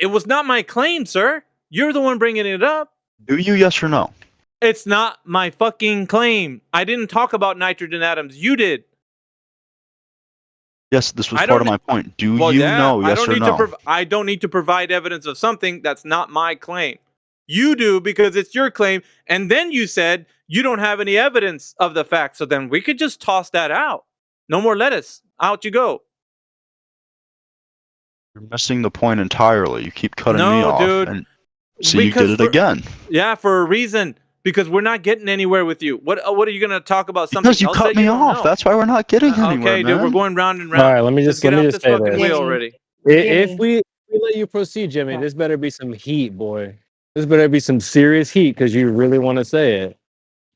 It was not my claim, sir. You're the one bringing it up. Do you, yes or no? It's not my fucking claim. I didn't talk about nitrogen atoms. You did. Yes, this was part of my point. Do you know, yes or no? I don't need to provide evidence of something that's not my claim. You do because it's your claim. And then you said you don't have any evidence of the fact. So then we could just toss that out. No more lettuce. Out you go. You're missing the point entirely. You keep cutting me off. Dude. And so you did it again. Yeah, for a reason. Because we're not getting anywhere with you. What are you going to talk about? Something because you cut me off. That's why we're not getting anywhere, okay, dude, man. we're going round and round. All right, let me just say this. Already. If we let you proceed, Jimmy, this better be some heat, boy. This better be some serious heat because you really want to say it.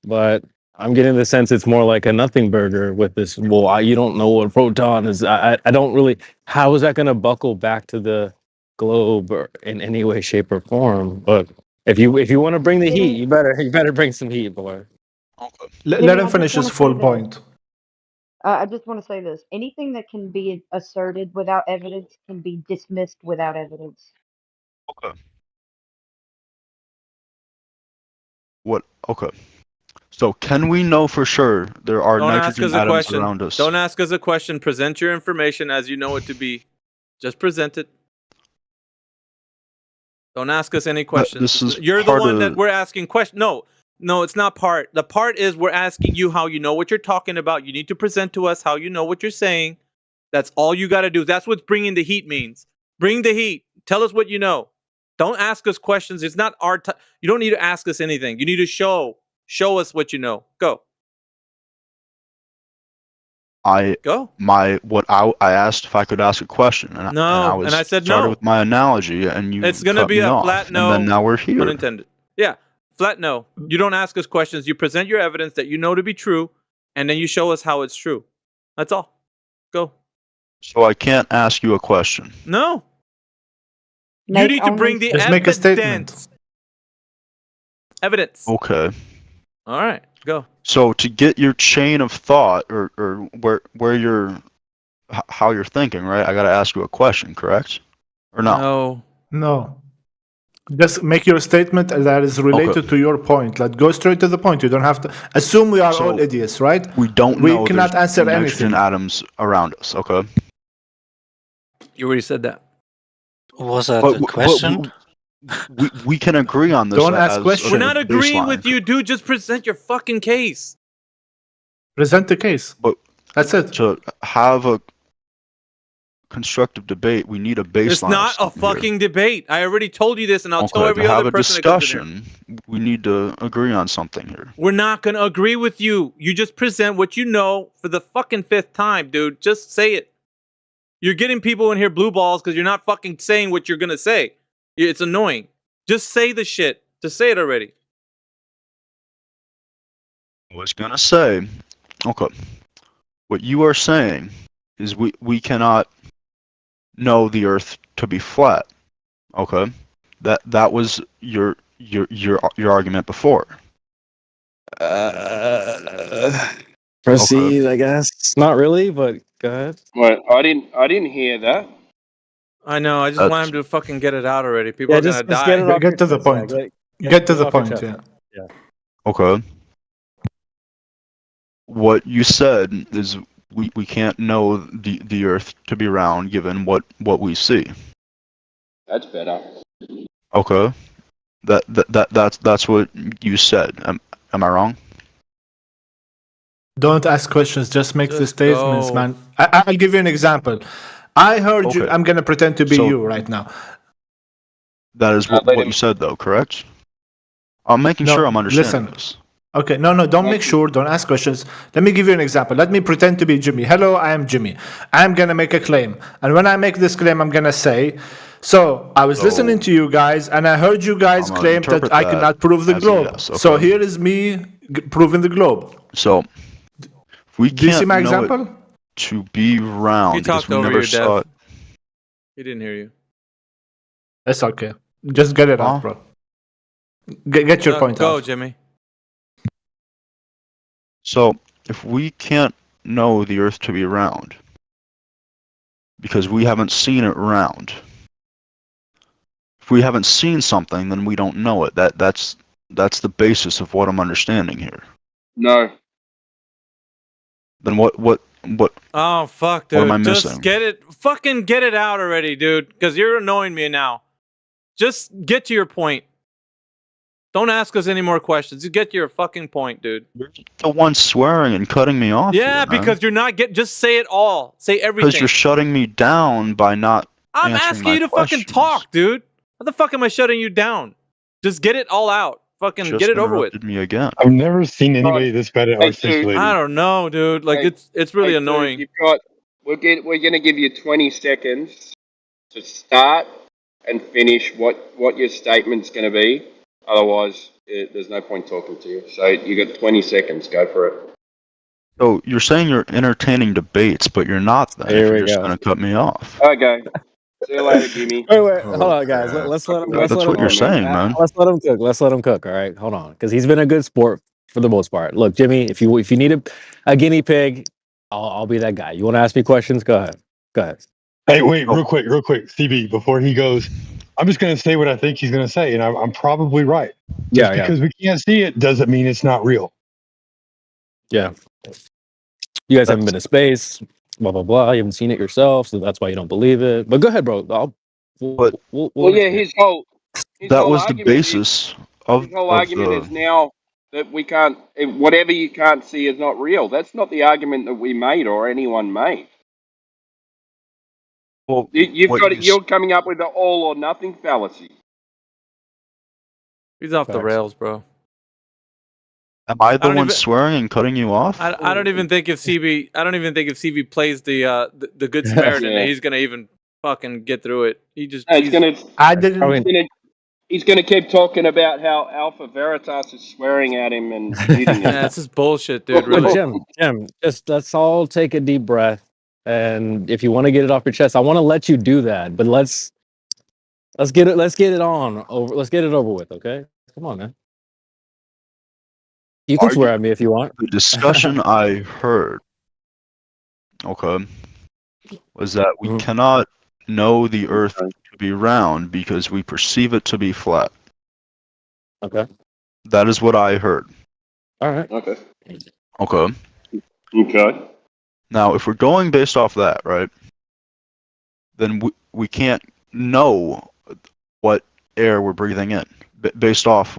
But I'm getting the sense it's more like a nothing burger with this. Well, you don't know what proton is. I don't really. How is that going to buckle back to the globe or in any way, shape, or form? But if you want to bring the heat, you better bring some heat, boy. Let him finish his full point. I just want to say this. Anything that can be asserted without evidence can be dismissed without evidence. Okay. What? Okay. So can we know for sure there are nitrogen atoms around us? Don't ask us a question. Present your information as you know it to be. Just present it. Don't ask us any questions. You're the one that we're asking questions. No, it's not part. The part is we're asking you how you know what you're talking about. You need to present to us how you know what you're saying. That's all you got to do. That's what bringing the heat means. Bring the heat. Tell us what you know. Don't ask us questions. It's not our time. You don't need to ask us anything. You need to show us what you know. Go. I asked if I could ask a question, and I said no. Started with my analogy, and you. It's gonna be a flat no. And then now we're here. Unintended. Yeah, flat no. You don't ask us questions. You present your evidence that you know to be true, and then you show us how it's true. That's all. Go. So I can't ask you a question. No. You need to bring the evidence. Make a statement. Evidence. Okay. All right. Go. So to get your chain of thought, or where you're, how you're thinking, right? I got to ask you a question, correct? Or no? No. Just make your statement that is related to your point. Like, go straight to the point. You don't have to assume we are all idiots, right? We don't know. We cannot answer anything. Nitrogen atoms around us. Okay. You already said that. Was that a question? We can agree on this. Don't ask questions. We're not agreeing with you, dude. Just present your fucking case. Present the case. But that's it. To have a constructive debate, we need a baseline. It's not a fucking debate. I already told you this, and I'll tell every other person. To have a discussion, we need to agree on something here. We're not gonna agree with you. You just present what you know for the fucking 5th time, dude. Just say it. You're getting people in here blue balls because you're not fucking saying what you're gonna say. It's annoying. Just say the shit. Just say it already. I was gonna say, okay, what you are saying is we cannot know the Earth to be flat. Okay, that was your argument before. Proceed, I guess. Not really, but go ahead. Well, I didn't hear that. I know. I just want him to fucking get it out already. People are gonna die. Get to the point. Get to the point. Yeah. Okay. What you said is we can't know the Earth to be round given what we see. That's better. Okay. That's what you said. Am I wrong? Don't ask questions. Just make the statements, man. I'll give you an example. I heard you. I'm gonna pretend to be you right now. That is what you said, though, correct? I'm making sure I'm understanding this. Okay, no, don't make sure. Don't ask questions. Let me give you an example. Let me pretend to be Jimmy. Hello, I am Jimmy. I'm gonna make a claim, and when I make this claim, I'm gonna say, so I was listening to you guys, and I heard you guys claim that I cannot prove the globe. Yes. Okay. So here is me proving the globe. So if we do you see my example? To be round. You talked over your dad. He didn't hear you. That's okay. Just get it out, bro. Get your point out. Go, Jimmy. So, if we can't know the Earth to be round, because we haven't seen it round, if we haven't seen something, then we don't know it. That's the basis of what I'm understanding here. No. Then what Oh fuck, What am I dude. Just missing? fucking get it out already, dude. Because you're annoying me now. Just get to your point. Don't ask us any more questions. You get to your fucking point, dude. You're the one swearing and cutting me off. Yeah, here, man. because you're not just say it all. Say everything. Because you're shutting me down by not. I'm asking you to fucking talk, dude. How the fuck am I shutting you down? Just get it all out. Fucking Just get it over with. Me again. I've never seen anybody this bad at Hey, articulating. I don't know, dude. Like Hey, it's really Hey, dude, annoying. we're gonna give you 20 seconds to start and finish what your statement's gonna be. Otherwise, there's no point talking to you. So you got 20 seconds. Go for it. So you're saying you're entertaining debates, but you're not. Then Here if we you're just go. going to cut me off. Okay. See you later, Jimmy. Wait, hold on, guys. Let's let him. That's what you're saying, man. Let's let him cook. Let's let him cook. All right, hold on, because he's been a good sport for the most part. Look, Jimmy, if you need a guinea pig, I'll be that guy. You want to ask me questions? Go ahead. Go ahead. Hey, wait, real quick, CB, before he goes, I'm just going to say what I think he's going to say, and I'm probably right. Just because we can't see it doesn't mean it's not real. Yeah. You guys haven't been to space, blah, blah, blah. You haven't seen it yourself, so that's why you don't believe it. But go ahead, bro. Well, yeah, his whole was the argument basis of his whole argument is now that we can't, whatever you can't see is not real. That's not the argument that we made or anyone made. Well, you're coming up with the all or nothing fallacy. He's off the rails, bro. Am I the one swearing and cutting you off? I don't even think if CB plays the good Samaritan, he's gonna even fucking get through it. He's gonna keep talking about how Alpha Veritas is swearing at him and shooting him. Yeah, this is bullshit, dude. Really. Jim, just let's all take a deep breath, and if you want to get it off your chest, I want to let you do that. But let's get it over with, okay? Come on, man. You can swear at me if you want. The discussion I heard, was that we cannot know the Earth to be round because we perceive it to be flat. Okay. That is what I heard. All right. Okay. Okay. Now, if we're going based off that, right, then we can't know what air we're breathing in based off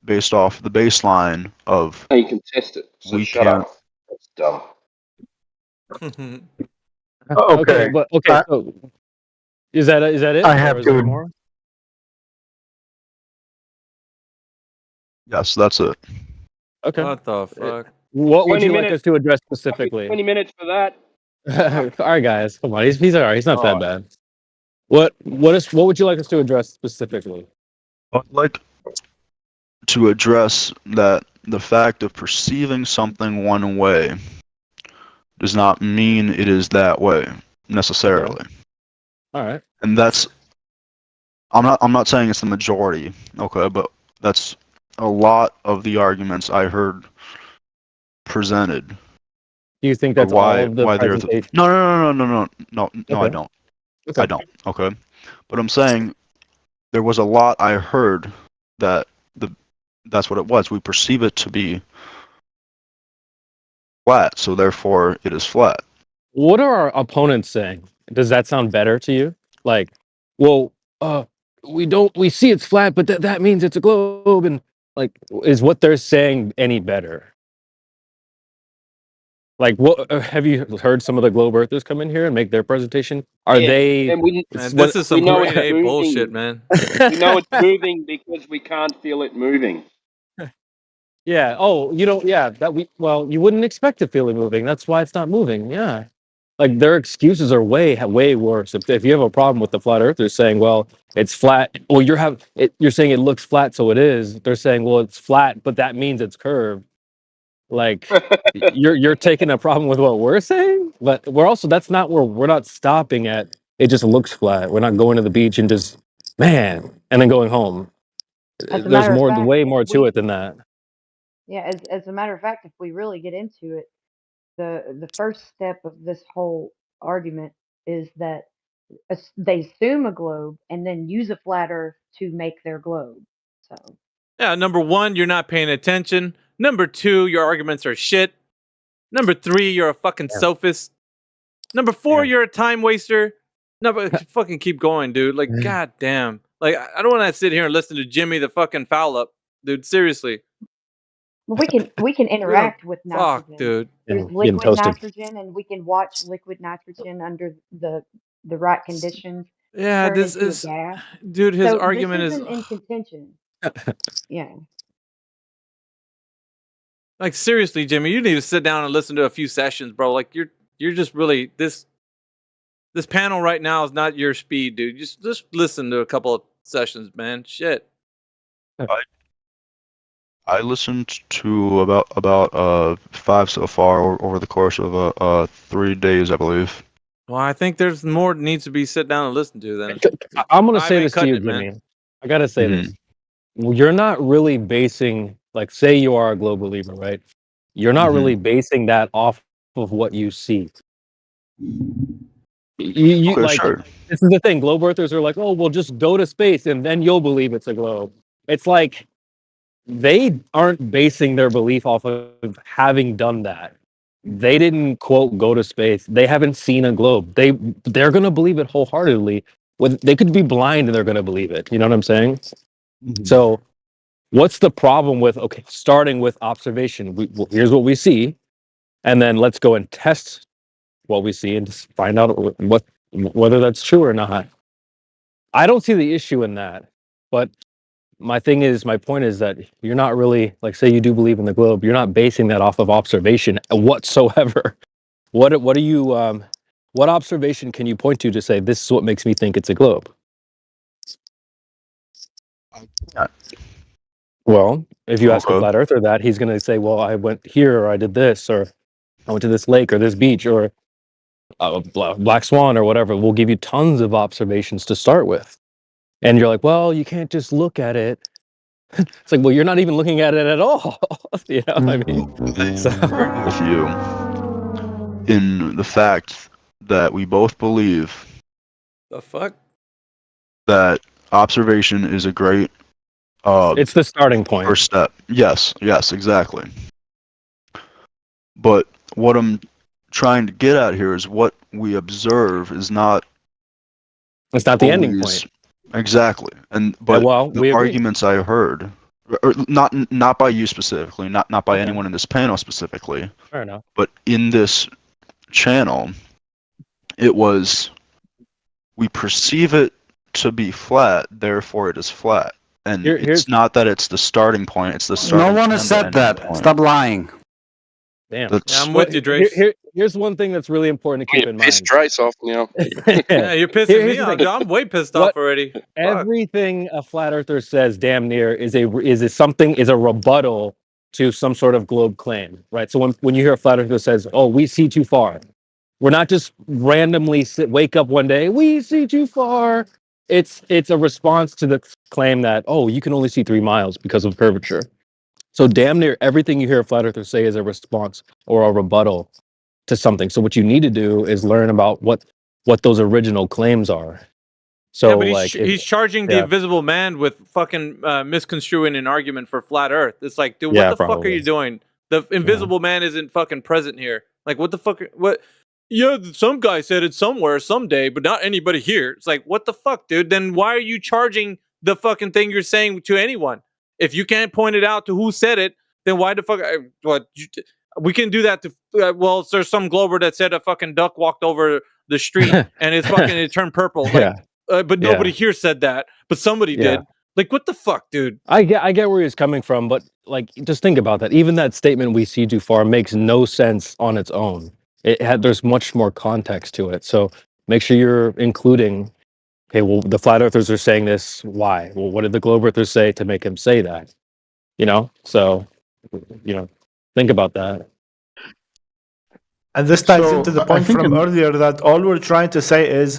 based off the baseline of. You can test it. So we shut can't. up. That's dumb. Okay. But so is that it? I have to. More? Yes, that's it. Okay. What the fuck? What would you like us to address specifically? 20 minutes for that. All right, guys, come on. He's all right. He's not that bad. What would you like us to address specifically? I'd like to address that the fact of perceiving something one way does not mean it is that way necessarily. Okay. All right. And that's I'm not saying it's the majority, but that's a lot of the arguments I heard presented. Do you think that's why all of the why the Earth? No, I don't. Okay. I don't. Okay, but I'm saying there was a lot I heard that that's what it was. We perceive it to be flat, so therefore it is flat. What are our opponents saying? Does that sound better to you? Like, well, we see it's flat, but that means it's a globe, and like, is what they're saying any better? Like, what have you heard some of the globe earthers come in here and make their presentation? Are they? Man, this is some grade A bullshit, man. We know it's moving because we can't feel it moving. Yeah. Oh, yeah. You wouldn't expect to feel it moving. That's why it's not moving. Yeah. Like their excuses are way worse. If you have a problem with the flat earthers saying, well, it's flat. Well, you're saying it looks flat, so it is. They're saying, well, it's flat, but that means it's curved. Like you're taking a problem with what we're saying, but that's not where we're not stopping at. It just looks flat. We're not going to the beach and just and then going home. There's way more to it than that. Yeah, as a matter of fact, if we really get into it, the first step of this whole argument is that they assume a globe and then use a flat Earth to make their globe. So yeah, number one, you're not paying attention. Number two, your arguments are shit. Number three, you're a fucking sophist. Number four, you're a time waster. No, but fucking keep going, dude. Like, goddamn. Like, I don't want to sit here and listen to Jimmy the fucking foul up, dude. Seriously. well, we can interact with nitrogen. Fuck, dude. There's liquid nitrogen, and we can watch liquid nitrogen under the right conditions. Yeah, turn this into a is, gas. dude. His So argument this is isn't in contention. Yeah. like, seriously, Jimmy. You need to sit down and listen to a few sessions, bro. Like, you're just really this panel right now is not your speed, dude. Just listen to a couple of sessions, man. Shit. I listened to about 5 so far over the course of 3 days, I believe. Well, I think there's more that needs to be sit down and listen to then. I'm gonna say this to you, it, man. Jimmy. I gotta say this. You're not really basing, like, say you are a globe believer, right? You're not really basing that off of what you see. You Okay, like, sure. this is the thing. Globe earthers are like, oh, well, just go to space and then you'll believe it's a globe. It's like they aren't basing their belief off of having done that. They didn't, quote, go to space. They haven't seen a globe. They're gonna believe it wholeheartedly. They could be blind and they're gonna believe it. You know what I'm saying? So what's the problem with, okay, starting with observation? Here's what we see, and then let's go and test what we see and just find out whether that's true or not. I don't see the issue in that, but my point is that you're not really, like, say you do believe in the globe, you're not basing that off of observation whatsoever. What observation can you point to say this is what makes me think it's a globe? Well, if you ask a flat earther that, he's going to say, well, I went here, or I did this, or I went to this lake or this beach, or black swan or whatever. We'll give you tons of observations to start with. And you're like, well, you can't just look at it. It's like, well, you're not even looking at it at all. You know what I mean? So, with you in the fact that we both believe The fuck? that observation is a great it's the starting point. first step. Yes, exactly. But what I'm trying to get at here is what we observe is not. It's not the ending point. Exactly, but the arguments I heard, or not by you specifically, not by anyone in this panel specifically. Fair enough. But in this channel, it was we perceive it to be flat, therefore it is flat, and it's not that it's the starting point. It's the starting. No one has said that. Point. Stop lying. Damn. Yeah, I'm with you, Drace. Here's one thing that's really important to keep in mind. Pissed Drace off now. Yeah, you're pissing me off. I'm way pissed off already. Everything a flat earther says, damn near, is a rebuttal to some sort of globe claim, right? So when you hear a flat earther says, "Oh, we see too far," we're not just randomly wake up one day, we see too far. It's a response to the claim that, oh, you can only see 3 miles because of curvature. So damn near everything you hear a flat earther say is a response or a rebuttal to something. So what you need to do is learn about what those original claims are. So yeah, but he's charging the invisible man with fucking misconstruing an argument for flat Earth. It's like, dude, what the fuck are you doing? The invisible man isn't fucking present here. Like, what the fuck? What? Yeah, some guy said it somewhere someday, but not anybody here. It's like, what the fuck, dude? Then why are you charging the fucking thing you're saying to anyone? If you can't point it out to who said it, then why the fuck? We can do that to. Well, there's some glober that said a fucking duck walked over the street and it turned purple. Like, but nobody here said that, but somebody did. Like, what the fuck, dude? I get where he's coming from, but like, just think about that. Even that statement, "we see too far," makes no sense on its own. There's much more context to it. So make sure you're including. Okay, well, the flat earthers are saying this. Why? Well, what did the globe earthers say to make him say that? You know, so think about that. And this ties into the point from earlier that all we're trying to say is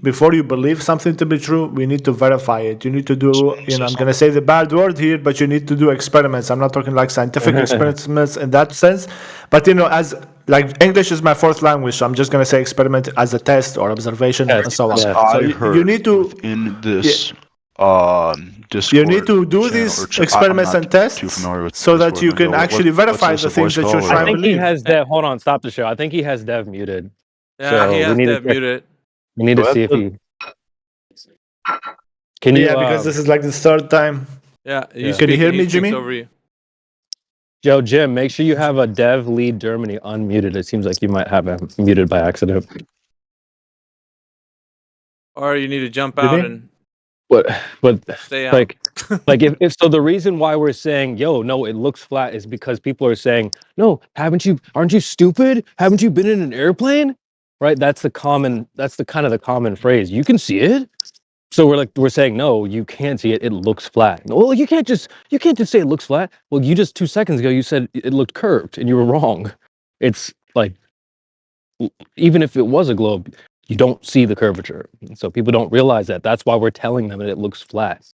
before you believe something to be true, we need to verify it. You need to do, I'm going to say the bad word here, but you need to do experiments. I'm not talking like scientific experiments in that sense. But, as like English is my fourth language, so I'm just gonna say experiment as a test or observation Yes, and so on. yeah. So I you heard need to within this Discord you need to do channel these or I'm experiments not and tests too familiar with so that Discord you can lingo. actually verify what's the this, a things voice that you're call or trying I to think he believe. has Dev. Hold on, stop the show. I think he has Dev muted. Yeah, So he we has need to Dev check- muted. We need Do to I see have if he. Can you? Yeah, because this is like the third time. Yeah, Yeah. Can you hear he me, speaks Jimmy? Over you. Jim, make sure you have a Dev lead Germany unmuted. It seems like you might have him muted by accident. Or you need to jump Jimmy? out and But stay out. like if so, the reason why we're saying no, it looks flat is because people are saying no. Aren't you stupid? Haven't you been in an airplane? Right. That's the kind of the common phrase. You can see it. So we're saying no, you can't see it. It looks flat. Well, you can't just say it looks flat. Well, you just 2 seconds ago you said it looked curved, and you were wrong. It's like even if it was a globe, you don't see the curvature. So people don't realize that. That's why we're telling them that it looks flat.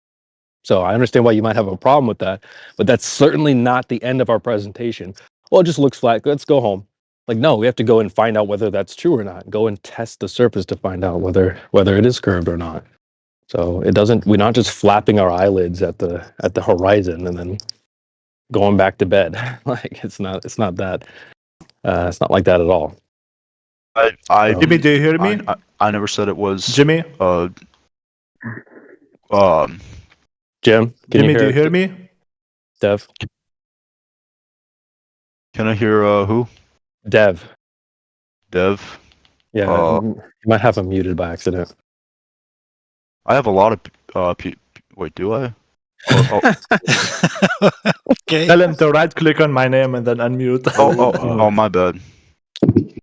So I understand why you might have a problem with that, but that's certainly not the end of our presentation. Well, it just looks flat. Let's go home. Like, no, we have to go and find out whether that's true or not. Go and test the surface to find out whether it is curved or not. So we're not just flapping our eyelids at the horizon and then going back to bed. Like it's not that it's not like that at all. Jimmy, do you hear me? I never said it was Jimmy? Jim, Jimmy, do you hear me? Dev? Can I hear who? Dev. Dev? Yeah, you might have him muted by accident. I have a lot of wait, do I? Okay. Tell him to right click on my name and then unmute. Oh, my bad.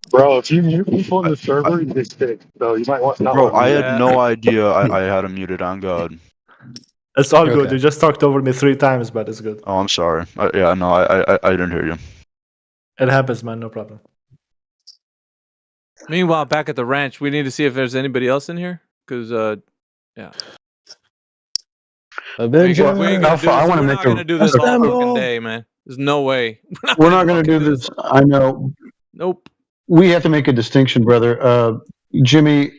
Bro, if you mute people in the server, you get kicked. So you might want not. Bro, I Yeah. had no idea I had him muted on God. It's all good. Okay. You just talked over me 3 times, but it's good. Oh, I'm sorry. I didn't hear you. It happens, man. No problem. Meanwhile, back at the ranch, we need to see if there's anybody else in here. Because, yeah. Avenger. Alpha, I want to We're make not going to do this all Assemble. fucking day, man. There's no way. We're not going to do this. I know. Nope. We have to make a distinction, brother. Jimmy,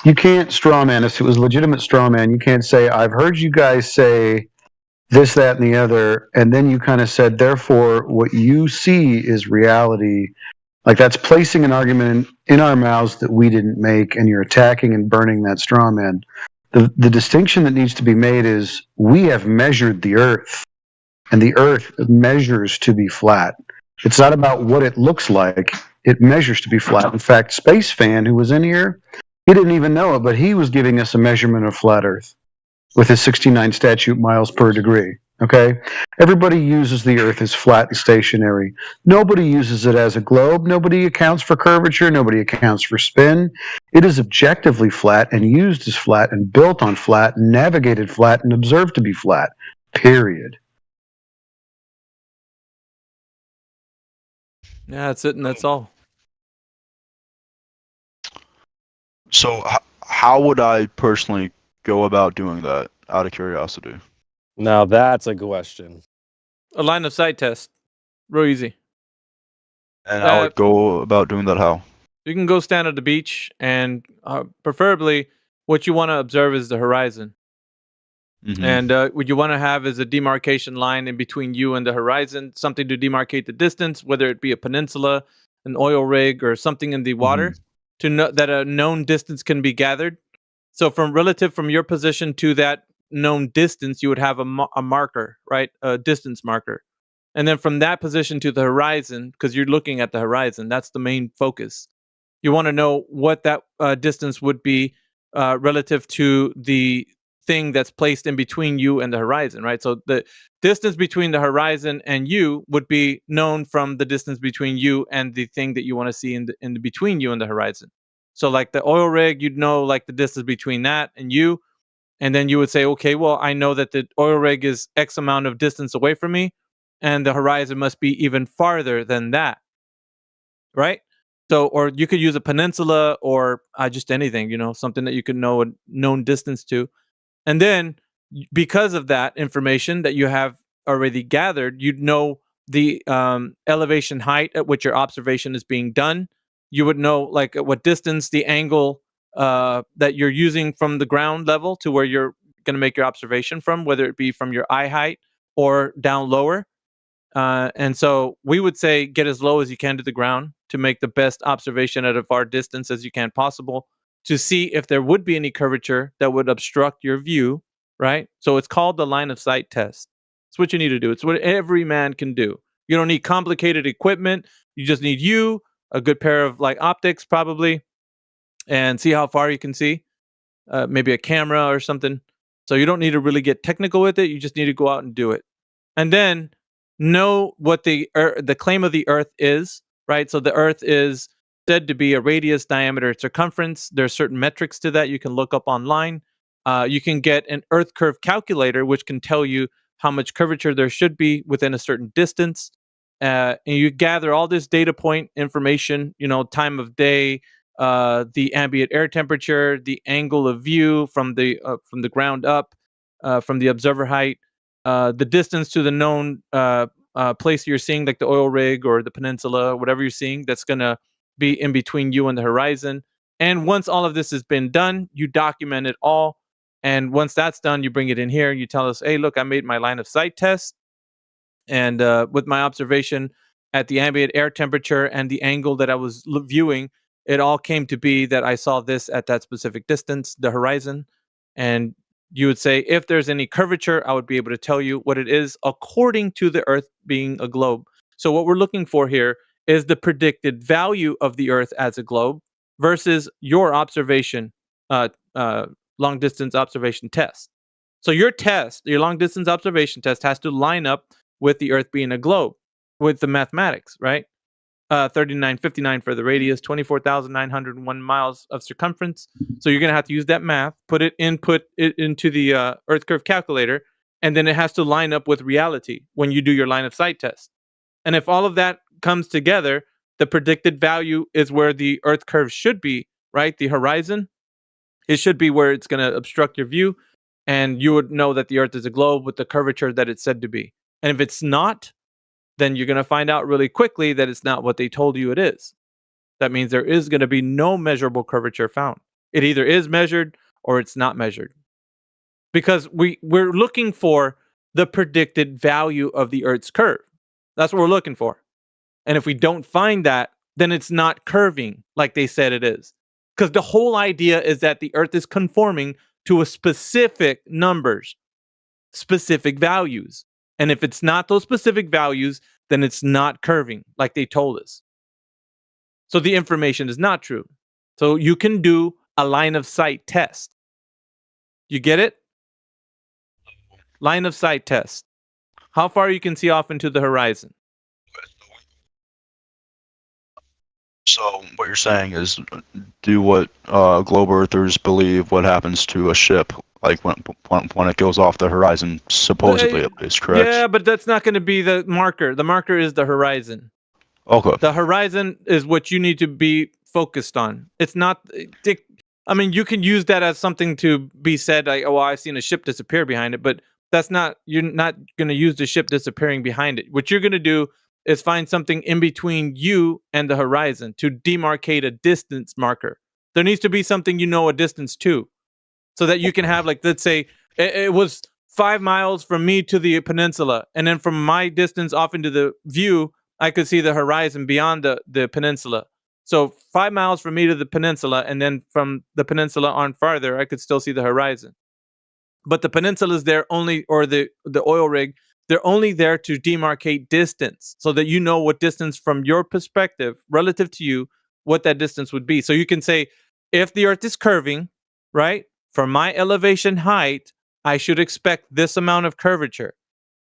you can't straw man us. It was legitimate straw man. You can't say, I've heard you guys say this, that, and the other, and then you kind of said, therefore, what you see is reality. Like that's placing an argument in our mouths that we didn't make, and you're attacking and burning that straw man. The distinction that needs to be made is we have measured the Earth, and the Earth measures to be flat. It's not about what it looks like. It measures to be flat. In fact, Space Fan, who was in here, he didn't even know it, but he was giving us a measurement of flat Earth with his 69 statute miles per degree. Okay? Everybody uses the Earth as flat and stationary. Nobody uses it as a globe. Nobody accounts for curvature. Nobody accounts for spin. It is objectively flat and used as flat and built on flat, and navigated flat and observed to be flat. Period. Yeah, that's it, and that's all. So how would I personally go about doing that, out of curiosity? Now that's a question. A line of sight test. Real easy. And I would go about doing that how? You can go stand at the beach, and preferably what you want to observe is the horizon. Mhm. And what you want to have is a demarcation line in between you and the horizon, something to demarcate the distance, whether it be a peninsula, an oil rig, or something in the water, to know that a known distance can be gathered. So from your position to that known distance, you would have a marker, right? A distance marker. And then from that position to the horizon, because you're looking at the horizon, that's the main focus. You want to know what that distance would be relative to the thing that's placed in between you and the horizon, right? So the distance between the horizon and you would be known from the distance between you and the thing that you want to see in the between you and the horizon. So like the oil rig, you'd know like the distance between that and you, and then you would say, okay, well, I know that the oil rig is X amount of distance away from me, and the horizon must be even farther than that, right? So, or you could use a peninsula or just anything, something that you could know a known distance to. And then because of that information that you have already gathered, you'd know the elevation height at which your observation is being done. You would know like at what distance the angle that you're using from the ground level to where you're going to make your observation from, whether it be from your eye height or down lower. And so we would say get as low as you can to the ground to make the best observation at a far distance as you can possible, to see if there would be any curvature that would obstruct your view, right? So it's called the line of sight test. It's what you need to do. It's what every man can do. You don't need complicated equipment. You just need a good pair of like optics probably, and see how far you can see. Maybe a camera or something. So you don't need to really get technical with it. You just need to go out and do it. And then know what the claim of the Earth is, right? So the Earth is said to be a radius, diameter, circumference. There are certain metrics to that you can look up online. You can get an Earth curve calculator, which can tell you how much curvature there should be within a certain distance. And you gather all this data point information, time of day, the ambient air temperature, the angle of view from the ground up, from the observer height, the distance to the known place you're seeing, like the oil rig or the peninsula, whatever you're seeing, that's going to be in between you and the horizon. And once all of this has been done, you document it all. And once that's done, you bring it in here and you tell us, hey, look, I made my line of sight test. And with my observation at the ambient air temperature and the angle that I was viewing, it all came to be that I saw this at that specific distance, the horizon. And you would say, if there's any curvature, I would be able to tell you what it is according to the Earth being a globe. So what we're looking for here is the predicted value of the Earth as a globe versus your observation, long distance observation test. So your long distance observation test has to line up with the Earth being a globe with the mathematics, right? 3959 for the radius, 24,901 miles of circumference. So you're going to have to use that math, input it into the Earth curve calculator, and then it has to line up with reality when you do your line of sight test. And if all of that comes together, the predicted value is where the Earth curve should be, right? The horizon, it should be where it's going to obstruct your view, and you would know that the Earth is a globe with the curvature that it's said to be. And if it's not, then you're going to find out really quickly that it's not what they told you it is. That means there is going to be no measurable curvature found. It either is measured or it's not measured. Because we're looking for the predicted value of the Earth's curve. That's what we're looking for. And if we don't find that, then it's not curving like they said it is. Because the whole idea is that the Earth is conforming to a specific numbers, specific values. And if it's not those specific values, then it's not curving like they told us. So the information is not true. So you can do a line of sight test. You get it? Line of sight test. How far you can see off into the horizon. So what you're saying is do what globe earthers believe what happens to a ship, like when it goes off the horizon, supposedly at least, correct? Yeah, but that's not going to be the marker. The marker is the horizon. Okay. The horizon is what you need to be focused on. It's not. I mean, you can use that as something to be said, like, "Oh, I've seen a ship disappear behind it," but that's not. You're not going to use the ship disappearing behind it. What you're going to do is find something in between you and the horizon to demarcate a distance marker. There needs to be something a distance to, so that you can have, like, let's say it was 5 miles from me to the peninsula, and then from my distance off into the view, I could see the horizon beyond the peninsula. So 5 miles from me to the peninsula, and then from the peninsula on farther, I could still see the horizon. But the peninsula is there only, or the oil rig, they're only there to demarcate distance, so that you know what distance from your perspective, relative to you, what that distance would be. So you can say, if the Earth is curving, right, for my elevation height, I should expect this amount of curvature,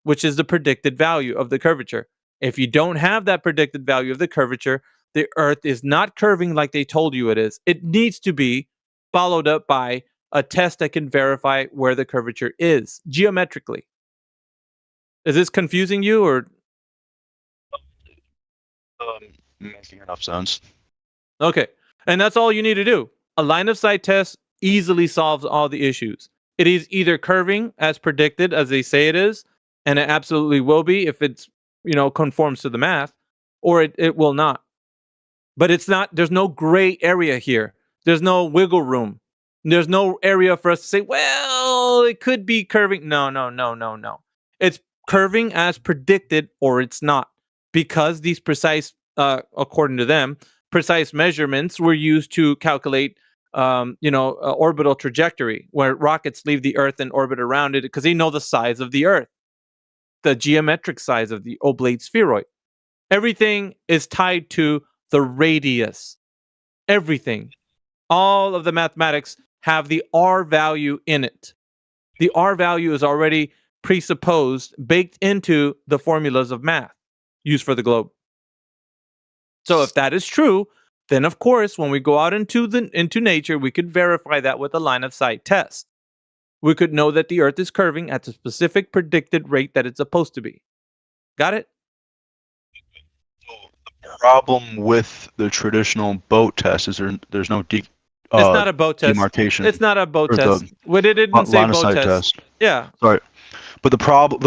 which is the predicted value of the curvature. If you don't have that predicted value of the curvature, the Earth is not curving like they told you it is. It needs to be followed up by a test that can verify where the curvature is geometrically. Is this confusing you, or? Making enough sense. Okay. And that's all you need to do. A line of sight test easily solves all the issues. It is either curving as predicted, as they say it is, and it absolutely will be if it's conforms to the math, or it will not. But it's not. There's no gray area here. There's no wiggle room. There's no area for us to say, well, it could be curving. No. It's curving as predicted, or it's not, because these precise, according to them, precise measurements were used to calculate, orbital trajectory, where rockets leave the Earth and orbit around it, because they know the size of the Earth, the geometric size of the oblate spheroid. Everything is tied to the radius. Everything. All of the mathematics have the R value in it. The R value is already presupposed, baked into the formulas of math used for the globe. So if that is true, then of course, when we go out into nature, we could verify that with a line of sight test. We could know that the Earth is curving at the specific predicted rate that it's supposed to be. Got it? The problem with the traditional boat test is there's no it's not a boat test. Demarcation. It's not a boat test. What it didn't say boat test. Yeah. Sorry. But the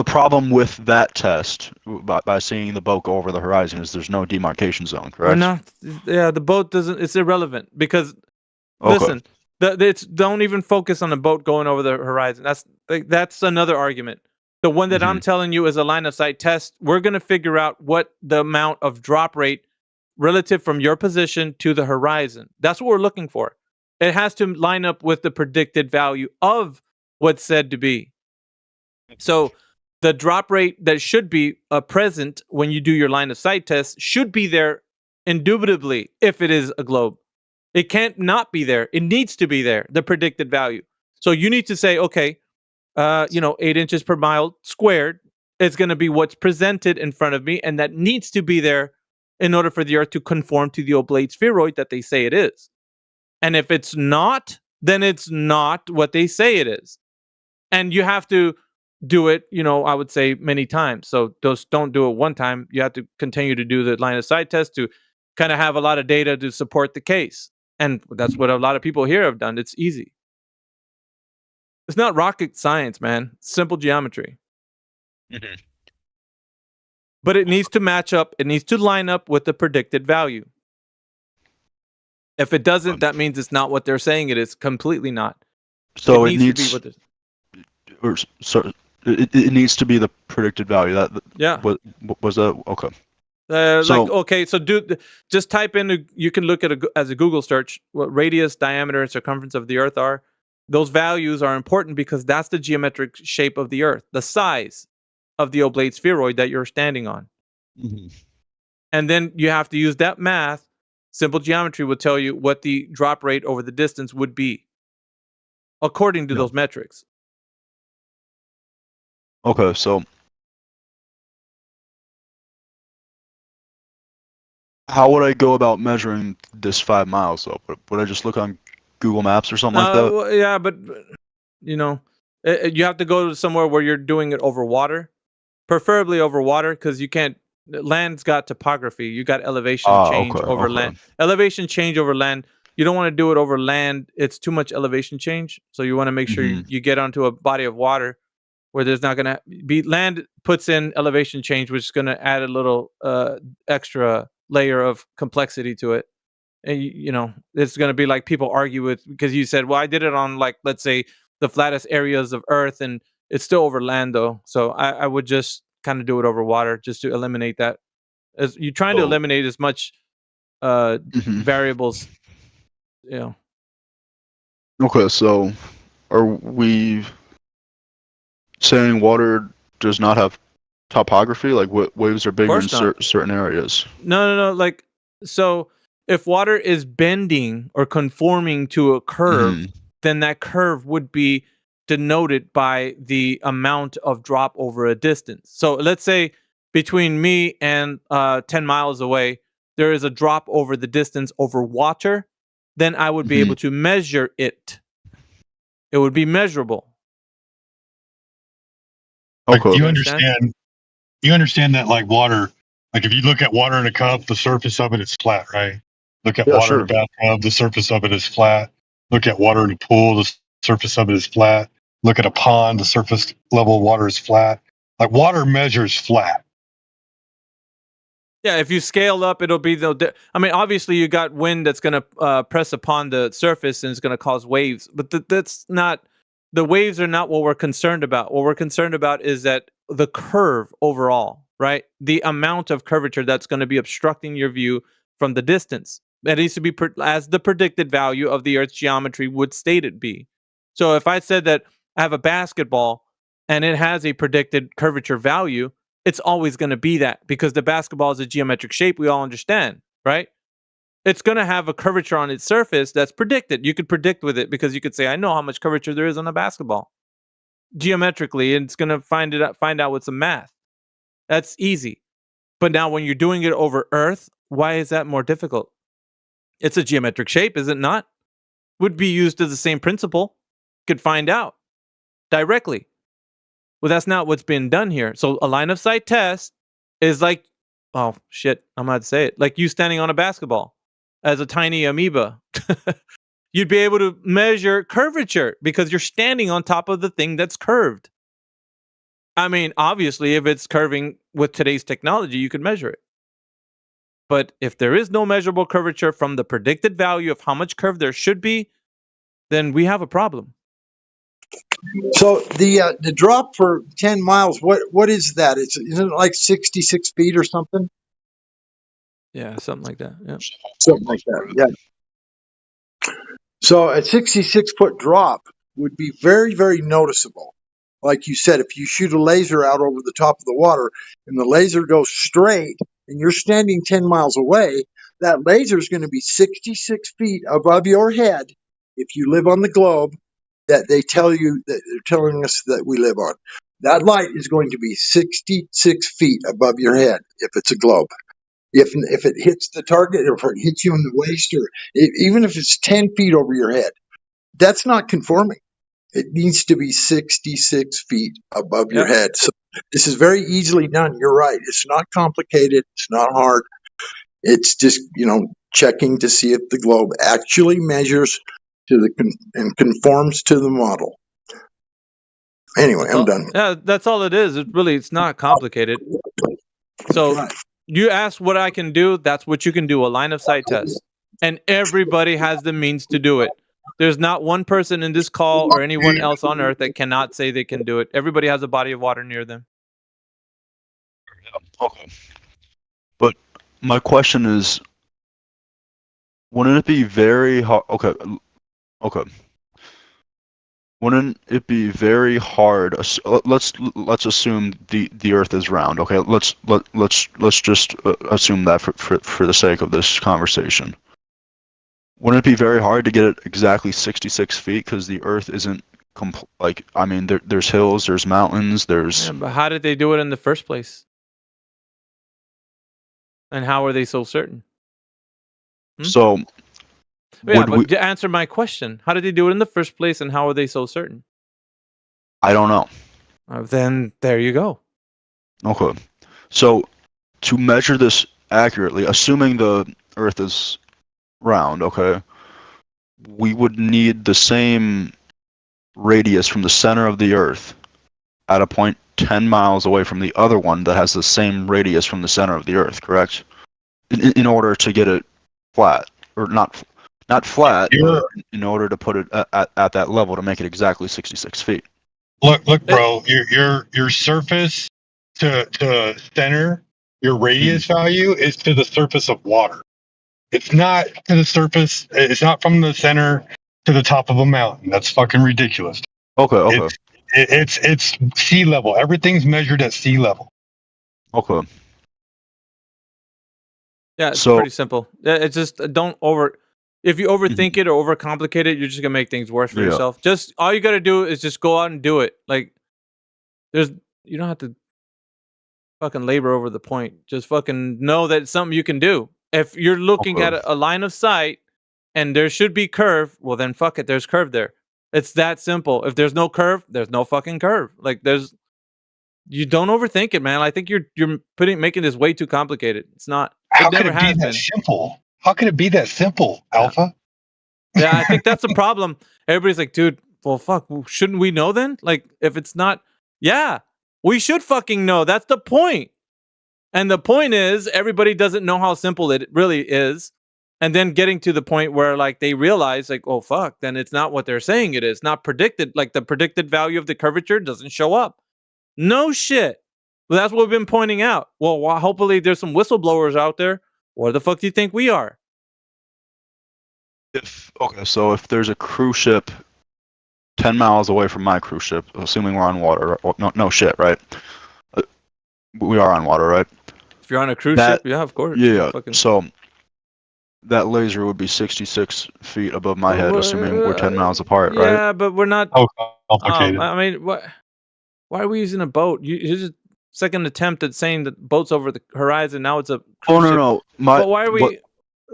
problem with that test, by seeing the boat go over the horizon, is there's no demarcation zone, correct? The boat doesn't. It's irrelevant because, listen, don't even focus on the boat going over the horizon. That's another argument. The one that I'm telling you is a line of sight test. We're going to figure out what the amount of drop rate relative from your position to the horizon. That's what we're looking for. It has to line up with the predicted value of what's said to be. So the drop rate that should be present when you do your line of sight test should be there indubitably if it is a globe. It can't not be there. It needs to be there, the predicted value. So you need to say, okay, 8 inches per mile squared is going to be what's presented in front of me, and that needs to be there in order for the Earth to conform to the oblate spheroid that they say it is. And if it's not, then it's not what they say it is. And you have to do it, I would say many times. So don't do it one time. You have to continue to do the line of sight test to kind of have a lot of data to support the case. And that's what a lot of people here have done. It's easy. It's not rocket science, man. It's simple geometry. Mm-hmm. But it needs to match up. It needs to line up with the predicted value. If it doesn't, that means it's not what they're saying it is. Completely not. So it needs to needs to be the predicted value. Was that okay? So just type in. You can look at as a Google search what radius, diameter, and circumference of the Earth are. Those values are important because that's the geometric shape of the Earth, the size of the oblate spheroid that you're standing on. Mm-hmm. And then you have to use that math. Simple geometry will tell you what the drop rate over the distance would be according to those metrics. Okay, so how would I go about measuring this 5 miles though? Would I just look on Google Maps or something like that? Well, yeah, but you have to go to somewhere where you're doing it over water, preferably over water, because you can't. Land's got topography. You got elevation change over land. Elevation change over land. You don't want to do it over land. It's too much elevation change. So you want to make sure you get onto a body of water where there's not going to be land. Puts in elevation change, which is going to add a little extra layer of complexity to it. And it's going to be like people argue with, because you said, well, I did it on, like, let's say the flattest areas of Earth, and it's still over land though. So I would just kind of do it over water just to eliminate that. As you're trying to eliminate as much variables. Okay, so are we saying water does not have topography? Like waves are bigger in certain areas? No. Like, so if water is bending or conforming to a curve, then that curve would be denoted by the amount of drop over a distance. So let's say between me and 10 miles away, there is a drop over the distance over water, then I would be able to measure it. It would be measurable. Okay. You understand that, like, water, like if you look at water in a cup, the surface of it is flat, right? Look at water in a bathtub, the surface of it is flat. Look at water in a pool, the surface of it is flat. Look at a pond, the surface level of water is flat. Like, water measures flat. Yeah, if you scale up, it'll be I mean, obviously you got wind that's going to press upon the surface and it's going to cause waves, but that's not. The waves are not what we're concerned about. What we're concerned about is that the curve overall, right? The amount of curvature that's going to be obstructing your view from the distance. That needs to be as the predicted value of the Earth's geometry would state it be. So if I said that I have a basketball and it has a predicted curvature value, it's always going to be that because the basketball is a geometric shape. We all understand, right? It's going to have a curvature on its surface that's predicted. You could predict with it because you could say, I know how much curvature there is on a basketball. Geometrically, and it's going to find out with some math. That's easy. But now when you're doing it over Earth, why is that more difficult? It's a geometric shape, is it not? Would be used as the same principle. Could find out directly. Well, that's not what's been done here. So a line of sight test is like, oh shit, I'm about to say it, like you standing on a basketball as a tiny amoeba. You'd be able to measure curvature because you're standing on top of the thing that's curved. I mean, obviously, if it's curving with today's technology, you could measure it. But if there is no measurable curvature from the predicted value of how much curve there should be, then we have a problem. So the drop for 10 miles, what is that? Isn't it like 66 feet or something? Yeah, something like that. Yeah. Something like that. Yeah. So a 66-foot drop would be very, very noticeable. Like you said, if you shoot a laser out over the top of the water and the laser goes straight and you're standing 10 miles away, that laser is going to be 66 feet above your head if you live on the globe that they tell you that they're telling us that we live on. That light is going to be 66 feet above your head if it's a globe. If it hits the target, or if it hits you in the waist, or even if it's 10 feet over your head, that's not conforming. It needs to be 66 feet above your head. So this is very easily done. You're right. It's not complicated. It's not hard. It's just, checking to see if the globe actually measures to and conforms to the model. Anyway, I'm done. Yeah, that's all it is. It's not complicated. So you ask what I can do, that's what you can do, a line of sight test. And everybody has the means to do it. There's not one person in this call or anyone else on Earth that cannot say they can do it. Everybody has a body of water near them. Okay. But my question is, wouldn't it be very hard? Okay. Wouldn't it be very hard? Let's assume the Earth is round. Okay. Let's just assume that for the sake of this conversation. Wouldn't it be very hard to get it exactly 66 feet because the Earth isn't there's hills, there's mountains, there's. Yeah, but how did they do it in the first place? And how are they so certain? So. Yeah, but to answer my question, how did they do it in the first place, and how are they so certain? I don't know. Then there you go. Okay. So to measure this accurately, assuming the Earth is round, okay, we would need the same radius from the center of the Earth at a point 10 miles away from the other one that has the same radius from the center of the Earth, correct? In order to get it flat, or not flat, but in order to put it at that level to make it exactly 66 feet. Look, bro, your surface to center, your radius value is to the surface of water. It's not to the surface. It's not from the center to the top of a mountain. That's fucking ridiculous. Okay. It's sea level. Everything's measured at sea level. Okay. Yeah, it's pretty simple. It's just if you overthink it or overcomplicate it, you're just gonna make things worse for yourself. Just all you gotta do is just go out and do it. Like, you don't have to fucking labor over the point. Just fucking know that it's something you can do. If you're looking at a line of sight and there should be curve, well then fuck it, there's curve there. It's that simple. If there's no curve, there's no fucking curve. Like you don't overthink it, man. I think you're making this way too complicated. It's not. How could it be that simple? How could it be that simple, Alpha? Yeah, I think that's a problem. Everybody's like, dude, well, fuck, shouldn't we know then? Like, if it's not, yeah, we should fucking know. That's the point. And the point is, everybody doesn't know how simple it really is. And then getting to the point where like they realize like, oh fuck, then it's not what they're saying it is. Not predicted, like the predicted value of the curvature doesn't show up. No shit. Well, that's what we've been pointing out. Well, hopefully there's some whistleblowers out there. What the fuck do you think we are? So if there's a cruise ship 10 miles away from my cruise ship, assuming we're on water, no shit, right? We are on water, right? If you're on a cruise ship, yeah, of course. Yeah. So that laser would be 66 feet above my head, assuming we're 10 miles apart, right? Yeah, but we're not. Oh, complicated. I mean, what? Why are we using a boat? You just second attempt at saying that boats over the horizon. Now it's a. Oh no. But why are we?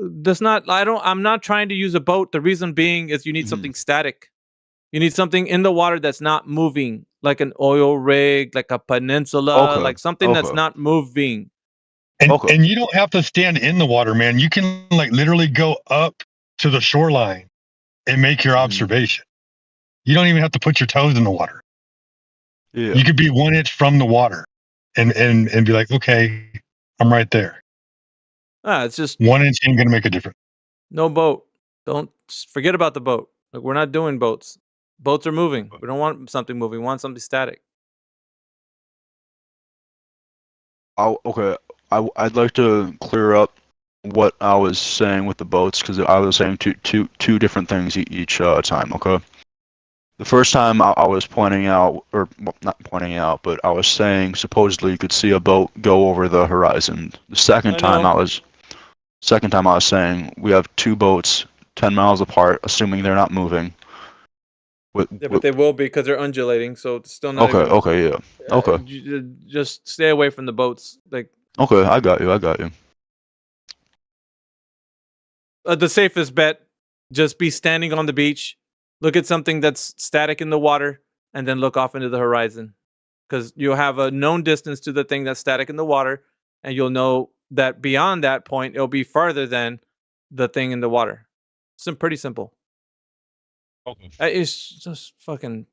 That's not. I'm not trying to use a boat. The reason being is you need something static. You need something in the water that's not moving, like an oil rig, like a peninsula, like something that's not moving. And you don't have to stand in the water, man. You can like literally go up to the shoreline and make your observation. You don't even have to put your toes in the water. Yeah. You could be 1 inch from the water and be like, okay, I'm right there. It's just 1 inch ain't gonna make a difference. No boat. Don't forget about the boat. Like we're not doing boats. Boats are moving. We don't want something moving. We want something static. I'd like to clear up what I was saying with the boats, because I was saying two different things each time. Okay. The first time I was pointing out, or not pointing out, but I was saying supposedly you could see a boat go over the horizon. The second time I was saying we have two boats 10 miles apart, assuming they're not moving. But they will be because they're undulating, so it's still not. Okay. Just stay away from the boats. Like. Okay, I got you. The safest bet: just be standing on the beach, look at something that's static in the water, and then look off into the horizon, because you'll have a known distance to the thing that's static in the water, and you'll know that beyond that point it'll be farther than the thing in the water. It's pretty simple. Okay. It's just fucking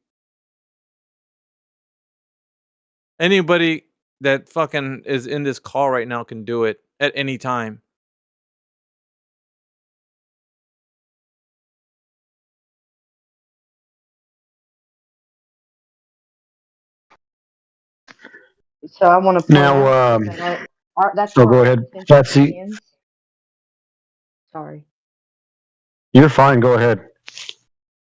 anybody that fucking is in this call right now can do it at any time. So I want to point now. That's so go ahead, Betsy. Sorry. You're fine. Go ahead.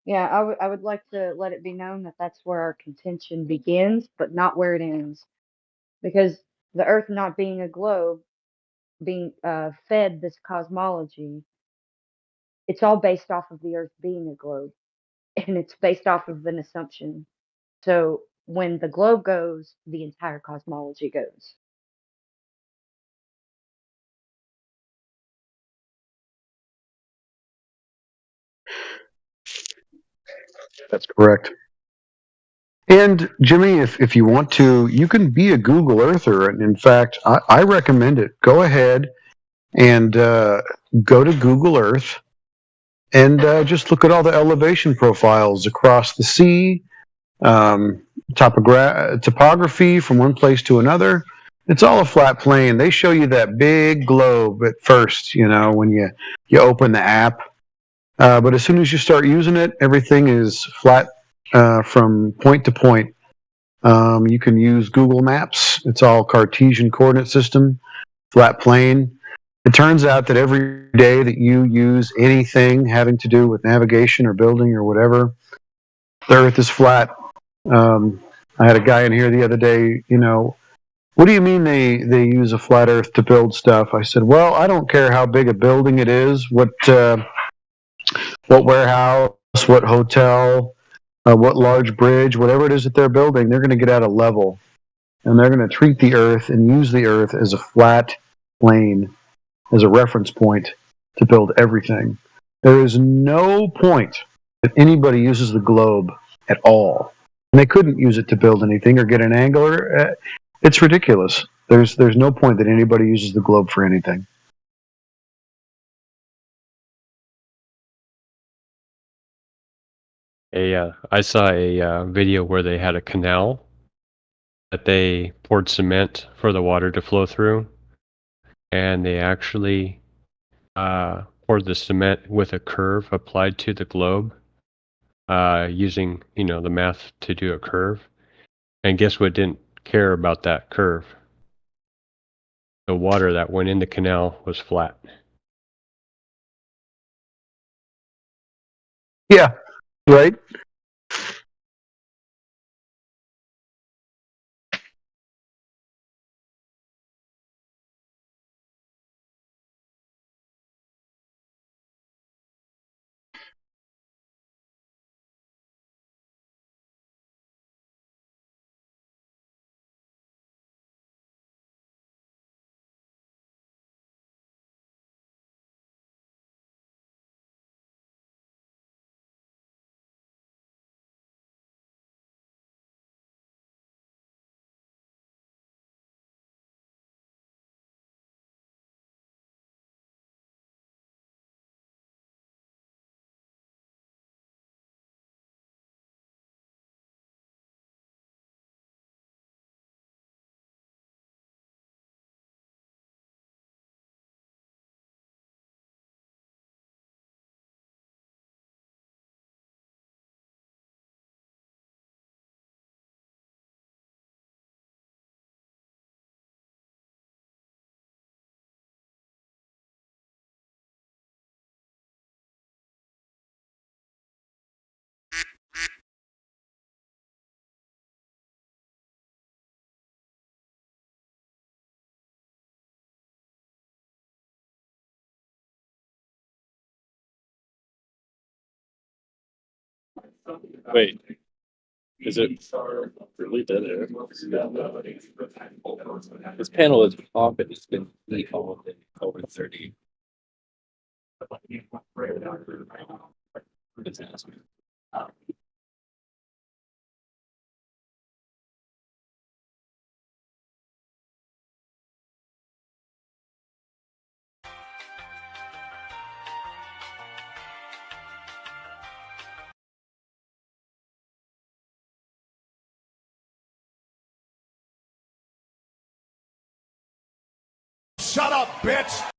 Yeah, I would like to let it be known that that's where our contention begins, but not where it ends, because the Earth not being a globe, being fed this cosmology, it's all based off of the Earth being a globe, and it's based off of an assumption. So when the globe goes, the entire cosmology goes. That's correct. And Jimmy, if you want to, you can be a Google Earther. And in fact, I recommend it. Go ahead and go to Google Earth and just look at all the elevation profiles across the sea, topography from one place to another. It's all a flat plane. They show you that big globe at first, when you open the app. But as soon as you start using it, everything is flat from point to point. You can use Google Maps. It's all Cartesian coordinate system, flat plane. It turns out that every day that you use anything having to do with navigation or building or whatever, the Earth is flat. I had a guy in here the other day, what do you mean they use a flat Earth to build stuff? I said, well, I don't care how big a building it is, what warehouse, what hotel, what large bridge, whatever it is that they're building, they're going to get at a level. And they're going to treat the Earth and use the Earth as a flat plane, as a reference point to build everything. There is no point that anybody uses the globe at all. And they couldn't use it to build anything or get an angle. It's ridiculous. There's no point that anybody uses the globe for anything. I saw a video where they had a canal that they poured cement for the water to flow through, and they actually poured the cement with a curve applied to the globe, using the math to do a curve. And guess what didn't care about that curve? The water that went in the canal was flat. Yeah, right. Wait, is it really dead air? This panel is off and it's been default over 30. Shut up, bitch!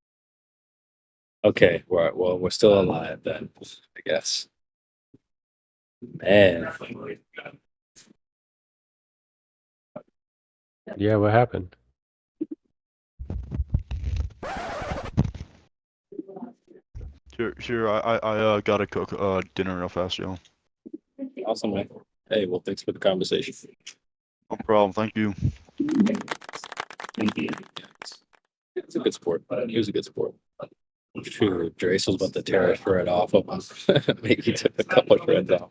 Okay, well, we're still alive then, I guess. Man. Yeah, what happened? Here, I gotta cook dinner real fast, yo. Awesome, man. Hey, well, thanks for the conversation. No problem. Thank you. It's a good sport. He was a good sport. Shoot, Drace was about to tear a shred off of him. Maybe he took a couple of shreds off.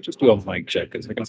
Just do a mic check because I can.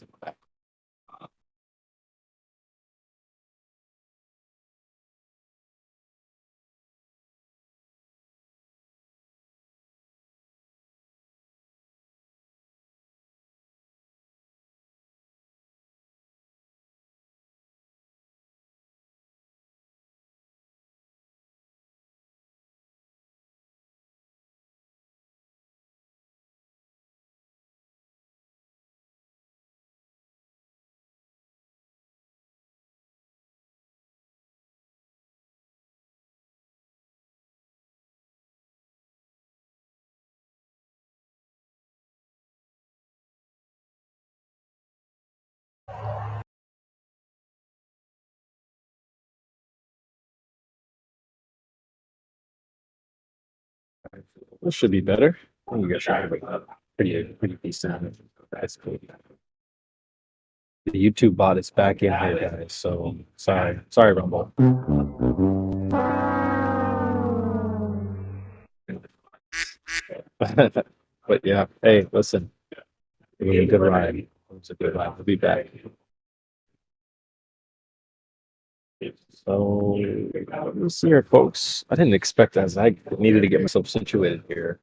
This should be better. You guys should have a pretty decent. That's cool. The YouTube bot is back in here, guys. So sorry, Rumble. But yeah, hey, listen, it was a good ride. It was a good ride. We'll be back. So let's see here, folks. I didn't expect that. I needed to get myself situated here.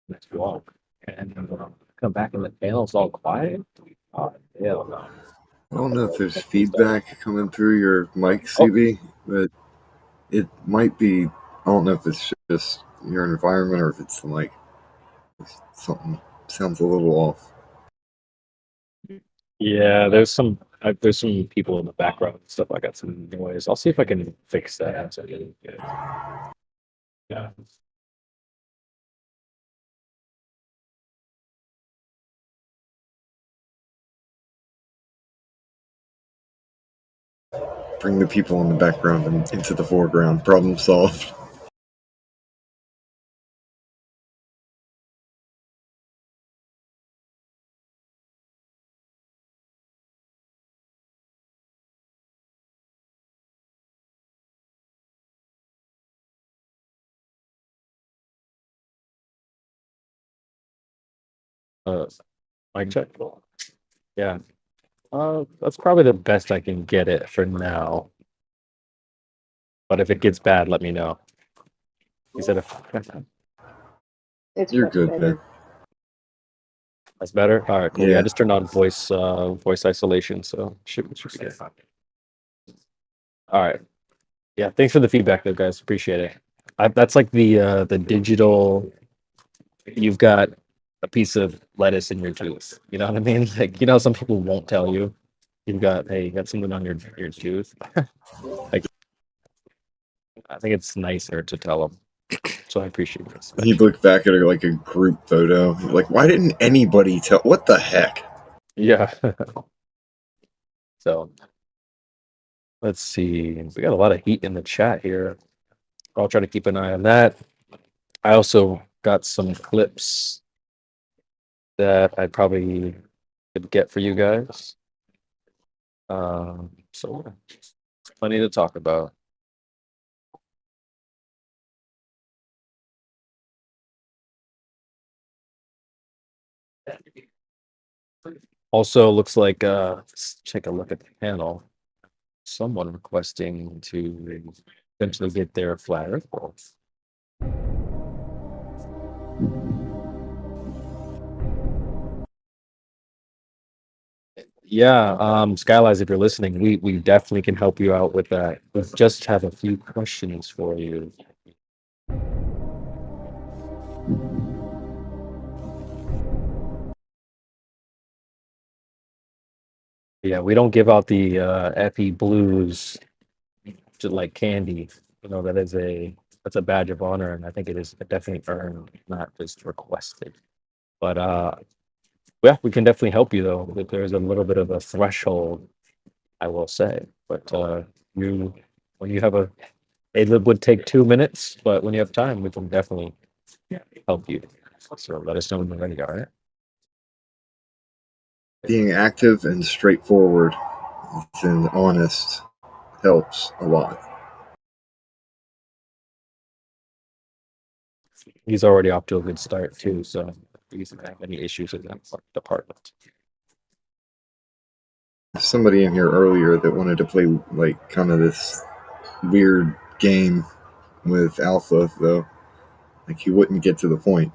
Next walk, and come back and the panel's all quiet. Oh, hell no. I don't know if there's feedback coming through your mic, CB, but it might be. I don't know if it's just your environment or if it's the mic. Something sounds a little off. Yeah, there's some people in the background and stuff. I got some noise. I'll see if I can fix that. Yeah. Bring the people in the background and into the foreground. Problem solved. Mic check. Yeah. That's probably the best I can get it for now. But if it gets bad, let me know. He said It's You're much good, better. man. That's better. All right, cool. Yeah, Yeah. I just turned on voice isolation, so should be good. All right. Yeah, thanks for the feedback, though, guys. Appreciate it. That's like the digital. You've got a piece of lettuce in your tooth. You know what I mean? Like, some people won't tell you. You got something on your tooth. Like, I think it's nicer to tell them. So I appreciate this. You look back at it like a group photo. Like, why didn't anybody tell? What the heck? Yeah. So let's see. We got a lot of heat in the chat here. I'll try to keep an eye on that. I also got some clips that I probably could get for you guys. So plenty to talk about. Also, looks like let's take a look at the panel. Someone requesting to eventually get their flat earth ball. Yeah, Skylines, if you're listening, we definitely can help you out with that. We just have a few questions for you. Yeah, we don't give out the FE blues to like candy. That's a badge of honor, and I think it is definitely earned, not just requested. But yeah, we can definitely help you though. There's a little bit of a threshold, I will say. But when you have it would take 2 minutes, but when you have time, we can definitely help you. So let us know when you're ready. All right. Being active and straightforward and honest helps a lot. He's already off to a good start too, so he doesn't have any issues with that department. Somebody in here earlier that wanted to play like kind of this weird game with Alpha, though. Like, he wouldn't get to the point.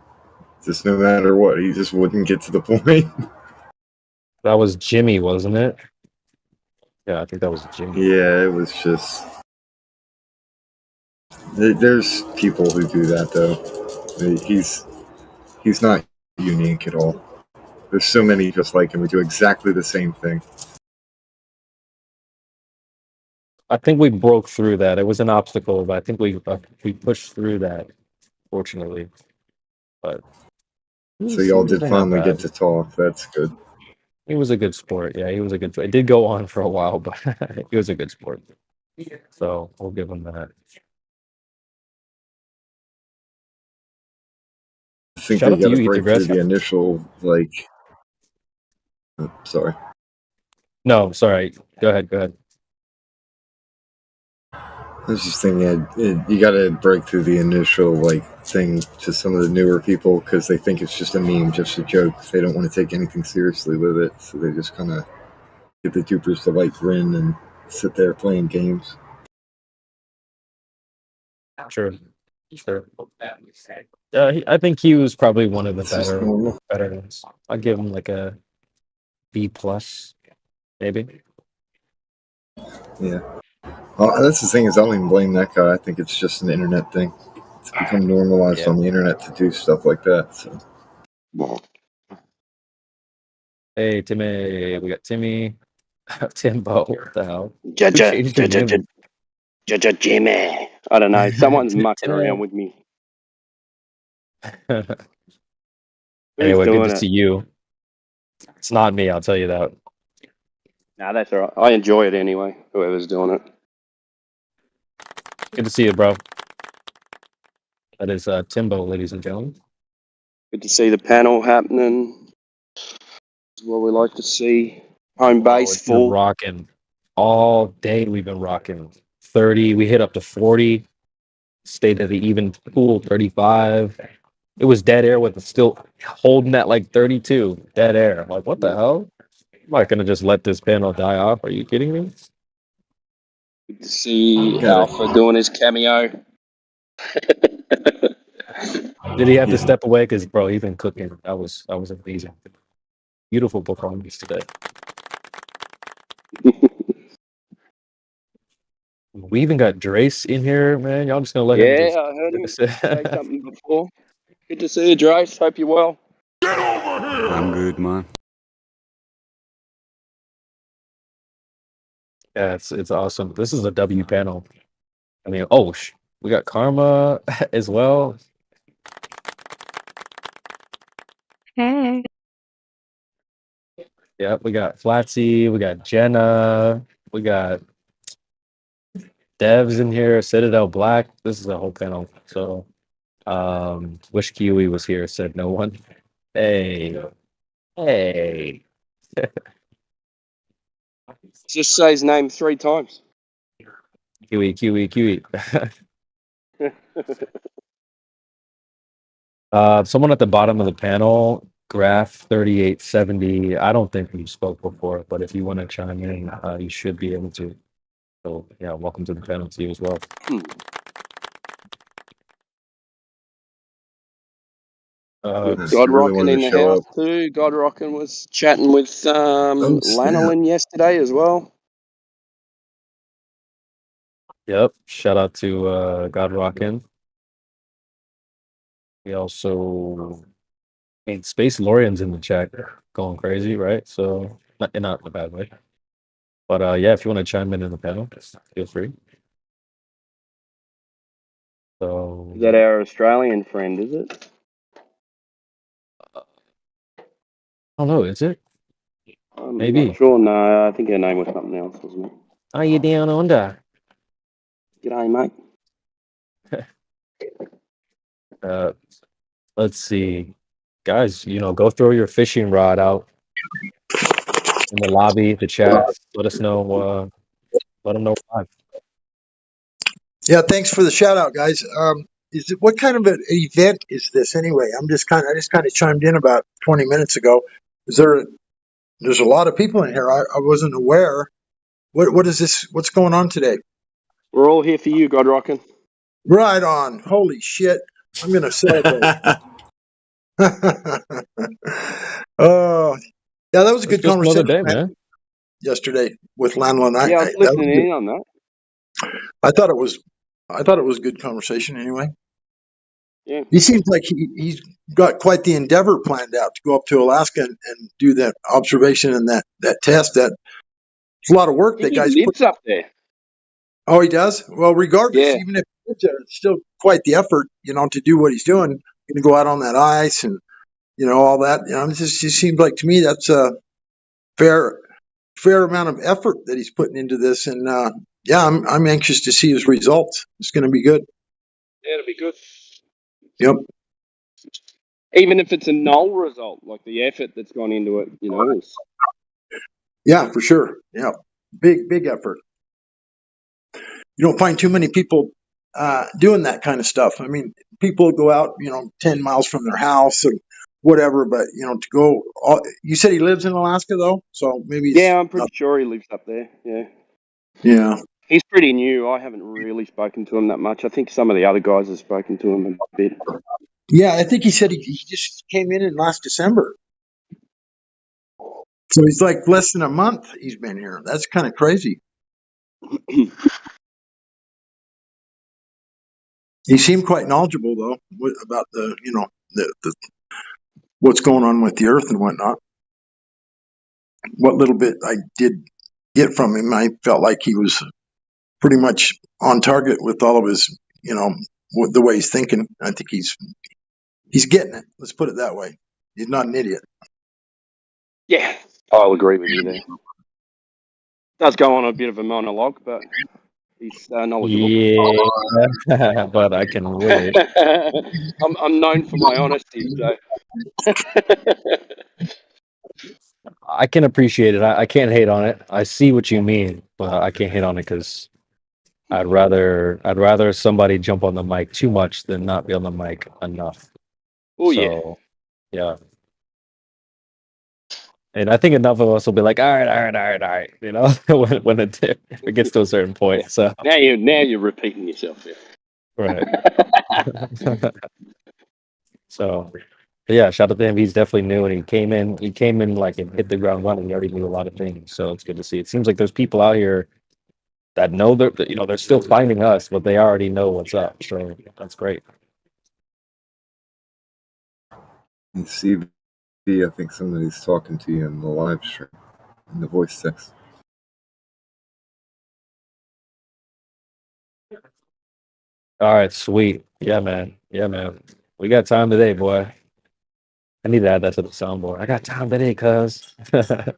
Just no matter what, he just wouldn't get to the point. That was Jimmy, wasn't it? Yeah, I think that was Jimmy. Yeah, it was just. There's people who do that, though. He's not unique at all. There's so many just like him who do exactly the same thing. I think we broke through that. It was an obstacle, but I think we pushed through that, fortunately. But so y'all did finally get to talk. That's good. He was a good sport. Yeah, he was a good. It did go on for a while, but he was a good sport. So we'll give him that. I think Shout they out to got to you, break Ethergrass. through the initial like. Sorry. No, sorry. Go ahead. I was just thinking, you got to break through the initial thing to some of the newer people because they think it's just a meme, just a joke. They don't want to take anything seriously with it, so they just kind of get the Dupers to grin and sit there playing games. Sure. I think he was probably one of the better ones. I'll give him like a B+, maybe. Yeah. Well, that's the thing is I don't even blame that guy. I think it's just an internet thing. It's become normalized on the internet to do stuff like that. So. Hey, Timmy. We got Timmy. Timbo. What the hell? Judge, Changed your name. Jimmy. I don't know. Someone's mucking Timmy. around with me. Who's Anyway, good doing to it? see you. It's not me, I'll tell you that. Nah, that's all right. I enjoy it anyway, whoever's doing it. Good to see you, bro. That is Timbo, ladies and gentlemen. Good to see the panel happening. That's what we like to see. Home base It's been full. rocking. All day we've been rocking. 30, we hit up to 40. Stayed at the even pool, 35. It was dead air with still holding at like 32. Dead air. I'm like, what the hell? I'm not gonna just let this panel die off. Are you kidding me? Good to see Alpha doing his cameo. Did he have to step away? Because bro, he's been cooking. That was amazing. Beautiful performance today. We even got Drace in here, man. Y'all just gonna let him just I heard him say something before. Good to see you, Drace. Hope you're well. Get over here! I'm good, man. Yeah, it's awesome. This is a W panel. I mean, we got Karma as well. Hey. Yeah, we got Flatsy, we got Jenna, we got Devs in here, Citadel Black. This is a whole panel. So Wish Kiwi was here, said no one. Hey. Just say his name 3 times. Kiwi. Someone at the bottom of the panel, Graph 3870. I don't think we spoke before, but if you want to chime in, you should be able to. So yeah, welcome to the panel to you as well. God Rockin' in the house too. God Rockin' was chatting with Lanolin yesterday as well. Yep. Shout out to God Rockin'. We also Space Lorian's in the chat going crazy, right? So not in a bad way. But yeah, if you want to chime in the panel, feel free. So Is that our Australian friend, is it? I don't know, is it? I'm Maybe. not sure. No, I think her name was something else, wasn't it? Are you down under? G'day, mate. Let's see. Guys, go throw your fishing rod out in the lobby, the chat. Let us know. Let them know live. Yeah, thanks for the shout out, guys. What kind of an event is this anyway? I just kind of chimed in about 20 minutes ago. There's a lot of people in here. I wasn't aware. What is this? What's going on today? We're all here for you, God Rockin'. Right on. Holy shit. I'm going to celebrate. Oh, yeah, that was a good Just another conversation day, man. yesterday with Lanolin. Yeah, I was listening in on that. I thought it was a good conversation anyway. Yeah. He seems like he's got quite the endeavor planned out to go up to Alaska and do that observation and that test. It's a lot of work that guy's lives up there. Oh, he does? Well, regardless, Yeah. even if he lives there, it's still quite the effort, to do what he's doing. Going to go out on that ice and, all that. It just seems like to me that's a fair amount of effort that he's putting into this. And yeah, I'm anxious to see his results. It's going to be good. Yeah, it'll be good. Yep. Even if it's a null result, like the effort that's gone into it, Yeah, for sure. Yeah. Big effort. You don't find too many people doing that kind of stuff. I mean, people go out, 10 miles from their house and whatever, but to go, you said he lives in Alaska though, so maybe. Yeah, I'm pretty sure he lives up there. Yeah. Yeah. He's pretty new. I haven't really spoken to him that much. I think some of the other guys have spoken to him a bit. Yeah, I think he said he just came in last December. So he's like less than a month he's been here. That's kind of crazy. He seemed quite knowledgeable though about the what's going on with the earth and whatnot. What little bit I did get from him, I felt like he was pretty much on target with all of his, the way he's thinking. I think he's getting it. Let's put it that way. He's not an idiot. Yeah, I'll agree with you there. Does go on a bit of a monologue, but he's knowledgeable. Yeah, but I can relate. I'm known for my honesty, so. I can appreciate it. I can't hate on it. I see what you mean, but I can't hate on it because I'd rather somebody jump on the mic too much than not be on the mic enough. Oh yeah. And I think enough of us will be like, all right. You know, when it gets to a certain point. So now you're repeating yourself. Yeah. Right. So yeah, shout out to him. He's definitely new, and he came in like and hit the ground running. He already knew a lot of things, so it's good to see. It seems like there's people out here that know they're still finding us, but they already know what's up. So that's great. And CB, I think somebody's talking to you in the live stream, in the voice text. All right, sweet. Yeah, man. We got time today, boy. I need to add that to the soundboard. I got time today, cuz. But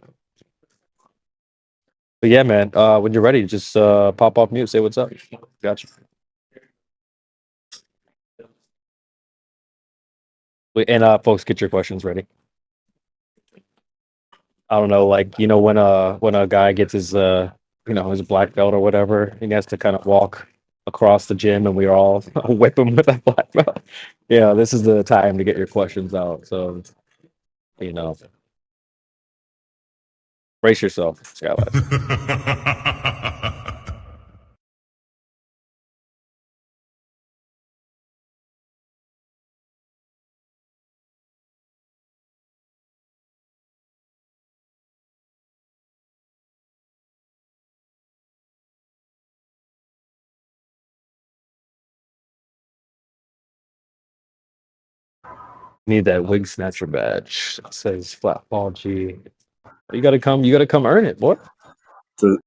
yeah, man. When you're ready, just pop off mute, say what's up. Gotcha. And folks, get your questions ready. I don't know, like when a guy gets his his black belt or whatever, he has to kind of walk across the gym, and we all whip him with that black belt. Yeah, this is the time to get your questions out. So, brace yourself, Skylight. Need that wig snatcher badge. It says Flatball G. You gotta come earn it, boy. Does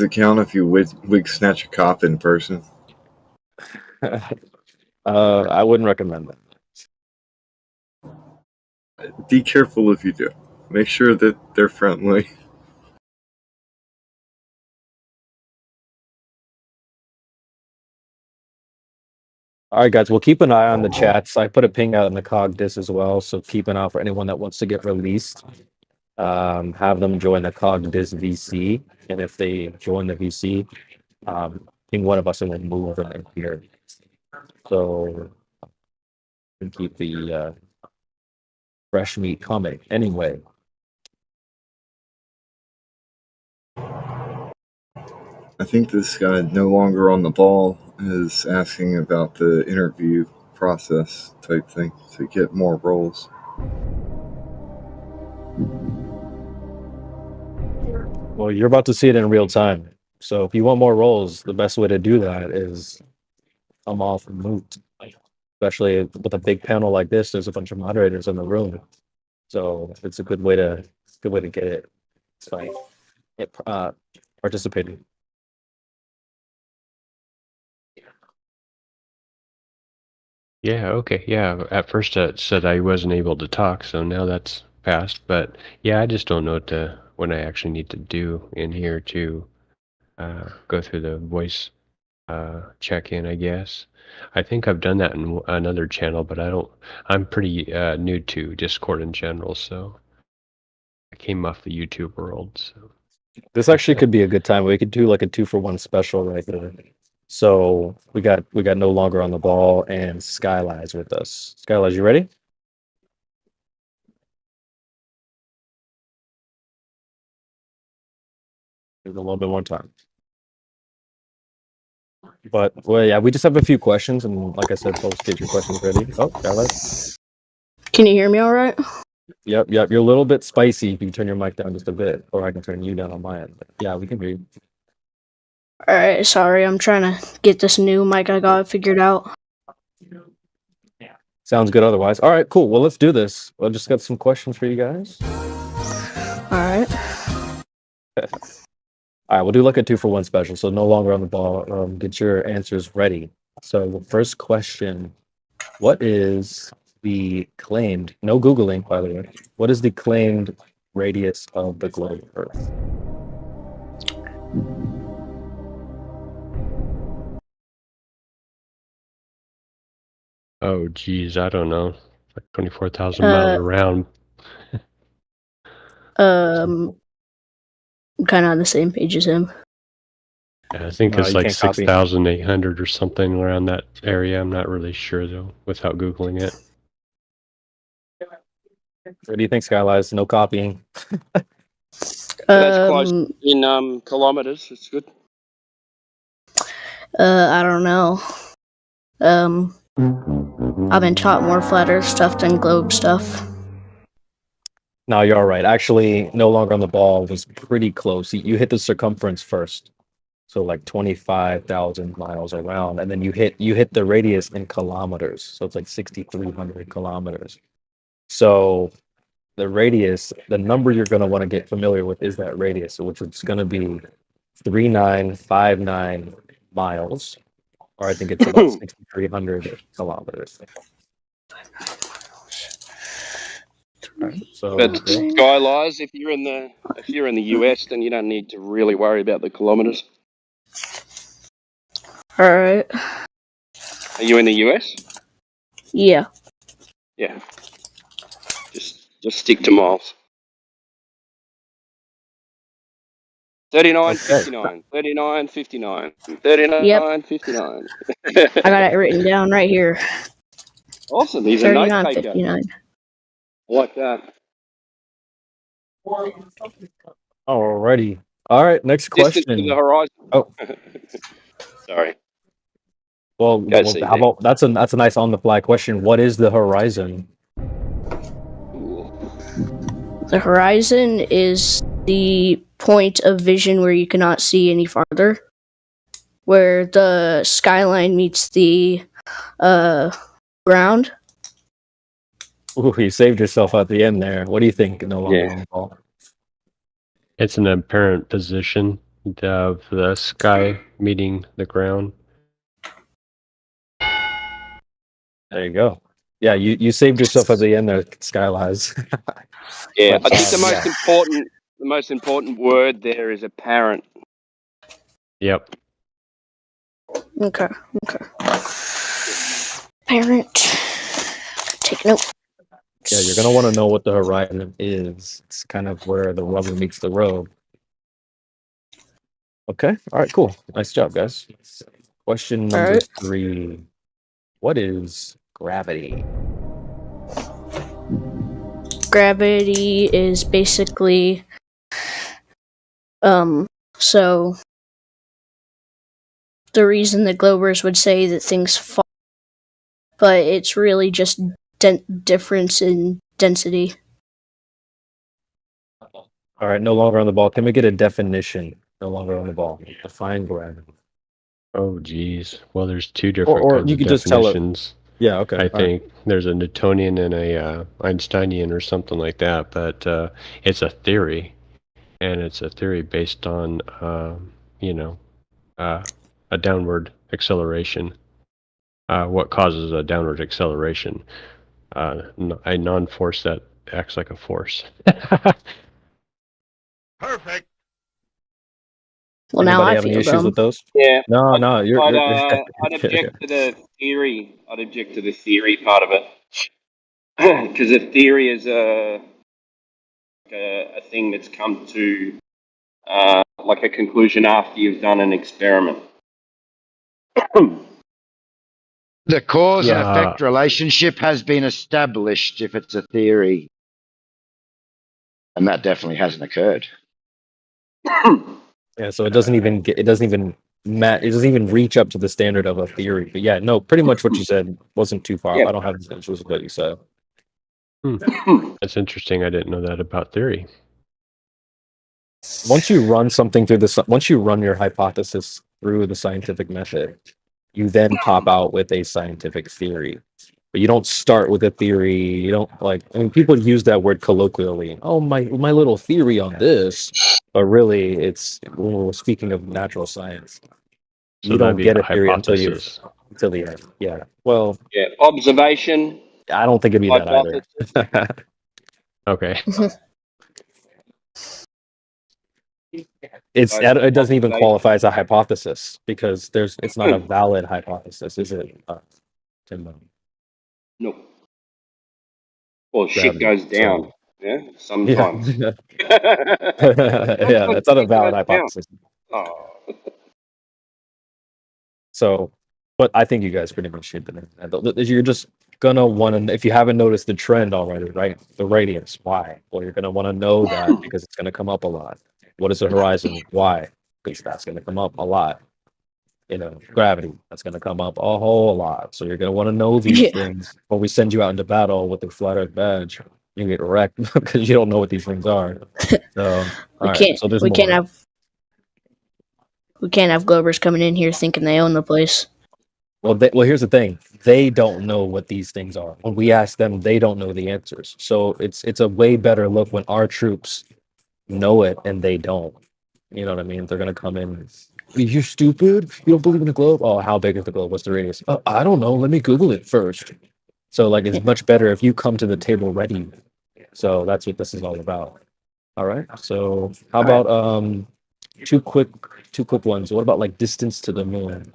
it count if you wig snatch a cop in person? I wouldn't recommend that. Be careful if you do. Make sure that they're friendly. All right, guys, we'll keep an eye on the chats. I put a ping out in the COG dis as well, so keep an eye for anyone that wants to get released. Have them join the COG dis VC, and if they join the VC, ping one of us and we'll move them in here. So we can keep the fresh meat coming. Anyway. I think this guy no longer on the ball is asking about the interview process type thing to get more roles. Well, you're about to see it in real time. So if you want more roles, the best way to do that is come off and move. Especially with a big panel like this, there's a bunch of moderators in the room. So it's a good way to get it. It's fine. Participating. Yeah, okay. Yeah, at first it said I wasn't able to talk, so now that's passed. But yeah, I just don't know what I actually need to do in here to go through the voice check-in, I guess. I think I've done that in another channel, but I'm pretty new to Discord in general, so I came off the YouTube world. So this actually could be a good time. We could do like a 2-for-1 special right there. So we got no longer on the ball and Skylights with us. Skylights, you ready? Give it a little bit more time. But well, yeah, we just have a few questions, and like I said, folks, get your questions ready. Oh, Skylights. Can you hear me all right? Yep. You're a little bit spicy if you turn your mic down just a bit, or I can turn you down on my end. But yeah, we can hear you. All right, sorry, I'm trying to get this new mic I got figured out. Sounds good otherwise. All right, cool. Well, let's do this. I just got some questions for you guys. All right. All right, we'll do like a 2-for-1 special, so no longer on the ball. Get your answers ready. So the first question, what is the claimed, no Googling, by the way, what is the claimed radius of the globe Earth? Oh, geez, I don't know. Like 24,000 miles around. I'm kind of on the same page as him. Yeah, I think No, it's you like can't copy. 6,800 or something around that area. I'm not really sure, though, without Googling it. What do you think, Skylines? No copying. That's close in kilometers. It's good. I don't know. I've been taught more flat Earth stuff than globe stuff. No, you're all right. Actually, no longer on the ball was pretty close. You hit the circumference first, so like 25,000 miles around, and then you hit the radius in kilometers, so it's like 6,300 kilometers. So the radius, the number you're going to want to get familiar with is that radius, which is going to be 3959 miles, or I think it's about 6,300 kilometers. Right, so, But Skylines, if you're in the US, then you don't need to really worry about the kilometers. All right. Are you in the US? Yeah. Yeah. Just stick to miles. 39.59, 39.59, 39.59. I got it written down right here. Awesome. He's a note taker. 39.59. I like that. Alrighty. All right, next Distance question. to the horizon. Oh, sorry. Well, how about that's a nice on the fly question. What is the horizon? The horizon is the point of vision where you cannot see any farther, where the skyline meets the ground. Ooh, you saved yourself at the end there. What do you think? No longer on the ball. It's an apparent position of the sky meeting the ground. There you go. Yeah, you saved yourself at the end there, Skylines. Yeah, But, I think the most important word there is apparent. Yep. Okay. Parent. Take note. Yeah, you're gonna want to know what the horizon is. It's kind of where the rubber meets the road. Okay. All right. Cool. Nice job, guys. Question number 3. What is gravity? Gravity is basically so the reason the Globers would say that things fall, but it's really just difference in density. All right, no longer on the ball. Can we get a definition? No longer on the ball. Define gravity. Oh, geez. Well, there's two different Or kinds you of could just tell it. definitions. Yeah, okay. I all think there's a Newtonian and a Einsteinian or something like that, but it's a theory, and it's a theory based on, a downward acceleration. What causes a downward acceleration? A non-force that acts like a force. Perfect. Well, Anybody now I have any feel issues dumb. with those? Yeah. No, you're. I'd object to the theory. I'd object to the theory part of it, because a theory is a thing that's come to like a conclusion after you've done an experiment. The cause and Yeah. effect relationship has been established if it's a theory. And that definitely hasn't occurred. Yeah, so it doesn't even reach up to the standard of a theory. But yeah, no, pretty much what you said wasn't too far. Yeah. I don't have issues with what you said. That's interesting. I didn't know that about theory. Once you run something through once you run your hypothesis through the scientific method, you then pop out with a scientific theory. But you don't start with a theory. You don't like. I mean, people use that word colloquially. Oh, my little theory on this, but really, it's when we're speaking of natural science. So You that'd don't be get a a theory until hypothesis. the end. Yeah. Well, Yeah, observation, I don't think it'd be that hypothesis. either. Okay. It doesn't even Observation. qualify as a hypothesis because it's not a valid hypothesis, is it? Timbo? No. Well, shit Gravity. goes down. So, Yeah, yeah. sometimes. Yeah, that's not a Sometimes valid shit goes down. hypothesis. Oh. So, but I think you guys pretty much hit the nail. You're just gonna want to, if you haven't noticed the trend already, right? The radius, why? Well, you're gonna want to know that because it's gonna come up a lot. What is the horizon? Why? Because that's gonna come up a lot. Gravity, that's gonna come up a whole lot. So you're gonna want to know these things. When we send you out into battle with the flat Earth badge, you get wrecked because you don't know what these things are. So, so there's we more. can't have Globers coming in here thinking they own the place. Well, here's the thing. They don't know what these things are. When we ask them, they don't know the answers. So it's a way better look when our troops know it and they don't. You know what I mean? They're gonna come in. You're stupid. You don't believe in the globe. Oh, how big is the globe? What's the radius? I don't know. Let me Google it first. So like, it's much better if you come to the table ready. So that's what this is all about. All right. So how about two quick ones? What about like distance to the moon?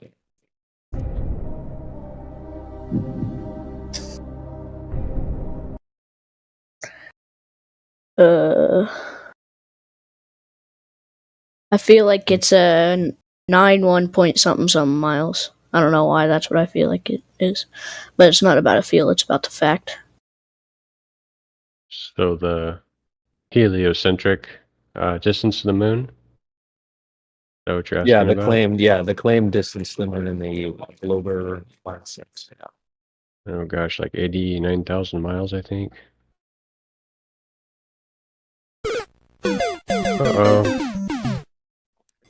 I feel like it's a 9 point something miles. I don't know why that's what I feel like it is, but it's not about a feel; it's about the fact. So the heliocentric distance to the moon. Is that what you're asking about? The claimed distance to the moon in the Glober concept. Yeah. Oh gosh, like 89,000 miles, I think.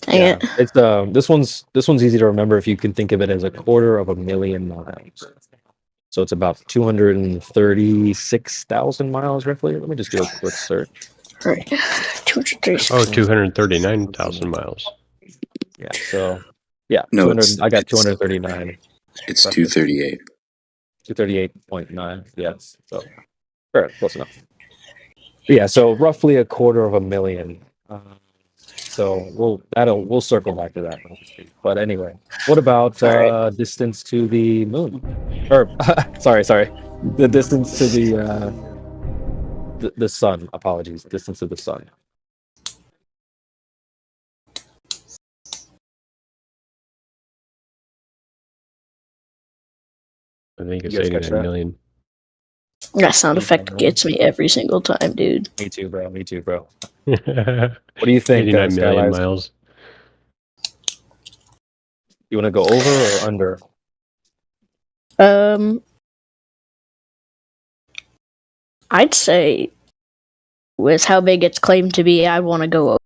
Dang it. It's this one's easy to remember if you can think of it as 250,000 miles. So it's about 236,000 miles roughly. Let me just do a quick search. Right. 236. Oh, 239,000 miles. Yeah. So yeah, No, I got 239. It's 238. 238.9. Yes. So fair, close enough. Yeah. So roughly 250,000. So we'll circle back to that. But anyway, what about distance to the moon? Or sorry, the distance to the sun. Apologies, distance to the sun. I think it's 89 million. That sound effect gets me every single time, dude. Me too, bro. What do you think? 89 million miles. You want to go over or under? I'd say with how big it's claimed to be, I'd want to go over.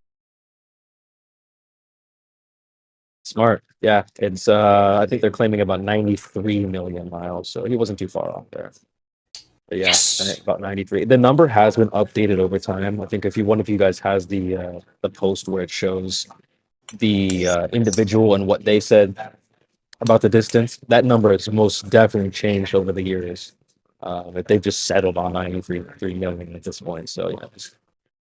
Smart. Yeah, it's I think they're claiming about 93 million miles, so he wasn't too far off there. But yeah, about 93. The number has been updated over time. I think if one of you guys has the post where it shows the individual and what they said about the distance, that number has most definitely changed over the years. But they've just settled on 93 million at this point. So yeah, just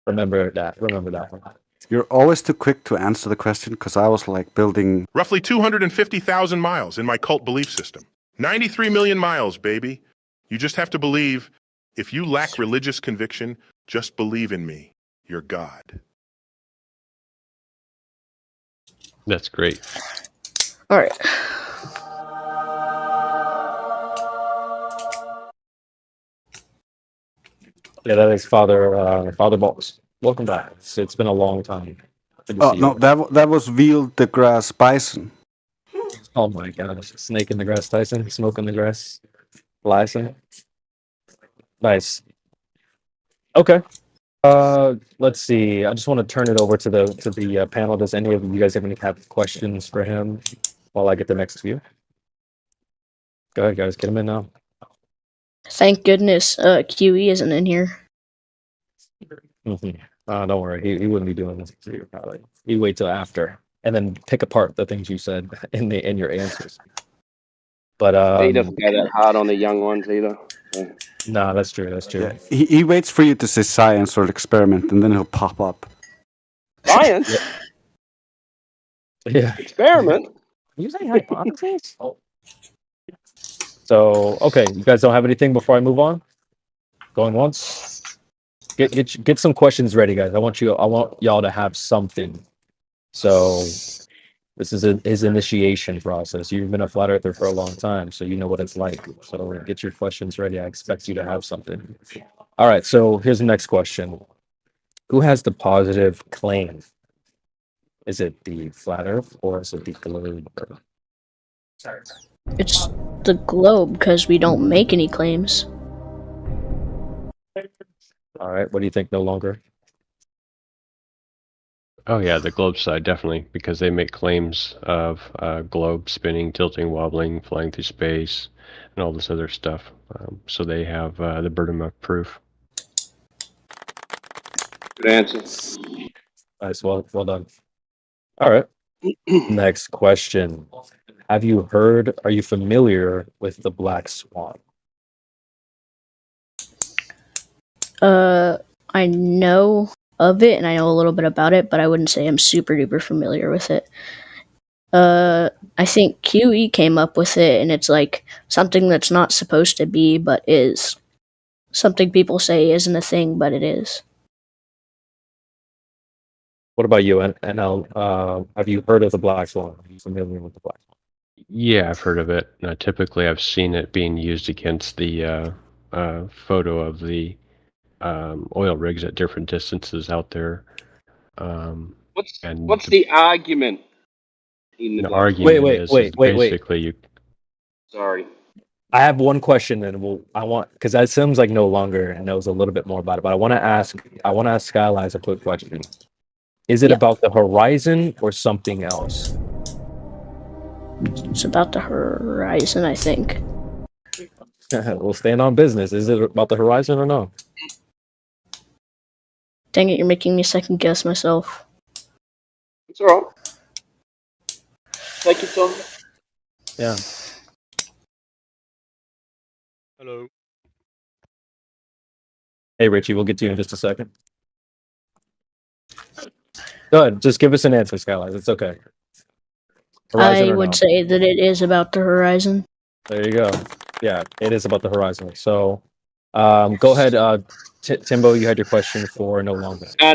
remember that one. You're always too quick to answer the question because I was like building roughly 250,000 miles in my cult belief system. 93 million miles, baby. You just have to believe. If you lack religious conviction, just believe in me. You're God. That's great. All right. Yeah, that is Father Box. Welcome back. It's been a long time. Oh no, that was Veal deGrasse Bison. Oh my gosh, snake in the grass, Tyson, smoke in the grass, Lyson. Nice. Okay. Let's see. I just want to turn it over to the panel. Does any of you guys have questions for him while I get the next few? Go ahead, guys. Get him in now. Thank goodness QE isn't in here. Don't worry, he wouldn't be doing this to you probably. He'd wait till after and then pick apart the things you said in your answers. But he doesn't go that hard on the young ones either. So. No, that's true. That's true. Yeah, he waits for you to say science or experiment, and then he'll pop up. Science? Yeah. Experiment? Are you saying hypotheses? So, okay, you guys don't have anything before I move on? Going once? Get some questions ready, guys. I want y'all to have something. So, this is his initiation process. You've been a flat earther for a long time, so you know what it's like. So, get your questions ready. I expect you to have something. All right, so here's the next question. Who has the positive claim? Is it the flat earth or is it the globe? It's the globe because we don't make any claims. All right, what do you think? No longer. Oh yeah, the globe side definitely, because they make claims of globe spinning, tilting, wobbling, flying through space, and all this other stuff. So they have the burden of proof. Good answer. Nice, well done. All right. Next question. Are you familiar with the black swan? I know of it and I know a little bit about it, but I wouldn't say I'm super duper familiar with it. I think QE came up with it, and it's like something that's not supposed to be, but is. Something people say isn't a thing, but it is. What about you, NL? Have you heard of the black swan? Are you familiar with the black swan? Yeah, I've heard of it. Typically, I've seen it being used against the photo of the oil rigs at different distances out there. What's the argument? The argument is basically you. Sorry. I have one question, and because that seems like no longer knows a little bit more about it. But I want to ask Skylies a quick question. Is it about the horizon or something else? It's about the horizon, I think. We'll stand on business. Is it about the horizon or no? Dang it, you're making me second guess myself. It's alright. Take your time. Yeah. Hello. Hey, Richie, we'll get to you in just a second. Go ahead. Just give us an answer, Skylight. It's okay. Horizon I would say that it is about the horizon. There you go. Yeah, it is about the horizon. So, go ahead, Timbo. You had your question for no longer. No.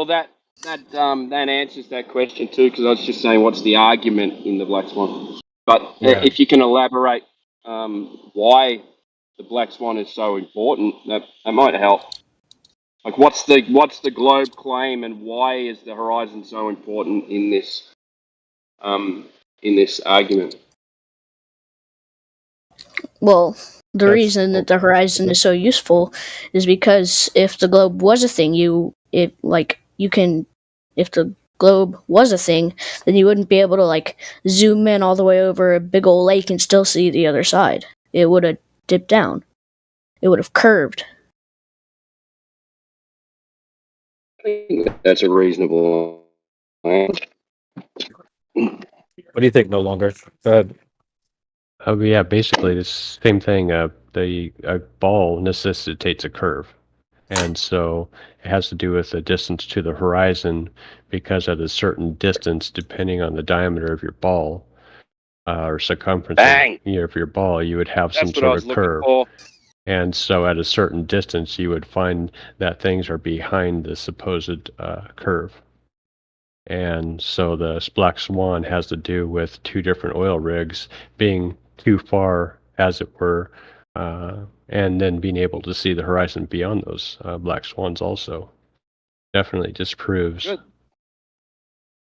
That answers that question too, because I was just saying, what's the argument in the black swan? But if you can elaborate why the black swan is so important, that might help. Like, what's the globe claim, and why is the horizon so important in this argument? Well, the reason that the horizon is so useful is because if the globe was a thing, if the globe was a thing, then you wouldn't be able to zoom in all the way over a big old lake and still see the other side. It would have dipped down. It would have curved. I think that's a reasonable answer. What do you think? No longer. Go ahead. Oh yeah, basically the same thing. A ball necessitates a curve, and so it has to do with the distance to the horizon, because at a certain distance, depending on the diameter of your ball or circumference of your ball, you would have some sort of curve. And so at a certain distance, you would find that things are behind the supposed curve. And so the black swan has to do with two different oil rigs being too far, as it were, and then being able to see the horizon beyond those black swans also. Definitely disproves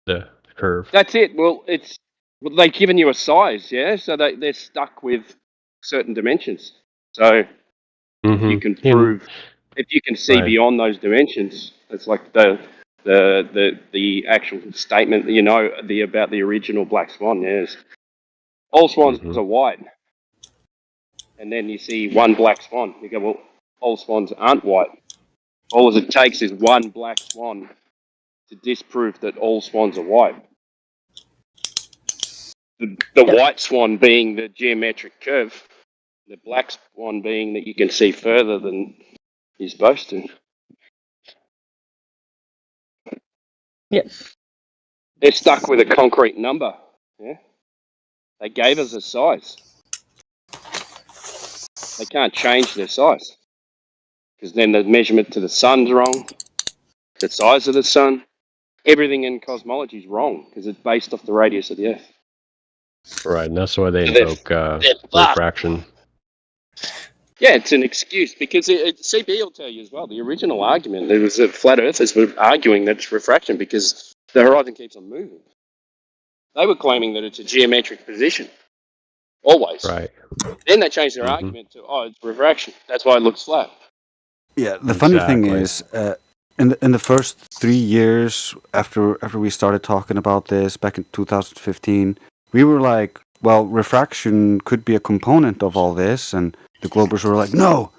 the curve. That's it. Well, they've given you a size, yeah? So they're stuck with certain dimensions. So if you can prove, if you can see beyond those dimensions, it's like the actual statement, about the original black swan. Yes, all swans are white. and then you see one black swan. You go, well, all swans aren't white. All it takes is one black swan to disprove that all swans are white. The white swan being the geometric curve, the black swan being that you can see further than you're supposed to. Yep. They're stuck with a concrete number. Yeah. They gave us a size. They can't change their size. Because then the measurement to the sun's wrong. The size of the sun. Everything in cosmology is wrong because it's based off the radius of the Earth. Right, and that's why they invoke refraction. Yeah, it's an excuse because CB will tell you as well. The original argument, there was that flat earthers were arguing that it's refraction because the horizon keeps on moving. They were claiming that it's a geometric position, always. Right. Then they changed their argument to, it's refraction. That's why it looks flat. Yeah, the funny thing is, in the first 3 years after we started talking about this back in 2015, we were like, well, refraction could be a component of all this, and the Globers were like, no,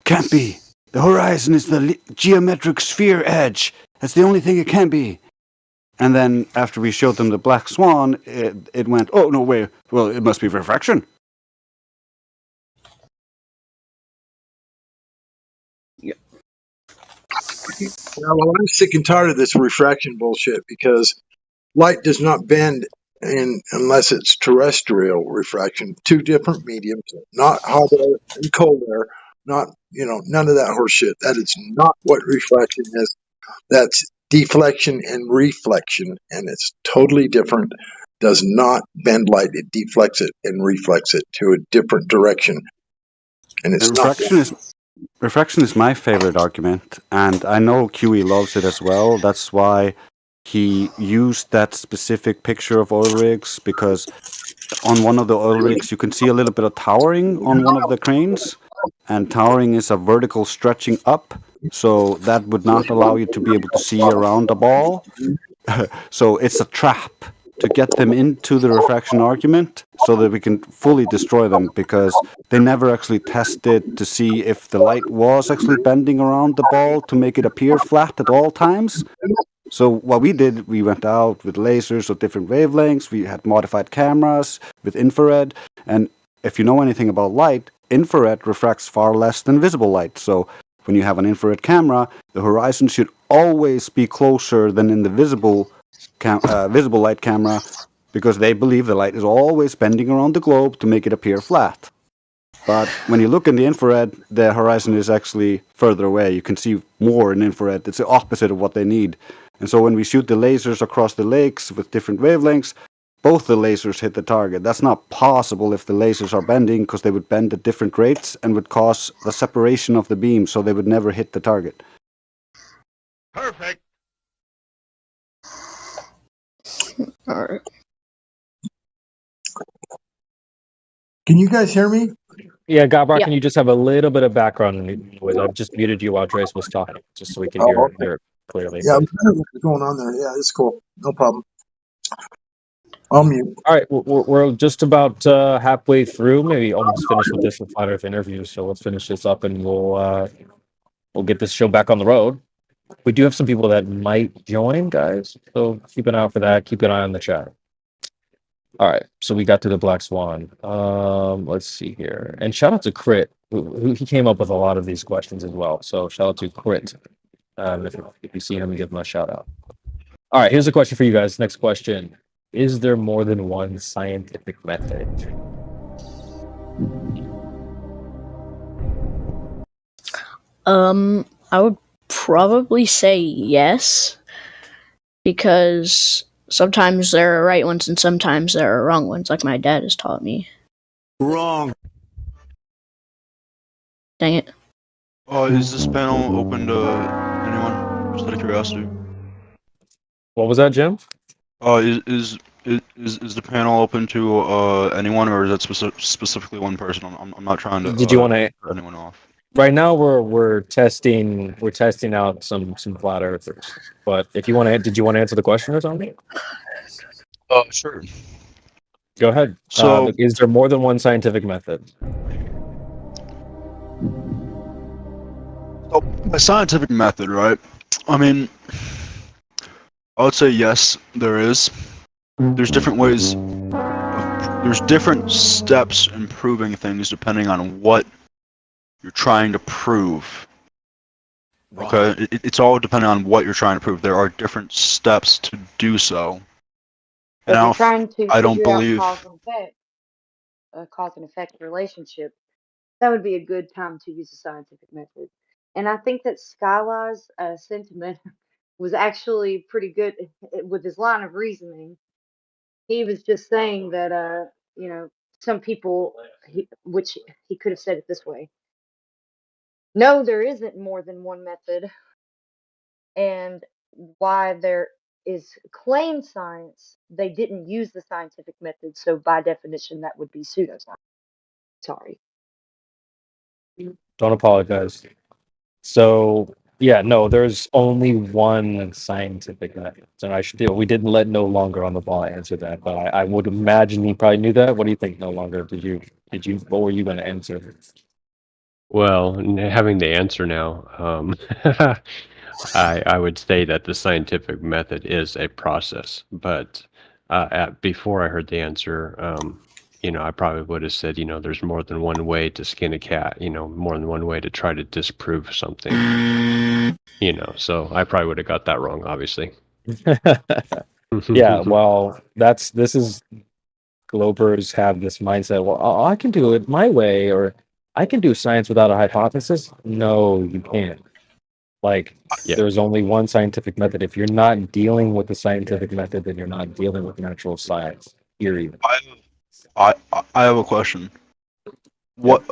can't be. The horizon is the geometric sphere edge. That's the only thing it can be. And then after we showed them the black swan, it went, oh, no, wait, well, it must be refraction. Yeah, well, I'm sick and tired of this refraction bullshit because light does not bend unless it's terrestrial refraction. Two different mediums, not hot air and cold air, not, none of that horse shit. That is not what refraction is. That's deflection and reflection, and it's totally different. Does not bend light. It deflects it and reflects it to a different direction. And it's refraction is my favorite argument, and I know QE loves it as well. That's why he used that specific picture of oil rigs, because on one of the oil rigs you can see a little bit of towering on one of the cranes, and towering is a vertical stretching up, so that would not allow you to be able to see around the ball. So it's a trap to get them into the refraction argument so that we can fully destroy them, because they never actually tested to see if the light was actually bending around the ball to make it appear flat at all times. So what we did, we went out with lasers of different wavelengths, we had modified cameras with infrared, and if you know anything about light, infrared refracts far less than visible light. So when you have an infrared camera, the horizon should always be closer than in the visible light camera, because they believe the light is always bending around the globe to make it appear flat. But when you look in the infrared, the horizon is actually further away. You can see more in infrared. It's the opposite of what they need. And so when we shoot the lasers across the lakes with different wavelengths, both the lasers hit the target. That's not possible if the lasers are bending, because they would bend at different rates and would cause the separation of the beam, so they would never hit the target. Perfect. All right. Can you guys hear me? Yeah, Gabbar, Yeah. can you just have a little bit of background noise? I've just muted you while Trace was talking, just so we can hear it clearly. Yeah, what's going on there? Yeah, it's cool. No problem. I'll mute. All right, we're just about halfway through, maybe almost finished with this Flat Earth interview. So let's finish this up, and we'll get this show back on the road. We do have some people that might join, guys. So keep an eye out for that. Keep an eye on the chat. All right, so we got to the Black Swan. Let's see here, and shout out to Crit, who he came up with a lot of these questions as well. So shout out to Crit. If you see him, give him a shout out. All right, here's a question for you guys. Next question. Is there more than one scientific method? I would probably say yes, because sometimes there are right ones and sometimes there are wrong ones, like my dad has taught me. Wrong. Dang it. Is this panel open to anyone? Just out of curiosity. What was that, Jim? Is the panel open to anyone, or is that specifically one person? I'm not trying to. Did you want to cut anyone off? Right now we're testing out some flat earthers. But if you want to, did you want to answer the question or something? Sure. Go ahead. So, is there more than one scientific method? Oh, the scientific method, right? I mean, I would say yes, there is. There's different ways. There's different steps in proving things depending on what you're trying to prove. Okay, it's all depending on what you're trying to prove. There are different steps to do so. If Now, you're trying to I don't figure out believe. cause and effect relationship, that would be a good time to use the scientific method. And I think that Skylar's sentiment was actually pretty good with his line of reasoning. He was just saying that, you know, some people, which he could have said it this way. No, there isn't more than one method. And why there is claimed science, they didn't use the scientific method. So by definition, that would be pseudoscience. Sorry. Don't apologize. So yeah, no, there's only one scientific method. And we didn't let No Longer on the Ball answer that, but I would imagine he probably knew that. What do you think, No Longer? What were you gonna answer? Well, having the answer now, I would say that the scientific method is a process. But before I heard the answer, I probably would have said, there's more than one way to skin a cat. More than one way to try to disprove something. So I probably would have got that wrong, obviously. Yeah, well, this is Globers have this mindset. Well, I can do it my way, or I can do science without a hypothesis. No, you can't. Like, there's only one scientific method. If you're not dealing with the scientific method, then you're not dealing with natural science. Period. I have a question. What?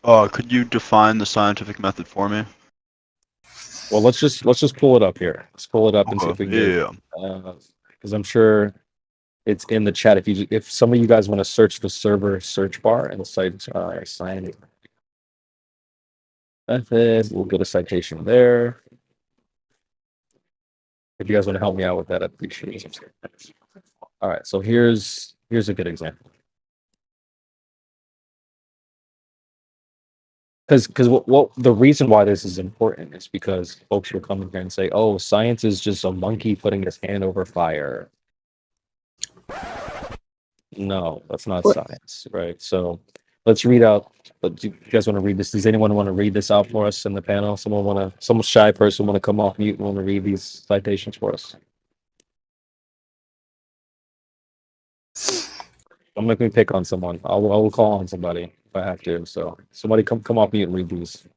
Could you define the scientific method for me? Well, let's just pull it up here. Let's pull it up and see if we can get because I'm sure it's in the chat. If some of you guys want to search the server search bar and cite scientific method, we'll get a citation there. If you guys want to help me out with that, I'd appreciate it. All right, so here's a good example. Because what the reason why this is important is because folks will come in here and say, "Oh, science is just a monkey putting his hand over fire." No, that's not science, right? So let's read out. But do you guys want to read this? Does anyone want to read this out for us in the panel? Some shy person want to come off mute and want to read these citations for us? I'm not going to pick on someone. I will call on somebody if I have to. So somebody come off mute and read these.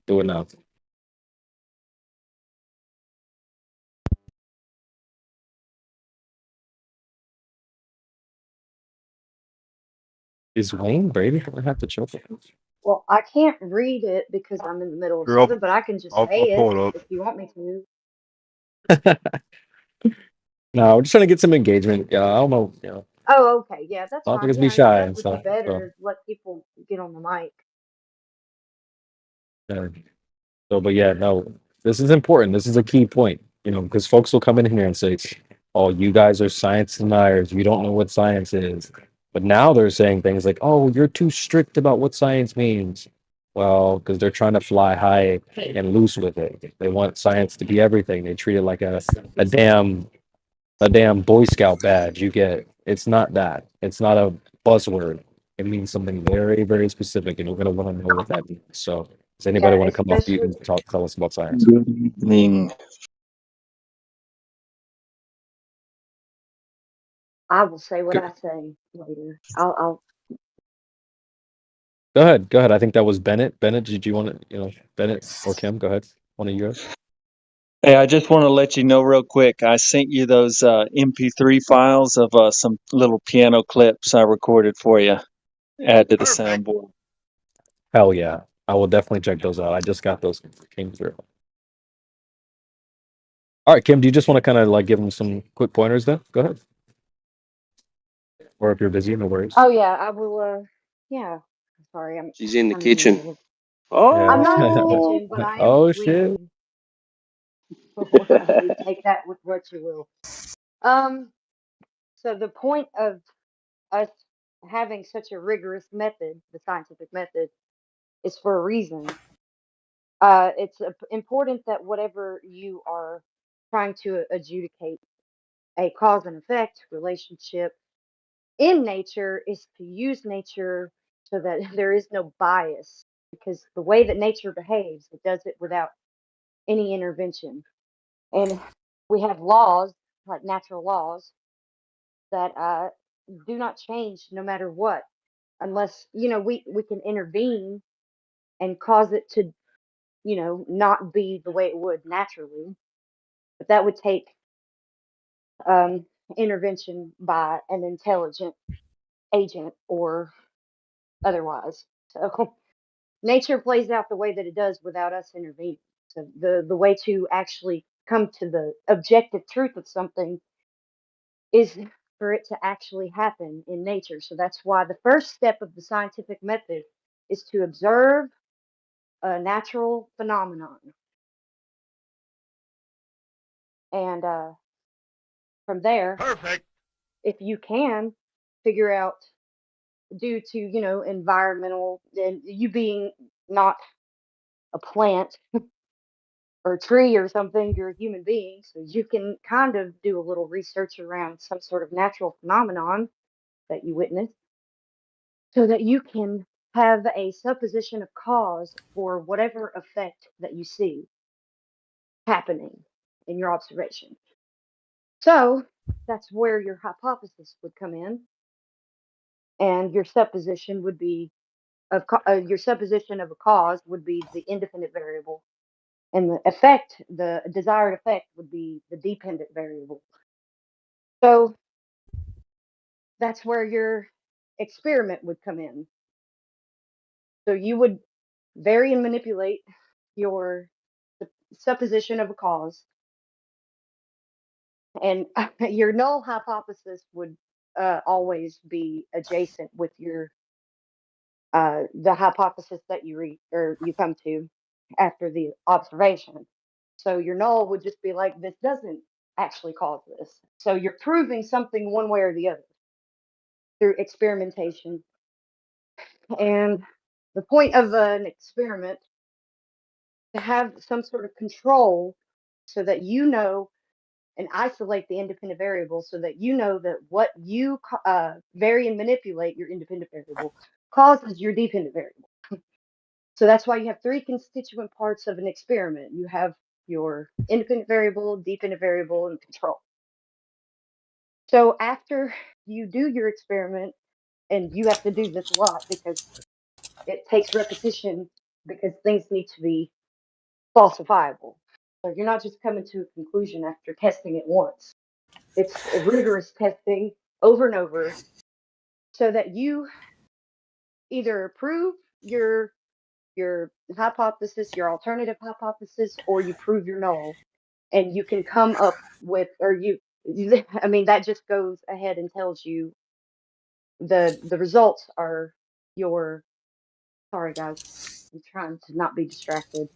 Do it now. Is Wayne Brady going to have to choke it? Well, I can't read it because I'm in the middle of something, but I can just say pull it up. if you want me to. No, we're just trying to get some engagement. Yeah, I don't know. Oh, okay. Yeah, that's Don't fine. think it's be shy and That would stuff. be better. Let people get on the mic. But yeah, no, this is important. This is a key point, because folks will come in here and say, "Oh, you guys are science deniers. You don't know what science is." But now they're saying things like, "Oh, you're too strict about what science means." Well, because they're trying to fly high and loose with it. They want science to be everything. They treat it like a damn Boy Scout badge you get. It's not that. It's not a buzzword. It means something very, very specific, and we're going to want to know what that means. So, does anybody want to come off mute and tell us about science? Good evening. I will say what I say later. I'll. Go ahead. I think that was Bennett. Bennett, did you want to, Bennett or Kim? Go ahead. One of you guys. Hey, I just want to let you know real quick. I sent you those MP3 files of some little piano clips I recorded for you. Add to the soundboard. Hell yeah. I will definitely check those out. I just got those came through. All right, Kim, do you just want to kind of give them some quick pointers then? Go ahead. Or if you're busy, no worries. Oh yeah, I will. Yeah. Sorry, She's in the kitchen. Oh, I'm not in the kitchen, but I am. Oh shit. Take that with what you will. So the point of us having such a rigorous method, the scientific method, is for a reason. it's important that whatever you are trying to adjudicate, a cause and effect relationship in nature, is to use nature so that there is no bias, because the way that nature behaves, it does it without any intervention. And we have laws, like natural laws, that do not change no matter what, unless, we can intervene and cause it to, not be the way it would naturally. But that would take intervention by an intelligent agent or otherwise. So nature plays out the way that it does without us intervening. So the way to actually come to the objective truth of something is for it to actually happen in nature. So that's why the first step of the scientific method is to observe a natural phenomenon. And from there, Perfect. if you can figure out, due to, environmental, and you being not a plant or a tree or something, you're a human being, so you can kind of do a little research around some sort of natural phenomenon that you witness, so that you can have a supposition of cause for whatever effect that you see happening in your observation. So that's where your hypothesis would come in, and your supposition would be your supposition of a cause would be the independent variable, and the desired effect, would be the dependent variable. So that's where your experiment would come in. So you would vary and manipulate your supposition of a cause, and your null hypothesis would always be adjacent with your the hypothesis that you come to after the observation. So your null would just be like, this doesn't actually cause this. So you're proving something one way or the other through experimentation. And the point of an experiment, to have some sort of control, so that you know and isolate the independent variable, so that you know that what you vary and manipulate, your independent variable, causes your dependent variable. So that's why you have three constituent parts of an experiment. You have your independent variable, dependent variable, and control. So after you do your experiment, and you have to do this a lot because it takes repetition, because things need to be falsifiable. So you're not just coming to a conclusion after testing it once. It's a rigorous testing over and over, so that you either prove your hypothesis, your alternative hypothesis, or you prove your null, and you can come up with, I mean, that just goes ahead and tells you the results are your. Sorry, guys, I'm trying to not be distracted.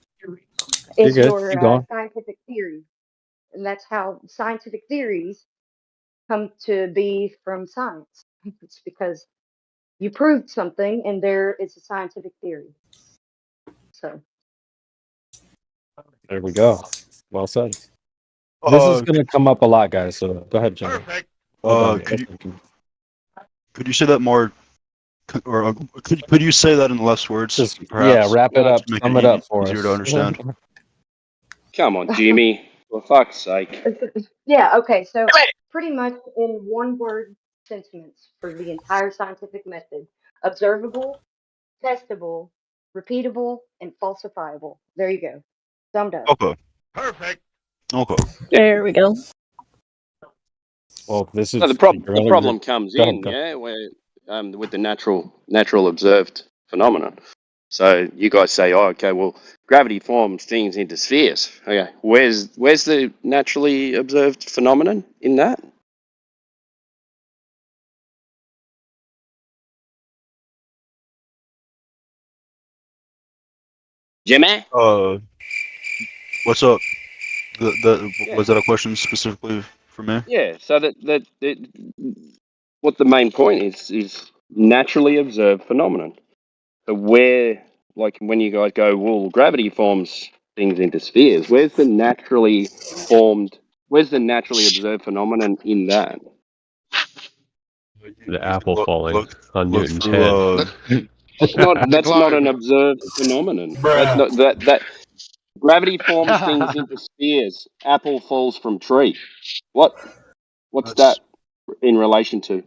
It's your scientific theory, and that's how scientific theories come to be from science. It's because you proved something, and there is a scientific theory. So there we go. Well said. This is going to come up a lot, guys. So go ahead, Jimmy. Perfect. Well could you say that more, or could you say that in less words? Just, perhaps? wrap it up. Sum it up for us. Easier to understand. Come on, Jimmy. For fuck's sake. Yeah, okay, so pretty much in one word sentiments for the entire scientific method: observable, testable, repeatable, and falsifiable. There you go. Summed up. Okay. Perfect. Okay. There we go. Well, this is So the problem comes in, yeah, where with the natural observed phenomenon. So you guys say, oh, okay, well, gravity forms things into spheres. Okay, where's the naturally observed phenomenon in that? Jimmy? What's up? Was that a question specifically for me? Yeah. So that what the main point is naturally observed phenomenon. So where like when you guys go, well, gravity forms things into spheres. Where's the naturally observed phenomenon in that? The apple falling on look Newton's through, head. That's not an observed phenomenon. That gravity forms things into spheres. Apple falls from tree. What's that in relation to?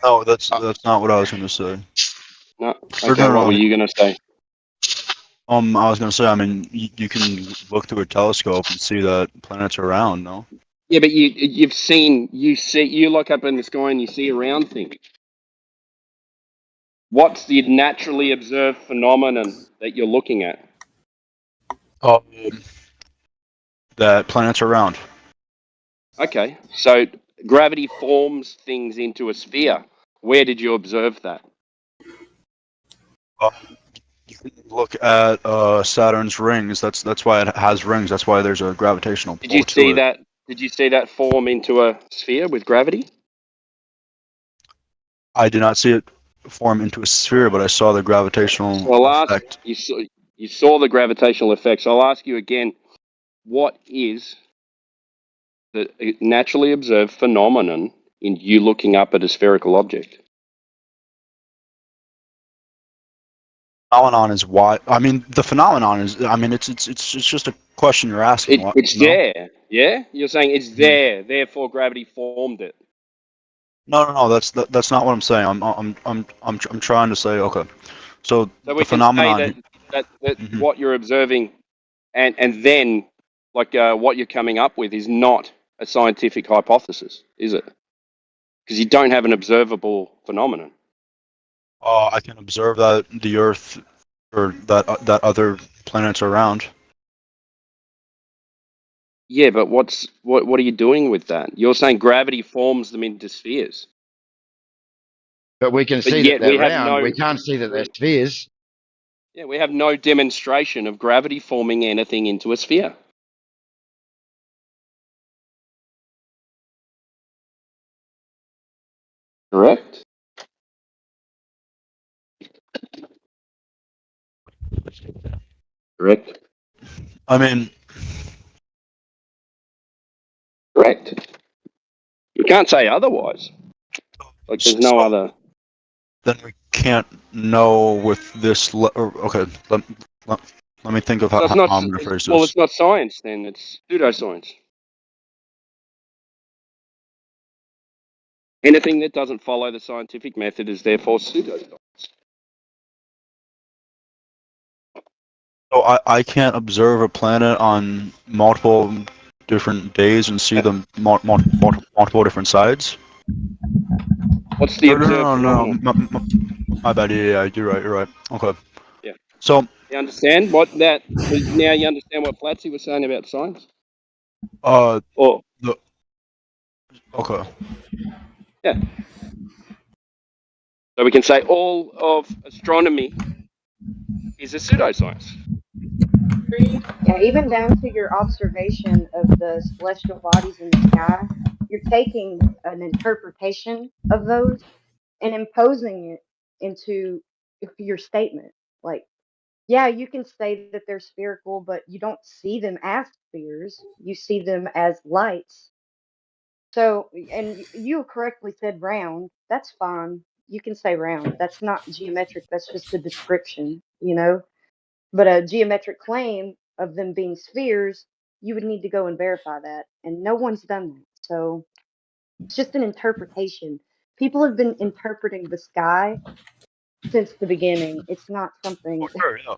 No, that's not what I was going to say. No. Okay. What were you going to say? I was going to say, I mean, you can look through a telescope and see that planets are round, no? Yeah, but you look up in the sky and you see a round thing. What's the naturally observed phenomenon that you're looking at? That planets are round. Okay, so gravity forms things into a sphere. Where did you observe that? You can look at Saturn's rings. That's why it has rings. That's why there's a gravitational pull Did you to see it. that? Did you see that form into a sphere with gravity? I did not see it form into a sphere, but I saw the gravitational effect. You saw the gravitational effect. So I'll ask you again, what is the naturally observed phenomenon in you looking up at a spherical object? Phenomenon is why. I mean, the phenomenon is. I mean, it's just a question you're asking. It's there. Yeah, you're saying it's there. Therefore, gravity formed it. No. That's not what I'm saying. I'm trying to say. Okay, so we the can phenomenon. say that what you're observing, and then like what you're coming up with is not a scientific hypothesis, is it? Because you don't have an observable phenomenon. I can observe that the Earth or that other planets are round. Yeah, but what are you doing with that? You're saying gravity forms them into spheres. But we can see that they're round. We can't see that they're spheres. Yeah, we have no demonstration of gravity forming anything into a sphere. Correct? Correct. I mean, correct. You can't say otherwise. Like there's no other. Then we can't know with this. Okay, let me think of how I'm going to phrase this. Well, it's not science then. It's pseudoscience. Anything that doesn't follow the scientific method is therefore pseudoscience. So I can't observe a planet on multiple different days and see them multiple different sides. What's the observed? No. My bad. Yeah, you're right. Okay. Yeah. So you understand what that? Now you understand what Flatsy was saying about science. Okay. Yeah. So we can say all of astronomy is a pseudoscience. Yeah, even down to your observation of the celestial bodies in the sky, you're taking an interpretation of those and imposing it into your statement. Like, yeah, you can say that they're spherical, but you don't see them as spheres. You see them as lights. So, and you correctly said round. That's fine. You can say round. That's not geometric. That's just a description, you know? But a geometric claim of them being spheres, you would need to go and verify that. And no one's done that. So it's just an interpretation. People have been interpreting the sky since the beginning. It's not something. Sure, yeah.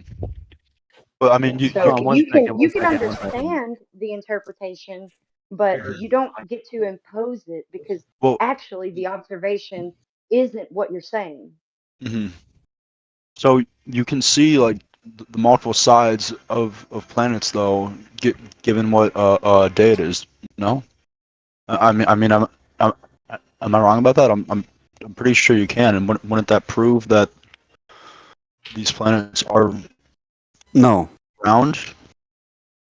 But I mean, you can understand the interpretation, but you don't get to impose it because actually the observation isn't what you're saying. Mm-hmm. So you can see like the multiple sides of planets, though, given what day it is. No, am I wrong about that? I'm pretty sure you can. And wouldn't that prove that these planets are round?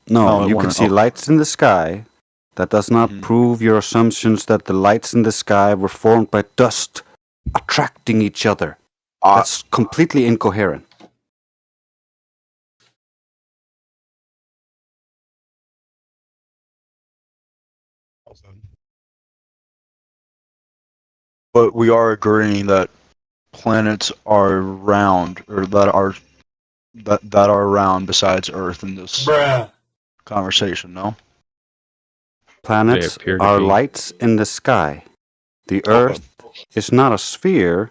No, you can see lights in the sky. That does not prove your assumptions that the lights in the sky were formed by dust attracting each other. That's completely incoherent. But we are agreeing that planets are round, or that are round besides Earth in this conversation. No. Planets appear to are be. lights in the sky. The Earth is not a sphere.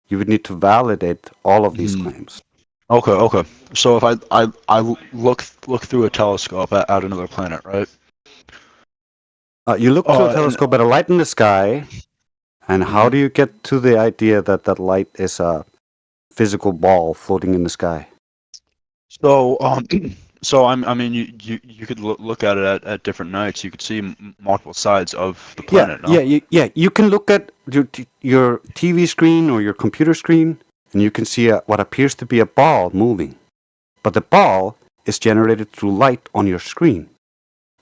You would need to validate all of these claims. Okay. So if I look through a telescope at another planet, right? You look through a and- telescope at a light in the sky, and how do you get to the idea that that light is a physical ball floating in the sky? So so I mean you could look at it at different nights. You could see multiple sides of the planet. No? Yeah. You can look at your TV screen or your computer screen, and you can see what appears to be a ball moving. But the ball is generated through light on your screen.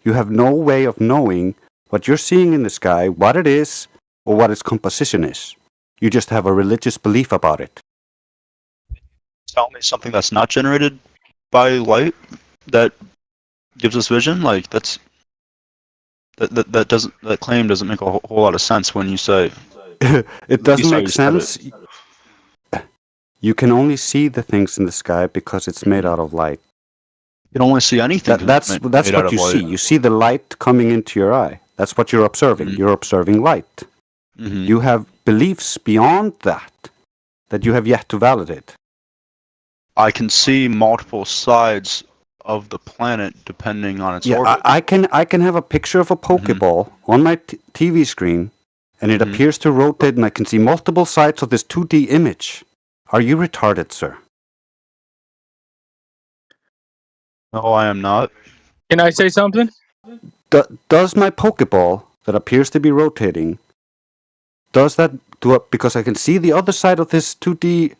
You have no way of knowing what you're seeing in the sky, what it is, or what its composition is. You just have a religious belief about it. Tell me something that's not generated by light that gives us vision. Like that claim doesn't make a whole lot of sense when you say It doesn't make sense. You can only see the things in the sky because it's made out of light. You can only see anything. That's what you see. You see the light coming into your eye. That's what you're observing. You're observing light. You have beliefs beyond that you have yet to validate. I can see multiple sides of the planet depending on its orbit. I can have a picture of a Pokeball on my TV screen, and it appears to rotate, and I can see multiple sides of this 2D image. Are you retarded, sir? No, I am not. Can I say something? Does my Pokeball that appears to be rotating, does that do it because I can see the other side of this 2D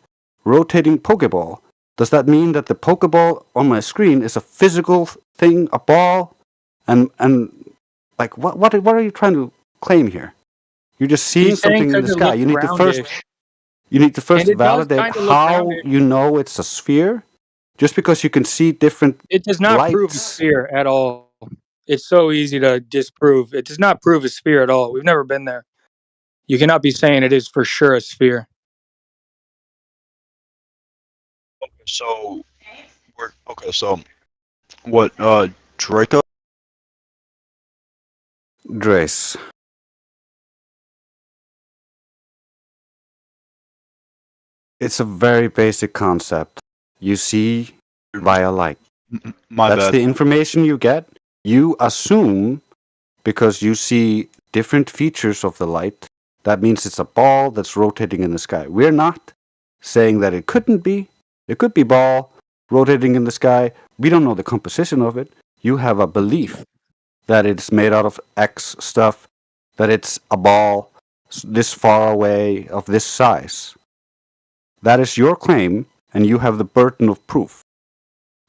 rotating Pokeball? Does that mean that the Pokeball on my screen is a physical thing, a ball, and like what are you trying to claim here? You're just seeing something in the sky. You need to first validate how you know it's a sphere. Just because you can see different It does not lights. prove a sphere at all. It's so easy to disprove. It does not prove a sphere at all. We've never been there. You cannot be saying it is for sure a sphere. So what Draco? Drace. It's a very basic concept. You see via light. That's the information you get. You assume, because you see different features of the light, that means it's a ball that's rotating in the sky. We're not saying that it couldn't be. It could be ball rotating in the sky. We don't know the composition of it. You have a belief that it's made out of X stuff, that it's a ball this far away of this size. That is your claim, and you have the burden of proof.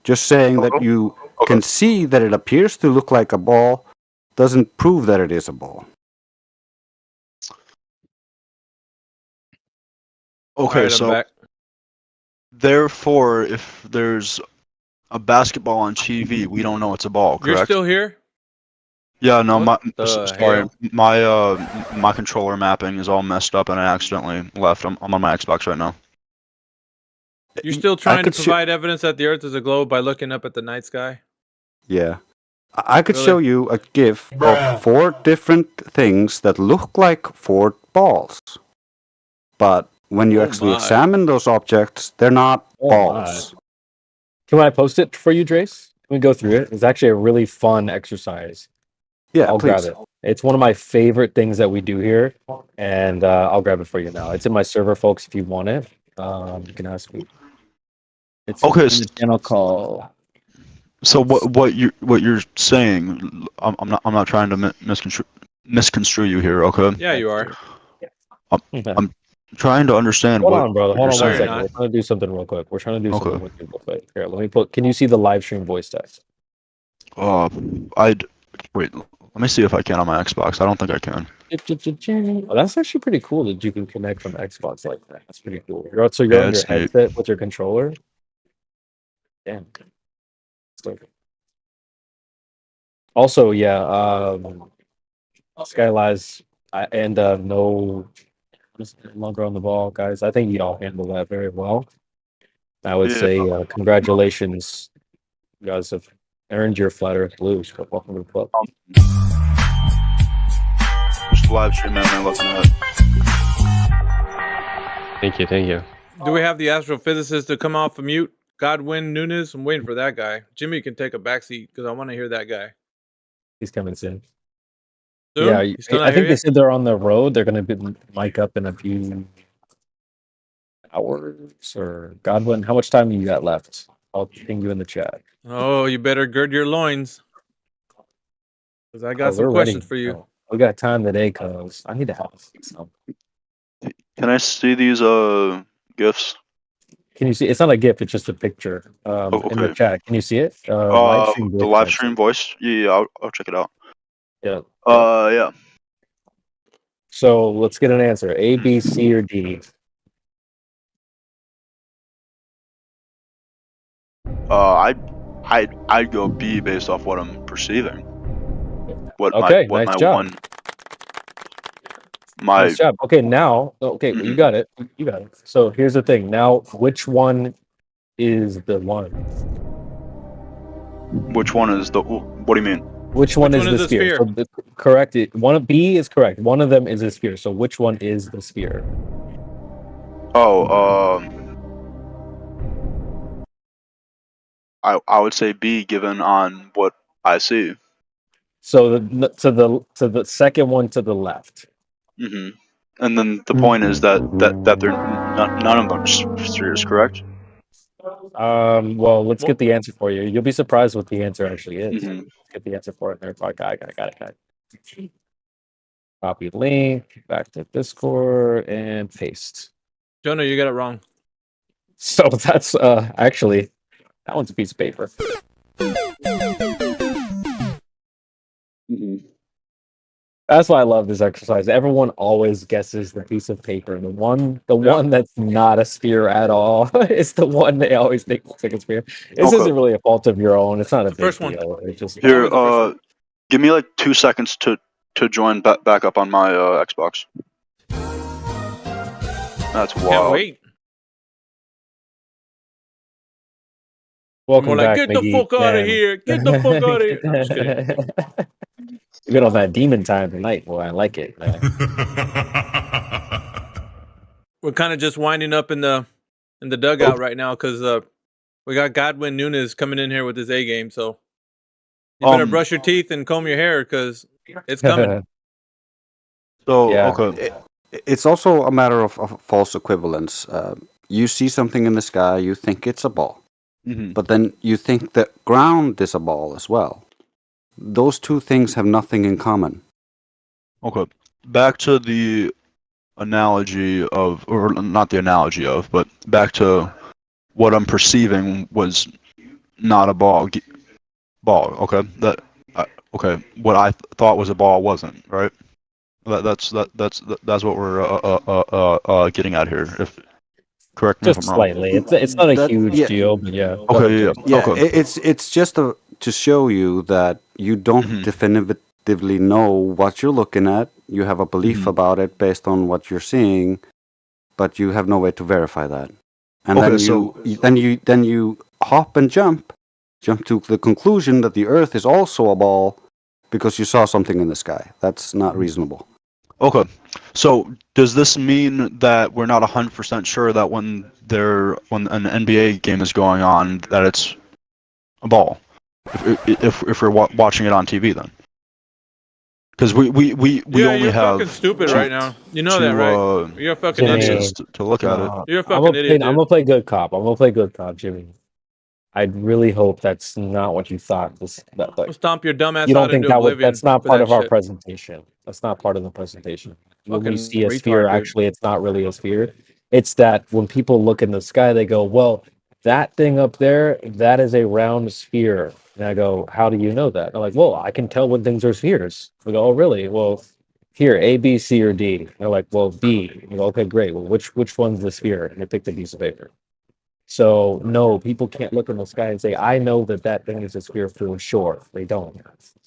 Just saying that you can see that it appears to look like a ball doesn't prove that it is a ball. Okay, Alright, I'm so back. therefore, if there's a basketball on TV, we don't know it's a ball, correct? You're still here? Yeah, no, What the hell? my controller mapping is all messed up, and I accidentally left. I'm on my Xbox right now. You're still trying to could provide evidence that the Earth is a globe by looking up at the night sky? Yeah. I could Really? show you a GIF of 4 different things that look like 4 balls. But when you actually my. examine those objects, they're not balls. Can I post it for you, Drace? Can we go through it? It's actually a really fun exercise. Yeah, I'll please. grab it. It's one of my favorite things that we do here, and I'll grab it for you now. It's in my server, folks. If you want it, you can ask me. It's Okay, in the channel called. So what you're saying? I'm not trying to misconstrue you here. Okay. Yeah, you are. I'm trying to understand Hold what. on, brother. what Hold you're on 1 saying. second. We're trying to do something real quick. Here, let me put. Can you see the live stream voice text? Wait. Let me see if I can on my Xbox. I don't think I can. Oh, that's actually pretty cool that you can connect from Xbox like that. That's pretty cool. So you're Yeah, on your it's neat. headset with your controller. Damn. Also, yeah, Skylines and no just longer on the ball, guys. I think y'all handle that very well. I would say congratulations. You guys have earned your Flat Earth Blues. Welcome to the club. Just live stream, man. Looking at. Thank you. Do we have the astrophysicist to come off of mute? Godwin Nunes? I'm waiting for that guy. Jimmy can take a backseat because I want to hear that guy. He's coming soon. Soon? Yeah, I think they said they're on the road. They're going to be mic up in a few hours. Or Godwin, how much time you got left? I'll ping you in the chat. Oh, you better gird your loins. Because I got some questions for you. We got time today, cuz I need to have some. Can I see these gifs? Can you see? It's not a GIF. It's just a picture in the chat. Can you see it? The live stream voice. Yeah, I'll check it out. Yeah. Yeah. So let's get an answer. A, B, C, or D. I'd go B based off what I'm perceiving. Nice job. Nice job. Okay, now, you got it. You got it. So here's the thing. Now, which one is the one? Which one is the? What do you mean? Which one is the sphere? So correct. One of B is correct. One of them is a sphere. So which one is the sphere? I would say B, given on what I see. So to the second one to the left. Mm-hmm. And then the point is that they're none of them spheres, correct? Well, let's get the answer for you. You'll be surprised what the answer actually is. Mm-hmm. Let's get the answer for it. There, I got it. Copy link back to Discord and paste. Jonah, you got it wrong. So that's actually that one's a piece of paper. Mm-hmm. That's why I love this exercise. Everyone always guesses the piece of paper. The one that's not a sphere at all is the one they always think looks like a sphere. This isn't really a fault of your own. It's not a big deal. It's just here. Give me like 2 seconds to join back up on my Xbox. That's wild. Can't wait. Welcome back, get the fuck out of here. Get the fuck out of here. I'm just kidding. You got all that demon time tonight, boy. I like it. We're kind of just winding up in the dugout right now because we got Godwin Nunes coming in here with his A game. So you better brush your teeth and comb your hair because it's coming. Okay. It's also a matter of false equivalence. You see something in the sky, you think it's a ball, but then you think the ground is a ball as well. Those two things have nothing in common. Okay. Back to the analogy of, or not the analogy of, but back to what I'm perceiving was not a ball. Okay. Okay. What I thought was a ball wasn't, right? That's what we're getting at here. If correct me just if I'm slightly. wrong. It's not a huge deal, but yeah. Okay. Yeah. Okay. It's just to show you that you don't definitively know what you're looking at. You have a belief about it based on what you're seeing, but you have no way to verify that. And then you hop and jump to the conclusion that the Earth is also a ball because you saw something in the sky. That's not reasonable. Okay. So does this mean that we're not 100% sure that when an NBA game is going on that it's a ball? If we're watching it on TV, then, because we only have. You're fucking stupid right now. You know that, right? You're a fucking idiot. To look at it. You're a fucking idiot. I'm gonna play good cop. Jimmy. I really hope that's not what you thought. I'll stomp your dumb ass you don't out think into oblivion. That's not for part that of our shit. presentation. That's not part of the presentation. When we Fucking see a retard, sphere, dude. actually, it's not really a sphere. It's that when people look in the sky, they go, well, that thing up there, that is a round sphere. And I go, how do you know that? They're like, well, I can tell when things are spheres. I go, oh, really? Well, here, A, B, C, or D. They're like, well, B. I go, okay, great. Well, which one's the sphere? And they pick the piece of paper. So no, people can't look in the sky and say, "I know that that thing is a sphere for sure." They don't.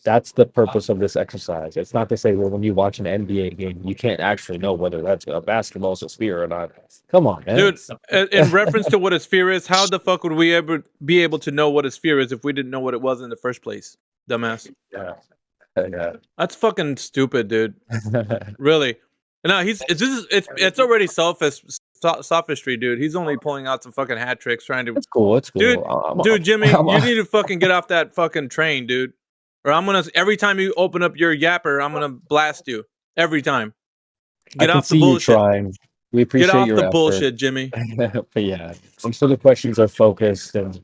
That's the purpose of this exercise. It's not to say, well, when you watch an NBA game, you can't actually know whether that's a basketball's a sphere or not. Come on, man. Dude, in reference to what a sphere is, how the fuck would we ever be able to know what a sphere is if we didn't know what it was in the first place? Dumbass. Yeah. Yeah. That's fucking stupid, dude. Really. No, it's already sophistry, dude. He's only pulling out some fucking hat tricks trying to. It's cool. It's cool. Dude, Jimmy, you need to fucking get off that fucking train, dude. Or I'm gonna every time you open up your yapper, I'm gonna blast you. Every time. Get off the bullshit. Trying. We appreciate Get off your the effort. bullshit, Jimmy. But yeah, I'm sure the questions are focused and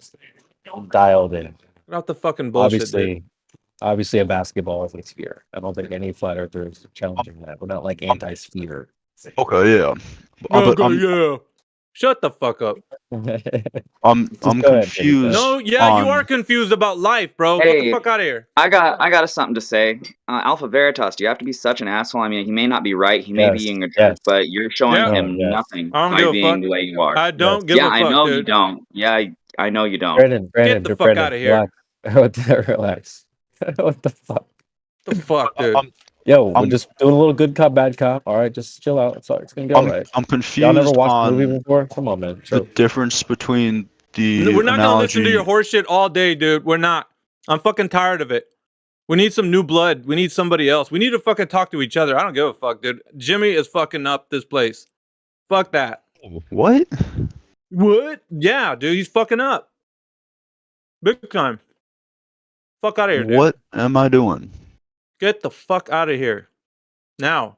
dialed in. Get off the fucking bullshit, dude. Obviously, a basketball is a sphere. I don't think any flat earther is challenging that. We're not like anti-sphere. Okay, yeah. Yeah. Shut the fuck up. I'm confused. No, yeah, you are confused about life, bro. Get the Hey, fuck out of here. I got something to say. Alpha Veritas, do you have to be such an asshole? I mean, he may not be right. He may be being a jerk, but you're showing him nothing I don't by give a being fuck. the way you are. I don't give a fuck, I know you dude. don't. Yeah, I know you don't. Brandon, Get the fuck out of here. Relax. What the fuck? The fuck, dude. Yo, we're just doing a little good cop, bad cop. All right, just chill out. It's gonna be all right. I'm confused. Y'all never watched the on movie before? Come on, man. the difference between the We're not gonna listen to analogy. your horse shit all day, dude. We're not. I'm fucking tired of it. We need some new blood. We need somebody else. We need to fucking talk to each other. I don't give a fuck, dude. Jimmy is fucking up this place. Fuck that. What? What? Yeah, dude, he's fucking up. Big time. Fuck out of here, dude. What am I doing? Get the fuck out of here. Now.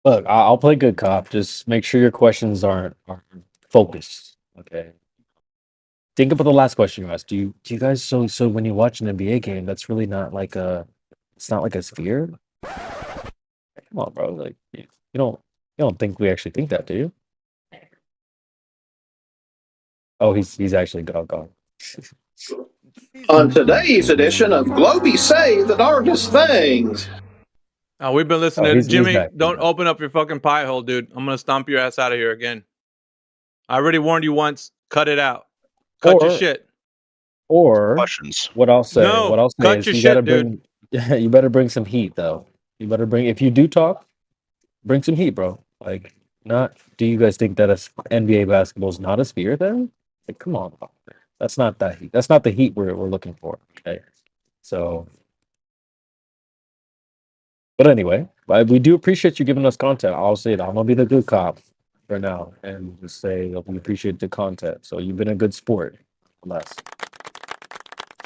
Look, I'll play good cop. Just make sure your questions aren't focused. Okay. Think about the last question you asked. Do you guys so when you watch an NBA game, that's really not like it's not like a sphere? Come on, bro. Like you don't think we actually think that, do you? Oh, he's actually gone. On today's edition of Globey Say the Darndest Things. Oh, we've been listening. he's Jimmy, back. don't open up your fucking pie hole, dude. I'm gonna stomp your ass out of here again. I already warned you once. Cut it out. Cut your shit. Or questions. What I'll say. No, what I'll say cut is your you shit, gotta bring. You better bring some heat, though. You better bring. If you do talk, bring some heat, bro. Like, not. Do you guys think that NBA basketball is not a sphere? Then, like, come on, that's not that heat. That's not the heat we're looking for. Okay, so. But anyway, we do appreciate you giving us content. I'll say that I'm gonna be the good cop for now and just say that we appreciate the content. So you've been a good sport, less.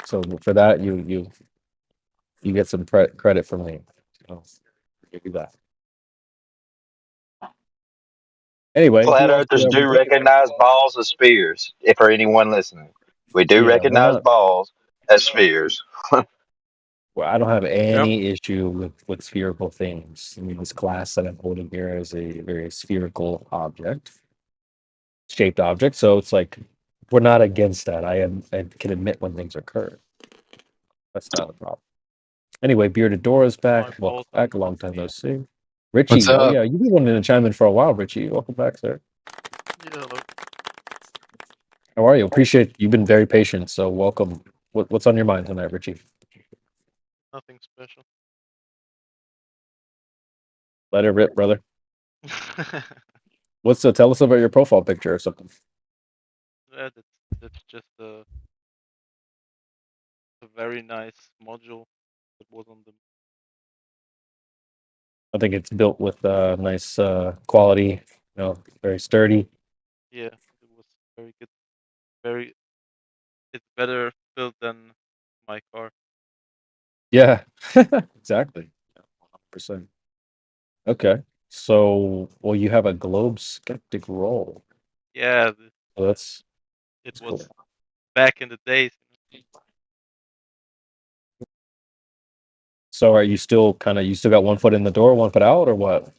So for that, you get some credit from me. So give you that. Anyway, Flat Earthers do recognize balls as spheres. If for anyone listening, we do recognize balls as spheres. Well, I don't have any issue with spherical things. I mean, this class that I'm holding here is a very spherical shaped object. So it's like we're not against that. I can admit when things occur. That's not a problem. Anyway, Bearded Dora's back. Welcome back. A long time no see. Richie, What's up? yeah, you've been wanting to chime in for a while, Richie. Welcome back, sir. How are you? Appreciate you've been very patient. So welcome. What's on your mind tonight, Richie? Nothing special. Let it rip, brother. Tell us about your profile picture or something. Yeah, that's just a very nice module that was on the. I think it's built with nice quality, very sturdy. Yeah, it was very good. It's better built than my car. Yeah, exactly. 100%. Okay. So, well, you have a Globe Skeptic role. Yeah, So that's it cool. was back in the days. So are you still got one foot in the door, one foot out, or what?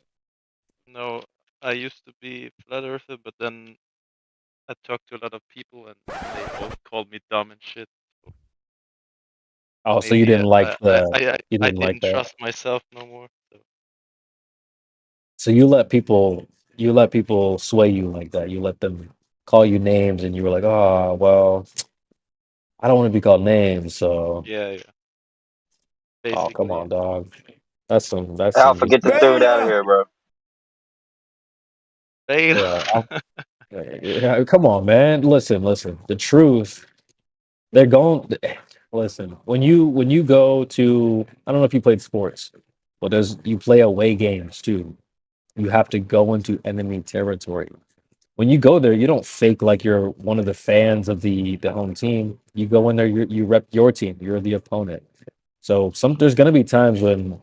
No, I used to be flat earther, but then I talked to a lot of people and they all called me dumb and shit. Oh, so you didn't like I didn't like that. trust myself no more. So. So you let people you let people sway you like that. You let them call you names, and you were like, oh well, I don't want to be called names, so. Yeah, yeah. Oh, come Basically. on, dog. That's some Alpha, get the dude out of here, bro. Yeah, yeah, come on, man. Listen. The truth. They're going. Listen, when you go to, I don't know if you played sports, but you play away games too. You have to go into enemy territory. When you go there, you don't fake like you're one of the fans of the home team. You go in there, you rep your team. You're the opponent. So there's gonna be times when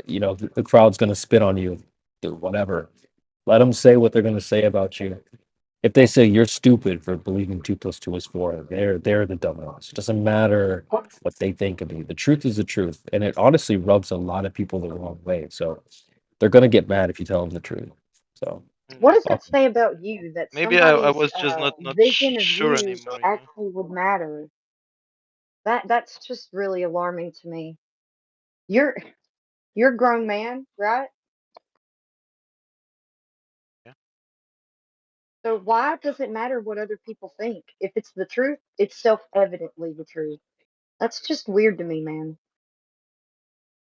the crowd's gonna spit on you, whatever. Let them say what they're gonna say about you. If they say you're stupid for believing 2 + 2 is 4, they're the dumb ones. It doesn't matter what they think of you. The truth is the truth, and it honestly rubs a lot of people the wrong way. So they're gonna get mad if you tell them the truth. So What does that say about you that Maybe I somebody's was just not vision of sure you anymore. actually would matter? That's just really alarming to me. You're a grown man, right? Yeah. So why does it matter what other people think? If it's the truth, it's self-evidently the truth. That's just weird to me, man.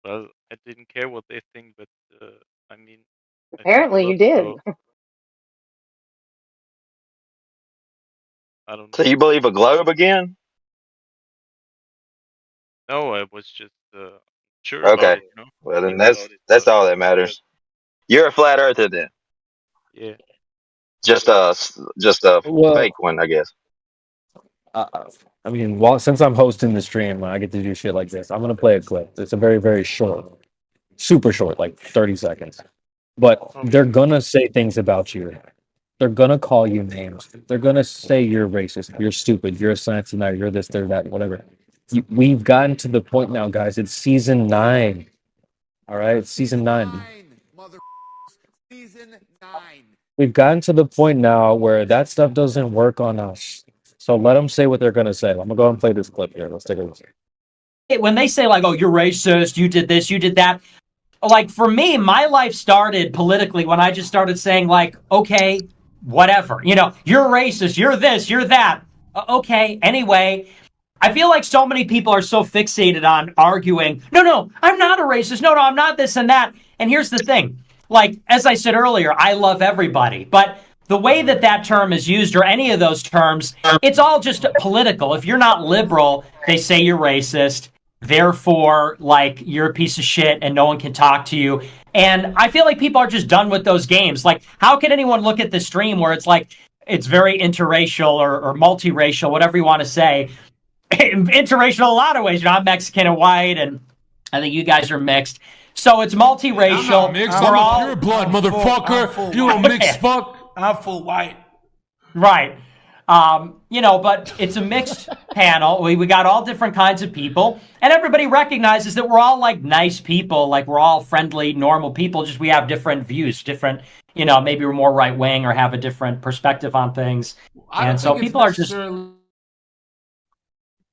Well, I didn't care what they think, but I mean, I think a Apparently lot. you did. So I don't know. So you believe a globe again? No, I was just sure about Okay. it. Well, then that's all that matters. You're a flat earther then. Yeah. Just a Well, fake one, I guess. I mean, since I'm hosting the stream, I get to do shit like this. I'm gonna play a clip. It's a very, very short, super short, like 30 seconds. But they're gonna say things about you. They're gonna call you names. They're gonna say you're racist, you're stupid, you're a science denier, you're this, they're that, whatever. We've gotten to the point now, guys. It's season 9. All right, it's season 9. We've gotten to the point now where that stuff doesn't work on us. So let them say what they're gonna say. I'm gonna go and play this clip here. Let's take a listen. When they say like, "Oh, you're racist," you did this, you did that. Like for me, my life started politically when I just started saying like, "Okay, whatever. You're racist, you're this, you're that." Okay, anyway. I feel like so many people are so fixated on arguing, no, I'm not a racist. No, I'm not this and that. And here's the thing. Like, as I said earlier, I love everybody. But the way that term is used, or any of those terms, it's all just political. If you're not liberal, they say you're racist. Therefore, like, you're a piece of shit and no one can talk to you. And I feel like people are just done with those games. Like, how can anyone look at the stream where it's like, it's very interracial or multiracial, whatever you want to say, interracial a lot of ways. I'm Mexican and white, and I think you guys are mixed. So it's multiracial. I'm not mixed. I'm a pure blood motherfucker. You a mixed fuck. I'm full white. Right. But it's a mixed panel. We got all different kinds of people, and everybody recognizes that we're all like nice people, like we're all friendly, normal people. Just we have different views, different. Maybe we're more right wing or have a different perspective on things, and so people are just.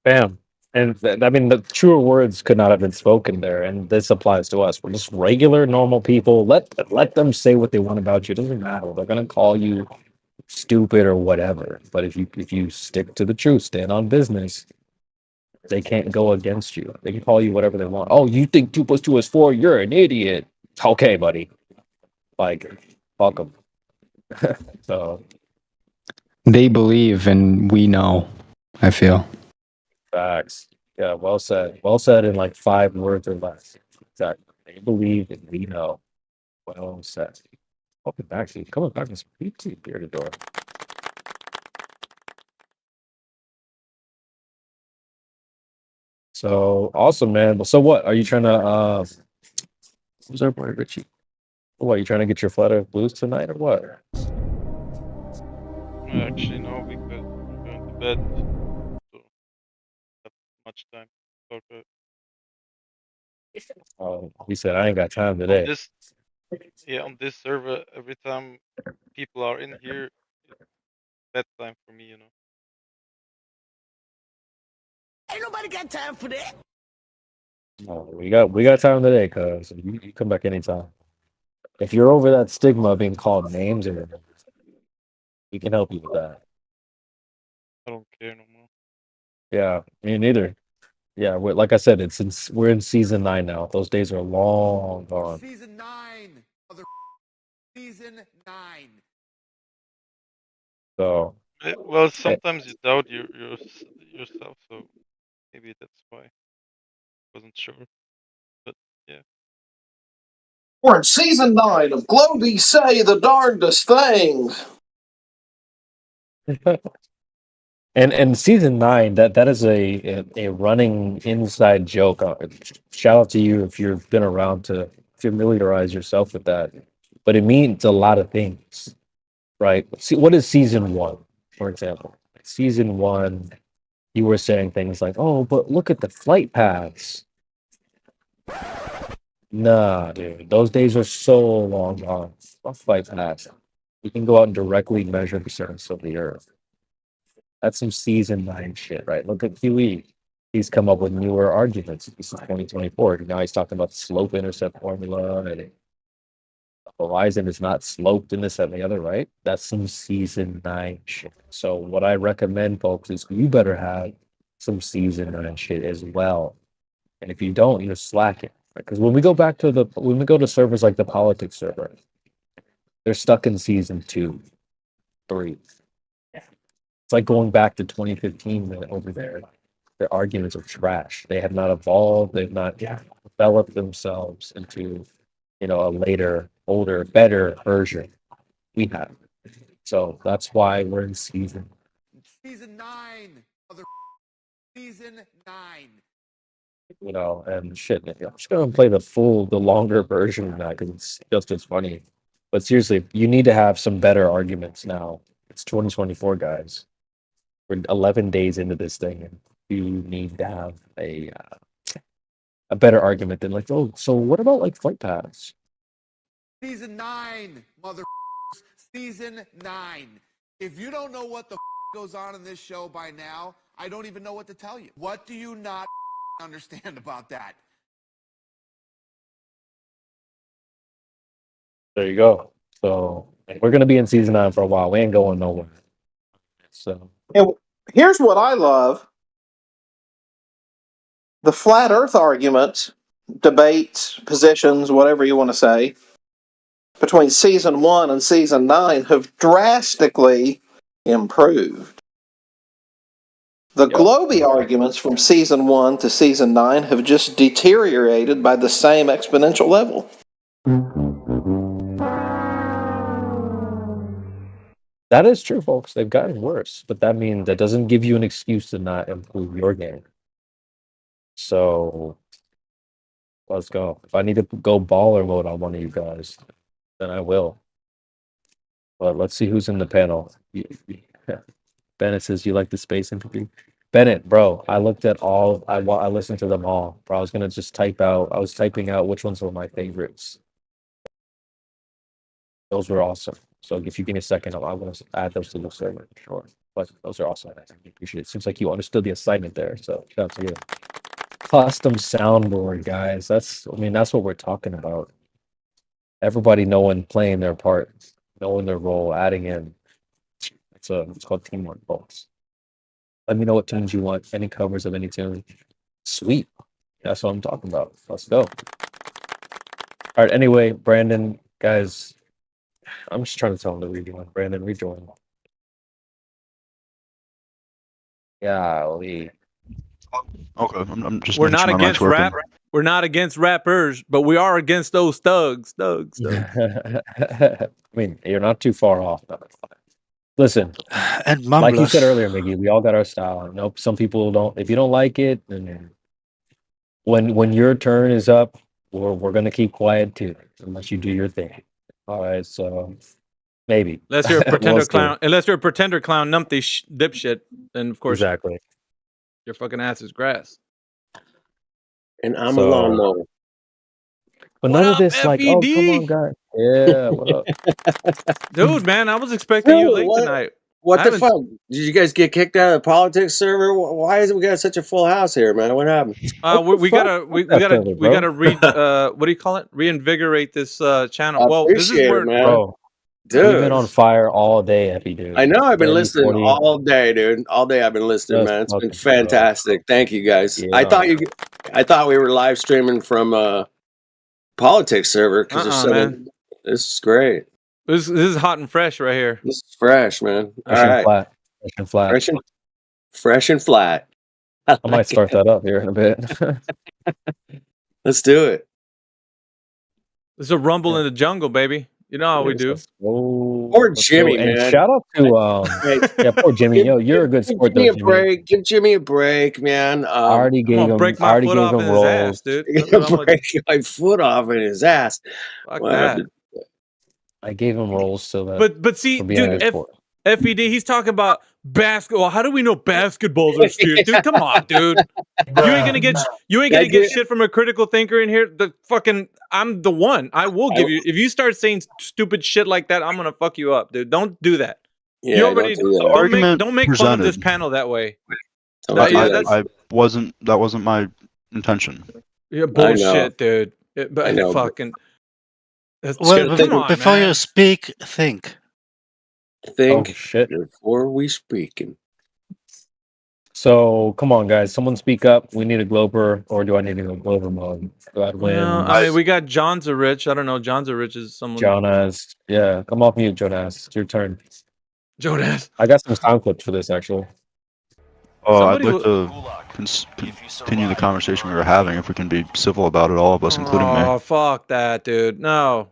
Bam. And I mean, the truer words could not have been spoken there, and this applies to us. We're just regular, normal people. Let them say what they want about you. It doesn't matter. They're gonna call you stupid or whatever. But if you stick to the truth, stand on business, they can't go against you. They can call you whatever they want. Oh, you think 2 + 2 is 4? You're an idiot. Okay, buddy. Like, fuck them. So They believe, and we know. I feel. facts. Yeah, well said. Well said in like 5 words or less. Exactly. They believe and we know. Well said. Welcome back, Steve. Coming back to some bearded door. So awesome, man. So what? Are you trying to who's our boy Richie? What, you trying to get your Flat Earth Blues tonight or what? Actually, no, because I'm going to bed. So not much time to talk about. He said I ain't got time today. On this server, every time people are in here, it's bedtime for me, Ain't nobody got time for that. No, we got time today, cuz you come back anytime. If you're over that stigma of being called names, we can help you with that. I don't care no more. Yeah, me neither. Yeah, like I said, we're in season 9 now. Those days are long gone. Season 9, season 9. So, Well, sometimes you doubt yourself, so maybe that's why. Wasn't sure, but yeah. We're in season 9 of Globey Say the Darndest Things. and season 9, that is a running inside joke. Shout out to you if you've been around to familiarize yourself with that. But it means a lot of things, right? See, what is season 1, for example? Season 1, you were saying things like, "Oh, but look at the flight paths." Nah, dude, those days are so long gone. Fuck flight paths. You can go out and directly measure the surface of the Earth. That's some season 9 shit, right? Look at QE. He's come up with newer arguments. This is 2024. Now he's talking about the slope intercept formula, and the horizon is not sloped in this and the other, right? That's some season 9 shit. So what I recommend, folks, is you better have some season 9 shit as well. And if you don't, you're slacking. Because when we go to servers like the politics server, they're stuck in season 2, 3. It's like going back to 2015 over there. Their arguments are trash. They have not evolved. They've not developed themselves into, a later, older, better version. We have. So that's why we're in season 9, season 9. And shit. I'm just gonna play the longer version of that because it's just as funny. But seriously, you need to have some better arguments now. It's 2024, guys. We're 11 days into this thing, and you need to have a better argument than like, oh, so what about like flight paths? Season 9, season 9. If you don't know what the goes on in this show by now, I don't even know what to tell you. What do you not understand about that? There you go. So we're gonna be in season 9 for a while. We ain't going nowhere. So Here's what I love. The flat earth arguments, debates, positions, whatever you want to say, between season 1 and season 9 have drastically improved. The Globey arguments from season 1 to season 9 have just deteriorated by the same exponential level. That is true, folks. They've gotten worse, but that doesn't give you an excuse to not improve your game. So let's go. If I need to go baller mode on one of you guys, then I will. But let's see who's in the panel. Bennett says you like the space infantry. Bennett, bro, I looked at all. I listened to them all. Bro, I was gonna just typing out which ones were my favorites. Those were awesome. So if you give me a second, I'm going to add those to the server. Sure. But those are awesome. I appreciate it. Seems like you understood the assignment there. So shout out to you. Custom soundboard, guys. That's what we're talking about. Everybody playing their part, knowing their role, adding in. It's called teamwork, folks. Let me know what tunes you want. Any covers of any tune. Sweet. That's what I'm talking about. Let's go. All right. Anyway, Brandon, guys. I'm just trying to tell him to rejoin. Brandon, rejoin. Golly. Okay, I'm just. We're not against rap. We're not against rappers, but we are against those thugs. I mean, you're not too far off. Listen, and like you said earlier, Miggy, we all got our style. Nope, some people don't. If you don't like it, then when your turn is up, we're gonna keep quiet too, unless you do your thing. All right, so maybe. Unless you're a pretender clown, numpty dipshit, then of course exactly. Your fucking ass is grass. And I'm a lawnmower. But none of this, like, oh, come on, guys. Yeah, what up? Dude, man, I was expecting you late tonight. What the fuck? Did you guys get kicked out of the politics server? Why is it we got such a full house here, man? What happened? We gotta what do you call it? Reinvigorate this channel. Well, this is where, man. Bro, Dude, we've been on fire all day, Effie, dude. I know. I've been 30, listening 40. all day, dude. All day I've been listening, man. It's been fantastic. Thank you, guys. Yeah. I thought we were live streaming from politics server because man. This is great. This is hot and fresh right here. This is fresh, man. Fresh All and right. flat. Fresh and flat. Fresh and flat. I might start that up here in a bit. Let's do it. There's a rumble in the jungle, baby. You know how we do. Poor Jimmy, And man. shout out to yeah, poor Jimmy. Yo, you're a good sport, Give though, Jimmy a Jimmy. break. Give Jimmy a break, man. I already gave him. break I my already foot gave off him in his rolls. ass, dude. That's what I'm gonna break my foot off in his ass. Fuck Wow. that. I gave him rolls so that. But see, for being a dude, good sport. FED, he's talking about basketball. How do we know basketballs are serious, dude? Come on, dude. You ain't gonna get shit from a critical thinker in here. I'm the one. I will give you. If you start saying stupid shit like that, I'm gonna fuck you up, dude. Don't do that. Yeah, you already don't do that. don't make fun of this panel that way. I wasn't. That wasn't my intention. Yeah, bullshit, dude. But I know. fucking. That's Well, come on, before man. you speak, think. Think Oh, shit. before we speaking. So come on, guys. Someone speak up. We need a Glober, or do I need to go Glober mode? Godwin, Well, I mean, we got John's a rich. I don't know. John's a rich is someone. Jonas. Yeah, come off mute, Jonas. It's your turn. Jonas. I got some sound clips for this actually. Oh, I'd Somebody like to continue the conversation we were having. If we can be civil about it, all of us, including me. Oh, fuck that, dude. No.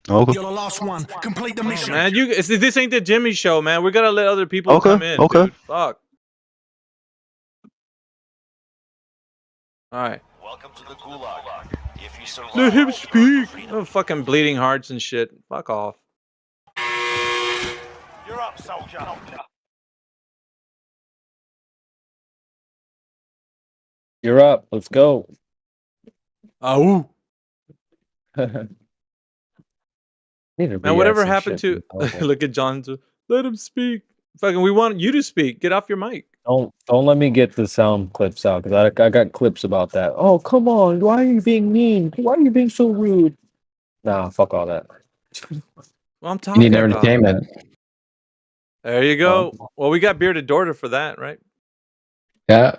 Okay. You're the last one. Complete the mission. Man, this ain't the Jimmy show, man. We gotta let other people come in. Okay. Dude. Fuck. All right. Welcome to the Gulag. If you survive, Let him speak. Oh, fucking bleeding hearts and shit. Fuck off. you're up, soldier. You're up. Let's go. Oh. Need to Man, whatever react some happened shit, to okay. look at John to let him speak. Fucking, we want you to speak. Get off your mic. Don't let me get the sound clips out because I got clips about that. Oh, come on. Why are you being mean? Why are you being so rude? Nah, fuck all that. Well, I'm You talking need about. entertainment. There you go. Well, we got Bearded Dorter for that, right? Yeah.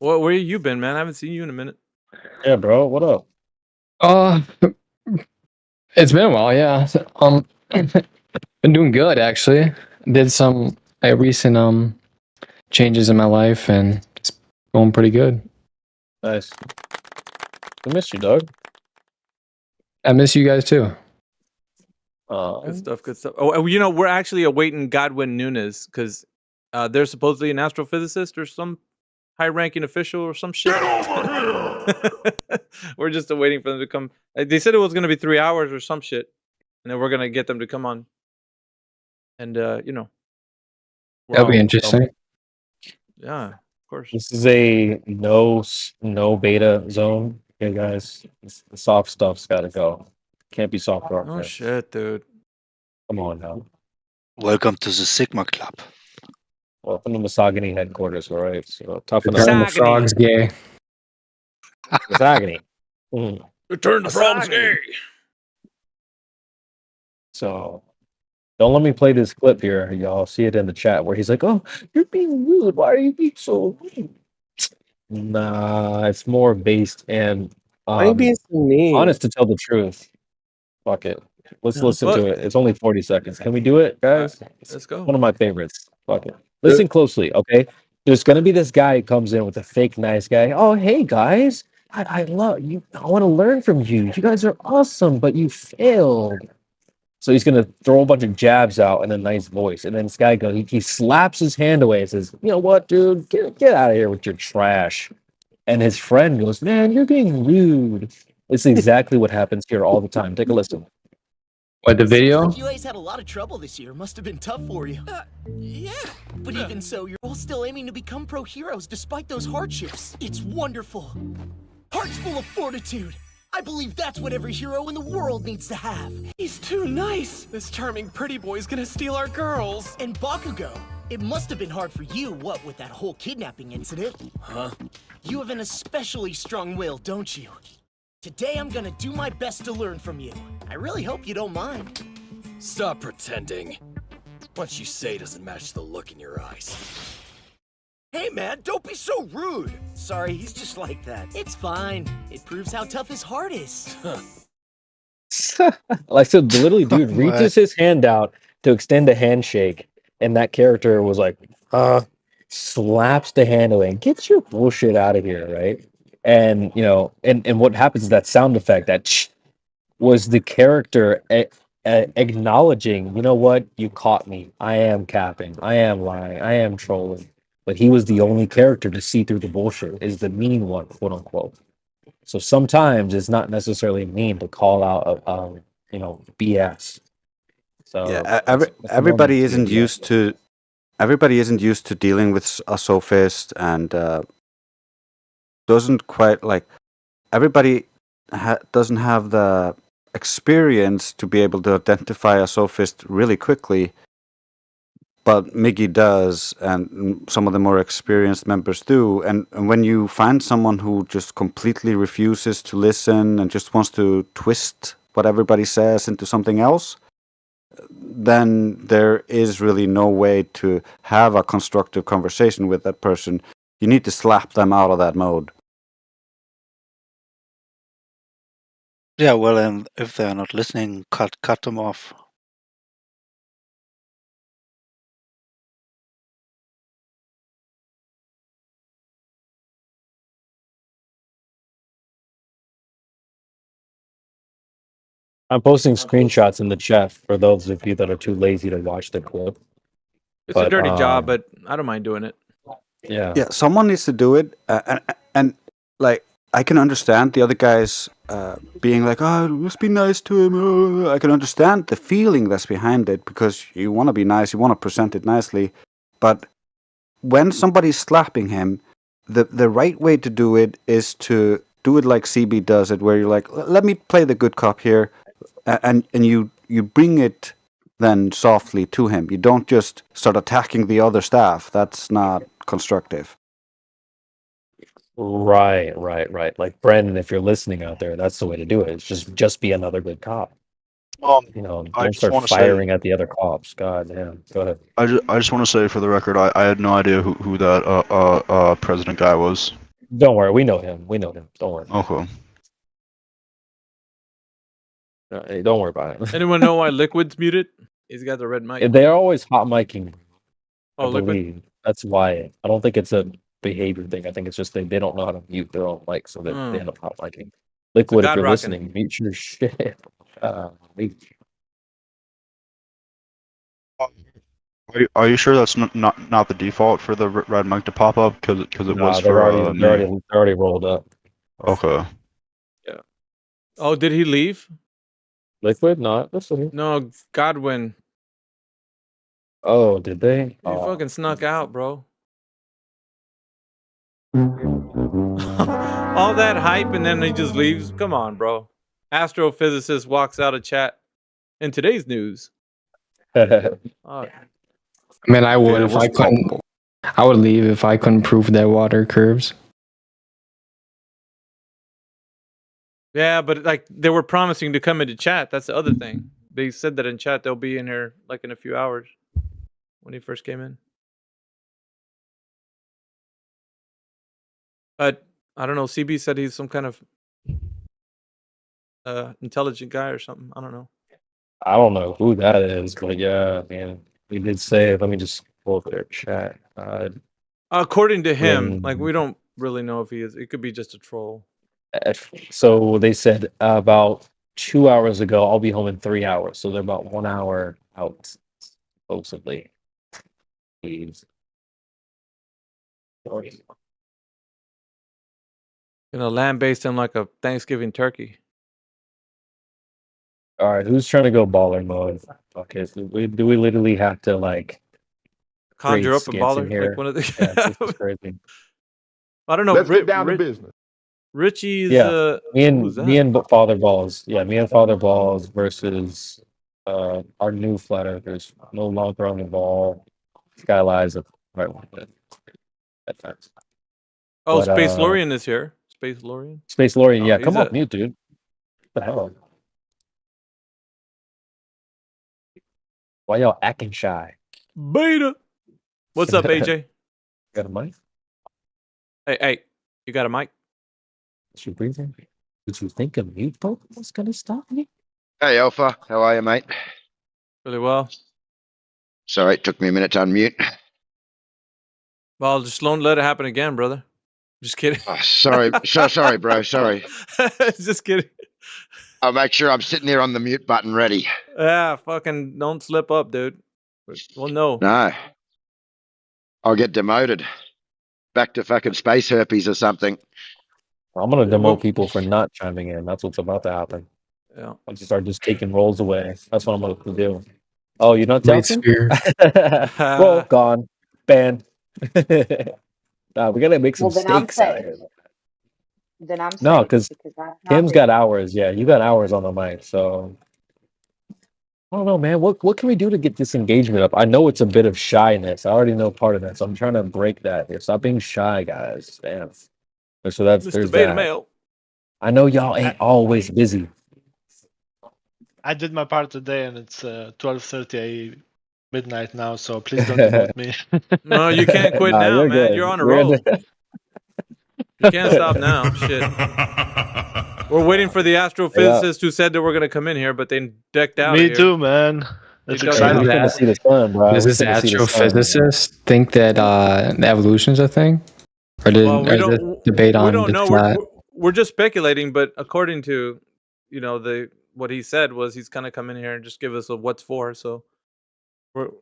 Well, where you been, man? I haven't seen you in a minute. Yeah, bro. What up? It's been a while, yeah. Been doing good actually. Did some recent changes in my life and it's going pretty good. Nice. I miss you, dog. I miss you guys too. Good stuff. Good stuff. Oh, you know, we're actually awaiting Godwin Nunes because they're supposedly an astrophysicist or some high-ranking official or some shit. Get over here! We're just waiting for them to come. They said it was going to be 3 hours or some shit, and then we're going to get them to come on. And you know, That'll be interesting. Yeah, of course. This is a no beta zone. Okay, guys. The soft stuff's got to go. Can't be soft rock. Oh shit, dude. Come on now. Welcome to the Sigma Club. Welcome to Misogyny headquarters, all right? So toughen Return up. the frogs gay. Misogyny. Mm. Return the frogs gay. So don't let me play this clip here. Y'all see it in the chat where he's like, "Oh, you're being rude. Why are you being so rude?" Nah, it's more based and Why are you being so mean? honest to tell the truth. Fuck it. Let's listen Fuck. to it. It's only 40 seconds. Can we do it, guys? Let's go. One of my favorites. Fuck it. Listen closely, okay? There's gonna be this guy who comes in with a fake nice guy. Oh, hey guys, I love you. I want to learn from you. You guys are awesome, but you failed. So he's gonna throw a bunch of jabs out in a nice voice, and then this guy goes, he slaps his hand away and says, "You know what, dude? Get out of here with your trash." And his friend goes, "Man, you're being rude." It's exactly what happens here all the time. Take a listen. What, the video? You guys had a lot of trouble this year. Must have been tough for you. Yeah. But even so, you're all still aiming to become pro heroes despite those hardships. It's wonderful. Hearts full of fortitude. I believe that's what every hero in the world needs to have. He's too nice. This charming pretty boy's gonna steal our girls. And Bakugo, it must have been hard for you, what, with that whole kidnapping incident? Huh? You have an especially strong will, don't you? Today I'm gonna do my best to learn from you. I really hope you don't mind. Stop pretending. What you say doesn't match the look in your eyes. Hey man, don't be so rude. Sorry, he's just like that. It's fine. It proves how tough his heart is. Like, so literally, dude What? reaches his hand out to extend a handshake, and that character was like, slaps the hand away and get your bullshit out of here, right? And you know, and what happens is that sound effect, that was the character acknowledging, you know what, you caught me. I am capping. I am lying. I am trolling. But he was the only character to see through the bullshit, is the mean one, quote unquote. So sometimes it's not necessarily mean to call out, you know, BS. So Yeah, that's everybody normal. isn't used to dealing with a sophist, and doesn't quite like everybody doesn't have the experience to be able to identify a sophist really quickly. But Miggy does, and some of the more experienced members do. And when you find someone who just completely refuses to listen and just wants to twist what everybody says into something else, then there is really no way to have a constructive conversation with that person. You need to slap them out of that mode. Yeah, well, and if they're not listening, cut them off. I'm posting screenshots in the chat for those of you that are too lazy to watch the clip. It's a dirty job, but I don't mind doing it. Yeah. Yeah, someone needs to do it, and like I can understand the other guys being like, "Oh, let's be nice to him." I can understand the feeling that's behind it because you want to be nice, you want to present it nicely, but when somebody's slapping him, the right way to do it is to do it like CB does it, where you're like, "Let me play the good cop here," and you bring it then softly to him. You don't just start attacking the other staff. That's not constructive. Right. Like Brendan, if you're listening out there, that's the way to do it. It's just be another good cop. You know, I don't just start want to say, firing at the other cops. God damn. Go ahead. I just want to say for the record, I had no idea who that president guy was. Don't worry, we know him. Don't worry. Okay. Hey, don't worry about it. Anyone know why Liquid's muted? He's got the red mic. They're always hot micing. Oh, I believe that's why. I don't think it's a behavior thing. I think it's just they don't know how to mute their own mic, so they end up hot micing. Liquid, if you're listening, mute your shit. Are you sure that's not the default for the red mic to pop up? Because it was they're for already rolled up. Okay. Yeah. Oh, did he leave? Liquid, not listening. No, Godwin. Oh, did they? He fucking snuck out, bro. All that hype and then he just leaves. Come on, bro. Astrophysicist walks out of chat. In today's news. Man, I would if I couldn't. I would leave if I couldn't prove their water curves. Yeah, but like they were promising to come into chat. That's the other thing. They said that in chat they'll be in here like in a few hours when he first came in. But I don't know. CB said he's some kind of intelligent guy or something. I don't know. I don't know who that is, but yeah, man, we did say. Let me just pull up their chat. According to him, like we don't really know if he is. It could be just a troll. So they said about 2 hours ago, I'll be home in 3 hours. So they're about 1 hour out, supposedly. Gonna land based him like a Thanksgiving turkey. All right, who's trying to go baller mode? Okay, so do we literally have to like conjure up a skits in baller here? like one of the? Yeah, this is crazy. I don't know. Let's get down to business. Richie's. Yeah, who's me that? and Father Balls. Yeah, me and Father Balls versus our new flat earthers. No longer on the ball. Sky lies up right at times. Oh, But Space Lorian is here. Space Lorian. Space Lorian, Oh, yeah, he's come a off mute, dude. What the hell? Why y'all acting shy? beta. What's up, AJ? Got a mic? Hey, you got a mic? Is you breathing? Did you think a mute button was gonna stop me? Hey Alpha, how are you, mate? Really well. Sorry, it took me a minute to unmute. Well, just don't let it happen again, brother. Just kidding. Oh, sorry, sorry, bro. Sorry. Just kidding. I'll make sure I'm sitting there on the mute button ready. Yeah, fucking don't slip up, dude. Well, no. No. I'll get demoted. Back to fucking space herpes or something. I'm gonna demote people for not chiming in. That's what's about to happen. Yeah. I'll just start taking roles away. That's what I'm gonna do. Oh, you're not Wait, telling? Spear. Roll gone. Banned. Nah, we gotta make some Well, then I'm stakes out safe. here. Then I'm No, safe because because I've not Kim's been. got hours. Yeah, you got hours on the mic. So I don't know, man. What can we do to get this engagement up? I know it's a bit of shyness. I already know part of that, so I'm trying to break that. Here, stop being shy, guys. Damn. So Mr. there's Beta that. Male. I know y'all ain't always busy. I did my part today, and it's 12:30 midnight now. So please don't demote me. No, you can't quit Nah, now, you're man. good. You're on a We're in roll. the- You can't stop now. Shit. We're waiting for the astrophysicist who said that we're gonna come in here, but they decked out. Me here. too, man. That's They ducked exciting. We finna see the sun, bro. Does We this finna see the sun. astrophysicist think that evolution's a thing? Or did Well, we or is don't. this debate We on don't the know. flat? We're just speculating, but according to, what he said was he's gonna come in here and just give us a what's for. So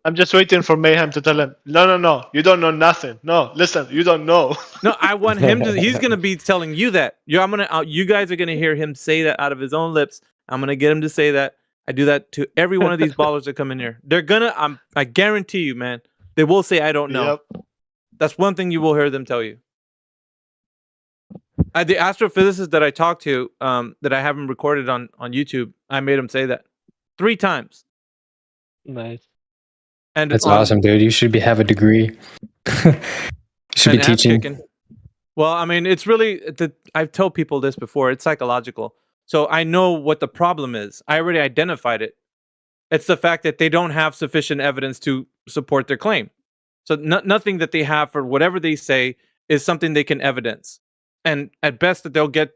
I'm just waiting for Mayhem to tell him, no, you don't know nothing. No, listen, you don't know. no, I want him to. He's gonna be telling you that. You guys are gonna hear him say that out of his own lips. I'm gonna get him to say that. I do that to every one of these ballers that come in here. They're gonna. I guarantee you, man. They will say, "I don't know." Yep. That's one thing you will hear them tell you. The astrophysicist that I talked to, that I haven't recorded on YouTube, I made him say that 3 times. Nice. And That's awesome, dude. You should have a degree. You should be and ass teaching. kicking. Well, I mean, it's really I've told people this before. It's psychological. So I know what the problem is. I already identified it. It's the fact that they don't have sufficient evidence to support their claim. So nothing that they have for whatever they say is something they can evidence. And at best, that they'll get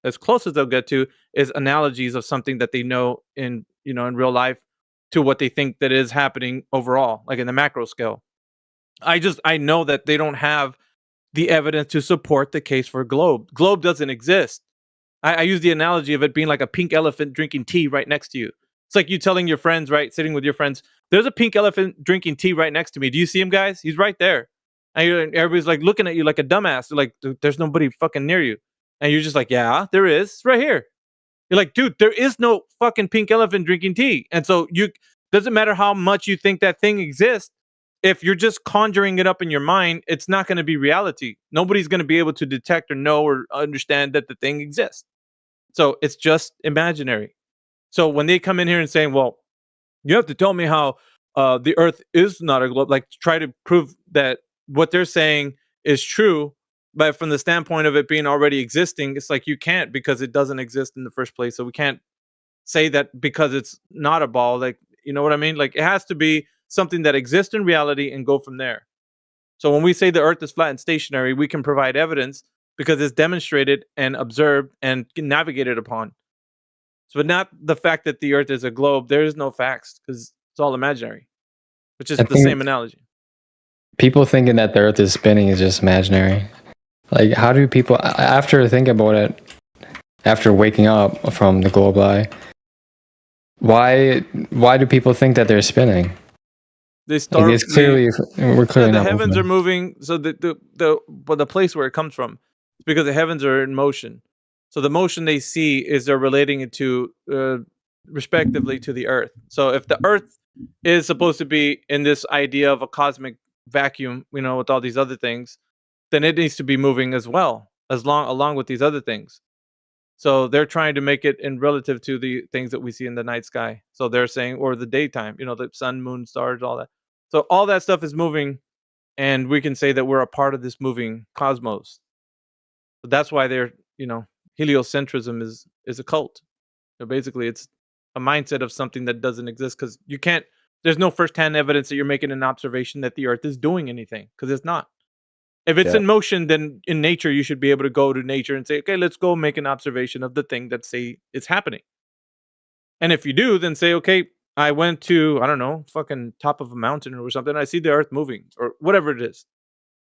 as close as they'll get to is analogies of something that they know in real life to what they think that is happening overall, like in the macro scale. I know that they don't have the evidence to support the case for globe. Globe doesn't exist. I use the analogy of it being like a pink elephant drinking tea right next to you. It's like you telling your friends, right, sitting with your friends, there's a pink elephant drinking tea right next to me. Do you see him, guys? He's right there. And everybody's like looking at you like a dumbass. They're like, there's nobody fucking near you. And you're just like, yeah, there is. It's right here. You're like, dude, there is no fucking pink elephant drinking tea. And so doesn't matter how much you think that thing exists. If you're just conjuring it up in your mind, it's not going to be reality. Nobody's going to be able to detect or know or understand that the thing exists. So it's just imaginary. So when they come in here and saying, well, you have to tell me how the earth is not a globe, like try to prove that what they're saying is true, but from the standpoint of it being already existing, it's like you can't, because it doesn't exist in the first place. So we can't say that because it's not a ball, like, you know what I mean? Like it has to be something that exists in reality and go from there. So when we say the earth is flat and stationary, we can provide evidence because it's demonstrated and observed and navigated upon. So, but not the fact that the earth is a globe. There is no facts because it's all imaginary, which is I the think same analogy. people thinking that the Earth is spinning is just imaginary. Like, how do people, after thinking about it, after waking up from the globe eye, why do people think that they're spinning? They start. Like, it's clearly we're clearly the not heavens moving. are moving. So the place where it comes from, it's because the heavens are in motion. So the motion they see is they're relating it to respectively to the earth. So if the earth is supposed to be in this idea of a cosmic vacuum, with all these other things, then it needs to be moving as well. along with these other things. So they're trying to make it in relative to the things that we see in the night sky. So they're saying, or the daytime, the sun, moon, stars, all that. So all that stuff is moving, and we can say that we're a part of this moving cosmos. So that's why they're, heliocentrism is a cult. So basically, it's a mindset of something that doesn't exist, because there's no firsthand evidence that you're making an observation that the Earth is doing anything, because it's not. If it's in motion, then in nature, you should be able to go to nature and say, okay, let's go make an observation of the thing that say it's happening. And if you do, then say, okay, I went to, I don't know, fucking top of a mountain or something, I see the Earth moving or whatever it is.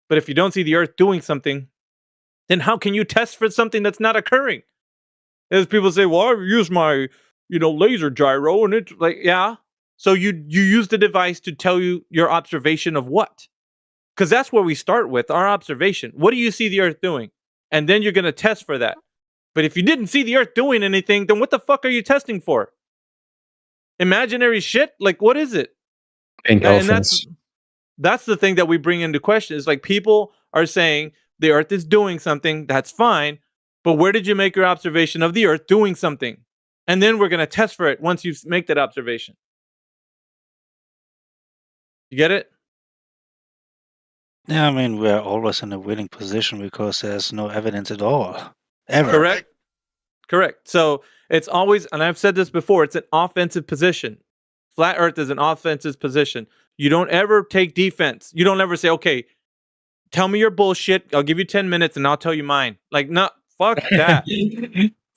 But if you don't see the Earth doing something, then how can you test for something that's not occurring? As people say, well, I use my, laser gyro, and it's like, yeah. So you use the device to tell you your observation of what? Because that's where we start with, our observation. What do you see the Earth doing? And then you're going to test for that. But if you didn't see the Earth doing anything, then what the fuck are you testing for? Imaginary shit? Like, what is it? Pink elephants. And that's the thing that we bring into question. Is like, people are saying the Earth is doing something. That's fine. But where did you make your observation of the Earth doing something? And then we're going to test for it once you make that observation. You get it? Yeah, I mean, we're always in a winning position because there's no evidence at all. Ever. Correct. So it's always, and I've said this before, it's an offensive position. Flat Earth is an offensive position. You don't ever take defense. You don't ever say, okay, tell me your bullshit. I'll give you 10 minutes and I'll tell you mine. Like, no, fuck that.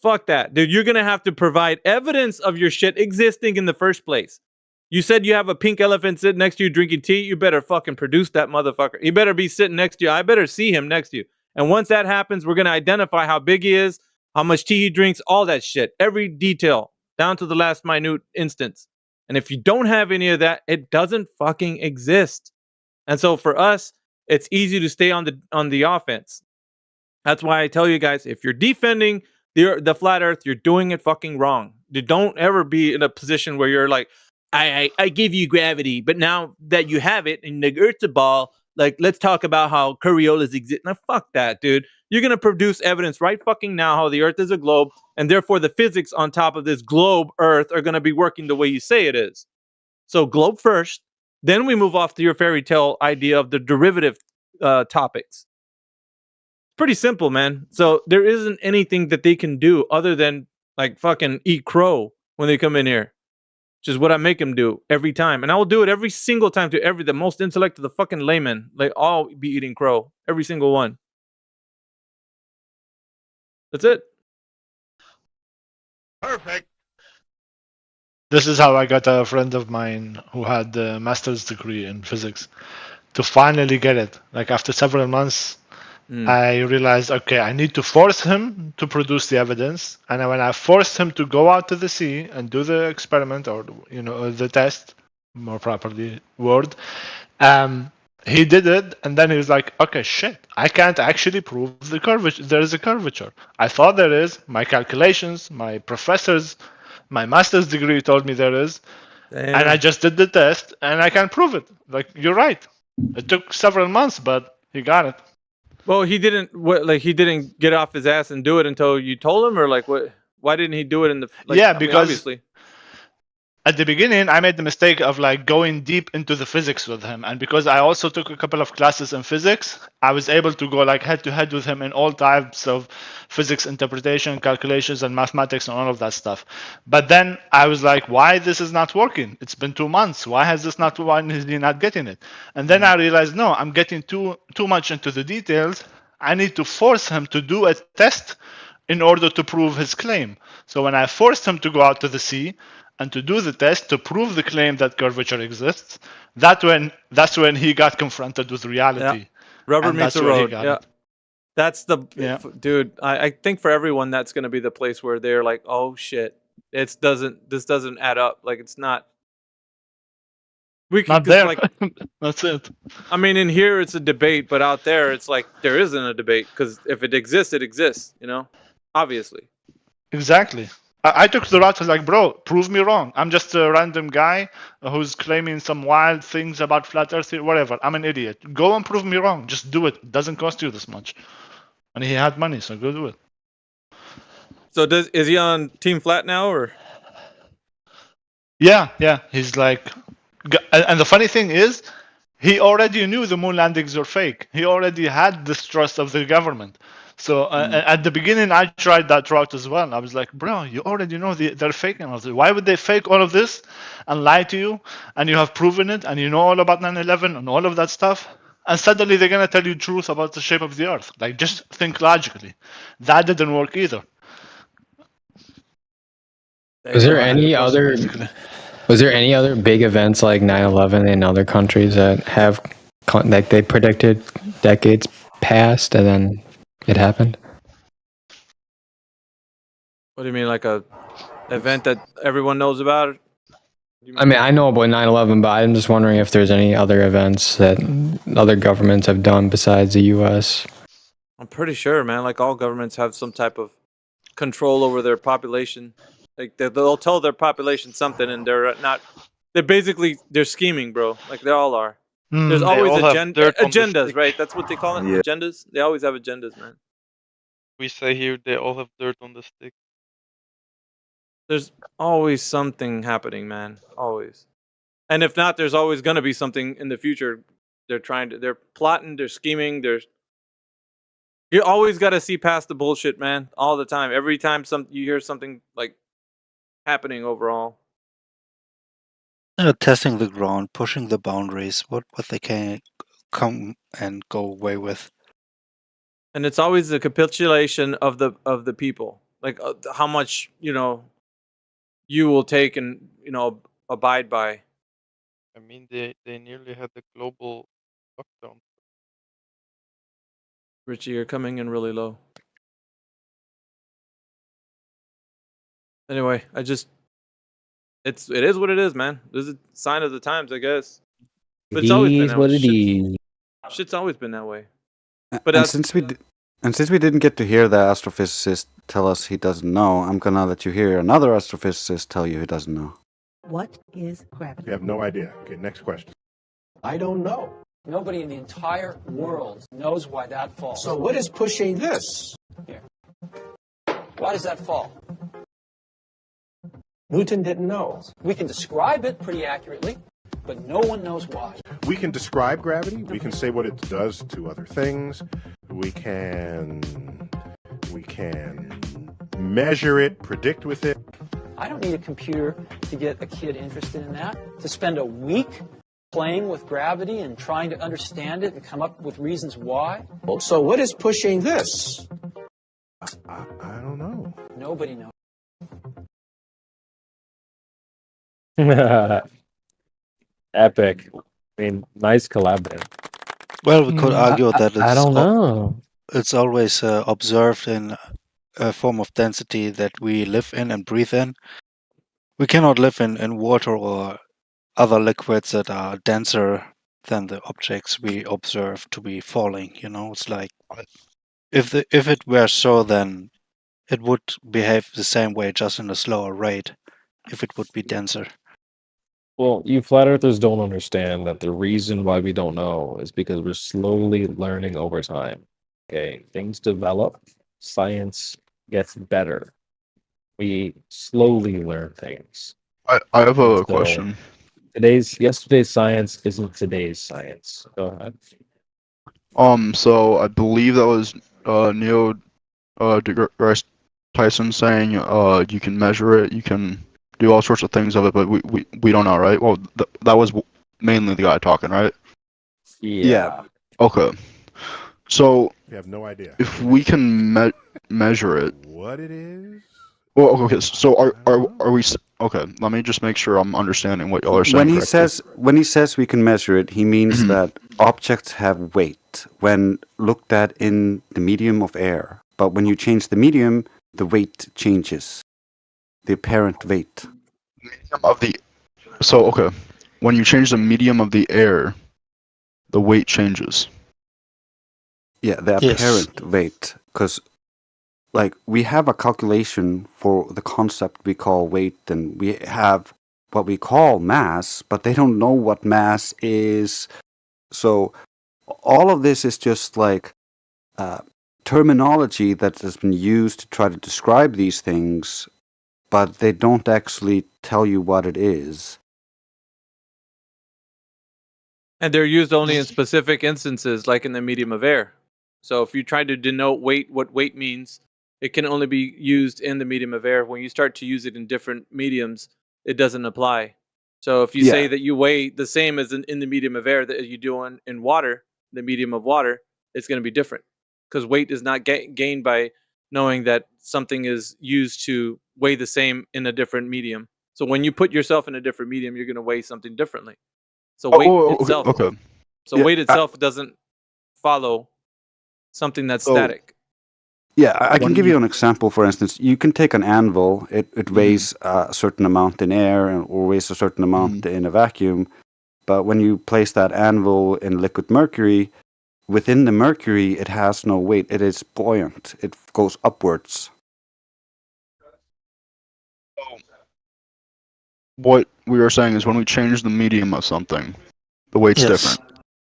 Fuck that. Dude, you're going to have to provide evidence of your shit existing in the first place. You said you have a pink elephant sitting next to you drinking tea. You better fucking produce that motherfucker. He better be sitting next to you. I better see him next to you. And once that happens, we're going to identify how big he is, how much tea he drinks, all that shit. Every detail, down to the last minute instance. And if you don't have any of that, it doesn't fucking exist. And so for us, it's easy to stay on the offense. That's why I tell you guys, if you're defending the flat Earth, you're doing it fucking wrong. You don't ever be in a position where you're like, I give you gravity, but now that you have it and the Earth's a ball, like, let's talk about how Coriolis exist. Now, fuck that, dude. You're going to produce evidence right fucking now how the Earth is a globe, and therefore the physics on top of this globe Earth are going to be working the way you say it is. So globe first, then we move off to your fairy tale idea of the derivative topics. Pretty simple, man. So there isn't anything that they can do other than like fucking eat crow when they come in here. Which is what I make them do every time. And I will do it every single time to the most intellect of the fucking layman. Like, I'll be eating crow. Every single one. That's it. Perfect. This is how I got a friend of mine who had a master's degree in physics to finally get it. Like, after several months, I realized, okay, I need to force him to produce the evidence. And when I forced him to go out to the sea and do the experiment, or the test, more properly word, he did it, and then he was like, okay, shit, I can't actually prove the curvature. There is a curvature. I thought there is. My calculations, my professors, my master's degree told me there is. Damn. And I just did the test, and I can prove it. Like, you're right. It took several months, but he got it. Well, he didn't. He didn't get off his ass and do it until you told him, or like what? Why didn't he do it in the? Because obviously, at the beginning, I made the mistake of like going deep into the physics with him, and because I also took a couple of classes in physics, I was able to go like head to head with him in all types of physics interpretation, calculations, and mathematics, and all of that stuff. But then I was like, why this is not working? It's been 2 months. Why is he not getting it? And then I realized, no, I'm getting too much into the details. I need to force him to do a test in order to prove his claim. So when I forced him to go out to the sea and to do the test to prove the claim that curvature exists, that's when he got confronted with reality. Yeah. Rubber meets the road. Yeah. That's dude. I think for everyone, that's going to be the place where they're like, oh shit, this doesn't add up. Like, it's not. Not there. Like, that's it. I mean, in here it's a debate, but out there it's like there isn't a debate, because if it exists, it exists. Obviously. Exactly. I took the route like, bro, prove me wrong. I'm just a random guy who's claiming some wild things about flat Earth, whatever. I'm an idiot. Go and prove me wrong. Just do it. It doesn't cost you this much. and he had money, so go do it. So is he on Team Flat now, or? Yeah. He's like, and the funny thing is, he already knew the moon landings are fake. He already had distrust of the government. So at the beginning, I tried that route as well. I was like, bro, you already know they're faking all this. Why would they fake all of this and lie to you? And you have proven it, and you know all about 9/11 and all of that stuff. And suddenly they're gonna tell you truth about the shape of the Earth. Like, just think logically. That didn't work either. Was there any other big events like 9/11 in other countries that have like they predicted decades past and then it happened? What do you mean, like a event that everyone knows about? I mean, I know about 9/11, but I'm just wondering if there's any other events that other governments have done besides the U.S. I'm pretty sure, man. Like, all governments have some type of control over their population. Like, they'll tell their population something, and they're scheming, bro. Like, they all are. There's always agendas, right? That's what they call it, agendas. They always have agendas, man. We say here they all have dirt on the stick. There's always something happening, man. Always. And if not, there's always gonna be something in the future. They're plotting, they're scheming, you always gotta see past the bullshit, man. All the time. Every time you hear something like happening overall. Testing the ground, pushing the boundaries, what they can come and go away with. And it's always the capitulation of the people. Like, how much, you will take and, abide by. I mean, they nearly had the global lockdown. Richie, you're coming in really low. Anyway, it is what it is, man. This is a sign of the times, I guess. But it's always been that way. Shit's always been that way. But since we didn't get to hear the astrophysicist tell us he doesn't know, I'm gonna let you hear another astrophysicist tell you he doesn't know. What is gravity? You have no idea. Okay, next question. I don't know. Nobody in the entire world knows why that falls. So what is pushing this? Here. Why does that fall? Newton didn't know. We can describe it pretty accurately, but no one knows why. We can describe gravity. We can say what it does to other things. We can measure it, predict with it. I don't need a computer to get a kid interested in that. To spend a week playing with gravity and trying to understand it and come up with reasons why. So what is pushing this? I don't know. Nobody knows. Epic. I mean, nice collab. Well, we could argue that I don't know. It's always observed in a form of density that we live in and breathe in. We cannot live in water or other liquids that are denser than the objects we observe to be falling. It's like if it were so, then it would behave the same way, just in a slower rate. If it would be denser. Well, you flat earthers don't understand that the reason why we don't know is because we're slowly learning over time. Okay, things develop, science gets better. We slowly learn things. I have a question. Yesterday's science isn't today's science. Go ahead. So I believe that was Neil deGrasse Tyson saying you can measure it, you can do all sorts of things of it, but we don't know, right? Well, that was mainly the guy talking, right? Yeah. Okay. So You have no idea. if we can measure it, What it is? well, okay. So are we? Okay. Let me just make sure I'm understanding what y'all are saying. When he says we can measure it, he means that objects have weight when looked at in the medium of air. But when you change the medium, the weight changes. The apparent weight. So okay, when you change the medium of the air, the weight changes. Yeah, the apparent weight, because like we have a calculation for the concept we call weight, and we have what we call mass, but they don't know what mass is. So all of this is just like terminology that has been used to try to describe these things, but they don't actually tell you what it is. And they're used only in specific instances, like in the medium of air. So if you try to denote weight, what weight means, it can only be used in the medium of air. When you start to use it in different mediums, it doesn't apply. So if you say that you weigh the same as in the medium of air that you do in water, the medium of water, it's going to be different. Because weight is not gained by knowing that something is used to weigh the same in a different medium. So when you put yourself in a different medium, you're going to weigh something differently. So weight itself. Okay. So weight itself doesn't follow something that's static. Yeah, I can give you an example. For instance, you can take an anvil. It weighs a certain amount in air or weighs a certain amount in a vacuum. But when you place that anvil in liquid mercury, within the mercury, it has no weight. It is buoyant. It goes upwards. What we are saying is when we change the medium of something, the weight's different.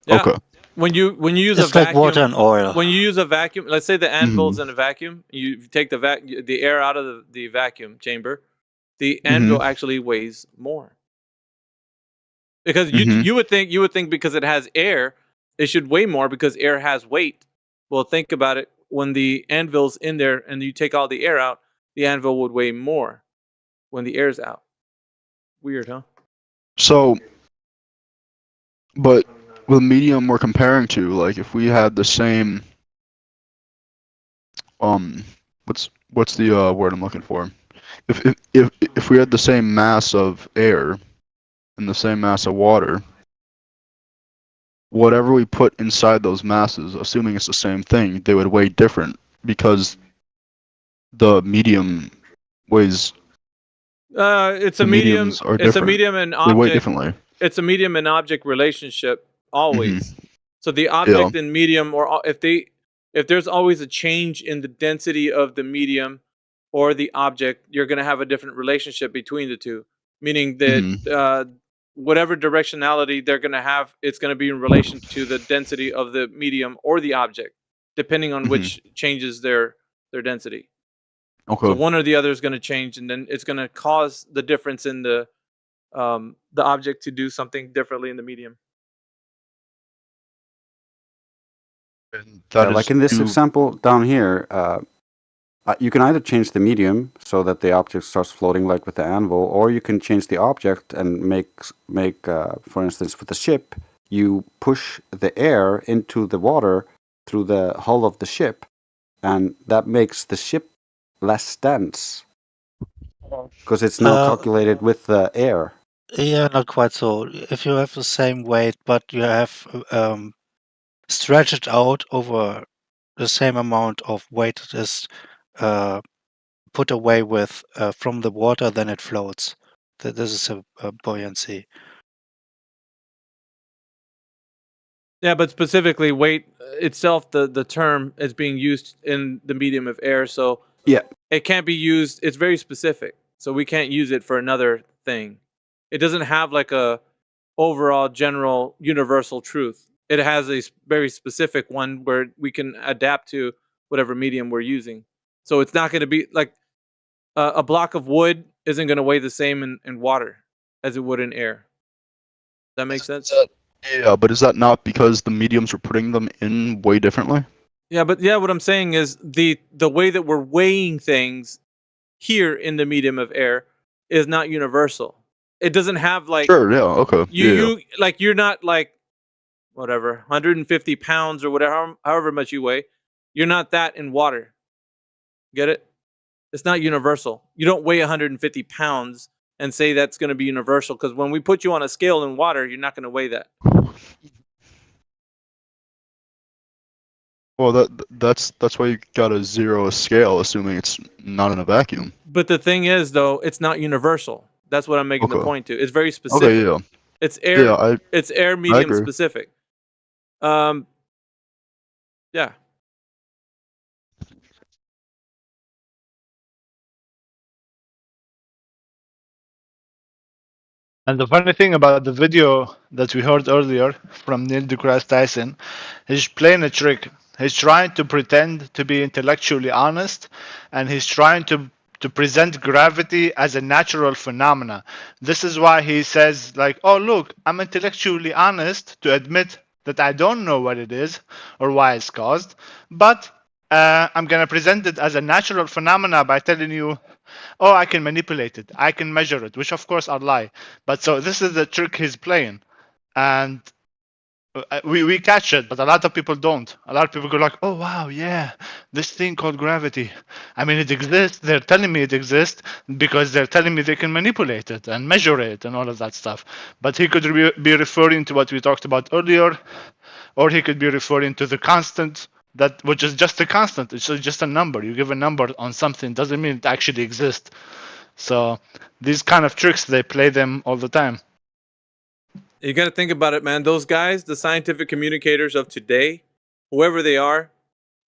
Yeah. Okay. When you use It's a like vacuum, water and oil. when you use a vacuum, let's say the anvil's in a vacuum, you take the air out of the vacuum chamber, the anvil actually weighs more. Because you would think because it has air, it should weigh more because air has weight. Well, think about it. When the anvil's in there and you take all the air out, the anvil would weigh more when the air's out. Weird, huh? So, but the medium we're comparing to, like if we had the same, what's the word I'm looking for? If we had the same mass of air and the same mass of water, whatever we put inside those masses, assuming it's the same thing, they would weigh different because the medium weighs. It's a medium. It's a medium and object. They weigh differently. It's a medium and object relationship always. So the object and medium, or if there's always a change in the density of the medium or the object, you're going to have a different relationship between the two. Meaning that whatever directionality they're going to have, it's going to be in relation to the density of the medium or the object, depending on which changes their density. Okay. So one or the other is going to change, and then it's going to cause the difference in the object to do something differently in the medium. Like in this example down here, you can either change the medium so that the object starts floating like with the anvil, or you can change the object and make for instance, with the ship, you push the air into the water through the hull of the ship, and that makes the ship less dense because it's now calculated with the air. Yeah, not quite so. If you have the same weight, but you have stretch it out over the same amount of weight that is put away with from the water, then it floats. This is a buoyancy. Yeah, but specifically weight itself, the term is being used in the medium of air, so it can't be used. It's very specific, so we can't use it for another thing. It doesn't have like a overall general universal truth. It has a very specific one where we can adapt to whatever medium we're using. So it's not going to be like a block of wood isn't going to weigh the same in water as it would in air. Does that make sense? Yeah, but is that not because the mediums we're putting them in weigh differently? Yeah, but what I'm saying is the way that we're weighing things here in the medium of air is not universal. It doesn't have like you like you're not like whatever 150 pounds or whatever, however much you weigh. You're not that in water. Get it? It's not universal. You don't weigh 150 pounds and say that's going to be universal, because when we put you on a scale in water, you're not going to weigh that. Well, that's why you gotta zero a scale, assuming it's not in a vacuum. But the thing is, though, it's not universal. That's what I'm making the point to. It's very specific. Okay, yeah. It's air. Yeah, it's air medium specific. Yeah. And the funny thing about the video that we heard earlier from Neil deGrasse Tyson, he's playing a trick. He's trying to pretend to be intellectually honest, and he's trying to present gravity as a natural phenomena. This is why he says, like, oh, look, I'm intellectually honest to admit that I don't know what it is or why it's caused, but I'm going to present it as a natural phenomena by telling you, oh, I can manipulate it, I can measure it, which of course are lie. But so this is the trick he's playing. And we catch it, but a lot of people don't. A lot of people go like, oh, wow, yeah, this thing called gravity. I mean, it exists. They're telling me it exists because they're telling me they can manipulate it and measure it and all of that stuff. But he could be referring to what we talked about earlier, or he could be referring to the constant, that which is just a constant. It's just a number. You give a number on something, doesn't mean it actually exists. So these kind of tricks, they play them all the time. You got to think about it, man. Those guys, the scientific communicators of today, whoever they are,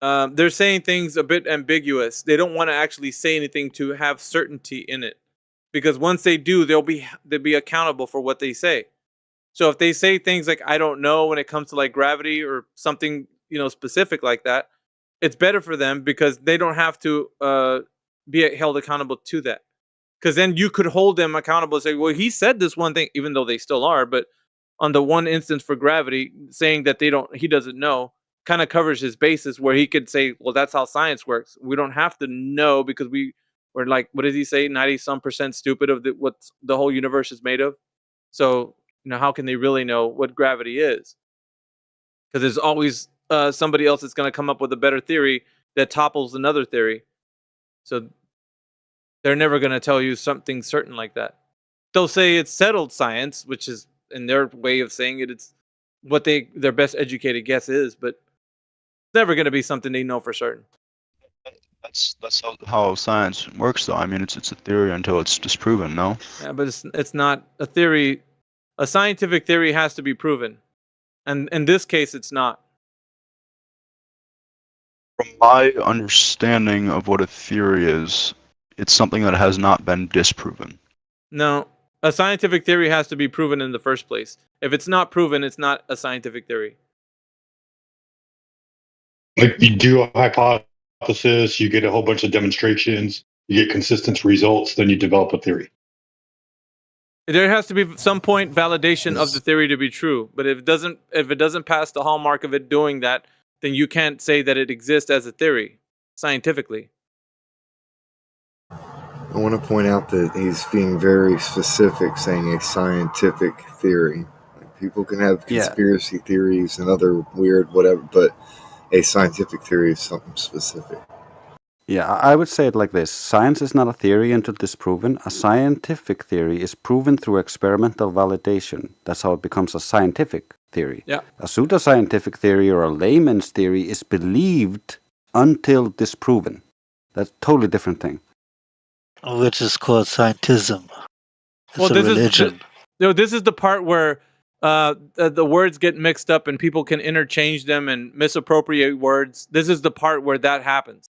they're saying things a bit ambiguous. They don't want to actually say anything to have certainty in it, because once they do, they'll be accountable for what they say. So if they say things like "I don't know" when it comes to like gravity or something, specific like that, it's better for them because they don't have to be held accountable to that. Because then you could hold them accountable and say, well, he said this one thing, even though they still are, but on the one instance for gravity, saying that he doesn't know, kind of covers his basis, where he could say, well, that's how science works. We don't have to know because we're like, what does he say? 90-some% stupid of what the whole universe is made of. So, how can they really know what gravity is? Because there's always somebody else that's going to come up with a better theory that topples another theory. So they're never going to tell you something certain like that. They'll say it's settled science, which is, in their way of saying it, it's what their best educated guess is, but it's never going to be something they know for certain. That's how science works, though. I mean, it's a theory until it's disproven, no? Yeah, but it's not a theory. A scientific theory has to be proven, and in this case, it's not. From my understanding of what a theory is, it's something that has not been disproven. No, a scientific theory has to be proven in the first place. If it's not proven, it's not a scientific theory. Like, you do a hypothesis, you get a whole bunch of demonstrations, you get consistent results, then you develop a theory. There has to be some point validation of the theory to be true. But if it doesn't pass the hallmark of it doing that, then you can't say that it exists as a theory scientifically. I want to point out that he's being very specific, saying a scientific theory. Like, people can have conspiracy theories and other weird whatever, but a scientific theory is something specific. Yeah, I would say it like this. Science is not a theory until disproven. A scientific theory is proven through experimental validation. That's how it becomes a scientific theory. Yeah. A pseudoscientific theory or a layman's theory is believed until disproven. That's a totally different thing. Which is called scientism. It's Well, a religion. This is the part where the words get mixed up and people can interchange them and misappropriate words. This is the part where that happens.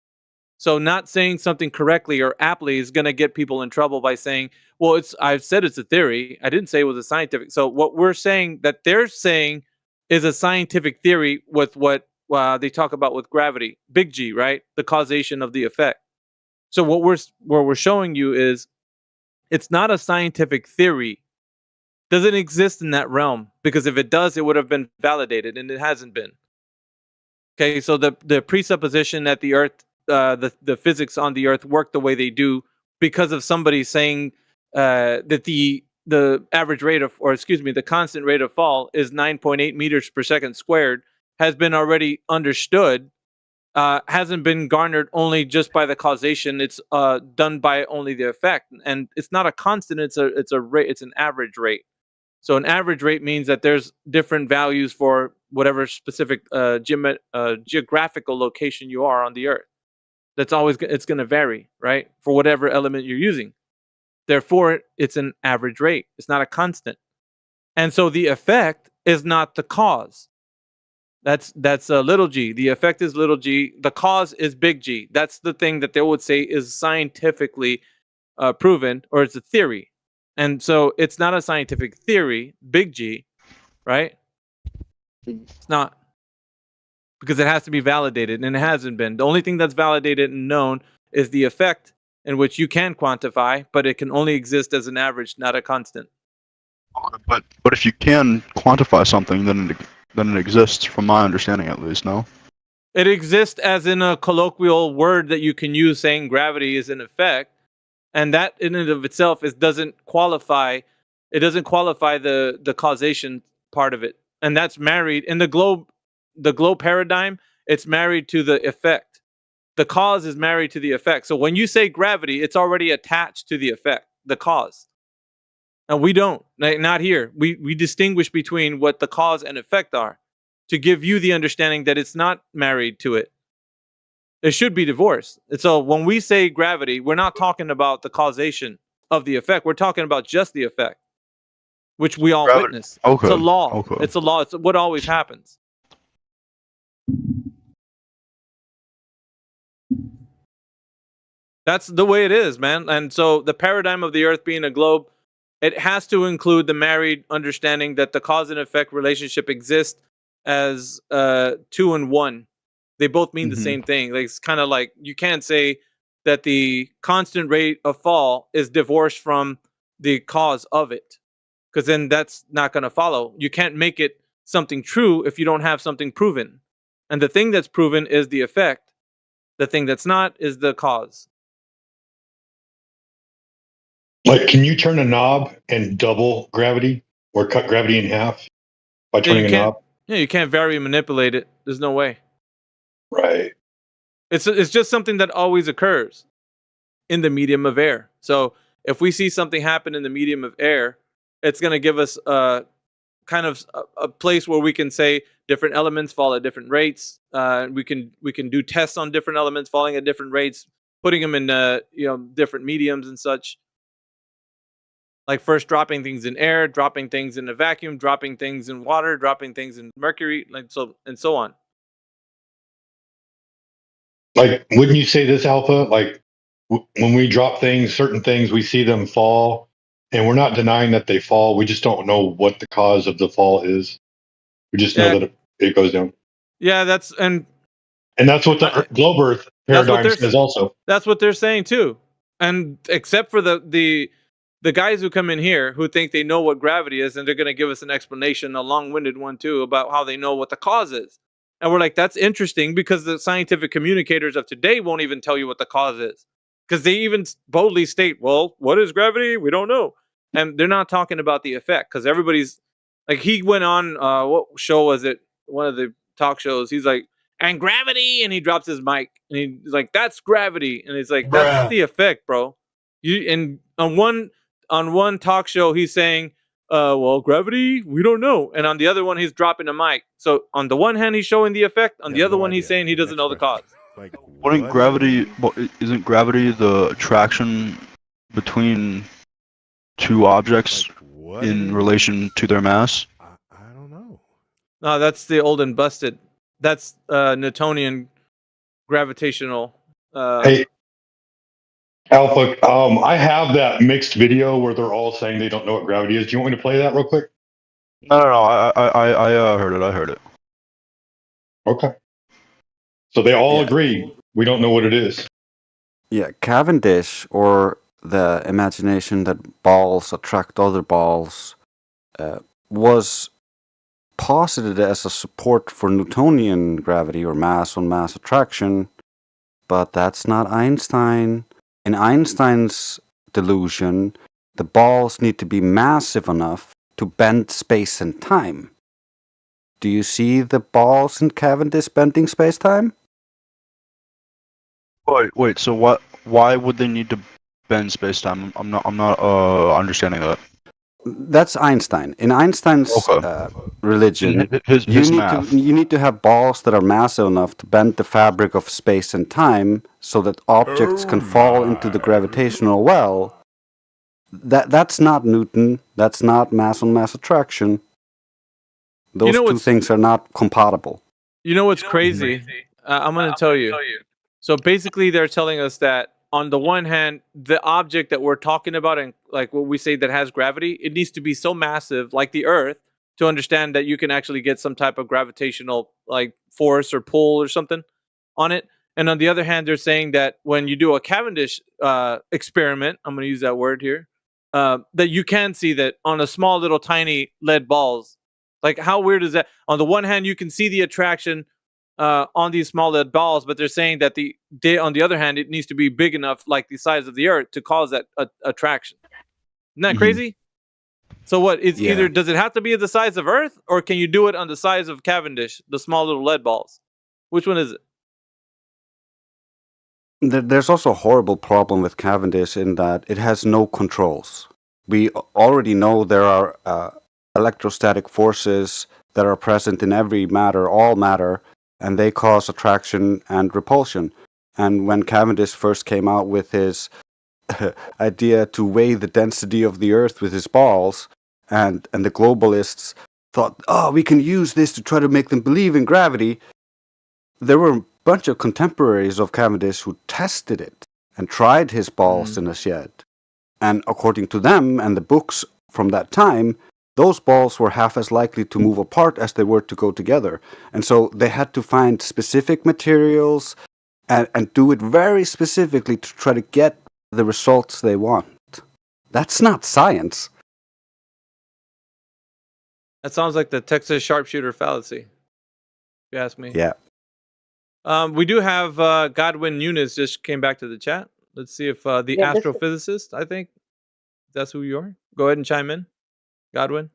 So not saying something correctly or aptly is going to get people in trouble by saying, well, I've said it's a theory. I didn't say it was a scientific. So what we're saying that they're saying is a scientific theory with what they talk about with gravity, big G, right? The causation of the effect. So what we're showing you is it's not a scientific theory. Doesn't exist in that realm, because if it does, it would have been validated, and it hasn't been. Okay, so the presupposition that the Earth, the physics on the Earth work the way they do because of somebody saying that the average rate of, or excuse me, the constant rate of fall is 9.8 meters per second squared, has been already understood. Hasn't been garnered only just by the causation. It's done by only the effect, and it's not a constant. It's a rate. It's an average rate. So an average rate means that there's different values for whatever specific geographical location you are on the Earth. That's always it's going to vary, right? For whatever element you're using. Therefore, it's an average rate. It's not a constant. And so the effect is not the cause. That's a little g. The effect is little g. The cause is big G. That's the thing that they would say is scientifically proven, or it's a theory. And so it's not a scientific theory, big G, right? It's not. because it has to be validated, and it hasn't been. The only thing that's validated and known is the effect, in which you can quantify, but it can only exist as an average, not a constant. But if you can quantify something, then it exists, from my understanding at least. No. It exists as in a colloquial word that you can use, saying gravity is an effect, and that in and of itself doesn't qualify. It doesn't qualify the causation part of it, and that's married in the globe paradigm. It's married to the effect. The cause is married to the effect. So when you say gravity, it's already attached to the effect, the cause. And we don't, not here. We distinguish between what the cause and effect are, to give you the understanding that it's not married to it. It should be divorced. And so when we say gravity, we're not talking about the causation of the effect. We're talking about just the effect, which we all witness. Okay. It's a law. Okay. It's a law. It's what always happens. That's the way it is, man. And so the paradigm of the Earth being a globe, it has to include the married understanding that the cause and effect relationship exists as 2 and 1. They both mean the same thing. Like, it's kind of like you can't say that the constant rate of fall is divorced from the cause of it, because then that's not going to follow. You can't make it something true if you don't have something proven. And the thing that's proven is the effect. The thing that's not is the cause. Like, can you turn a knob and double gravity or cut gravity in half by turning a knob? Yeah, you can't vary and manipulate it. There's no way. Right. It's just something that always occurs in the medium of air. So if we see something happen in the medium of air, it's going to give us kind of a place where we can say different elements fall at different rates. We can do tests on different elements falling at different rates, putting them in different mediums and such. Like first dropping things in air, dropping things in a vacuum, dropping things in water, dropping things in mercury, like so and so on. Like, wouldn't you say this, Alpha? Like, when we drop things, certain things, we see them fall, and we're not denying that they fall. We just don't know what the cause of the fall is. We just know that it goes down. Yeah, that's what the globe Earth paradigm says also. That's what they're saying too. And except for the guys who come in here who think they know what gravity is, and they're going to give us an explanation, a long-winded one too, about how they know what the cause is. And we're like, that's interesting, because the scientific communicators of today won't even tell you what the cause is, because they even boldly state, well, what is gravity? We don't know. And they're not talking about the effect, because everybody's like, he went on, what show was it? One of the talk shows. He's like, and gravity, and he drops his mic, and he's like, that's gravity. And he's like, that's the effect, bro. And on one talk show, he's saying, well, gravity, we don't know. And on the other one, he's dropping a mic. So on the one hand, he's showing the effect. On the other one, he's saying he doesn't know the cause. Isn't gravity the attraction between two objects in relation to their mass? No, that's the old and busted. That's Newtonian gravitational. Hey, Alpha, I have that mixed video where they're all saying they don't know what gravity is. Do you want me to play that real quick? No. I heard it. I heard it. Okay. So they all agree we don't know what it is. Yeah, Cavendish, or the imagination that balls attract other balls, was posited as a support for Newtonian gravity or mass-on-mass attraction, but that's not Einstein. In Einstein's delusion, the balls need to be massive enough to bend space and time. Do you see the balls in Cavendish bending space-time? Wait. So what? Why would they need to bend space-time? I'm not understanding that. That's Einstein. In Einstein's religion, you need to have balls that are massive enough to bend the fabric of space and time so that objects can fall into the gravitational well. That's not Newton. That's not mass-on-mass attraction. Those two things are not compatible. You know what's crazy? I'm going to tell you. So basically, they're telling us that on the one hand, the object that we're talking about, and like what we say that has gravity, it needs to be so massive, like the Earth, to understand that you can actually get some type of gravitational like force or pull or something on it. And on the other hand, they're saying that when you do a Cavendish experiment, I'm going to use that word here, that you can see that on a small little tiny lead balls. Like, how weird is that? On the one hand, you can see the attraction on these small lead balls, but they're saying that on the other hand, it needs to be big enough, like the size of the Earth, to cause that attraction. Isn't that crazy? So what? It's either, does it have to be the size of Earth, or can you do it on the size of Cavendish, the small little lead balls? Which one is it? There's also a horrible problem with Cavendish in that it has no controls. We already know there are electrostatic forces that are present in every matter, all matter, and they cause attraction and repulsion. And when Cavendish first came out with his idea to weigh the density of the Earth with his balls, and the globalists thought, oh, we can use this to try to make them believe in gravity, there were a bunch of contemporaries of Cavendish who tested it and tried his balls in a shed. And according to them and the books from that time, those balls were half as likely to move apart as they were to go together. And so they had to find specific materials and do it very specifically to try to get the results they want. That's not science. That sounds like the Texas sharpshooter fallacy, if you ask me. Yeah. We do have Godwin Nunes just came back to the chat. Let's see if the astrophysicist, I think that's who you are. Go ahead and chime in, Godwin.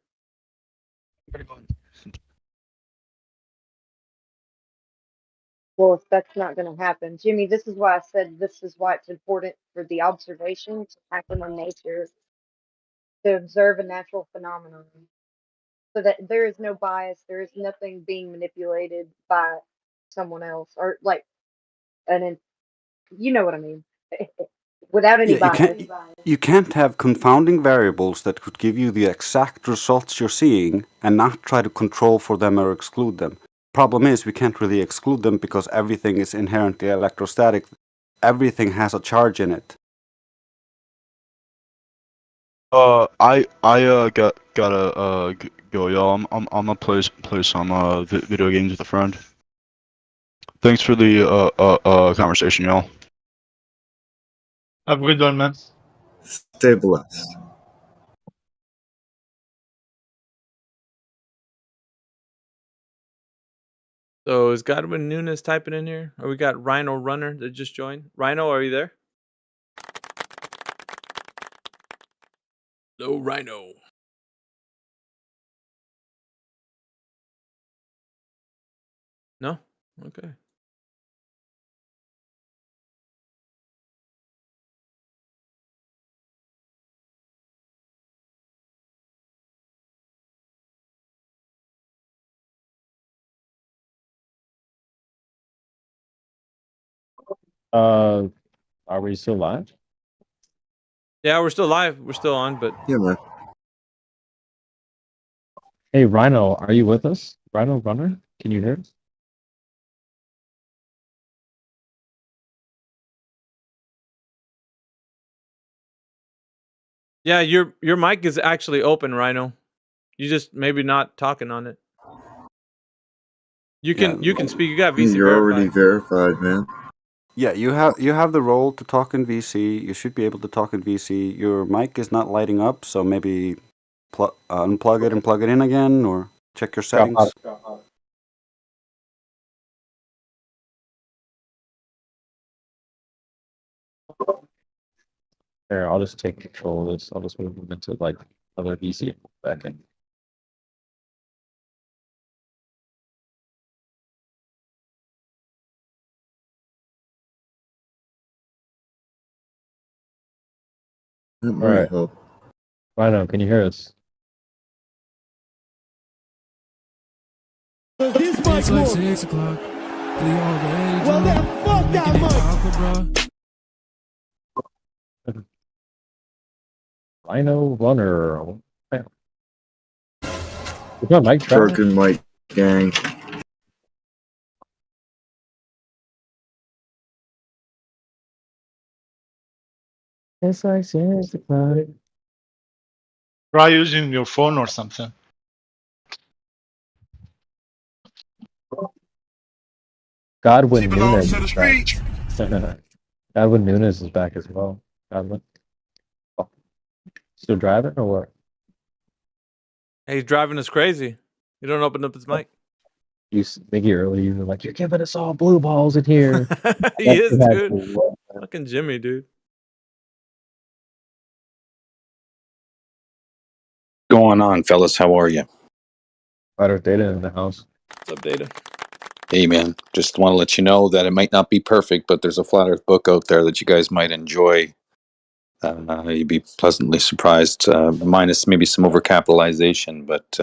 Well, if that's not going to happen, Jimmy, this is why I said this is why it's important for the observation to happen in nature, to observe a natural phenomenon, so that there is no bias, there is nothing being manipulated by someone else, or like you know what I mean, without any bias. You can't have confounding variables that could give you the exact results you're seeing and not try to control for them or exclude them. Problem is, we can't really exclude them because everything is inherently electrostatic. Everything has a charge in it. I gotta go, y'all. I'm gonna play some video games with a friend. Thanks for the conversation, y'all. Have a good one, man. Stay blessed. So is Godwin Nunes typing in here? Or we got Rhino Runner that just joined. Rhino, are you there? Hello, Rhino. No? Okay. Are we still live? Yeah, we're still live. We're still on, but yeah, man. Hey, Rhino, are you with us? Rhino Runner, can you hear us? yeah, your mic is actually open, Rhino. You just maybe not talking on it. You can speak. You got VC You're verified. already verified, man. Yeah, you have the role to talk in VC. You should be able to talk in VC. Your mic is not lighting up, so maybe unplug it and plug it in again, or check your settings. Here, I'll just take control of this. I'll just move them into like other VC back in. That might help. Rhino, can you hear us? This much more. 6 o'clock. Well, then fuck that much. Rhino Runner. Is my mic Broken mic gang. It's like 6 o'clock. Try using your phone or something. Godwin Nunes is back. Godwin Nunes is back as well. Godwin. Oh. Still driving or what? Hey, he's driving us crazy. He don't open up his mic. You Mickey earlier, you were like, "You're giving us all blue balls in here." He is, dude. Fucking Jimmy, dude. Going on, fellas? How are you? Better Data in the house. What's up, Data? Hey, man. Just want to let you know that it might not be perfect, but there's a Flat Earth book out there that you guys might enjoy. You'd be pleasantly surprised, minus maybe some overcapitalization, but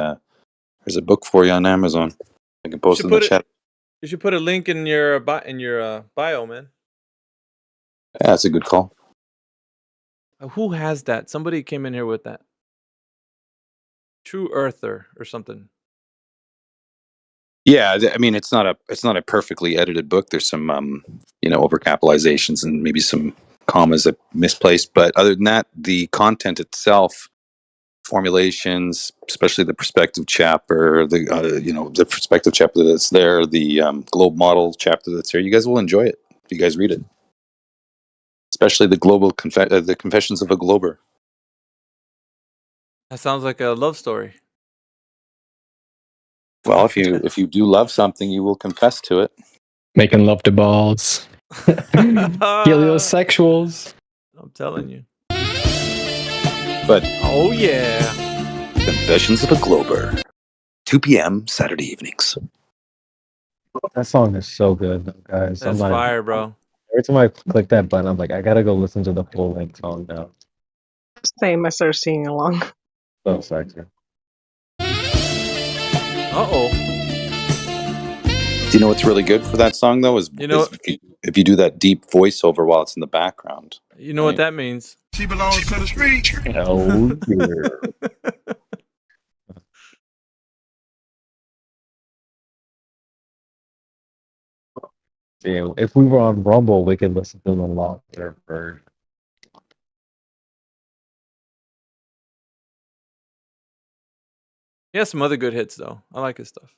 there's a book for you on Amazon. I can post it in the chat. You should put a link in your bio, man. Yeah, that's a good call. Who has that? Somebody came in here with that. True Earther or something. Yeah, I mean it's not a perfectly edited book. There's some overcapitalizations and maybe some commas that misplaced, but other than that, the content itself, formulations, especially the perspective chapter, the perspective chapter that's there, the globe model chapter that's there, you guys will enjoy it if you guys read it. Especially the the Confessions of a Glober. That sounds like a love story. Well, if you do love something, you will confess to it. Making love to balls. Heliosexuals. I'm telling you. But oh yeah, Confessions of a Glober, 2 p.m. Saturday evenings. That song is so good, guys. That's fire, bro. Every time I click that button, I'm like, I gotta go listen to the full length song now. Same. I started singing along. So sexy. Uh-oh. Do you know what's really good for that song though? Is if you do that deep voiceover while it's in the background. You know what that means? She belongs to the street. Oh yeah. Yeah, if we were on Rumble, we could listen to the longer version. He has some other good hits though. I like his stuff.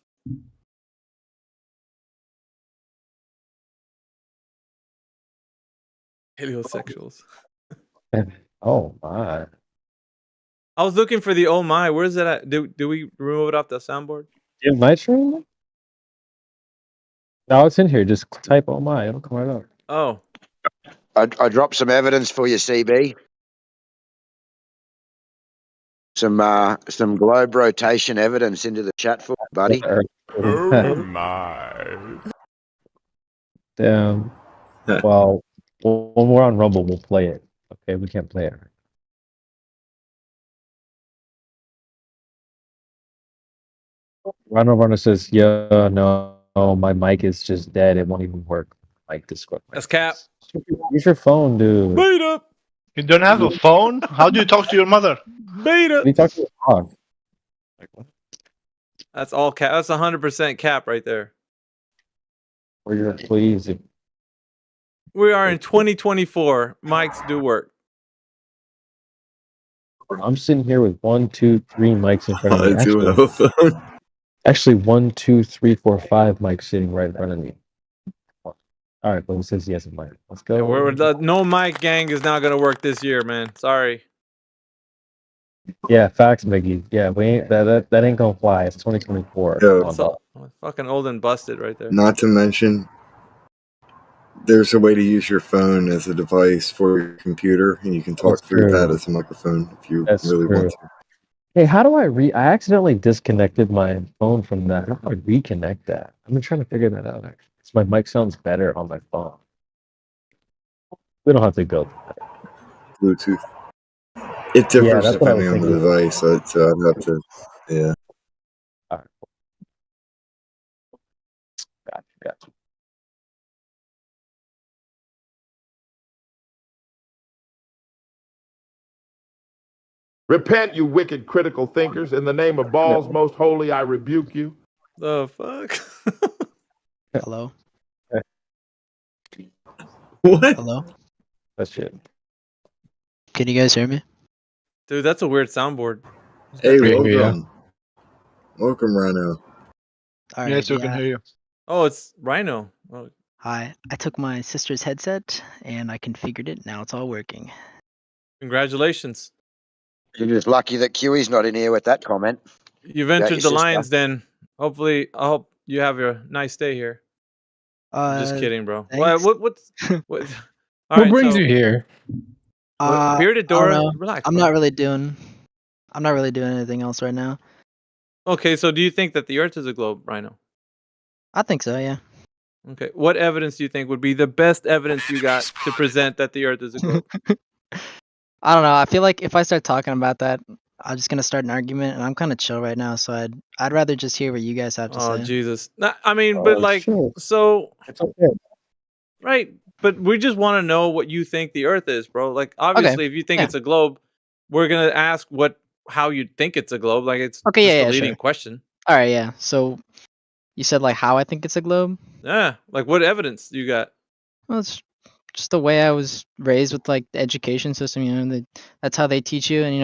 Heliosexuals. Oh my. I was looking for the oh my. Where's that at? Do we remove it off the soundboard? In my stream? No, it's in here. Just type oh my. It'll come right up. Oh. I dropped some evidence for you, CB. Some globe rotation evidence into the chat for you, buddy. Oh my. Damn. Well, when we're on Rumble, we'll play it. Okay, we can't play it. Rhino Runner says, yeah, no, my mic is just dead. It won't even work. Like Discord. That's cap. Use your phone, dude. Beta. You don't have a phone? How do you talk to your mother? Beta. You talk to your dog. That's all cap. That's 100% cap right there. Or your employees. We are in 2024. Mics do work. I'm sitting here with 1, 2, 3 mics in front of me. I do have a phone. Actually, 1, 2, 3, 4, 5 mics sitting right in front of me. All right, but it says yes, mic. Let's go. Yeah, the no mic gang is not gonna work this year, man. Sorry. Yeah, facts, Mickey. Yeah, we ain't that ain't gonna fly. It's 2024. Yeah. Fucking old and busted right there. Not to mention, there's a way to use your phone as a device for your computer, and you can talk through that as a microphone if you really want to. Hey, how do I I accidentally disconnected my phone from that. How do I reconnect that? I've been trying to figure that out, actually. My mic sounds better on my phone. We don't have to go. Bluetooth. It differs depending on the device. So I'd have to, yeah. All right. Gotcha. Repent, you wicked critical thinkers. In the name of balls most holy, I rebuke you. The fuck? Hello? What? Hello? That shit. Can you guys hear me? Dude, that's a weird soundboard. Hey, welcome. Welcome, Rhino. Yes, we can hear you. Oh, it's Rhino. Oh, Hi. I took my sister's headset and I configured it. Now it's all working. congratulations. You're just lucky that QE's not in here with that comment. You've About entered your the sister. lines then. Hopefully, I hope you have a nice day here. Just kidding, bro. Thanks. What? What All right, brings so, you here? Bearded I don't Dora, know. relax. I'm bro. not really doing anything else right now. Okay, so do you think that the Earth is a globe, Rhino? I think so, yeah. Okay. What evidence do you think would be the best evidence you got to present that the Earth is a globe? I don't know. I feel like if I start talking about that, I'm just gonna start an argument, and I'm kind of chill right now. So I'd rather just hear what you guys have to Oh say. Jesus! I mean, but like, so It's okay. right? But we just want to know what you think the Earth is, bro. Like, obviously, if you think yeah. it's a globe, we're gonna ask how you think it's a globe. Like, it's Okay, just yeah, a yeah, leading sure. question. All right, yeah. So you said like how I think it's a globe. Yeah. Like, what evidence you got? Well, it's just the way I was raised with like the education system. You know, that's how they teach you. And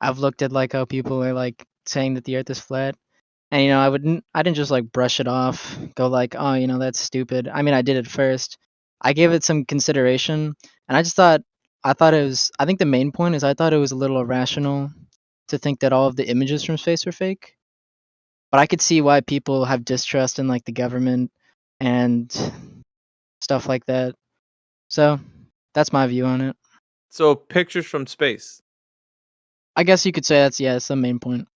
I've looked at like how people are like saying that the Earth is flat, and I didn't just like brush it off, go like, oh, that's stupid. I mean, I did it first. I gave it some consideration, and I think the main point is I thought it was a little irrational to think that all of the images from space were fake. But I could see why people have distrust in like the government and stuff like that. So that's my view on it. So pictures from space. I guess you could say that's the main point.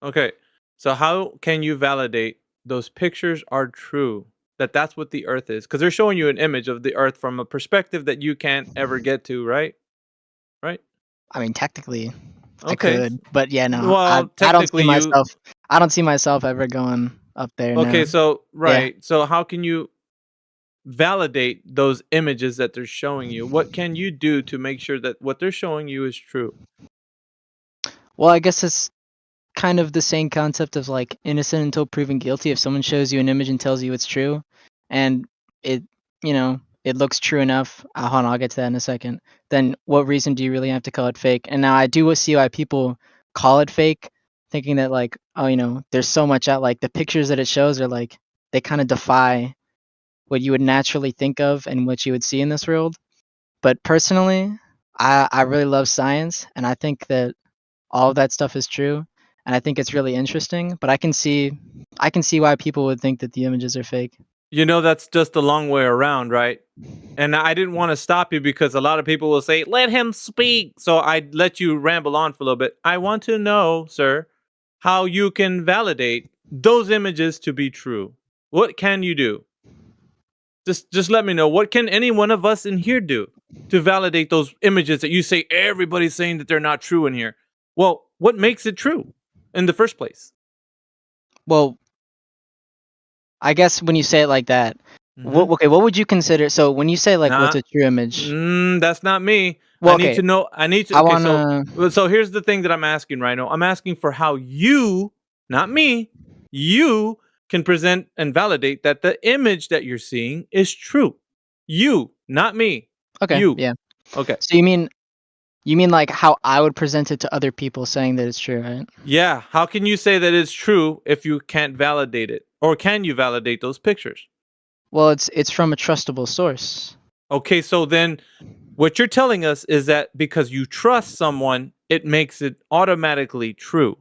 Okay. So how can you validate those pictures are true? That's what the Earth is, because they're showing you an image of the Earth from a perspective that you can't ever get to, right? Right. I mean, technically, I Okay. could, but yeah, no. Well, I don't technically, see myself. I don't see myself ever going up there. Okay, no. so Yeah. right. So how can you validate those images that they're showing you? What can you do to make sure that what they're showing you is true? Well, I guess it's kind of the same concept of like innocent until proven guilty. If someone shows you an image and tells you it's true, and it looks true enough, hold on, I'll get to that in a second, then what reason do you really have to call it fake? And now I do see why people call it fake, thinking that like, oh, there's so much out, like the pictures that it shows are like, they kind of defy what you would naturally think of and what you would see in this world. But personally, I really love science, and I think that all of that stuff is true, and I think it's really interesting. But I can see why people would think that the images are fake. That's just the long way around, right? And I didn't want to stop you because a lot of people will say, let him speak. So I let you ramble on for a little bit. I want to know, sir, how you can validate those images to be true. What can you do? Just let me know. What can any one of us in here do to validate those images that you say everybody's saying that they're not true in here? Well, what makes it true in the first place? Well, I guess when you say it like that, what would you consider? So when you say like, what's a true image? That's not me. Well, I need to know. I need to. I Okay, so here's the thing that I'm asking right now. I'm asking for how you, not me, you can present and validate that the image that you're seeing is true. You, not me. Okay. You. Yeah. Okay. So you mean like how I would present it to other people saying that it's true, right? Yeah. How can you say that it's true if you can't validate it? Or can you validate those pictures? Well, it's from a trustable source. Okay, so then what you're telling us is that because you trust someone, it makes it automatically true.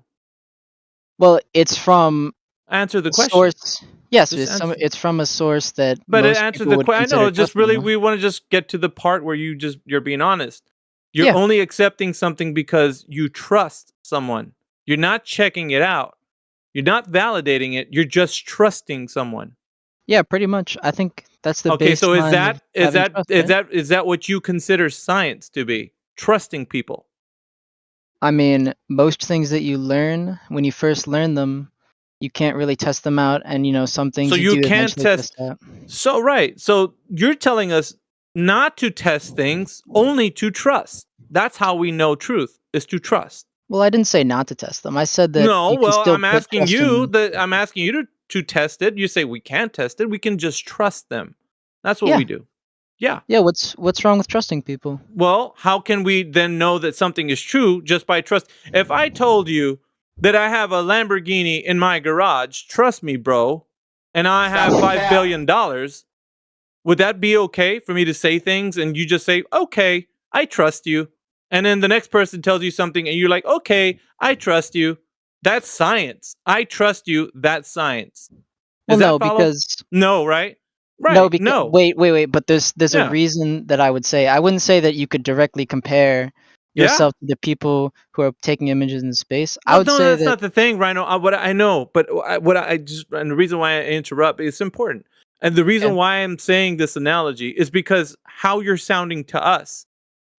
Well, it's from answer the question. Source. Yes, Just it's from a source that. But most it answers people the would question. I know. consider Just really, trustable. we want to just get to the part where you're being honest. You're Yeah. only accepting something because you trust someone. You're not checking it out. You're not validating it. You're just trusting someone. Yeah, pretty much. I think that's the Okay, so is baseline of having trust, right? is that what you consider science to be? Trusting people. I mean, most things that you learn when you first learn them, you can't really test them out, and some things So you you do can't eventually test. out. So right. So you're telling us not to test things, only to trust. That's how we know truth is to trust. Well, I didn't say not to test them. I said that. No, you can well, still I'm put asking trust you in- that I'm asking you to test it. You say we can't test it. We can just trust them. That's what Yeah. we do. Yeah. Yeah. What's wrong with trusting people? Well, how can we then know that something is true just by trust? If I told you that I have a Lamborghini in my garage, trust me, bro, and I have $5 billion, would that be okay for me to say things and you just say, okay, I trust you? And then the next person tells you something and you're like, okay, I trust you. That's science. I trust you. That's science. Well, Does that no, follow? because No, right? Right. no, because no. wait. But there's Yeah. a reason that I would say I wouldn't say that you could directly compare Yeah. yourself to the people who are taking images in space. I Well, would no, say that's that not the thing, Rhino. What I know, but what I just, and the reason why I interrupt, it's important. And the reason why I'm saying this analogy is because how you're sounding to us.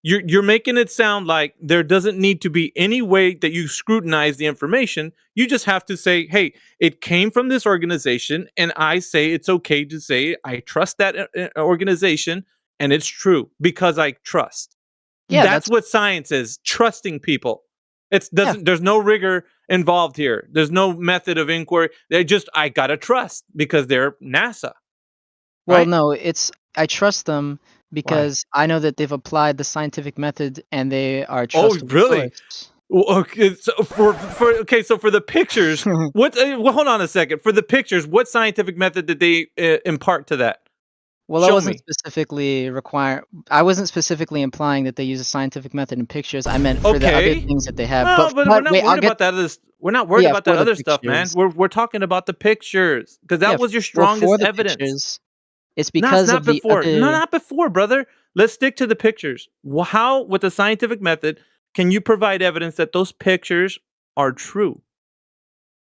You're making it sound like there doesn't need to be any way that you scrutinize the information. You just have to say, hey, it came from this organization, and I say it's okay to say I trust that organization, and it's true because I trust. Yeah, that's what science is, trusting people. It's doesn't there's no rigor involved here. There's no method of inquiry. I gotta trust because they're NASA. well, right? no, it's I trust them because I know that they've applied the scientific method and they are Oh, trustworthy. really? Well, okay, so so for the pictures, what? Well, hold on a second. For the pictures, what scientific method did they impart to that? Well, I Show wasn't me. specifically I wasn't specifically implying that they use a scientific method in pictures. I meant for the other Okay. things that they have. Well, but we're not wait, I'll worried get about that. We're not worried yeah, about for that the other stuff, man. pictures. We're talking about the pictures because that Yeah, was your well, for strongest the evidence. pictures, it's No, it's because not of the before. No, other. not before, brother. Let's stick to the pictures. How, with the scientific method, can you provide evidence that those pictures are true?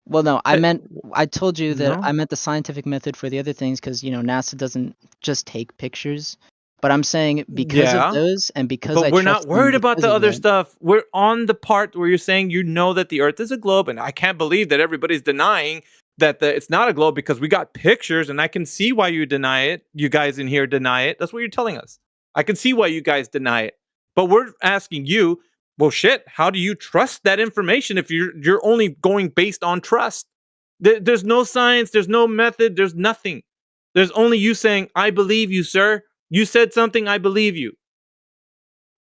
Well, no, I told you that No. I meant the scientific method for the other things because NASA doesn't just take pictures. But I'm saying because of Yeah. those and because But I we're not trust them worried about because the of other that. stuff. We're on the part where you're saying you know that the Earth is a globe, and I can't believe that everybody's denying that it's not a globe because we got pictures, and I can see why you deny it. You guys in here deny it. That's what you're telling us. I can see why you guys deny it. But we're asking you, well, shit, how do you trust that information if you're only going based on trust? There's no science, there's no method, there's nothing. There's only you saying, I believe you, sir. You said something, I believe you.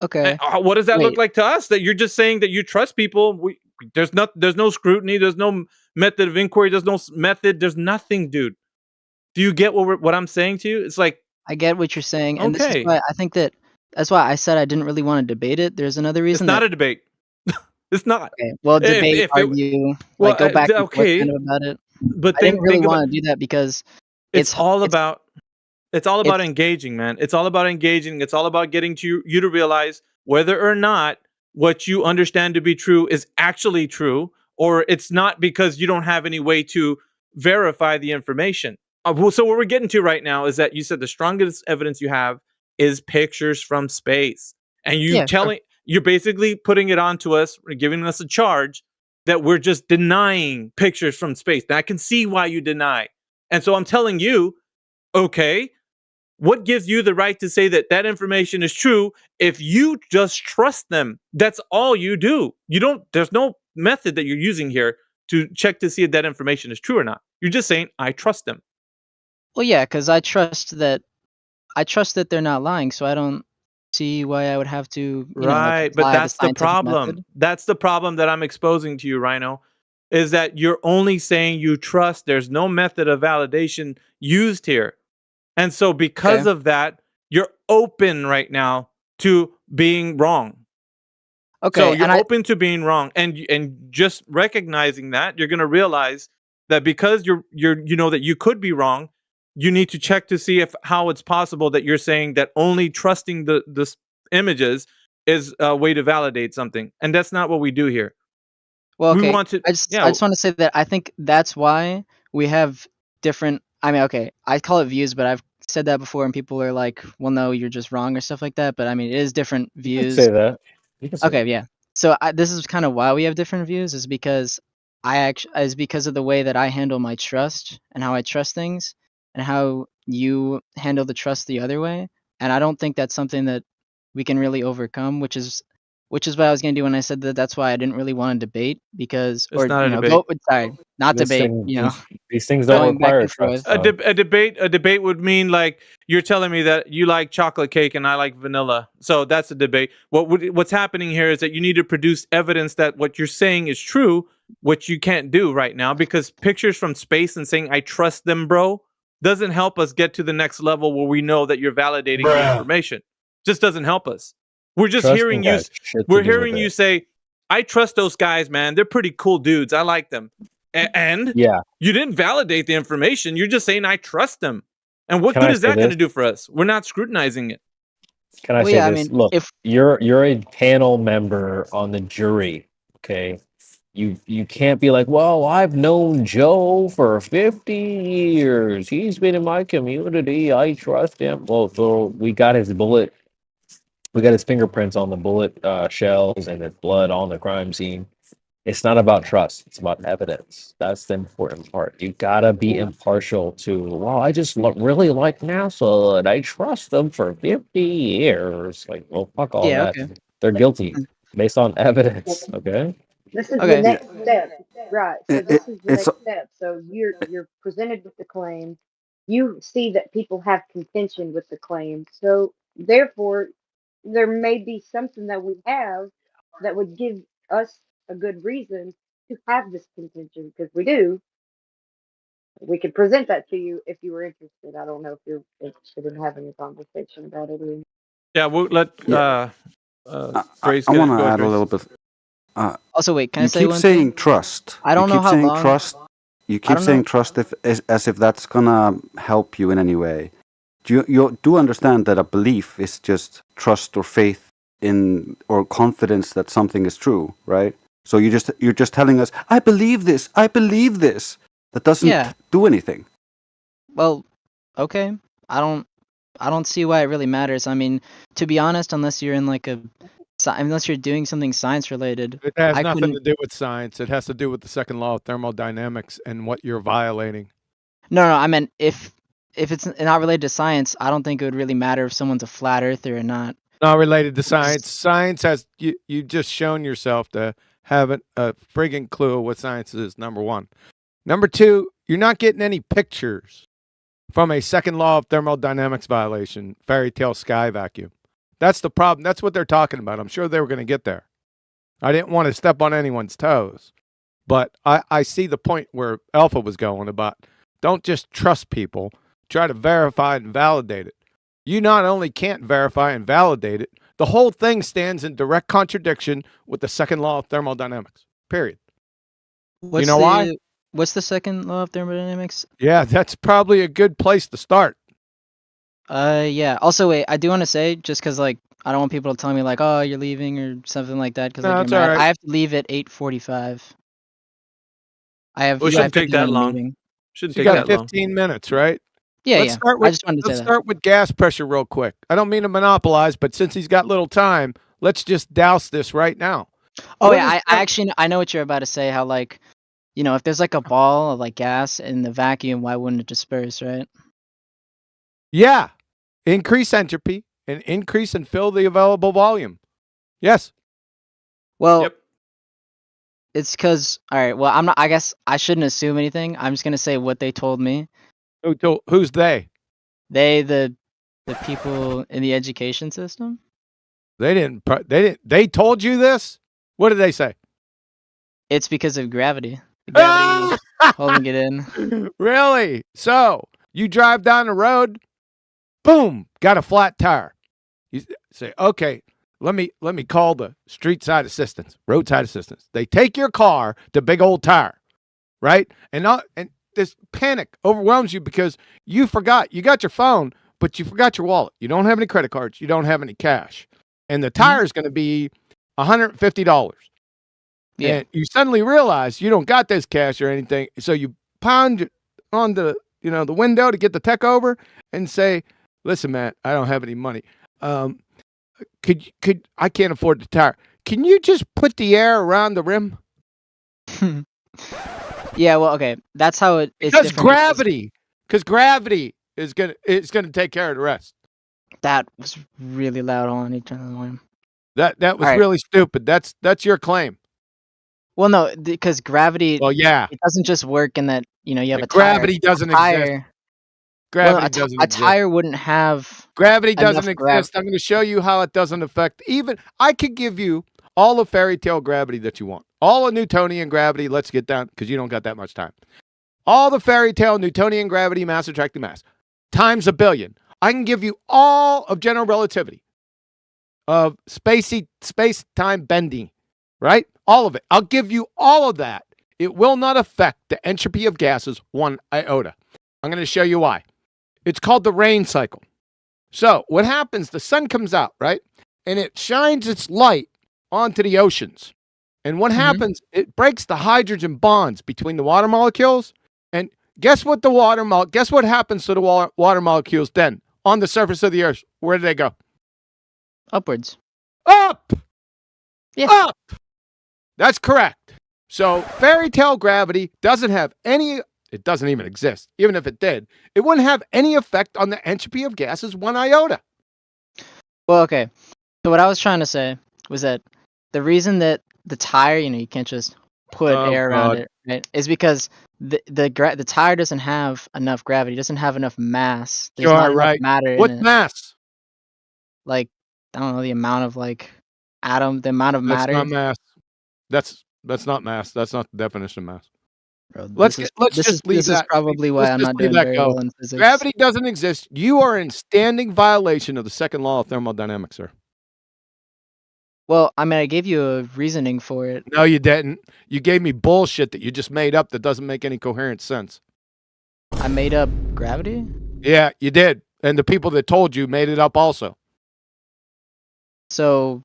Okay. What does that look Wait. like to us? That you're just saying that you trust people? There's no scrutiny. There's no method of inquiry. There's no method. There's nothing, dude. Do you get what I'm saying to you? It's like I get what you're saying, and this is okay, why I think that's why I said I didn't really want to debate it. There's another it's reason not that a debate. It's not. okay, well, debate, If it, argue, well, like go back and forth okay, kind of about it. but I didn't really think about want to do that because it's all it's about it's all about it's engaging, man. It's all about engaging. It's all about getting you to realize whether or not what you understand to be true is actually true, or it's not because you don't have any way to verify the information. So what we're getting to right now is that you said the strongest evidence you have is pictures from space, and yeah, sure. you're basically putting it onto us, giving us a charge that we're just denying pictures from space. Now I can see why you deny, and so I'm telling you, okay, what gives you the right to say that that information is true if you just trust them? That's all you do. You don't, there's no method that you're using here to check to see if that information is true or not. You're just saying, I trust them. Well, yeah, because I trust that they're not lying, so I don't see why I would have to, Right. But apply that's the scientific problem. method. That's the problem that I'm exposing to you, Rhino, is that you're only saying you trust. There's no method of validation used here. And so because Okay. of that, you're open right now to being wrong. Okay, So and you're open to being wrong, and just recognizing that, you're going to realize that because you know that you could be wrong, you need to check to see if how it's possible that you're saying that only trusting the images is a way to validate something, and that's not what we do here. Well, We okay. want to, I just yeah, want to say that I think that's why we have different. I mean, okay, I call it views, but I've said that before, and people are like, "Well, no, you're just wrong" or stuff like that. But I mean, it is different You can views. say that. You can say Okay, that. yeah. So this is kind of why we have different views, is because is because of the way that I handle my trust and how I trust things, and how you handle the trust the other way. And I don't think that's something that we can really overcome, which is what I was gonna do when I said that. That's why I didn't really want to debate because, it's or not a go. debate. Sorry, not This debate. thing, You know, these things don't going back require and forth. trust. So. A debate would mean like you're telling me that you like chocolate cake and I like vanilla. So that's a debate. What's happening here is that you need to produce evidence that what you're saying is true which you can't do right now because pictures from space and saying I trust them, bro, doesn't help us get to the next level where we know that you're validating the information. Just doesn't help us. We're just hearing you. We're hearing you say, "I trust those guys, man. They're pretty cool dudes. I like them." And yeah, you didn't validate the information. You're just saying, "I trust them." And what Can good I is say that going this? to do for us? We're not scrutinizing it. Can I Well, say yeah, I this? mean, Look, if you're a panel member on the jury. Okay, you can't be like, well, I've known Joe for 50 years. He's been in my community. I trust him. Well, so we got his bullet. We got his fingerprints on the bullet shells and his blood on the crime scene. It's not about trust. It's about evidence. That's the important part. You gotta be impartial to. Well, I just really like NASA and I trust them for 50 years. Like, well, fuck all yeah, that. okay. They're guilty based on evidence. Okay. This is the Okay. next step, right? So this is the It's next step. So you're presented with the claim. You see that people have contention with the claim. So therefore, there may be something that we have that would give us a good reason to have this contention because we do. We could present that to you if you were interested. I don't know if you're interested in having a conversation about it. Or... Yeah, we'll let I, Grace I get want it. to Go ahead, add a Grace. little bit. Also, wait, can I You say keep one saying thing? trust. I don't you know keep how saying long. trust. You I keep don't saying know. trust as if that's gonna help you in any way. You do understand that a belief is just trust or faith in or confidence that something is true, right? So you're just telling us, I believe this. I believe this. That doesn't Yeah. do anything. Well, okay. I don't see why it really matters. I mean, to be honest, unless you're in like unless you're doing something science related, It has I nothing couldn't. to do with science. It has to do with the second law of thermodynamics and what you're violating. No, I meant if it's not related to science, I don't think it would really matter if someone's a flat earther or not. Not related to science. Science has you just shown yourself to have a friggin' clue what science is, number one. Number two, you're not getting any pictures from a second law of thermodynamics violation, fairy tale sky vacuum. That's the problem. That's what they're talking about. I'm sure they were going to get there. I didn't want to step on anyone's toes, but I see the point where Alpha was going about don't just trust people, try to verify and validate it. You not only can't verify and validate it, the whole thing stands in direct contradiction with the second law of thermodynamics, period. What's you know why? What's the second law of thermodynamics? Yeah, that's probably a good place to start. Yeah. Also, wait, I do want to say, just because like I don't want people to tell me like, oh, you're leaving or something like that, because No, like, it's you're mad. all right. I have to leave at 8:45. I have. Well, it I have shouldn't to take be on that a long. meeting. Shouldn't You take got that long. 15 minutes, right? Yeah, Let's yeah. start I with just wanted to say let's that. start with gas pressure real quick. I don't mean to monopolize, but since he's got little time, let's just douse this right now. Oh What yeah, is I actually I know what you're about to say. How like, if there's like a ball of like gas in the vacuum, why wouldn't it disperse, right? Yeah. Increase entropy and increase and fill the available volume. Yes. Well, it's because all right. Well, I'm not. I guess I shouldn't assume anything. I'm just gonna say what they told me. Who's they? The people in the education system. They didn't. They told you this? What did they say? It's because of gravity. Gravity holding it in. Really? So you drive down the road, boom, got a flat tire. You say, okay, let me call the street side assistance, roadside assistance. They take your car to big old tire, right? And this panic overwhelms you because you forgot. You got your phone, but you forgot your wallet. You don't have any credit cards. You don't have any cash, and the tire is going to be $150. Yeah. And you suddenly realize you don't got this cash or anything, so you pound on the the window to get the tech over and say, "Listen, man, I don't have any money. Could I can't afford the tire? Can you just put the air around the rim?" Yeah. Well, okay. That's how it's Because different gravity. Because gravity is gonna take care of the rest. That was really loud. Hold on, I need to turn the volume. That was All right. really stupid. That's your claim. Well, no, because gravity. Well, yeah. It doesn't just work in that you have a Gravity tire. doesn't A tire. exist. Gravity Well, doesn't a exist. tire wouldn't have. Gravity enough doesn't exist. I'm going to show you how it doesn't affect even. I could give you all of fairy tale gravity that you want. All of Newtonian gravity, let's get down, because you don't got that much time. All the fairy tale Newtonian gravity, mass attracting mass, times a billion. I can give you all of general relativity, of space-time bending, right? All of it. I'll give you all of that. It will not affect the entropy of gases 1 iota. I'm going to show you why. It's called the rain cycle. So what happens, the sun comes out, right? And it shines its light onto the oceans. And what happens, it breaks the hydrogen bonds between the water molecules. And guess what guess what happens to the water molecules then on the surface of the earth? Where do they go? Upwards. Up! Yeah. Up! That's correct. So fairy tale gravity doesn't have any, it doesn't even exist. Even if it did, it wouldn't have any effect on the entropy of gases 1 iota. Well, okay. So what I was trying to say was that the reason that the tire, you can't just put air around it, right? Is because the tire doesn't have enough gravity, doesn't have enough mass. There's not enough matter What in it. mass? Like, I don't know, the amount of the amount of matter. That's not mass. That's not mass. That's not the definition of mass. Bro, Let's this just leave that. is probably why let's I'm just not leave doing that very go. well in physics. Gravity doesn't exist. You are in standing violation of the second law of thermodynamics, sir. Well, I mean, I gave you a reasoning for it. No, you didn't. You gave me bullshit that you just made up that doesn't make any coherent sense. I made up gravity? Yeah, you did. And the people that told you made it up also. So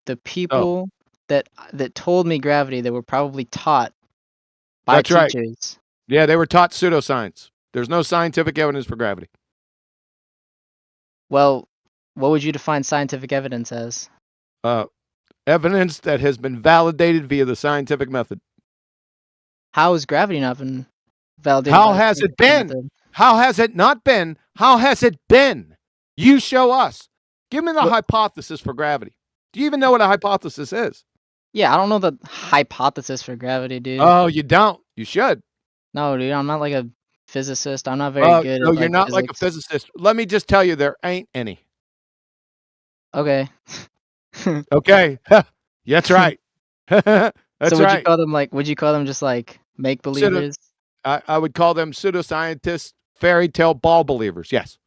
the people that told me gravity, they were probably taught by That's right. teachers. Yeah, they were taught pseudoscience. There's no scientific evidence for gravity. Well, what would you define scientific evidence as? Evidence that has been validated via the scientific method. How has gravity not been validated? How by the has it scientific been? method? How has it not been? How has it been? You show us. Give me the hypothesis for gravity. Do you even know what a hypothesis is? Yeah, I don't know the hypothesis for gravity, dude. Oh, you don't? You should. No, dude, I'm not like a physicist. I'm not very good No, at you're not like a physics. physicist. Let me just tell you, there ain't any. Okay. Okay. That's right. That's So would right. you call them would you call them just like make believers? I would call them pseudoscientists, fairy tale ball believers. Yes.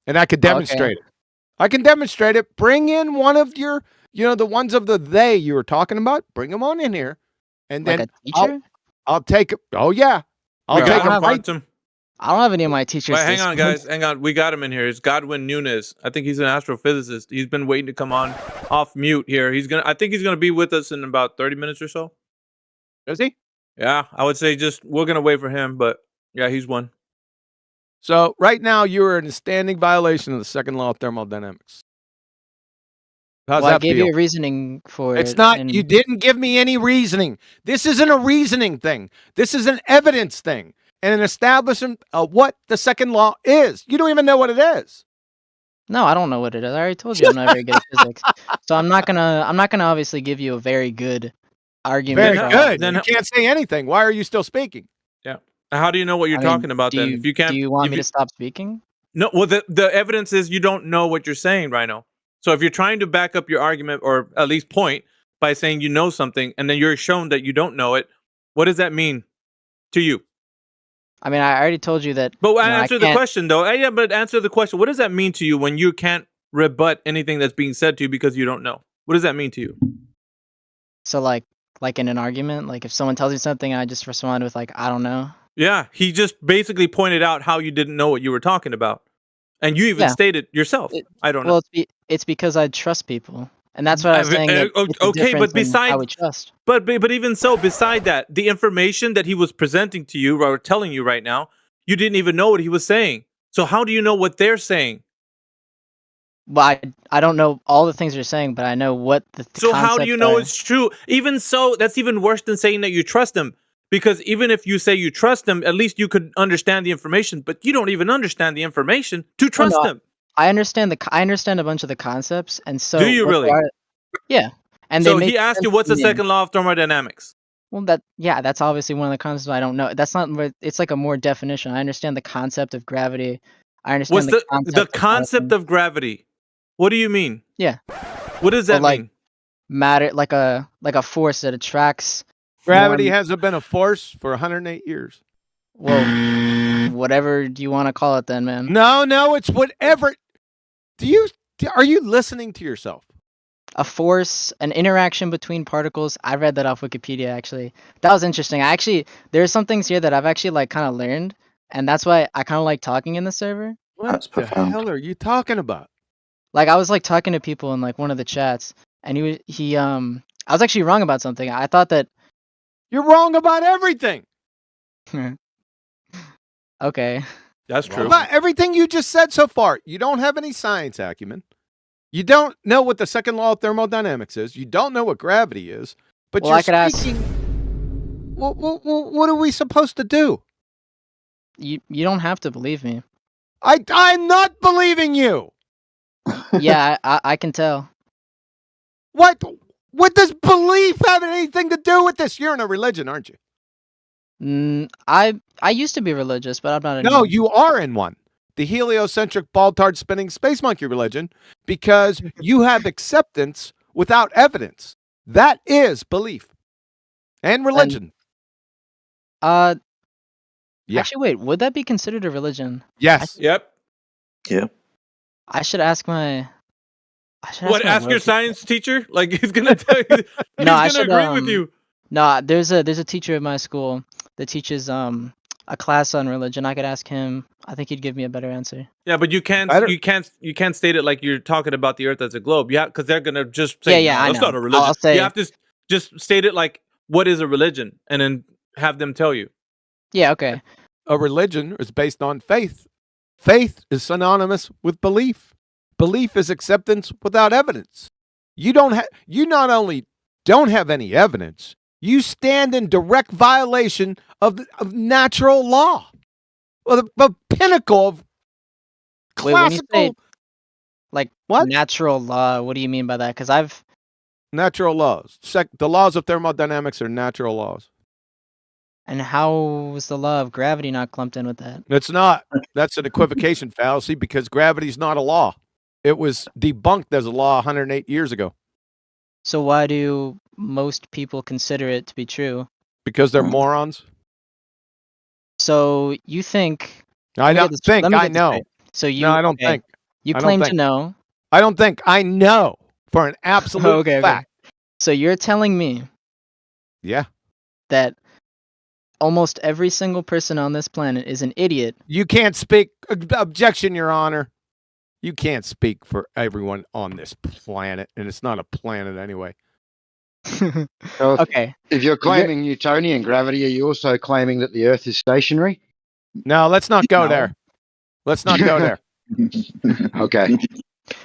And I could demonstrate it. I can demonstrate it. Bring in one of your, the ones of the they you were talking about. Bring them on in here. And Like then a teacher? I'll take it. Oh, yeah. I'll take them right. I don't have any of my teachers. Wait, hang on, guys. Hang on. We got him in here. It's Godwin Nunes. I think he's an astrophysicist. He's been waiting to come on off mute here. I think he's gonna be with us in about 30 minutes or so. Is he? Yeah, I would say we're gonna wait for him, but yeah, he's one. So right now you are in a standing violation of the second law of thermodynamics. How's Well, I that gave feel? you a reasoning for it. It's not, and- you didn't give me any reasoning. This isn't a reasoning thing. This is an evidence thing and an establishment of what the second law is. You don't even know what it is. No, I don't know what it is. I already told you I'm not very good at physics. So I'm not gonna obviously give you a very good argument. Very for all good. of it. You can't say anything. Why are you still speaking? Yeah. How do you know what you're I mean, talking about then? If you can't, do you want if me to stop speaking? No. Well, the evidence is you don't know what you're saying right now. So if you're trying to back up your argument, or at least point by saying you know something, and then you're shown that you don't know it, what does that mean to you? I mean, I already told you that. But you know, answer I the can't- question though. Yeah, but answer the question. What does that mean to you when you can't rebut anything that's being said to you because you don't know? What does that mean to you? So like in an argument, like if someone tells me something, I just respond with like, I don't know. Yeah, he just basically pointed out how you didn't know what you were talking about, and you even Yeah. stated yourself, I don't know. Well, it's because I trust people, and that's what I was saying. That it's a Okay, but difference in how we besides, trust. but even so, beside that, the information that he was presenting to you or telling you right now, you didn't even know what he was saying. So how do you know what they're saying? Well, I don't know all the things you're saying, but I know what the So how do you know are. it's true? Even so, that's even worse than saying that you trust them. Because even if you say you trust them, at least you could understand the information. But you don't even understand the information to trust no, them. I understand I understand a bunch of the concepts, and so Do you what they really? are- yeah, and So they make he asked you, sense what's to the me. second law of thermodynamics? Well, that's obviously one of the concepts I don't know. That's not. It's like a more definition. I understand the concept of gravity. I understand What's the concept of gravity? What do you mean? Yeah. What does that Well, like, mean? matter, like a force that attracts Gravity more- hasn't been a force for 108 years. Well, whatever do you want to call it then, man? No, it's whatever. Are you listening to yourself? A force, an interaction between particles. I read that off Wikipedia, actually. That was interesting. There's some things here that I've actually like kind of learned, and that's why I kind of like talking in the server. What the hell are you talking about? Like I was like talking to people in like one of the chats, and I was actually wrong about something. I thought that You're wrong about everything. okay. That's true. About everything you just said so far. You don't have any science acumen. You don't know what the second law of thermodynamics is. You don't know what gravity is. But Well, you're I could ask- speaking. What are we supposed to do? You don't have to believe me. I'm not believing you. Yeah, I can tell. What does belief have anything to do with this? You're in a religion, aren't you? I used to be religious, but I'm not anymore. No, you are in one. The heliocentric ball-tard spinning space monkey religion, because you have acceptance without evidence. That is belief and religion. Yeah. Actually, wait. Would that be considered a religion? Yes. Yep. I should ask my. What? Ask your science teacher? Like he's gonna tell you. He's No, I gonna should agree with you. No, there's a teacher at my school that teaches a class on religion. I could ask him. I think he'd give me a better answer. Yeah, but you can't state it like you're talking about the Earth as a globe. Yeah, because they're gonna just say, Yeah, no, I that's know. not a religion. I'll say- You have to just state it like what is a religion, and then have them tell you. Yeah. Okay. A religion is based on faith. Faith is synonymous with belief. Belief is acceptance without evidence. You not only don't have any evidence, you stand in direct violation of natural law. Well, the pinnacle of Wait, when you classical say like natural law, what do you mean by that? Because natural laws. The laws of thermodynamics are natural laws. And how is the law of gravity not clumped in with that? It's not. That's an equivocation fallacy because gravity's not a law. It was debunked as a law 108 years ago. So why do most people consider it to be true? Because they're morons. So you think? I don't think. Let me I get this know. straight. So you? No, I don't okay. think. You I don't claim to think. know. I don't think. I know for an absolute Okay. fact. So you're telling me Yeah. that almost every single person on this planet is an idiot. You can't speak. Objection, Your Honor. You can't speak for everyone on this planet, and it's not a planet anyway. So Okay. If you're claiming Newtonian gravity, are you also claiming that the Earth is stationary? No, let's not go there. Let's not go there. Okay.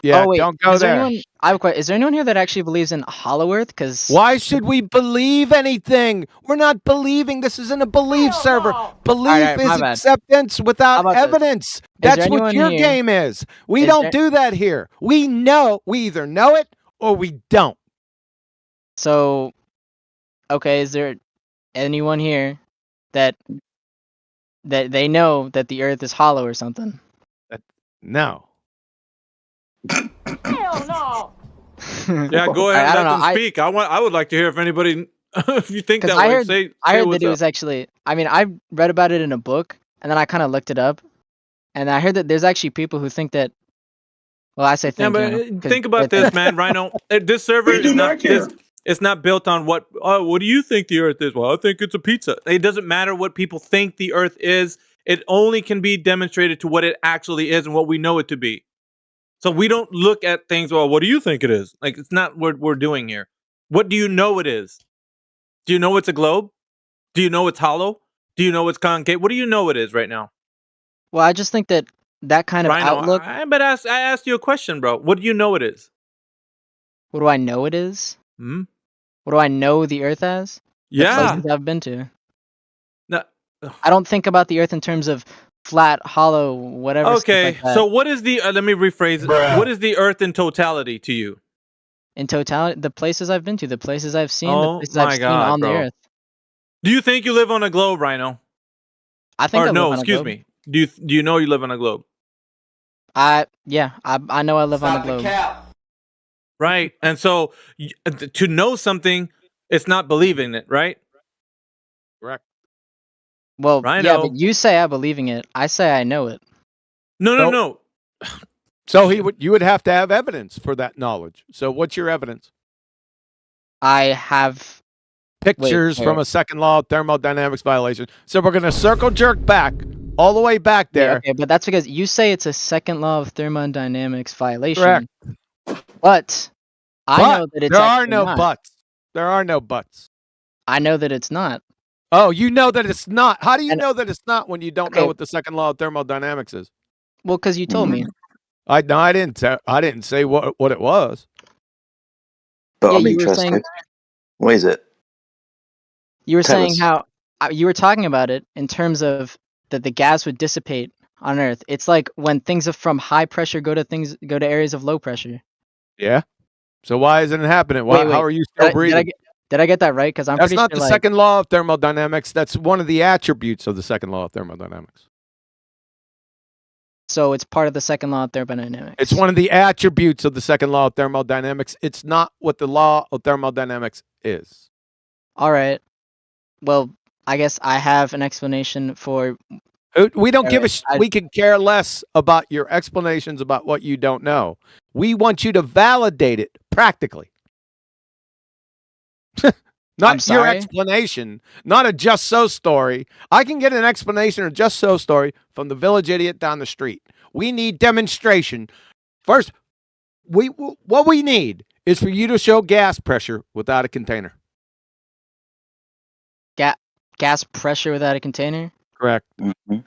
Yeah, Oh, wait. don't go Is there there. anyone, I have a question. Is there anyone here that actually believes in Hollow Earth? Because Why should we believe anything? We're not believing. This isn't a belief server. Belief Alright, my is bad. acceptance without about this? evidence. there That's what anyone your here- game is. We is don't there- do that here. We know. We either know it or we don't. So, okay, is there anyone here that they know that the Earth is hollow or something? No. Hell no! Yeah, go ahead. I Let don't them know. speak. I would like to hear if anybody, if you think that Because I way, heard, say I heard that what's it up. was actually. I mean, I read about it in a book, and then I kind of looked it up, and I heard that there's actually people who think that. Well, I say Yeah, think. but you know, 'cause think about they this, think- man. Rhino, this server is not it's not built on what. Oh, what do you think the Earth is? Well, I think it's a pizza. It doesn't matter what people think the Earth is. It only can be demonstrated to what it actually is and what we know it to be. So we don't look at things. Well, what do you think it is? Like it's not what we're doing here. What do you know it is? Do you know it's a globe? Do you know it's hollow? Do you know it's concave? What do you know it is right now? Well, I just think that kind of Rhino, outlook. I asked you a question, bro. What do you know it is? What do I know it is? Hmm? What do I know the Earth as? The Yeah. places I've been to. No. I don't think about the Earth in terms of flat, hollow, whatever. stuff Okay, like that. so what is the? Let me rephrase it. What is the Earth in totality to you? In totality, the places I've been to, the places I've seen, Oh the places my I've seen God, on bro. the Earth. Do you think you live on a globe, Rhino? I think Or I live no, on a excuse globe. me. Do you know you live on a globe? I know I live on a globe. Right. And so to know something, it's not believing it, right? Correct. Well, Rhino. yeah, but you say I believing it. I say I know it. No. So you would have to have evidence for that knowledge. So what's your evidence? I have Pictures from a second law of thermodynamics violation. So we're going to circle jerk back all the way back there. Yeah, okay, but that's because you say it's a second law of thermodynamics violation. Correct. But I know that it's there are actually no not. buts. There are no buts. I know that it's not. Oh, you know that it's not. How do you know that it's not when you don't know Okay. what the second law of thermodynamics is? Well, because you told me. I didn't say what it was. But Yeah, I'm you were interested. saying What is it? you were Tell saying us. how you were talking about it in terms of that the gas would dissipate on Earth. It's like when things from high pressure go to areas of low pressure. Yeah. So why isn't it happening? Why? Wait. How are you still breathing? Did I get that right? Because I'm That's pretty not sure the second law of thermodynamics. That's one of the attributes of the second law of thermodynamics. So it's part of the second law of thermodynamics. It's one of the attributes of the second law of thermodynamics. It's not what the law of thermodynamics is. All right. Well, I guess I have an explanation for. We don't give a. We could care less about your explanations about what you don't know. We want you to validate it practically. Not your explanation, not a just so story. I can get an explanation or just so story from the village idiot down the street. We need demonstration. First, what we need is for you to show gas pressure without a container. Gas pressure without a container? Correct. Mm-hmm.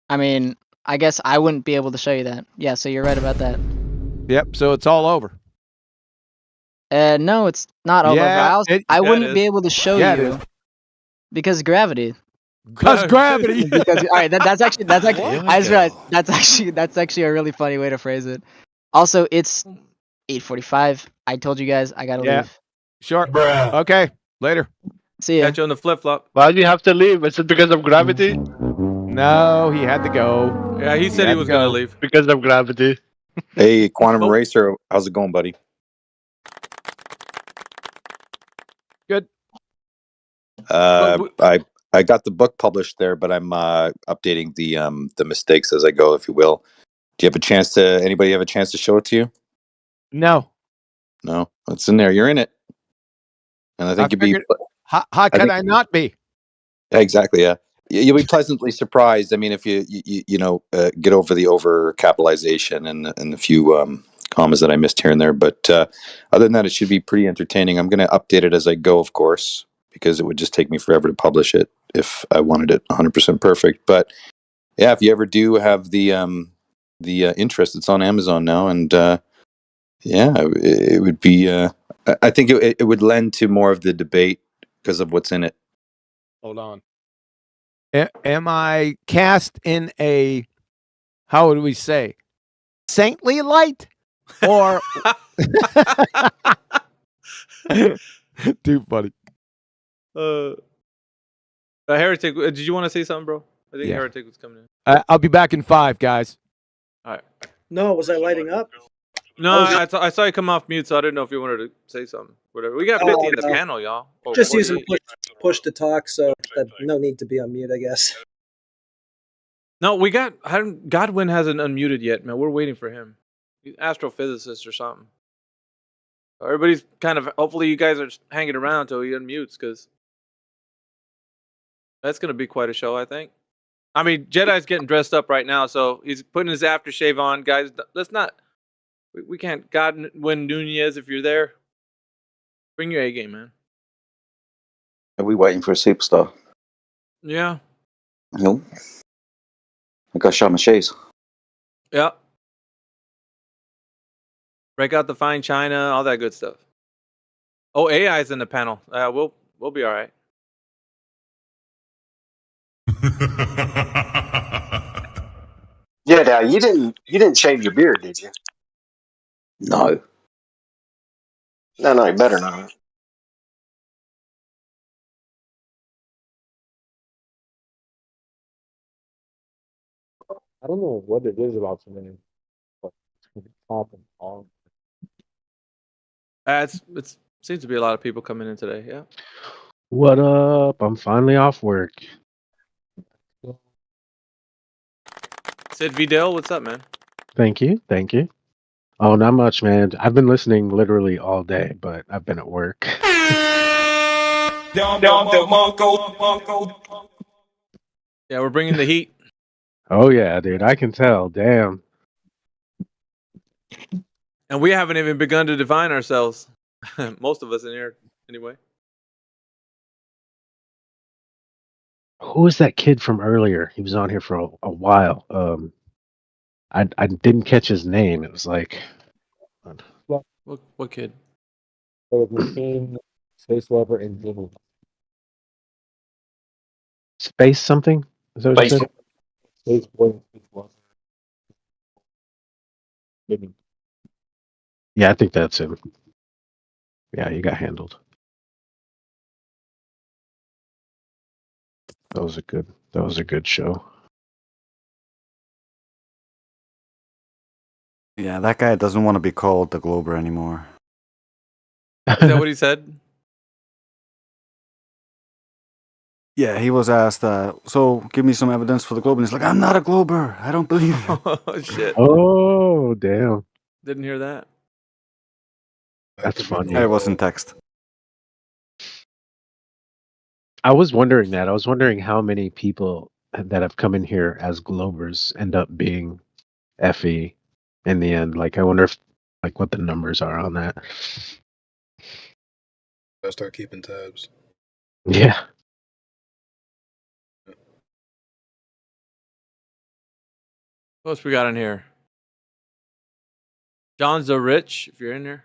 I mean, I guess I wouldn't be able to show you that. Yeah, so you're right about that. Yep, so it's all over. No, it's not over. Yeah, I wouldn't be able to show you because gravity. Because gravity. Because all right, that's actually I just realized that's actually a really funny way to phrase it. Also, it's 8:45. I told you guys I gotta leave. Sure. Okay. Later. See ya. Catch you on the flip flop. Why do you have to leave? Is it because of gravity? No, he had to go. Yeah, he said he was gonna leave. Because of gravity. Hey, Quantum Racer, how's it going, buddy? Good. I got the book published there, but I'm updating the mistakes as I go, if you will. Do you have a chance to? Anybody have a chance to show it to you? No. No, it's in there. You're in it, and I think you'd be. How could I not be? Exactly. Yeah, you'll be pleasantly surprised. I mean, if you get over the over capitalization and the few commas that I missed here and there, but other than that, it should be pretty entertaining. I'm going to update it as I go, of course, because it would just take me forever to publish it if I wanted it 100% perfect. But yeah, if you ever do have the interest, it's on Amazon now, and yeah, it would be. I think it would lend to more of the debate because of what's in it. Hold on. Am I cast in a, how would we say, saintly light? Or too funny. Heretic, did you want to say something, bro? I think Yeah. Heretic was coming in. I'll be back in 5, guys. All right. No, was I lighting up? No, I saw you come off mute, so I didn't know if you wanted to say something. Whatever. We got 50 in the panel, y'all. Oh, Just 48. using push to talk, so that no need to be on mute, I guess. No, Godwin hasn't unmuted yet, man. We're waiting for him. He's astrophysicist or something. Everybody's kind of. Hopefully, you guys are hanging around until he unmutes, because that's going to be quite a show, I think. I mean, Jedi's getting dressed up right now, so he's putting his aftershave on, guys. Let's not. We can't Godwin Nunez if you're there. Bring your A game, man. Are we waiting for a superstar? Yeah. No. I got to show my shoes. Yeah. Break out the fine china, all that good stuff. Oh, AI's in the panel. We'll be all right. Yeah, Dad, you didn't shave your beard, did you? No. No, you better not. I don't know what it is about something, but it's popping on. It seems to be a lot of people coming in today. Yeah. What up? I'm finally off work. Sid Vidal, what's up, man? Thank you. Thank you. Oh, not much, man. I've been listening literally all day, but I've been at work. Yeah, we're bringing the heat. Oh, yeah, dude. I can tell. Damn. And we haven't even begun to define ourselves. Most of us in here, anyway. Who was that kid from earlier? He was on here for a while. I didn't catch his name. It was like What kid? Machine, Space Lover, and Jimmy. Space something? Is that what you said? Space Boy, Space Lover. Jimmy. Yeah, I think that's him. Yeah, you got handled. That was a good show. Yeah, that guy doesn't want to be called the Glober anymore. Is that what he said? Yeah, he was asked, so give me some evidence for the Globe. And he's like, I'm not a Glober. I don't believe you. Oh, shit. Oh, damn. Didn't hear that. That's funny. It was in text. I was wondering that. I was wondering how many people that have come in here as Globers end up being FE in the end. Like, I wonder if, like, what the numbers are on that. I start keeping tabs. Yeah. What else we got in here? John's the Rich, if you're in there.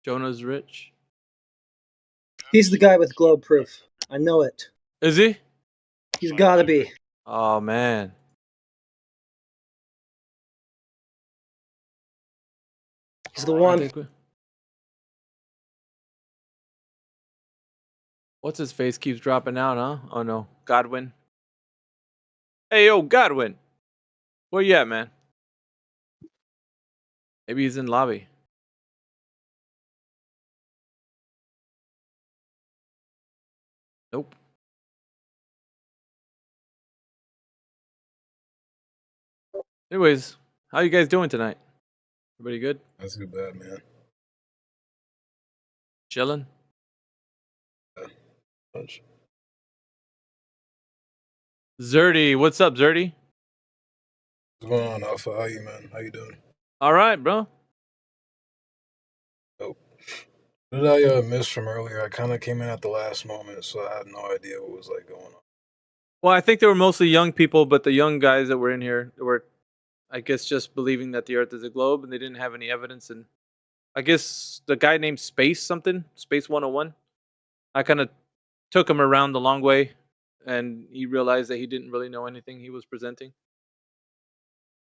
Jonah's Rich. He's the guy with globe proof. I know it. Is he? He's gotta be. Oh, man. He's the one. What's his face keeps dropping out, huh? Oh, no. Godwin. Hey, yo, Godwin. Where you at, man? Maybe he's in lobby. Nope. Anyways, how you guys doing tonight? Everybody good? Not too bad, man. Chilling? Bunch. Zerdy, what's up, Zerdy? What's going on, Alpha? How you, man? How you doing? All right, bro. Oh. What did I miss from earlier? I kind of came in at the last moment, so I had no idea what was like going on. Well, I think they were mostly young people, but the young guys that were in here were, I guess, just believing that the Earth is a globe, and they didn't have any evidence. And I guess the guy named Space 101, I kind of took him around the long way, and he realized that he didn't really know anything he was presenting.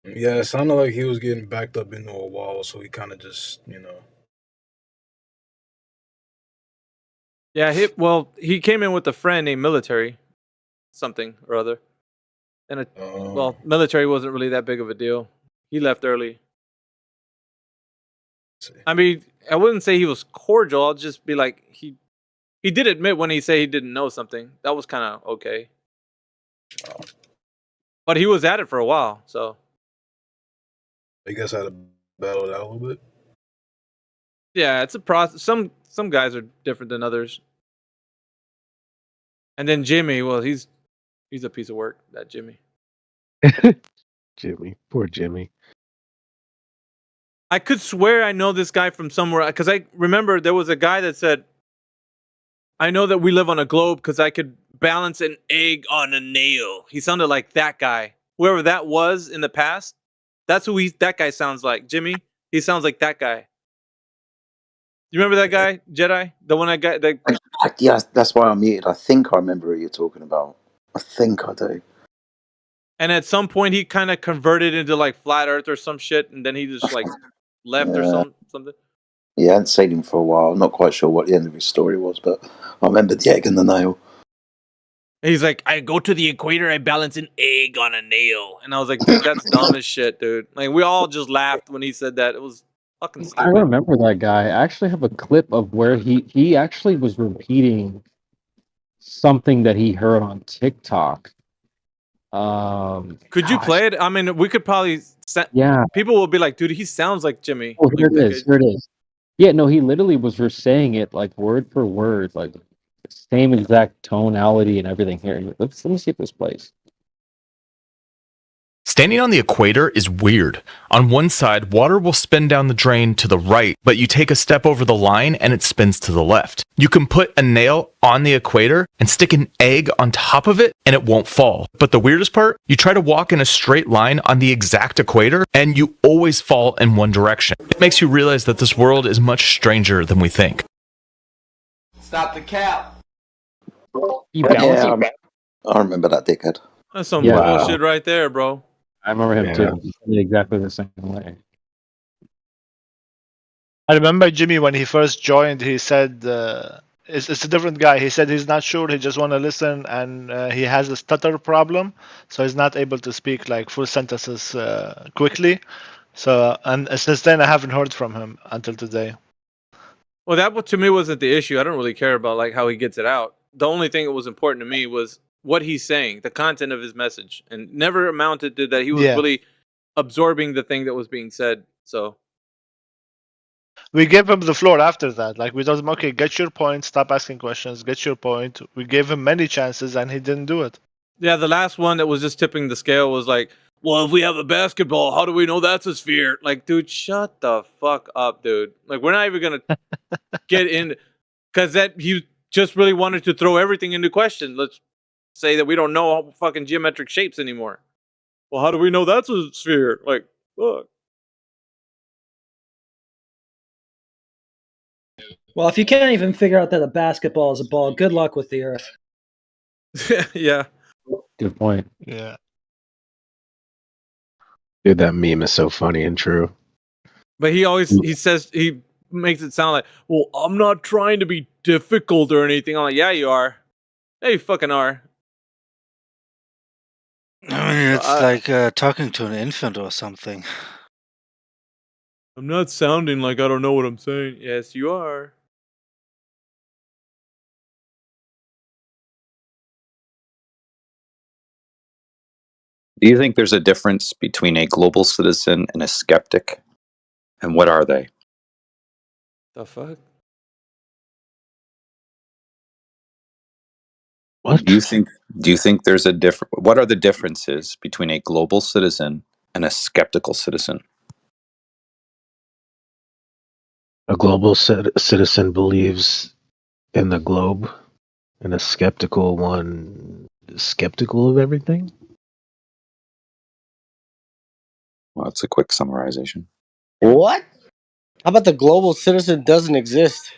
Yeah, it sounded like he was getting backed up into a wall, so he kind of just, Yeah, he came in with a friend named Military, something or other, and Military wasn't really that big of a deal. He left early. I mean, I wouldn't say he was cordial. I'll just be like he did admit when he said he didn't know something. That was kind of okay. But he was at it for a while, so I guess I had to battle it out a little bit. Yeah, it's a process. Some guys are different than others. And then Jimmy, well, he's a piece of work, that Jimmy. Jimmy, poor Jimmy. I could swear I know this guy from somewhere, because I remember there was a guy that said, I know that we live on a globe because I could balance an egg on a nail. He sounded like that guy. Whoever that was in the past, that's who that guy sounds like. Jimmy, he sounds like that guy. You remember that guy, Jedi? The one I got? Yeah, that's why I'm muted. I think I remember who you're talking about. I think I do. And at some point, he kind of converted into like flat Earth or some shit, and then he just like left or something. Yeah, I hadn't seen him for a while. I'm not quite sure what the end of his story was, but I remember the egg and the nail. And he's like, I go to the equator, I balance an egg on a nail. And I was like, dude, that's dumb as shit, dude. Like, we all just laughed when he said that. I was Fucking I stupid. remember that guy. I actually have a clip of where he actually was repeating something that he heard on TikTok. Could you gosh, play it? I mean, we could probably. Yeah. People will be like, "Dude, he sounds like Jimmy." Oh, here Like, it is. Here it is. Yeah, no, he literally was just saying it like word for word, like same exact tonality and everything. Here, let me see if this plays. Standing on the equator is weird. On one side, water will spin down the drain to the right, but you take a step over the line and it spins to the left. You can put a nail on the equator and stick an egg on top of it and it won't fall. But the weirdest part, you try to walk in a straight line on the exact equator and you always fall in one direction. It makes you realize that this world is much stranger than we think. Stop the cap. Yeah, I remember that dickhead. That's some Yeah. bullshit right there, bro. I remember him Yeah. too. He said it exactly the same way. I remember Jimmy when he first joined. He said it's a different guy. He said he's not sure. He just want to listen, and he has a stutter problem, so he's not able to speak like full sentences quickly. So and since then, I haven't heard from him until today. Well, that to me wasn't the issue. I don't really care about like how he gets it out. The only thing that was important to me was what he's saying, the content of his message, and never amounted to that he was Yeah. really absorbing the thing that was being said. So We gave him the floor after that. Like we told him, okay, get your point, stop asking questions, get your point. We gave him many chances, and he didn't do it. yeah, the last one that was just tipping the scale was like, well, if we have a basketball, how do we know that's a sphere? Like, dude, shut the fuck up, dude. Like, we're not even gonna get in because that he just really wanted to throw everything into question. Let's say that we don't know fucking geometric shapes anymore. Well, how do we know that's a sphere? Like, fuck. Well, if you can't even figure out that a basketball is a ball, good luck with the Earth. Yeah. Good point. Yeah. Dude, that meme is so funny and true. But he makes it sound like, well, I'm not trying to be difficult or anything. I'm like, yeah, you are. Yeah, you fucking are. I mean, it's like talking to an infant or something. I'm not sounding like I don't know what I'm saying. Yes, you are. Do you think there's a difference between a global citizen and a skeptic? And what are they? The fuck? What? Do you think there's a different? What are the differences between a global citizen and a skeptical citizen? A global citizen believes in the globe, and a skeptical one is skeptical of everything. Well, it's a quick summarization. What? How about the global citizen doesn't exist?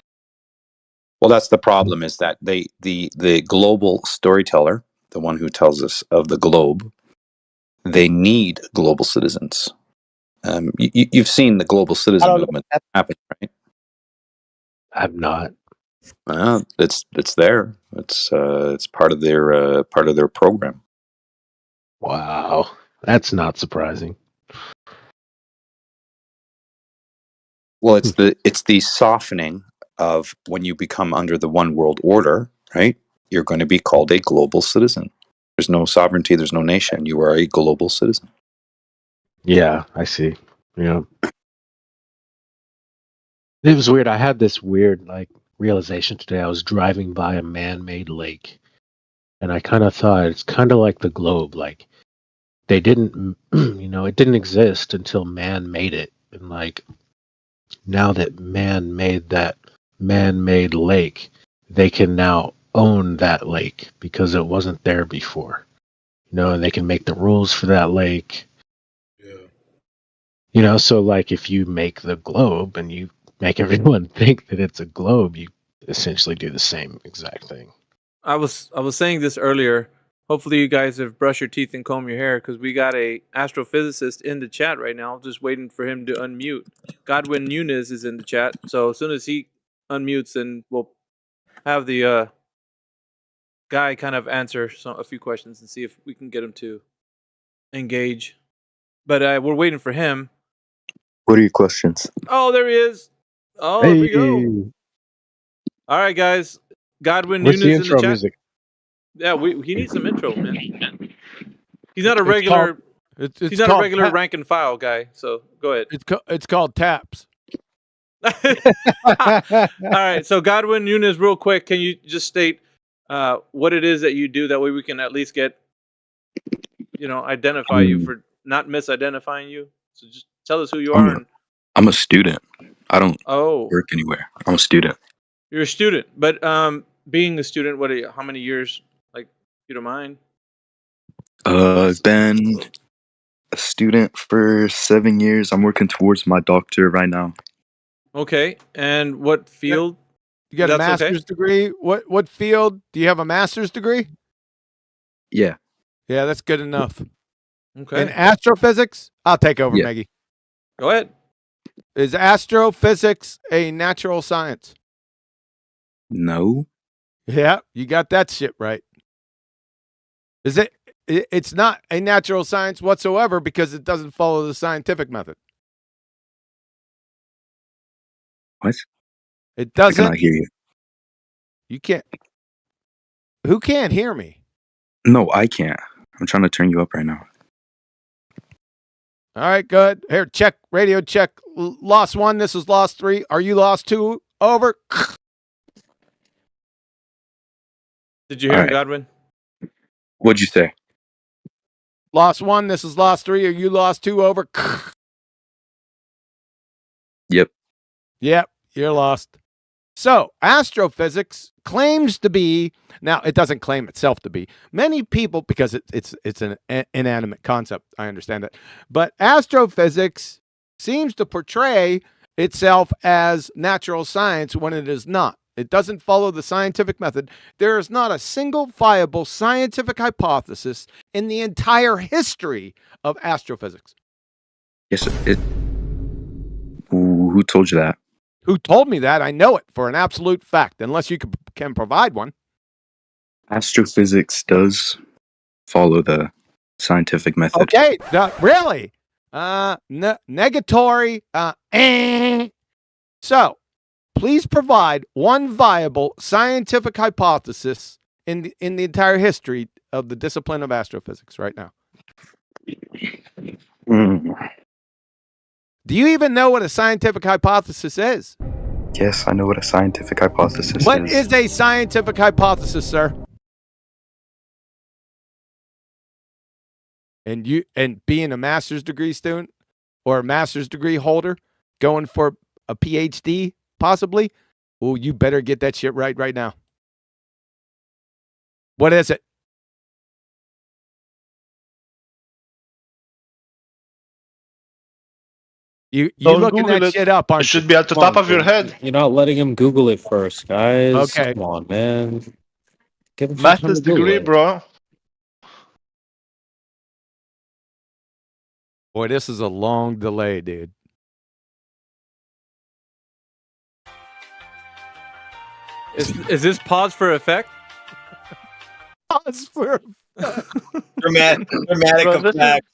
Well, that's the problem, is that the global storyteller, the one who tells us of the globe, they need global citizens. You've seen the global citizen movement happen, right? I've not. Well, it's there. It's part of their program. Wow, that's not surprising. Well, it's the softening of when you become under the one world order, right? You're going to be called a global citizen. There's no sovereignty, there's no nation. You are a global citizen. Yeah, I see. Yeah. It was weird. I had this weird realization today. I was driving by a man-made lake, and I kind of thought it's kind of like the globe. Like they didn't, it didn't exist until man made it, and now that man made that man-made lake, they can now own that lake because it wasn't there before. And they can make the rules for that lake. So if you make the globe and you make everyone think that it's a globe, you essentially do the same exact thing. I was saying this earlier. Hopefully you guys have brushed your teeth and combed your hair, because we got a astrophysicist in the chat right now. Just waiting for him to unmute. Godwin Nunez is in the chat. So as soon as he unmutes, then we'll have the guy kind of answer a few questions and see if we can get him to engage. But we're waiting for him. What are your questions? Oh, there he is. Oh, there we go. All right, guys. Godwin Where's the Nunes in the intro chat. music? Yeah, he needs some intro, man. He's not a It's regular. called- it's he's not a called regular tap- rank and file guy. So go ahead. It's called taps. All right. So Godwin Nunes, real quick, can you just state what it is that you do? That way we can at least get, identify you for not misidentifying you. So just tell us who you are. I'm a student. I don't Oh, work anywhere. I'm a student. you're a student, but being a student, what are you? How many years? Like, if you don't mind. I've been a student for 7 years. I'm working towards my doctorate right now. Okay, and what field? You got a That's okay? master's degree? What field? Do you have a master's degree? Yeah. Yeah, that's good enough. Okay. In astrophysics, I'll take over, Yeah. Maggie. Go ahead. Is astrophysics a natural science? No. Yeah, you got that shit right. Is it? It's not a natural science whatsoever because it doesn't follow the scientific method. What? It I doesn't. cannot hear you. You can't. Who can't hear me? No, I can't. I'm trying to turn you up right now. All right, good. Here, check. Radio check. Lost 1. This is lost 3. Are you lost 2? Over. Did you hear All him, right. Godwin? What'd you say? Lost 1. This is lost 3. Are you lost 2? Over. Yep. Yep, you're lost. So, astrophysics claims to be, now it doesn't claim itself to be. Many people, because it's an inanimate concept, I understand that. But astrophysics seems to portray itself as natural science when it is not. It doesn't follow the scientific method. There is not a single viable scientific hypothesis in the entire history of astrophysics. Yes. Who told you that? Who told me that? I know it for an absolute fact, unless you can provide one. Astrophysics does follow the scientific method. Okay, really? Negatory. So, please provide one viable scientific hypothesis in the entire history of the discipline of astrophysics right now. Do you even know what a scientific hypothesis is? Yes, I know what a scientific hypothesis What is. is a scientific hypothesis, sir? And being a master's degree student or a master's degree holder going for a PhD possibly, well, you better get that shit right now. What is it? You're looking Google that it. shit up, aren't It should you? be at the top of your head. You're not letting him Google it first, guys. Okay. Come on, man. Give him some time Master's to Google degree, it. bro. Boy, this is a long delay, dude. Is this pause for effect? Pause for Dramatic Bro, this effect.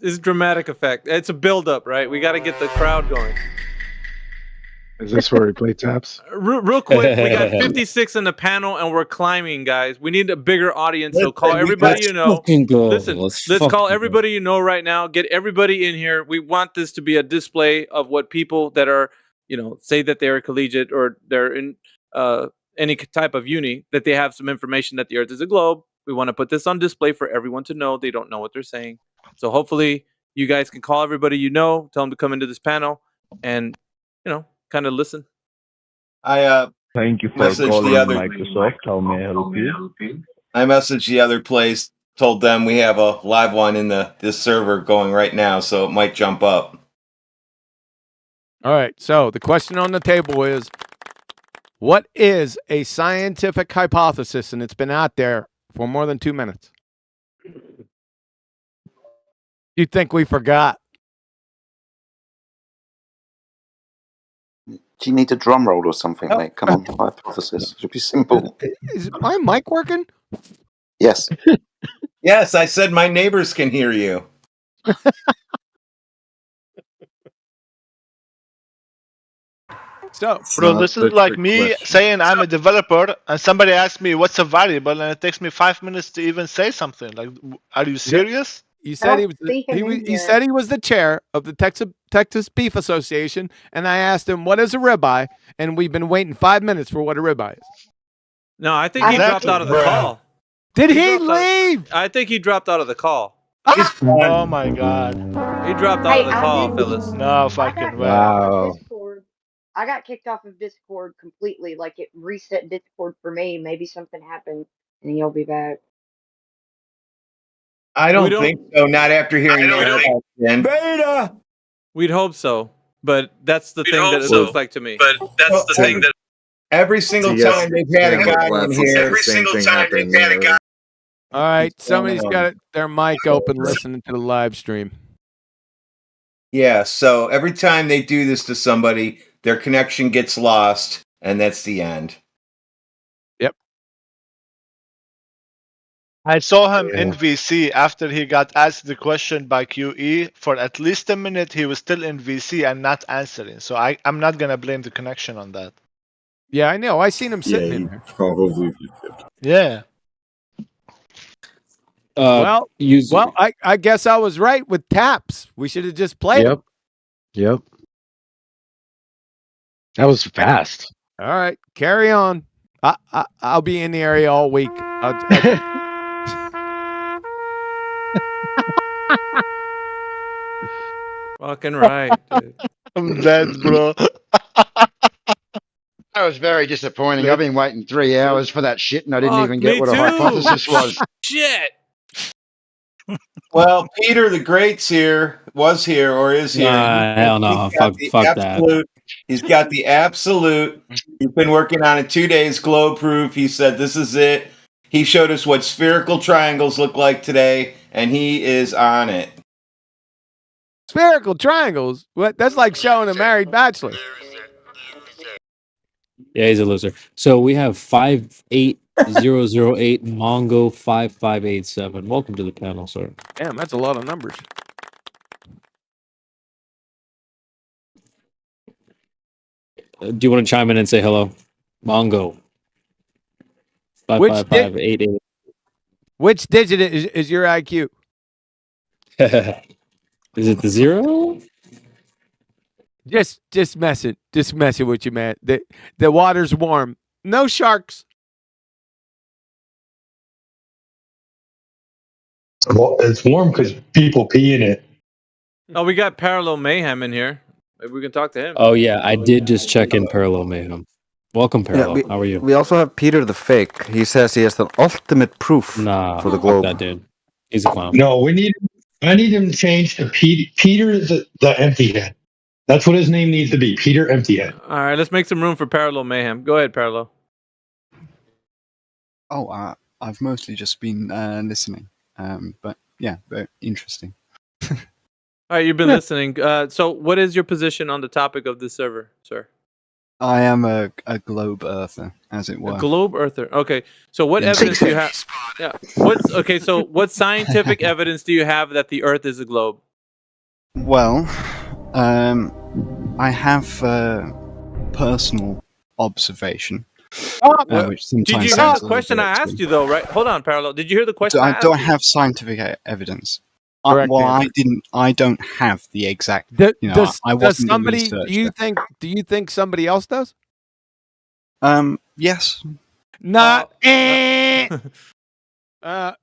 This is dramatic effect. It's a build up, right? We got to get the crowd going. Is this where we play taps? Real quick, we got 56 in the panel and we're climbing, guys. We need a bigger audience, so call everybody you know. Listen, let's call everybody you know right now. Get everybody in here. We want this to be a display of what people that are, say that they're collegiate or they're in any type of uni, that they have some information that the Earth is a globe. We want to put this on display for everyone to know. They don't know what they're saying. So hopefully you guys can call everybody you know, tell them to come into this panel and, kind of listen. Thank you for messaged calling the other Microsoft. How may I help you? I messaged the other place, told them we have a live one in this server going right now, so it might jump up. All right. So the question on the table is, what is a scientific hypothesis? And it's been out there for more than 2 minutes. You think we forgot? Do you need a drum roll or something, mate? Come on, hypothesis. It should be simple. Is my mic working? Yes. Yes, I said my neighbors can hear you. So, bro, this is like me saying I'm a developer, and somebody asks me what's a variable, and it takes me 5 minutes to even say something. Like, are you serious? You said he said he was the chair of the Texas Beef Association, and I asked him what is a ribeye, and we've been waiting 5 minutes for what a ribeye is. No, I think he dropped out of the call. Did he leave? I think he dropped out of the call. Oh my god. He dropped out of the call, Phyllis. No fucking way. Wow. I got kicked off of Discord completely. Like it reset Discord for me. Maybe something happened and he'll be back. I don't think so. Not after hearing that. Beta. We'd hope so, but that's the thing that it looks like to me. But that's the thing that every single time they've had a guy in here, every single time they've had a guy. All right, somebody's got their mic open listening to the live stream. Yeah, so every time they do this to somebody, their connection gets lost, and that's the end. Yep. I saw him in VC after he got asked the question by QE. For at least a minute, he was still in VC and not answering. So I'm not going to blame the connection on that. Yeah, I know. I seen him sitting in there. Probably. Yeah. Well, I guess I was right with taps. We should have just played. Yep. That was fast. All right, carry on. I'll be in the area all week. Fucking right, dude. I'm dead, bro. That was very disappointing. I've been waiting 3 hours for that shit, and I didn't even get what a too. hypothesis was. Shit. Well, Peter the Great's here, was here, or is here. Hell no. Fuck that. He's got the absolute. He's been working on it 2 days, globe proof. He said, this is it. He showed us what spherical triangles look like today, and he is on it. Spherical triangles? What? That's like showing a married bachelor. Yeah, he's a loser. So we have 58008 Mongo 5587. Welcome to the panel, sir. Damn, that's a lot of numbers. Do you want to chime in and say hello? Mongo 55588. Which digit is your IQ? Is it the 0? Just messing with you, man. The water's warm. No sharks. Well, it's warm because people pee in it. Oh, we got Parallel Mayhem in here. Maybe we can talk to him. Oh yeah, I did just check in Parallel Mayhem. Welcome, Parallel. How are you? We also have Peter the Fake. He says he has the ultimate proof for the globe. That dude. He's a clown. No, I need him to change to Peter the Empty Head. That's what his name needs to be, Peter Emptyhead. All right, let's make some room for Parallel Mayhem. Go ahead, Parallel. Oh, I've mostly just been listening. But yeah, very interesting. All right, you've been listening. So what is your position on the topic of this server, sir? I am a globe earther, as it were. A globe earther. Okay. So what evidence do you have? Yeah. So what scientific evidence do you have that the Earth is a globe? Well, I have personal observation. Which Did you hear the question I asked you, though? Right? Hold on, Parallel. Did you hear the question? I don't have scientific evidence. I don't have the exact. I wasn't somebody? the Do you think somebody else does? Yes. Not.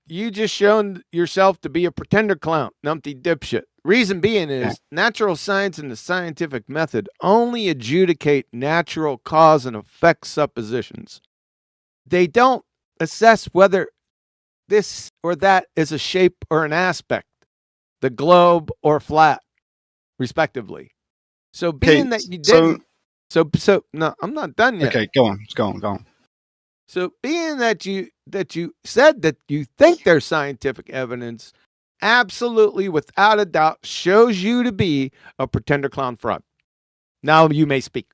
You just shown yourself to be a pretender clown, numpty dipshit. Reason being is natural science and the scientific method only adjudicate natural cause and effect suppositions. They don't assess whether this or that is a shape or an aspect, the globe or flat, respectively. So being that you didn't, so no, I'm not done yet. Okay, go on. So being that you said that you think there's scientific evidence, absolutely, without a doubt, shows you to be a pretender clown fraud. Now you may speak.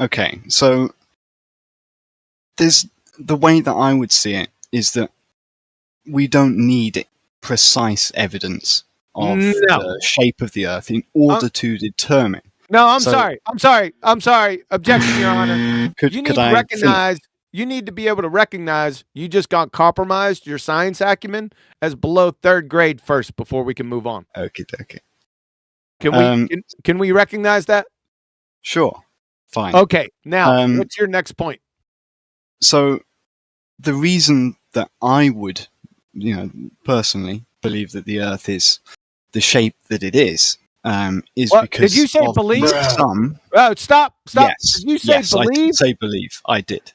Okay, so the way that I would see it is that we don't need precise evidence of the shape of the Earth in order to determine No, I'm So- sorry. I'm sorry. Objection, Your Honor. Could You need to I recognize. You need to be able to recognize you just got compromised your science acumen as below third grade first before we can move on. Okay. Can we recognize that? Sure. Fine. Okay. Now, Um, what's your next point? So the reason that I would, personally believe that the Earth is the shape that it is What? because Did you say of believe? some. Oh, stop. Yes. Did you say yes, I did believe? say believe. I did.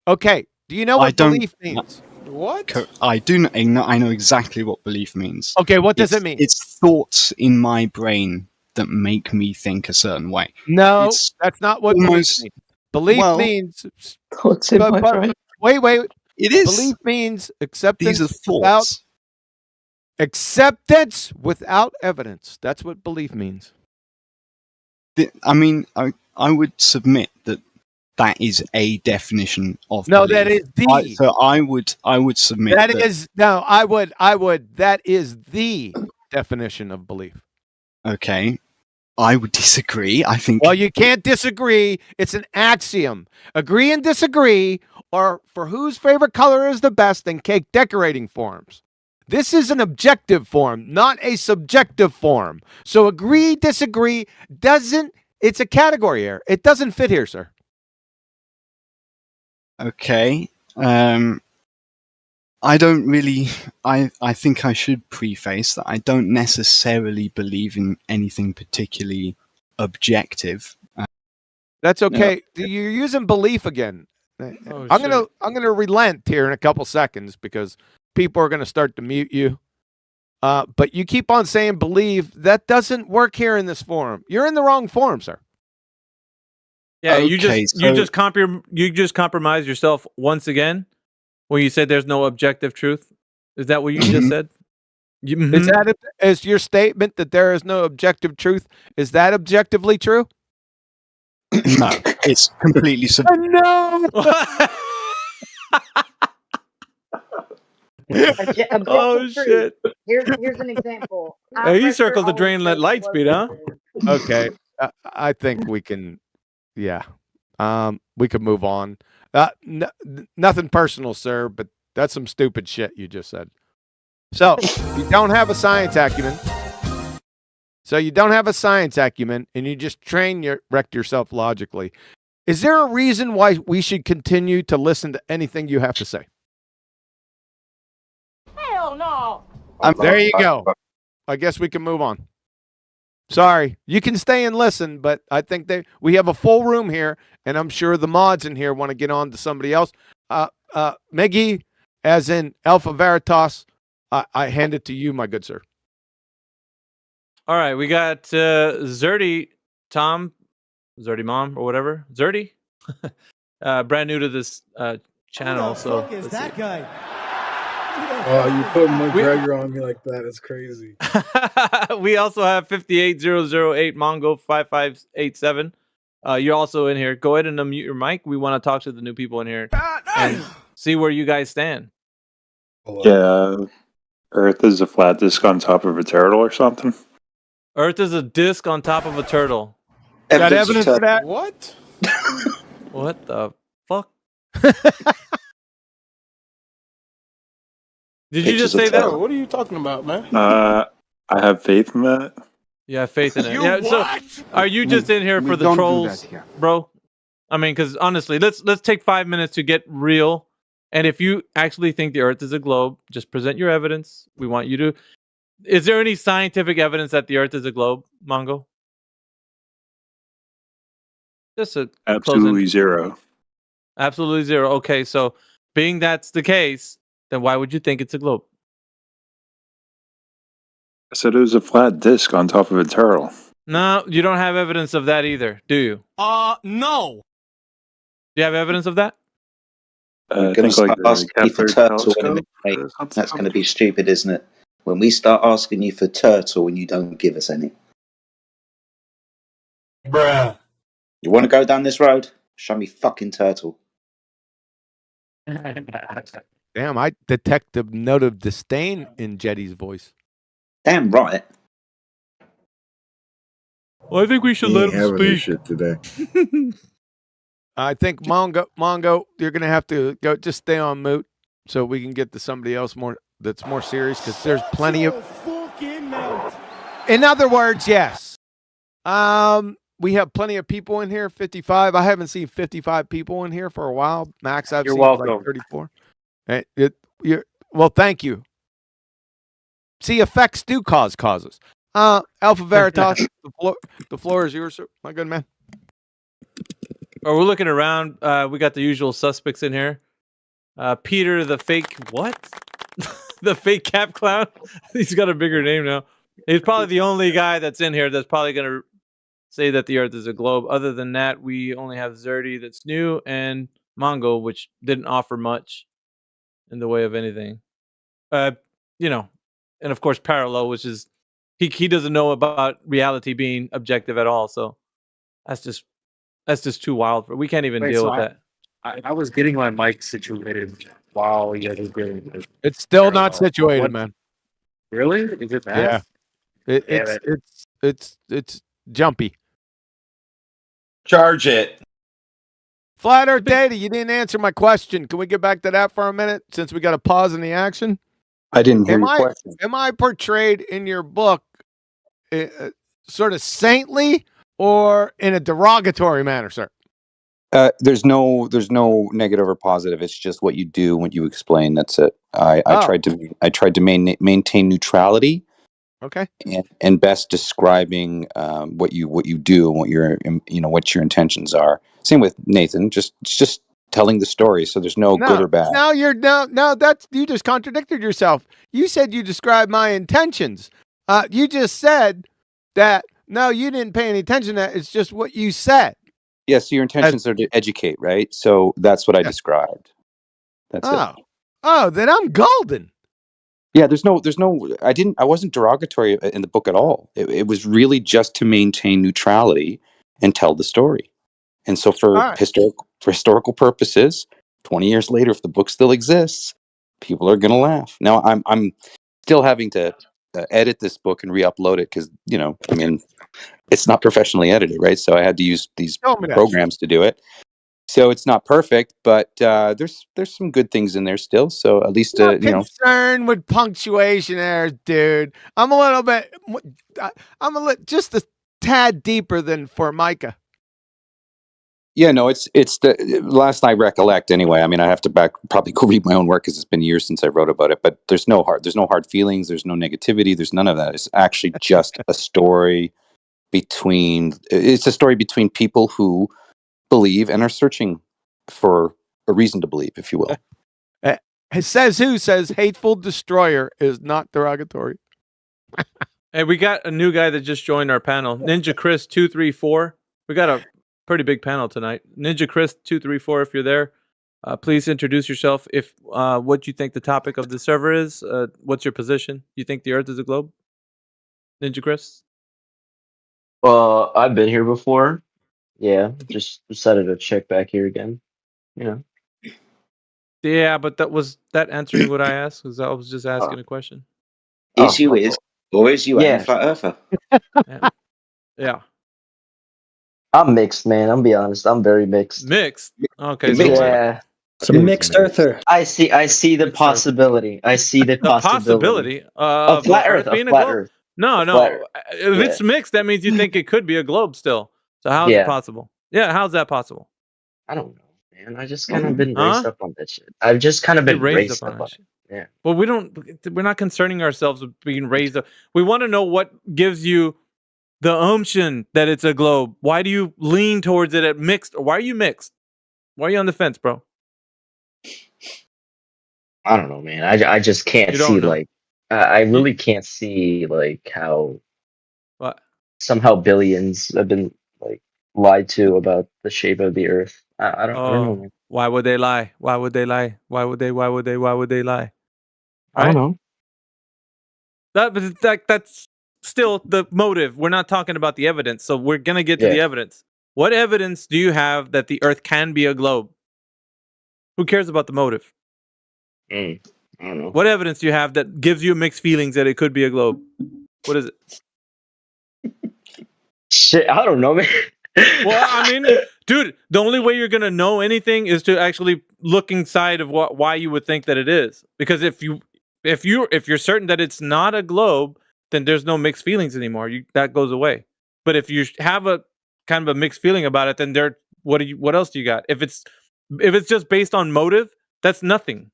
Okay. Do you know I what don't- belief means? What? I do. I know exactly what belief means. Okay. What does It's- it mean? It's thoughts in my brain that make me think a certain way. No, It's that's not what almost- belief means. Belief well, means. Thoughts in my brain. Wait. It is. Belief means acceptance These are without thoughts. acceptance without evidence. That's what belief means. I mean, I would submit that that is a definition of. No, belief. that is the. So I would submit That is no. I would. That is the definition of belief. Okay, I would disagree. I think. Well, you can't disagree. It's an axiom. Agree and disagree, or for whose favorite color is the best in cake decorating forms. This is an objective form, not a subjective form. So agree, disagree doesn't. It's a category error. It doesn't fit here, sir. Okay. I don't really. I think I should preface that I don't necessarily believe in anything particularly objective. That's okay. You're using belief again. I'm gonna relent here in a couple seconds because people are gonna start to mute you. But you keep on saying believe. That doesn't work here in this forum. You're in the wrong forum, sir. Yeah, you Okay, just compromise yourself once again when you said there's no objective truth. Is that what you just said? Is that is your statement that there is no objective truth? Is that objectively true? No, it's completely No. Oh, shit. Here's an example. Hey, you circled the drain, let light speed, huh? Okay, I think we can. Yeah, we could move on. Nothing personal, sir, but that's some stupid shit you just said. So you don't have a science acumen. And you just wreck yourself logically. Is there a reason why we should continue to listen to anything you have to say? Hell no. There you go. I guess we can move on. Sorry, you can stay and listen, but I think we have a full room here, and I'm sure the mods in here want to get on to somebody else. Meggy, as in Alpha Veritas, I hand it to you, my good sir. All right, we got Zerdy Mom, or whatever. Zerdy, brand new to this channel. So Is that guy? Oh, you put McGregor on me like that. It's crazy. We also have 58008 Mongo 5587. You're also in here. Go ahead and unmute your mic. We want to talk to the new people in here and see where you guys stand. Yeah, Earth is a flat disk on top of a turtle or something. Earth is a disc on top of a turtle. Got evidence for that? What? What the fuck? Did you just say that? What are you talking about, man? I have faith in that. Yeah, faith in it. You Yeah. So, what? are you just in here we for the don't do trolls, that here. bro? I mean, because honestly, let's take 5 minutes to get real. And if you actually think the Earth is a globe, just present your evidence. We want you to. Is there any scientific evidence that the Earth is a globe, Mongo? Just a Absolutely zero. Absolutely zero. Okay, so being that's the case, then why would you think it's a globe? I said it was a flat disk on top of a turtle. No, you don't have evidence of that either, do you? No. Do you have evidence of that? We're going to start asking you for turtle in a minute, mate. That's going to be stupid, isn't it? When we start asking you for turtle and you don't give us any. Bruh. You want to go down this road? Show me fucking turtle. Damn, I detect a note of disdain in Jetty's voice. Damn right. Well, I think we should He let ain't him having this speak. shit today. I think Mongo, you're gonna have to go. Just stay on mute so we can get to somebody else that's more serious because there's plenty of. In other words, yes. We have plenty of people in here. 55. I haven't seen 55 people in here for a while. Max, I've You're seen welcome. like 34. Well, thank you. See, effects do cause causes. Alpha Veritas, the floor is yours, sir. My good man. Oh, we're looking around. We got the usual suspects in here. Peter, the fake what? The fake cap clown. He's got a bigger name now. He's probably the only guy that's in here that's probably going to say that the Earth is a globe. Other than that, we only have Zerdy that's new and Mongo, which didn't offer much in the way of anything. And of course Parallel, which is he doesn't know about reality being objective at all. So that's just too wild. We can't even deal with that. I was getting my mic situated while you guys were getting this. It's still not situated, man. Really? Is it bad? Yeah. It's jumpy. Charge it. Flat Earth Data, you didn't answer my question. Can we get back to that for a minute since we got a pause in the action? I didn't hear your question. Am I portrayed in your book sort of saintly or in a derogatory manner, sir? There's no negative or positive. It's just what you do, what you explain. That's it. I tried to maintain neutrality. Okay. And best describing what you do and what your intentions are. Same with Nathan. Just telling the story. So there's no good or bad. No, you just contradicted yourself. You said you described my intentions. You just said that no, you didn't pay any attention to that. It's just what you said. Yes, so your intentions are to educate, right? So that's what I described. That's it. Oh, then I'm golden. Yeah, I wasn't derogatory in the book at all. It was really just to maintain neutrality and tell the story. And so for historical purposes, 20 years later, if the book still exists, people are going to laugh. Now I'm still having to edit this book and re-upload it because, it's not professionally edited, right? So I had to use these programs to do it. So it's not perfect, but there's some good things in there still. So at least concerned with punctuation errors, dude. I'm just a tad deeper than Formica. Yeah, no, it's the last I recollect anyway. I mean, I have to probably go read my own work because it's been years since I wrote about it. But there's no hard feelings. There's no negativity. There's none of that. It's actually just a story between people who believe and are searching for a reason to believe, if you will. It says hateful destroyer is not derogatory. Hey, we got a new guy that just joined our panel, Ninja Chris 234. We got a pretty big panel tonight. Ninja Chris 234, if you're there, please introduce yourself. If what you think the topic of the server is, what's your position? You think the Earth is a globe? Ninja Chris? Well, I've been here before. Yeah, just decided to check back here again. Yeah, but that answering what I asked? Because I was just asking a question. Issue is, or is you a flat earther? Yeah. I'm mixed, man. I'm be honest. I'm very mixed. Mixed? Okay. Yeah. It's a mixed earther. I see the possibility. I see the possibility. Of flat Earth being a flat globe? Earth. No. Flat If it's mixed, that means you think it could be a globe still. So how's it possible? Yeah, how's that possible? I don't know, man. I just kind of been raised up on that shit. I've just kind of been raised up on it. Yeah. Well, we're not concerning ourselves with being raised up. We want to know what gives you the umption that it's a globe. Why do you lean towards it at mixed? Why are you mixed? Why are you on the fence, bro? I don't know, man. I just can't see I really can't see how somehow billions have been lied to about the shape of the Earth. I don't know, man. Why would they lie? Why would they lie? Why would they lie? I don't know. That's still the motive. We're not talking about the evidence, so we're gonna get to the evidence. What evidence do you have that the Earth can be a globe? Who cares about the motive? I don't know. What evidence do you have that gives you mixed feelings that it could be a globe? What is it? Shit, I don't know, man. Well, I mean, dude, the only way you're gonna know anything is to actually look inside of why you would think that it is. Because if you're certain that it's not a globe, then there's no mixed feelings anymore. That goes away. But if you have a kind of a mixed feeling about it, then what else do you got? If it's just based on motive, that's nothing.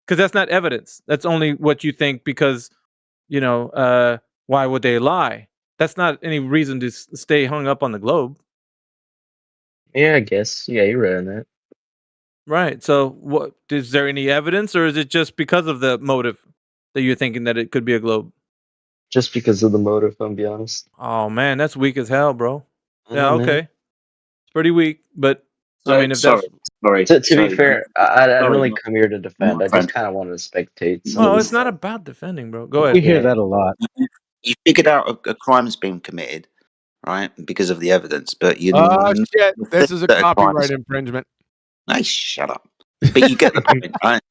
Because that's not evidence. That's only what you think because, why would they lie? That's not any reason to stay hung up on the globe. Yeah, I guess. Yeah, you're right on that. Right. So, what is there any evidence, or is it just because of the motive that you're thinking that it could be a globe? Just because of the motive, I'm be honest. Oh man, that's weak as hell, bro. I Yeah, know, okay. man. It's pretty weak, but I mean, if sorry. To be fair, I didn't Sorry, really come here to defend. I friend. just kind of wanted to spectate. some well, of it's this not stuff. about defending, bro. Go ahead. We hear that a lot. You figured out a crime's been committed, right? Because of the evidence, but you Oh didn't shit! This is a that a copyright crime's- infringement. Nice, shut up. But you get the point, right?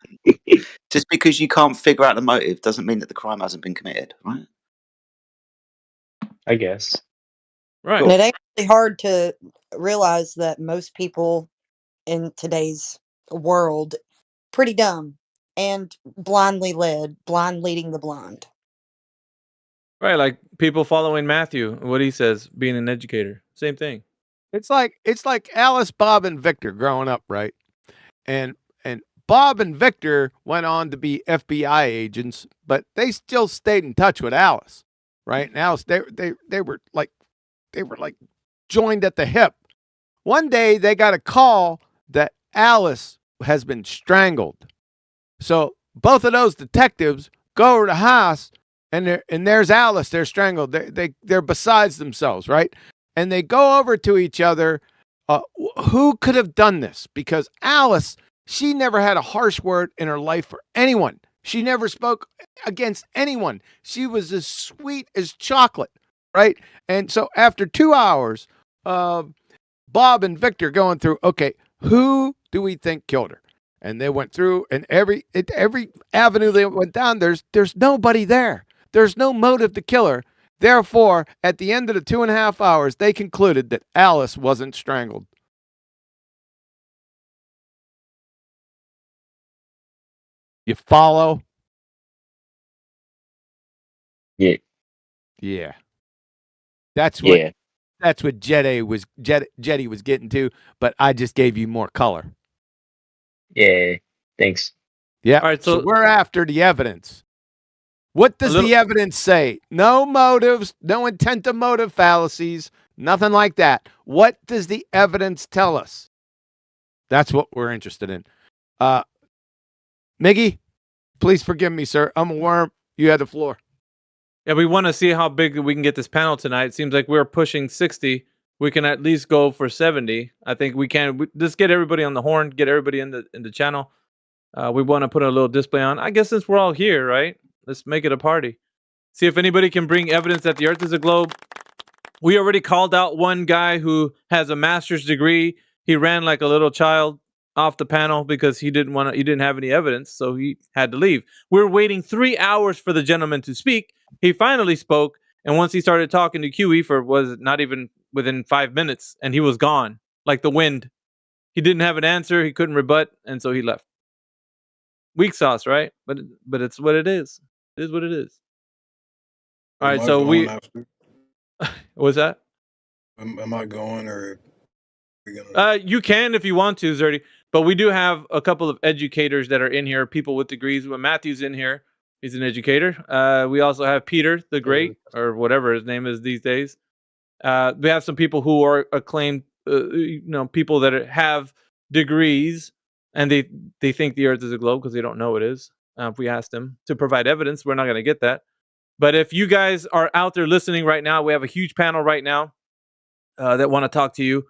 Just because you can't figure out the motive doesn't mean that the crime hasn't been committed, right? I guess. Right. And it ain't really hard to realize that most people in today's world pretty dumb and blindly leading the blind. Right, like people following Matthew, what he says, being an educator. Same thing. It's like Alice, Bob, and Victor growing up, right? And Bob and Victor went on to be FBI agents, but they still stayed in touch with Alice, right? And Alice, they were like joined at the hip. One day they got a call that Alice has been strangled. So both of those detectives go over to the house, and there's Alice. They're strangled. They're besides themselves, right? And they go over to each other. Who could have done this? Because Alice, she never had a harsh word in her life for anyone. She never spoke against anyone. She was as sweet as chocolate, right? And so after 2 hours, Bob and Victor going through, okay, who do we think killed her? And they went through, and every avenue they went down, there's nobody there. There's no motive to kill her. Therefore, at the end of the 2.5 hours, they concluded that Alice wasn't strangled. You follow? Yeah. Yeah. That's what Jetty was getting to, but I just gave you more color. Yeah. Thanks. Yeah. All right, So so we're after the evidence. What does the evidence say? No motives, no intent to motive fallacies, nothing like that. What does the evidence tell us? That's what we're interested in. Miggy, please forgive me, sir. I'm a worm. You had the floor. Yeah, we want to see how big we can get this panel tonight. It seems like we're pushing 60. We can at least go for 70. I think we can. Just get everybody on the horn, get everybody in the channel. We want to put a little display on. I guess since we're all here, right? Let's make it a party. See if anybody can bring evidence that the Earth is a globe. We already called out one guy who has a master's degree. He ran like a little child off the panel because he didn't have any evidence, so he had to leave. We're waiting 3 hours for the gentleman to speak. He finally spoke, and once he started talking to QE was not even within 5 minutes, and he was gone like the wind. He didn't have an answer. He couldn't rebut, and so he left. Weak sauce, right? But it's what it is. It is what it is. All right, so what's that? Am I going or? You can if you want to, Zerdy. But we do have a couple of educators that are in here, people with degrees. When Matthew's in here, he's an educator. We also have Peter the Great, or whatever his name is these days. We have some people who are acclaimed, people that have degrees, and they think the Earth is a globe because they don't know it is. If we ask them to provide evidence, we're not going to get that. But if you guys are out there listening right now, we have a huge panel right now that want to talk to you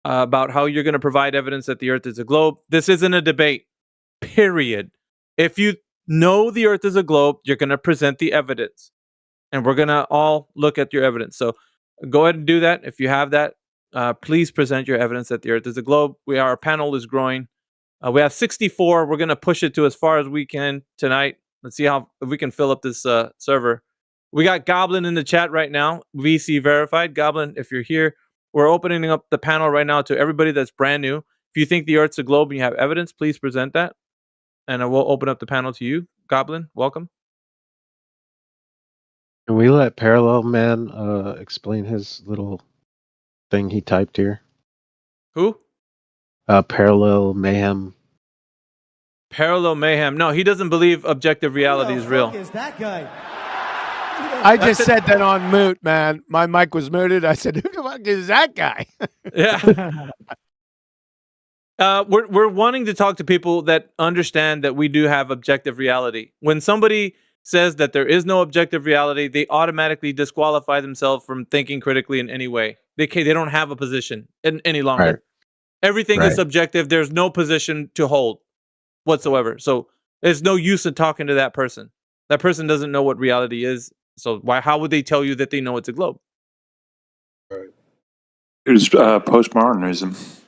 about how you're going to provide evidence that the Earth is a globe. This isn't a debate, period. If you know the Earth is a globe, you're going to present the evidence, and we're going to all look at your evidence. So go ahead and do that. If you have that, please present your evidence that the Earth is a globe. Our panel is growing. We have 64. We're going to push it to as far as we can tonight. Let's see if we can fill up this server. We got Goblin in the chat right now. VC verified. Goblin, if you're here, we're opening up the panel right now to everybody that's brand new. If you think the Earth's a globe and you have evidence, please present that. And I will open up the panel to you. Goblin, welcome. Can we let Parallel Man explain his little thing he typed here? Who? Parallel Mayhem. Parallel Mayhem. No, he doesn't believe objective reality is real. Who is that guy? I just said that on mute, man. My mic was muted. I said, "Who the fuck is that guy?" Yeah. We're wanting to talk to people that understand that we do have objective reality. When somebody says that there is no objective reality, they automatically disqualify themselves from thinking critically in any way. They don't have a position any longer. Right. Everything is subjective. There's no position to hold whatsoever. So there's no use in talking to that person. That person doesn't know what reality is. So how would they tell you that they know it's a globe? Right. It was postmodernism.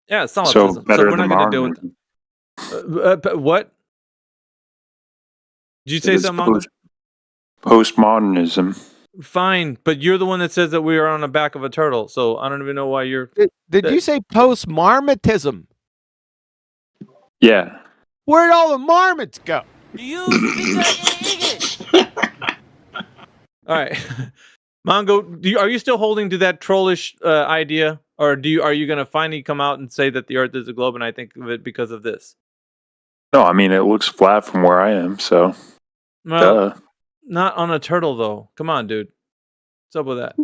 Yeah, solipsism. So better we're not than going to deal with that. What? Did you say something, Mongo? Postmodernism. Fine, but you're the one that says that we are on the back of a turtle, so I don't even know why you're... Did you say post-marmotism? Yeah. Where'd all the marmots go? All right. Mongo, are you still holding to that trollish idea? Or are you going to finally come out and say that the Earth is a globe and I think of it because of this? No, I mean, it looks flat from where I am, so... Well, not on a turtle, though. Come on, dude. What's up with that?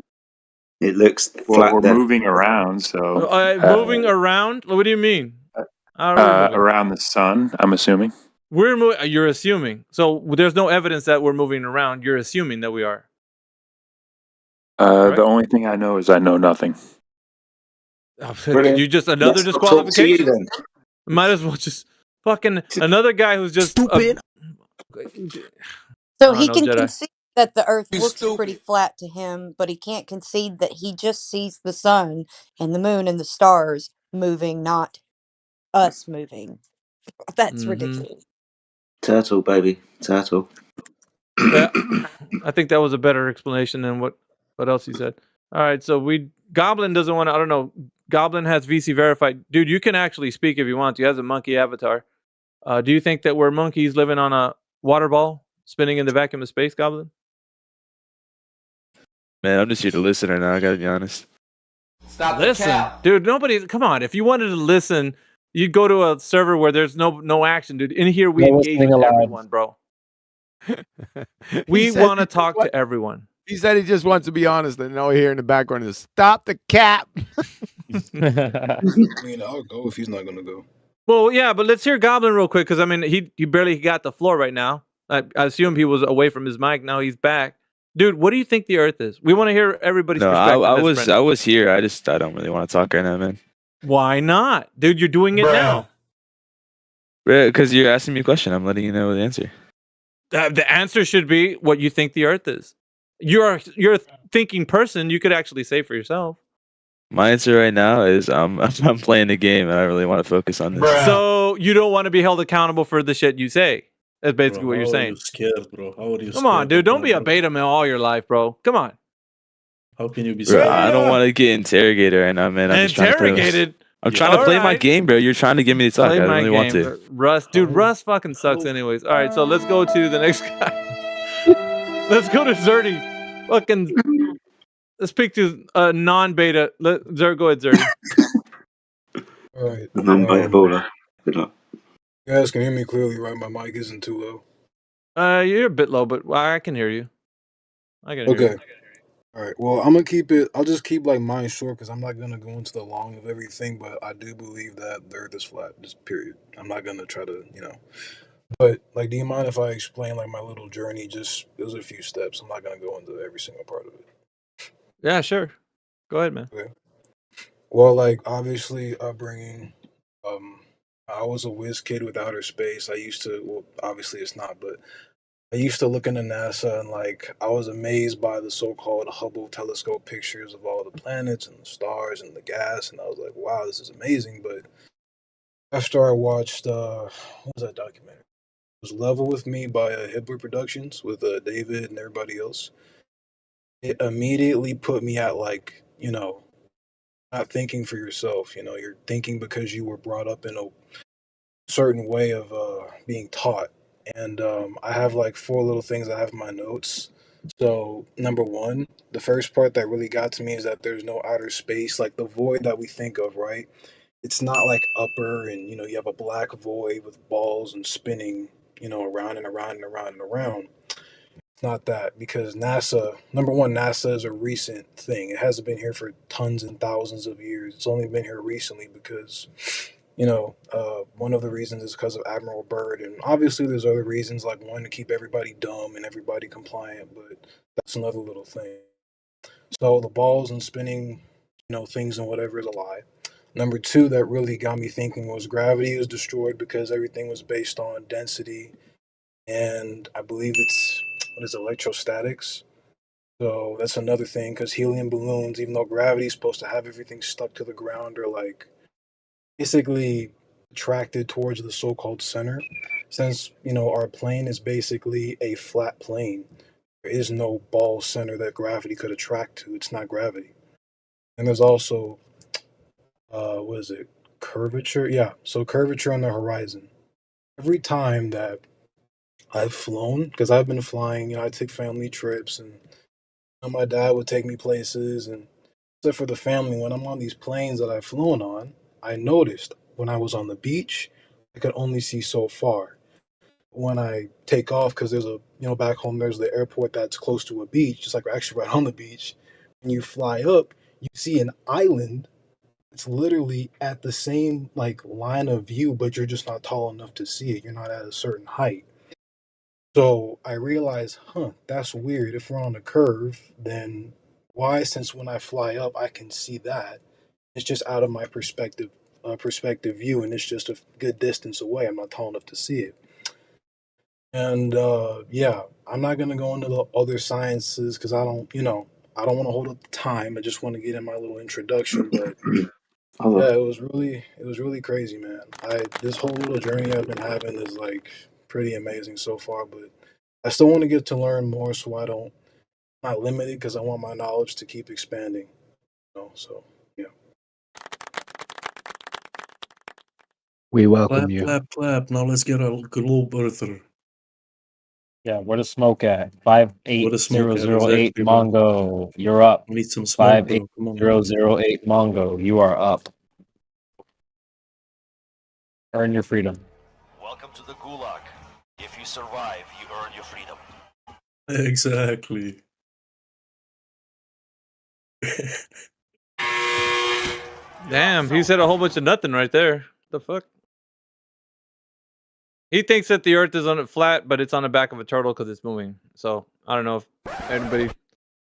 It looks flat. Well, we're moving around, so... moving around? What do you mean? Around the sun, I'm assuming. You're assuming. So there's no evidence that we're moving around. You're assuming that we are. Right? The only thing I know is I know nothing. You just another disqualification? Might as well just fucking another guy who's just stupid. So he can concede that the Earth looks pretty flat to him, but he can't concede that he just sees the sun and the moon and the stars moving, not us moving. That's ridiculous. Turtle, baby. Turtle. Yeah, I think that was a better explanation than what else he said. All right, so Goblin doesn't want to, I don't know, Goblin has VC verified. Dude, you can actually speak if you want to. He has a monkey avatar. Do you think that we're monkeys living on a water ball spinning in the vacuum of space, Goblin? Man, I'm just here to listen right now. I gotta be honest. Stop listen, dude. Come on. If you wanted to listen, you'd go to a server where there's no action, dude. In here, we engage with everyone, bro. We want to talk to everyone. He said he just wants to be honest, and all we hear in the background is "Stop the cap." I mean, I'll go if he's not gonna go. Well, yeah, but let's hear Goblin real quick because I mean, he barely got the floor right now. I assume he was away from his mic. Now he's back. Dude, what do you think the Earth is? We want to hear everybody's perspective. I was here. I don't really want to talk right now, man. Why not, dude? You're doing it now. Because you're asking me a question. I'm letting you know the answer. The answer should be what you think the Earth is. You're a thinking person. You could actually say for yourself. My answer right now is I'm playing the game and I really want to focus on this. So you don't want to be held accountable for the shit you say. That's basically what you're saying. You scared, bro? How are you? Come on, dude. Don't be a beta male all your life, bro. Come on. How can you be scared? Bro, I don't want to get interrogated right now, man. Interrogated? I'm trying to play my game, bro. You're trying to get me to talk. I don't really want to. Russ fucking sucks anyways. All right, so let's go to the next guy. Let's go to Zerdy. Fucking... Let's speak to non-beta. Go ahead, Zerdy. All right. Non-beta baller. Good luck. You guys can hear me clearly, right? My mic isn't too low. You're a bit low, but I can hear you. I can hear you. All right. Well, I'm gonna keep it. I'll just keep like mine short because I'm not gonna go into the long of everything. But I do believe that the Earth is flat. Just period. I'm not gonna try to, But like, do you mind if I explain like my little journey? Just there's a few steps. I'm not gonna go into every single part of it. Yeah, sure. Go ahead, man. Okay. Well, like obviously upbringing. I was a whiz kid with outer space. I used to. Well, obviously it's not, but I used to look into NASA and like I was amazed by the so-called Hubble telescope pictures of all the planets and the stars and the gas, and I was like, wow, this is amazing. But after I watched what was that documentary? was leveled with me by Hibbler Productions with David and everybody else. It immediately put me at like, not thinking for yourself. You're thinking because you were brought up in a certain way of being taught. And I have like 4 little things I have in my notes. So, number 1, the first part that really got to me is that there's no outer space, like the void that we think of, right? It's not like upper and, you have a black void with balls and spinning, around and around and around and around. It's not that, because NASA, number 1, NASA is a recent thing. It hasn't been here for tons and thousands of years. It's only been here recently because, one of the reasons is because of Admiral Byrd, and obviously there's other reasons, like one, to keep everybody dumb and everybody compliant, but that's another little thing. So the balls and spinning, things and whatever is a lie. Number 2, that really got me thinking, was gravity was destroyed because everything was based on density, and I believe it's electrostatics. So that's another thing, because helium balloons, even though gravity is supposed to have everything stuck to the ground, are like basically attracted towards the so-called center. Since our plane is basically a flat plane, there is no ball center that gravity could attract to. It's not gravity. And there's also what is it, curvature? Yeah, so curvature on the horizon. Every time that I've flown, because I've been flying, I take family trips, and my dad would take me places, and except for the family, when I'm on these planes that I've flown on, I noticed when I was on the beach, I could only see so far. When I take off, because there's back home, there's the airport that's close to a beach, just like we're actually right on the beach. When you fly up, you see an island. It's literally at the same like line of view, but you're just not tall enough to see it. You're not at a certain height. So I realized, that's weird. If we're on a curve, then why, since when I fly up, I can see that, it's just out of my perspective view, and it's just a good distance away. I'm not tall enough to see it. And yeah, I'm not gonna go into the other sciences because I don't want to hold up the time. I just want to get in my little introduction, but yeah, it was really crazy, man. This whole little journey I've been having is like pretty amazing so far, but I still want to get to learn more, so I'm not limited, because I want my knowledge to keep expanding. So yeah. We welcome Clap, you. clap, clap. Now let's get a globe earther. Yeah, where the smoke at? Where the smoke at, 58008 exactly, bro. Mongo, you're up. We need some smoke, bro. Come on. 58008 Mongo, you are up. Earn your freedom. Welcome to the gulag. If you survive, you earn your freedom. Exactly. Damn, he said a whole bunch of nothing right there. The fuck? He thinks that the Earth is on it flat, but it's on the back of a turtle because it's moving. So I don't know if anybody.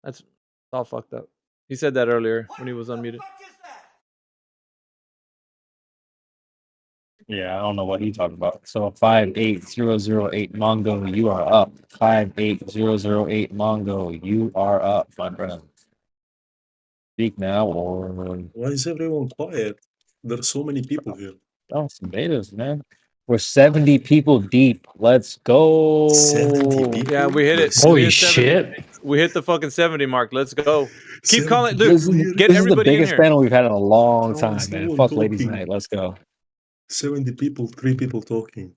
That's all fucked up. He said that earlier when he was unmuted. Yeah, I don't know what he talked about. So 58008 Mongo, you are up. 58008 Mongo, you are up, my friend. Speak now or Why is everyone quiet? There's so many people here. oh, some betas, man. We're 70 people deep. Let's go. 70 people? Yeah, we hit it. Holy We hit 70. shit. We hit the fucking 70 mark. Let's go. Keep calling, This dude. Get is the everybody in biggest here. panel we've had in a long No, time, it's no man. one Fuck ladies' talking. night. Let's go. 70 people, 3 people talking.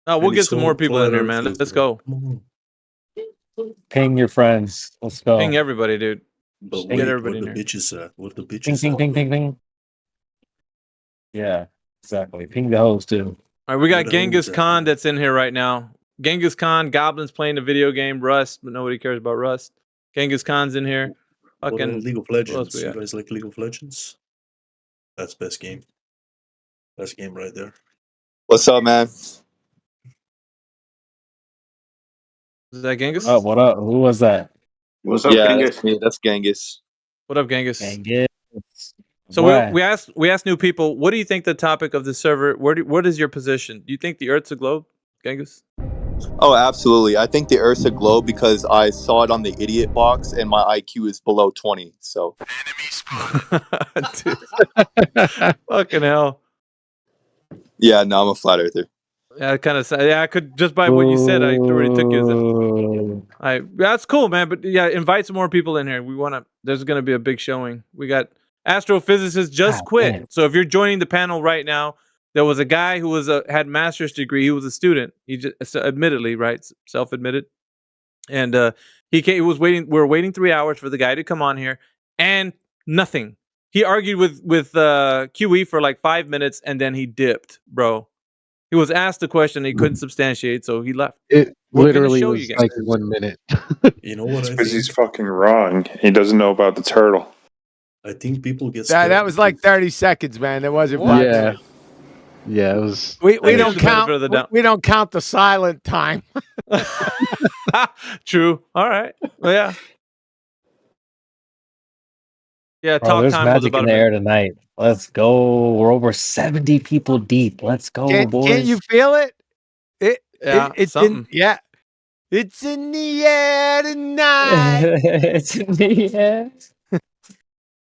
No, we'll And get it's some all more people in flat here, man. earthers, Let's bro. go. Come on. Ping your friends. Let's go. Ping everybody, dude. But Get wait, where everybody in the here. bitches at? Where the Ping, bitches ping, at, ping, bro? ping, ping. Yeah, exactly. Ping the host, too. All right, we Where got the hoes Genghis at, Khan bro? that's in here right now. Genghis Khan, Goblins playing the video game Rust, but nobody cares about Rust. Genghis Khan's in here. What Fucking League of who else Legends? we You got? guys like League of Legends? That's best game. Best game right there. What's up, man? Is that Genghis? Oh, what up? Who was that? What's up, yeah, Genghis? That's me. That's Genghis. What up, Genghis? Genghis. So Boy. we asked new people, what do you think the topic of the server? What is your position? Do you think the Earth's a globe, Genghis? Oh, absolutely. I think the Earth's a globe because I saw it on the idiot box, and my IQ is below 20. So, Dude. Fucking hell. Yeah, no, I'm a flat earther. Yeah, kind of. Yeah, I could just by what you said. I already took you. That's cool, man. But yeah, invite some more people in here. We want to. There's going to be a big showing. We got astrophysicist just quit. Man. So if you're joining the panel right now, there was a guy who was had master's degree. He was a student. He just admittedly, right, self-admitted, and he came. He was waiting. We were waiting 3 hours for the guy to come on here, and nothing. He argued with QE for like 5 minutes, and then he dipped, bro. He was asked the question, he couldn't substantiate, so he left. It We're literally show was you like 1 minute. You know what? Because he's fucking wrong. He doesn't know about the turtle. I think people get scared. That was like 30 seconds, man. It wasn't 5 minutes. Yeah, it was. We don't count. We don't count the silent time. True. All right. Well, yeah. Yeah. Talk there's time was magic about in a the minute. air tonight. Let's go. We're over 70 people deep. Let's go, boys. Can't you feel it? It's something. It's in the air tonight. It's in the air.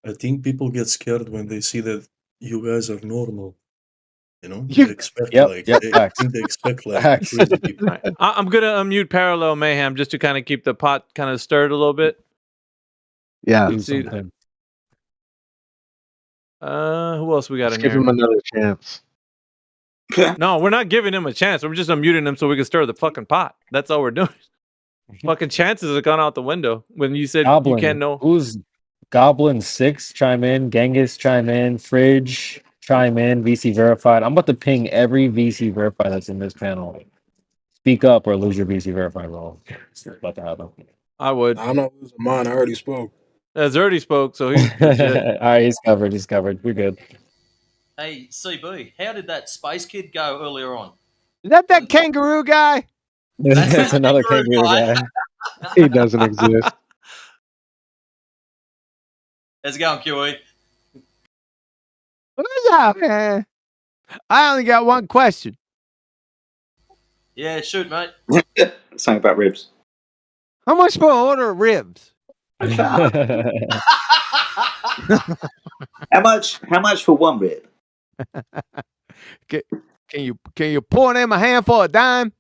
I think people get scared when they see that you guys are normal. You know, Yep, they expect facts. they expect like Facts. crazy people. I'm gonna unmute Parallel Mayhem just to kind of keep the pot kind of stirred a little bit. Yeah. Let's see. Who else we got Let's in give here? him another chance. No, we're not giving him a chance. We're just unmuting him so we can stir the fucking pot. That's all we're doing. Fucking chances have gone out the window when you said Goblin. you can't know. Who's Goblin 6? Chime in. Genghis, chime in. Fridge, chime in. VC verified. I'm about to ping every VC verified that's in this panel. Speak up or lose your VC verified role. It's about to happen. I would. I'm not losing mine. I already spoke. Zerdy spoke, so he's legit. All right, he's covered. He's covered. We're good. Hey, CB, how did that space kid go earlier on? Is that kangaroo guy? That's another kangaroo guy. He doesn't exist. How's it going, QE? What's up, man? I only got one question. Yeah, shoot, mate. Something about ribs. How much for an order of ribs? How much for one rib? Can you pour them a handful of dime?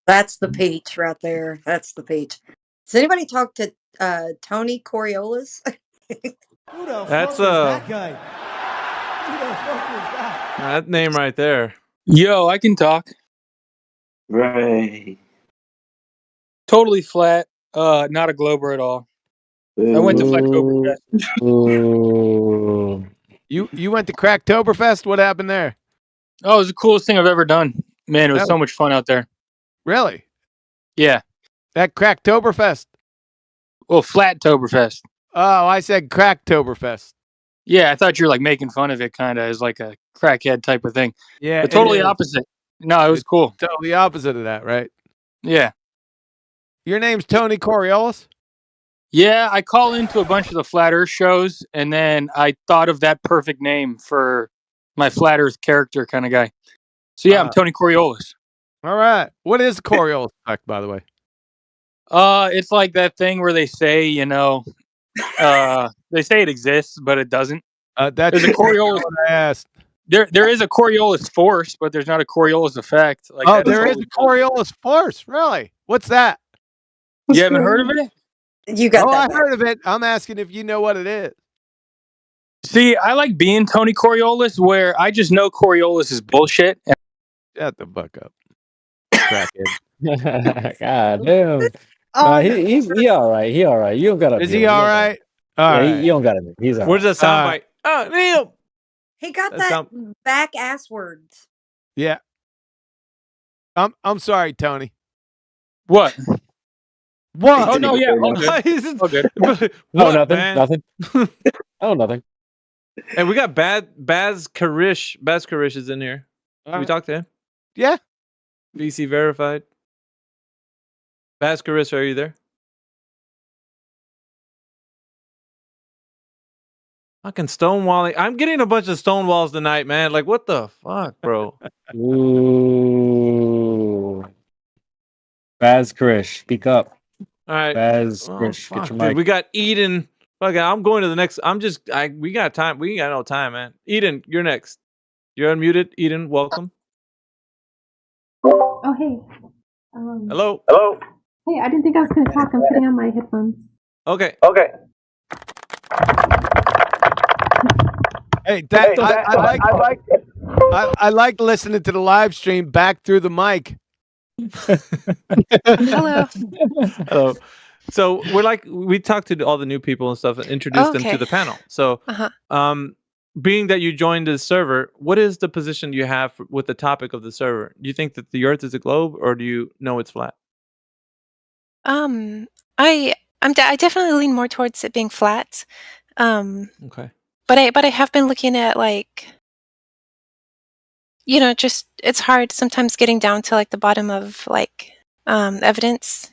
That's the peach right there. That's the peach. Does anybody talk to Tony Coriolis? Who the That's fuck is that guy? Who the fuck is that? That name right there. Yo, I can talk. Right. Totally flat. Not a Glober at all. I went to Flattoberfest. You went to Cracktoberfest? What happened there? Oh, it was the coolest thing I've ever done. Man, it was so much fun out there. Really? Yeah. That Cracktoberfest? Well, Flattoberfest. Oh, I said Cracktoberfest. Yeah, I thought you were like making fun of it kind of as like a crackhead type of thing. Yeah. But totally opposite. No, it was cool. Totally opposite of that, right? Yeah. Your name's Tony Coriolis? Yeah, I call into a bunch of the Flat Earth shows, and then I thought of that perfect name for my Flat Earth character kind of guy. So yeah, I'm Tony Coriolis. All right. What is the Coriolis effect, by the way? It's like that thing where they say, you know, they say it exists, but it doesn't. There's a Coriolis. There is a Coriolis force, but there's not a Coriolis effect. Like there is a Coriolis force. Really? What's that? You haven't heard of it? You got that. I heard of it. I'm asking if you know what it is. See, I like being Tony Coriolis, where I just know Coriolis is bullshit. Shut the fuck up. Crackhead. God damn. He all right. He all right. You don't gotta. Is he all right? All right. You don't gotta. He's all right. Where's that soundbite? Oh, Neil. He got that back ass words. Yeah. I'm sorry, Tony. What? What? Oh no, yeah. All good. All good. What, nothing. Oh, nothing. Hey, we got Baz Karish. Baz Karish is in here. Can we talk to him? Yeah. VC verified. Baz Karish, are you there? Fucking stonewalling. I'm getting a bunch of stonewalls tonight, man. Like, what the fuck, bro? Ooh. Baz Karish, speak up. All right. Baz Karish, get your mic. Dude, we got Eden Okay, I'm going to the next. We got time. We got no time, man. Eden, you're next. You're unmuted. Eden, welcome. Oh, hey. Hello. Hello. Hey, I didn't think I was going to talk. I'm putting on my headphones. Okay. Okay. Hey, I like listening to the live stream back through the mic. Hello. Hello. So we talked to all the new people and stuff and introduced them to the panel. So, being that you joined the server, what is the position you have with the topic of the server? Do you think that the Earth is a globe, or do you know it's flat? I definitely lean more towards it being flat. Okay. But I have been looking at just it's hard sometimes getting down to the bottom of evidence,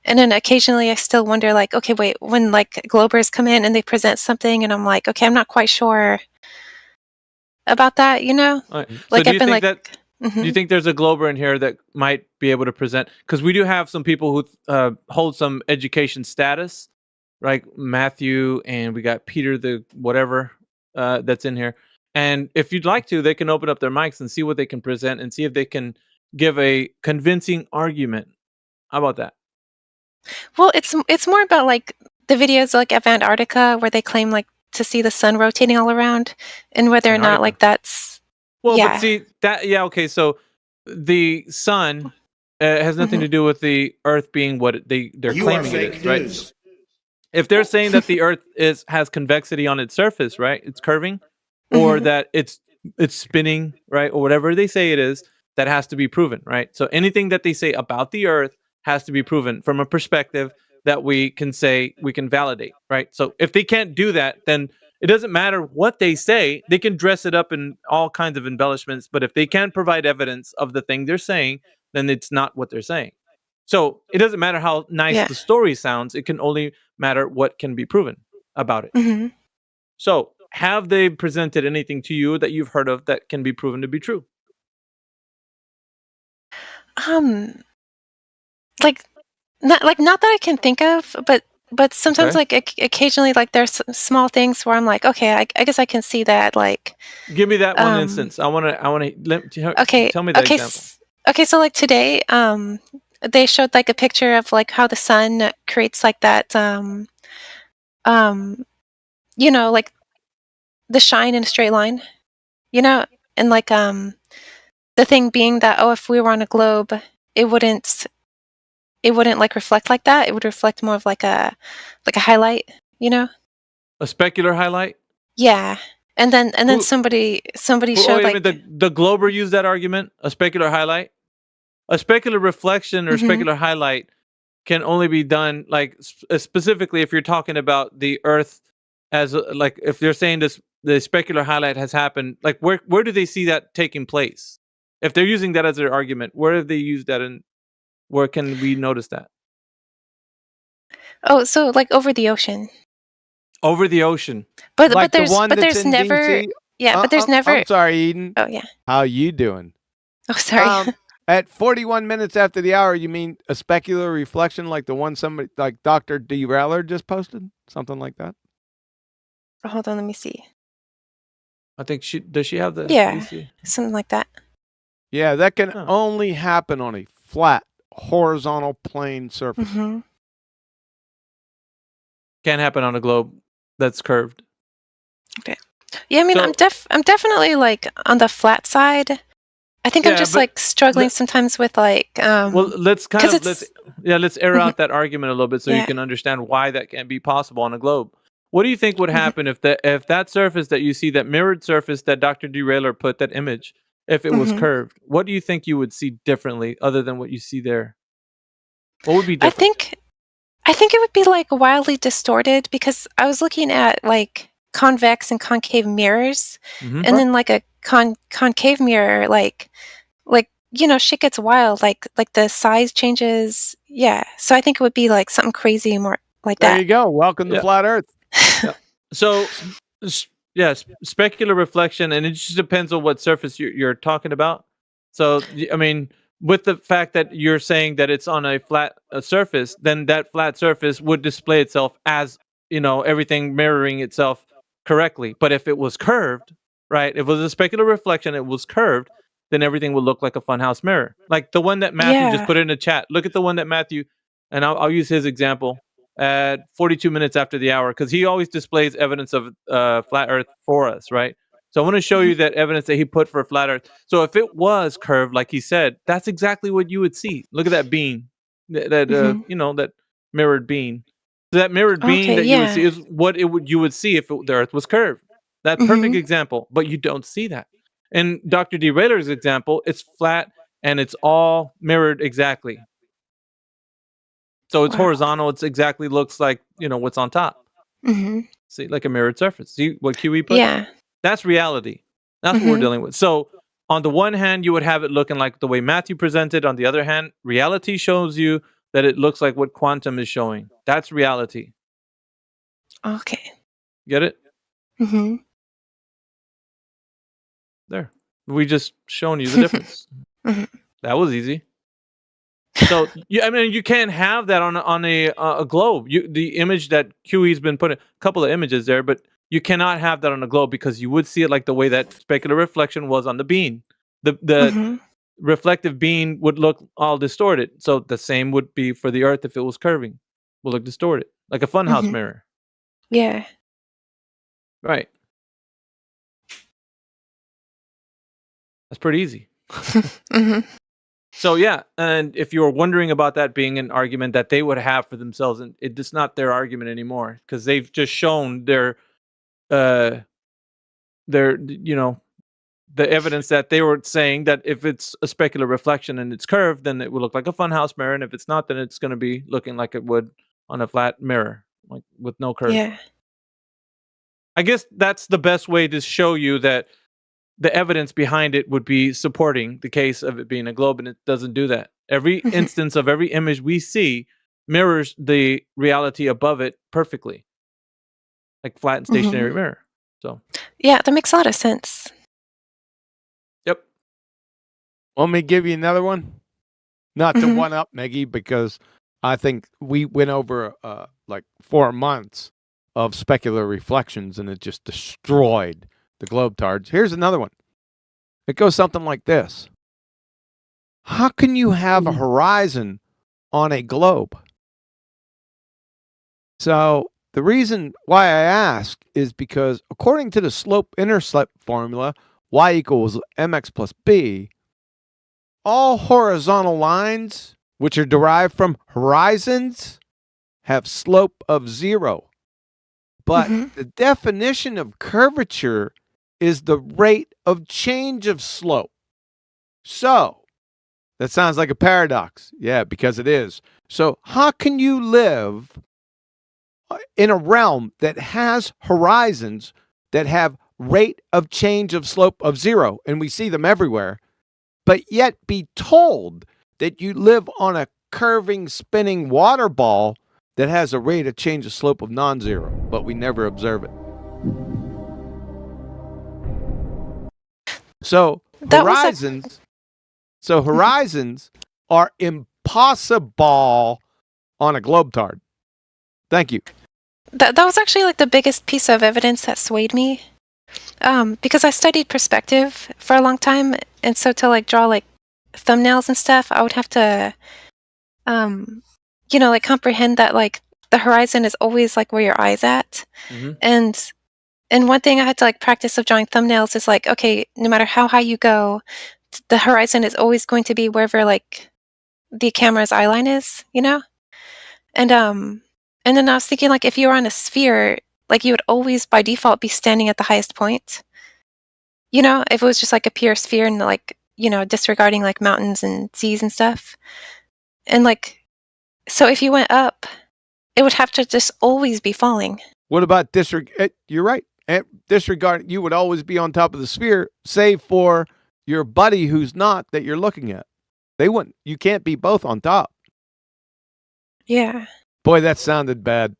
And then occasionally I still wonder okay, wait, when Globers come in and they present something and I'm like, okay, I'm not quite sure about that, Right. So do you think do you think there's a Glober in here that might be able to present? Because we do have some people who hold some education status, like Matthew, and we got Peter the whatever that's in here. And if you'd like to, they can open up their mics and see what they can present and see if they can give a convincing argument. How about that? Well, it's more about the videos of Antarctica where they claim to see the sun rotating all around, and whether or not that's well. But see that okay. So the sun has nothing to do with the Earth being what they're claiming it is, right? If they're saying that the Earth has convexity on its surface, right? It's curving, or that it's spinning, right, or whatever they say it is, that has to be proven, right? So anything that they say about the Earth has to be proven from a perspective that we can validate, right? So if they can't do that, then it doesn't matter what they say. They can dress it up in all kinds of embellishments, but if they can't provide evidence of the thing they're saying, then it's not what they're saying. So it doesn't matter how nice the story sounds. It can only matter what can be proven about it. So have they presented anything to you that you've heard of that can be proven to be true? Not that I can think of, but sometimes occasionally there's small things where I'm like, okay, I guess I can see that. Give me that one instance. I want to. Okay. Tell me that example. Okay, so today, they showed a picture of how the sun creates that, the shine in a straight line, and the thing being that if we were on a globe, it wouldn't reflect like that. It would reflect more of a highlight, A specular highlight? Yeah. And then somebody showed the Glober used that argument, a specular highlight. A specular reflection or specular highlight can only be done specifically if you're talking about the Earth as if they're saying the specular highlight has happened, where do they see that taking place? If they're using that as their argument, where have they used that and where can we notice that? Oh, so over the ocean. Over the ocean. But there's never DC? Yeah, but there's never. I'm sorry, Eden. Oh yeah. How you doing? Oh, sorry. At 41 minutes after the hour, you mean a specular reflection like the one somebody like Dr. Derailer just posted? Something like that? Oh, hold on, let me see. I think does she have the DC? Something like that. Yeah, that can only happen on a flat, horizontal plane surface. Mm-hmm. Can't happen on a globe that's curved. Okay. Yeah, I mean, I'm definitely on the flat side. I think I'm just struggling sometimes with well, let's air out that argument a little bit so you can understand why that can't be possible on a globe. What do you think would happen if that surface that you see, that mirrored surface that Dr. Derailer put, that image, if it was curved? What do you think you would see differently other than what you see there? What would be different? I think it would be wildly distorted because I was looking at convex and concave mirrors, and then a concave mirror, shit gets wild, the size changes. Yeah, so I think it would be something crazy more like that. There you go. Welcome to Flat Earth. So, specular reflection, and it just depends on what surface you're talking about. So, I mean, with the fact that you're saying that it's on a flat surface, then that flat surface would display itself as everything mirroring itself correctly. But if it was curved, right? If it was a specular reflection, it was curved, then everything would look like a funhouse mirror. Like the one that Matthew just put in the chat. Look at the one that Matthew, and I'll use his example at 42 minutes after the hour, because he always displays evidence of flat Earth for us, right? So I want to show you that evidence that he put for flat Earth. So if it was curved, like he said, that's exactly what you would see. Look at that bean, that mirrored bean. So that mirrored bean that you would see is what you would see if the Earth was curved. That perfect example, but you don't see that. In Dr. Derailer's example, it's flat and it's all mirrored exactly. So it's horizontal. It's exactly looks like what's on top. See, like a mirrored surface. See what QE put? Yeah. That's reality. That's what we're dealing with. So on the one hand, you would have it looking like the way Matthew presented. On the other hand, reality shows you that it looks like what quantum is showing. That's reality. Okay. Get it? Mm-hmm. There. We just shown you the difference. That was easy. So you can't have that on a globe. The image that QE's been putting, a couple of images there, but you cannot have that on a globe because you would see it like the way that specular reflection was on the bean. The reflective bean would look all distorted. So the same would be for the Earth if it was curving. Will look distorted, like a funhouse mirror. Yeah. Right. That's pretty easy. So yeah, and if you're wondering about that being an argument that they would have for themselves, and it's not their argument anymore because they've just shown the evidence that they were saying that if it's a specular reflection and it's curved, then it will look like a funhouse mirror, and if it's not, then it's going to be looking like it would on a flat mirror, like with no curve. Yeah. I guess that's the best way to show you that the evidence behind it would be supporting the case of it being a globe, and it doesn't do that. Every instance of every image we see mirrors the reality above it perfectly, like flat and stationary mirror. So yeah, that makes a lot of sense. Yep. Want me to give you another one? Not to one up Meggy, because I think we went over like 4 months of specular reflections and it just destroyed the globetards. Here's another one. It goes something like this. How can you have a horizon on a globe? So the reason why I ask is because according to the slope-intercept formula, y equals mx plus b, all horizontal lines, which are derived from horizons, have slope of 0. But the definition of curvature is the rate of change of slope. So that sounds like a paradox. Yeah, because it is. So how can you live in a realm that has horizons that have rate of change of slope of 0, and we see them everywhere, but yet be told that you live on a curving, spinning water ball that has a rate of change of slope of non-zero, but we never observe it? So horizons are impossible on a globetard. Thank you. That was actually like the biggest piece of evidence that swayed me, because I studied perspective for a long time, and so to like draw like thumbnails and stuff, I would have to, like comprehend that like the horizon is always like where your eye's at, and one thing I had to like practice of drawing thumbnails is like, okay, no matter how high you go, the horizon is always going to be wherever like the camera's eye line is, and then I was thinking like if you were on a sphere, like you would always by default be standing at the highest point, if it was just like a pure sphere and like disregarding like mountains and seas and stuff, and like so if you went up, it would have to just always be falling. What about disregard? You're right. Disregard, you would always be on top of the sphere, save for your buddy who's not, that you're looking at. They wouldn't. You can't be both on top. Yeah. Boy, that sounded bad.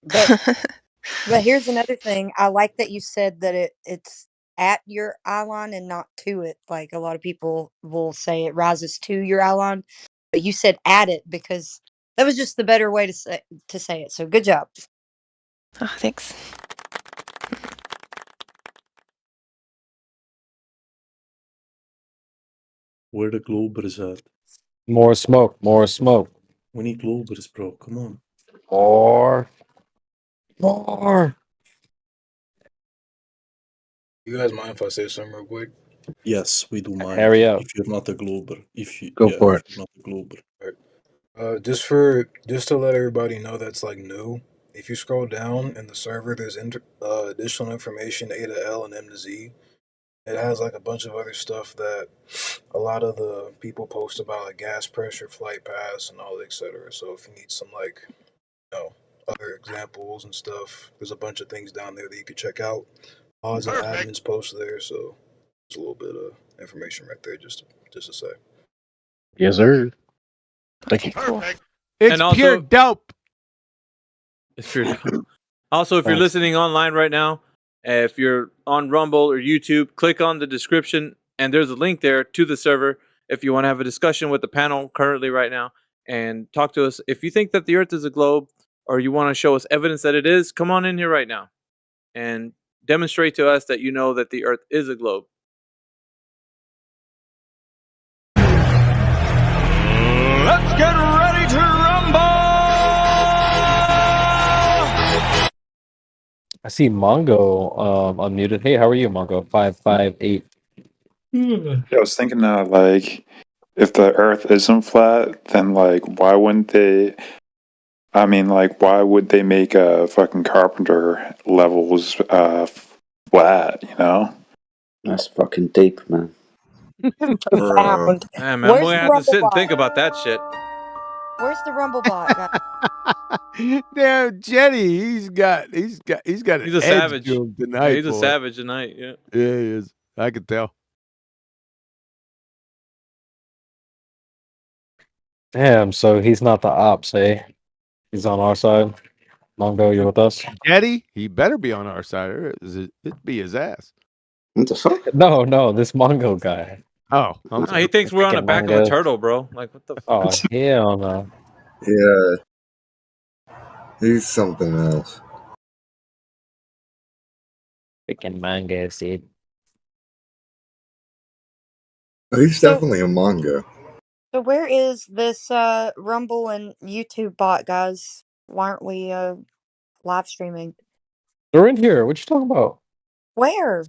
But here's another thing. I like that you said that it's at your eye line and not to it. Like a lot of people will say it rises to your eye line, but you said at it because that was just the better way to say it. So good job. Oh, thanks. Where the Globers at? More smoke. More smoke. We need Globers, bro. Come on. More. More. You guys mind if I say something real quick? Yes, we do mind. Hurry up. If you're not a Glober. Go for it. If you're not a Glober. Just to let everybody know that's like new. If you scroll down in the server, there's additional information A to L and M to Z. It has like a bunch of other stuff that a lot of the people post about, like gas pressure, flight paths, and all, etc. So if you need some like, other examples and stuff, there's a bunch of things down there that you could check out. Odds and admins post there, so there's a little bit of information right there, just to say. Yes, sir. Thank you. Cool. It's And also- pure dope. It's true. Also, if you're listening online right now, if you're on Rumble or YouTube, click on the description and there's a link there to the server if you want to have a discussion with the panel currently right now and talk to us. If you think that the Earth is a globe or you want to show us evidence that it is, come on in here right now and demonstrate to us that you know that the Earth is a globe. Let's get ready to rumble! I see Mongo unmuted. Hey, how are you, Mongo? 558. Yeah, I was thinking like, if the Earth isn't flat, then like, why wouldn't they? I mean, like, why would they make a fucking carpenter levels flat? You know? That's fucking deep, man. Profound. Man, I'm gonna have to sit and think about that shit. Where's the rumble bot, guys? Damn, Jenny, he's got an He's a edge savage. to him tonight. Yeah, he's a boy. savage tonight. Yeah. Yeah, he is. I can tell. Damn, so he's not the ops, eh? He's on our side. Mongo, you with us? Eddie, he better be on our side, or it'd be his ass. What the fuck? No, this Mongo guy. Oh, No, he thinks we're on the back of a turtle, bro. Like, what the fuck? Oh, hell no. Yeah. He's something else. Freaking Mongo, dude. He's definitely a manga. So where is this Rumble and YouTube bot, guys? Why aren't we live streaming? They're in here. What you talking about? Where?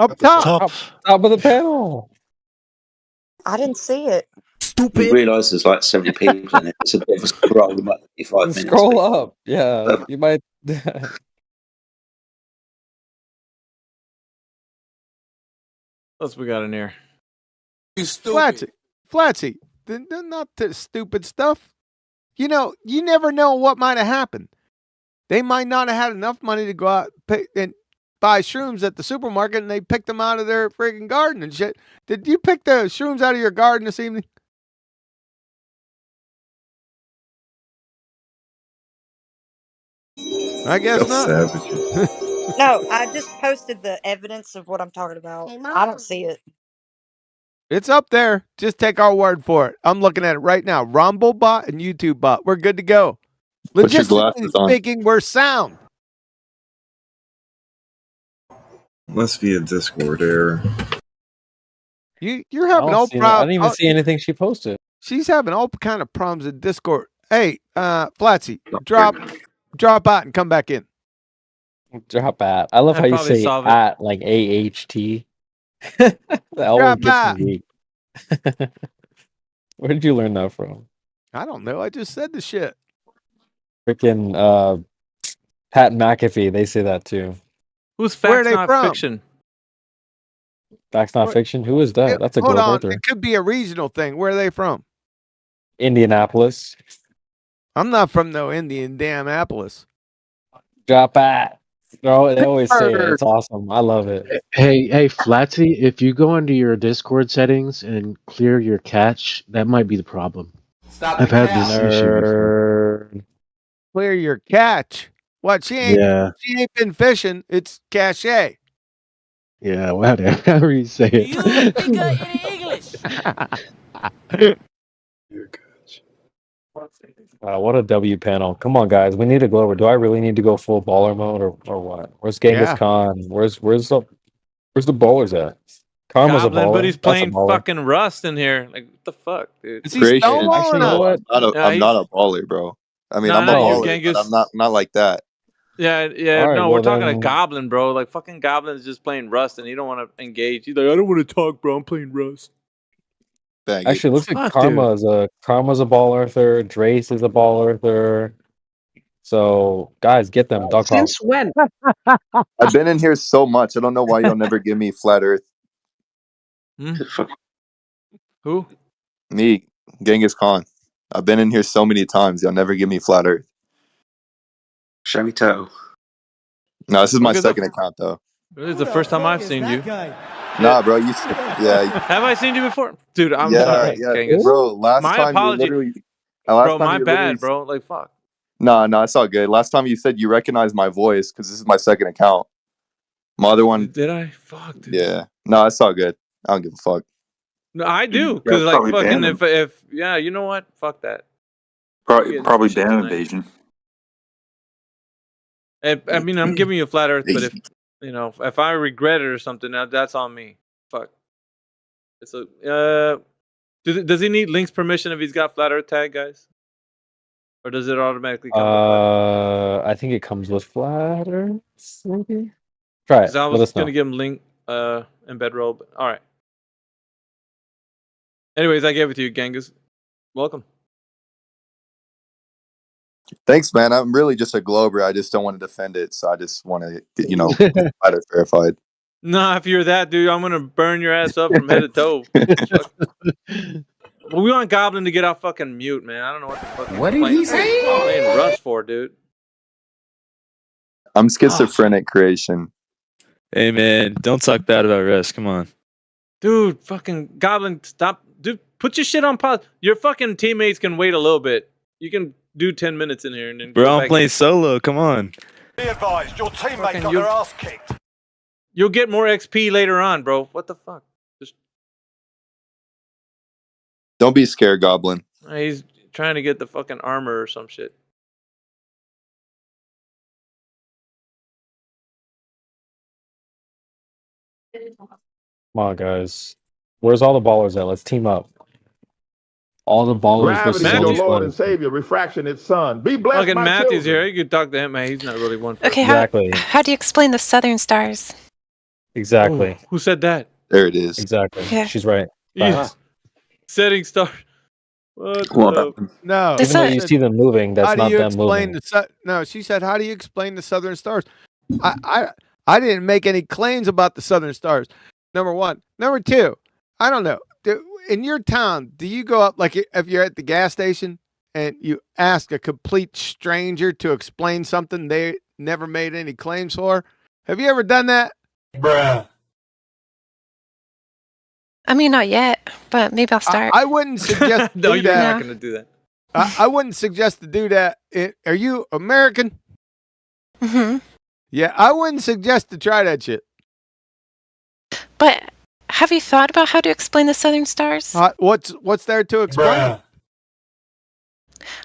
Up top. Top of the panel. I didn't see it. You realise there's like 70 people in it. It's a bit of a scroll. It might be 5 minutes. Scroll up. Yeah, you might. What else we got in here? Flatsy, they're not the stupid stuff. You know, you never know what might have happened. They might not have had enough money to go out and buy shrooms at the supermarket, and they picked them out of their freaking garden and shit. Did you pick the shrooms out of your garden this evening? I guess not. No, I just posted the evidence of what I'm talking about. I don't see it. It's up there. Just take our word for it. I'm looking at it right now. Rumble bot and YouTube bot. We're good to go. Put your Logistically glasses on. speaking, we're sound. Must be a Discord error. You're having all I problems. didn't even see anything she posted. She's having all kind of problems in Discord. Hey, Flatsy, drop out and come back in. Drop at. I love I'd how you probably say solve it. at like AHT. That always Drop gets me weak. Where did you learn that from? I don't know. I just said the shit. Freaking Pat McAfee. They say that too. Who's Where are facts they not from? fiction? Facts not fiction. Who is that? That's a Hold globe on. earther. It could be a regional thing. Where are they from? Indianapolis. I'm not from no Indian damn Annapolis. Drop at. No, they always say it. It's awesome. I love it. Hey, Flatsy, if you go into your Discord settings and clear your cache, that might be the problem. Stop I've the had cat. this issue before. Clear your catch. What? She ain't been fishing. It's cachet. Yeah, whatever. However you say it. You speak any English? What a W panel. Come on, guys. We need a Glover. Do I really need to go full baller mode or what? Where's Genghis Khan? Where's the bowlers at? Karma's Goblin, a baller. but he's That's a playing baller. fucking Rust in here. Like, what the fuck, dude? Is he stonewalling Actually, you know what? I'm not a baller, bro. I mean, Nah, I'm a not you, baller, but Genghis. I'm not like that. Yeah, All right, no, well we're talking then- a Goblin, bro. Like, fucking Goblin's just playing Rust, and you don't want to engage. He's like, I don't want to talk, bro. I'm playing Rust. Bang Actually, it looks like Fuck, Karma's a ball earther. Drace is a ball earther. So, guys, get them. Duck off. Since when? I've been in here so much. I don't know why you'll never give me flat Earth. Who? Me, Genghis Khan. I've been in here so many times. You'll never give me flat Earth. Show me toe. No, this is my Look at the- second account though. This is the first time I've seen you. Nah, bro. Yeah. Have I seen you before? Dude, I'm yeah, sorry. yeah, Genghis. bro. Last My time apology. you literally. Last Bro, time my you bad, literally- bro. Like, fuck. No, it's all good. Last time you said you recognized my voice because this is my second account. My other one. Did I? Fuck, dude. Yeah. No, it's all good. I don't give a fuck. No, I do. Yeah, Because, like, probably fucking, ban him. if, yeah, you know what? Fuck that. Probably Getting ban shit tonight. invasion. I mean, I'm giving you a flat Earth, but if you know, if I regret it or something, now that's on me. Fuck. It's a. Does he need Link's permission if he's got flat Earth tag, guys? Or does it automatically come? I think it comes with flat Earth, maybe. Try it. Because I Let was us know. gonna give him Link, embed roll, but all right. Anyways, I gave it to you, Genghis. Welcome. Thanks, man. I'm really just a Glober. I just don't want to defend it, so I just want to get, get it verified. Nah, if you're that dude, I'm gonna burn your ass up from head to toe. Well, we want Goblin to get off fucking mute, man. I don't know what the fuck. What did he say? Playing Rust for, dude. I'm schizophrenic creation. Hey man, don't talk bad about Rust. Come on. Dude, fucking Goblin, stop. Dude, put your shit on pause. Your fucking teammates can wait a little bit. You can do 10 minutes in here and then Bro, go I'm back. playing solo. Come on. Be advised, your teammate Fucking got you- their ass kicked. You'll get more XP later on, bro. What the fuck? Don't be scared, Goblin. He's trying to get the fucking armor or some shit. Come on, guys. Where's all the ballers at? Let's team up. All the ballers versus Gravity, all your these Lord and players. Savior, refraction, its son. Be blessed, Fucking my Matthew's children. here. You could talk to him, man. He's not really one for Okay, Exactly. how do you explain the Southern Stars? Exactly. Who said that? There it is. Exactly. Yeah. She's right. Yeah. Facts. Setting star. What What up? No. Even though you see them moving, that's How do not you them explain moving. No, she said, how do you explain the Southern Stars? I didn't make any claims about the Southern Stars. Number one. Number two, I don't know. In your town, do you go up, like if you're at the gas station and you ask a complete stranger to explain something they never made any claims for? Have you ever done that? Bruh. I mean, not yet, but maybe I'll start. I wouldn't suggest to No, do you're that. not gonna do that. I wouldn't suggest to do that. Are you American? Hmm. Yeah, I wouldn't suggest to try that shit. But have you thought about how to explain the Southern Stars? What's there to explain?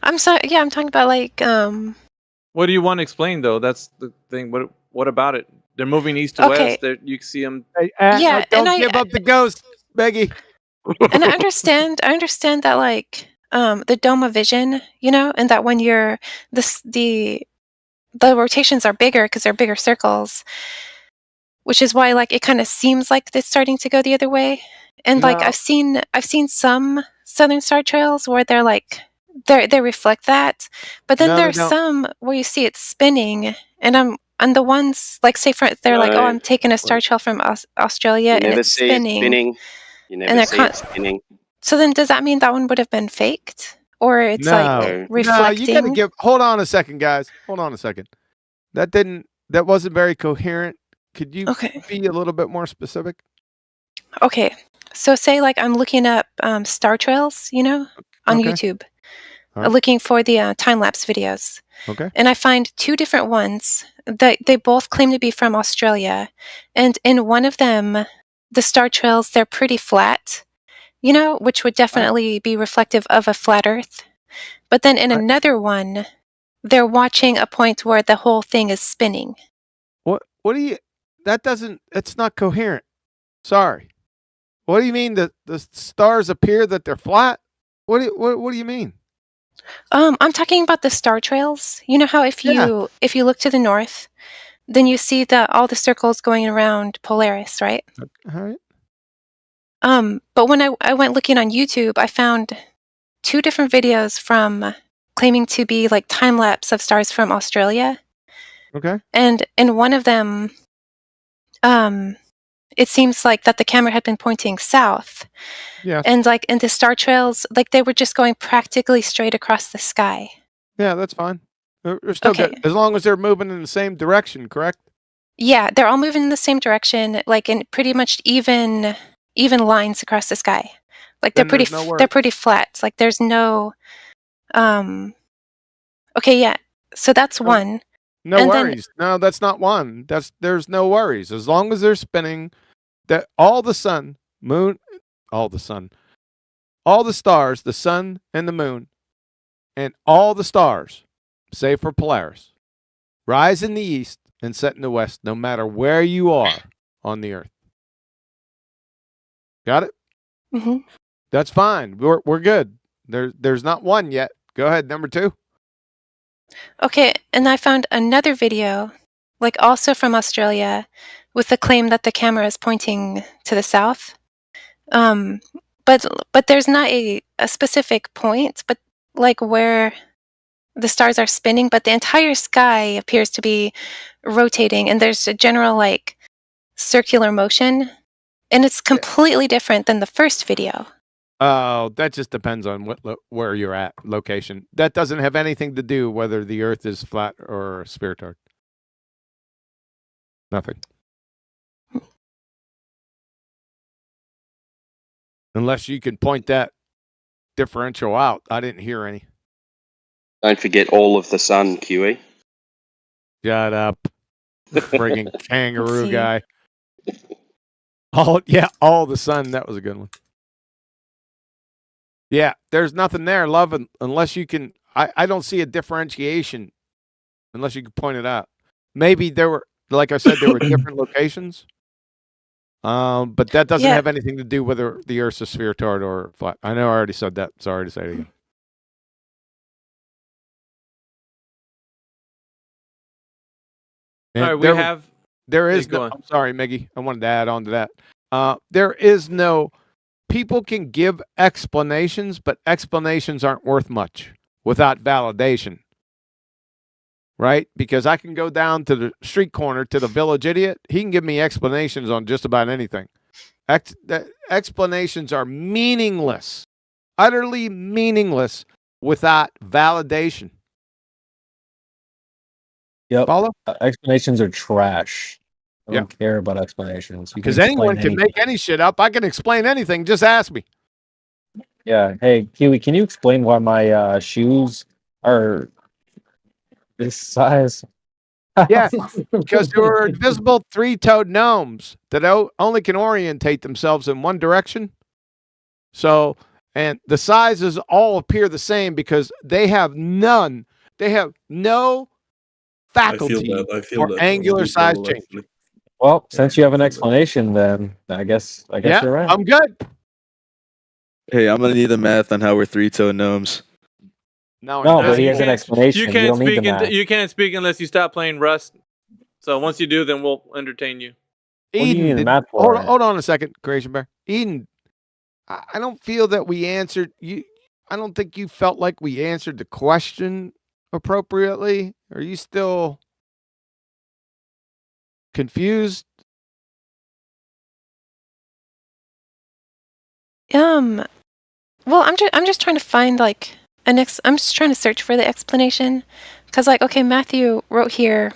I'm sorry. Yeah, I'm talking about like What do you want to explain though? That's the thing. What about it? They're moving east to Okay. west. You can see them. Yeah, don't and give up the ghost, Beggy. and I understand that like the dome of vision, and that when you're the rotations are bigger because they're bigger circles, which is why like it kind of seems like it's starting to go the other way. And like No. I've seen some Southern Star trails where they're like they reflect that, but then No, they there's don't. some where you see it spinning, and the ones like say they're like, oh, I'm taking a star trail from Australia You and never it's say spinning. it's spinning. You And never they're say it's spinning. So then does that mean that one would have been faked? Or it's like reflecting? No, you gotta give. Hold on a second, guys. Hold on a second. That wasn't very coherent. Could you be a little bit more specific? Okay. So say like I'm looking up star trails, on Okay. YouTube, Alright. looking for the time-lapse videos. Okay. And I find two different ones that they both claim to be from Australia. And in one of them, the star trails, they're pretty flat, which would definitely be reflective of a flat Earth. But then in another one, they're watching a point where the whole thing is spinning. What do you? It's not coherent. Sorry. What do you mean that the stars appear that they're flat? What do you mean? I'm talking about the star trails. You know how if you look to the north, then you see all the circles going around Polaris, right? All right. But when I went looking on YouTube, I found 2 different videos from claiming to be like time lapse of stars from Australia. Okay. And in one of them, it seems like that the camera had been pointing south. Yeah. And like in the star trails, like they were just going practically straight across the sky. Yeah, that's fine. They're still good as long as they're moving in the same direction, correct? Yeah, they're all moving in the same direction, like in pretty much even lines across the sky. Like they're pretty flat. Like there's no okay, yeah. So that's one. No worries. No, that's not one. There's no worries. As long as they're spinning, that all the sun, moon, all the stars, the sun and the moon, and all the stars, save for Polaris, rise in the east and set in the west, no matter where you are on the earth. Got it? Mm-hmm. That's fine. We're good. There's not one yet. Go ahead, number 2. Okay, and I found another video, like also from Australia, with the claim that the camera is pointing to the south. But there's not a specific point, but like where the stars are spinning, but the entire sky appears to be rotating, and there's a general like circular motion, and it's completely different than the first video. Oh, that just depends on where you're at, location. That doesn't have anything to do whether the Earth is flat or spheroid. Nothing. Unless you can point that differential out. I didn't hear any. Don't forget all of the sun, QE. Shut up. Friggin' kangaroo guy. All the sun. That was a good one. Yeah, there's nothing there, love, unless you can. I don't see a differentiation unless you can point it out. Maybe there were, like I said, there were different locations. But that doesn't have anything to do whether the Earth's a spheroid or flat. I know I already said that. Sorry to say it again. And all right, there is no. I'm sorry, Miggy. I wanted to add on to that. There is no. People can give explanations, but explanations aren't worth much without validation. Right? Because I can go down to the street corner to the village idiot. He can give me explanations on just about anything. Explanations are meaningless, utterly meaningless without validation. Yep. Follow? Explanations are trash. I don't care about explanations. Because anyone can make any shit up. I can explain anything. Just ask me. Yeah. Hey, Kiwi, can you explain why my shoes are this size? Yeah, because there are invisible 3-toed gnomes that only can orientate themselves in one direction. So, and the sizes all appear the same because they have no faculty for angular size change. Well, since you have an explanation, then I guess you're right. I'm good. Hey, I'm gonna need the math on how we're 3-toed gnomes. No, but he has an explanation. You can't speak unless you stop playing Rust. So once you do, then we'll entertain you. Eden, hold on a second, Creation Bear. Eden, I don't feel that we answered you. I don't think you felt like we answered the question appropriately. Are you still confused? Well, I'm just trying to find like I'm just trying to search for the explanation because like okay, Matthew wrote here.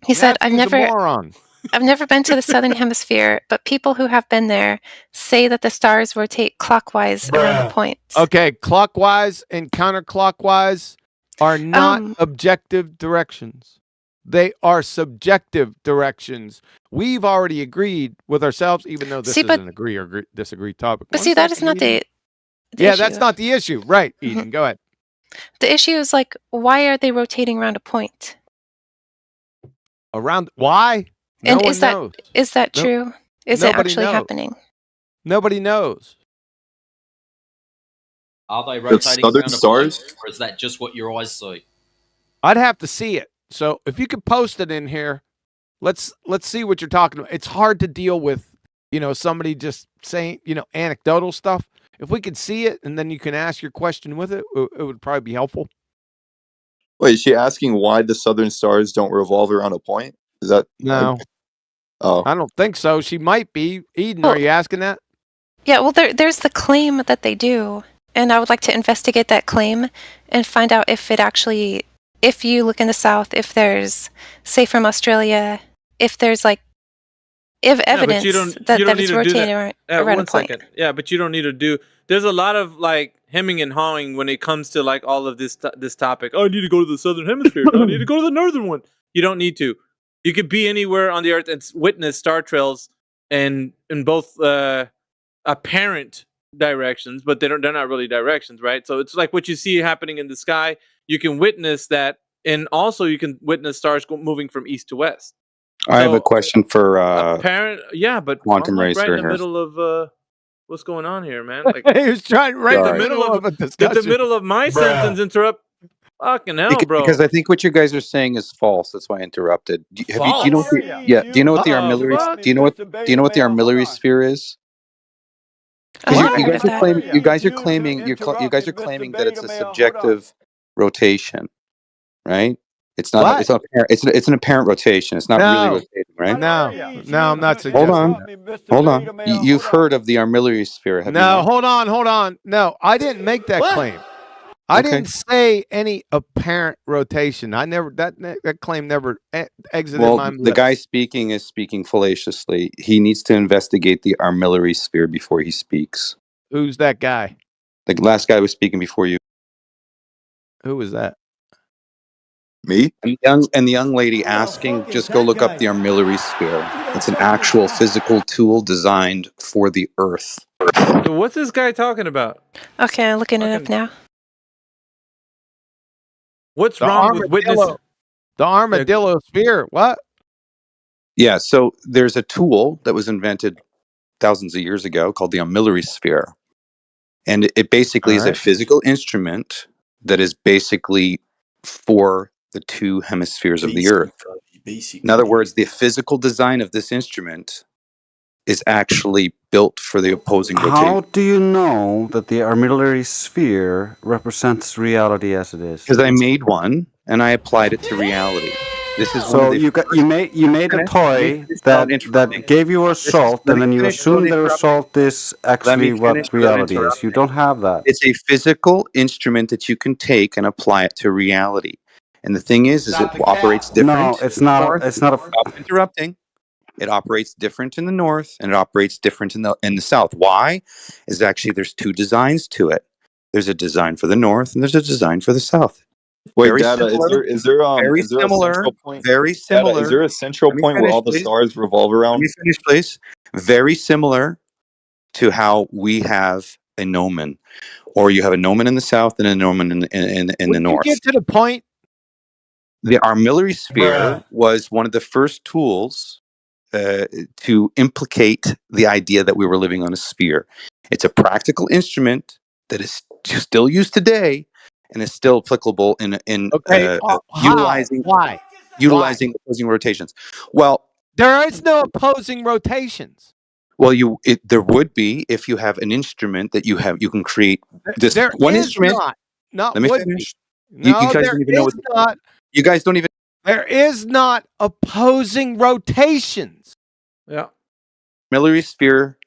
He said I've never been to the southern hemisphere, but people who have been there say that the stars rotate clockwise around the points. Okay, clockwise and counterclockwise are not objective directions. They are subjective directions. We've already agreed with ourselves, even though this is an agree or disagree topic. But that is not the issue. That's not the issue. Right, Eden, go ahead. The issue is like, why are they rotating around a point? Around why? No And one is that knows. true? Is it Nobody actually knows. happening? Nobody knows. Are they The rotating southern around a stars? point, or is that just what your eyes see? I'd have to see it. So if you could post it in here, let's see what you're talking about. It's hard to deal with, somebody just saying, anecdotal stuff. If we could see it and then you can ask your question with it, it would probably be helpful. Wait, is she asking why the southern stars don't revolve around a point? Is that no? Oh, I don't think so. She might be. Eden, Well- are you asking that? Yeah, well, there's the claim that they do, and I would like to investigate that claim and find out if it actually, if you look in the south, if there's, say from Australia, if there's like, if evidence that it's rotating around a One point. second. Yeah, but you don't need to do. There's a lot of like hemming and hawing when it comes to like all of this topic. Oh, I need to go to the southern hemisphere. I need to go to the northern one. You don't need to. You could be anywhere on the earth and witness star trails and in both apparent directions, but they're not really directions, right? So it's like what you see happening in the sky. You can witness that, and also you can witness stars moving from east to west. I have a question for but Quantum I'm like Racer right in the here. middle of what's going on here, man. Like He was trying right in the Sorry. middle of a did discussion. the middle of my sentence interrupt? Fucking hell, bro. Because I think what you guys are saying is false. That's why I interrupted. Do you know what the, do you know what the armillary? Do you know what the armillary sphere is? Because you guys are claiming you guys are claiming that it's a subjective rotation, right? It's not. It's not. It's an apparent rotation. It's not really rotating, right? No, I'm not suggesting. Hold on. You've heard of the armillary sphere? Have you No, not? hold on. No, I didn't make that claim. I didn't say any apparent rotation. I never that claim never exited my lips. The guy speaking is speaking fallaciously. He needs to investigate the armillary sphere before he speaks. Who's that guy? The last guy was speaking before you. Who was that? Me? And the young lady asking, just go look up the armillary sphere. It's an actual physical tool designed for the Earth. So what's this guy talking about? Okay, I'm looking it up now. What's wrong with witnessing? The armadillo sphere. What? Yeah, so there's a tool that was invented thousands of years ago called the armillary sphere. And it basically is a physical instrument that is basically for the two hemispheres of the Earth. In other words, the physical design of this instrument is actually built for the opposing rotation. How do you know that the armillary sphere represents reality as it is? Because I made one and I applied it to reality. This is so you made a toy that gave you a result, and then you assume the result is actually what reality is. You don't have that. It's a physical instrument that you can take and apply it to reality. And the thing is it operates different. No, it's not. It's not. Stop interrupting. It operates different in the north, and it operates different in the south. Why? Is actually there's two designs to it. There's a design for the north, and there's a design for the south. Wait, Very Data, similar, is there very a similar, central point? very Data, similar. is there a central point where finish, all the please. stars revolve around? Let me finish, please. Very similar to how we have a gnomon, or you have a gnomon in the south and a gnomon in the north. Get to the point. The armillary sphere was one of the first tools to implicate the idea that we were living on a sphere. It's a practical instrument that is still used today and is still applicable in utilizing opposing rotations. Well, there is no opposing rotations. Well, there would be if you have an instrument that you can create this there one is instrument. Not Let me would finish. be. No, You guys there don't even know is what not. You guys don't even. There is not opposing rotations. Yeah. Armillary sphere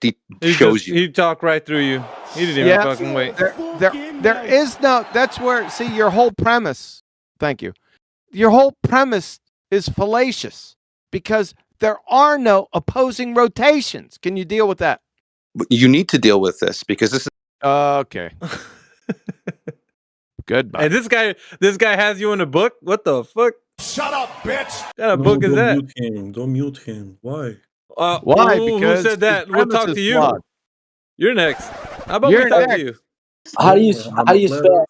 shows you. He talked right through you. He didn't even fucking wait. There is no. That's where. See, your whole premise. Thank you. Your whole premise is fallacious because there are no opposing rotations. Can you deal with that? You need to deal with this because this is okay. Goodbye. And this guy has you in a book? What the fuck? Shut up, bitch! What kind of book is that? Don't mute him. Why? Why? Who Because said that? We'll talk to you. You're next. How about You're we talk next. to you? How do you spell?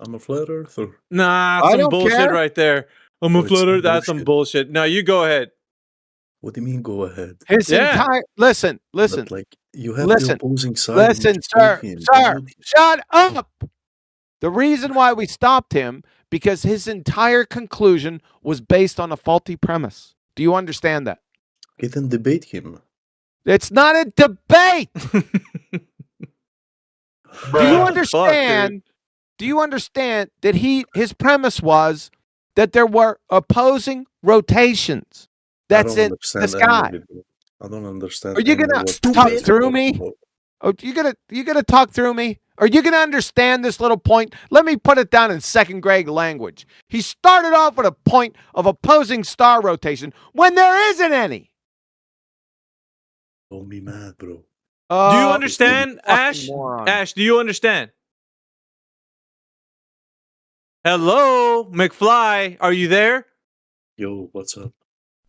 I'm a flat earther. Nah, I some don't bullshit care. right there. I'm a Oh, it's flat some earther. That's some bullshit. No, you go ahead. What do you mean go ahead? His Yeah. entire listen. But like you have Listen. the opposing side. Listen, sir. Shut up. The reason why we stopped him because his entire conclusion was based on a faulty premise. Do you understand that? Okay, then debate him. It's not a debate. Do you understand? Do you understand that his premise was that there were opposing rotations? That's in the sky. I don't understand. Are you gonna talk through me? Oh, you gonna talk through me? Are you gonna understand this little point? Let me put it down in second grade language. He started off with a point of opposing star rotation when there isn't any. Don't be mad, bro. Do you understand, Ash? moron. Ash, do you understand? Hello, McFly. Are you there? Yo, what's up?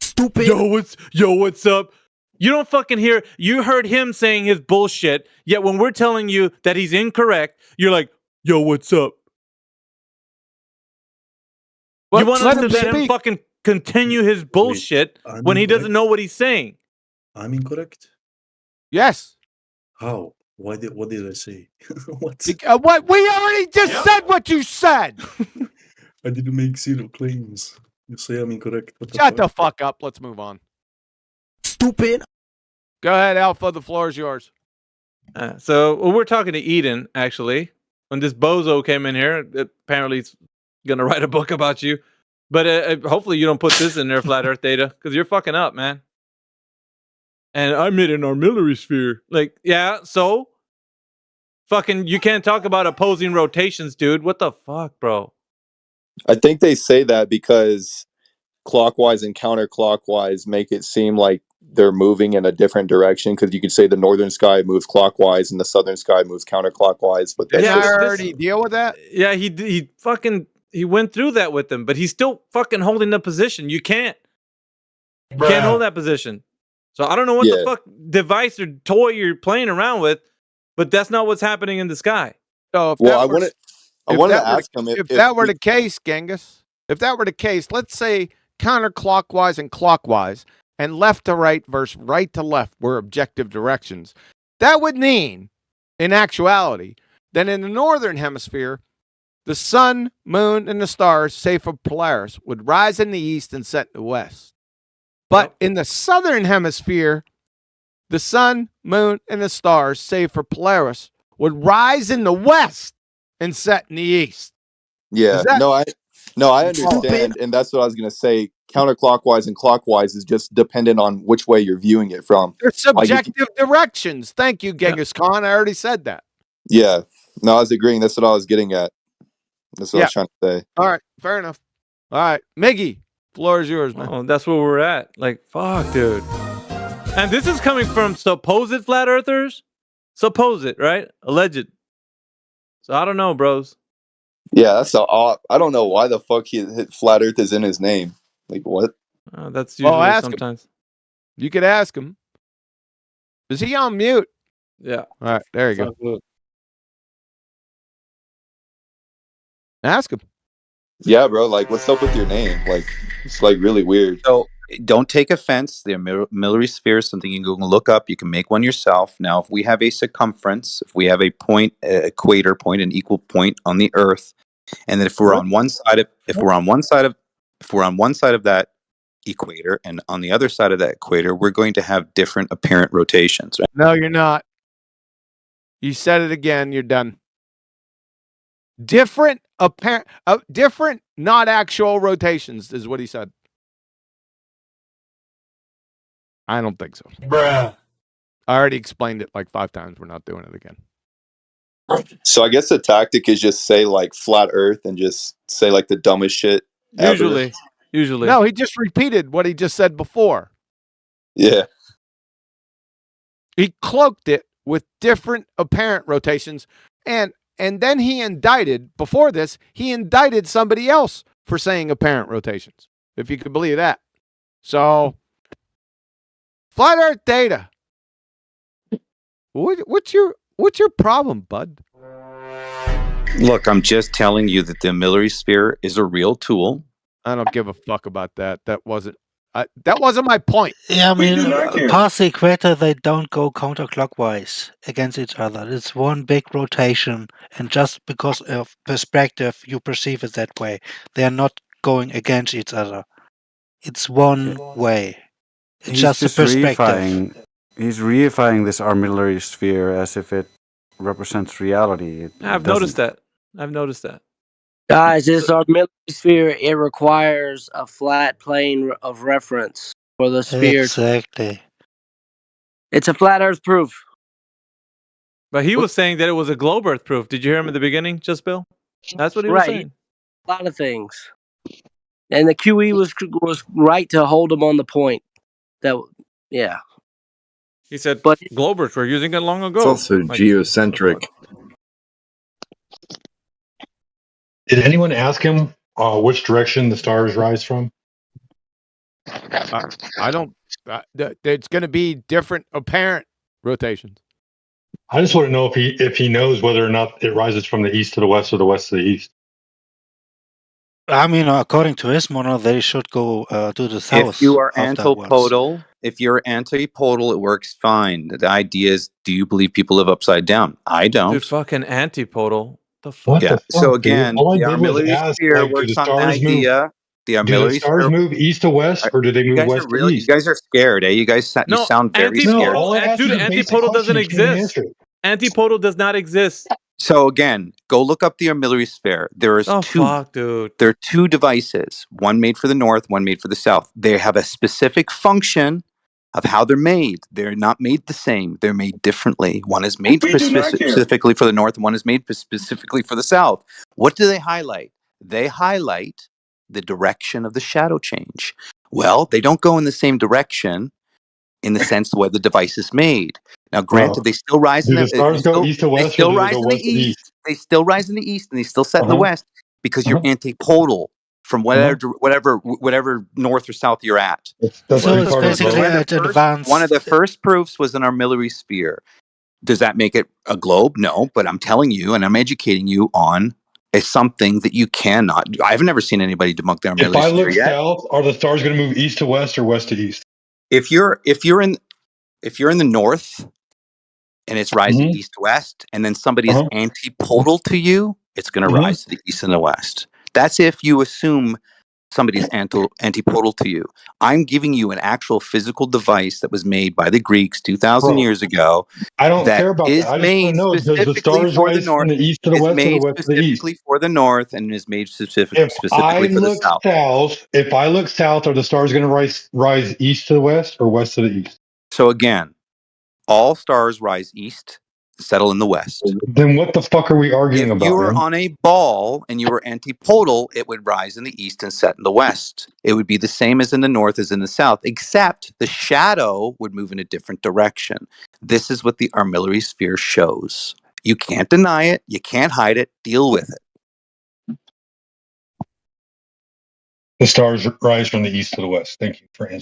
Stupid. Yo, what's up? You don't fucking hear. You heard him saying his bullshit. Yet when we're telling you that he's incorrect, you're like, yo, what's up? You want us to let him fucking continue his bullshit when he doesn't know what he's saying? I'm incorrect. Yes. How? What did I say? What? We already just said what you said. I didn't make zero claims. You say I'm incorrect. Shut the fuck up. Let's move on. Stupid. Go ahead, Alpha. The floor is yours. So we're talking to Eden, actually. When this bozo came in here, apparently he's going to write a book about you. But hopefully you don't put this in there, Flat Earth Data, because you're fucking up, man. And I made an armillary sphere. Like, yeah, so? Fucking, you can't talk about opposing rotations, dude. What the fuck, bro? I think they say that because clockwise and counterclockwise make it seem like they're moving in a different direction, because you could say the northern sky moves clockwise and the southern sky moves counterclockwise. But did I already deal with that? Yeah, he went through that with them, but he's still fucking holding the position. You can't hold that position. So I don't know what the fuck device or toy you're playing around with, but that's not what's happening in the sky. So if I wanted to ask him if that were the case, Genghis. If that were the case, let's say counterclockwise and clockwise, and left to right versus right to left were objective directions. That would mean, in actuality, that in the northern hemisphere, the sun, moon, and the stars, save for Polaris, would rise in the east and set in the west. But in the southern hemisphere, the sun, moon, and the stars, save for Polaris, would rise in the west and set in the east. Yeah, I understand, and that's what I was gonna say. Counterclockwise and clockwise is just dependent on which way you're viewing it from. They're subjective directions. Thank you, Genghis Khan. I already said that. Yeah, no, I was agreeing. That's what I was getting at. That's what I was trying to say. All right, fair enough. All right, Miggy, floor is yours, man. Oh, that's where we're at. Like, fuck, dude. And this is coming from supposed flat earthers. Supposed, right? Alleged. So I don't know, bros. Yeah, that's I don't know why the fuck flat Earth is in his name. Like what? That's usually sometimes. Him. You could ask him. Is he on mute? Yeah. All right, there you go. Ask him. Yeah, bro. Like, what's up with your name? Like, it's like really weird. So don't take offense. The armillary sphere is something you can go look up. You can make one yourself. Now, if we have a circumference, if we have a point, equator point, an equal point on the Earth, and then if we're on one side of that equator and on the other side of that equator, we're going to have different apparent rotations. Right? No, you're not. You said it again. You're done. Different apparent, different, not actual rotations is what he said. I don't think so. Bruh. I already explained it like 5 times. We're not doing it again. So I guess the tactic is just say like flat Earth and just say like the dumbest shit ever. Usually. No, he just repeated what he just said before. Yeah. He cloaked it with different apparent rotations, and then he indicted, before this, he indicted somebody else for saying apparent rotations, if you could believe that. So, Flat Earth Data. What's your problem, bud? Look, I'm just telling you that the Miller sphere is a real tool. I don't give a fuck about that. That wasn't my point. Yeah, I mean, past the equator, they don't go counterclockwise against each other. It's one big rotation, and just because of perspective, you perceive it that way. They are not going against each other. It's one way. It's just a perspective. He's reifying this armillary sphere as if it represents reality. I've noticed that. Guys, this armillary sphere, it requires a flat plane of reference for the sphere. Exactly. It's a flat Earth proof. But he was saying that it was a globe Earth proof. Did you hear him at the beginning, just Bill? That's what he was saying. A lot of things. And the QE was right to hold him on the point. Yeah. He said, but globers were using it long ago. It's also geocentric. Did anyone ask him which direction the stars rise from? I don't. It's going to be different apparent rotations. I just want to know if he knows whether or not it rises from the east to the west or the west to the east. I mean, according to his model, they should go to the south. If you are antipodal, it works fine. The idea is, do you believe people live upside down? I don't. Dude, fucking antipodal. The fuck? Yeah. So again, the armillary sphere works on the idea. The armillary stars move east to west, or do they move west to east? You guys are scared, eh? You guys sound very scared. Dude, antipodal doesn't exist. Antipodal does not exist. So again, go look up the armillary sphere. There are There are two devices, one made for the north, one made for the south. They have a specific function of how they're made. They're not made the same. They're made differently. One is made specifically for the north, and one is made specifically for the south. What do they highlight? They highlight the direction of the shadow change. Well, they don't go in the same direction in the sense the way the device is made. Now, granted, they still rise in the stars go east to west. They still rise in the east. They still rise in the east, and they still set in the west because you're antipodal from whatever north or south you're at. So it's basically advanced. One of the first proofs was an armillary sphere. Does that make it a globe? No, but I'm telling you, and I'm educating you on. It's something that you cannot. I've never seen anybody debunk the armillary sphere yet. If I look south, are the stars going to move east to west or west to east? If you're in the north and it's rising east to west, and then somebody is antipodal to you, it's going to rise to the east and the west. That's if you assume somebody's antipodal to you. I'm giving you an actual physical device that was made by the Greeks 2,000 years ago. I don't care about that. I just want to know, does the stars rise from the east to the west or the west to the east? Specifically for the north, and is made specifically for the south. If I look south, are the stars going to rise east to the west or west to the east? So again, all stars rise east, settle in the west. Then what the fuck are we arguing about? If you were on a ball and you were antipodal, it would rise in the east and set in the west. It would be the same as in the north as in the south, except the shadow would move in a different direction. This is what the armillary sphere shows. You can't deny it. You can't hide it. Deal with it. The stars rise from the east to the west. Thank you for answering.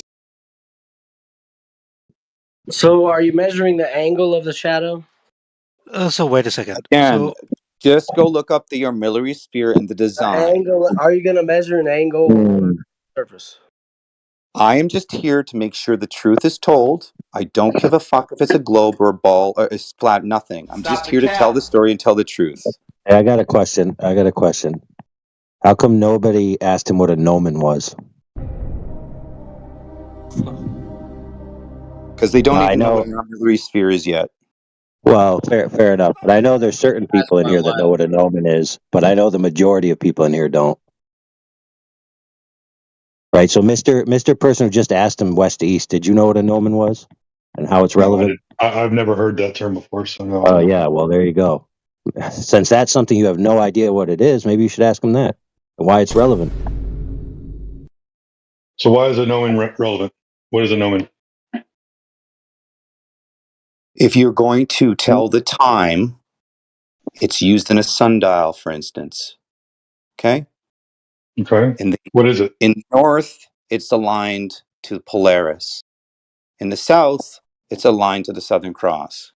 So are you measuring the angle of the shadow? So wait a second. Again, just go look up the armillary sphere and the design. Are you going to measure an angle on the surface? I am just here to make sure the truth is told. I don't give a fuck if it's a globe or a ball or it's flat, nothing. I'm just here to tell the story and tell the truth. Hey, I got a question. How come nobody asked him what a gnomon was? Because they don't even know what an armillary sphere is yet. Well, fair enough. But I know there's certain people in here that know what a gnomon is, but I know the majority of people in here don't. Right, so Mr. Person who just asked him west to east, did you know what a gnomon was and how it's relevant? I've never heard that term before, so no. Oh, yeah, well, there you go. Since that's something you have no idea what it is, maybe you should ask him that and why it's relevant. So why is a gnomon relevant? What is a gnomon? If you're going to tell the time, it's used in a sundial, for instance. Okay? Okay. What is it? In the north, it's aligned to Polaris. In the south, it's aligned to the Southern Cross.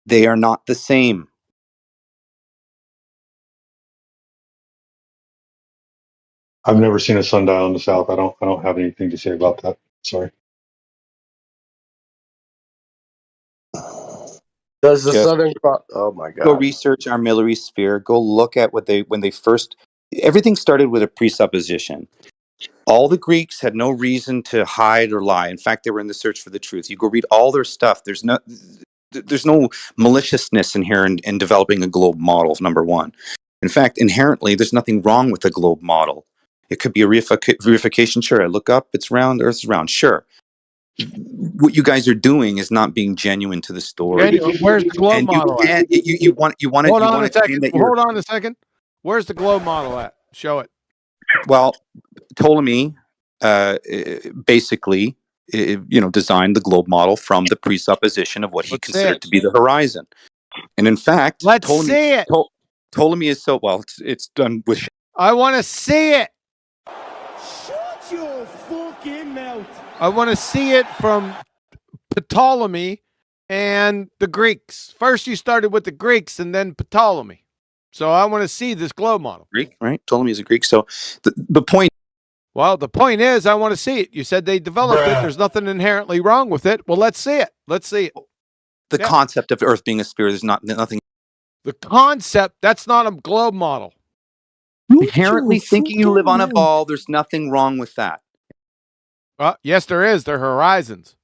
They are not the same. I've never seen a sundial in the south. I don't have anything to say about that. Sorry. Does the Just Southern Cross? Oh my go God! research our Miller sphere. Go look at when they first. Everything started with a presupposition. All the Greeks had no reason to hide or lie. In fact, they were in the search for the truth. You go read all their stuff. There's no maliciousness in here in developing a globe model. Number one. In fact, inherently, there's nothing wrong with the globe model. It could be a reification. Sure, I look up, it's round, Earth's round. Sure. What you guys are doing is not being genuine to the story. Where's the globe model at? You want to Hold on a second. Hold on a second. Where's the globe model at? Show it. Well, Ptolemy basically designed the globe model from the presupposition of what he considered to be the horizon. And in fact, Let's see it. Ptolemy is so well. It's done with. I want to see it. Shut your fucking mouth. I want to see it from Ptolemy and the Greeks. First, you started with the Greeks and then Ptolemy. So I want to see this globe model. Greek, right? Ptolemy is a Greek. So the point. Well, the point is, I want to see it. You said they developed it. There's nothing inherently wrong with it. Well, let's see it. Let's see it. The concept of Earth being a sphere, there's nothing. The concept, that's not a globe model. Inherently thinking you live on a ball, there's nothing wrong with that. Yes, there is. They're horizons.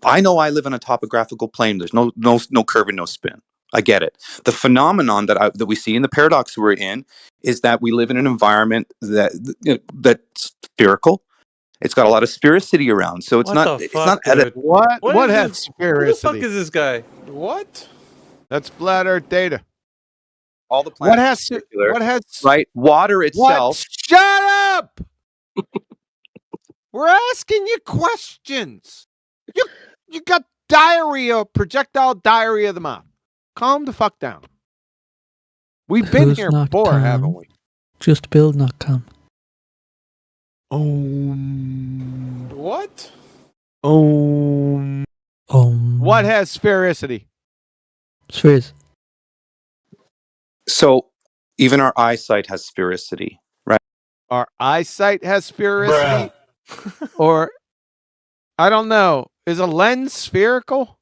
I know I live on a topographical plane. There's no curve and no spin. I get it. The phenomenon that we see in the paradox we're in is that we live in an environment that's spherical. It's got a lot of sphericity around, so it's not. It's not. What has sphericity? Who the fuck is this guy? What? That's flat Earth data. All the planets. What has right? Water itself. What? Shut up! We're asking you questions. You got diarrhea, projectile diarrhea of the mouth. Calm the fuck down. We've been here before, haven't we? Just build, not come. What? What has sphericity? Spheres. So even our eyesight has sphericity, right? Our eyesight has sphericity? Or, I don't know. Is a lens spherical?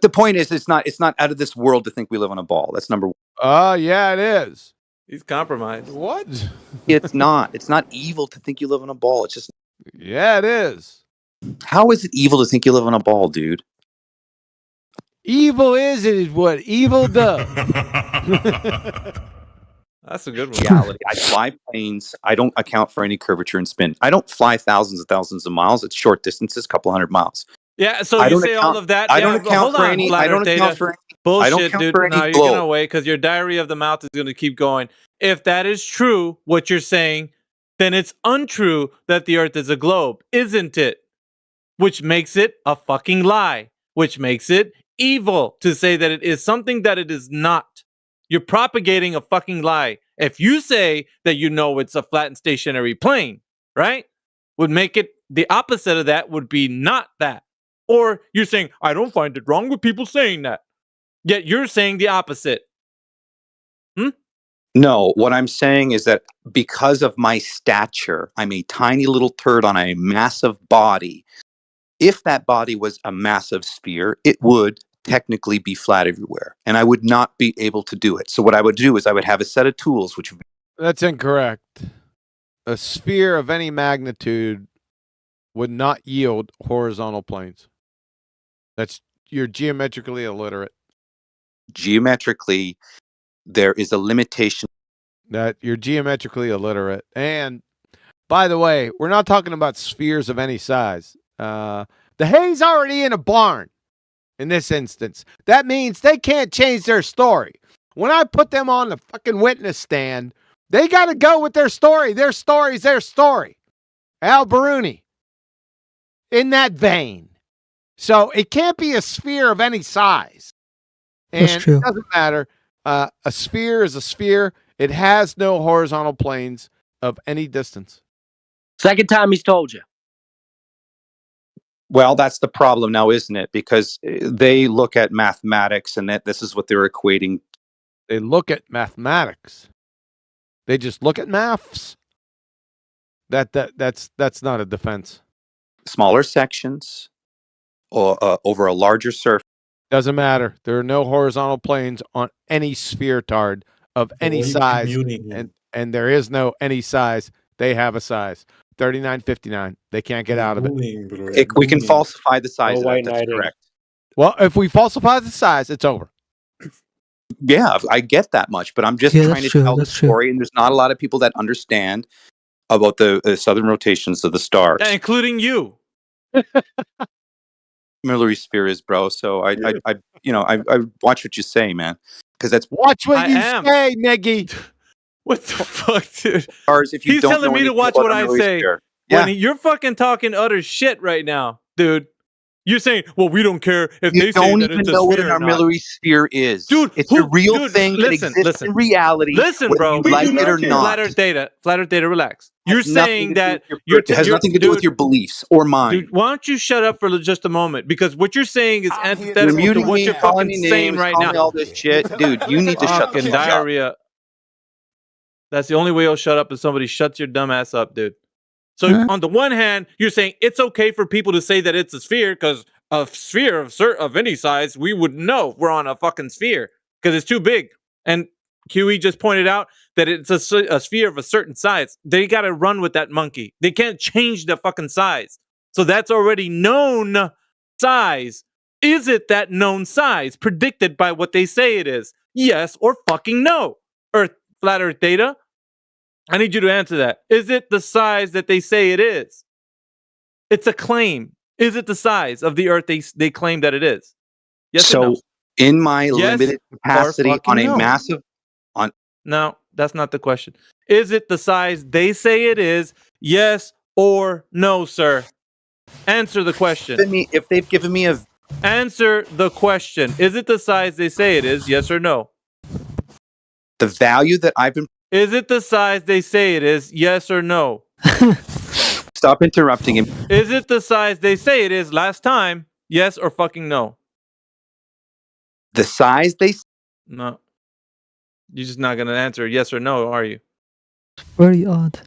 The point is, it's not out of this world to think we live on a ball. That's number one. Oh, yeah, it is. He's compromised. What? It's not. It's not evil to think you live on a ball. It's just. Yeah, it is. How is it evil to think you live on a ball, dude? Evil is what evil does. That's a good one. Reality. I fly planes. I don't account for any curvature and spin. I don't fly thousands and thousands of miles. It's short distances, couple hundred miles. Yeah, so you say all of that. I don't account for any. I don't account for any bullshit, dude. For any now you're globe. gonna wait because your diarrhea of the mouth is gonna keep going. If that is true, what you're saying, then it's untrue that the Earth is a globe, isn't it? Which makes it a fucking lie. Which makes it evil to say that it is something that it is not. You're propagating a fucking lie. If you say that you know it's a flat and stationary plane, right? Would make it the opposite of that would be not that. Or you're saying, I don't find it wrong with people saying that. Yet you're saying the opposite. No, what I'm saying is that because of my stature, I'm a tiny little turd on a massive body. If that body was a massive sphere, it would technically be flat everywhere. And I would not be able to do it. So what I would do is I would have a set of tools, which would be. That's incorrect. A sphere of any magnitude would not yield horizontal planes. You're geometrically illiterate. Geometrically, there is a limitation. That you're geometrically illiterate. And by the way, we're not talking about spheres of any size. The hay's already in a barn in this instance. That means they can't change their story. When I put them on the fucking witness stand, they got to go with their story. Their story's their story. Al Baruni. In that vein. So it can't be a sphere of any size. And That's true. It doesn't matter. A sphere is a sphere. It has no horizontal planes of any distance. Second time he's told you. Well, that's the problem now, isn't it? Because they look at mathematics and that this is what they're equating. They look at mathematics. They just look at maths. That's not a defense. Smaller sections or over a larger surface. Doesn't matter. There are no horizontal planes on any sphere tard of any size, and there is no any size. They have a size. 3959. They can't get out of it. We can falsify the size of that. That's correct. Well, if we falsify the size, it's over. Yeah, I get that much, but I'm just trying to tell the story, and there's not a lot of people that understand about the southern rotations of the stars, including you. Millery sphere is, bro. So I watch what you say, man, because that's watch what you say, Neggy. What the fuck, dude? If you He's don't telling know me to watch what I say. Yeah. When you're fucking talking utter shit right now, dude. You're saying, well, we don't care if you they say don't that even it's a know what sphere an or not. armillary sphere is, dude. It's a real thing that exists in reality. Listen, bro. You like it or not. Flat Earth data. Relax. You're saying that it has nothing to do with your beliefs or mine. Dude, why don't you shut up for just a moment? Because what you're saying is antithetical to what you're fucking saying right now. All this shit, dude. You need to shut the fuck diarrhea. up. That's the only way you'll shut up is somebody shuts your dumb ass up, dude. So on the one hand, you're saying it's okay for people to say that it's a sphere because a sphere of any size, we would know we're on a fucking sphere because it's too big. And QE just pointed out that it's a sphere of a certain size. They got to run with that monkey. They can't change the fucking size. So that's already known size. Is it that known size predicted by what they say it is? Yes or fucking no? Flat Earth data. I need you to answer that. Is it the size that they say it is? It's a claim. Is it the size of the Earth they claim that it is? Yes or no? In my limited capacity on a massive... No, that's not the question. Is it the size they say it is? Yes or no, sir? Answer the question. If they've given me a... Answer the question. Is it the size they say it is? Yes or no? The value that I've been... Is it the size they say it is? Yes or no? Stop interrupting him. Is it the size they say it is last time? Yes or fucking no? The size they... No. You're just not going to answer yes or no, are you? Very odd.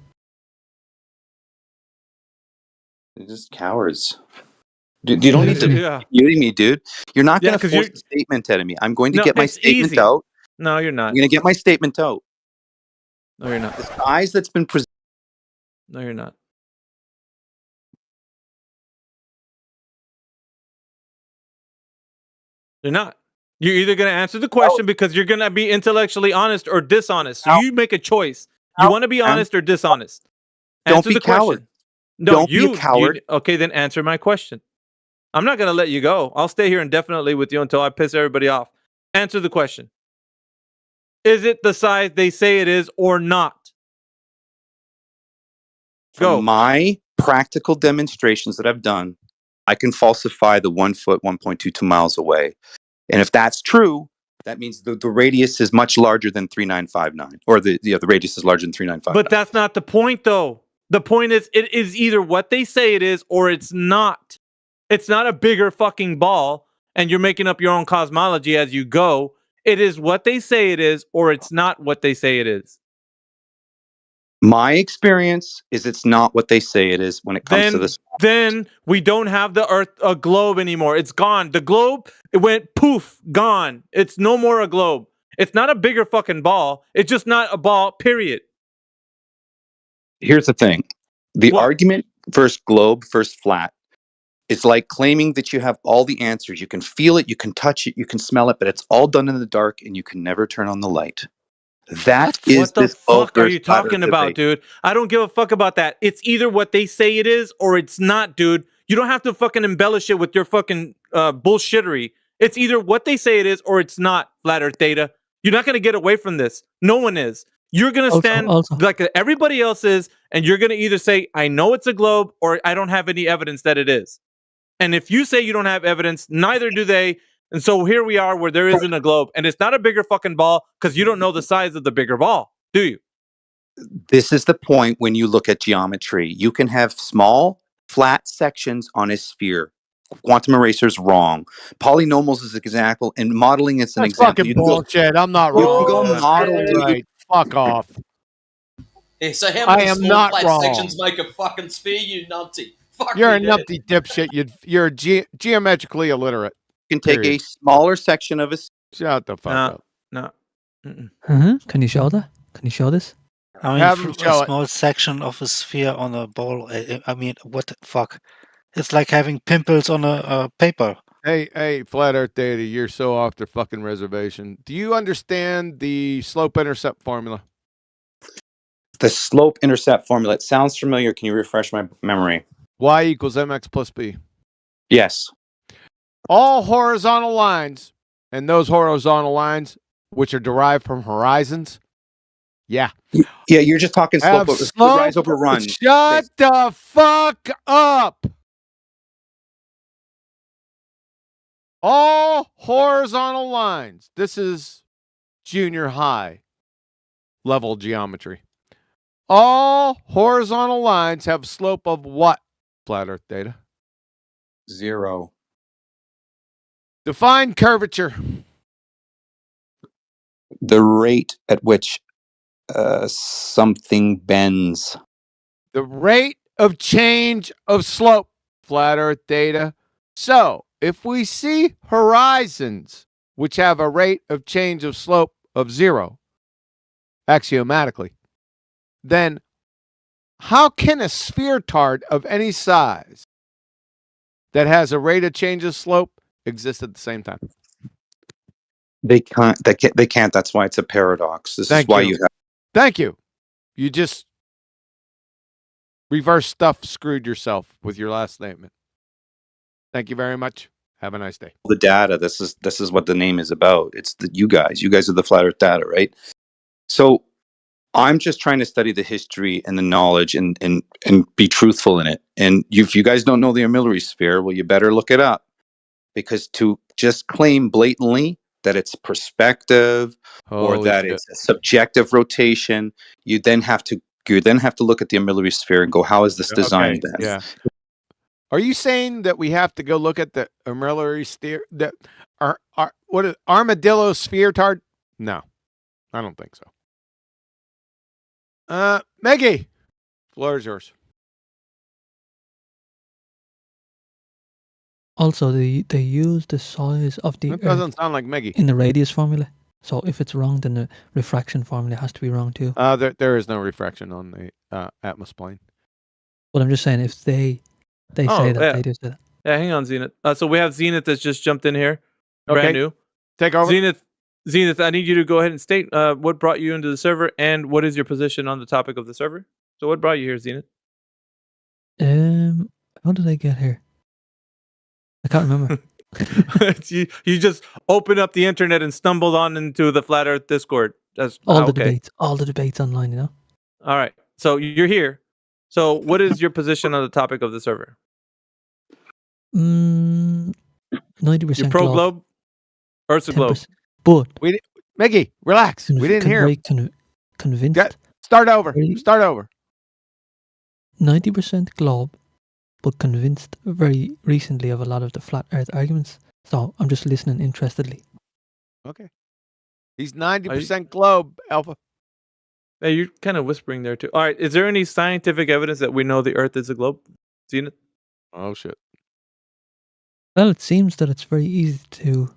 They're just cowards. Dude, you don't need to be muting me, dude. You're not going to force a statement out of me. I'm going to get my statement out. No, you're not. I'm going to get my statement out. No, you're not. The size that's been presented. No, you're not. You're not. You're either going to answer the question because you're going to be intellectually honest or dishonest. So you make a choice. You want to be honest or dishonest? Don't be a coward. No, don't be a coward. Okay, then answer my question. I'm not going to let you go. I'll stay here indefinitely with you until I piss everybody off. Answer the question. Is it the size they say it is or not? Go. From my practical demonstrations that I've done, I can falsify the 1 foot, 1.22 miles away. And if that's true, that means the radius is much larger than 3959. Or the radius is larger than 3959. But that's not the point, though. The point is, it is either what they say it is or it's not. It's not a bigger fucking ball, and you're making up your own cosmology as you go. It is what they say it is, or it's not what they say it is. My experience is it's not what they say it is when it comes to this. Then we don't have the Earth, a globe anymore. It's gone. The globe, it went poof, gone. It's no more a globe. It's not a bigger fucking ball. It's just not a ball, period. Here's the thing. The argument versus globe versus flat. It's like claiming that you have all the answers. You can feel it, you can touch it, you can smell it, but it's all done in the dark and you can never turn on the light. What the fuck are you talking about, dude? I don't give a fuck about that. It's either what they say it is or it's not, dude. You don't have to fucking embellish it with your fucking bullshittery. It's either what they say it is or it's not, Flat Earth Data. You're not going to get away from this. No one is. You're going to stand like everybody else is, and you're going to either say, I know it's a globe, or I don't have any evidence that it is. And if you say you don't have evidence, neither do they. And so here we are where there isn't a globe. And it's not a bigger fucking ball because you don't know the size of the bigger ball, do you? This is the point when you look at geometry. You can have small, flat sections on a sphere. Quantum eraser's wrong. Polynomials is an example, and modeling is an example. Fucking bullshit. I'm not wrong. You can go model, right. Fuck off. Yeah, so how I many am small not flat wrong. sections make a fucking sphere, you numpty? Fuck You're a me, Dad. numpty dipshit. You're geometrically illiterate. You can take Period. a smaller section of a. Shut the fuck up. No. Can you show that? Can you show this? I mean, Have 'em a show it. small section of a sphere on a ball. I mean, what the fuck? It's like having pimples on a paper. Hey, Flat Earth Data, you're so off the fucking reservation. Do you understand the slope-intercept formula? The slope-intercept formula. It sounds familiar. Can you refresh my memory? Y equals mx plus b. Yes. All horizontal lines, and those horizontal lines, which are derived from horizons, yeah, you're just talking slope over rise over run. Shut the fuck up! All horizontal lines. This is junior high level geometry. All horizontal lines have a slope of what? Flat Earth Data. 0. Define curvature. The rate at which something bends. The rate of change of slope. Flat Earth Data. So, if we see horizons which have a rate of change of slope of 0, axiomatically, then how can a sphere-tard of any size that has a rate of change of slope exist at the same time? They can't. They can't. That's why it's a paradox. This is why you have. Thank you. You just reverse stuff screwed yourself with your last statement. Thank you very much. Have a nice day. The data. This is what the name is about. It's you guys. You guys are the Flat Earth Data, right? So I'm just trying to study the history and the knowledge and be truthful in it. And if you guys don't know the Amilary sphere, well, you better look it up, because to just claim blatantly that it's perspective or that it's a subjective rotation, you then have to look at the Amilary sphere and go, how is this designed then? Yeah. Are you saying that we have to go look at the Amilary sphere? That what is armadillo sphere tard? No, I don't think so. Meggie, floor is yours. Also, they use the size of the That doesn't Earth sound like Meggie. in the radius formula. So if it's wrong, then the refraction formula has to be wrong too. There is no refraction on the atmos plane. But I'm just saying, if they say that, they do say that. Yeah, hang on, Zenith. So we have Zenith that's just jumped in here, brand new. Take over. Zenith, I need you to go ahead and state what brought you into the server and what is your position on the topic of the server. So what brought you here, Zenith? How did I get here? I can't remember. you just opened up the internet and stumbled on into the Flat Earth Discord. That's all the debates online, you know. All right, so you're here. So what is your position on the topic of the server? 90% You're pro globe. Earth's a globe. But Meggie, relax. We didn't hear. Convinced. Start over. Start over. 90% globe, but convinced very recently of a lot of the flat Earth arguments. So I'm just listening interestedly. Okay. He's 90% globe, Alpha. Hey, you're kind of whispering there too. All right. Is there any scientific evidence that we know the Earth is a globe? Seen it? Oh shit. Well, it seems that it's very easy to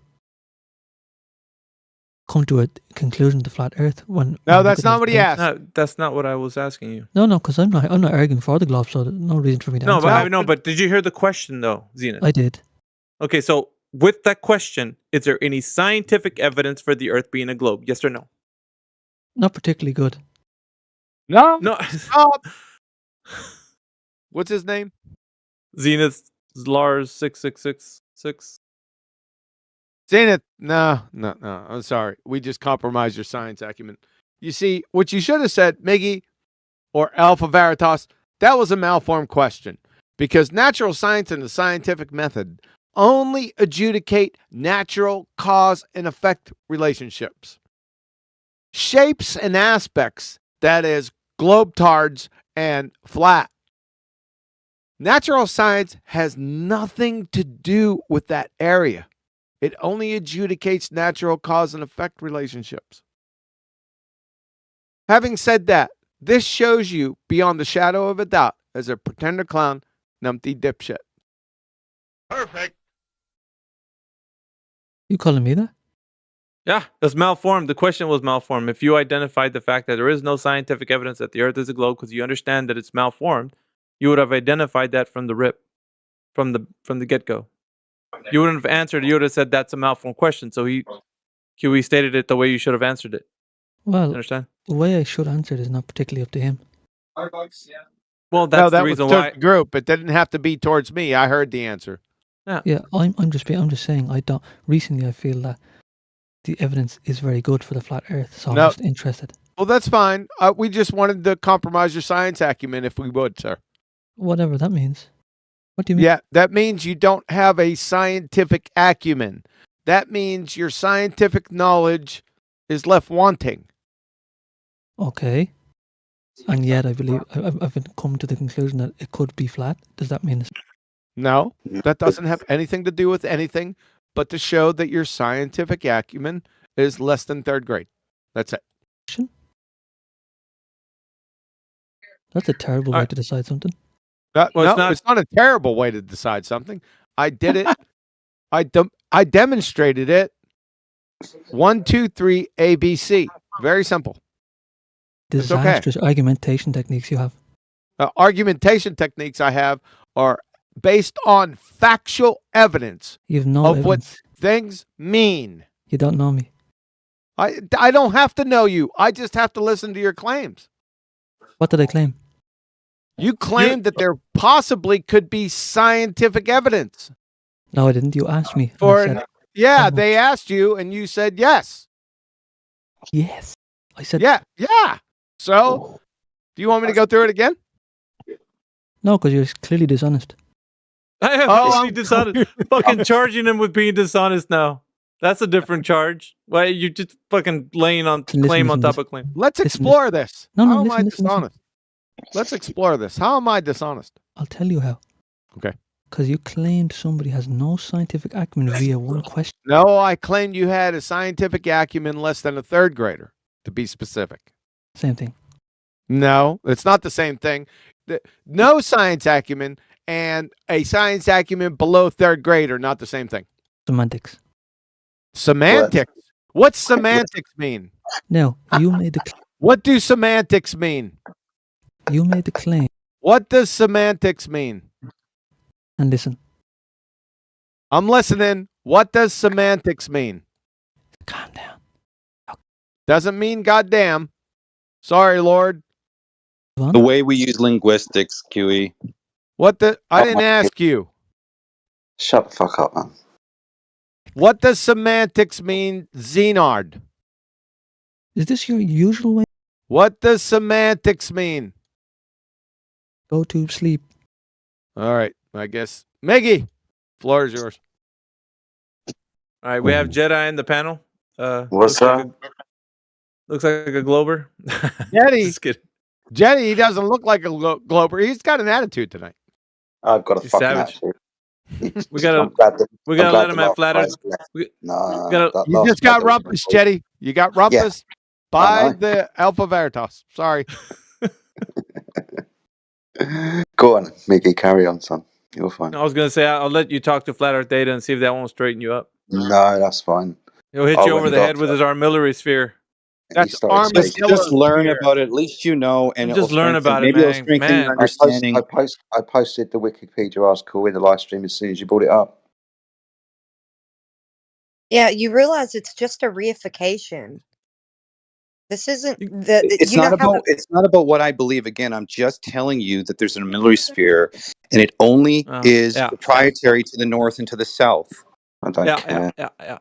come to a conclusion to flat Earth when. No, that's not what he asked. No, that's not what I was asking you. No, because I'm not arguing for the globe, so there's no reason for me to answer. But did you hear the question though, Zenith? I did. Okay, so with that question, is there any scientific evidence for the Earth being a globe? Yes or no? Not particularly good. No. Stop. What's his name? Zenith Lars 6666. Zenith, no. I'm sorry. We just compromised your science acumen. You see, what you should have said, Miggy or Alpha Veritas, that was a malformed question, because natural science and the scientific method only adjudicate natural cause and effect relationships. Shapes and aspects, that is, globetards and flat. Natural science has nothing to do with that area. It only adjudicates natural cause and effect relationships. Having said that, This shows you beyond the shadow of a doubt as a pretender clown, numpty dipshit. Perfect. You calling me that? Yeah, it was malformed. The question was malformed. If you identified the fact that there is no scientific evidence that the Earth is a globe because you understand that it's malformed, you would have identified that from the rip, from the get-go. You wouldn't have answered. You would have said that's a malformed question. So QE stated it the way you should have answered it. Well, Understand? the way I should answer it is not particularly up to him. Well, that's that the reason was why. the group. It didn't have to be towards me. I heard the answer. Yeah, I'm just saying. I don't. Recently, I feel that the evidence is very good for the flat Earth, so I'm just interested. Well, that's fine. We just wanted to compromise your science acumen, if we would, sir. Whatever that means. What do you mean? Yeah, that means you don't have a scientific acumen. That means your scientific knowledge is left wanting. Okay. And yet, I believe I've come to the conclusion that it could be flat. Does that mean? No, that doesn't have anything to do with anything, but to show that your scientific acumen is less than third grade. That's it. That's a terrible way to decide something. It's not a terrible way to decide something. I did it. I demonstrated it. 1, 2, 3, ABC. Very simple. Disastrous argumentation techniques you have. Argumentation techniques I have are based on factual evidence You have no of evidence. what things mean. You don't know me. I don't have to know you. I just have to listen to your claims. What did I claim? You claimed that there possibly could be scientific evidence. No, I didn't. You asked me. and I said, Yeah, they asked you and you said yes. yes. I said Yeah. So, do you want me to go through it again? no, because you're clearly dishonest. I'm dishonest. Fucking charging him with being dishonest now. That's a different charge. Why you just fucking laying on claim on top of claim? Let's explore this. No, How am listen, I listen. dishonest? Let's explore this. How am I dishonest? I'll tell you how. Okay. Because you claimed somebody has no scientific acumen via one question. No, I claimed you had a scientific acumen less than a third grader, to be specific. Same thing. No, it's not the same thing. No science acumen and a science acumen below third grade are not the same thing. Semantics. Semantics? What's semantics mean? No, you made the What do semantics mean? you made the claim. What does semantics mean? And listen, I'm listening. What does semantics mean? calm down. Doesn't mean goddamn. Sorry, Lord. The way we use linguistics, QE. I didn't ask you. Shut the fuck up, man. What does semantics mean, Xenard? Is this your usual way? What does semantics mean? Go to sleep. All right, I guess. Miggy, floor is yours. All right, we have Jedi in the panel. What's up? Looks like a Glober. Jetty. Just kidding. Jetty, he doesn't look like a Glober. He's got an attitude tonight. I've got a He's fucking savage. attitude. We gotta let him have flat Earth. You just got rumpus, Jetty. You got rumpus by the Alpha Veritas. Sorry. Go on, Mickey. Carry on, son. You're fine. I was gonna say I'll let you talk to Flat Earth Data and see if that won't straighten you up. No, that's fine. He'll hit you over the head with his armillary sphere. That's just learn about it. At least you know, and just learn about it, maybe it'll strengthen man. your understanding. I posted the Wikipedia article in the live stream as soon as you brought it up. Yeah, you realize it's just a reification. This isn't the. It's not about. It's not about what I believe. Again, I'm just telling you that there's an armillary sphere, and it only is proprietary to the north and to the south. I don't care. Yeah.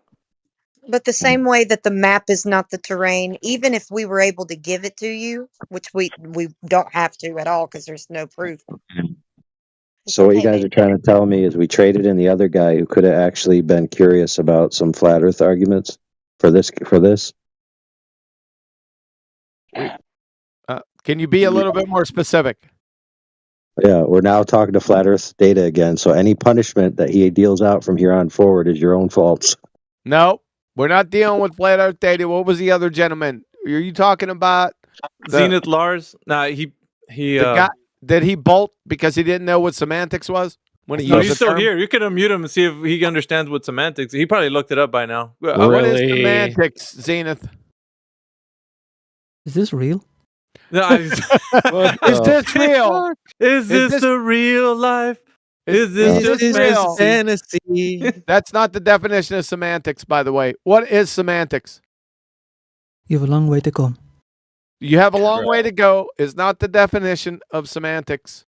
But the same way that the map is not the terrain, even if we were able to give it to you, which we don't have to at all because there's no proof. So what you guys are trying to tell me is we traded in the other guy who could have actually been curious about some flat Earth arguments for this. Can you be a little bit more specific? Yeah, we're now talking to Flat Earth Data again. So any punishment that he deals out from here on forward is your own faults. No, we're not dealing with Flat Earth Data. What was the other gentleman? Are you talking about Zenith Lars. Nah, he. Did he bolt because he didn't know what semantics was when he No, used he's the still term? here. You can unmute him and see if he understands what semantics. He probably looked it up by now. What is semantics, Zenith? Is this real? No, Is this real? Is this the real life? Is this just real? Fantasy? That's not the definition of semantics, by the way. What is semantics? You have a long way to come. You have a long way to go is not the definition of semantics.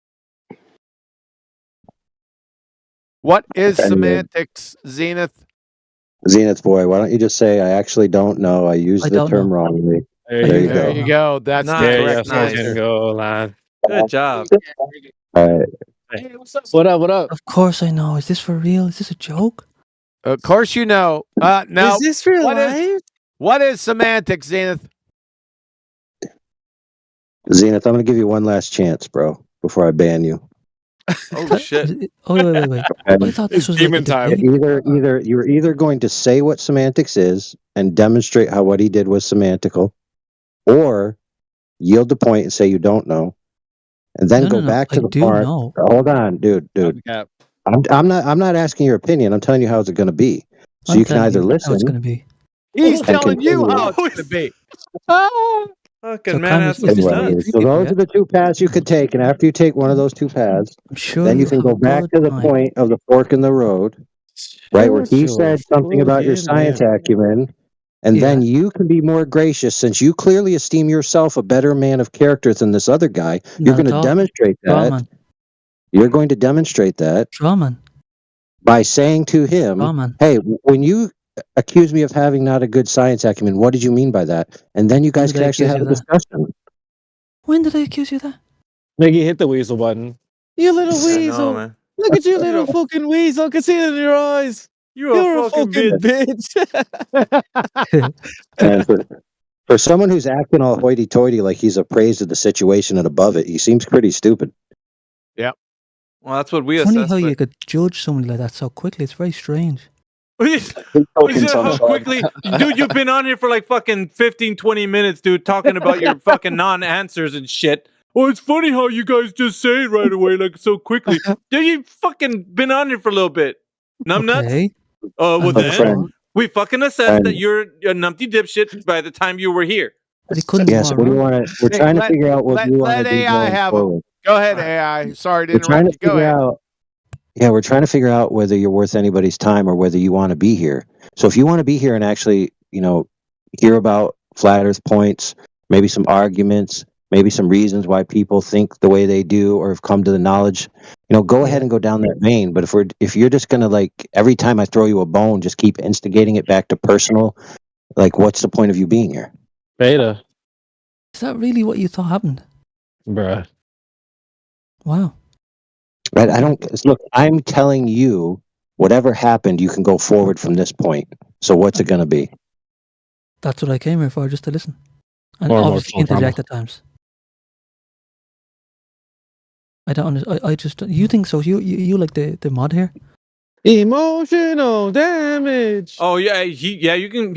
What is semantics, Zenith? Zenith boy, why don't you just say I actually don't know. I used the term wrongly. There you go. That's the correct answer. Go, lad. Good job. All right. Hey, what's up? What up? What up? Of course I know. Is this for real? Is this a joke? Of course you know. No. Is this real life? What is semantics, Zenith? Zenith, I'm going to give you one last chance, bro, before I ban you. Oh shit! Oh wait. I thought this was demon time. You're either going to say what semantics is and demonstrate how what he did was semantical, or yield the point and say you don't know, and then go back to the part. Know. Hold on, dude. I'm not asking your opinion. I'm telling you how it's going to be. So you can either listen. How it's going to be. He's telling you how it's going to be. Fucking man, so those are the two paths you could take, and after you take one of those two paths, then you can go back to the point of the fork in the road, right, where he said something about your science acumen, and then you can be more gracious, since you clearly esteem yourself a better man of character than this other guy. You're going to demonstrate that. You're going to demonstrate that by saying to him, "Hey, when you accuse me of having not a good science acumen, what did you mean by that?" And then you guys can actually have a discussion. When did I accuse you of that? Nigga, hit the weasel button. You little weasel. man. Look at you, little fucking weasel. I can see it in your eyes. You're a fucking bitch. And for someone who's acting all hoity-toity like he's appraised of the situation and above it, he seems pretty stupid. Yep. Well, that's what we Funny assess. how you could judge somebody like that so quickly. It's very strange. How quickly, dude, you've been on here for like fucking 15, 20 minutes, dude, talking about your fucking non-answers and shit. Oh, it's funny how you guys just say it right away, like so quickly. Dude, you fucking been on here for a little bit. Numbnuts? Well then, we fucking assessed that you're a numpty dipshit by the time you were here. Yes, what do you want to? We're trying to figure out what you want to do. Let AI have it. Go ahead, AI. Sorry to interrupt you. Go ahead. Yeah, we're trying to figure out whether you're worth anybody's time or whether you want to be here. So if you want to be here and actually, hear about Flat Earth points, maybe some arguments, maybe some reasons why people think the way they do or have come to the knowledge, go ahead and go down that vein. But if you're just going to, every time I throw you a bone, just keep instigating it back to personal, what's the point of you being here? Beta. Is that really what you thought happened? Bruh. Wow. Right, look, I'm telling you, whatever happened, you can go forward from this point. So what's it going to be? That's what I came here for, just to listen. And obviously interject at times. I don't understand. I just, you think so? You like the mod here? Emotional damage. Oh yeah, you can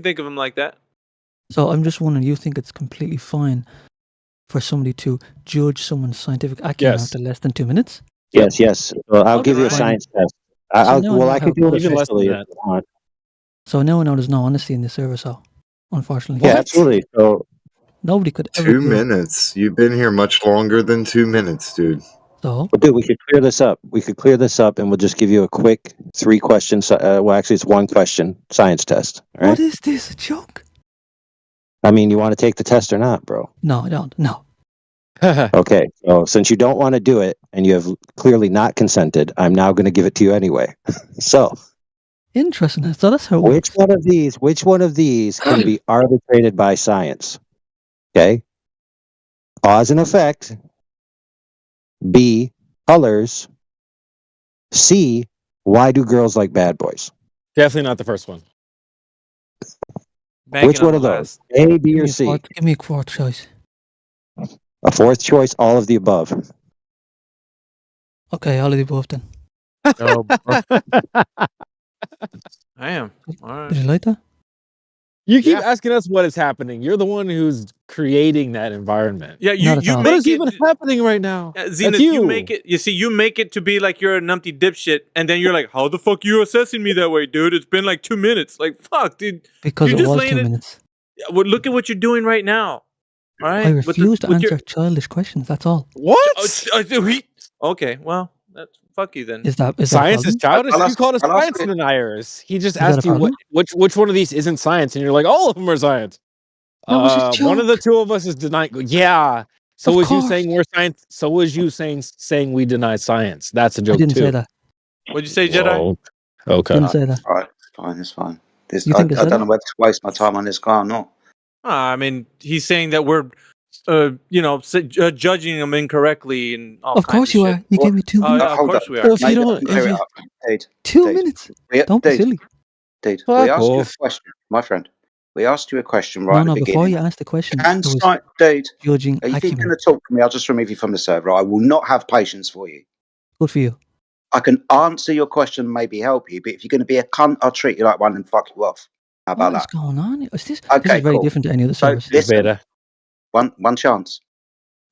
think of him like that. So I'm just wondering, you think it's completely fine for somebody to judge someone's scientific acumen after less than 2 minutes? Yes. Well, I'll give you a science test. I could do it officially if you want. So now I know there's no honesty in the server, so unfortunately. Yeah, absolutely. So nobody could ever 2 minutes. You've been here much longer than 2 minutes, dude. So? Well, dude, we could clear this up. And we'll just give you a quick 3 questions. Well, actually, it's 1 question science test. All right? What is this? A joke? I mean, you want to take the test or not, bro? No, I don't. No. Okay, so since you don't want to do it and you have clearly not consented, I'm now going to give it to you anyway. So, interesting. So that's how. Which one of these can be arbitrated by science? Okay. Cause and effect. B. Colors. C. Why do girls like bad boys? Definitely not the first one. Which one of those? A, B, or C? Give me a 4th choice. A 4th choice, all of the above. Okay, all of the above then. I am. All right. Did you like that? You keep asking us what is happening. You're the one who's creating that environment. Yeah, you make what is it, even happening right now? Zenith, you make it. You see, you make it to be like you're a numpty dipshit, and then you're like, "How the fuck you assessing me that way, dude? It's been like 2 minutes. Like, fuck, dude. Because you're it just was laying 2 it- minutes. Well, look at what you're doing right now. All right, I refuse to answer childish questions. That's all. What? Okay, well, that's fuck you then. Is that Science is childish? I'll You ask- called us I'll ask science you- deniers. He just Is that asked a you problem? which one of these isn't science, and you're like, all of them are science. That was a One of the two of us is denying. Yeah. So Of was you course. saying we're science? So was you saying we deny science? That's a joke I didn't too. say that. What'd you say, Jedi? Whoa. Okay. Didn't say that. All right, it's fine. This, You I think I said don't it? know whether to waste my time on this guy or not. I mean, he's saying that we're, judging him incorrectly and all Of kinds course you shit. are. You gave me 2 minutes. Of Hold course up. we So are. if you don't, Clear it up. Dude, 2 dude, minutes. we- Don't be dude, silly. Dude, Fuck we asked you a off. question, my friend. We asked you a question right No, at the before beginning. you ask the question, Can there was science, dude, judging if you're acumen. going to talk to me, I'll just remove you from the server. I will not have patience for you. Good for you. I can answer your question, maybe help you, but if you're going to be a cunt, I'll treat you like one and fuck you off. How about What is that? going on? Is this Okay, is very cool. different to any other So service. listen, one chance.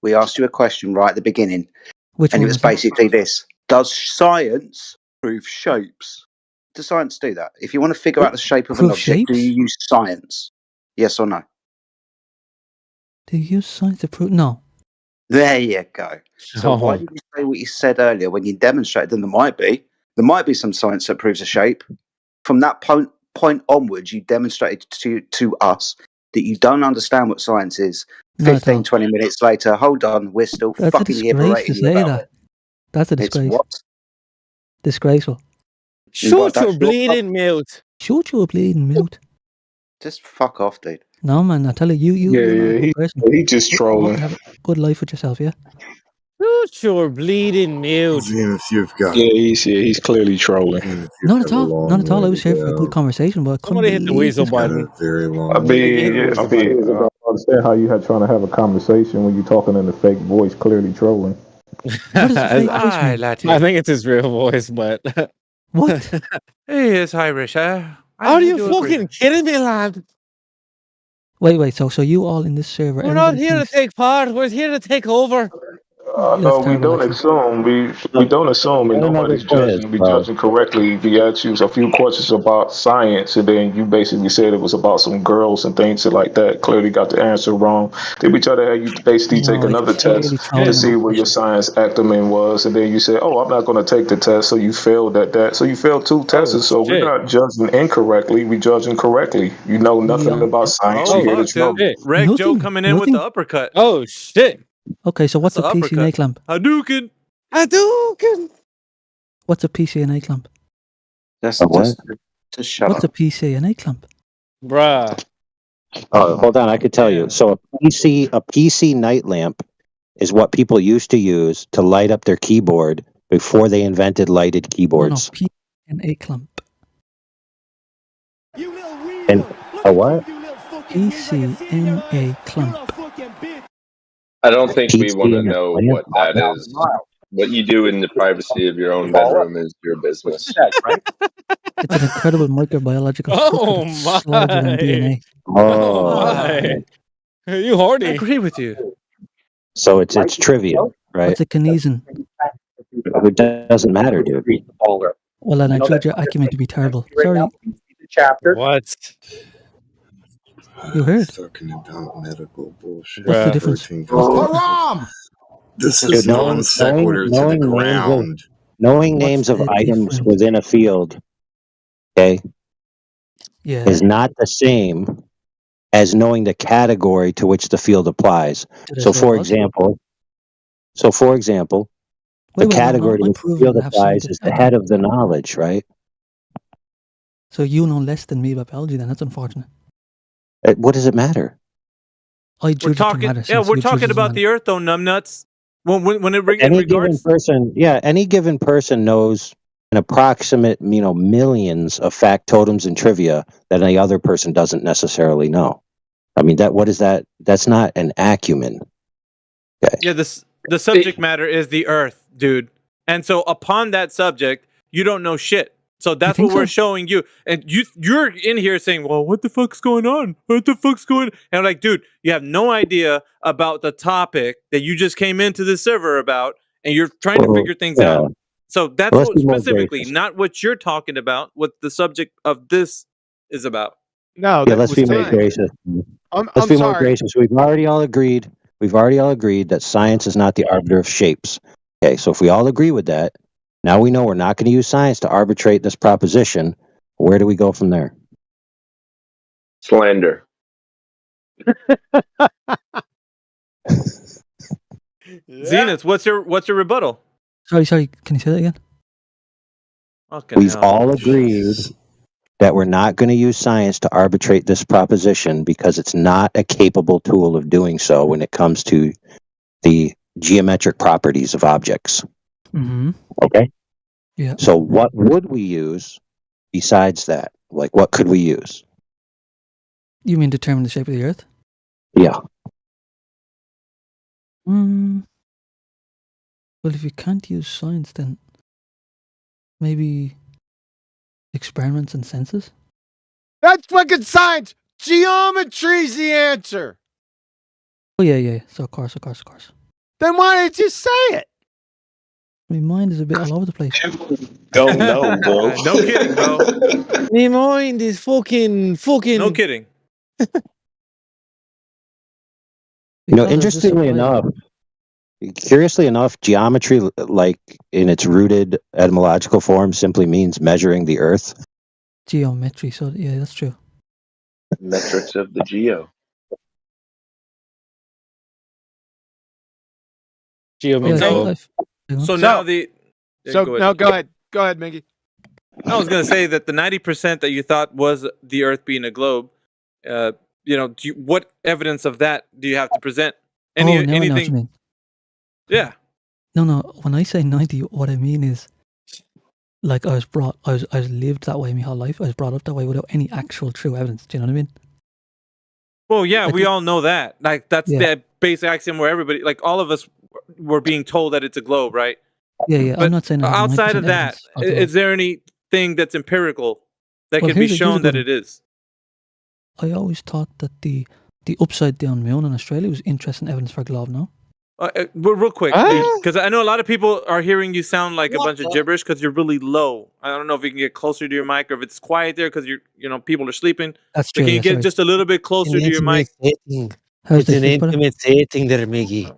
We asked you a question right at the beginning, Which and one it was was that? basically this: does science prove shapes? Does science do that? If you want to figure out the shape of an Prove object, do shapes? you use science? Yes or no? Do you use science to prove? No. There you go. So why Oh. did you say what you said earlier when you demonstrated? Then there might be some science that proves a shape. From that point onwards, you demonstrated to us that you don't understand what science is. Not at 15, all. 20 minutes later, hold on, we're still That's a fucking here disgrace to berating you say about that. it. That's a It's disgrace. what? Disgraceful. Shut that's your your bleeding mouth. Shut your bleeding mouth. Just fuck off, dude. No, man. I tell you, you're not a good person. he just You want trolling. to have a good life with yourself, yeah? Shut your bleeding mouth. Zenith, you've got Yeah, he's clearly trolling. Zenith, Not you've at got a all. long Not at all. I way was to here for a good go. conversation, but I couldn't Somebody hit the believe weasel this. Got button. a very long I way mean, to go. I don't understand how you had trying to have a conversation when you're talking in a fake voice, clearly trolling. What is a fake voice Hi, mean? laddie. I think it's his real voice, but What? Hey, it's Irish, huh? are you do agree. fucking kidding me, lad? Wait. So you all in this server? We're not everybody here to thinks- take part. We're here to take over. No, That's we terrible, don't actually. assume. We don't assume, and Get another nobody's quiz, judging. We bro. judging correctly. We asked you a few questions about science, and then you basically said it was about some girls and things like that. Clearly got the answer wrong. Then we try to have you basically take No, another you're test really trolling to on see that where your question. science acumen was, and then you said, "Oh, I'm not going to take the test," so you failed at that. So you failed two tests. So we're shit. not judging incorrectly. We judging correctly. You know nothing Yeah. about science. Oh, You're here to fuck, troll. dude. Reg Joe Nothing. coming in with Nothing. the uppercut. Oh shit. Okay, so what's a That's the PCNA clamp? Hadouken. Hadouken. What's a PCNA clamp? That's A what? just shut What's up. a PCNA clamp? Bruh. Oh, hold on. I could tell you. So a PC night lamp is what people used to use to light up their keyboard before they invented lighted No, keyboards. PCNA clamp. And a what? PCNA clamp. I don't think we want to PCNA know lamp? what that is. What you do in the privacy of your own bedroom is your business. It's an incredible microbiological Oh structure that's larger than my. DNA. Oh Oh, my. You I horny. agree with you. so it's trivia, right? What's a kinesin? It doesn't matter, dude. Well, I'll include your acumen to be terrible. Sorry, What? you heard. Talking about medical bullshit. What's the Bruh. difference? 13 Haram! This Dude, is non sequitur to the knowing names of ground. knowing What's names of the items difference? within a field, okay, Yeah. is not the same as knowing the category to which the field applies. Did I So, say it for was? example, the Wait, category to I'm which the proving field I have applies is scientific the acumen. head of the knowledge, right? So you know less than me about biology then. That's unfortunate. What does it matter? I We're judge it to talking. matter. Yeah, since we're you judge talking it to about matter. the Earth, though, numbnuts. When it in Any given regards. person, any given person knows an approximate, millions of factotums and trivia that any other person doesn't necessarily know. I mean, what is that? That's not an acumen. Okay. Yeah, the subject matter is the Earth, dude. And so upon that subject, you don't know shit. So that's what we're showing you. And you're in here saying, well, what the fuck's going on? What the fuck's going on? And I'm like, dude, you have no idea about the topic that you just came into the server about, and you're trying to figure things out. So that's what specifically, not what you're talking about, what the subject of this is about. No, let's be more gracious. Let's be more gracious. We've already all agreed that science is not the arbiter of shapes. Okay, so if we all agree with that, now we know we're not going to use science to arbitrate this proposition. Where do we go from there? Slander. Zenith, what's your rebuttal? Sorry. Can you say that again? We've all agreed that we're not going to use science to arbitrate this proposition because it's not a capable tool of doing so when it comes to the geometric properties of objects. Mm-hmm. Okay? Yeah. So what would we use besides that? Like, what could we use? You mean determine the shape of the Earth? Yeah. Well, if you can't use science, then maybe experiments and senses? That's fucking science! Geometry's the answer! Oh, yeah. So, of course. Then why didn't you say it? My mind is a bit all over the place. Don't know, bro. No kidding, bro. My mind is fucking. No kidding. Interestingly enough, curiously enough, geometry, like in its rooted etymological form, simply means measuring the earth. Geometry, so yeah, that's true. Metrics of the geo. Geometry. So now the. Go ahead, Mingy. I was gonna say that the 90% that you thought was the Earth being a globe, what evidence of that do you have to present? Now I know what you Anything? mean. Yeah. No. When I say 90, what I mean is, like, I was lived that way my whole life. I was brought up that way without any actual true evidence. Do you know what I mean? Well, yeah, we all know that. Like, that's the basic axiom where everybody, like, all of us were being told that it's a globe, right? Yeah. But I'm not saying outside of that, is there anything that's empirical that can be shown that it is? I always thought that the upside down moon in Australia was interesting evidence for a globe. No. Real quick, because I know a lot of people are hearing you sound like a bunch of gibberish because you're really low. I don't know if you can get closer to your mic or if it's quiet there because people are sleeping. That's true. Can you get just a little bit closer to your mic? It's an intimate setting there, Miggy.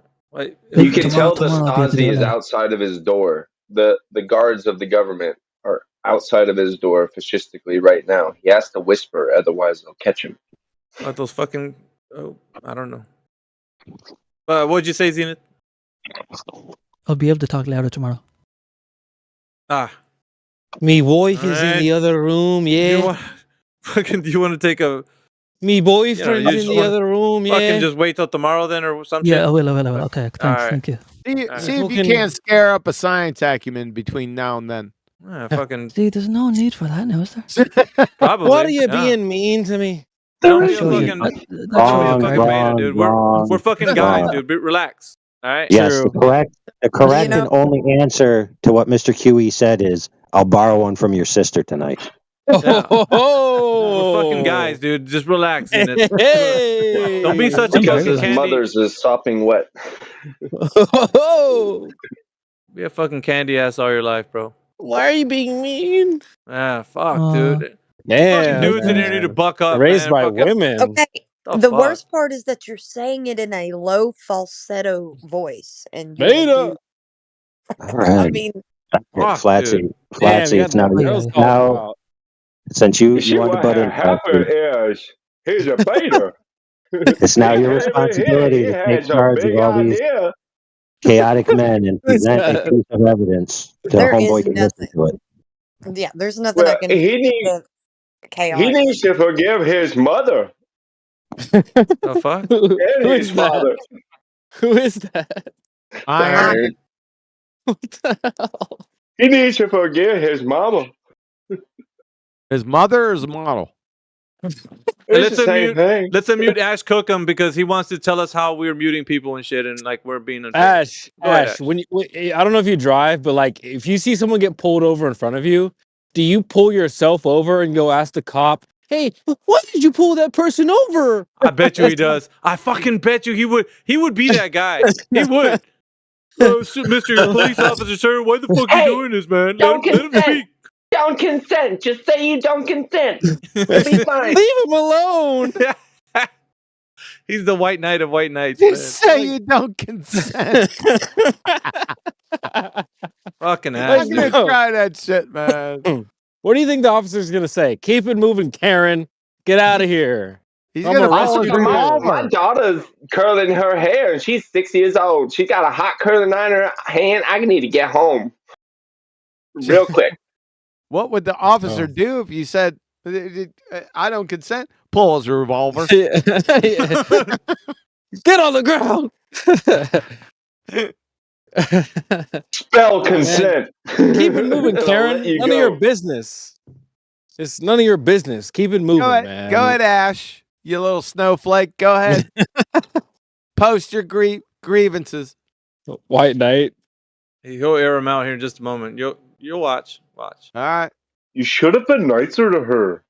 You can tell the Stasi is outside of his door. The guards of the government are outside of his door fascistically right now. He has to whisper, otherwise they'll catch him. Those fucking... I don't know. What'd you say, Zenith? I'll be able to talk louder tomorrow. Me wife is in the other room, yeah. Do you want to take a... Me boyfriend's in the other room, yeah. Fucking just wait till tomorrow then or something? Yeah, I will. Okay, thanks. Right. Thank you. See if you can't scare up a science acumen between now and then. Fucking... See, there's no need for that now, is there? Probably. What are you being mean to me? Don't be a fucking beta, dude. We're fucking guys, dude. Relax. All right. Yes, the correct and only answer to what Mr. QE said is, "I'll borrow one from your sister tonight." Yeah. We're fucking guys, dude. Just relax. Hey. Don't be such a because fucking his candy. mother's is sopping wet. Be a fucking candy ass all your life, bro. Why are you being mean? Fuck, dude. Damn, dudes in here need to buck up. Raised by women. Okay. The worst part is that you're saying it in a low falsetto voice, and Beta. All right. I mean, Flatsy, it's now since you want to butt in. Is he's a beta. It's now your responsibility to take charge of all these chaotic men and present a piece of evidence to the homeboy to listen to it. Yeah, there's nothing I can do. He needs to forgive his mother. The fuck? And his father. Who is that? Iron. What the hell? He needs to forgive his mama. His mother is a model. Let's unmute Ash Cookham because he wants to tell us how we're muting people and shit and like we're being unfair. Ash, when I don't know if you drive, but like if you see someone get pulled over in front of you, do you pull yourself over and go ask the cop, "Hey, why did you pull that person over?" I bet you he does. I fucking bet you he would. He would be that guy. He would. Oh, Mr. Police Officer, sir, why the fuck are you doing this, man? Don't Let him consent. speak. Don't consent. Just say you don't consent. It'll be fine. Leave him alone. He's the white knight of white knights. Just say you don't consent. Fucking I'm ass. gonna try that shit, man. What do you think the officer's gonna say? Keep it moving, Karen. Get out of here. He's gonna arrest you. My daughter's curling her hair, and she's 6 years old. She got a hot curling iron in her hand. I need to get home real quick. What would the officer do if you said, "I don't consent"? Pull his revolver. Get on the ground. Spell consent. Keep it moving, I'll Karen. let you None of go. your business. It's none of your business. Keep it moving, man. Go ahead, Ash. You little snowflake. Go ahead. Post your grievances. White Knight. He'll air him out here in just a moment. You'll watch. Watch. All right. You should have been nicer to her.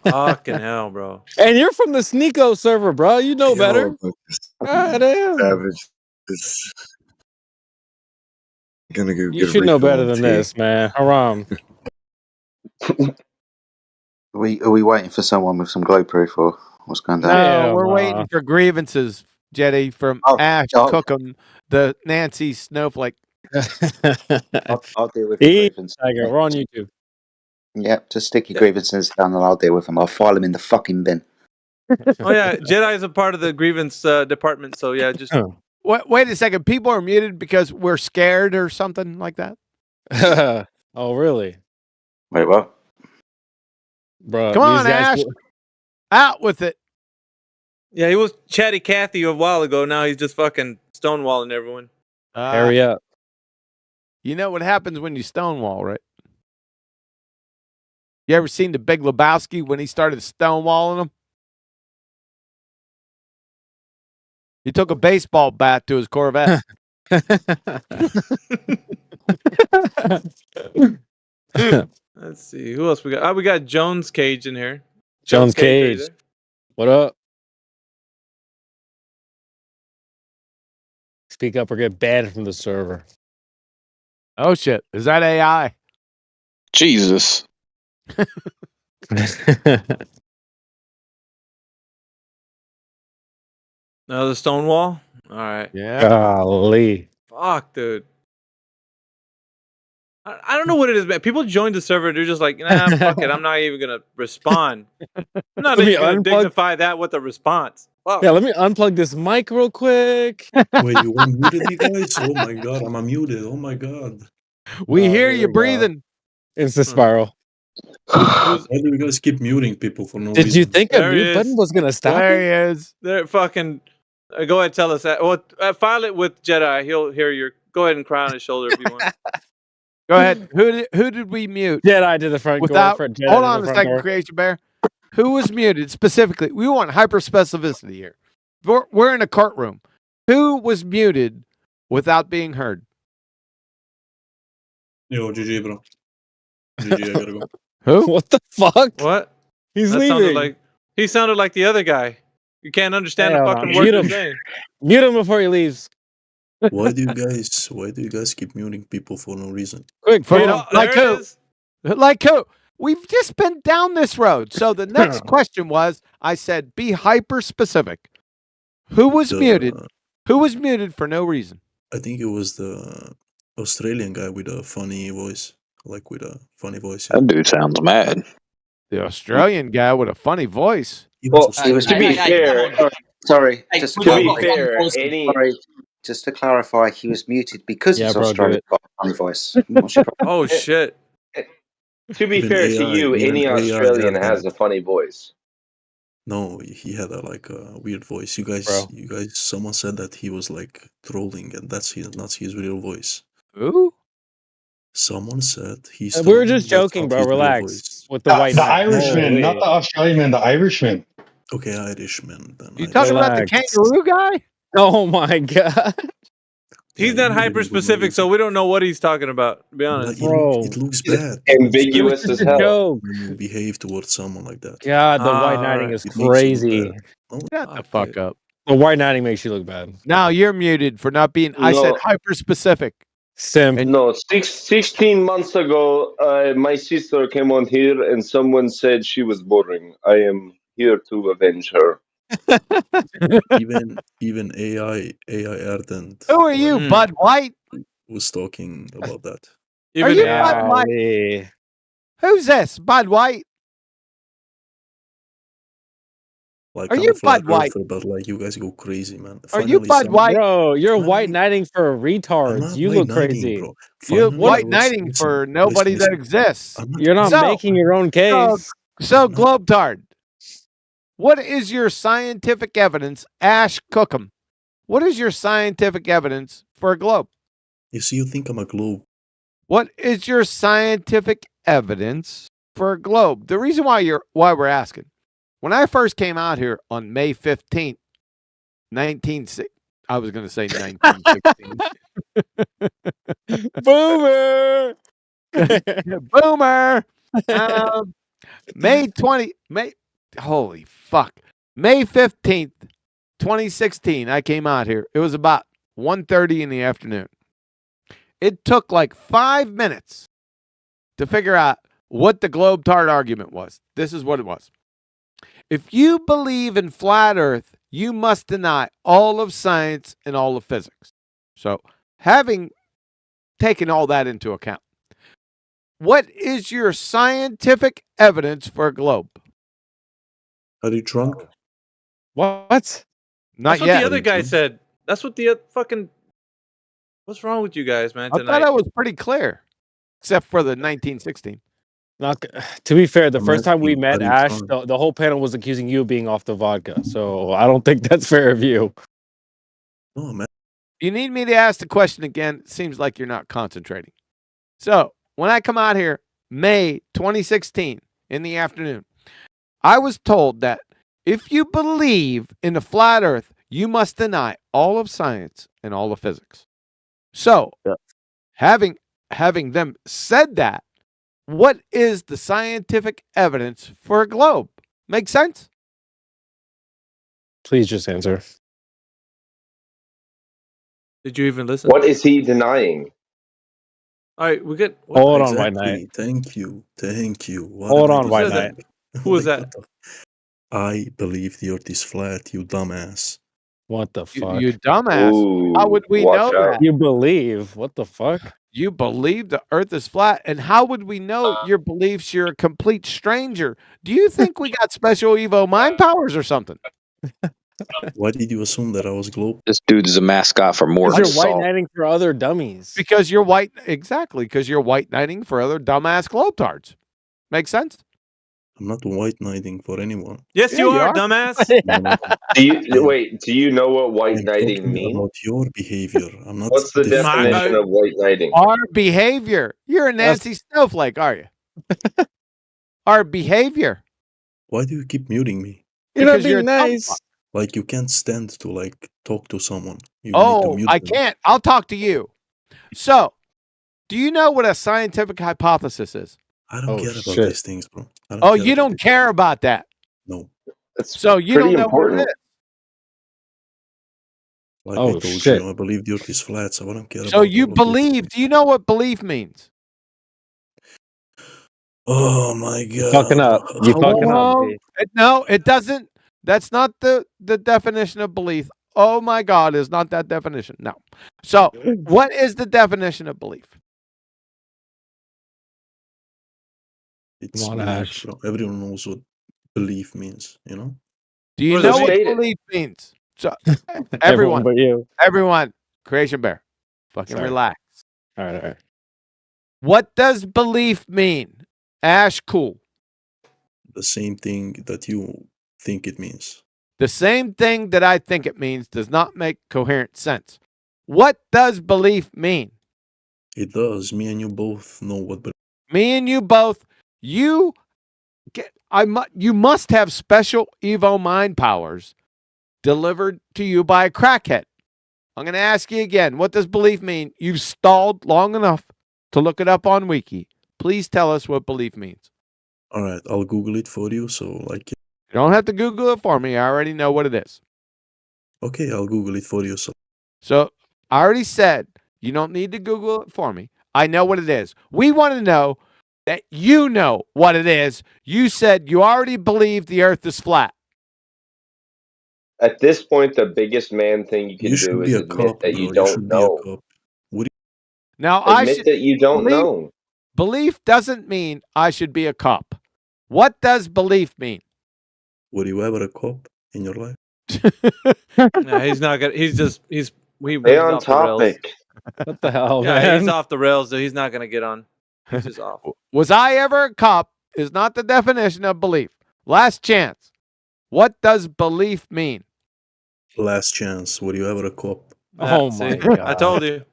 Fucking hell, bro. And you're from the Sneeko server, bro. You know better. God damn. Savage. It's gonna go You get a should know refill better on than tea. this, man. Haram. Are we waiting for someone with some glow proof or what's going down? No, we're waiting for grievances, Jetty, from Ash Cookham, the Nancy Snowflake. I'll deal with the grievance. Tiger, we're on YouTube. Yep, just stick your grievances down and I'll deal with them. I'll file them in the fucking bin. Oh yeah, Jedi is a part of the grievance department. So yeah, just Wait a second. People are muted because we're scared or something like that. Oh, really? Wait, what? Bro, Come on, these guys Ash. Out with it. yeah, he was chatty Cathy a while ago. Now he's just fucking stonewalling everyone. Hurry up. You know what happens when you stonewall, right? You ever seen the Big Lebowski when he started stonewalling him? He took a baseball bat to his Corvette. Let's see who else we got. We got Jones Cage in here. Jones Cage. right there. What up? Speak up or get banned from the server. Oh shit! Is that AI? Jesus. Another Stonewall. All right. Yeah. Golly. Fuck, dude. I don't know what it is, man. People join the server. They're just like, nah, fuck it. I'm not even gonna respond. I'm not Let me even gonna unplug- dignify that with a response. Fuck. Yeah, let me unplug this mic real quick. Wait, you unmuted me, guys? Oh my god, I'm unmuted. Oh my god. We Oh, hear there you we go. breathing. It's the spiral. Why do you guys keep muting people for no Did reason? you think a There he mute is. button was gonna stop There it? he is. They're fucking. Go ahead, tell us that. Well, file it with Jedi. He'll hear your. Go ahead and cry on his shoulder if you want. Go ahead. Who did we mute? Jedi to the front Without door. Jedi hold to on the a front second, door. Creation Bear. Who was muted specifically? We want hyper specificity here. We're in a courtroom. Who was muted without being heard? Yo, GG, bro. GG, I gotta go. Who? What the fuck? What? He's That leaving. sounded like he sounded like the other guy. You can't understand Hell the no. fucking Mute word they're him. saying. Mute him before he leaves. Why do you guys keep muting people for no reason? Quick, For, mute him. like there it who? is. Like who? We've just been down this road. So the next question was, I said, be hyper specific. Who was muted? Who was muted for no reason? I think it was the Australian guy with a funny voice. Like with a funny voice. That dude sounds mad. The Australian guy with a funny voice. Well, he was to be fair, sorry, Hey, just to to be clarify, fair, sorry, just to clarify, he was muted because Yeah, he's bro, do Australian. it. Got a funny voice. What's your problem? Oh shit. to be Even fair to AI you, even any AI Australian had has that. a funny voice. No, he had a weird voice. You guys, Bro. someone said that he was like trolling, and that's not his real voice. Who? Someone said he's. We were trolling, just that's joking, not bro. his real Relax. voice. With the white The knight. Irishman, Holy. not the Australian man, the Irishman. Okay, Irishman. Then You talking about the Relax. kangaroo guy? Oh my god. He's not hyper specific, so we don't know what he's talking about. To be honest, it looks bad. Ambiguous as hell. When you behave towards someone like that. God, the white knighting is It makes you look crazy. bad. Shut the fuck up. The white knighting makes you look bad. Now you're muted for not being. I said No. hyper specific. Sim. No, 16 months ago, my sister came on here and someone said she was boring. I am here to avenge her. even AI Ardent Who are you, Bud White? was talking about that. Are you Bud White? Who's this, Bud White? Like, Are I'm you a flat Bud White? earther, but like you guys go crazy, man. Are you Bud White? Bro, you're white knighting for retards. You look crazy. bro. You're Finally, white listen, knighting listen, for nobody listen, that exists. You're not making your own case. So Globetard, what is your scientific evidence, Ash Cookham? What is your scientific evidence for a globe? You see, you think I'm a globe. What is your scientific evidence for a globe? The reason why we're asking. When I first came out here on May 15th, I was going to say 1916. Boomer! Boomer! Holy fuck. May 15th, 2016, I came out here. It was about 1:30 in the afternoon. It took like 5 minutes to figure out what the Globetard argument was. This is what it was. If you believe in flat Earth, you must deny all of science and all of physics. So, having taken all that into account, what is your scientific evidence for a globe? Are you drunk? What? That's Not what yet. the other guy said. That's what the fucking. What's wrong with you guys, man? I Tonight. thought I was pretty clear, except for the 1916. Not, to be fair, the I'm first time we asking, met are you Ash, drunk? the whole panel was accusing you of being off the vodka. So I don't think that's fair of you. No, man. You need me to ask the question again. It seems like you're not concentrating. So when I come out here, May 2016 in the afternoon, I was told that if you believe in the flat Earth, you must deny all of science and all of physics. So, having them said that, what is the scientific evidence for a globe? Make sense? Please just answer. Did you even listen? What is he denying? All right, we get. Hold on, White Knight. Thank you. What Hold am I on, White doing? Knight. Who was that? I believe the Earth is flat, you dumbass. What the fuck? You dumbass. Ooh, How would we watch know out. that? You believe? What the fuck? You believe the Earth is flat, and how would we know your beliefs? You're a complete stranger. Do you think we got special Evo mind powers or something? Why did you assume that I was globe? This dude is a mascot for more. Because you're white knighting for other dummies. Because you're white, exactly. Because you're white knighting for other dumbass globetards. Makes sense? I'm not white knighting for anyone. Yes, you are, dumbass. Do you know what white I'm knighting talking means? about your behavior. I'm not. What's the definition of white knighting? Our behavior. You're a Nancy Snowflake, are you? Our behavior. Why do you keep muting me? You're not Because being you're a dumb nice. fuck. Like you can't stand to like talk to someone. You need to Oh, mute I them. can't. I'll talk to you. So, do you know what a scientific hypothesis is? I don't care about shit. these things, bro. I don't Oh, care you about don't care about that. No. That's So you pretty don't know what important. it is. Like Oh, I told shit. you, I believe the Earth is flat, so I don't care So about you all of this. believe. Do you know what belief means? Oh my god. Fucking up. You fucking up. Oh, B. no, it doesn't. That's not the definition of belief. Oh my God, is not that definition. No. So, what is the definition of belief? It's Come on, belief, Ash. bro. Everyone knows what belief means, you know? Do you What know does it what state? belief means? So, Everyone but you. everyone, Creation Bear, fucking Sorry. relax. All right. What does belief mean? Ash Cool. The same thing that you think it means. The same thing that I think it means does not make coherent sense. What does belief mean? It does. Me and you both know what Me and you both, you must have special Evo mind powers delivered to you by a crackhead. I'm going to ask you again. What does belief mean? You've stalled long enough to look it up on Wiki. Please tell us what belief means. All right, I'll Google it for you. So, like, you don't have to Google it for me. I already know what it is. Okay, I'll Google it for you. So I already said you don't need to Google it for me. I know what it is. We want to know that you know what it is. You said you already believe the Earth is flat. At this point, the biggest man thing you can do is admit that you don't know. Now, admit that you don't know. Belief doesn't mean I should be a cop. What does belief mean? Were you ever a cop in your life? No, he's not gonna. He's Stay on topic. What the hell, Yeah, man? he's off the rails. So he's not gonna get on. He's just off. Was I ever a cop is not the definition of belief. Last chance. What does belief mean? Last chance. Were you ever a cop? Oh my God. I told you.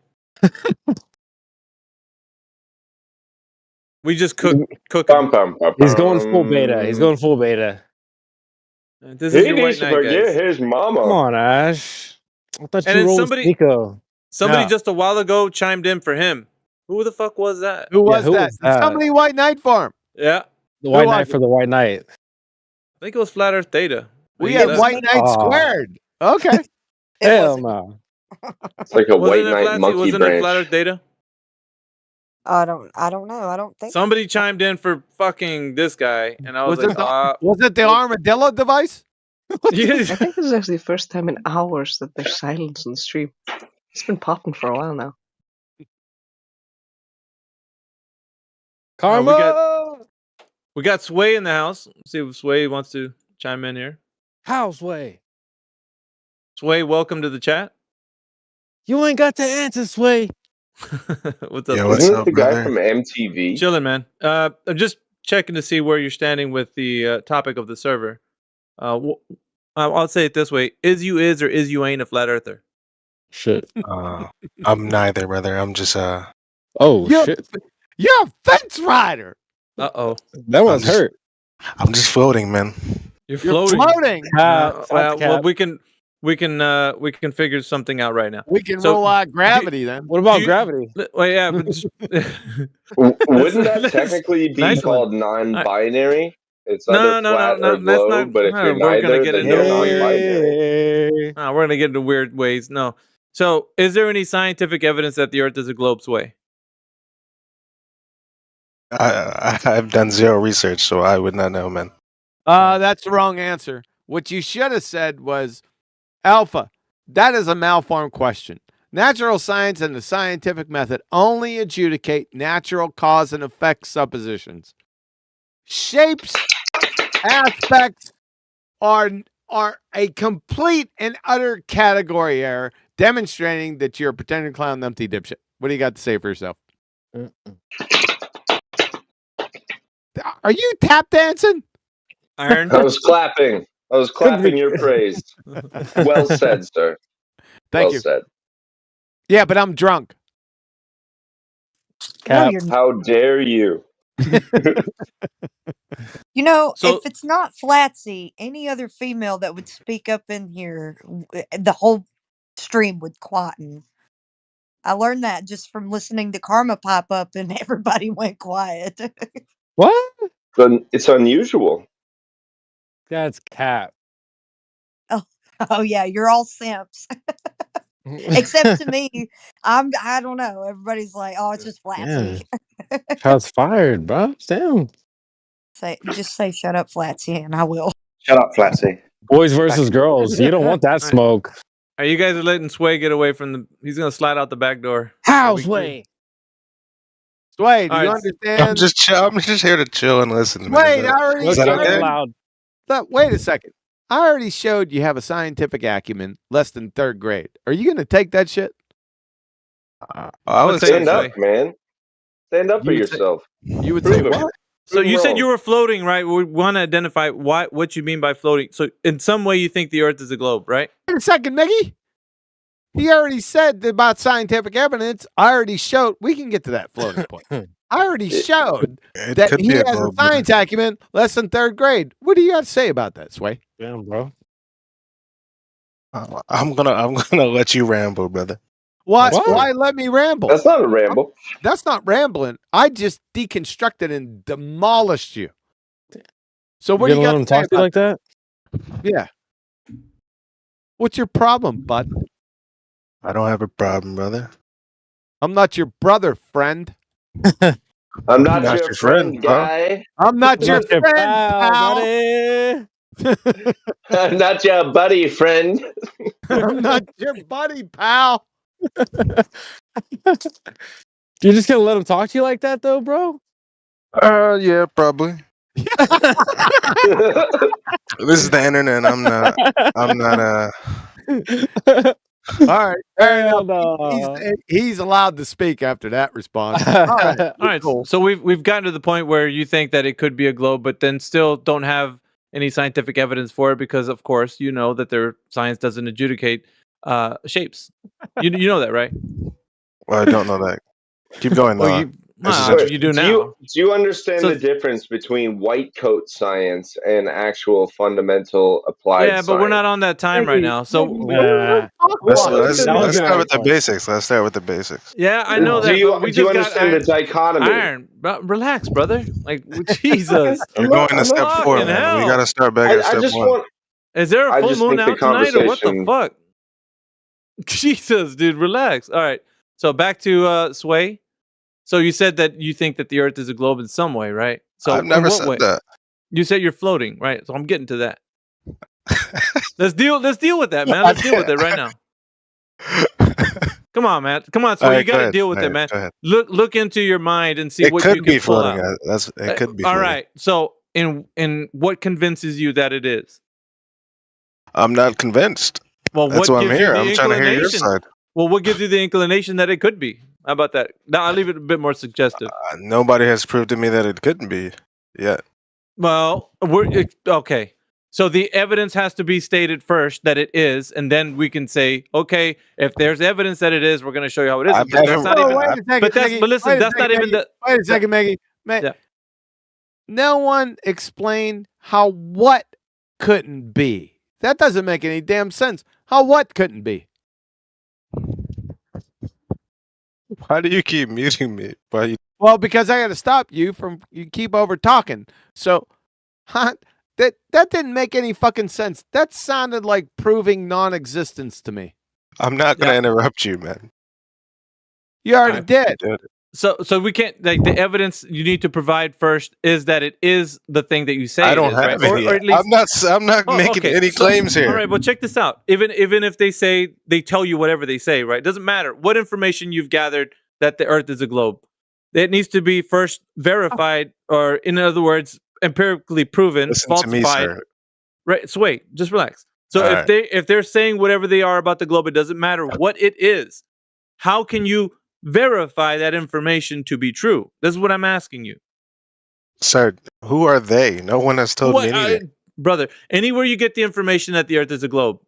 We just cook. He's going full beta. He's going full beta. This is your white to knight, forget guys. his mama. Come on, Ash. I thought And you then rolled Nico. somebody just a while ago chimed in for him. Who the fuck was that? Who was who that? was that? Somebody white knight for him. Yeah. The White Knight for the White Knight. I think it was Flat Earth Theta. We had White Knight squared. Okay. Hell no. It's like a Wasn't white it knight Flat- monkey Wasn't it Flat branch. Earth Data? I don't know. I don't think Somebody chimed in for fucking this guy, and I was, like, was it the armadillo device? I think this is actually the first time in hours that there's silence on the stream. It's been popping for a while now. Karma. We got Sway in the house. Let's see if Sway wants to chime in here. Houseway. Sway, welcome to the chat. You ain't got to answer, Sway. What's up? Yeah, what's Isn't it up, the guy brother? From MTV? Chilling, man. I'm just checking to see where you're standing with the topic of the server. I'll say it this way: is you or is you ain't a flat earther? Shit. I'm neither, brother. I'm just Oh shit. You're a fence rider. Uh-oh. That one's hurt. I'm just floating, man. You're floating. Well, we can figure something out right now. We can roll out gravity then. What about gravity? Well, yeah, but Wouldn't that technically be called non-binary? It's either flat or globe, but if you're neither, then you're non-binary. No, we're gonna get into weird ways. No. So, is there any scientific evidence that the Earth is a globe, Sway? I've done zero research, so I would not know, man. That's the wrong answer. What you should have said was, Alpha, that is a malformed question. Natural science and the scientific method only adjudicate natural cause and effect suppositions. Shapes, aspects are a complete and utter category error, demonstrating that you're a pretending clown, empty dipshit. What do you got to say for yourself? Are you tap dancing? Iron. I was clapping. I was clapping your praise. Well said, sir. Thank well you. said. Yeah, but I'm drunk. No, you're How dare you? You know, So- if it's not Flatsy, any other female that would speak up in here, the whole stream would quieten. I learned that just from listening to Karma pop up, and everybody went quiet. What? It's unusual. That's cap. Oh yeah, you're all simps. Except to me, I don't know. Everybody's like, oh, it's just Flatsy. Shots fired, bro. Damn. Just say shut up, Flatsy, and I will. Shut up, Flatsy. Boys versus girls. You don't want that smoke. Are you guys letting Sway get away from the? He's gonna slide out the back door. Houseway. Sway, do All you right. understand? I'm just here to chill and listen. Wait, man. Is that okay? Loud. Wait a second. I already showed you have a scientific acumen less than third grade. Are you going to take that shit? I would say Stand up, man. Stand up for You would say- yourself. You would Prove say it. what? So Prove you said wrong. you were floating, right? We want to identify what you mean by floating. So in some way, you think the Earth is a globe, right? Wait a second, Mickey. He already said about scientific evidence. I already showed. We can get to that floating point. I already showed It that could he be a has a globe, but- science acumen less than third grade. What do you got to say about that, Sway? Damn, bro. I'm gonna let you ramble, brother. Why? That's Why let me ramble? That's not a ramble. That's not rambling. I just deconstructed and demolished you. So what do you got to say talk to you like that? Yeah. What's your problem, bud? I don't have a problem, brother. I'm not your brother, friend. I'm not your friend, guy. I'm not your friend, pal. buddy. I'm not your buddy, friend. I'm not your buddy, pal. You're just gonna let him talk to you like that, though, bro? Yeah, probably. This is the internet. I'm not. All right. Fair enough. He's allowed to speak after that response. All right. So we've gotten to the point where you think that it could be a globe, but then still don't have any scientific evidence for it because, of course, you know that their science doesn't adjudicate shapes. You know that, right? Well, I don't know that. Keep going, though. You do now. Do you understand the difference between white coat science and actual fundamental applied Yeah, but we're not on that time right now. So let's start with the basics. Let's start with the basics. yeah, I know that. Do you, but we do you just got understand the dichotomy? iron. But relax, brother. Like Jesus. You're going to step 4, man. hell. We got to start back at I step just 1. want. Is there I a full just moon think the out tonight or what the conversation- fuck? Jesus, dude, relax. All right. So back to Sway. So you said that you think that the Earth is a globe in some way, right? So I've never in what said way? that. You said you're floating, right? So I'm getting to that. Let's deal with that, man. Let's deal with it right now. Come on, man. Come on, Sway. All right, You got go to ahead. deal with All it, right, man. go ahead. Look into your mind and see It what could you can be pull floating. out. It could be. All floating. right. So in what convinces you that it is? I'm not convinced. Well, That's what why I'm gives you here. the I'm trying to hear your inclination? side. Well, what gives you the inclination that it could be? How about that? Now I'll leave it a bit more suggestive. Nobody has proved to me that it couldn't be yet. Well, okay. So the evidence has to be stated first that it is, and then we can say, okay, if there's evidence that it is, we're going to show you how it is. I've But that's never- not even. wait a second, But that's. Maggie. But listen, Wait a that's not second, even the. Wait a second, Maggie. Yeah. No one explained how what couldn't be. That doesn't make any damn sense. How what couldn't be? Why do you keep muting me? Well, because I got to stop you from you keep over talking. So, that didn't make any fucking sense. That sounded like proving non-existence to me. I'm not going to interrupt you, man. You already did. So we can't like the evidence you need to provide first is that it is the thing that you say. I don't it is, have right? any. Or at least, I'm not making okay. any claims here. All right, well check this out. Even if they tell you whatever they say, right? Doesn't matter what information you've gathered that the Earth is a globe. It needs to be first verified, or in other words, empirically proven, Listen to me, falsified. sir. Right. So wait, just relax. So All if they're saying whatever they are about the globe, it doesn't matter what it is. How can you verify that information to be true? This is what I'm asking you. Sir, who are they? No one has told me anything. Brother, anywhere you get the information that the Earth is a globe,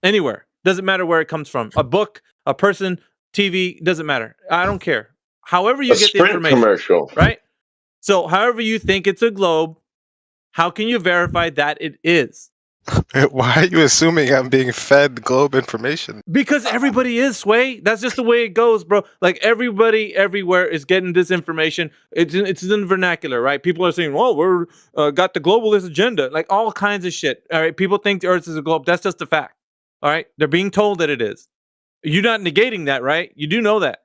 anywhere, doesn't matter where it comes from. A book, a person, TV, doesn't matter. I don't care. However you get the Sprint information, commercial. right? So however you think it's a globe, how can you verify that it is? Why are you assuming I'm being fed globe information? Because everybody is, Sway. That's just the way it goes, bro. Like everybody everywhere is getting this information. It's in vernacular, right? People are saying, "Well, we're got the globalist agenda," like all kinds of shit. All right, people think the Earth is a globe. That's just a fact. All right, they're being told that it is. You're not negating that, right? You do know that.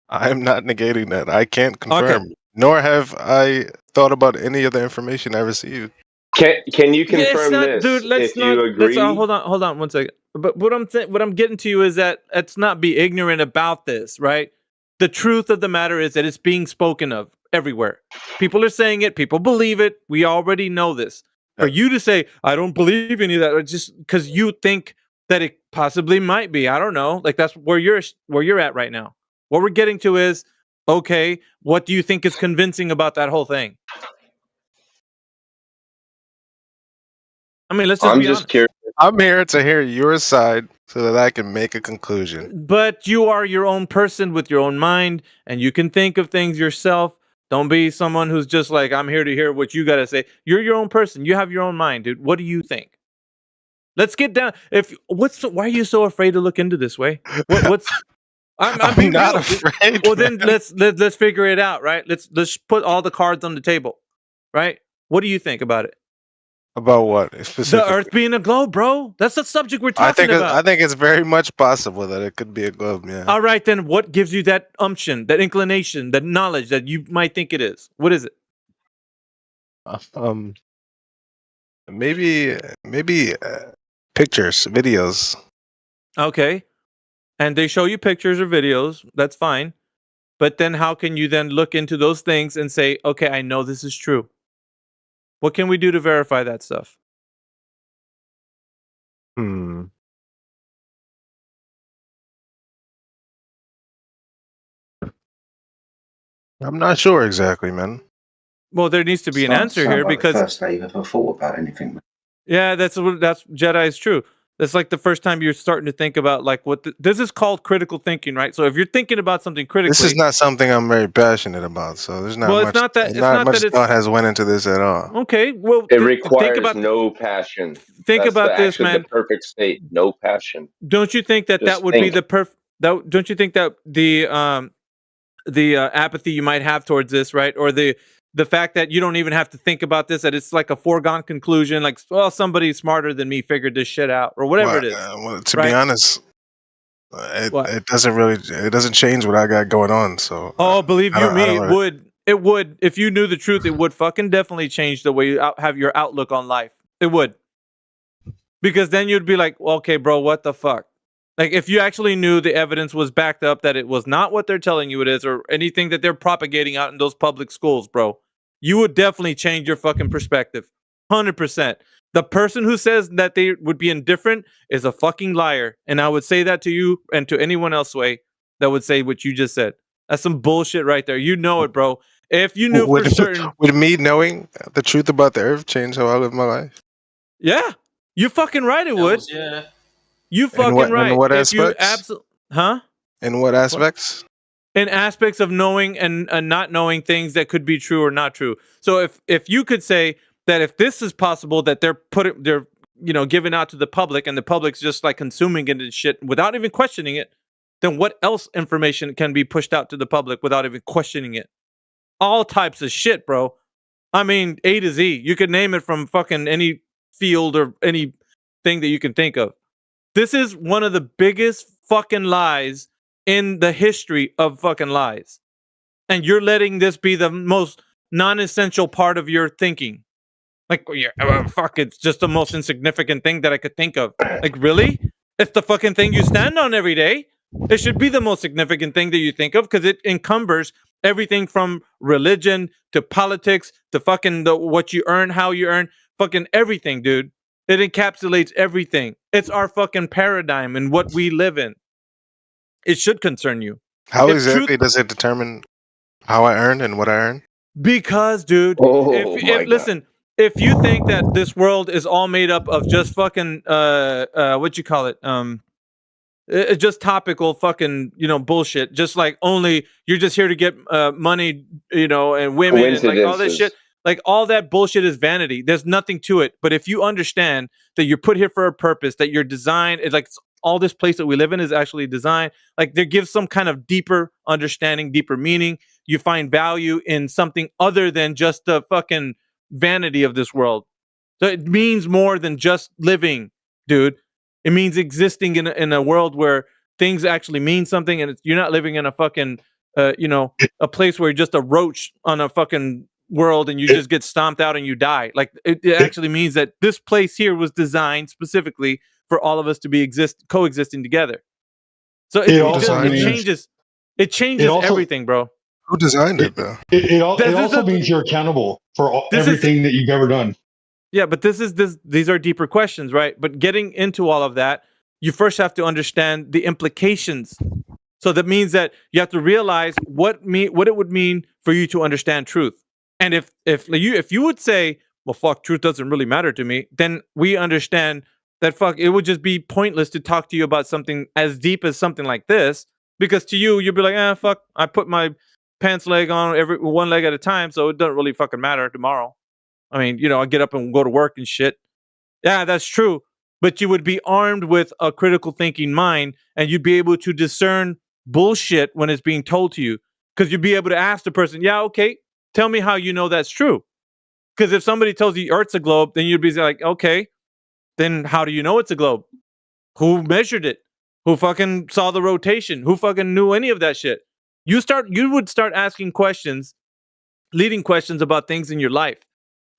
I'm not negating that. I can't confirm. Nor have I thought about any of the information I received. Can you confirm this? Dude, let's if not. you agree, Hold on 1 second. But what I'm getting to you is that let's not be ignorant about this, right? The truth of the matter is that it's being spoken of everywhere. People are saying it. People believe it. We already know this. For you to say I don't believe any of that, or just because you think that it possibly might be, I don't know. Like that's where you're at right now. What we're getting to is, okay, what do you think is convincing about that whole thing? I mean, let's just I'm be just honest. curious. I'm here to hear your side so that I can make a conclusion. But you are your own person with your own mind, and you can think of things yourself. Don't be someone who's just like, I'm here to hear what you got to say. You're your own person. You have your own mind, dude. What do you think? Let's get down. Why are you so afraid to look into this way? What's I'm being not real. afraid. Well, then let's figure it out, right? Let's put all the cards on the table, right? What do you think about it? About what The specifically? Earth being a globe, bro. That's the subject we're talking about. I think it's very much possible that it could be a globe. Yeah. All right, then what gives you that umption, that inclination, that knowledge that you might think it is? What is it? Maybe pictures, videos. Okay. And they show you pictures or videos. That's fine. But then how can you then look into those things and say, okay, I know this is true? What can we do to verify that stuff? I'm not sure exactly, man. Well, there needs to be an answer here because the first day you've ever thought about anything. yeah, that's Jedi is true. That's like the first time you're starting to think about like this is called critical thinking, right? So if you're thinking about something critically, This is not something I'm very passionate about, so there's not Well, much. it's not that- it's not not much that it's- thought has went into this at all. okay. Well, It think requires about no passion. think That's about this, man. The perfect state. No passion. Don't you think that Just would be think. the don't you think that the apathy you might have towards this, right? Or the fact that you don't even have to think about this, that it's like a foregone conclusion, like, well, somebody smarter than me figured this shit out, or whatever it is. Well, to right? be honest, it doesn't change what I got going on. So Oh, believe I you don't- I me, don't really- it would. If you knew the truth, it would fucking definitely change the way you have your outlook on life. It would. Because then you'd be like, well, okay, bro, what the fuck? Like, if you actually knew the evidence was backed up that it was not what they're telling you it is, or anything that they're propagating out in those public schools, bro, you would definitely change your fucking perspective. 100%. The person who says that they would be indifferent is a fucking liar. And I would say that to you and to anyone else that would say what you just said. That's some bullshit right there. You know it, bro. If you knew for certain. Would me knowing the truth about the Earth change how I live my life? Yeah. You're fucking right, it would. Yeah. You fucking right. In what If you aspects? Huh? In what aspects? In aspects of knowing and not knowing things that could be true or not true. So if you could say that if this is possible that they're giving out to the public and the public's just like consuming it and shit without even questioning it, then what else information can be pushed out to the public without even questioning it? All types of shit, bro. I mean, A to Z. You could name it from fucking any field or any thing that you can think of. This is one of the biggest fucking lies in the history of fucking lies. And you're letting this be the most non-essential part of your thinking. Like, fuck, it's just the most insignificant thing that I could think of. Like, really? It's the fucking thing you stand on every day. It should be the most significant thing that you think of because it encumbers everything from religion to politics to fucking what you earn, how you earn, fucking everything, dude. It encapsulates everything. It's our fucking paradigm and what we live in. It should concern you. How If exactly does it determine how I earn and what I earn? Because, dude, listen, if you think that this world is all made up of just fucking what you call it, it's just topical fucking bullshit, just like only you're just here to get money, and women and like all this shit. Like all that bullshit is vanity. There's nothing to it. But if you understand that you're put here for a purpose, that you're designed, it's like all this place that we live in is actually designed, like there gives some kind of deeper understanding, deeper meaning. You find value in something other than just the fucking vanity of this world. So it means more than just living, dude. It means existing in a world where things actually mean something, and you're not living in a fucking, a place where you're just a roach on a fucking world and you just get stomped out and you die. Like it actually means that this place here was designed specifically for all of us to be coexisting together. So it changes everything, bro. Who designed it though? It also means you're accountable for everything that you've ever done. Yeah, but these are deeper questions, right? But getting into all of that, you first have to understand the implications. So that means that you have to realize what it would mean for you to understand truth. And if you would say, well, fuck, truth doesn't really matter to me, then we understand that fuck, it would just be pointless to talk to you about something as deep as something like this, because to you, you'd be like, fuck, I put my pants leg on every one leg at a time, so it doesn't really fucking matter tomorrow. I mean, I get up and go to work and shit. Yeah, that's true. but you would be armed with a critical thinking mind, and you'd be able to discern bullshit when it's being told to you, because you'd be able to ask the person, yeah, okay, tell me how you know that's true. Because if somebody tells you Earth's a globe, then you'd be like, okay, then how do you know it's a globe? Who measured it? Who fucking saw the rotation? Who fucking knew any of that shit? You would start asking questions, leading questions about things in your life.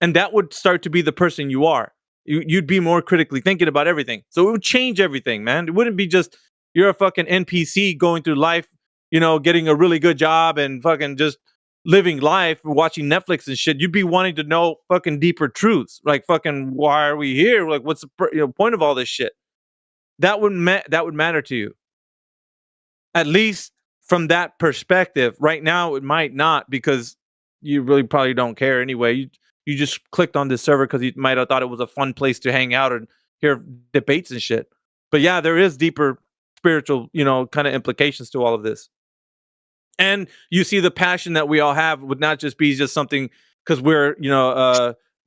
And that would start to be the person you are. You'd be more critically thinking about everything. So it would change everything, man. It wouldn't be just you're a fucking NPC going through life, getting a really good job and fucking just living life, watching Netflix and shit. You'd be wanting to know fucking deeper truths, like fucking why are we here? Like what's the point of all this shit? That would matter to you. At least from that perspective. Right now, it might not, because you really probably don't care anyway. You just clicked on this server because you might have thought it was a fun place to hang out and hear debates and shit. But yeah, there is deeper spiritual, kind of implications to all of this. And you see the passion that we all have would not just be just something because we're,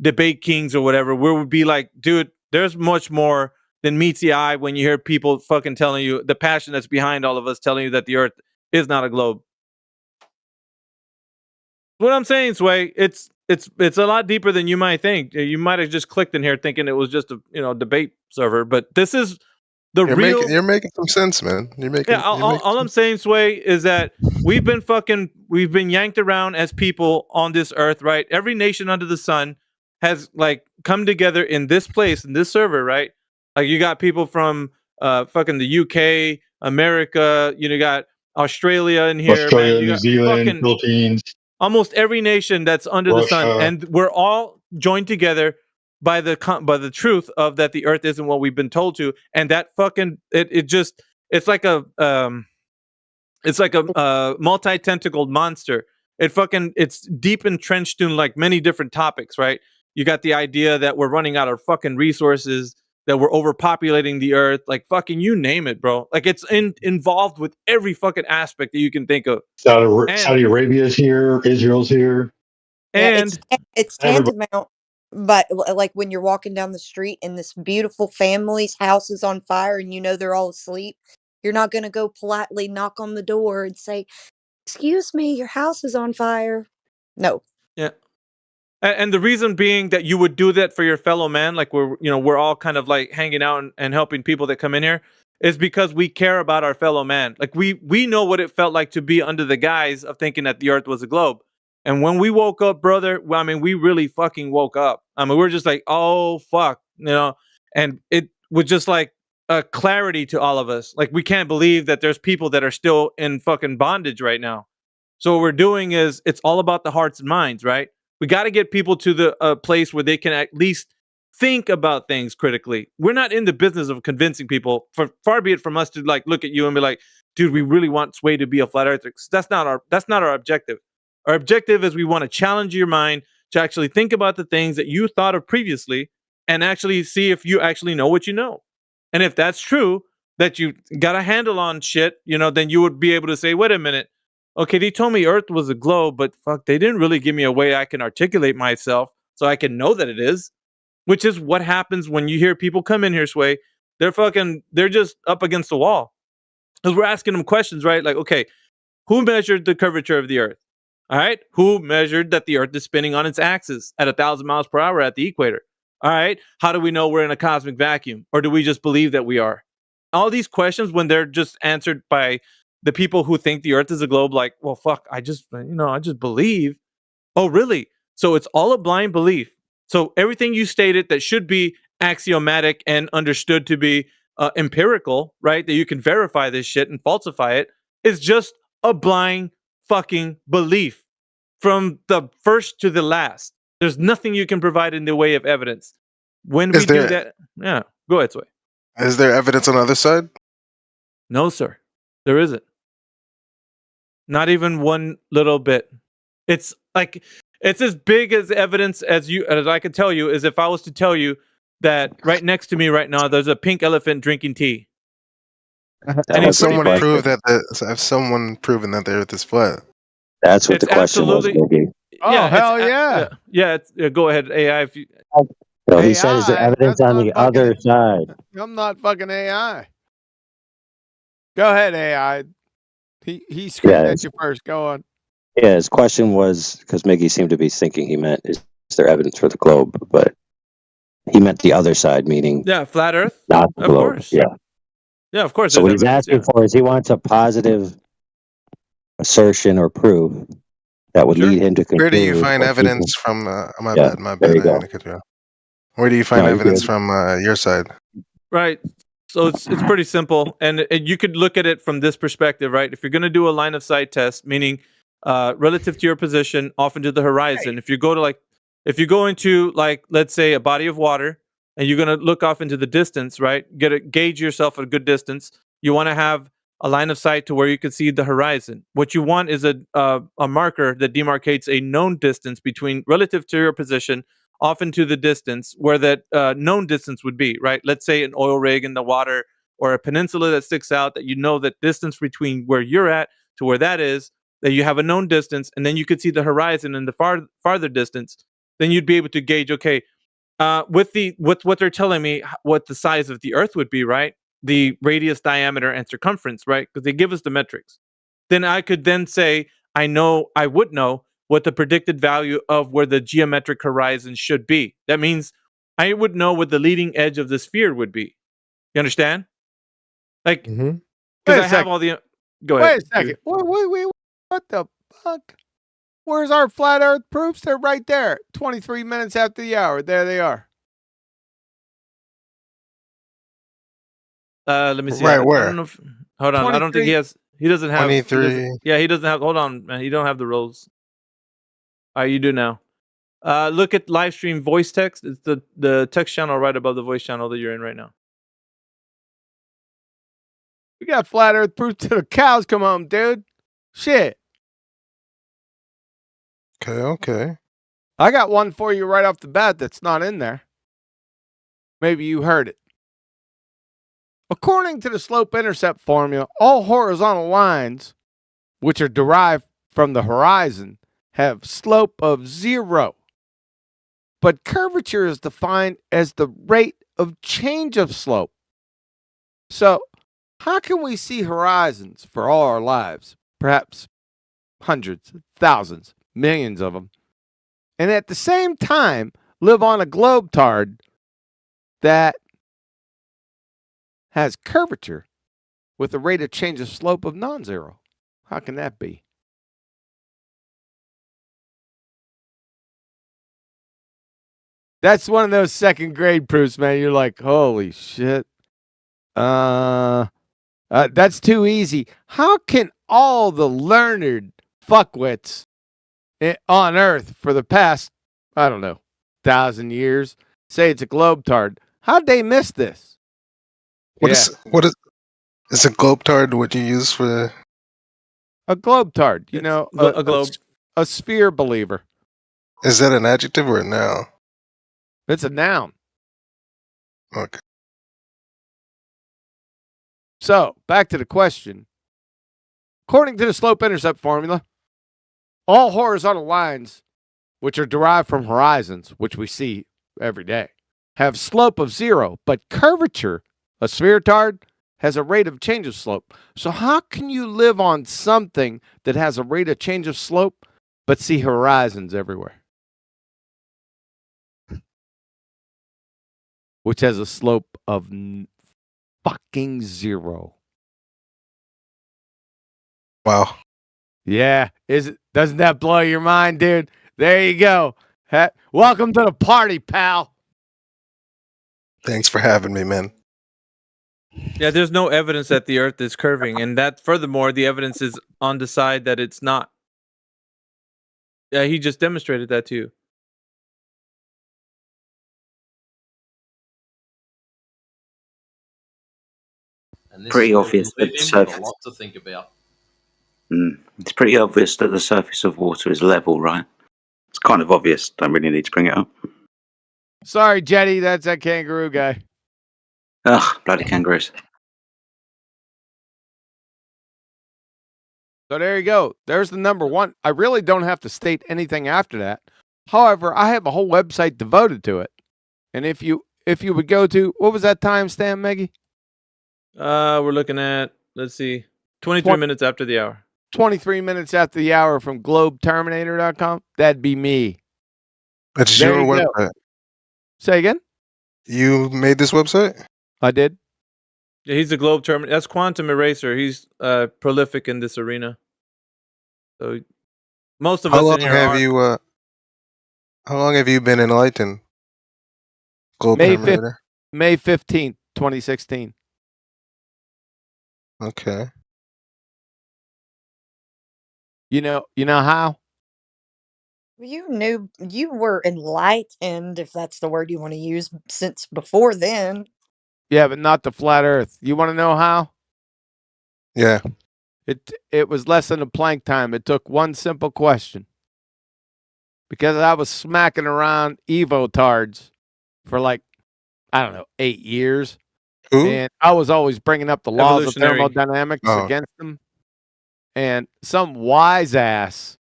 debate kings or whatever. We would be like, dude, there's much more than meets the eye when you hear people fucking telling you the passion that's behind all of us telling you that the Earth is not a globe. What I'm saying, Sway, it's a lot deeper than you might think. You might have just clicked in here thinking it was just a debate server, but this is you're making some sense, man. All I'm saying, Sway, is that we've been yanked around as people on this earth, right? Every nation under the sun has come together in this place, in this server, right? Like you got people from fucking the UK, America, you got Australia in here, Australia, man. You New got Zealand, Philippines. Almost every nation that's under the sun, and we're all joined together by the truth of that the Earth isn't what we've been told to, and that fucking it's like a multi-tentacled monster. It's deep entrenched in like many different topics, right? You got the idea that we're running out of fucking resources, that we're overpopulating the Earth, like fucking you name it, bro. Like it's involved with every fucking aspect that you can think of. Saudi Arabia's here, Israel's here, and it's tantamount. But like when you're walking down the street and this beautiful family's house is on fire and they're all asleep, you're not going to go politely knock on the door and say, "Excuse me, your house is on fire." No. Yeah. And the reason being that you would do that for your fellow man, like we're all kind of like hanging out and helping people that come in here, is because we care about our fellow man. Like we know what it felt like to be under the guise of thinking that the Earth was a globe. And when we woke up, brother, we really fucking woke up. We're just like, oh, fuck, and it was just like a clarity to all of us. Like, we can't believe that there's people that are still in fucking bondage right now. So what we're doing is it's all about the hearts and minds, right? We got to get people to the place where they can at least think about things critically. We're not in the business of convincing people. Far be it from us to like look at you and be like, dude, we really want Sway to be a flat earther. That's not our objective. Our objective is we want to challenge your mind to actually think about the things that you thought of previously and actually see if you actually know what you know. And if that's true, that you got a handle on shit, then you would be able to say, wait a minute. Okay, they told me Earth was a globe, but fuck, they didn't really give me a way I can articulate myself so I can know that it is, which is what happens when you hear people come in here, Sway. They're just up against the wall. Because we're asking them questions, right? Like, okay, who measured the curvature of the Earth? All right. Who measured that the Earth is spinning on its axis at 1,000 miles per hour at the equator? All right. How do we know we're in a cosmic vacuum? Or do we just believe that we are? All these questions, when they're just answered by the people who think the Earth is a globe, like, well, fuck, I just believe. Oh, really? So it's all a blind belief. So everything you stated that should be axiomatic and understood to be empirical, right? That you can verify this shit and falsify it, is just a blind fucking belief from the first to the last. There's nothing you can provide in the way of evidence. When we do that, yeah, go ahead, Sway. Is there evidence on the other side? No, sir. There isn't. Not even one little bit. It's like it's as big as evidence as I could tell you is if I was to tell you that right next to me right now there's a pink elephant drinking tea. And has someone proven that the Earth is flat? That's what the question was, Biggie. Oh, hell yeah. Yeah, go ahead, AI. If you... No, he said, is there AI. evidence That's on not the fucking. other side? I'm not fucking AI. Go ahead, AI. He screamed Yeah, at you first. Go on. yeah. His question was because Miggy seemed to be thinking he meant, is there evidence for the globe? But he meant the other side, meaning Yeah, flat Earth. not the Of globe. course. Yeah. Yeah, of course. So There's what he's evidence. asking for is he wants a positive assertion or proof that would lead him to conclude. Where do you find or evidence from? My Yeah, bad. My there bad. you I didn't go. mean to cut you off. Where do you find No, you're evidence good. from your side? Right. So it's pretty simple, and you could look at it from this perspective, right? If you're going to do a line of sight test, meaning relative to your position, off into the horizon. If you go into like, let's say, a body of water, and you're going to look off into the distance, right? Gauge yourself at a good distance. You want to have a line of sight to where you can see the horizon. What you want is a marker that demarcates a known distance between relative to your position off into the distance where that known distance would be, right? Let's say an oil rig in the water or a peninsula that sticks out that you know that distance between where you're at to where that is, that you have a known distance, and then you could see the horizon in the farther distance. Then you'd be able to gauge, okay, with what they're telling me, what the size of the Earth would be, right? The radius, diameter, and circumference, right? Because they give us the metrics. Then I could then say, I would know what the predicted value of where the geometric horizon should be. That means I would know what the leading edge of the sphere would be. You understand? Like, because I have all the. Go ahead. Wait a second. Wait. What the fuck? Where's our flat Earth proofs? They're right there. 23 minutes after the hour. There they are. Let me see. Right, I where? don't know hold on. I don't think he has. He doesn't have. 23. He doesn't have. Hold on, man. You don't have the roles. All right, you do now. Look at live stream voice text. It's the text channel right above the voice channel that you're in right now. We got flat Earth proof till the cows come home, dude. Shit. Okay. I got one for you right off the bat that's not in there. Maybe you heard it. According to the slope-intercept formula, all horizontal lines, which are derived from the horizon, have slope of 0. But curvature is defined as the rate of change of slope. So, how can we see horizons for all our lives? Perhaps hundreds, thousands, millions of them. And at the same time, live on a globetard that has curvature with a rate of change of slope of non-zero. How can that be? That's one of those second grade proofs, man. You're like, holy shit. That's too easy. How can all the learned fuckwits on Earth for the past, I don't know, 1,000 years say it's a globetard? How'd they miss this? What is a globetard? What do you use for a globetard? You know, a globe, a sphere believer. Is that an adjective or a noun? It's a noun. Okay. So back to the question. According to the slope-intercept formula, all horizontal lines, which are derived from horizons, which we see every day, have slope of 0, but curvature, a spheritard, has a rate of change of slope. So how can you live on something that has a rate of change of slope but see horizons everywhere? Which has a slope of fucking 0. Wow. Yeah, doesn't that blow your mind, dude? There you go. Welcome to the party, pal. Thanks for having me, man. Yeah, there's no evidence that the Earth is curving, and that furthermore, the evidence is on the side that it's not. Yeah, he just demonstrated that to you. And this Pretty is obvious that the a surface. lot to think about. It's pretty obvious that the surface of water is level, right? It's kind of obvious. Don't really need to bring it up. Sorry, Jetty, that's that kangaroo guy. Ugh, bloody kangaroos. So there you go. There's the number one. I really don't have to state anything after that. However, I have a whole website devoted to it. And if you would go to, what was that timestamp, Maggie? We're looking at, let's see, 23 minutes after the hour. 23 minutes after the hour from GlobeTerminator.com. That'd be me. That's There your you go. website. Say again? You made this website? I did. Yeah, he's the Globe Terminator. That's Quantum Eraser. He's prolific in this arena. So most of How us long in here have are. you how long have you been enlightened? Globe May Terminator. May 15th, 2016. Okay. You know how? You were enlightened, if that's the word you want to use, since before then. Yeah, but not the flat earth. You want to know how? Yeah. It was less than a plank time. It took one simple question. Because I was smacking around Evotards for like, I don't know, 8 years. Who? And I was always bringing up the laws of Evolutionary. thermodynamics Oh. against them. And some wise ass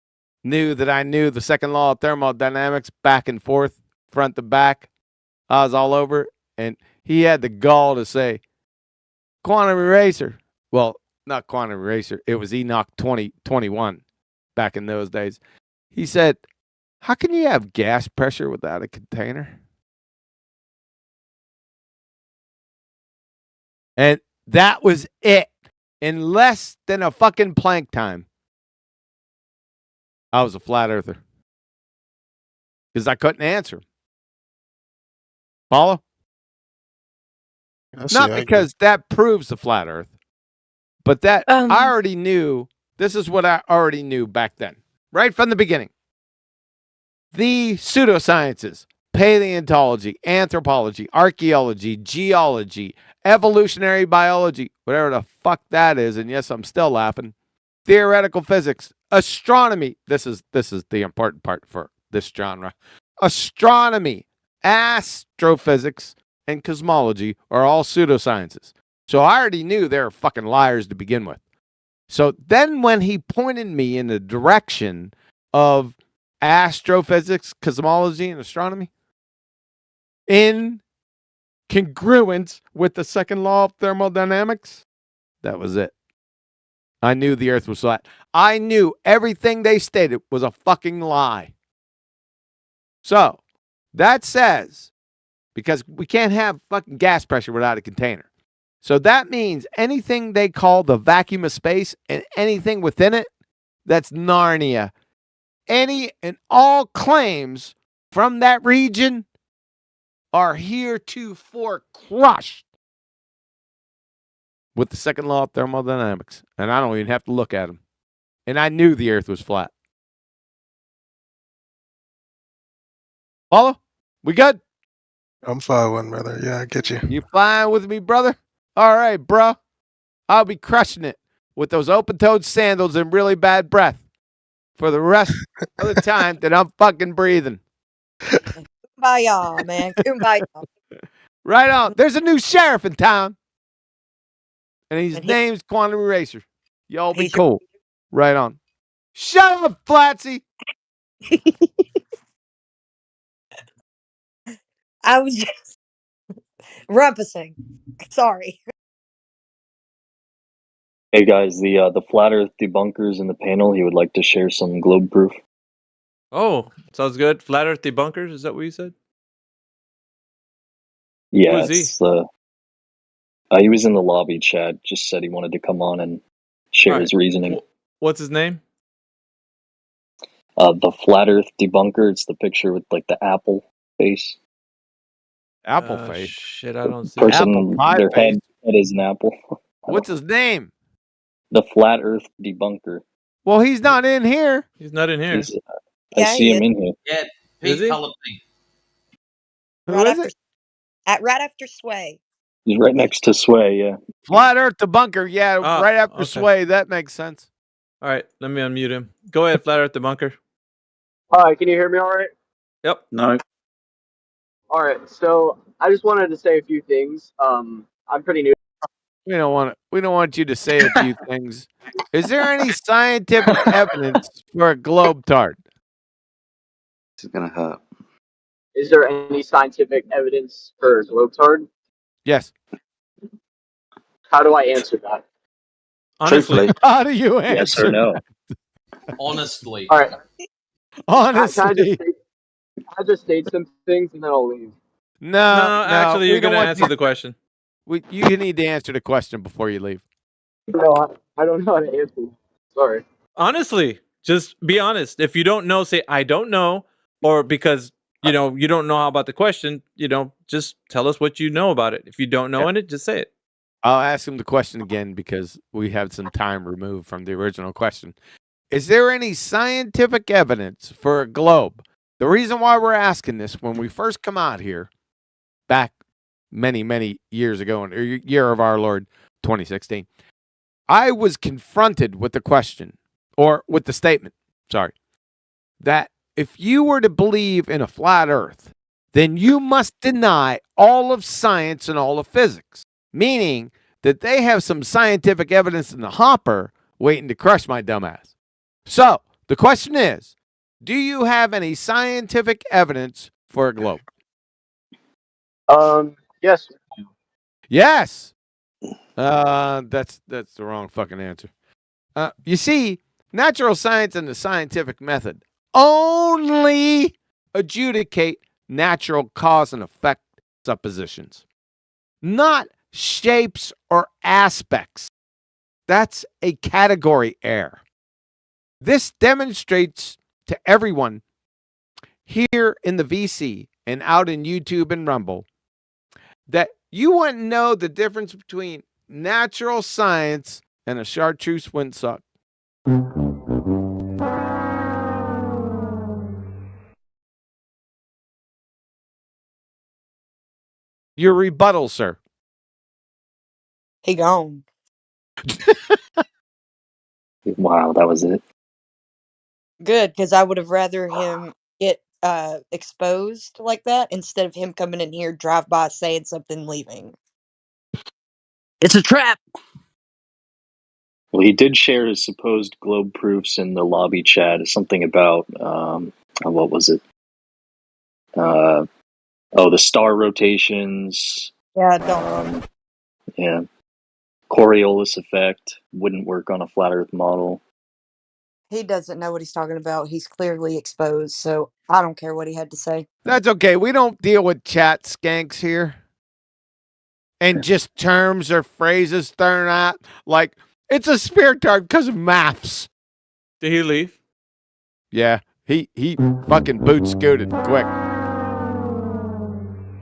knew that I knew the second law of thermodynamics back and forth, front to back. I was all over. And he had the gall to say, Quantum Eraser. Well, not Quantum Eraser. It was Enoch 2021 back in those days. He said, how can you have gas pressure without a container? And that was it. In less than a fucking plank time, I was a flat earther. Because I couldn't answer. Follow? Not because that proves the flat earth, but that I already knew. This is what I already knew back then, right from the beginning. The pseudosciences, paleontology, anthropology, archaeology, geology, evolutionary biology, whatever the fuck that is, and yes, I'm still laughing, theoretical physics, astronomy. This is the important part for this genre. Astronomy, astrophysics, and cosmology are all pseudosciences. So I already knew they were fucking liars to begin with. So then when he pointed me in the direction of astrophysics, cosmology, and astronomy, in congruence with the second law of thermodynamics, that was it. I knew the earth was flat. I knew everything they stated was a fucking lie. So that says, because we can't have fucking gas pressure without a container. So that means anything they call the vacuum of space and anything within it, that's Narnia. Any and all claims from that region are heretofore crushed with the second law of thermodynamics. And I don't even have to look at them. And I knew the earth was flat. Follow? We good? I'm 5'1", brother. Yeah, I get you. You fine with me, brother? All right, bro. I'll be crushing it with those open-toed sandals and really bad breath for the rest of the time that I'm fucking breathing. Kumbaya, man. Kumbaya. Right on. There's a new sheriff in town. And his name's Quantum Eraser. Y'all be cool. Right on. Shut up, Flatsy. I was just rumpusing. Sorry. Hey guys, the flat Earth debunkers in the panel. He would like to share some globe proof. Oh, sounds good. Flat Earth debunkers. Is that what you said? Yeah, Who is he? He was in the lobby chat. Just said he wanted to come on and share his reasoning. What's his name? The flat Earth debunker. It's the picture with like the apple face. Apple face. Shit, I don't see. Person, their face. head is an apple. What's his name? The flat Earth debunker. Well, he's not in here. He's not in here. I see him in here. Yeah, Is he? pink color pink. Right after Sway. He's right next to Sway. Yeah. Flat Earth debunker. Yeah, Ah, right after okay. Sway. That makes sense. All right, let me unmute him. Go ahead, Flat Earth debunker. All right, can you hear me all right? Yep. No. All right, so I just wanted to say a few things. I'm pretty new. We don't want you to say a few things. Is there any scientific evidence for a globe tart? This is gonna hurt. is there any scientific evidence for globetard? Yes. How do I answer that? Honestly. How do you answer? Yes or no? Honestly. All right. Honestly. Can I just state some things and then I'll leave? No, actually, we you're don't going to want answer you- the question. You need to answer the question before you leave. No, I don't know how to answer. Sorry. Honestly, just be honest. If you don't know, say I don't know, or because you don't know about the question, just tell us what you know about it. If you don't know it, just say it. I'll ask him the question again because we have some time removed from the original question. Is there any scientific evidence for a globe? The reason why we're asking this, when we first come out here, back many, many years ago, in the year of our Lord 2016, I was confronted with the question, or with the statement, that if you were to believe in a flat earth, then you must deny all of science and all of physics, meaning that they have some scientific evidence in the hopper waiting to crush my dumbass. So the question is, do you have any scientific evidence for a globe? Yes. Yes. That's the wrong fucking answer. You see, natural science and the scientific method only adjudicate natural cause and effect suppositions, not shapes or aspects. That's a category error. This demonstrates to everyone here in the VC and out in YouTube and Rumble that you wouldn't know the difference between natural science and a chartreuse windsock. Your rebuttal, sir. He gone. Wow, that was it. Good, because I would have rather him get exposed like that instead of him coming in here, drive by, saying something, leaving. It's a trap. Well, he did share his supposed globe proofs in the lobby chat. Something about what was it? The star rotations. Yeah, don't. Yeah, Coriolis effect wouldn't work on a flat Earth model. He doesn't know what he's talking about. He's clearly exposed, so I don't care what he had to say. That's okay. We don't deal with chat skanks here. And just terms or phrases thrown out like, it's a spirit card because of maths. Did he leave? Yeah, he fucking boot scooted quick.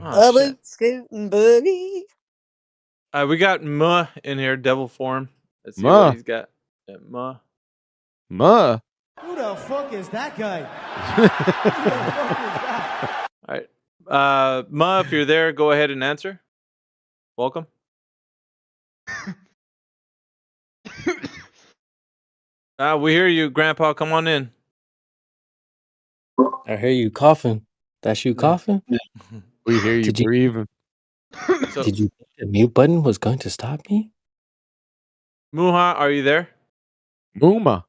A boot scooting boogie. We got Muh in here, devil form. Let's see Muh. what he's got. Yeah, Muh. Muh. Who the fuck is that guy? Who the fuck is that? All right. Muh, if you're there, go ahead and answer. Welcome. We hear you, Grandpa. Come on in. I hear you coughing. That's you coughing? We hear you breathing. Did you think the mute button was going to stop me? Muha, are you there? Muma.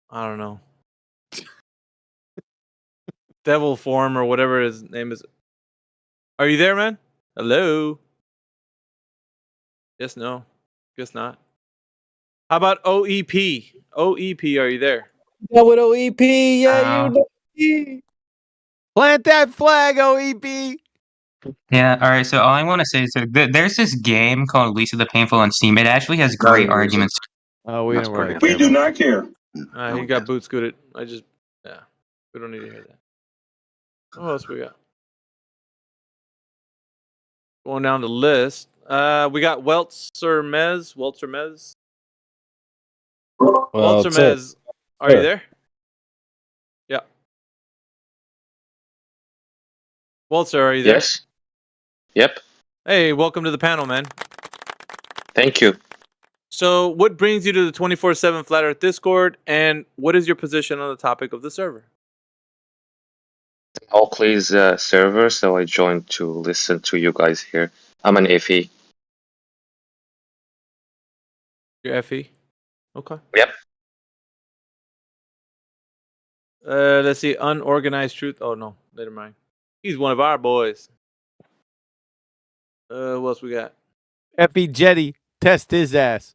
I don't know. Devil form or whatever his name is. Are you there, man? Hello? Yes, no. Guess not. How about OEP? OEP, are you there? Yeah, with OEP, yeah, you know. Plant that flag, OEP. Yeah, all right. So all I want to say is there's this game called Lisa the Painful on Steam. It actually has great arguments. Oh, we don't really We do not care. He got boot scooted. We don't need to hear that. What else we got? Going down the list. We got Weltzer Mez. Weltzer Mez. Weltzer Mez. Are you there? Yeah. Weltzer, are you there? Yes. Yep. Hey, welcome to the panel, man. Thank you. So, what brings you to the 24/7 Flat Earth Discord, and what is your position on the topic of the server? Oakley's server, so I joined to listen to you guys here. I'm an FE. Your FE? Okay. Yep. Let's see. Unorganized Truth. Oh, no. Never mind. He's one of our boys. What else we got? Effie Jetty, test his ass.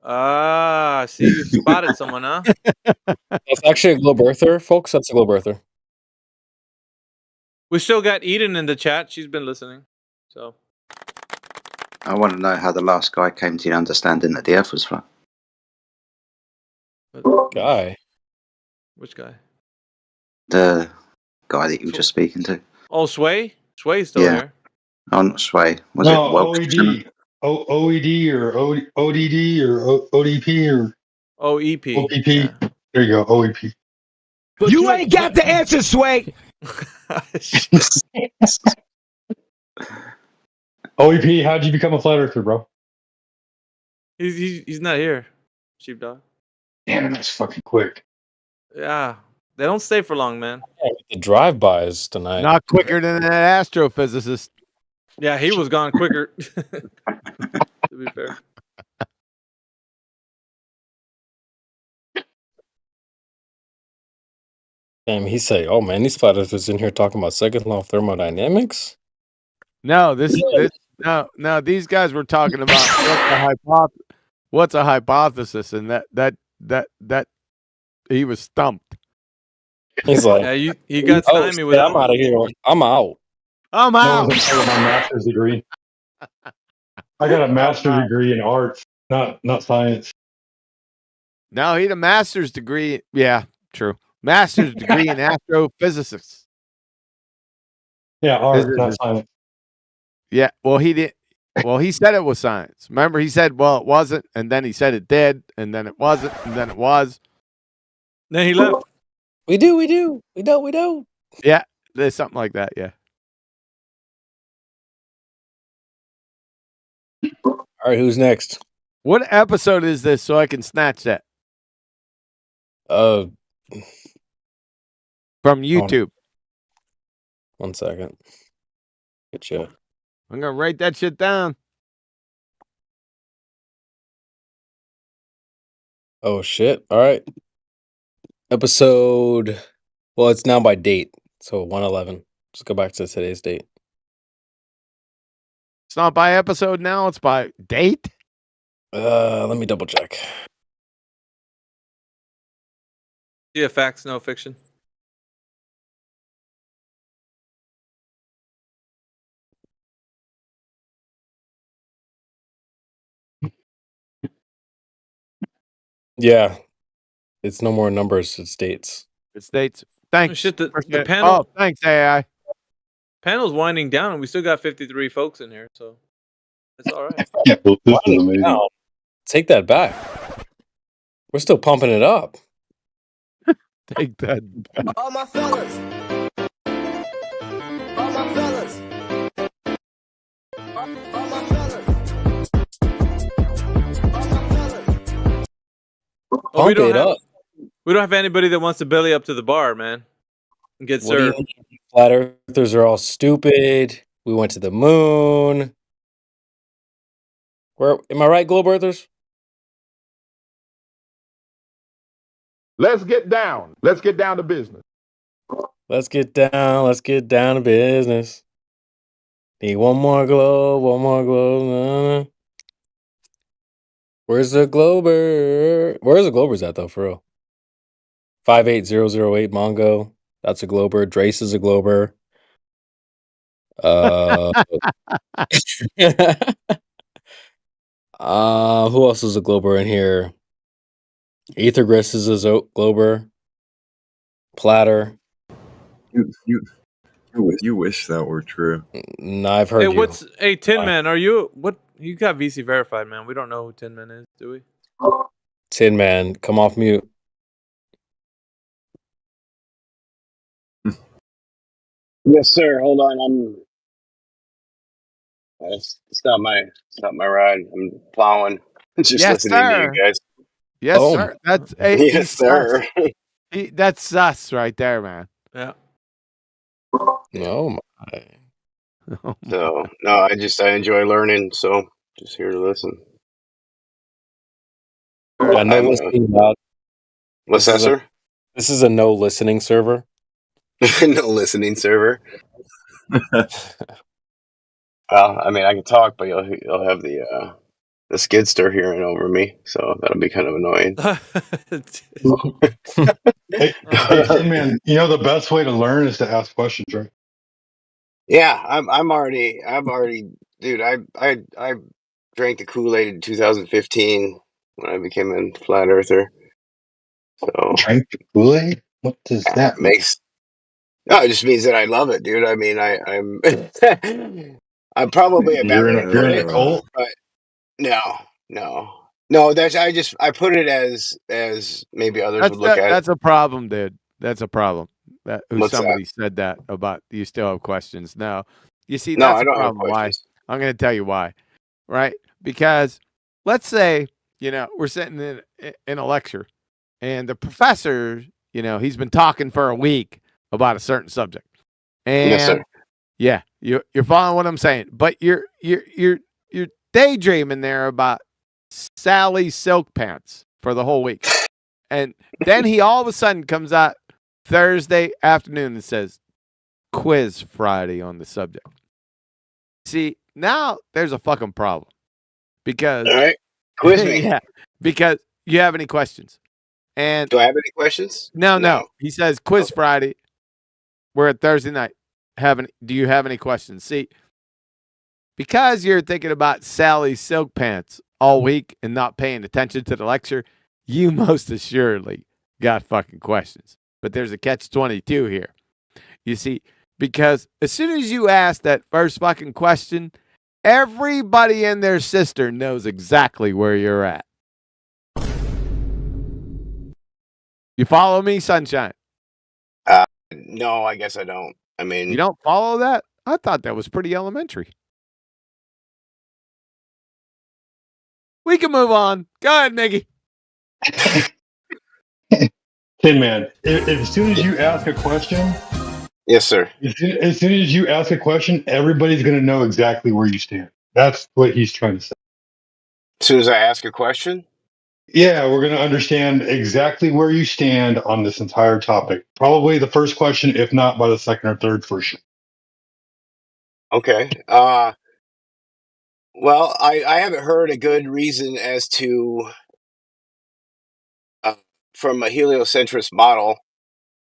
Ah, see, you spotted someone, huh? That's actually a globe earther, folks. That's a globe earther. We still got Eden in the chat. She's been listening. So I want to know how the last guy came to the understanding that the Earth was flat. Guy. Which guy? The guy that you were just speaking to. Oh, Sway? Sway's still Yeah. here. Oh, not Sway. Was No, it Welsh? OED. OED or ODD or ODP or OEP. OPP. There you go, OEP. You ain't got the answer, Sway. OEP, how'd you become a flat earther, bro? He's not here, Sheepdog. Damn, that's fucking quick. Yeah, they don't stay for long, man. The drive-bys tonight. Not quicker than that astrophysicist. Yeah, he was gone quicker. To be fair. Damn, he say, "Oh man, these flat earthers in here talking about second law of thermodynamics." No, no. These guys were talking about what's a hypothesis, and that he was stumped. He's like, yeah, he got stymied with. I'm out of here. I'm out. I'm out. No, I got my master's degree. I got a master's degree in arts, not science. No, he had a master's degree. Yeah, true. Master's degree in astrophysics. Yeah, art, not science. Yeah, well, he did. Well, he said it was science. Remember, he said, "Well, it wasn't," and then he said it did, and then it wasn't, and then it was. Then he left. We don't. Yeah, there's something like that. Yeah. All right, who's next? What episode is this so I can snatch that? From YouTube. One second. Get you. I'm gonna write that shit down. Oh shit! All right. Episode. Well, it's now by date, so 111. Let's go back to today's date. It's not by episode now. It's by date. Let me double check. Yeah, facts, no fiction. Yeah, it's no more numbers. It's dates. It's dates. Thanks. Oh, shit, the Appreciate it. panel. Oh, thanks, AI. Panel's winding down, and we still got 53 folks in here, so it's all right. Yeah, this is amazing. Wow. Take that back. We're still pumping it up. Take that back. All my fellas. All my fellas. All my fellas. Oh, Pump it up. We don't have anybody that wants to belly up to the bar, man, and get What do you served. mean? Flat earthers are all stupid. We went to the moon. Where am I right, globe earthers? Let's get down. Let's get down to business. Let's get down. Let's get down to business. Need one more globe. One more globe. Where's the glober? Where's the globers at though, for real? 58008 Mongo. That's a glober. Drace is a glober. Who else is a glober in here? Aethergris is a glober. Platter. You wish that were true. No, I've heard Hey, you. Hey, Tin Man, are you what? You got VC verified, man. We don't know who Tin Man is, do we? Tin Man, come off mute. Yes, sir. Hold on. It's not my ride. I'm plowing. Just Yes, listening to sir. you guys. Yes, Oh. sir. That's Yes, he's sir. sus. That's sus right there, man. Yeah. Oh my. So no, I enjoy learning. So just here to listen. Yeah, no I'm, listening allowed. What's that, sir? This is a no listening server. No listening server. Well, I mean, I can talk, but you'll have the skidster hearing over me, so that'll be kind of annoying. Hey, Tin Man, you know the best way to learn is to ask questions, right? Yeah, I've already, dude. I drank the Kool-Aid in 2015 when I became a flat earther. So Drink the Kool-Aid? What does that mean? No, it just means that I love it, dude. I mean, I'm I'm probably a You're in a bad cult? but no. That's I put it as maybe others would look at That's it. a problem, dude. That's a problem. What's that? Somebody said that about you still have questions. No, you see, No, that's I a don't have problem. Why? questions. I'm going to tell you why. Right? Because let's say we're sitting in a lecture, and the professor, he's been talking for a week about a certain subject, and Yes, sir. yeah, you're following what I'm saying, but you're daydreaming there about Sally's silk pants for the whole week. And then he all of a sudden comes out Thursday afternoon and says, quiz Friday on the subject. See, now there's a fucking problem. Because all right, quiz me. Yeah, because you have any questions. And do I have any questions? No. He says quiz Friday. We're at Thursday night. Do you have any questions? See, because you're thinking about Sally's silk pants all week and not paying attention to the lecture, you most assuredly got fucking questions. But there's a catch-22 here. You see, because as soon as you ask that first fucking question, everybody and their sister knows exactly where you're at. You follow me, Sunshine? No, I guess I don't. I mean, you don't follow that? I thought that was pretty elementary. We can move on. Go ahead, Miggy. Tin Man, as soon as you ask a question, yes, sir. As soon as you ask a question, everybody's going to know exactly where you stand. That's what he's trying to say. As soon as I ask a question? Yeah, we're going to understand exactly where you stand on this entire topic. Probably the first question, if not by the second or third, for sure. Okay. Well, I haven't heard a good reason as to, from a heliocentrist model,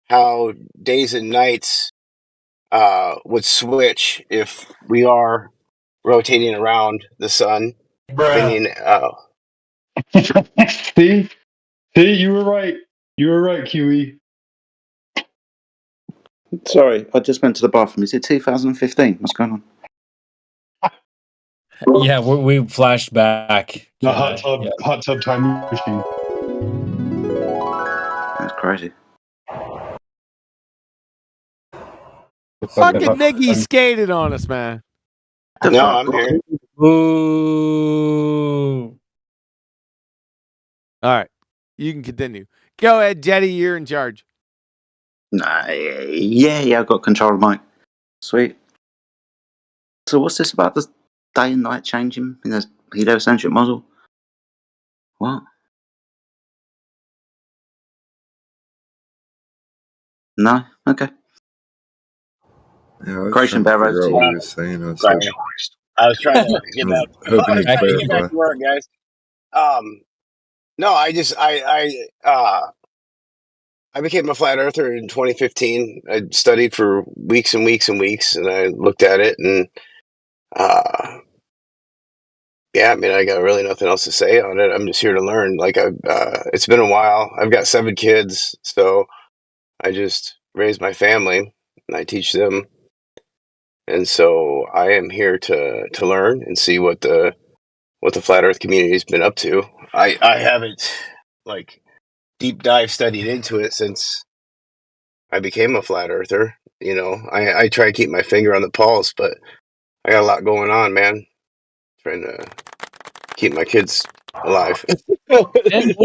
how days and nights would switch if we are rotating around the sun. Meaning, See, you were right. You were right, QE. Sorry, I just went to the bathroom. Is it 2015? What's going on? Yeah, we flashed back. The hot tub time machine. That's crazy. Fucking Niggy skated on us, man. No, I'm here. Ooh. All right, you can continue. Go ahead, Jetty. You're in charge. Nah, yeah, I've got control of mine. Sweet. So what's this about the day and night changing in the heliocentric model? What? No? Okay. Yeah, Creation Bear, over to you. What he was saying. I was trying to get back. Hoping to Get back clarify. to work, guys. No, I became a flat earther in 2015. I studied for weeks and weeks and weeks, and I looked at it, and yeah, I mean, I got really nothing else to say on it. I'm just here to learn. Like, it's been a while. I've got 7 kids, so I just raise my family and I teach them, and so I am here to learn and see what the flat Earth community has been up to. I haven't like deep dive studied into it since I became a flat earther. I try to keep my finger on the pulse, but I got a lot going on, man. Trying to keep my kids alive. And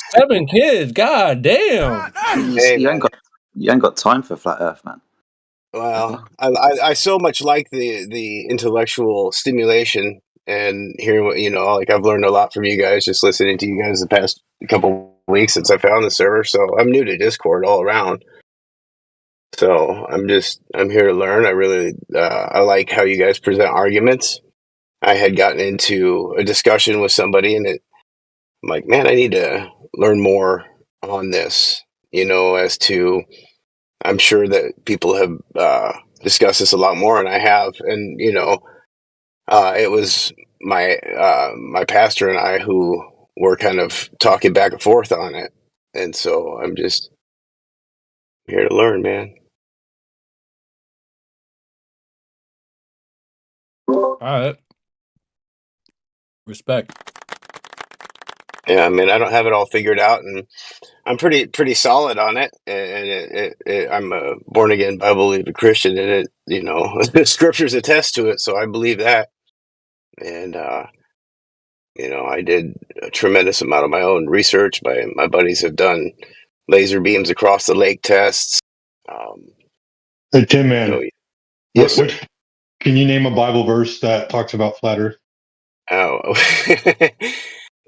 7 kids, god damn. Hey, you ain't got time for flat Earth, man. Well, I so much like the intellectual stimulation and hearing what like I've learned a lot from you guys just listening to you guys the past couple weeks since I found the server. So I'm new to Discord all around. So I'm here to learn. I like how you guys present arguments. I had gotten into a discussion with somebody, and I'm like, man, I need to learn more on this. As to, I'm sure that people have discussed this a lot more, and I have. And it was my pastor and I who were kind of talking back and forth on it, and so I'm just here to learn, man. All right. Respect. Yeah, I mean, I don't have it all figured out, and I'm pretty solid on it. And I'm a born again Bible believing Christian, and the scriptures attest to it, so I believe that. And I did a tremendous amount of my own research. My buddies have done laser beams across the lake tests. Hey, Tim, man. So, yes, sir. Can you name a Bible verse that talks about flat Earth? Oh,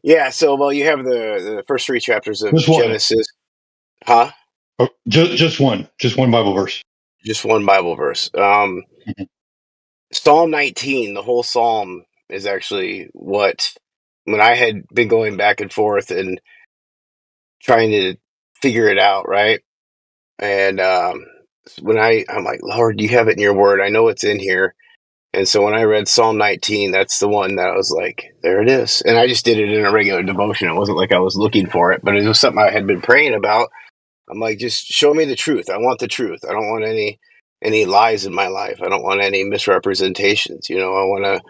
yeah. So, well, you have the first 3 chapters of Just one. Genesis. Huh? Oh, just one Bible verse. Just one Bible verse. Psalm 19, the whole psalm is actually when I had been going back and forth and trying to figure it out, right? And when I'm like, Lord, you have it in your word. I know it's in here. And so when I read Psalm 19, that's the one that I was like, there it is. And I just did it in a regular devotion. It wasn't like I was looking for it, but it was something I had been praying about. I'm like, just show me the truth. I want the truth. I don't want any lies in my life. I don't want any misrepresentations. I want to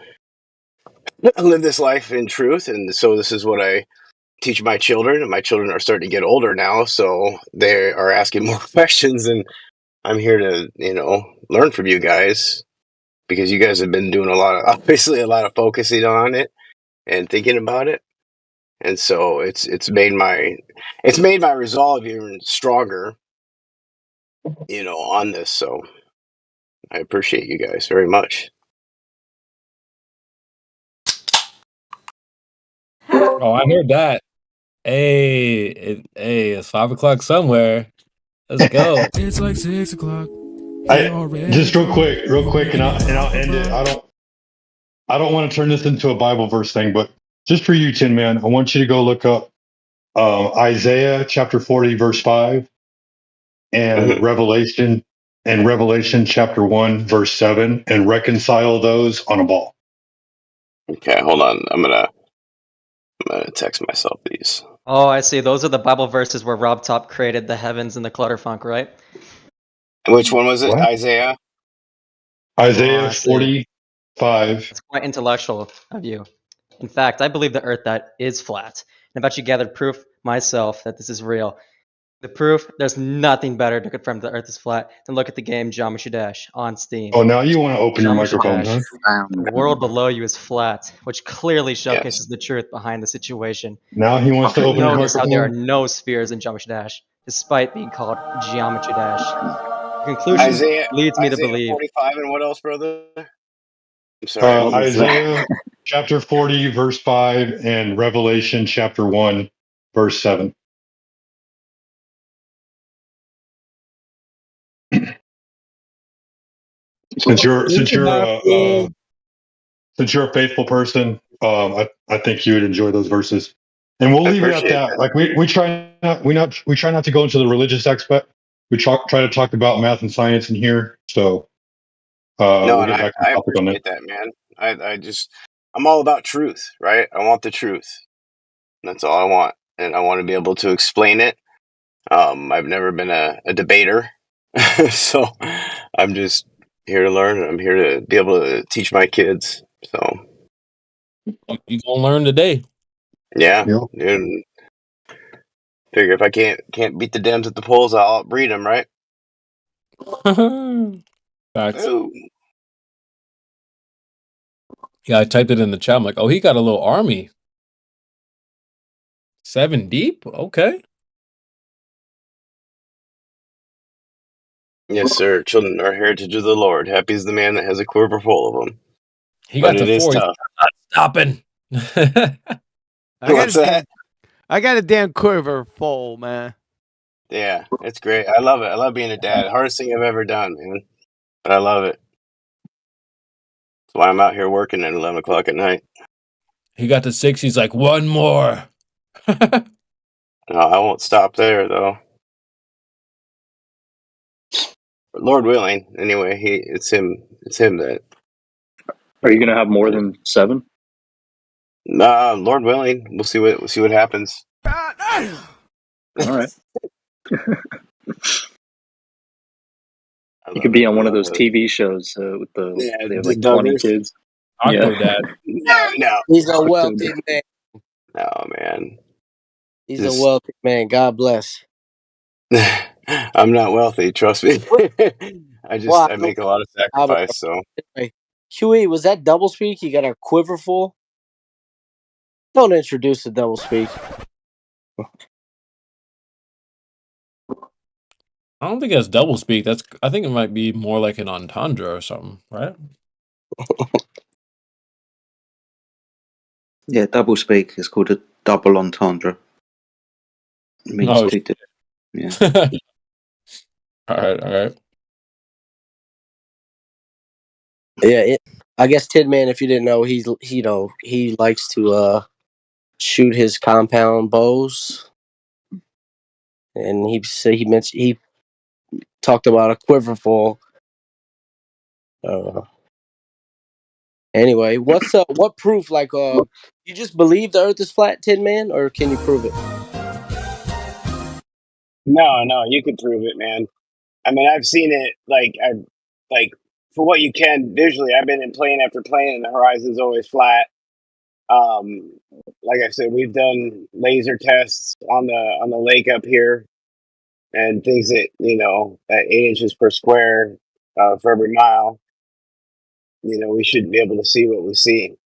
live this life in truth. And so this is what I teach my children. And my children are starting to get older now, so they are asking more questions. And I'm here to, learn from you guys, because you guys have been doing a lot of focusing on it and thinking about it. And so it's made my resolve even stronger, on this. So I appreciate you guys very much. Oh, I heard that. Hey, it's 5 o'clock somewhere. Let's go. It's like 6 o'clock. Just real quick, and I'll end it. I don't want to turn this into a Bible verse thing, but just for you, Tin Man, I want you to go look up Isaiah chapter 40, verse 5, and Revelation chapter 1, verse 7, and reconcile those on a ball. Okay, hold on. I'm gonna text myself these. Oh, I see. Those are the Bible verses where Rob Top created the heavens and the Clutterfunk, right? Which one was it? What? Isaiah 45. It's quite intellectual of you. In fact, I believe the Earth that is flat. And I've actually gathered proof myself that this is real. The proof, there's nothing better to confirm the Earth is flat than look at the game Geometry Dash on Steam. Oh, now you want to open your Geometry microphone, Dash. huh? The world below you is flat, which clearly showcases the truth behind the situation. Now he wants to open his Notice how there are microphone. no spheres in Geometry Dash, despite being called Geometry Dash. The conclusion leads me to Isaiah believe 45, and what else, brother? I'm sorry. Isaiah chapter 40, verse 5, and Revelation chapter 1, verse 7. Since you're a faithful person, I think you would enjoy those verses. And we'll leave it at that. Like we try not to go into the religious aspect. We try to talk about math and science in here. So No, we'll and get back to I the topic on that. appreciate that, man. I'm all about truth, right? I want the truth. That's all I want, and I want to be able to explain it. I've never been a debater, so I'm just here to learn, and I'm here to be able to teach my kids. So You gonna learn today. yeah, dude. Figure if I can't beat the Dems at the polls, I'll outbreed them, right? Facts. Ooh. Yeah, I typed it in the chat. I'm like, oh, he got a little army. 7 deep? Okay. Yes, sir. Children are heritage of the Lord. Happy is the man that has a quiver full of them. He got But to it is 4. He's tough. not stopping. What's that? I got a damn quiver full, man. Yeah, it's great. I love it. I love being a dad. Hardest thing I've ever done, man. But I love it. That's why I'm out here working at 11 o'clock at night. He got to 6. He's like, one more. No, I won't stop there though. But Lord willing, anyway, it's him that. Are you gonna have more than 7? Lord willing, we'll see what happens. All right. You could be on one of those TV shows with they have the like 20 Duggars. kids. Octodad. No. He's a wealthy man. No, man. He's a wealthy man. God bless. I'm not wealthy, trust me. I make a lot of sacrifice, so. Huey, was that double speak? You got a quiver full? Don't introduce the double speak. I don't think that's double speak. I think it might be more like an entendre or something, right? Yeah, double speak is called a double entendre. It means two different. Yeah. All right. Yeah, I guess Tin Man, if you didn't know, he likes to shoot his compound bows, and he talked about a quiver full. Anyway, what proof? Like, you just believe the Earth is flat, Tin Man, or can you prove it? No, you can prove it, man. I mean, I've seen it. For what you can visually, I've been in plane after plane, and the horizon's always flat. Like I said, we've done laser tests on the lake up here, and things that at 8 inches per square for every mile. We should be able to see what we see,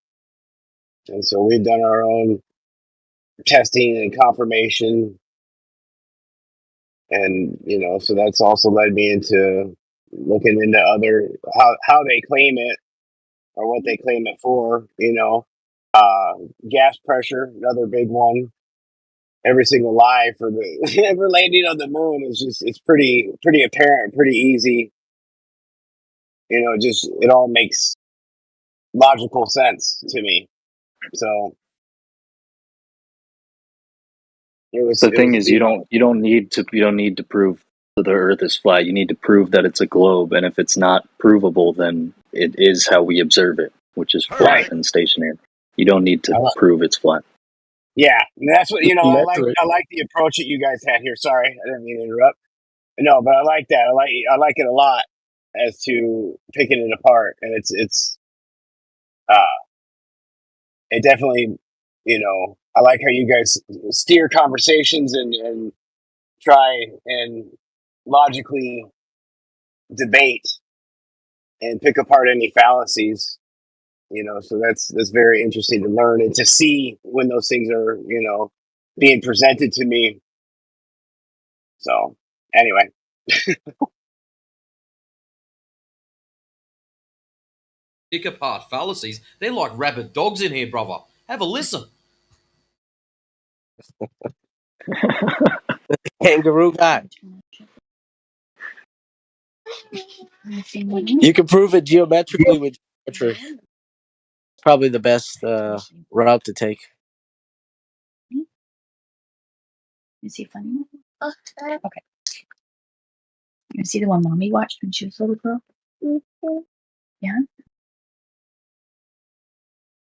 and so we've done our own testing and confirmation, and so that's also led me into looking into other how they claim it or what they claim it for. Gas pressure, another big one. Every single lie for landing on the moon is it's pretty apparent, pretty easy. It all makes logical sense to me. So the thing is, you don't need to prove that the Earth is flat. You need to prove that it's a globe, and if it's not provable, then it is how we observe it, which is flat and stationary. You don't need to prove it's flat. Yeah, that's what I like the approach that you guys had here. Sorry, I didn't mean to interrupt. No, but I like that. I like it a lot as to picking it apart, and it definitely, I like how you guys steer conversations and try and logically debate and pick apart any fallacies. So that's very interesting to learn and to see when those things are, being presented to me. So anyway. Pick apart fallacies. They're like rabid dogs in here, brother. Have a listen. Kangaroo guy. You can prove it geometrically with geometry. Probably the best route to take. Is he funny? Oh, okay. You see the one Mommy watched when she was a little girl? Yeah.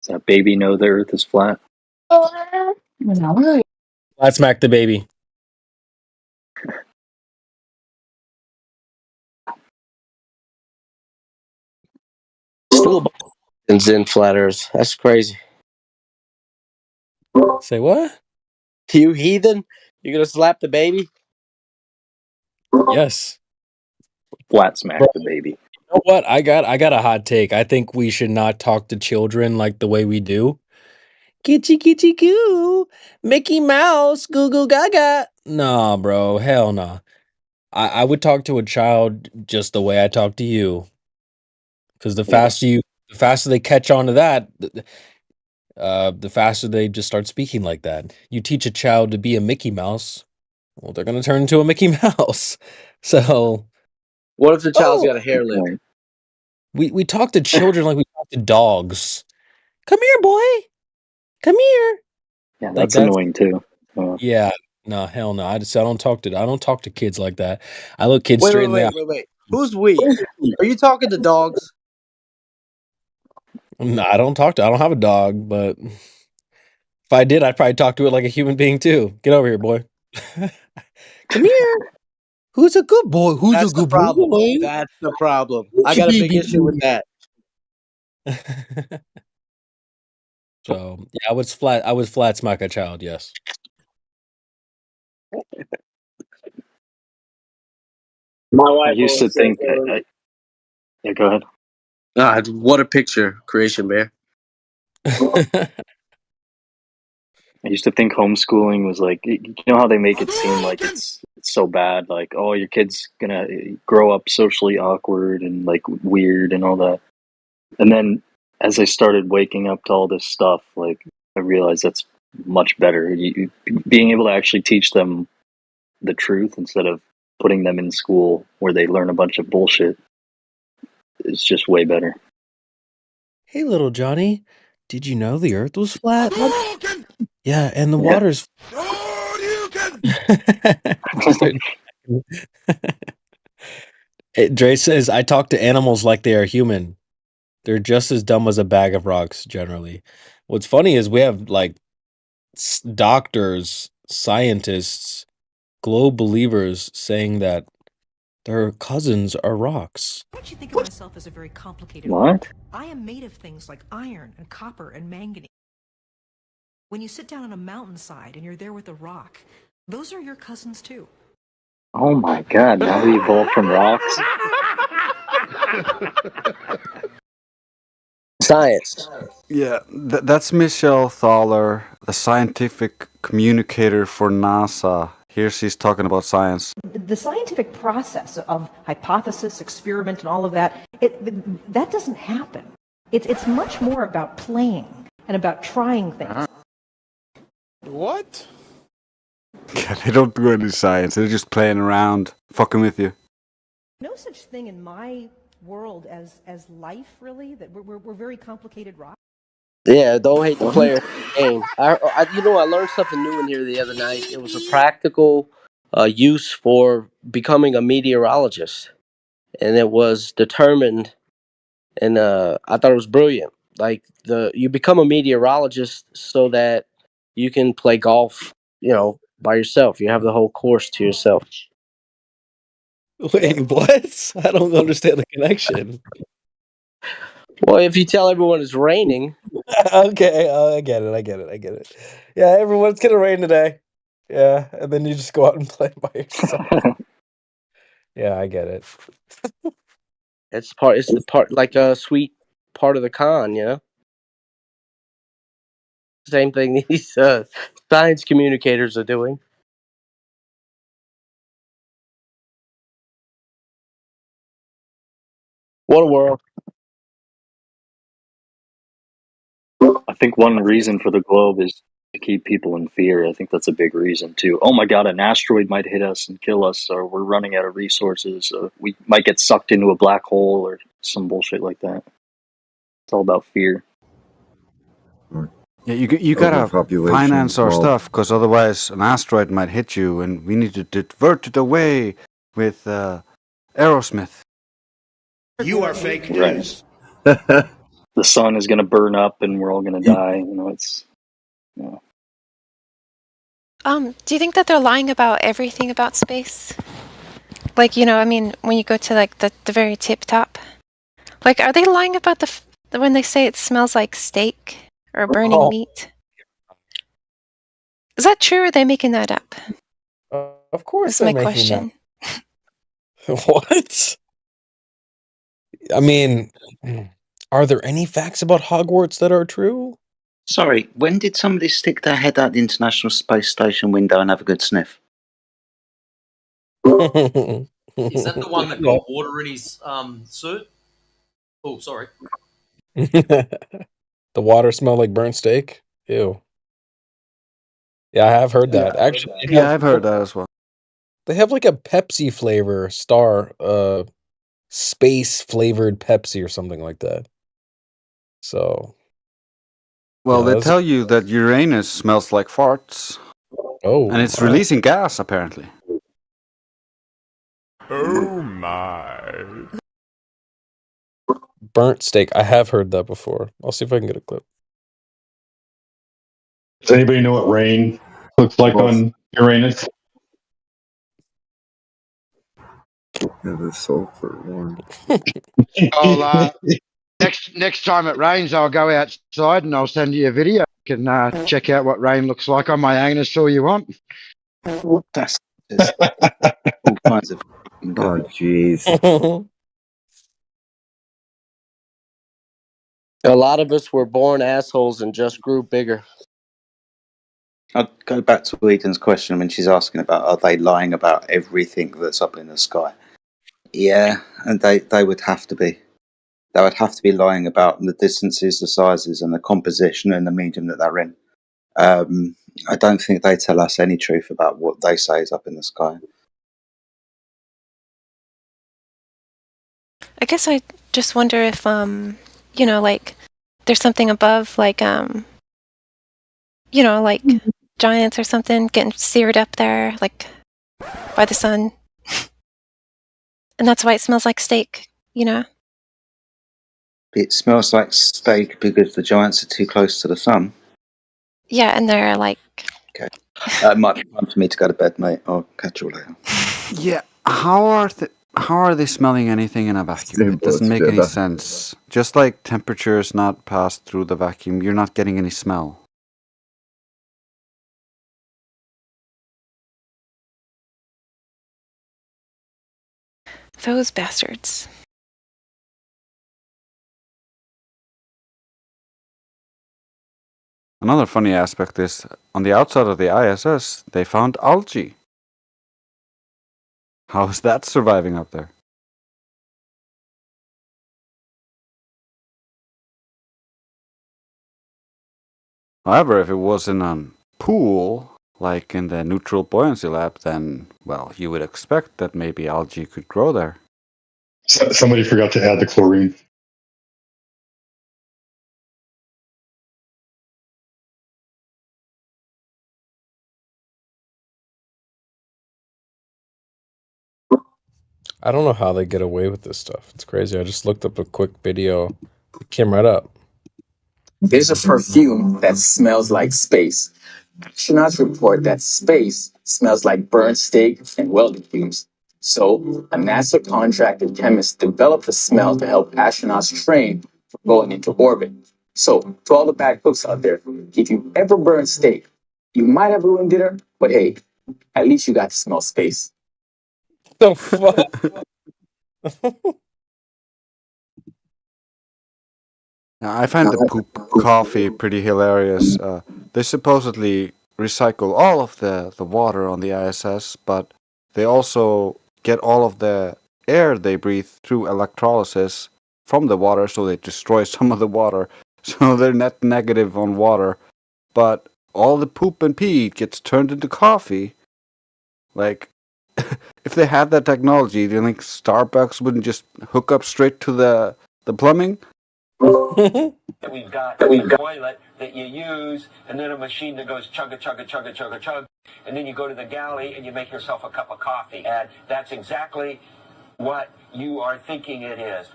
Does that baby know the Earth is flat? No. Flat smack the baby. Still and Zen flat Earth. That's crazy. Say what? You heathen? You gonna slap the baby? Yes. Flat smack the baby. You know what? I got a hot take. I think we should not talk to children like the way we do. Kitty kitty goo, Mickey Mouse, goo goo gaga. Nah, bro, hell no. I would talk to a child just the way I talk to you. Because the faster they catch on to that, the faster they just start speaking like that. You teach a child to be a Mickey Mouse, Well, they're gonna turn into a Mickey Mouse. So what if the child's got a hair lip? We talk to children like we talk to dogs. Come here, boy. Come here. Yeah, Like that's annoying too. Yeah. No, hell no. I don't talk to kids like that. I look kids straight in the eye. Wait. Who's we? Are you talking to dogs? No, I don't have a dog, but if I did, I'd probably talk to it like a human being too. Get over here, boy. Come here. Who's a good boy? Who's That's a good the problem. boy? That's the problem. I got a big issue with that. So yeah, I would flat smack a child, yes. My wife I used to always think. says, Yeah, go ahead. God, what a picture, Creation Bear. I used to think homeschooling was like, you know how they make it seem like it's so bad, like, oh, your kid's gonna grow up socially awkward and like weird and all that. And then as I started waking up to all this stuff, like I realized that's much better. Being able to actually teach them the truth instead of putting them in school where they learn a bunch of bullshit is just way better. Hey, little Johnny, did you know the Earth was flat? Yeah, and the water's. Dre says, "I talk to animals like they are human. They're just as dumb as a bag of rocks. Generally, what's funny is we have like doctors, scientists, globe believers saying that their cousins are rocks." Don't you think of myself as a very complicated What? rock? I am made of things like iron and copper and manganese. When you sit down on a mountainside and you're there with a rock, those are your cousins too. Oh my god, now we evolved from rocks? Science. Yeah, that's Michelle Thaler, the scientific communicator for NASA. Here she's talking about science. The scientific process of hypothesis, experiment, and all of that, that doesn't happen. It's much more about playing and about trying things. What? Yeah, they don't do any science. They're just playing around, fucking with you. No such thing in my world as life, really. That we're very complicated rocks. Yeah, don't hate the player game. I learned something new in here the other night. It was a practical use for becoming a meteorologist, and it was determined. And I thought it was brilliant. Like you become a meteorologist so that you can play golf, by yourself. You have the whole course to yourself. Wait, what? I don't understand the connection. Well, if you tell everyone it's raining. Okay, I get it. Yeah, everyone, it's gonna rain today. Yeah, and then you just go out and play by yourself. Yeah, I get it. It's the part like a sweet part of the con, Same thing these science communicators are doing. What a world. I think one reason for the globe is to keep people in fear. I think that's a big reason too. Oh my god, an asteroid might hit us and kill us, or we're running out of resources, or we might get sucked into a black hole, or some bullshit like that. It's all about fear. Yeah, you gotta finance our stuff, because otherwise an asteroid might hit you, and we need to divert it away with Aerosmith. You are fake news. The sun is going to burn up, and we're all going to die. It's. Do you think that they're lying about everything about space? Like, when you go to like the very tip top, like, are they lying about when they say it smells like steak or burning meat? Is that true, or are they making that up? Of course, that's my they're making question. That. What? I mean, are there any facts about Hogwarts that are true? Sorry, when did somebody stick their head out the International Space Station window and have a good sniff? Is that the one that got water in his suit? Oh, sorry. The water smelled like burnt steak? Ew. Yeah, I have heard that. Actually, Yeah, I've heard that as well. They have like a Pepsi flavor star, space flavored Pepsi or something like that. So. Well, Yeah, they that's- tell you that Uranus smells like farts. Oh, And it's my. releasing gas, apparently. Oh my. Burnt steak. I have heard that before. I'll see if I can get a clip. Does anybody know what rain looks like on Uranus? Yeah, the sulfur one. Next time it rains, I'll go outside and I'll send you a video. You can check out what rain looks like on my Agnes all you want. That's all kinds of. Oh, jeez. A lot of us were born assholes and just grew bigger. I'll go back to Eden's question when she's asking about are they lying about everything that's up in the sky? Yeah, and they would have to be. They would have to be lying about the distances, the sizes, and the composition and the medium that they're in. I don't think they tell us any truth about what they say is up in the sky. I guess I just wonder if you know, like there's something above, like you know, like giants or something getting seared up there, like by the sun, and that's why it smells like steak. You know. It smells like steak because the giants are too close to the sun. Yeah, and they're like. Okay. It might be time for me to go to bed, mate. I'll catch you later. Yeah, how are they smelling anything in a vacuum? It doesn't make any sense. Just like temperature is not passed through the vacuum, you're not getting any smell. Those bastards. Another funny aspect is, on the outside of the ISS, they found algae. How is that surviving up there? However, if it was in a pool, like in the neutral buoyancy lab, then, well, you would expect that maybe algae could grow there. Somebody forgot to add the chlorine. I don't know how they get away with this stuff. It's crazy. I just looked up a quick video. It came right up. There's a perfume that smells like space. Astronauts report that space smells like burnt steak and welding fumes. So, a NASA contracted chemist developed the smell to help astronauts train for going into orbit. So, to all the bad cooks out there, if you ever burn steak, you might have ruined dinner, but hey, at least you got to smell space. The fuck? Now, I find the poop coffee pretty hilarious. They supposedly recycle all of the water on the ISS, but they also get all of the air they breathe through electrolysis from the water, so they destroy some of the water. So they're net negative on water, but all the poop and pee gets turned into coffee. Like, if they had that technology, do you think Starbucks wouldn't just hook up straight to the plumbing? We've got a toilet that you use, and then a machine that goes chugga chugga chugga chugga chug, and then you go to the galley and you make yourself a cup of coffee. And that's exactly what you are thinking it is.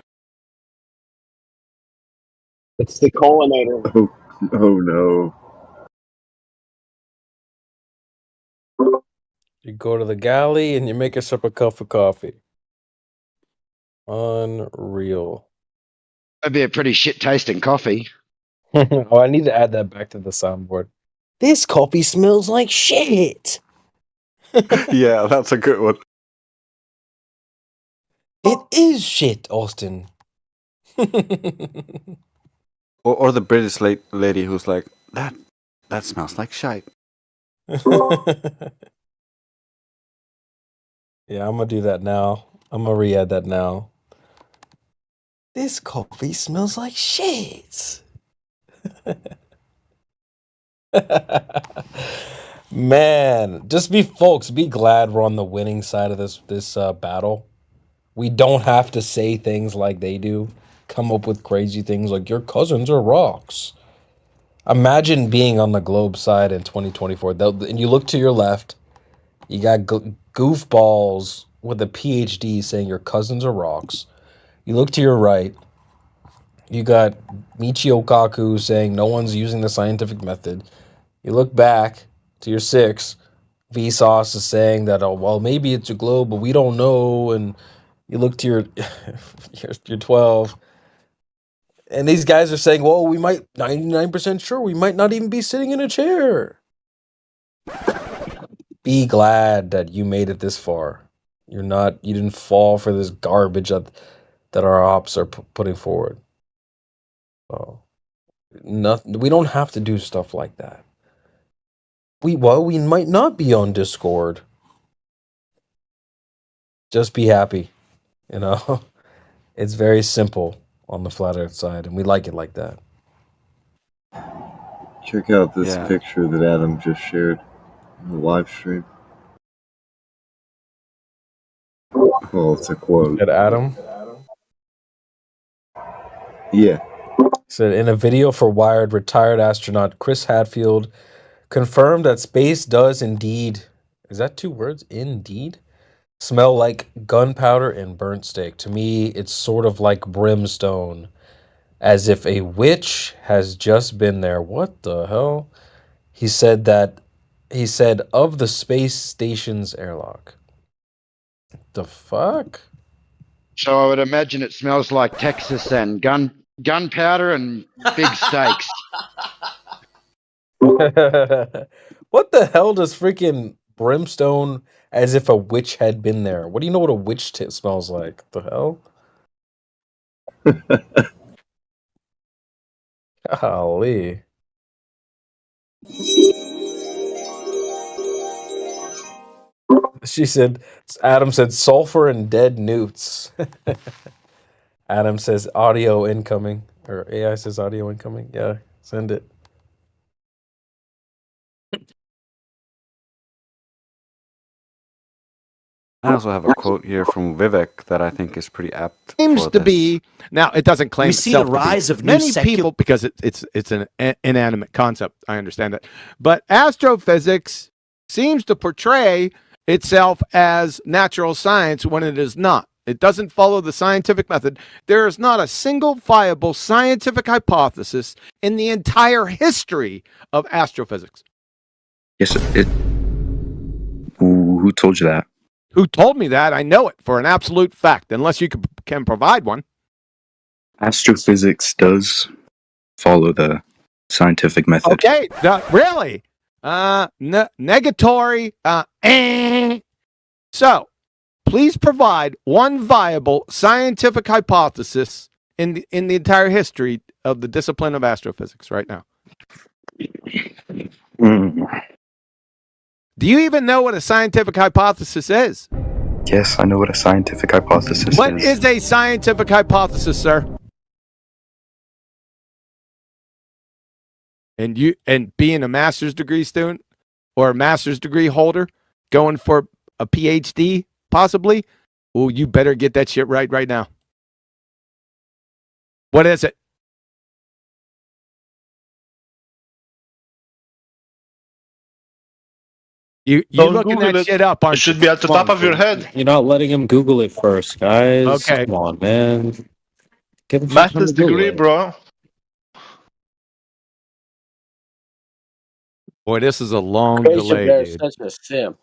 It's the colinator. Oh no. You go to the galley and you make yourself a cup of coffee. Unreal. That'd be a pretty shit tasting coffee. Oh, I need to add that back to the soundboard. This coffee smells like shit. Yeah, that's a good one. It is shit, Austin. Or the British lady who's like, that smells like shite. Yeah, I'm gonna do that now. I'm gonna re-add that now. This coffee smells like shit. Man, just be glad we're on the winning side of this battle. We don't have to say things like they do. Come up with crazy things like your cousins are rocks. Imagine being on the globe side in 2024. And you look to your left, you got goofballs with a PhD saying your cousins are rocks. You look to your right, you got Michio Kaku saying no one's using the scientific method. You look back to your 6, Vsauce is saying that, oh, well, maybe it's a globe, but we don't know. And you look to your 12, and these guys are saying, well, we might, 99% sure, we might not even be sitting in a chair. Be glad that you made it this far. You didn't fall for this garbage that our ops are putting forward. Oh, we don't have to do stuff like that. We might not be on Discord. Just be happy, you know. It's very simple on the Flat Earth side, and we like it like that. Check out this picture that Adam just shared in the live stream. Well, it's a quote. At Adam? Yeah. Said in a video for Wired, retired astronaut Chris Hadfield confirmed that space does indeed, is that 2 words? Indeed? Smell like gunpowder and burnt steak. To me, it's sort of like brimstone, as if a witch has just been there. What the hell? He said of the space station's airlock. The fuck? So I would imagine it smells like Texas and gunpowder and big steaks. What the hell does freaking brimstone, as if a witch had been there? What do you know what a witch smells like? The hell? Golly. Adam said sulfur and dead newts. Adam says audio incoming. Or AI says audio incoming. Yeah, send it. I also have a quote here from Vivek that I think is pretty apt. Seems for to this. be now. It doesn't claim We see itself the to be. rise of new many people because it's an inanimate concept. I understand that, but astrophysics seems to portray itself as natural science when it is not. It doesn't follow the scientific method. There is not a single viable scientific hypothesis in the entire history of astrophysics. Yes, who told you that? Who told me that? I know it for an absolute fact, unless you can provide one. Astrophysics does follow the scientific method. Okay, really? Negatory. So, please provide one viable scientific hypothesis in the entire history of the discipline of astrophysics right now. Do you even know what a scientific hypothesis is? Yes, I know what a scientific hypothesis What is. is a scientific hypothesis, sir? And being a master's degree student or a master's degree holder going for a PhD possibly, well, you better get that shit right now. What is it? You're looking that shit up, aren't you? It should be at the top of your head. You're not letting him Google it first, guys. Okay. Come on, man. Give him some time Master's to Google degree, it. bro. Boy, this is a long Crazy delay, Bear's dude. such a simp.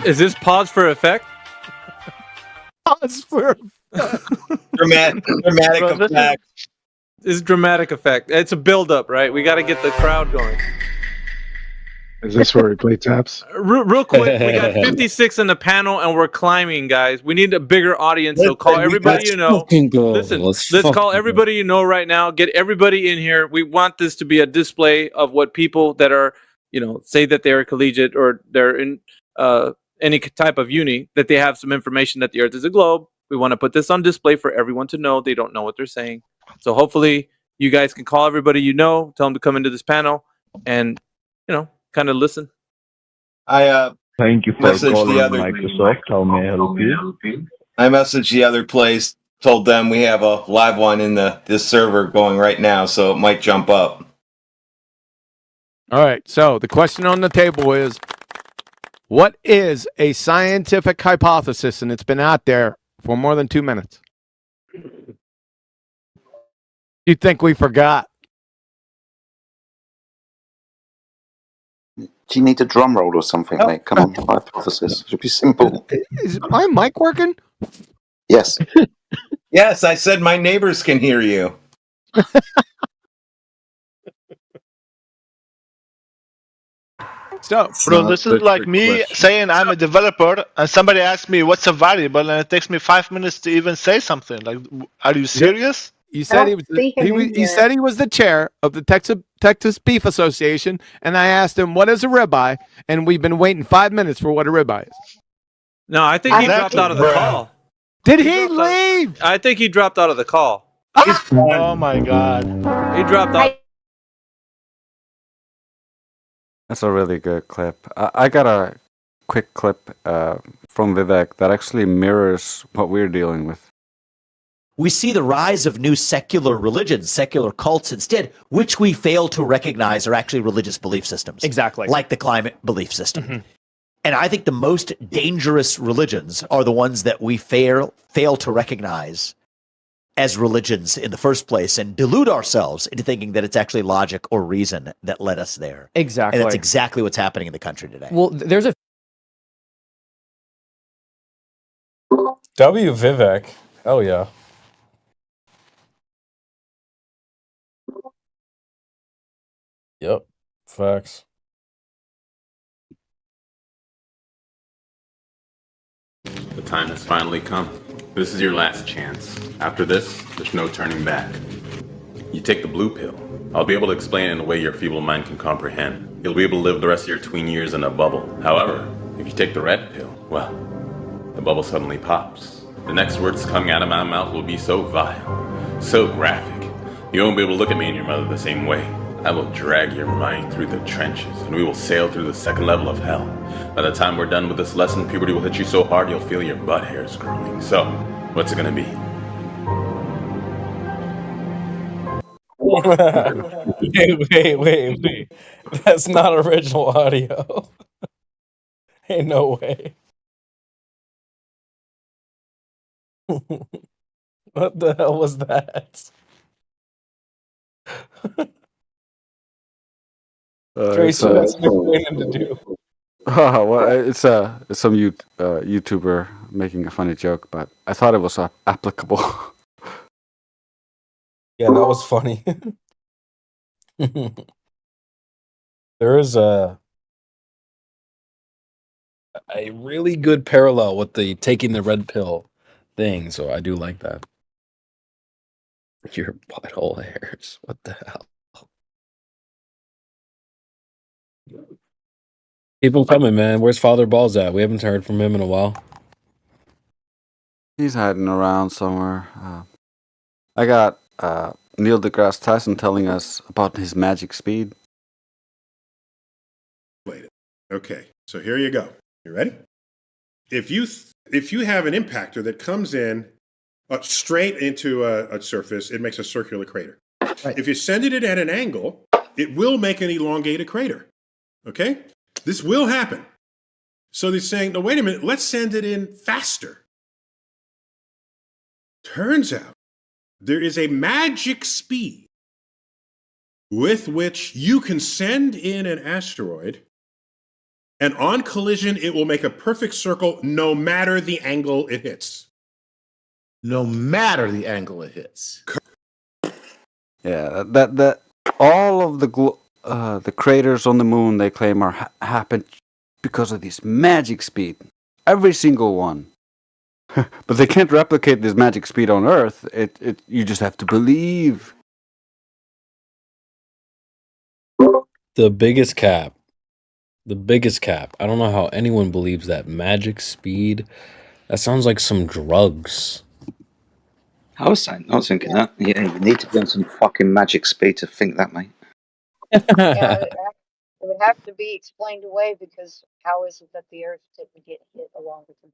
Is this pause for effect? Pause for dramatic effect. This is dramatic effect. It's a build-up, right? We got to get the crowd going. Is this where we play taps? Real quick, we got 56 in the panel, and we're climbing, guys. We need a bigger audience, so call everybody you know. Listen, let's call everybody you know right now. Get everybody in here. We want this to be a display of what people that are, say that they're collegiate or they're in any type of uni, that they have some information that the Earth is a globe. We want to put this on display for everyone to know. They don't know what they're saying. So hopefully You guys can call everybody you know, tell them to come into this panel, and kind of listen. I Thank you for messaged calling the other Microsoft. How may I help you? I messaged the other place, told them we have a live one in this server going right now, so it might jump up. All right. So the question on the table is, what is a scientific hypothesis? And it's been out there for more than 2 minutes. You think we forgot? Do you need a drum roll or something, mate? Come on, hypothesis. It should be simple. Is my mic working? Yes. Yes, I said my neighbors can hear you. So, bro, this is like me saying I'm a developer and somebody asks me what's a variable and it takes me 5 minutes to even say something. Like, are you serious? You said he said he was the chair of the Texas Beef Association, and I asked him what is a ribeye, and we've been waiting 5 minutes for what a ribeye is. No, I think he dropped out of the call. Did he leave? I think he dropped out of the call. Oh my god. He dropped out. That's a really good clip. I got a quick clip from Vivek that actually mirrors what we're dealing with. We see the rise of new secular religions, secular cults instead, which we fail to recognize are actually religious belief systems. Exactly. Like the climate belief system. And I think the most dangerous religions are the ones that we fail to recognize as religions in the first place and delude ourselves into thinking that it's actually logic or reason that led us there. Exactly. And that's exactly what's happening in the country today. Well, there's a W Vivek. Oh yeah. Yep. Facts. The time has finally come. This is your last chance. After this, there's no turning back. You take the blue pill. I'll be able to explain it in a way your feeble mind can comprehend. You'll be able to live the rest of your tween years in a bubble. However, if you take the red pill, well, the bubble suddenly pops. The next words coming out of my mouth will be so vile, so graphic. You won't be able to look at me and your mother the same way. I will drag your mind through the trenches, and we will sail through the second level of hell. By the time we're done with this lesson, puberty will hit you so hard you'll feel your butt hairs growing. So, what's it gonna be? Wait. That's not original audio. Ain't no way. What the hell was that? Tracy, that's explaining to do. Oh, well, it's some YouTuber making a funny joke, but I thought it was applicable. Yeah, that was funny. There is a really good parallel with the taking the red pill thing, so I do like that. Your butthole hairs. What the hell? Keep him coming, man. Where's Father Balls at? We haven't heard from him in a while. He's hiding around somewhere. I got Neil deGrasse Tyson telling us about his magic speed. Okay, so here you go. You ready? If you have an impactor that comes in straight into a surface, it makes a circular crater. Right. If you send it at an angle, it will make an elongated crater. Okay? This will happen. So they're saying, no, wait a minute, let's send it in faster. Turns out there is a magic speed with which you can send in an asteroid, and on collision, it will make a perfect circle no matter the angle it hits. No matter the angle it hits. Yeah, that all of the craters on the moon they claim are happened because of this magic speed. Every single one. But they can't replicate this magic speed on Earth. You just have to believe. The biggest cap. I don't know how anyone believes that magic speed. That sounds like some drugs. I was thinking that. Yeah, you need to be on some fucking magic speed to think that, mate. Yeah, it would have to be explained away because how is it that the Earth didn't get hit along with the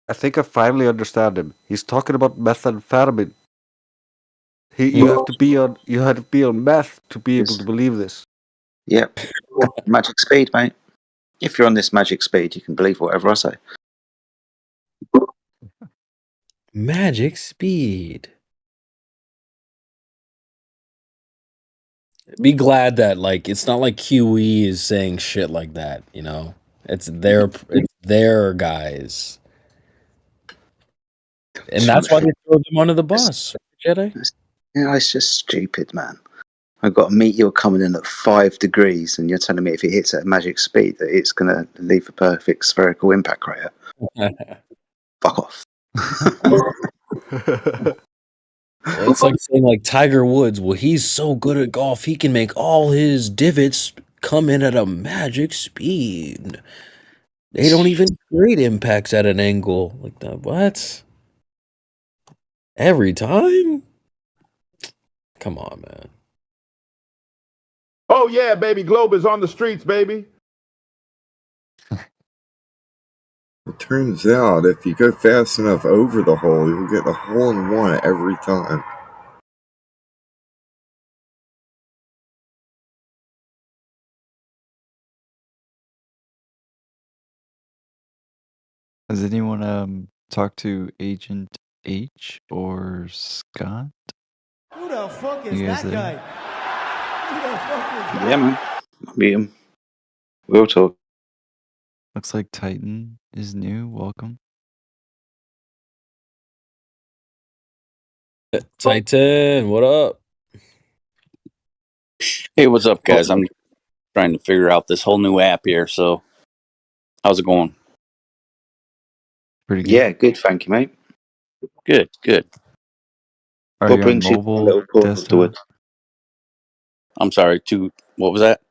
I think I finally understand him. He's talking about methamphetamine. You have to be on meth to be able to believe this. Yep. Magic speed, mate. If you're on this magic speed, you can believe whatever I say. Magic speed. Be glad that like it's not like QE is saying shit like that, you know. It's their guys. And that's why they throw them under the bus, Jedi. Yeah, it's just stupid, man. I've got a meteor coming in at 5 degrees, and you're telling me if it hits at magic speed that it's going to leave a perfect spherical impact crater. Fuck off. It's like saying like Tiger Woods, well, he's so good at golf, he can make all his divots come in at a magic speed. They don't even create impacts at an angle like that. What? Every time? Come on, man. Oh yeah, baby, Globe is on the streets, baby. It turns out if you go fast enough over the hole, you'll get the hole in one every time. Has anyone talked to Agent H or Scott? Who the fuck is that guy? Who the fuck is that? Yeah, man. I'll meet him. We'll talk. Looks like Titan is new. Welcome. Titan, what up? Hey, what's up, guys? I'm trying to figure out this whole new app here. So, how's it going? Pretty good. Yeah, good. Thank you, mate. Good, good. Are What you on brings you to mobile Little Port of the desktop? Wood? I'm sorry. What was that?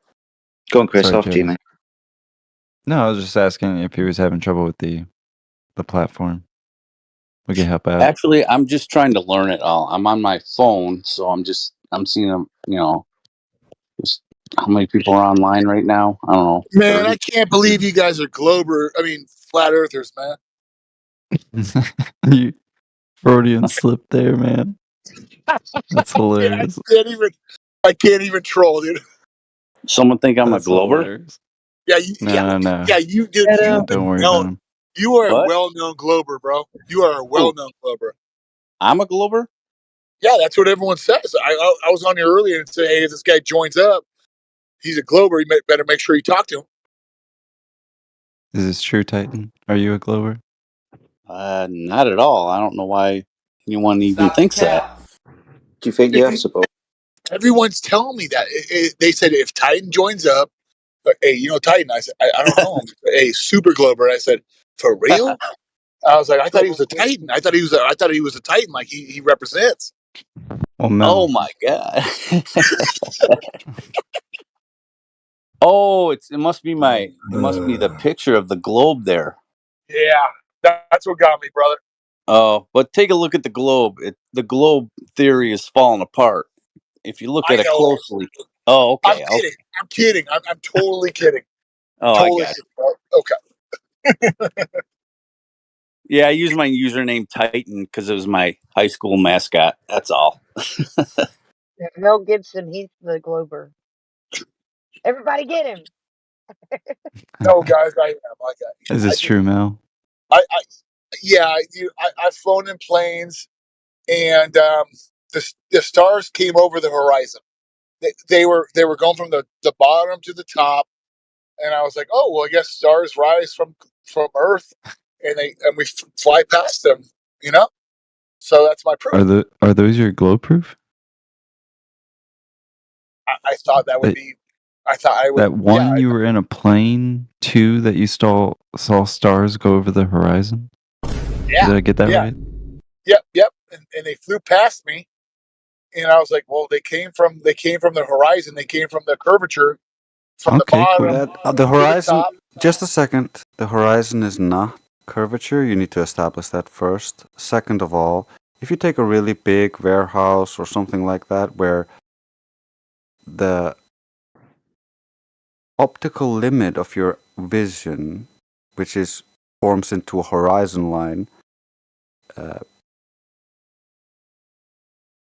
Go on, Chris. Sorry, After you, Jody. mate. No, I was just asking if he was having trouble with the platform. We can help out. Actually, I'm just trying to learn it all. I'm on my phone, so I'm seeing them. Just how many people are online right now? I don't know. Man, 30? I can't believe you guys are flat earthers, man. You Freudian slip there, man. That's hilarious. I can't even troll, dude. Someone think I'm That's a Glober? hilarious. Yeah, No. you did. Don't worry about him. You are a What? well-known Glober, bro. You are a well-known Glober. I'm a Glober? Yeah, that's what everyone says. I was on here earlier and said, hey, if this guy joins up, he's a Glober. You better make sure you talk to him. Is this true, Titan? Are you a Glober? Not at all. I don't know why anyone even thinks that. Do you think you have support? Everyone's telling me that. They said if Titan joins up, hey, you know Titan? I said, I don't know him. Hey, Super Glober. I said, for real? I was like, I thought he was a Titan. I thought he was a Titan, like he represents. Well, no. Oh my god. Oh, it must be the picture of the globe there. Yeah, that's what got me, brother. Oh, but take a look at the globe. The globe theory is falling apart. If you look at it closely. Oh, okay. I'm kidding. I'm totally kidding. Oh, totally I got kidding. Okay. Yeah, I used my username Titan because it was my high school mascot. That's all. Yeah, Mel Gibson, he's the Glober. Everybody get him. No, guys, I am. Is this true, Mel? I've flown in planes, and the stars came over the horizon. They were going from the bottom to the top, and I was like, oh well, I guess stars rise from Earth, and we fly past them, you know. So that's my proof. Are those your glow proof? I thought that would be. I thought I would. That one you were in a plane, two that you saw stars go over the horizon. Yeah. Did I get that right? Yep. And they flew past me, and I was like, well, they came from the horizon. They came from the curvature from the bottom. Cool. The horizon. Just a second. The horizon is not curvature. You need to establish that first. Second of all, if you take a really big warehouse or something like that, where the optical limit of your vision, which is forms into a horizon line,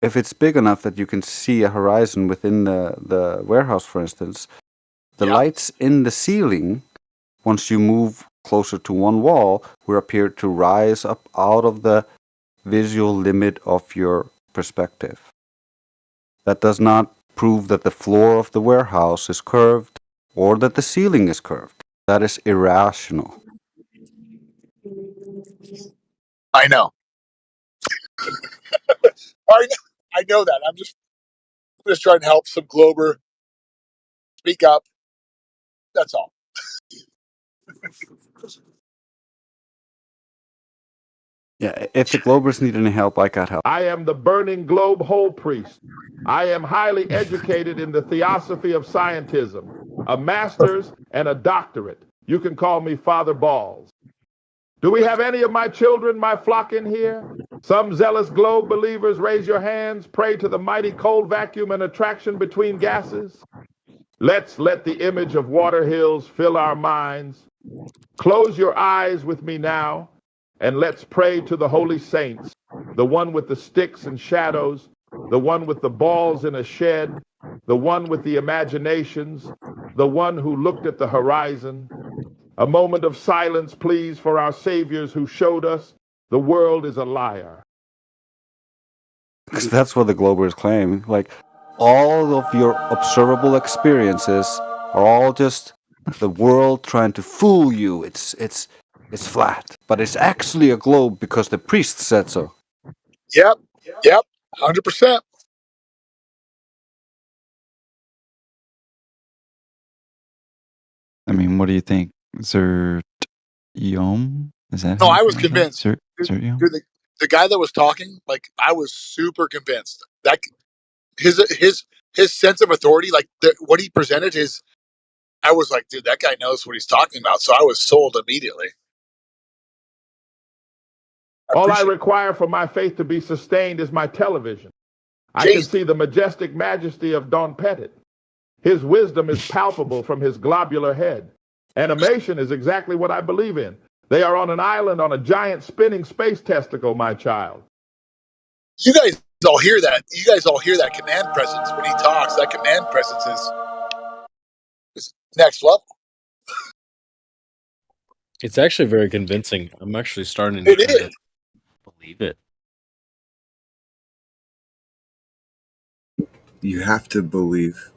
if it's big enough that you can see a horizon within the warehouse, for instance, the lights in the ceiling, once you move closer to one wall, will appear to rise up out of the visual limit of your perspective. That does not prove that the floor of the warehouse is curved or that the ceiling is curved. That is irrational. I know. I know that. I'm just trying to help some Glober speak up. That's all. Yeah, if the Globers need any help, I got help. I am the burning globe whole priest. I am highly educated in the theosophy of scientism, a master's and a doctorate. You can call me Father Balls. Do we have any of my children, my flock in here? Some zealous globe believers, raise your hands, pray to the mighty cold vacuum and attraction between gases. Let's let the image of water hills fill our minds. Close your eyes with me now, and let's pray to the holy saints, the one with the sticks and shadows, the one with the balls in a shed, the one with the imaginations, the one who looked at the horizon. A moment of silence, please, for our saviors who showed us the world is a liar. Because that's what the Globers claim. Like, all of your observable experiences are all just the world trying to fool you. It's flat, but it's actually a globe because the priest said so. Yep, 100%. I mean, what do you think? Zert Yom? Is that No, how you I was pronounce convinced. that? Zert Yom? Dude, the guy that was talking, like, I was super convinced that his sense of authority, like what he presented, I was like, dude, that guy knows what he's talking about. So I was sold immediately. All I require for my faith to be sustained is my television. I can see the majestic majesty of Don Pettit. His wisdom is palpable from his globular head. Animation is exactly what I believe in. They are on an island on a giant spinning space testicle, my child. You guys all hear that. You guys all hear that command presence when he talks. That command presence is next level. It's actually very convincing. I'm actually starting It to kind of is. believe it. You have to believe.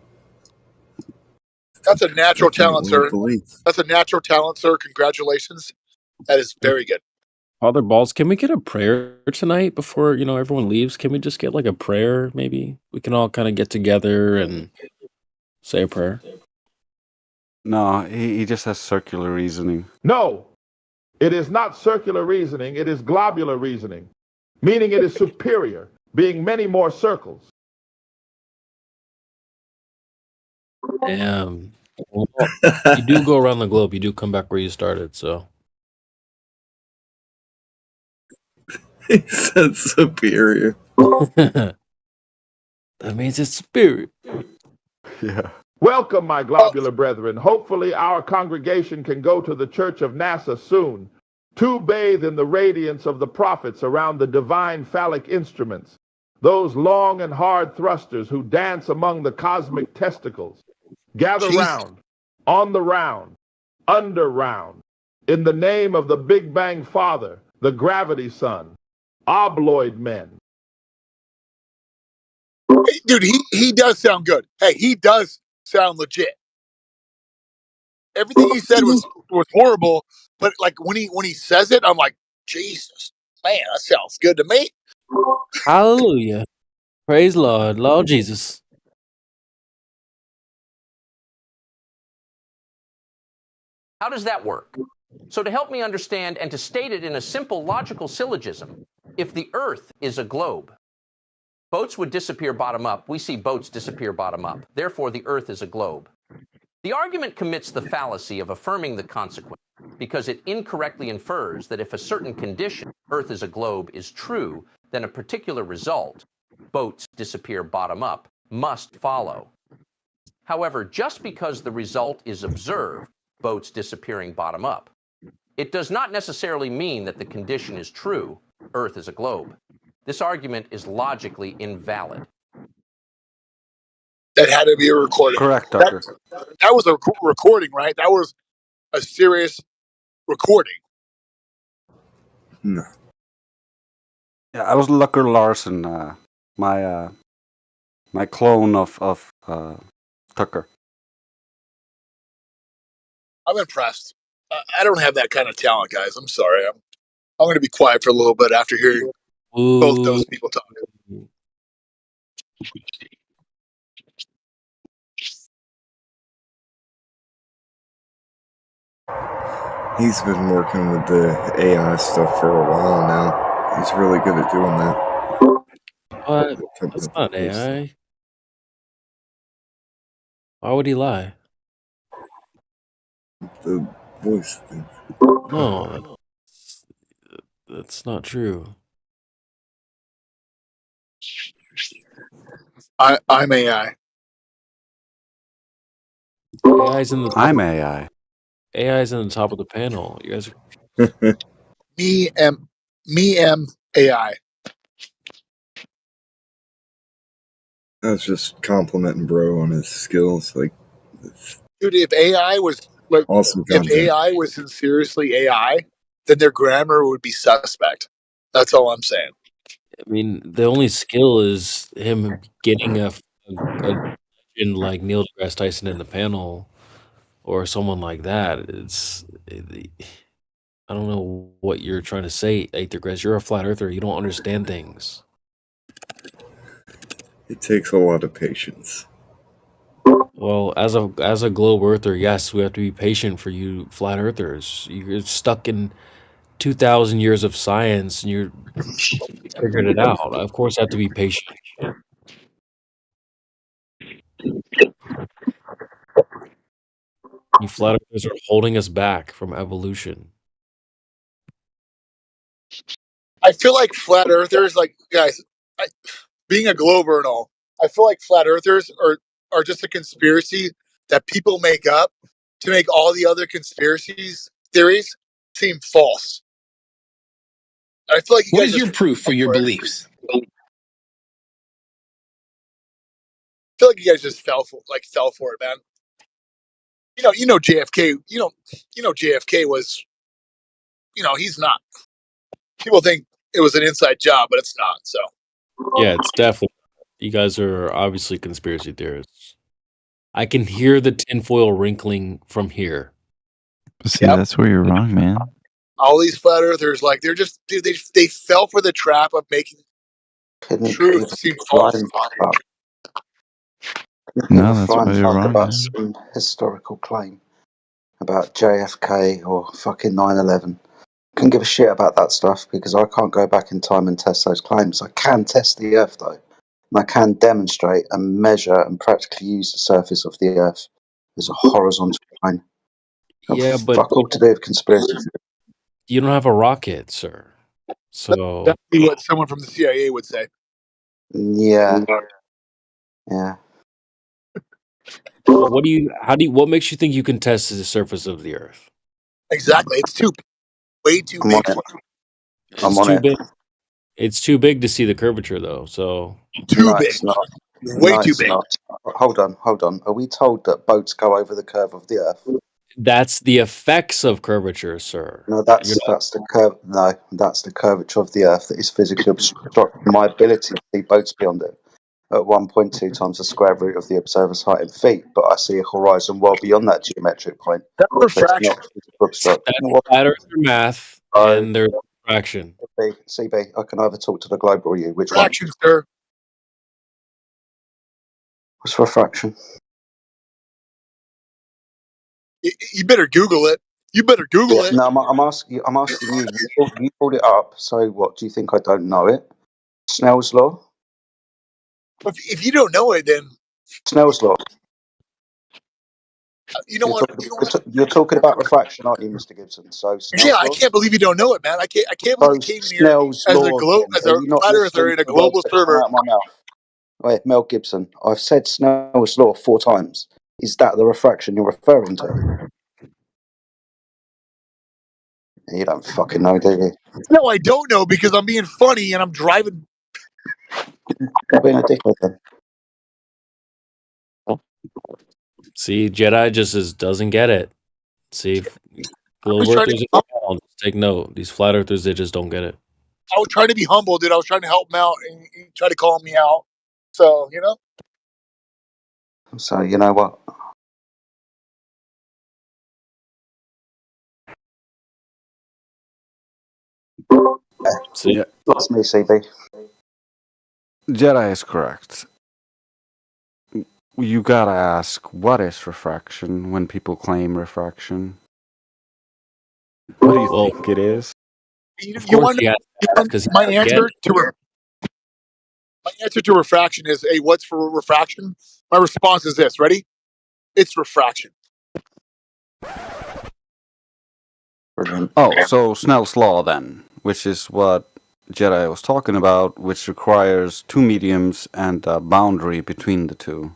That's a natural talent, sir. Believe. That's a natural talent, sir. Congratulations. That is very good. Father Balls, can we get a prayer tonight before everyone leaves? Can we just get like a prayer? Maybe we can all kind of get together and say a prayer. No, he just has circular reasoning. No, it is not circular reasoning. It is globular reasoning, meaning it is superior, being many more circles. Damn. Well, you do go around the globe. You do come back where you started, so. He said superior. That means it's superior. Yeah. Welcome, my globular brethren. Hopefully our congregation can go to the Church of NASA soon, to bathe in the radiance of the prophets around the divine phallic instruments, those long and hard thrusters who dance among the cosmic testicles. Gather round, on the round, under round, in the name of the Big Bang Father, the Gravity Son, Obloid Men. Hey, dude, he does sound good. Hey, he does sound legit. Everything he said was horrible, but like when he says it, I'm like, Jesus, man, that sounds good to me. Hallelujah. Praise Lord. Lord Jesus. How does that work? So to help me understand and to state it in a simple logical syllogism, if the Earth is a globe, boats would disappear bottom up. We see boats disappear bottom up. Therefore, the Earth is a globe. The argument commits the fallacy of affirming the consequent because it incorrectly infers that if a certain condition, Earth is a globe, is true, then a particular result, boats disappear bottom up, must follow. However, just because the result is observed, boats disappearing bottom up, it does not necessarily mean that the condition is true, Earth is a globe. This argument is logically invalid. That had to be a recording. Correct, Tucker. That was a recording, right? That was a serious recording. No. Yeah, I was Lucker Larson, my clone of Tucker. I'm impressed. I don't have that kind of talent, guys. I'm sorry. I'm going to be quiet for a little bit after hearing both those people talk. He's been working with the AI stuff for a while now. He's really good at doing that. What? That's not AI. Why would he lie? The voice thing. No, that's not true. I'm AI. AI's in the top I'm of, AI. AI's in the top of the panel. You guys are Me am AI. I was just complimenting Bro on his skills. Like, Dude, if AI was like, awesome if content. AI was sincerely AI, then their grammar would be suspect. That's all I'm saying. I mean, the only skill is him getting a legend like Neil deGrasse Tyson in the panel or someone like that. I don't know what you're trying to say, Aethergrass. You're a flat earther. You don't understand things. It takes a lot of patience. Well, as a globe earther, yes, we have to be patient for you flat earthers. You're stuck in 2,000 years of science and you figured it out. Of course, I have to be patient. You flat earthers are holding us back from evolution. I feel like flat earthers, like guys, being a glober and all, I feel like flat earthers are just a conspiracy that people make up to make all the other conspiracies theories seem false. I feel like What is your proof for your beliefs? I feel like you guys just fell for it, man. You know JFK. You know JFK was. He's not. People think it was an inside job, but it's not. So. Yeah, it's definitely. You guys are obviously conspiracy theorists. I can hear the tinfoil wrinkling from here. See, that's where you're wrong, man. All these flat earthers, like they're just, dude, they fell for the trap of making truth seem false. No, that's why you're wrong, about man. some historical claim about JFK or fucking 9/11. Couldn't give a shit about that stuff because I can't go back in time and test those claims. I can test the Earth though, and I can demonstrate and measure and practically use the surface of the Earth as a horizontal line. Yeah, but fuck all to do with conspiracy theory. you don't have a rocket, sir. So That'd be what someone from the CIA would say. Yeah. Yeah. what makes you think you can test the surface of the Earth? Exactly. It's way too I'm big on for it. it. I'm on it. Big. It's too big to see the curvature, though. So Too big. It's not. Way No, too it's big. not. Hold on. Are we told that boats go over the curve of the Earth? that's the effects of curvature, sir. No, that's the curve. No, that's the curvature of the Earth that is physically obstructing my ability to see boats beyond it at 1.2 times the square root of the observer's height in feet. But I see a horizon well beyond that geometric point. That's It's refraction. not physical obstruction. That's flat earther math, and there's refraction. CB, I can either talk to the globe or you. Which Refraction, one? sir. What's refraction? You better Google it. You better Google it. No, I'm asking you. You brought it up. So what? Do you think I don't know it? Snell's law. If you don't know it, then Snell's law. You know what? You're talking about refraction, aren't you, Mr. Gibson? So Yeah, I can't believe you don't know it, man. I can't believe you came in here as a flat earther in a global server. Out my mouth. Wait, Mel Gibson. I've said Snell's law 4 times. Is that the refraction you're referring to? You don't fucking know, do you? No, I don't know because I'm being funny and I'm driving. You're being a dickhead then. See, Jedi just doesn't get it. See, globe trying to earthers, take note. These flat earthers, they just don't get it. I was trying to be humble, dude. I was trying to help him out and he tried to call me out. So, you know. So, you know what? See? That's me, CB. Jedi is correct. You gotta ask, what is refraction when people claim refraction? What do you think it is? You want my answer to refraction is, hey, what's for refraction? My response is this. Ready? It's refraction. Oh, so Snell's law then, which is what Jedi was talking about, which requires 2 mediums and a boundary between the 2.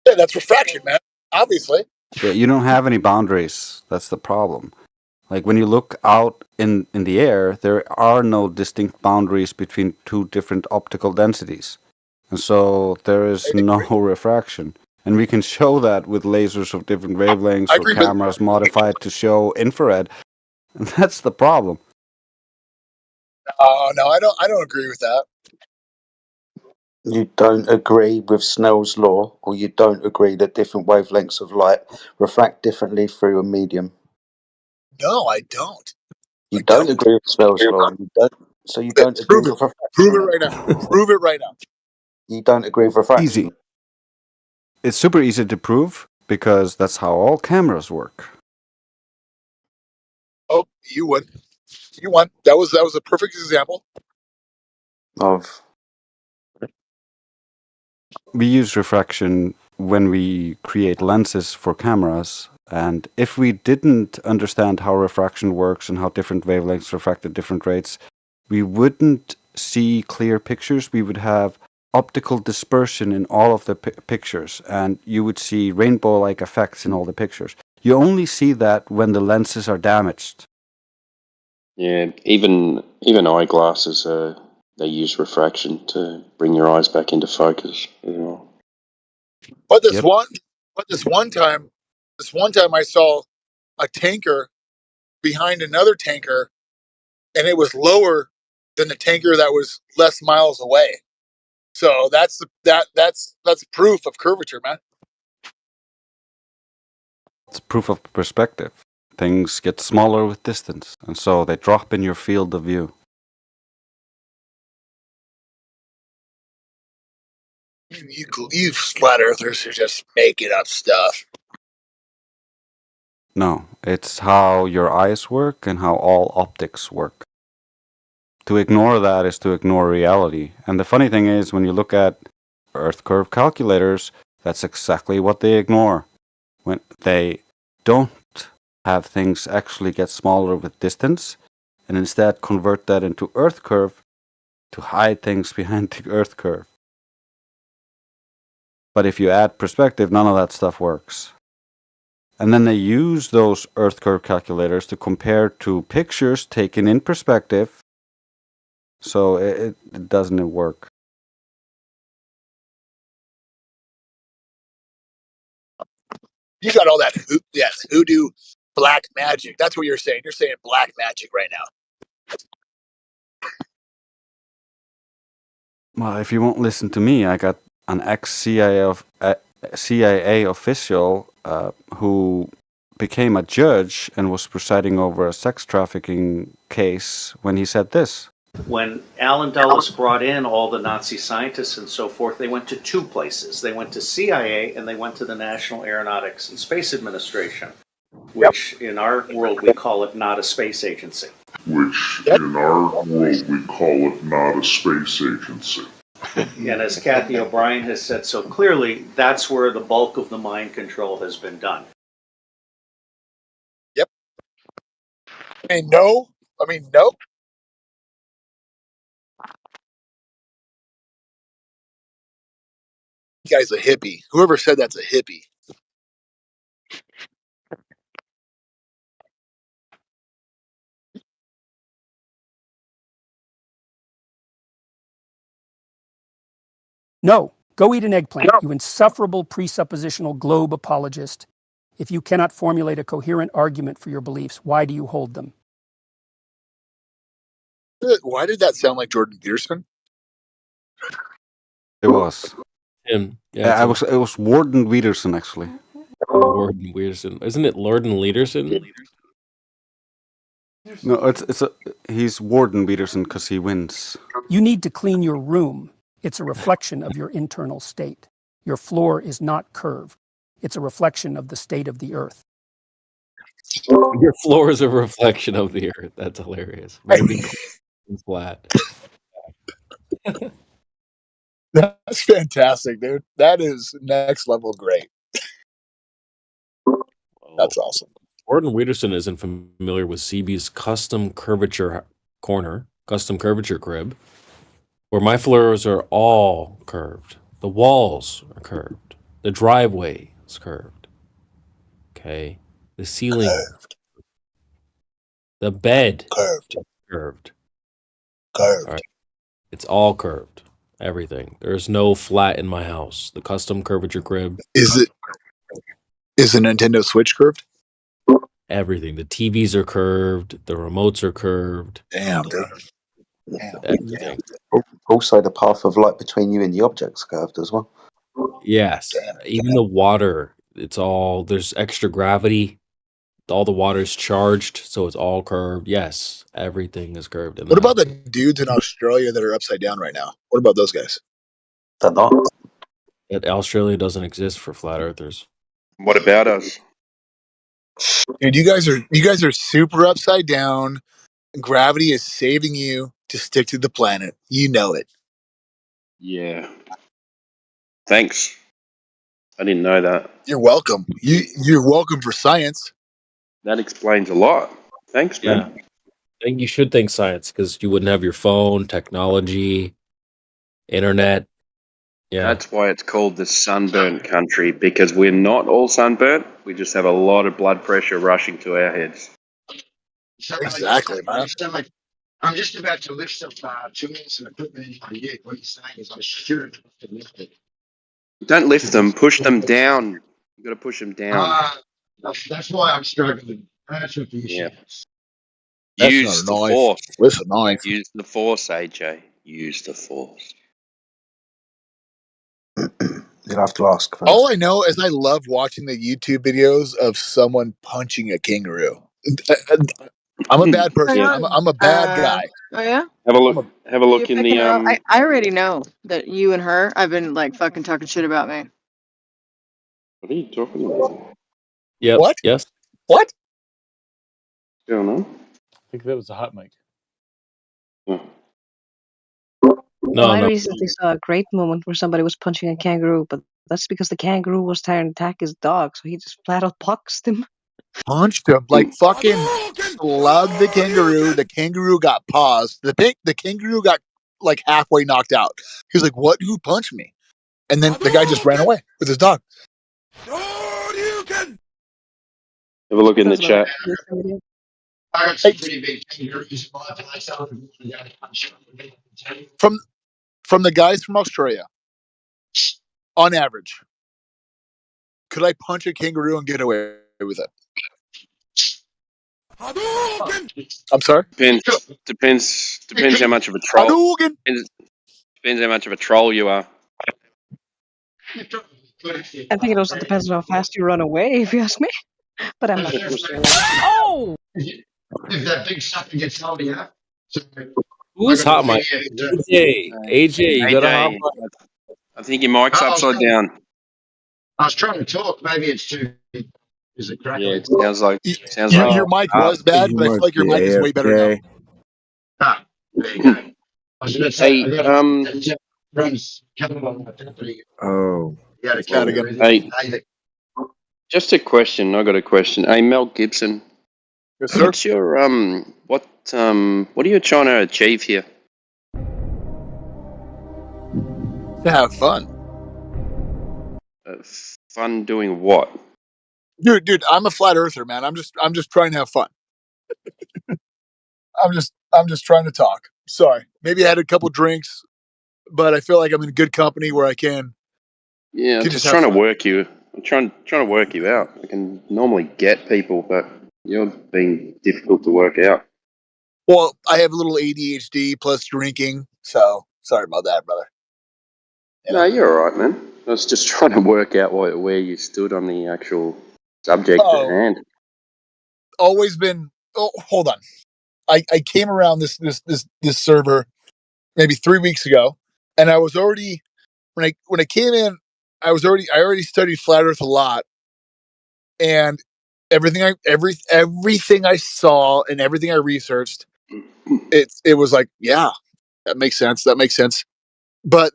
Yeah, that's refraction, man. Obviously. Yeah, you don't have any boundaries. That's the problem. Like when you look out in the air, there are no distinct boundaries between 2 different optical densities. And so there is no refraction. And we can show that with lasers of different wavelengths or cameras modified to show infrared. And that's the problem. No, I don't agree with that. You don't agree with Snell's law, or you don't agree that different wavelengths of light refract differently through a medium? No, I don't. You don't agree with Snell's law. You don't, so you don't agree with refraction. Prove it right now. Prove it right now. You don't agree with refraction. Easy. It's super easy to prove because that's how all cameras work. Oh, you won. You won. That was a perfect example. Of we use refraction when we create lenses for cameras, and if we didn't understand how refraction works and how different wavelengths refract at different rates, we wouldn't see clear pictures. We would have optical dispersion in all of the pictures, and you would see rainbow-like effects in all the pictures. You only see that when the lenses are damaged. Yeah, even eyeglasses, they use refraction to bring your eyes back into focus as well. But this one time I saw a tanker behind another tanker, and it was lower than the tanker that was less miles away. So that's proof of curvature, man. It's proof of perspective. Things get smaller with distance, and so they drop in your field of view. You flat earthers who just making up stuff. No, it's how your eyes work and how all optics work. To ignore that is to ignore reality. And the funny thing is, when you look at Earth curve calculators, that's exactly what they ignore. When they don't have things actually get smaller with distance, and instead convert that into Earth curve to hide things behind the Earth curve. But if you add perspective, none of that stuff works. And then they use those Earth curve calculators to compare to pictures taken in perspective, so it doesn't work. You got all that hoodoo black magic. That's what you're saying. You're saying black magic right now. Well, if you won't listen to me, I got an ex-CIA official who became a judge and was presiding over a sex trafficking case when he said this. When Alan Dulles brought in all the Nazi scientists and so forth, they went to 2 places. They went to CIA and they went to the National Aeronautics and Space Administration, which in our world we call it not a space agency. And as Kathy O'Brien has said so clearly, that's where the bulk of the mind control has been done. Yep. No. Guy's a hippie. Whoever said that's a hippie. No, go eat an eggplant, you insufferable presuppositional globe apologist. If you cannot formulate a coherent argument for your beliefs, why do you hold them? Why did that sound like Jordan Peterson? It was. Him. Yeah, it was Warden Peterson actually. Warden Peterson. Isn't it Lord and Leaderson? No, he's Warden Peterson because he wins. You need to clean your room. It's a reflection of your internal state. Your floor is not curved. It's a reflection of the state of the earth. Your floor is a reflection of the earth. That's hilarious. Maybe flat. That's fantastic, dude. That is next level great. That's awesome. Gordon Peterson isn't familiar with CB's custom curvature crib, where my floors are all curved. The walls are curved. The driveway is curved. Okay. The ceiling. The bed. Curved. All right. It's all curved. Everything. There's no flat in my house. The custom curvature crib. Is the Nintendo Switch curved? Everything. The TVs are curved. The remotes are curved. Damn, dude. Everything. Also, the path of light between you and the object's curved as well. Yes. Even the water. There's extra gravity. All the water is charged, so it's all curved. Yes. Everything is curved. What about the dudes in Australia that are upside down right now? What about those guys? They're not. Australia doesn't exist for flat earthers. What about us? Dude, you guys are super upside down. Gravity is saving you to stick to the planet. You know it. Yeah. Thanks. I didn't know that. You're welcome. You're welcome for science. That explains a lot. Thanks, man. Yeah. I think you should think science because you wouldn't have your phone, technology, internet. Yeah. That's why it's called the sunburnt country, because we're not all sunburnt. We just have a lot of blood pressure rushing to our heads. Exactly, man. I'm just about to lift some tools and equipment in my rig. What he's saying is I should have lifted. Don't lift them. Push them down. You got to push them down. That's why I'm struggling. That's what the issue is. Use the force. Listen, knife. Use the force, AJ. Use the force. You'll have to ask first. All I know is I love watching the YouTube videos of someone punching a kangaroo. I'm a bad person. I'm a bad guy. Oh yeah. Have a look. Have a look in the. I already know that you and her. I've been like fucking talking shit about me. What are you talking about? Yeah. What? Yes. What? Going on? I think that was a hot mic. I recently saw a great moment where somebody was punching a kangaroo, but that's because the kangaroo was trying to attack his dog, so he just flat out boxed him. Punched him, like fucking slugged the kangaroo. The kangaroo got paused. The kangaroo got like halfway knocked out. He was like, "What? Who punched me?" And then the guy just ran away with his dog. Have a look in the chat. I got some pretty big kangaroos in my place. From the guys from Australia, on average, could I punch a kangaroo and get away with it? I'm sorry. Depends how much of a troll. Depends how much of a troll you are. I think it also depends on how fast you run away, if you ask me. But I'm not sure. Oh! If that big sucker gets held up. Who's hot mic? AJ, you got a hot mic? I think your mic's upside down. I was trying to talk. Maybe it's too. Is it crackling? Yeah, it sounds like. Your mic was bad, but I feel like your mic is way better now. There you go. I was going to say. runs cattle on my property. Oh. He had a Cat cow again. Hey, I just a question. I got a question. Hey, Mel Gibson, Yes, sir. what's your what are you trying to achieve here? To have fun. Fun doing what? Dude, I'm a flat earther, man. I'm just trying to have fun. I'm just trying to talk. Sorry. Maybe I had a couple drinks, but I feel like I'm in good company where I can Yeah, I'm just just have trying to fun. work you. I'm trying to work you out. I can normally get people, but you're being difficult to work out. Well, I have a little ADHD plus drinking, so sorry about that, brother. No, you're all right, man. I was just trying to work out where you stood on the actual subject at Oh, hand. always been. Oh, hold on. I came around this server maybe 3 weeks ago, and I was already when I came in, I already studied flat Earth a lot, and everything I saw and everything I researched, it was like, yeah, that makes sense. That makes sense. But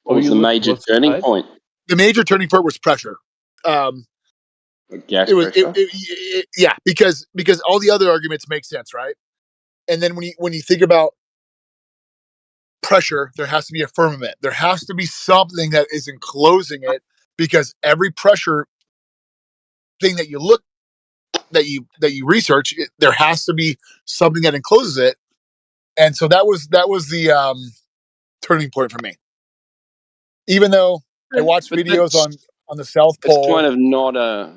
What was the major turning point? the major turning point was pressure. Gas It was pressure? yeah, because all the other arguments make sense, right? And then when you think about pressure, there has to be a firmament. There has to be something that is enclosing it, because every pressure thing that you research, there has to be something that encloses it. And so that was the turning point for me. Even though I watched But videos on the South it's Pole. kind of not a.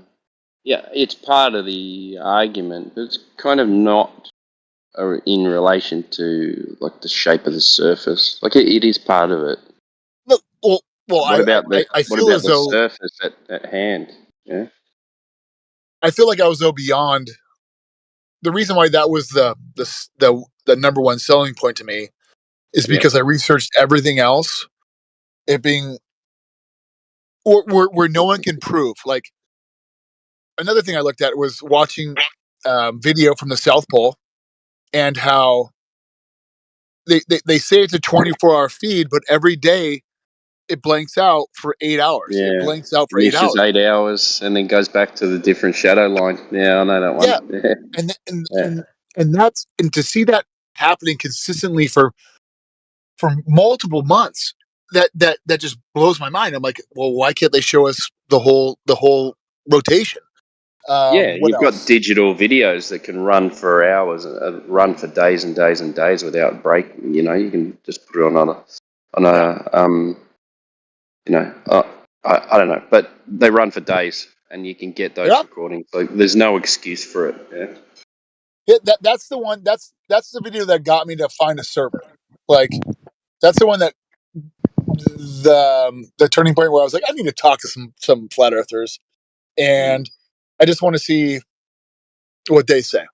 Yeah, it's part of the argument, but it's kind of not in relation to like the shape of the surface. Like it is part of it. No, well, What about I feel as the though surface at hand? Yeah. I feel like I was beyond. The reason why that was the number one selling point to me is Yeah. because I researched everything else, it being where no one can prove. Like, another thing I looked at was watching video from the South Pole, and how they say it's a 24-hour feed, but every day it blanks out for 8 hours. It Yeah. blanks out for 8 Finishes hours. 8 hours and then goes back to the different shadow line. Yeah, I know that Yeah, one. Yeah. and to see that happening consistently for multiple months, that just blows my mind. I'm like, well, why can't they show us the whole rotation? Yeah, What you've got else? digital videos that can run for hours, run for days and days and days without break. You know, you can just put it on a you know, I don't know, but they run for days, and you can get those Yeah, recordings. Like, there's no excuse for it. Yeah. that's the one. That's the video that got me to find a server. Like, that's the one that the turning point where I was like, I need to talk to some flat earthers, and I just want to see what they say.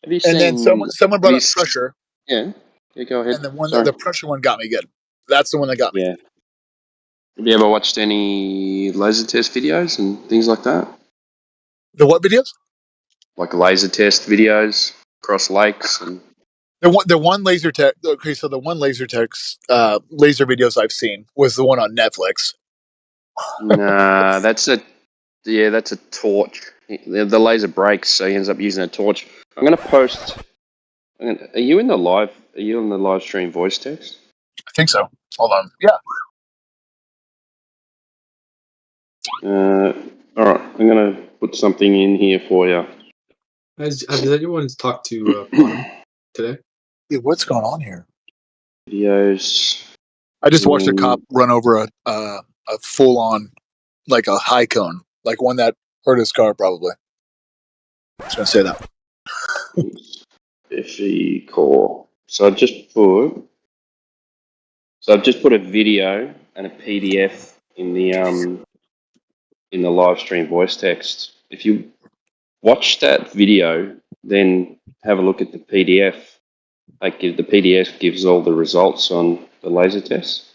Have you And then seen someone brought up pressure, Yeah. Yeah, go ahead. and the Sorry. the pressure one got me good. That's the one that got me. Yeah. Have you ever watched any laser test videos and things like that? The what videos? Like laser test videos across lakes and. The one laser tech. Okay, so the one laser tech's laser videos I've seen was the one on Netflix. Nah, that's a torch. The laser breaks, so he ends up using a torch. I'm gonna post. Are you in the live? Are you in the live stream voice text? I think so. Hold on. Yeah. All right. I'm gonna put something in here for you. Has anyone talked to Quantum today? Yeah, what's going on here? Videos. I just watched a cop run over a full on, like a high cone, like one that hurt his car probably. I was gonna say that. FE core. So I've just put a video and a PDF in the live stream voice text. If you watch that video, then have a look at the PDF. The PDF gives all the results on the laser test.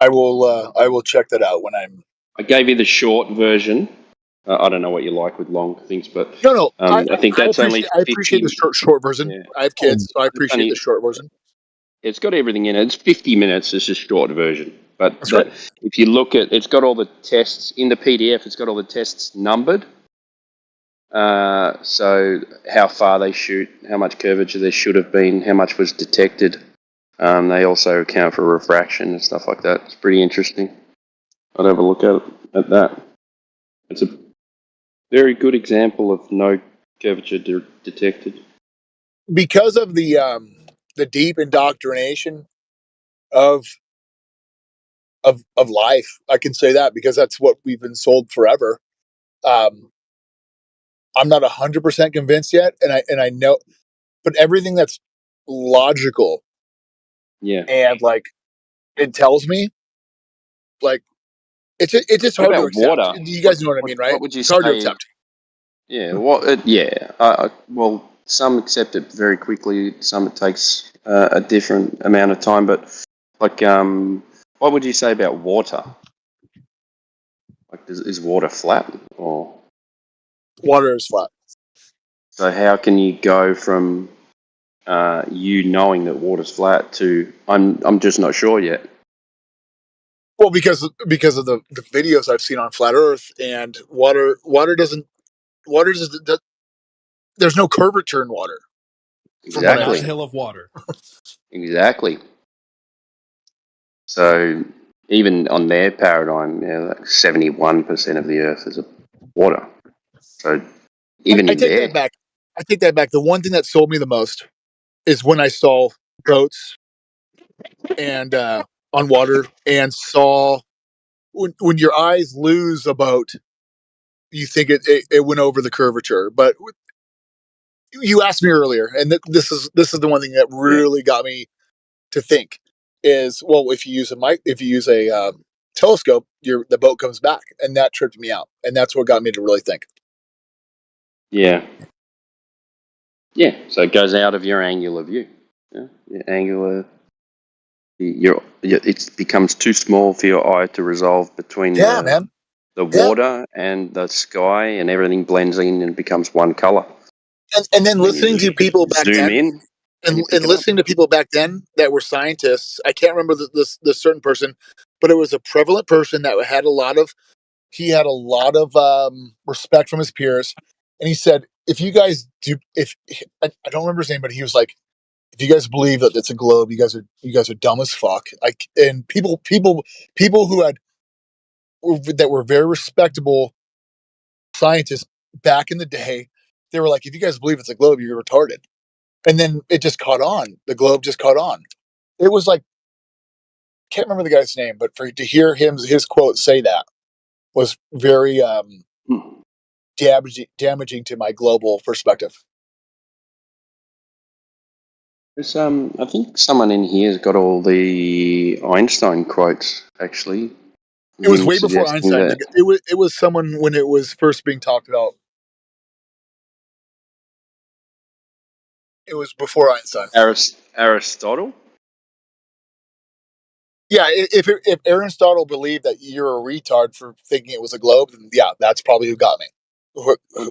I will check that out when I'm. I gave you the short version. I don't know what you like with long things, but No. I think that's only I appreciate 50. the short version. Yeah. I have kids, so I appreciate Only, the short version. It's got everything in it. It's 50 minutes. It's a short version. But That's right. if you look at, it's got all the tests in the PDF. It's got all the tests numbered. So how far they shoot, how much curvature there should have been, how much was detected. They also account for refraction and stuff like that. It's pretty interesting. I'd have a look at that. It's a very good example of no curvature detected. Because of the deep indoctrination of life, I can say that because that's what we've been sold forever. I'm not 100% convinced yet, and I know, but everything that's logical, Yeah, and like it tells me, like it's just what hard to about accept. water? You guys know what I mean, right? What would you It's hard to say? accept. Yeah, well, some accept it very quickly. Some it takes a different amount of time. But like, what would you say about water? Like, is water flat or? Water is flat. So how can you go from you knowing that water's flat to I'm just not sure yet? Well, because of the videos I've seen on flat Earth and water doesn't there's no curvature in water. From what I Exactly. understand. Hill of water. Exactly. So even on their paradigm, like 71% of the Earth is water. So even I in take there, that back. I take that back. The one thing that sold me the most is when I saw boats and on water and saw when your eyes lose a boat, you think it went over the curvature. But you asked me earlier, and this is the one thing that really got me to think is, well, if you use a telescope, the boat comes back, and that tripped me out, and that's what got me to really think. yeah. So it goes out of your angular view. Yeah, your angular. It becomes too small for your eye to resolve between Yeah, man. the water and the sky, and everything blends in and becomes one color. And then listening to people back Zoom then, in and you pick it up. listening to people back then that were scientists. I can't remember this certain person, but it was a prevalent person that had a lot of respect from his peers, and he said, "If you guys do, if I don't remember his name, but he was like, if you guys believe that it's a globe, you guys are dumb as fuck." Like, and people who that were very respectable scientists back in the day, they were like, if you guys believe it's a globe, you're retarded. And then it just caught on. The globe just caught on. It was like, can't remember the guy's name, but to hear his quote say that was very damaging to my global perspective. There's, I think someone in here has got all the Einstein quotes, actually. It was Him way before suggesting Einstein. that It was someone when it was first being talked about. It was before Einstein. Aristotle? Yeah, if Aristotle believed that you're a retard for thinking it was a globe, then yeah, that's probably who got me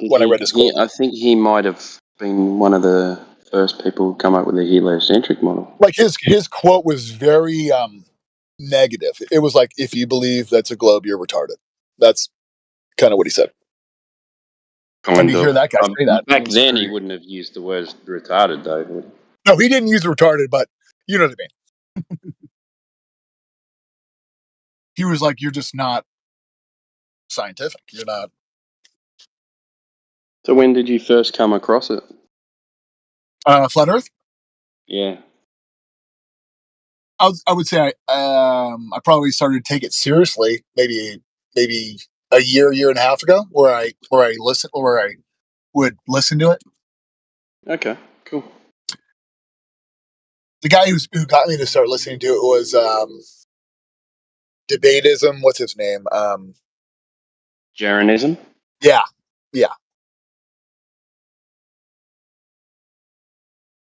when I read this quote. I think he might have been one of the first people who come up with the heliocentric model. Like his quote was very negative. It was like, if you believe that's a globe, you're retarded. That's kind of what he said. Kind to of. hear that guy say that, Back it was then, pretty... he wouldn't have used the word retarded, though. Would he? No, he didn't use retarded, but you know what I mean. He was like, you're just not scientific. You're not. So when did you first come across it? Flat Earth? Yeah. I would say I probably started to take it seriously maybe a year and a half ago, where I would listen to it. Okay, cool. The guy who got me to start listening to it was Debatism. What's his name? Jeranism? Yeah.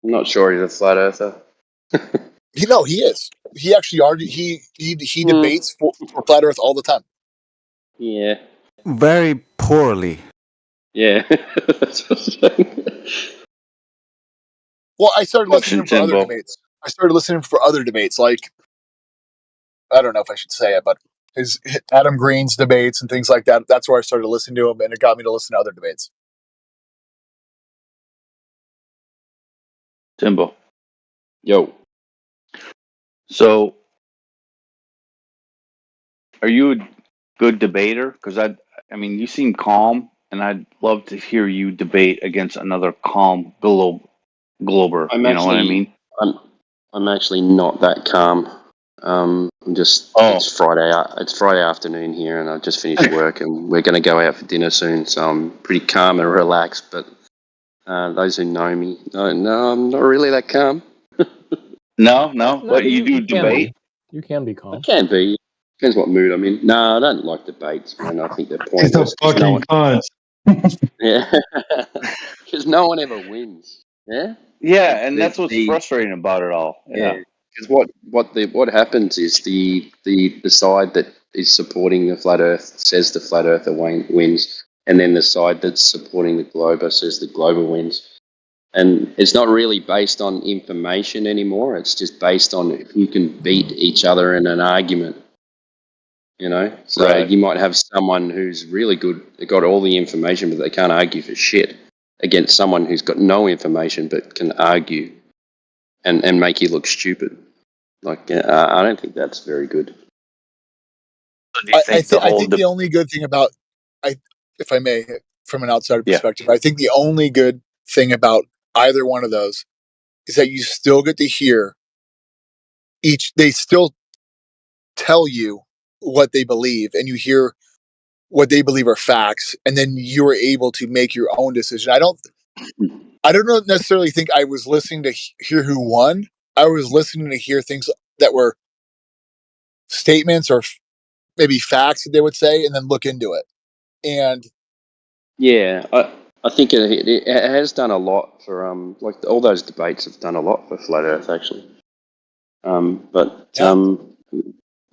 I'm not sure he's a flat earther. He is. He actually argued. He debates for flat Earth all the time. Yeah. Very poorly. Yeah. That's what I'm saying. Well, I started listening to him for other Timbo. debates. I started listening for other debates, like I don't know if I should say it, but his Adam Green's debates and things like that. That's where I started listening to him, and it got me to listen to other debates. Timbo. Yo. So, are you a good debater? Because I mean, you seem calm, and I'd love to hear you debate against another calm glober. I'm You know what I actually, mean? I'm actually not that calm. I'm just. Oh. It's Friday. It's Friday afternoon here, and I've just finished work, and we're going to go out for dinner soon. So I'm pretty calm and relaxed. But those who know me, no, I'm not really that calm. No. No, But you do you can debate. be. You can be I calm. can be. Depends what mood I'm in. No, I don't like debates, man. I think they're He's a pointless because no fucking one. cunt. Yeah, because no one ever wins. Yeah. Yeah, Like and that's what's frustrating about it all. yeah, Yeah. because what happens is the side that is supporting the flat Earth says the flat Earther wins, and then the side that's supporting the glober says the glober wins. And it's not really based on information anymore. It's just based on who can beat each other in an argument. You know, so Right. you might have someone who's really good, they got all the information, but they can't argue for shit, against someone who's got no information but can argue and make you look stupid. Like, I don't think that's very good. I think the only good thing about if I may, from an outsider Yeah. perspective, I think the only good thing about either one of those is that you still get to hear they still tell you what they believe, and you hear what they believe are facts, and then you are able to make your own decision. I don't necessarily think I was listening to hear who won. I was listening to hear things that were statements or maybe facts that they would say, and then look into it. And Yeah, I think it has done a lot for like all those debates have done a lot for flat Earth actually. But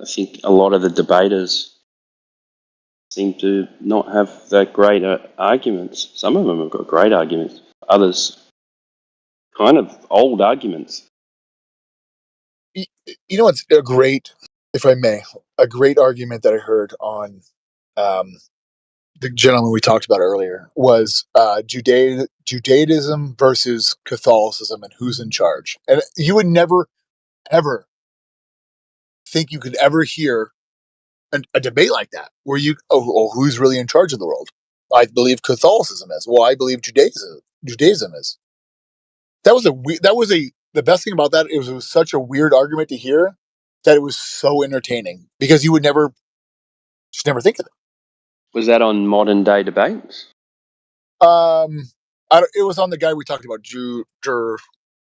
I think a lot of the debaters seem to not have that great arguments. Some of them have got great arguments. Others, kind of old arguments. you know what's a great, if I may, a great argument that I heard on the gentleman we talked about earlier was Judaism versus Catholicism and who's in charge. And you would never, ever think you could ever hear a debate like that where who's really in charge of the world? I believe Catholicism is. Well, I believe Judaism is. The best thing about that, it was such a weird argument to hear that it was so entertaining because you would just never think of it. Was that on Modern Day Debates? It was on the guy we talked about,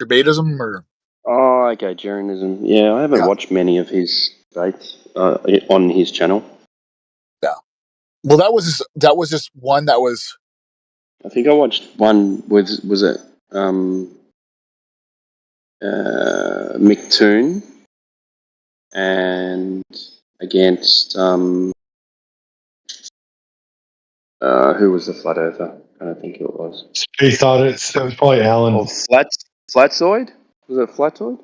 Debatism or. Oh, okay, Jeranism. Yeah, I haven't watched many of his debates on his channel. Yeah. Well, that was just one that was. I think I watched one with was it McToon and against who was the flat earther? I don't think it was. Space audits. That was probably Alan. Oh, Flatzoid? Was it Flatzoid?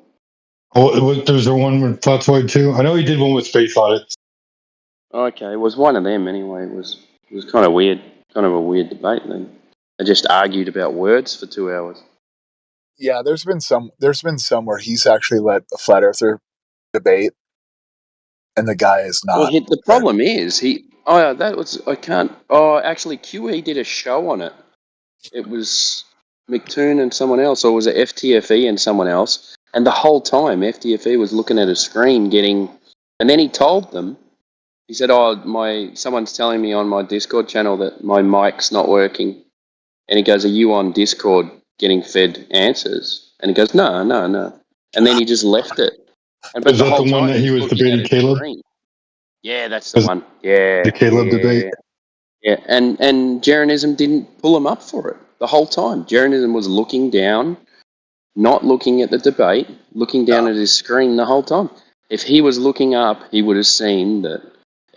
Oh, there's one with Flatzoid too. I know he did one with space audits. Okay, it was one of them anyway. It was kind of weird, kind of a weird debate. Then they just argued about words for 2 hours. Yeah, there's been some where he's actually let a flat earther debate, and the guy is not. Well, the problem is actually QE did a show on it. It was McToon and someone else, or was it FTFE and someone else? And the whole time FTFE was looking at a screen and then he told them, he said, someone's telling me on my Discord channel that my mic's not working. And he goes, are you on Discord getting fed answers? And he goes, no. And then he just left it. But Is that the one that he was debating Caleb? Yeah, that's the one. Yeah. The Caleb debate. Yeah, and Jeranism didn't pull him up for it the whole time. Jeranism was looking down, not looking at the debate, looking down at his screen the whole time. If he was looking up, he would have seen that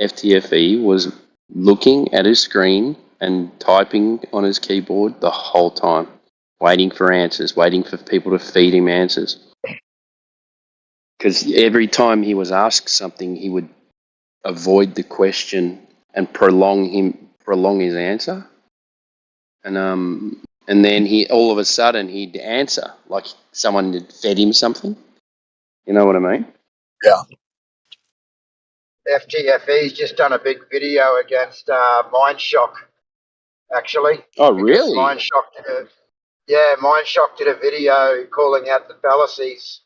FTFE was looking at his screen and typing on his keyboard the whole time, waiting for answers, waiting for people to feed him answers. because every time he was asked something, he would avoid the question and prolong his answer, and then he all of a sudden he'd answer like someone had fed him something. You know what I mean? Yeah. FTFE's just done a big video against Mindshock, actually. Oh, Because really? Mindshock did a video calling out the fallacies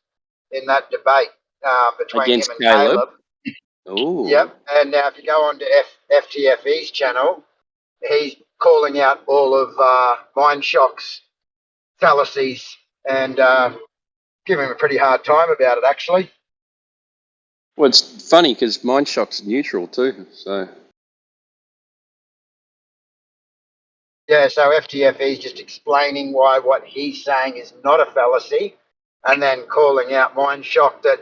in that debate between Against him and Caleb? Caleb. Oh. Yep. And now if you go on to FTFE's channel, he's calling out all of Mindshock's fallacies and giving him a pretty hard time about it, actually. Well, it's funny because Mindshock's neutral too, so. Yeah, so FTFE is just explaining why what he's saying is not a fallacy, and then calling out Mindshock that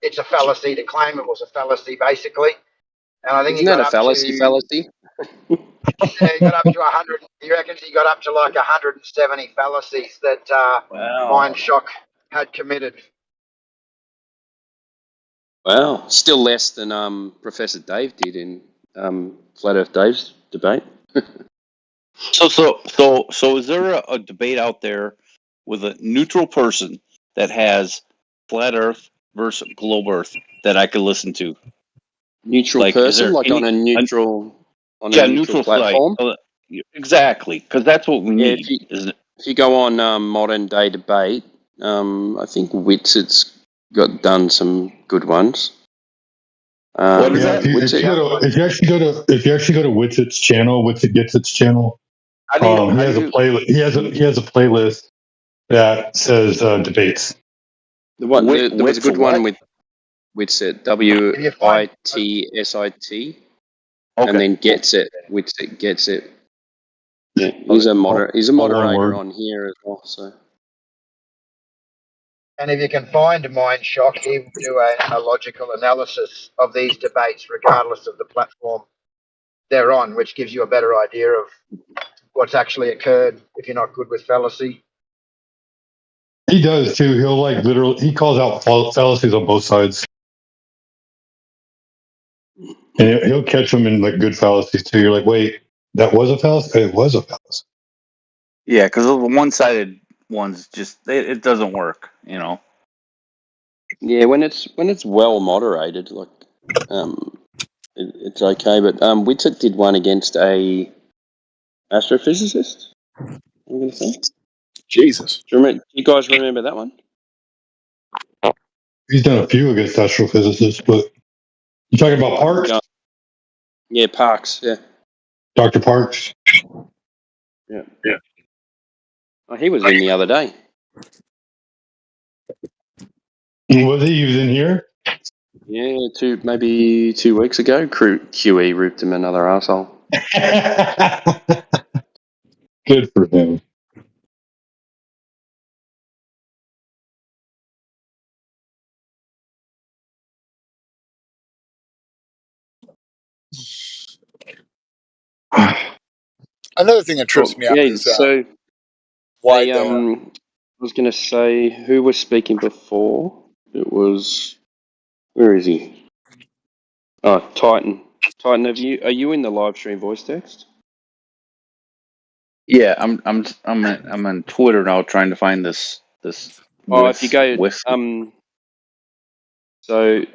it's a fallacy to claim it was a fallacy, basically. And I think Isn't that a fallacy? Yeah, he got up to 100. He reckons he got up to like 170 fallacies that Mindshock had committed. Wow, still less than Professor Dave did in Flat Earth Dave's debate. So is there a debate out there with a neutral person that has flat Earth versus globe Earth that I could listen to? Neutral Like, person, like on a neutral platform. Site. Exactly, because that's what we Yeah, need, isn't it? if you go on Modern Day Debate, I think Witset's done some good ones. What is that? If you actually go to Witset's channel, Witset gets its channel. He has a playlist. He has a playlist that says debates. There was a good one with Witset, WITSIT, and then Gets It. Witset Gets It. Yeah, he's a moderator on here as well. So. And if you can find Mindshock, he will do a logical analysis of these debates, regardless of the platform they're on, which gives you a better idea of what's actually occurred if you're not good with fallacy. He does too. He'll he calls out fallacies on both sides, and he'll catch them in like good fallacies too. You're like, wait, that was a fallacy. It was a fallacy. Yeah, because the one-sided ones it doesn't work, you know. Yeah, when it's well moderated, like it's okay. But Witset did one against a astrophysicist. I'm going to say. Jesus. Do you guys remember that one? He's done a few against astrophysicists, but you talking about Parks? Yeah, Parks. Yeah, Dr. Parks. Yeah. Oh, he was in the other day. Was he in here? Yeah, maybe 2 weeks ago. QE ripped him another arsehole. Good for him. Another thing that trips me out is why I was going to say who was speaking before. It was, where is he? Oh, Titan. Titan, are you in the live stream voice text? Yeah, I'm on Twitter now trying to find this. Oh, if you go so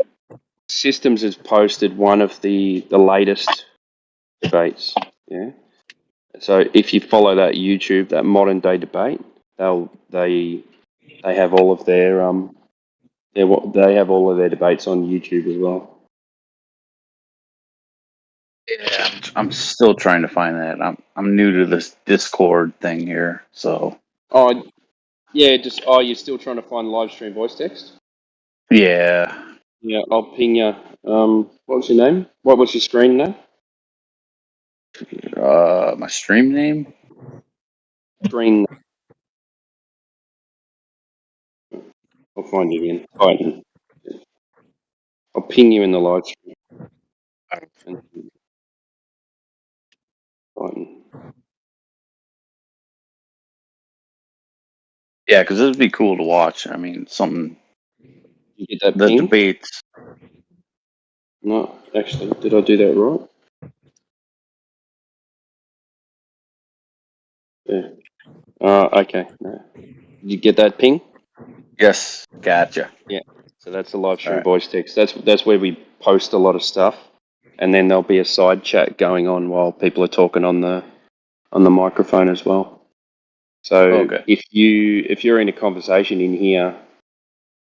Systems has posted one of the latest debates. Yeah. So if you follow that YouTube, that Modern Day Debate, they have all of their they have all of their debates on YouTube as well. Yeah, I'm still trying to find that. I'm new to this Discord thing here, so. Oh, yeah. You're still trying to find live stream voice text? Yeah. Yeah, I'll ping you. What was your name? What was your screen name? My stream name? Screen. I'll find you again. Titan. I'll ping you in the live stream. Titan. Yeah, because this would be cool to watch. I mean, something. You get that the ping? debates. No, actually, did I do that right? Yeah. Okay. No. You get that ping? Yes, gotcha. Yeah. So that's the live stream Alright. voice text. That's where we post a lot of stuff, and then there'll be a side chat going on while people are talking on the microphone as well. So Okay. if you're in a conversation in here,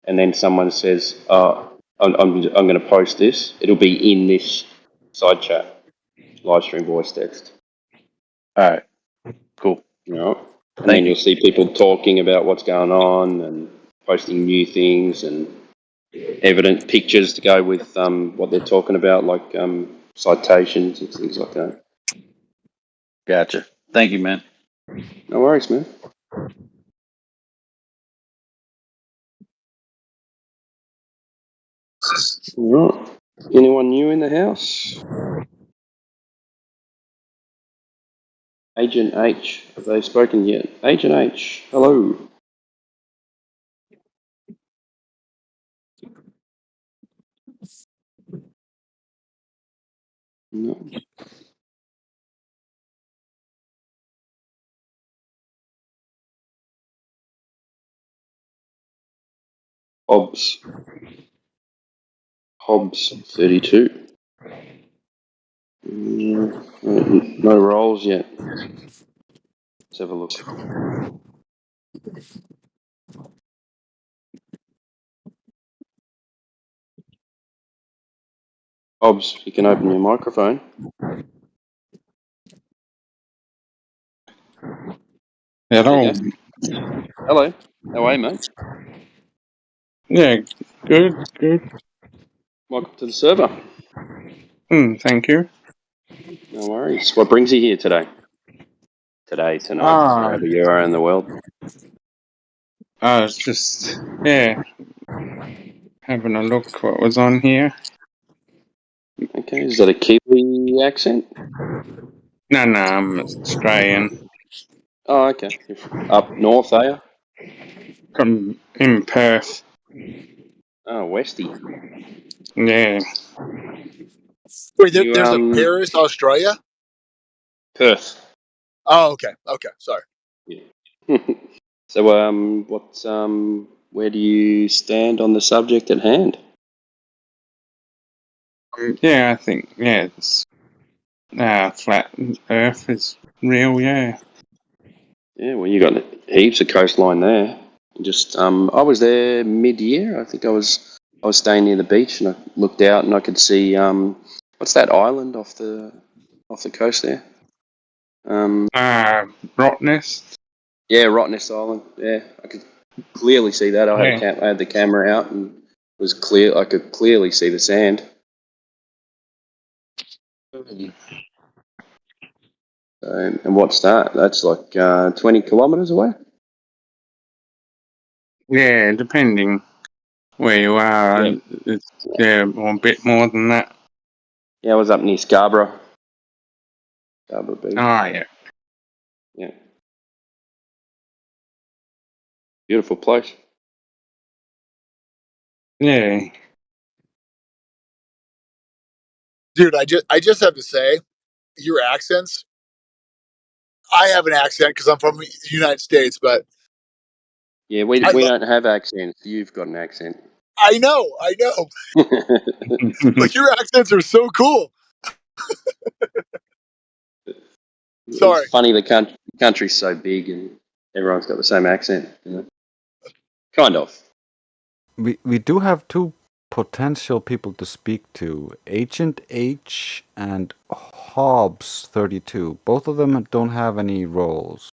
and then someone says, I'm going to post this," it'll be in this side chat, live stream voice text. All right. Cool. You know, and Thank then you. you'll see people talking about what's going on and posting new things and evident pictures to go with what they're talking about, like citations and things like that. Gotcha. Thank you, man. No worries, man. All right. Anyone new in the house? Agent H. Have they spoken yet? Agent H. Hello. No. Hobbs 32. No rolls yet. Let's have a look. Hobbs, you can open your microphone. Hello. Okay. Hello. How are you, mate? Yeah, good. Welcome to the server. Thank you. No worries. What brings you here today? Today, tonight, wherever you are in the world. It's just, having a look what was on here. Okay, is that a Kiwi accent? No, I'm Australian. Oh, okay. You're up north, are you? From in Perth. Oh, Westy. Yeah. Wait, You, there's a Paris, Australia? Perth. Oh, okay. Okay, sorry. Yeah. So, where do you stand on the subject at hand? Yeah, I think, it's flat Earth is real, yeah. Yeah, well, you got heaps of coastline there. Just, I was there mid-year. I think I was staying near the beach, and I looked out and I could see, what's that island off the coast there? Rottnest. Yeah, Rottnest Island. Yeah, I could clearly see that. I had the camera out and it was clear. I could clearly see the sand. And what's that? That's like 20 kilometres away? Yeah, depending where you are, Yeah. it's or a bit more than that. Yeah, I was up near Scarborough. Scarborough Beach. Oh, yeah. Yeah. Beautiful place. Yeah. Dude, I just have to say, your accents. I have an accent because I'm from the United States, but Yeah, we don't have accents. You've got an accent. I know, but your accents are so cool. Sorry. It's funny, the country's so big and everyone's got the same accent. You know? Kind of. We do have two potential people to speak to, Agent H and Hobbs 32. Both of them don't have any roles.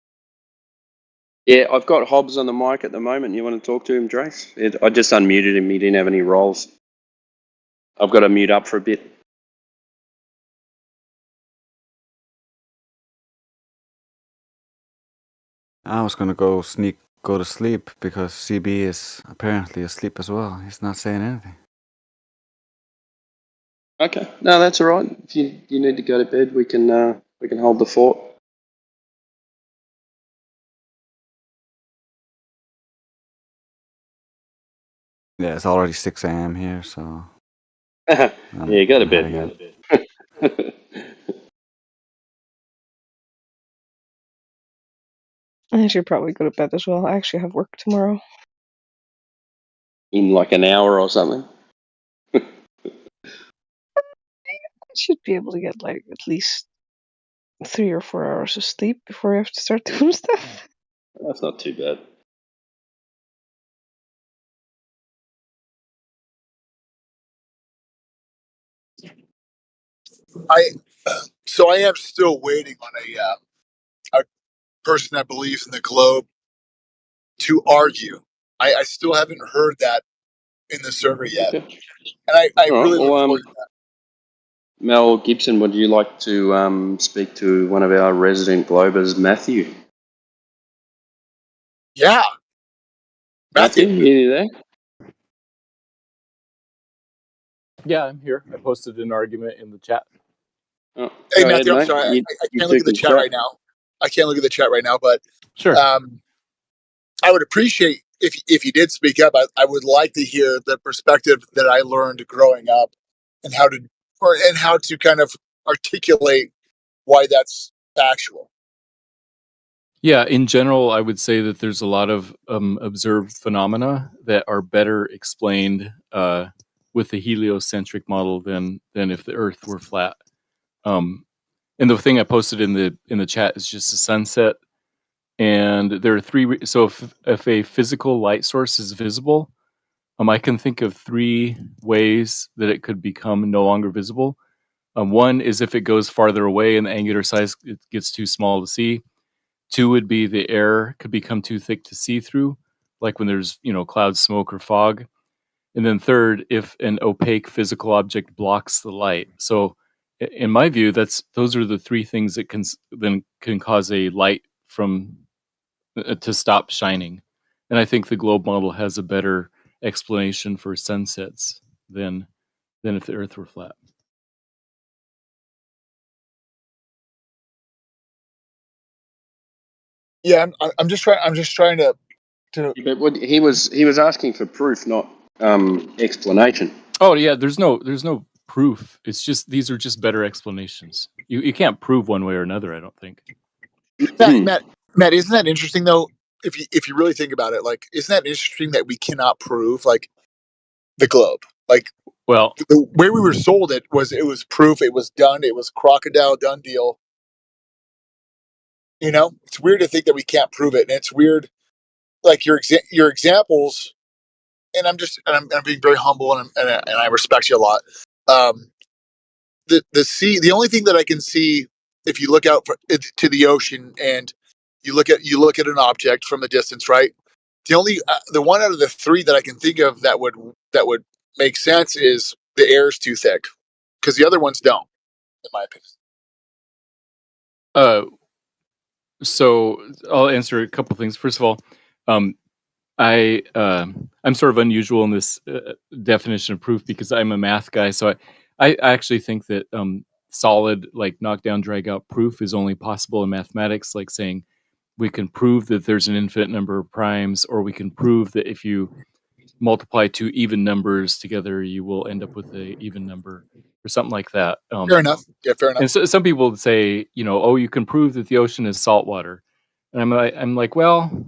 Yeah, I've got Hobbs on the mic at the moment. You want to talk to him, Drace? I just unmuted him. He didn't have any roles. I've got to mute up for a bit. I was gonna go to sleep because CB is apparently asleep as well. He's not saying anything. Okay, no, that's all right. If you need to go to bed, we can hold the fort. Yeah, it's already 6 a.m. here, so. Yeah, go to I'm bed, heading man. out. I should probably go to bed as well. I actually have work tomorrow. In like an hour or something. I should be able to get like at least 3 or 4 hours of sleep before I have to start doing stuff. That's not too bad. So I am still waiting on a person that believes in the globe to argue. I still haven't heard that in the server yet, Okay. and I All right. really look Well, forward to that. Mel Gibson, would you like to speak to one of our resident Globers, Matthew? Yeah, Matthew, you there? Yeah, I'm here. I posted an argument in the chat. Oh, Hey go ahead, Matthew, I'm mate. sorry, You, I you can't two look at the can chat right now. I can't look at the chat right now, but sure. I would appreciate if you did speak up. I would like to hear the perspective that I learned growing up, and how to kind of articulate why that's factual. Yeah, in general, I would say that there's a lot of observed phenomena that are better explained with the heliocentric model than if the Earth were flat. And the thing I posted in the chat is just a sunset, and there are three. So if a physical light source is visible, I can think of 3 ways that it could become no longer visible. One is if it goes farther away and the angular size it gets too small to see. 2 would be the air could become too thick to see through, like when there's cloud, smoke, or fog. And then 3rd, if an opaque physical object blocks the light. So, in my view, those are the 3 things that can cause a light from to stop shining. And I think the globe model has a better explanation for sunsets than if the Earth were flat. Yeah, I'm just trying to. But he was asking for proof, not explanation. Oh yeah, there's no proof. It's just these are just better explanations. You can't prove one way or another, I don't think. Matt, isn't that interesting though? If you really think about it, like, isn't that interesting that we cannot prove like the globe? Like, well, the way we were sold it was proof, it was done, it was crocodile done deal. It's weird to think that we can't prove it, and it's weird, like your examples. And I'm being very humble, and I respect you a lot. The only thing that I can see, if you look out to the ocean and you look at an object from a distance, right? The one out of the 3 that I can think of that would make sense is the air is too thick, because the other ones don't, in my opinion. So I'll answer a couple things. First of all, I'm sort of unusual in this definition of proof because I'm a math guy. So I actually think that solid, like knockdown, drag out proof is only possible in mathematics, like saying we can prove that there's an infinite number of primes, or we can prove that if you multiply 2 even numbers together, you will end up with an even number, or something like that. Fair enough. Yeah, fair enough. And so some people would say, oh, you can prove that the ocean is salt water, and I'm like, well,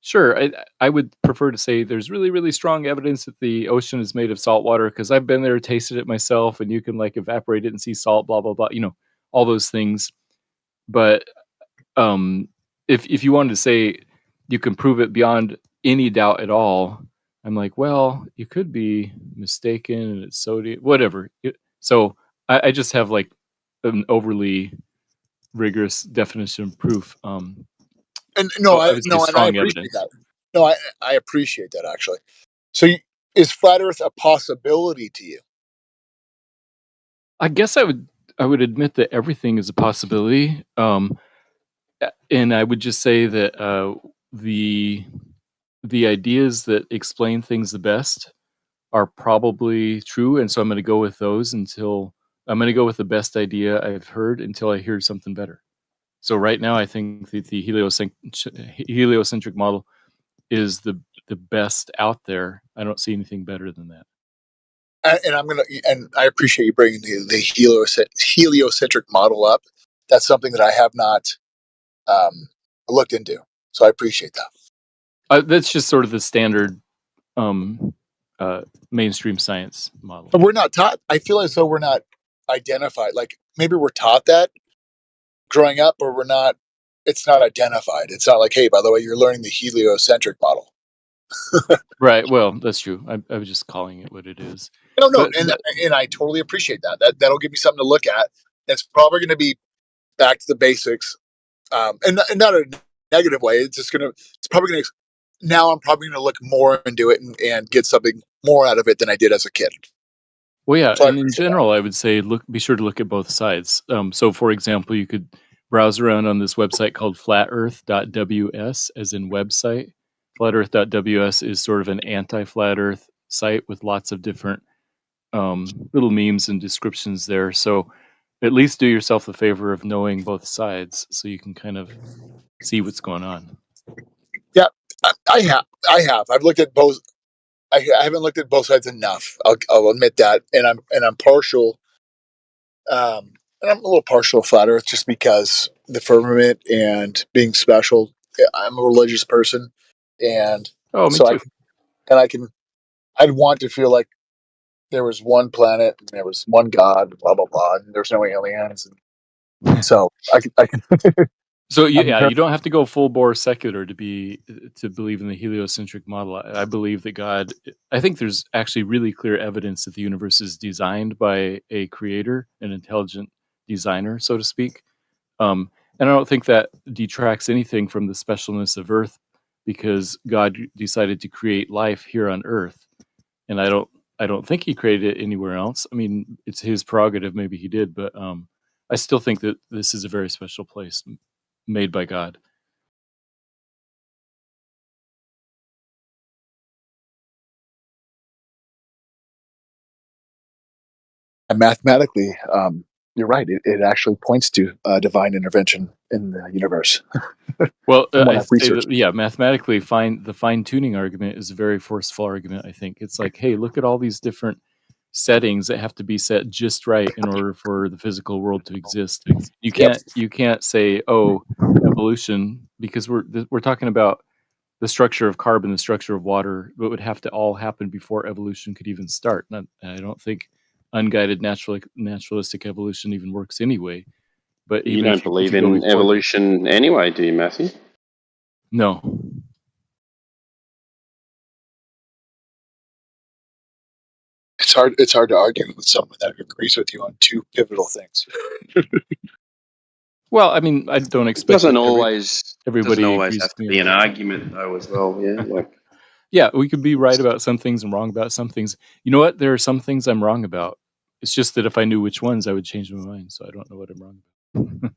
sure. I would prefer to say there's really, really strong evidence that the ocean is made of salt water because I've been there, tasted it myself, and you can like evaporate it and see salt, blah blah blah. All those things. But if you wanted to say you can prove it beyond any doubt at all, I'm like, well, you could be mistaken, and it's sodium, whatever. So I just have like an overly rigorous definition of proof. And I appreciate evidence. that. No, I appreciate that, actually. So, is flat Earth a possibility to you? I guess I would admit that everything is a possibility, and I would just say that the ideas that explain things the best are probably true, and so I'm going to go with those until I'm going to go with the best idea I've heard until I hear something better. So right now, I think that the heliocentric model is the the best out there. I don't see anything better than that. And I appreciate you bringing the heliocentric model up. That's something that I have not looked into, so I appreciate that. That's just sort of the standard mainstream science model. But we're not taught. I feel as though we're not identified. Like maybe we're taught that growing up, or we're not. It's not identified. It's not like, hey, by the way, you're learning the heliocentric model. Right. Well, that's true. I was just calling it what it is. No, and I totally appreciate that. That'll give me something to look at. It's probably going to be back to the basics, and not a negative way. It's probably going to. Now I'm probably going to look more into it and get something more out of it than I did as a kid. Well, yeah, So and in general, I would say be sure to look at both sides. So, for example, you could browse around on this website called flatearth.ws, as in website. Flatearth.ws is sort of an anti-flat Earth site with lots of different little memes and descriptions there. So, at least do yourself the favor of knowing both sides, so you can kind of see what's going on. Yeah, I have. I've looked at both. I haven't looked at both sides enough. I'll admit that, and I'm partial. And I'm a little partial to flat Earth just because the firmament and being special. I'm a religious person, and me so too. I'd want to feel like there was one planet and there was one God, blah blah blah, and there's no aliens. And so I can. So you don't have to go full bore secular to believe in the heliocentric model. I believe that God. I think there's actually really clear evidence that the universe is designed by a creator, an intelligent designer, so to speak. And I don't think that detracts anything from the specialness of Earth, because God decided to create life here on Earth, and I don't think He created it anywhere else. I mean, it's His prerogative. Maybe He did, but I still think that this is a very special place made by God. And mathematically, you're right. It actually points to divine intervention in the universe. Well, I've researched. Mathematically, the fine-tuning argument is a very forceful argument. I think it's like, hey, look at all these different settings that have to be set just right in order for the physical world to exist. You can't say, oh, evolution, because we're talking about the structure of carbon, the structure of water. It would have to all happen before evolution could even start. And I don't think unguided naturalistic evolution even works anyway. But you don't believe in evolution anyway, do you, Matthew? No. It's hard to argue with someone that agrees with you on two pivotal things. Well, I mean, I don't expect doesn't always everybody have to be an argument though, as well. Yeah, like yeah, we could be right about some things and wrong about some things. You know what? There are some things I'm wrong about. It's just that if I knew which ones, I would change my mind. So I don't know what I'm wrong about.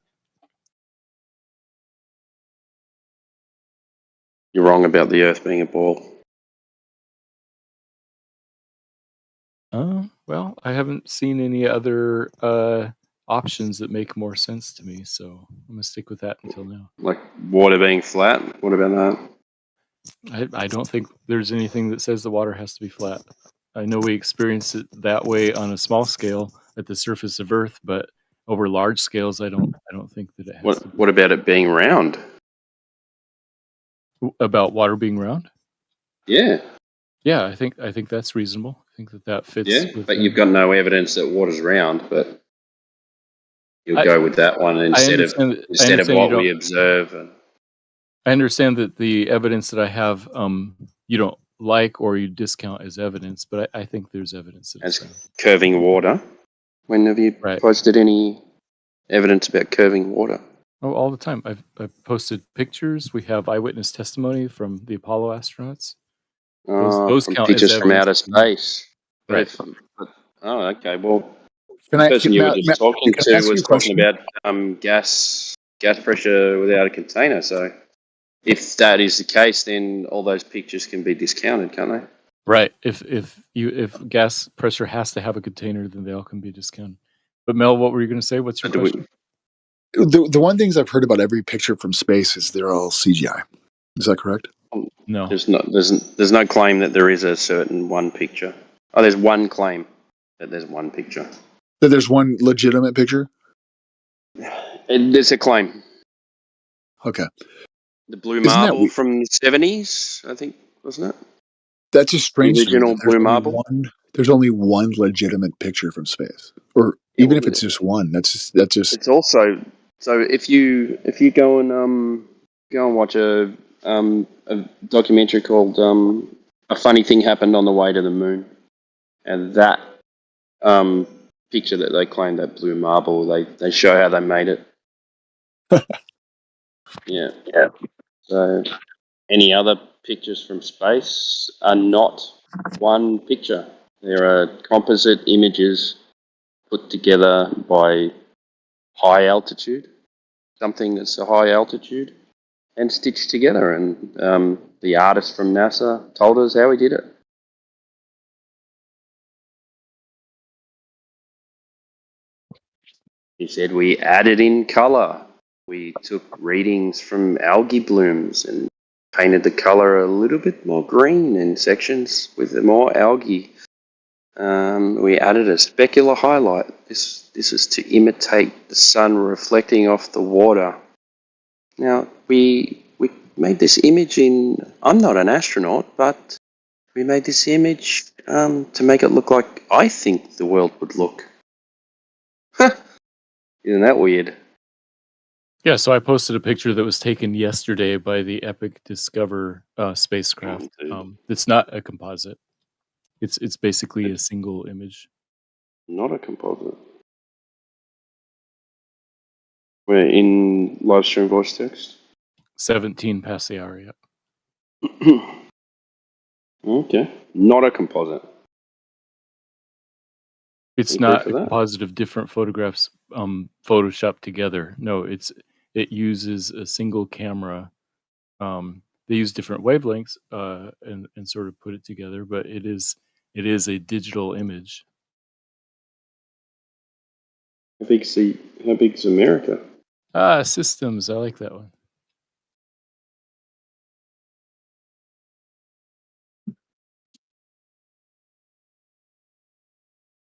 You're wrong about the Earth being a ball. Well, I haven't seen any other options that make more sense to me, so I'm gonna stick with that until now. Like water being flat. What about that? I don't think there's anything that says the water has to be flat. I know we experience it that way on a small scale at the surface of Earth, but over large scales, I don't think that it has. What about it being round? About water being round? Yeah. Yeah, I think that's reasonable. I think that fits. Yeah, but you've got no evidence that water's round, but you'll go with that one instead of what we observe. I understand that the evidence that I have, you don't like or you discount as evidence, but I think there's evidence. As curving water. When have you posted any evidence about curving water? Oh, all the time. I've posted pictures. We have eyewitness testimony from the Apollo astronauts. Those from count pictures as from outer space. Right. Okay. Well, Can the I- person can you I- were just Matt, talking can I ask to you was a question? talking about gas pressure without a container. So, if that is the case, then all those pictures can be discounted, can't they? Right. If gas pressure has to have a container, then they all can be discounted. But Mel, what were you going to say? What's your question? The one things I've heard about every picture from space is they're all CGI. Is that correct? No. There's no claim that there is a certain one picture. Oh, there's one claim that there's one picture. That there's one legitimate picture? There's a claim. Okay. The blue Isn't that marble weird? from the 70s, I think, wasn't it? That's just strange The to me. original That blue marble? there's only one legitimate picture from space, or even if it's just one. That's just. It's also so if you go and watch a documentary called A Funny Thing Happened on the Way to the Moon, and that picture that they claim, that blue marble, they show how they made it. Yeah. So any other pictures from space are not one picture. There are composite images put together by high altitude, something that's a high altitude, and stitched together. And the artist from NASA told us how he did it. He said we added in colour. We took readings from algae blooms and painted the colour a little bit more green in sections with more algae. We added a specular highlight. This is to imitate the sun reflecting off the water. Now, we made this image I'm not an astronaut, but we made this image to make it look like I think the world would look. Isn't that weird? Yeah, so I posted a picture that was taken yesterday by the Epic Discover spacecraft. It's not a composite. It's basically a single image. Not a composite. We're in live stream voice text. 17 past the hour, yeah. Okay. Not a composite. It's not a composite of different photographs photoshopped together. No, it uses a single camera. They use different wavelengths and sort of put it together, but it is a digital image. How big's America? Systems. I like that one.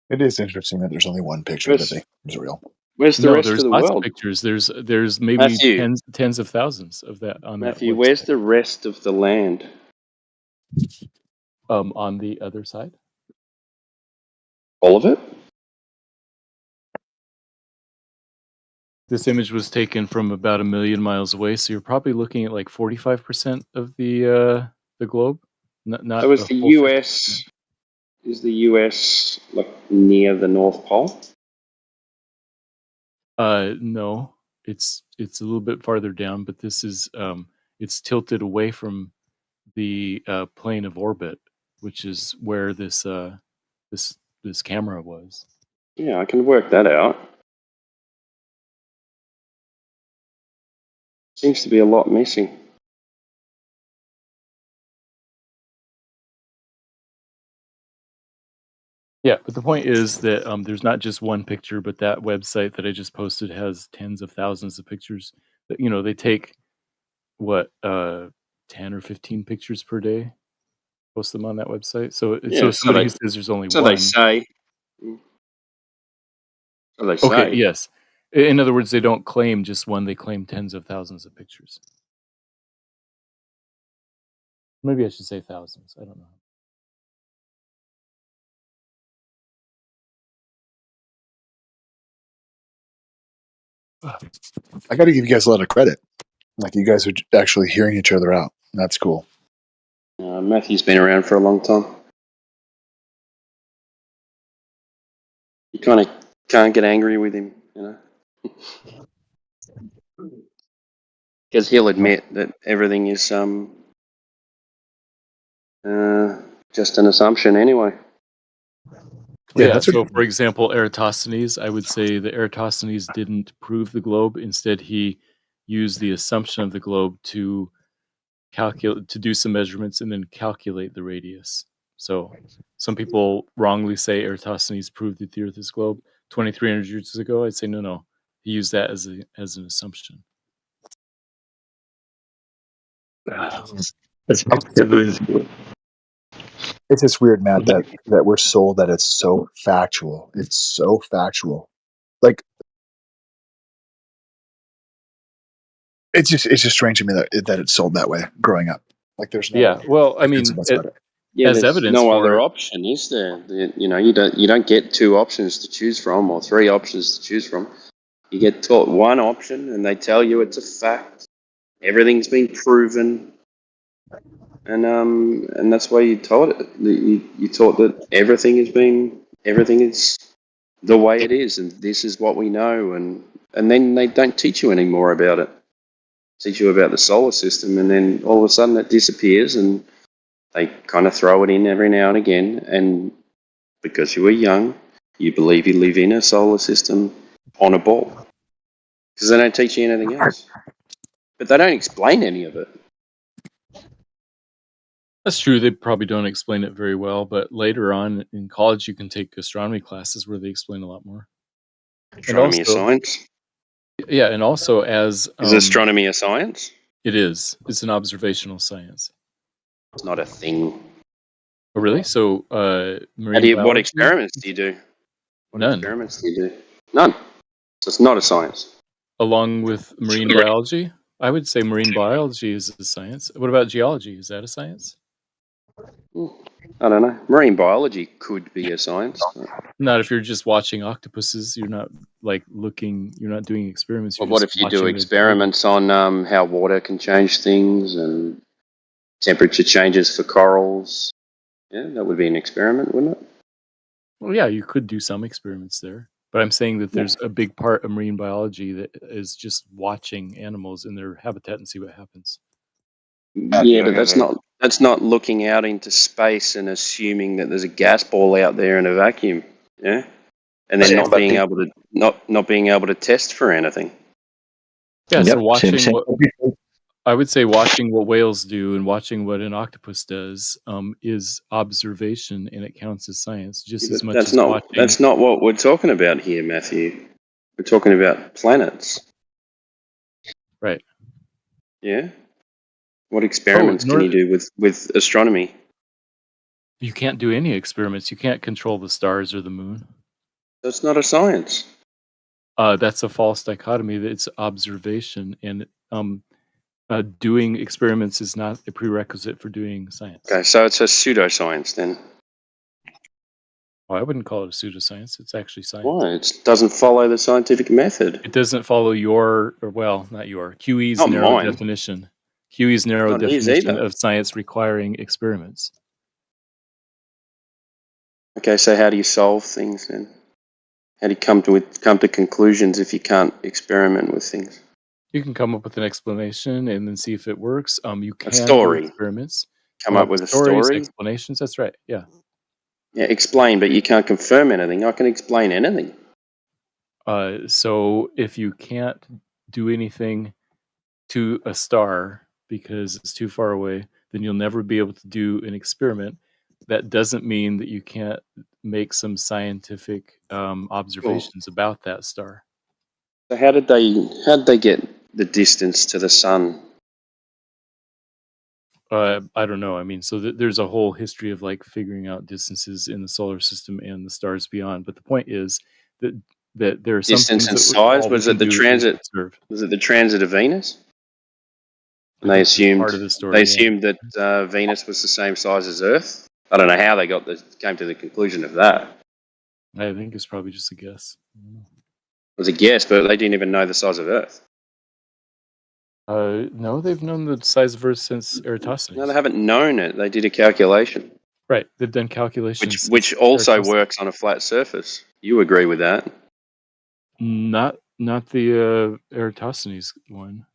It is interesting that there's only one picture that is real. Where's the rest of there's the lots world? of pictures. There's maybe Matthew. tens of thousands of that on Matthew, that where's the rest of the land? on the other side. All of it? This image was taken from about 1 million miles away, so you're probably looking at like 45% of the globe. Not So is a the full US like near the North Pole? No, it's a little bit farther down, but this is it's tilted away from the plane of orbit, which is where this camera was. Yeah, I can work that out. Seems to be a lot missing. Yeah, but the point is that there's not just one picture, but that website that I just posted has tens of thousands of pictures. That they take 10 or 15 pictures per day, post them on that website. So somebody who says there's only so one. they say. So they say. Okay, yes. In other words, they don't claim just one; they claim tens of thousands of pictures. Maybe I should say thousands. I don't know. I got to give you guys a lot of credit. Like, you guys are actually hearing each other out. That's cool. Matthew's been around for a long time. You kind of can't get angry with him, because he'll admit that everything is just an assumption anyway. Yeah, so for example, Eratosthenes, I would say that Eratosthenes didn't prove the globe. Instead, he used the assumption of the globe to do some measurements and then calculate the radius. So some people wrongly say Eratosthenes proved that the Earth is globe. 2,300 years ago, I'd say no. He used that as an assumption. It's just weird, Matt, that we're sold that it's so factual. It's so factual. Like, it's just strange to me that it's sold that way growing up. Like, there's no Yeah. Well, I mean, convincing us about it. Yeah, as there's evidence no for other it, option, is there? You know, you don't get two options to choose from or three options to choose from. You get taught one option, and they tell you it's a fact. Everything's been proven, and that's why you taught it. You taught that everything is the way it is, and this is what we know, and then they don't teach you any more about it. Teach you about the solar system, and then all of a sudden it disappears, and they kind of throw it in every now and again, and because you were young, you believe you live in a solar system on a ball, because they don't teach you anything else. But they don't explain any of it. that's true. They probably don't explain it very well, but later on in college, you can take astronomy classes where they explain a lot more. Astronomy is science. Yeah, and also as Is astronomy a science? it is. It's an observational science. It's not a thing. Oh, really? So, marine What biology? experiments do you do? What None. experiments do you do? None. So it's not a science. Along with marine biology, I would say marine biology is a science. What about geology? Is that a science? I don't know. Marine biology could be a science. Not if you're just watching octopuses. You're not like looking. You're not doing experiments. But You're what just if you do watching it. experiments on how water can change things and temperature changes for corals? Yeah, that would be an experiment, wouldn't it? Well, yeah, you could do some experiments there, but I'm saying that there's a big part of marine biology that is just watching animals in their habitat and see what happens. Yeah, but that's not looking out into space and assuming that there's a gas ball out there in a vacuum. Yeah, and then not being able to test for anything. Yeah, so watching I would say watching what whales do and watching what an octopus does is observation, and it counts as science just as much as watching. That's not what we're talking about here, Matthew. We're talking about planets. Right. Yeah. What experiments can you do with astronomy? You can't do any experiments. You can't control the stars or the moon. That's not a science. That's a false dichotomy. It's observation, and doing experiments is not a prerequisite for doing science. Okay, so it's a pseudoscience then. Well, I wouldn't call it a pseudoscience. It's actually science. Why? It doesn't follow the scientific method. It doesn't follow QE's Not narrow mine. definition. QE's narrow Not his definition either. of science requiring experiments. Okay, so how do you solve things then? How do you come to conclusions if you can't experiment with things? You can come up with an explanation and then see if it works. You can do story. experiments. Come up with a stories, story? explanations. That's right. Yeah. Yeah, explain, but you can't confirm anything. I can explain anything. So if you can't do anything to a star because it's too far away, then you'll never be able to do an experiment. That doesn't mean that you can't make some scientific observations about that star. So how did they get the distance to the sun? I don't know. I mean, so there's a whole history of like figuring out distances in the solar system and the stars beyond. But the point is that there are some Distance things and that size? all we Was it can the do is transit? observe. Was it the transit of Venus? And I they think assumed that's part of the story, they yeah. assumed that Venus was the same size as Earth. I don't know how they came to the conclusion of that. I think it's probably just a guess. It was a guess, but they didn't even know the size of Earth. No, they've known the size of Earth since Eratosthenes. No, they haven't known it. They did a calculation, Right, they've done calculations. which since also Eratosthenes. works on a flat surface. You agree with that? Not the Eratosthenes one.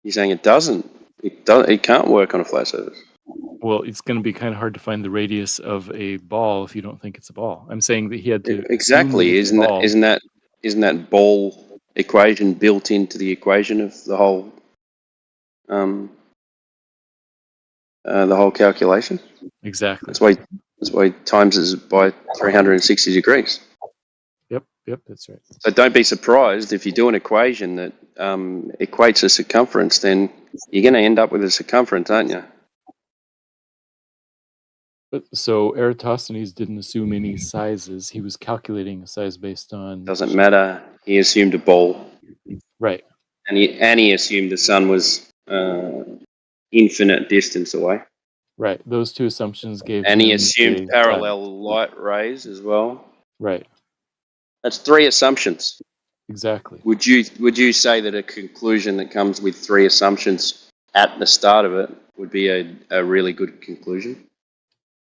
You're saying it doesn't. It can't work on a flat surface. Well, it's going to be kind of hard to find the radius of a ball if you don't think it's a ball. I'm saying that he had to Exactly. assume that it's a ball. Isn't that ball equation built into the equation of the whole calculation? Exactly. That's why times is by 360 degrees. Yep, that's right. So don't be surprised if you do an equation that equates a circumference, then you're going to end up with a circumference, aren't you? So Eratosthenes didn't assume any sizes. He was calculating a size based on Doesn't matter. He assumed a ball, right. and he assumed the sun was infinite distance away, Right. Those two assumptions gave and he him assumed a parallel light rays as well. right. That's three assumptions. Exactly. Would you say that a conclusion that comes with three assumptions at the start of it would be a really good conclusion?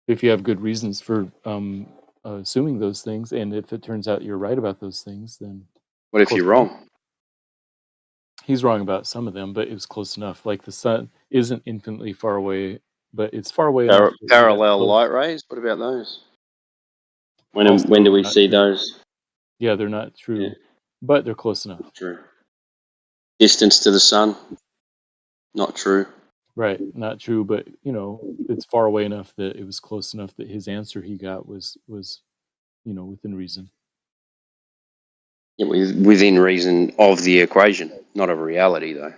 If you have good reasons for assuming those things, and if it turns out you're right about those things, then What if close you're enough. wrong? He's wrong about some of them, but it was close enough. Like the sun isn't infinitely far away, but it's far away enough. that we have Parallel both. light rays? What about those? Also When do we not see true. those? Yeah, they're not true, Yeah, but they're close enough. true. Distance to the sun? Not true. Right, not true, but it's far away enough that it was close enough that his answer he got was within reason. Yeah, within reason of the equation, not of reality, though.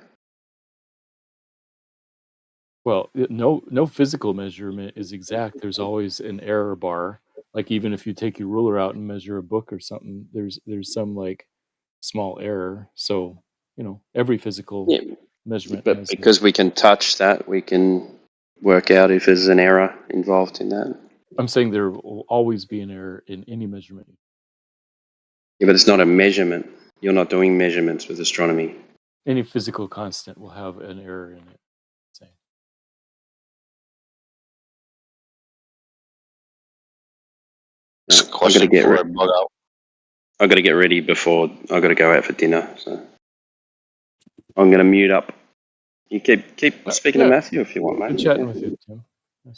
Well, no physical measurement is exact. There's always an error bar. Like even if you take your ruler out and measure a book or something, there's some like small error. So every physical Yeah, measurement but has because we can touch that, we can work out if there's an error involved in that. I'm saying there will always be an error in any measurement. Yeah, but it's not a measurement. You're not doing measurements with astronomy. Any physical constant will have an error in it. No, I've got to get I've got to get ready before I've got to go out for dinner. So I'm going to mute up. You keep speaking to Yeah. Matthew if you want, mate. Good chatting Yeah. with you, Tim.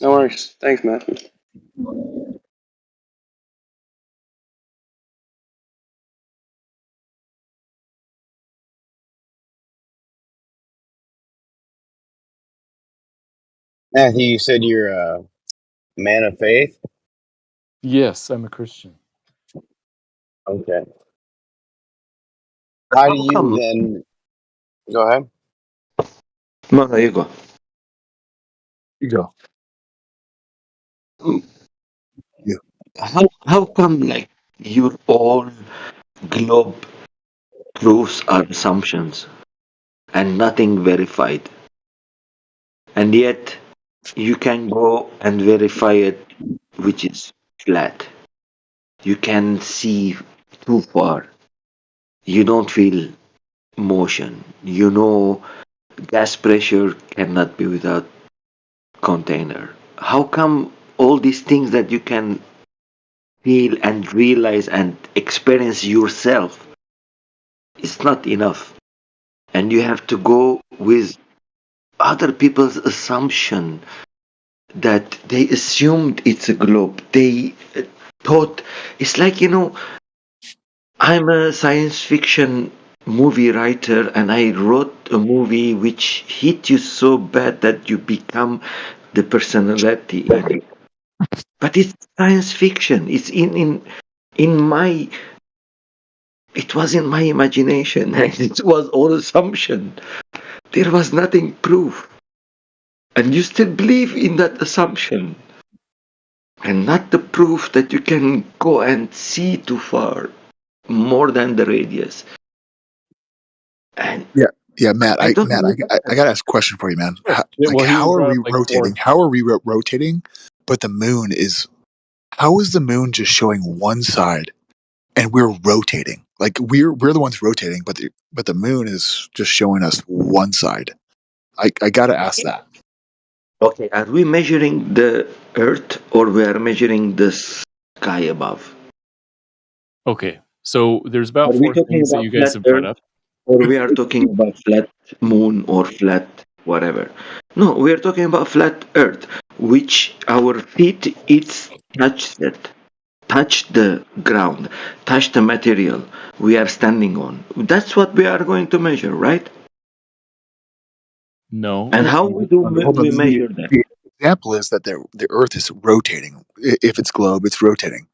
No worries. Thanks, Matthew. Matthew, you said you're a man of faith. Yes, I'm a Christian. Okay. How do How you come? then? Go ahead. No, you go. You go. Mm, You. How come like your all globe proofs are assumptions and nothing verified, and yet you can go and verify it, which is flat. You can see too far. You don't feel motion. Gas pressure cannot be without container. How come all these things that you can feel and realize and experience yourself is not enough? And you have to go with other people's assumption that they assumed it's a globe. They thought it's like, I'm a science fiction movie writer and I wrote a movie which hit you so bad that you become the personality in it. But it's science fiction. It's in my it was in my imagination and it was all assumption. There was nothing proof. And you still believe in that assumption. And not the proof that you can go and see too far, more than the radius. And Yeah, Matt. I don't Matt, know. I got to ask a question for you, man. Well, he How are brought we up like rotating? four. How are we rotating? But the moon is. How is the moon just showing one side, and we're rotating? Like we're the ones rotating, but the moon is just showing us one side. I got to ask that. Okay, are we measuring the Earth or we are measuring the sky above? Okay, so there's Are about we four talking things that about you guys flat have brought Earth up. or we are talking about flat moon or flat whatever? No, we are talking about flat Earth, which our feet touch the ground, touch the material we are standing on. That's what we are going to measure, right? No. And how Hold we on. measure that? The example is that the Earth is rotating. If it's globe, it's rotating.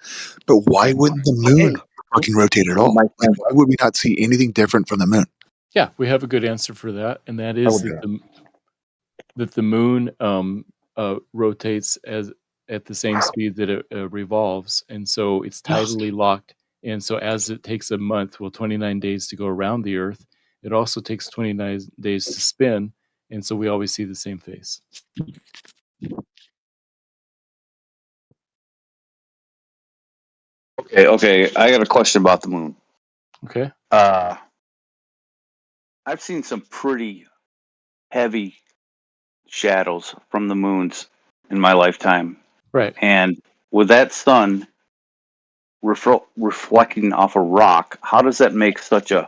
But why wouldn't the moon fucking rotate at all? My Like, friend, why would we not see anything different from the moon? Yeah, we have a good answer for that, and that I is would do that the moon rotates as at the same speed that it revolves, and so it's tidally locked. And so as it takes a month, 29 days to go around the Earth, it also takes 29 days to spin, and so we always see the same face. Okay. I got a question about the moon. Okay. I've seen some pretty heavy shadows from the moons in my lifetime. Right. And with that sun reflecting off a rock, how does that make such a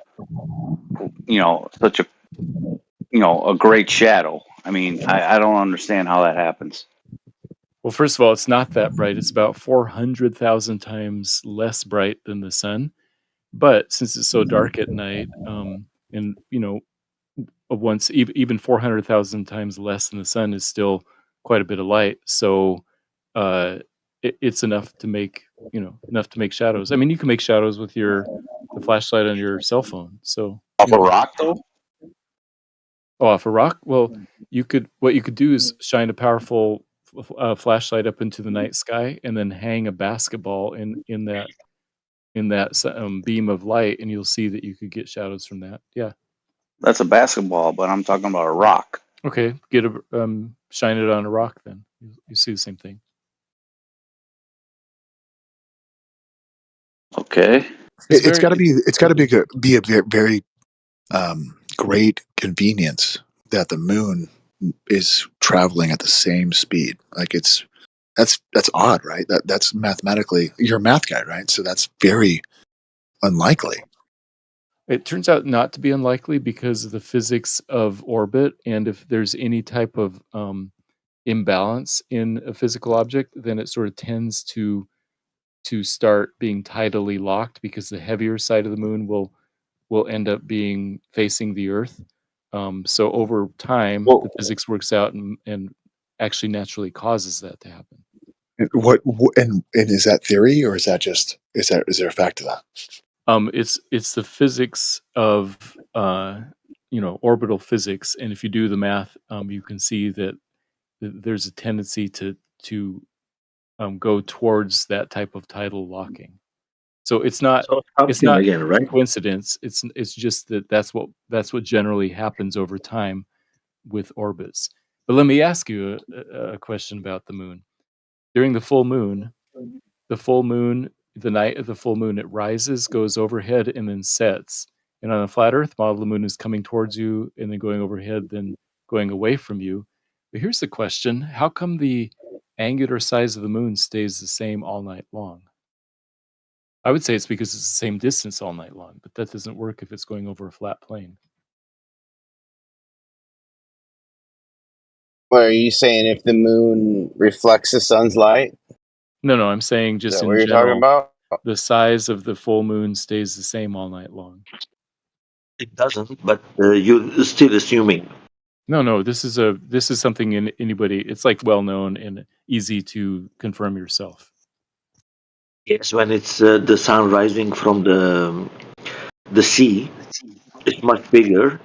great shadow? I mean, I don't understand how that happens. Well, first of all, it's not that bright. It's about 400,000 times less bright than the sun. But since it's so dark at night, and once even 400,000 times less than the sun is still quite a bit of light. So it's enough to make shadows. I mean, you can make shadows with the flashlight on your cell phone. So off a rock, though. Oh, off a rock? Well, what you could do is shine a powerful flashlight up into the night sky, and then hang a basketball in that beam of light, and you'll see that you could get shadows from that. Yeah. That's a basketball, but I'm talking about a rock. Okay, shine it on a rock, then you see the same thing. Okay. It's got to be a very great convenience that the moon is traveling at the same speed. Like that's odd, right? That's mathematically, you're a math guy, right? So that's very unlikely. It turns out not to be unlikely because of the physics of orbit, and if there's any type of imbalance in a physical object, then it sort of tends to start being tidally locked, because the heavier side of the moon will end up being facing the Earth. So over time, the physics works out and actually naturally causes that to happen. And is that theory, or is there a fact to that? It's the physics of orbital physics, and if you do the math, you can see that there's a tendency to go towards that type of tidal locking. So it's not again, right? coincidence. It's just that's what generally happens over time with orbits. But let me ask you a question about the moon. During the full moon, the night of the full moon, it rises, goes overhead, and then sets. And on a flat Earth model, the moon is coming towards you and then going overhead, then going away from you. But here's the question: how come the angular size of the moon stays the same all night long? I would say it's because it's the same distance all night long, but that doesn't work if it's going over a flat plane. What are you saying? If the moon reflects the sun's light? No, I'm saying just Is that in what you're general, talking about? the size of the full moon stays the same all night long. It doesn't, but you're still assuming. No, this is something in anybody. It's like well known and easy to confirm yourself. Yes, when it's the sun rising from the sea, it's much bigger,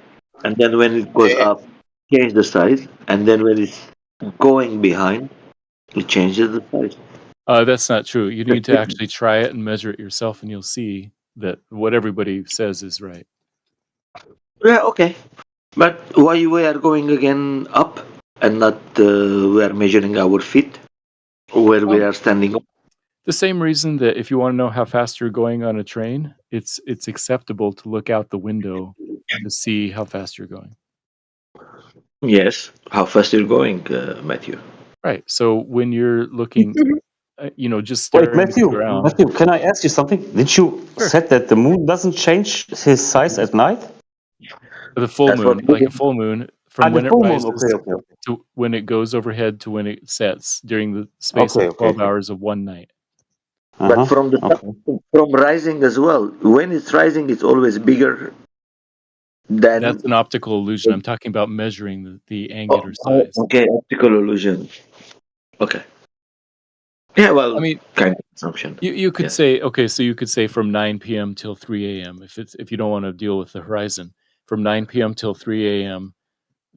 and then when it goes up, change the size, and then when it's going behind, it changes the size. That's not true. You need to actually try it and measure it yourself, and you'll see that what everybody says is right. Yeah, okay. But why we are going again up and not we are measuring our feet where we are standing up? The same reason that if you want to know how fast you're going on a train, it's acceptable to look out the window to see how fast you're going. Yes, how fast you're going, Matthew. Right. So when you're looking, just staring Wait, Matthew, at the ground. Matthew, can I ask you something? Did you said that the moon doesn't change his size at night? The full moon, like a full moon, from when it rises okay. to when it goes overhead to when it sets during the space of 12 hours of one night. But from from rising as well. When it's rising, it's always bigger than. That's an optical illusion. I'm talking about measuring the angular size. Okay, optical illusion. Okay. Yeah, well, I mean, kind of assumption. You could say, okay, so you could say from 9 p.m. till 3 a.m. if you don't want to deal with the horizon. From 9 p.m. till 3 a.m.,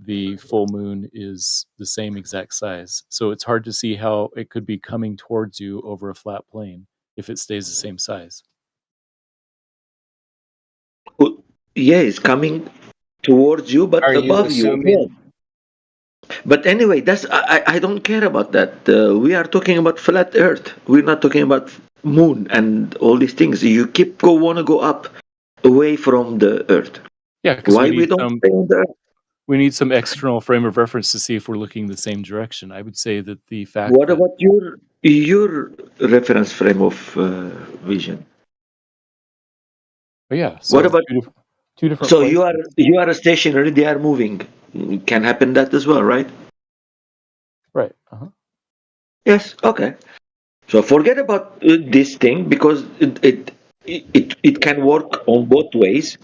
the full moon is the same exact size. So it's hard to see how it could be coming towards you over a flat plane if it stays the same size. Yeah, it's coming towards you, but Are you above you as well. assuming? But anyway, I don't care about that. We are talking about flat Earth. We're not talking about moon and all these things. You want to go up away from the Earth. Yeah, because Why we don't stay on the Earth? we need some external frame of reference to see if we're looking the same direction. I would say that the fact What that about your reference frame of vision? oh, yeah, so What about two different so places. you are stationary, they are moving. It can happen that as well, right? Right. Uh-huh. Yes. Okay. So forget about this thing because it can work on both ways.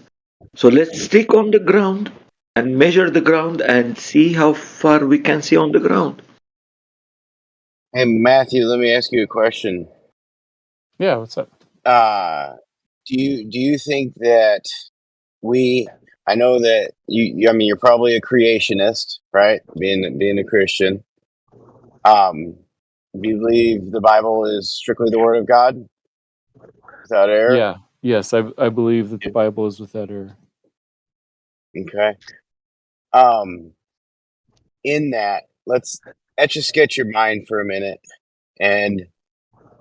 So let's stick on the ground and measure the ground and see how far we can see on the ground. Hey, Matthew, let me ask you a question. Yeah, what's up? Do you think that I know that I mean, you're probably a creationist, right? Being a Christian. Do you believe the Bible is strictly the Word of God without error? Yeah. Yes, I believe that the Bible is without error. Okay. In that, let's just get your mind for a minute, and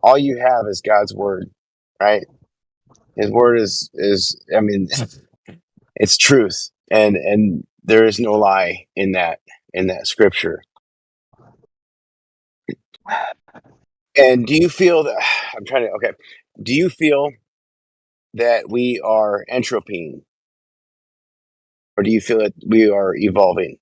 all you have is God's Word, right? His Word is I mean, it's truth, and there is no lie in that scripture. And do you feel that do you feel that we are entropying, or do you feel that we are evolving?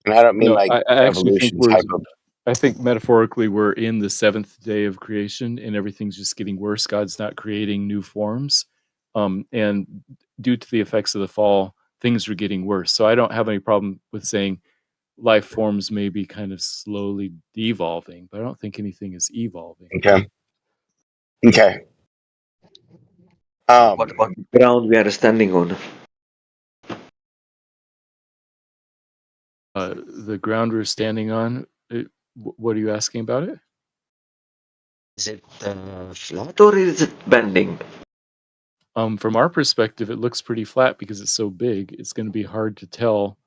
And I don't mean No, like I actually think evolution type of. I think metaphorically we're in the seventh day of creation and everything's just getting worse. God's not creating new forms. And due to the effects of the fall, things are getting worse. So I don't have any problem with saying life forms may be kind of slowly devolving, but I don't think anything is evolving. Okay. What about the ground we are standing on? The ground we're standing on, what are you asking about it? Is it flat or is it bending? From our perspective, it looks pretty flat because it's so big. It's going to be hard to tell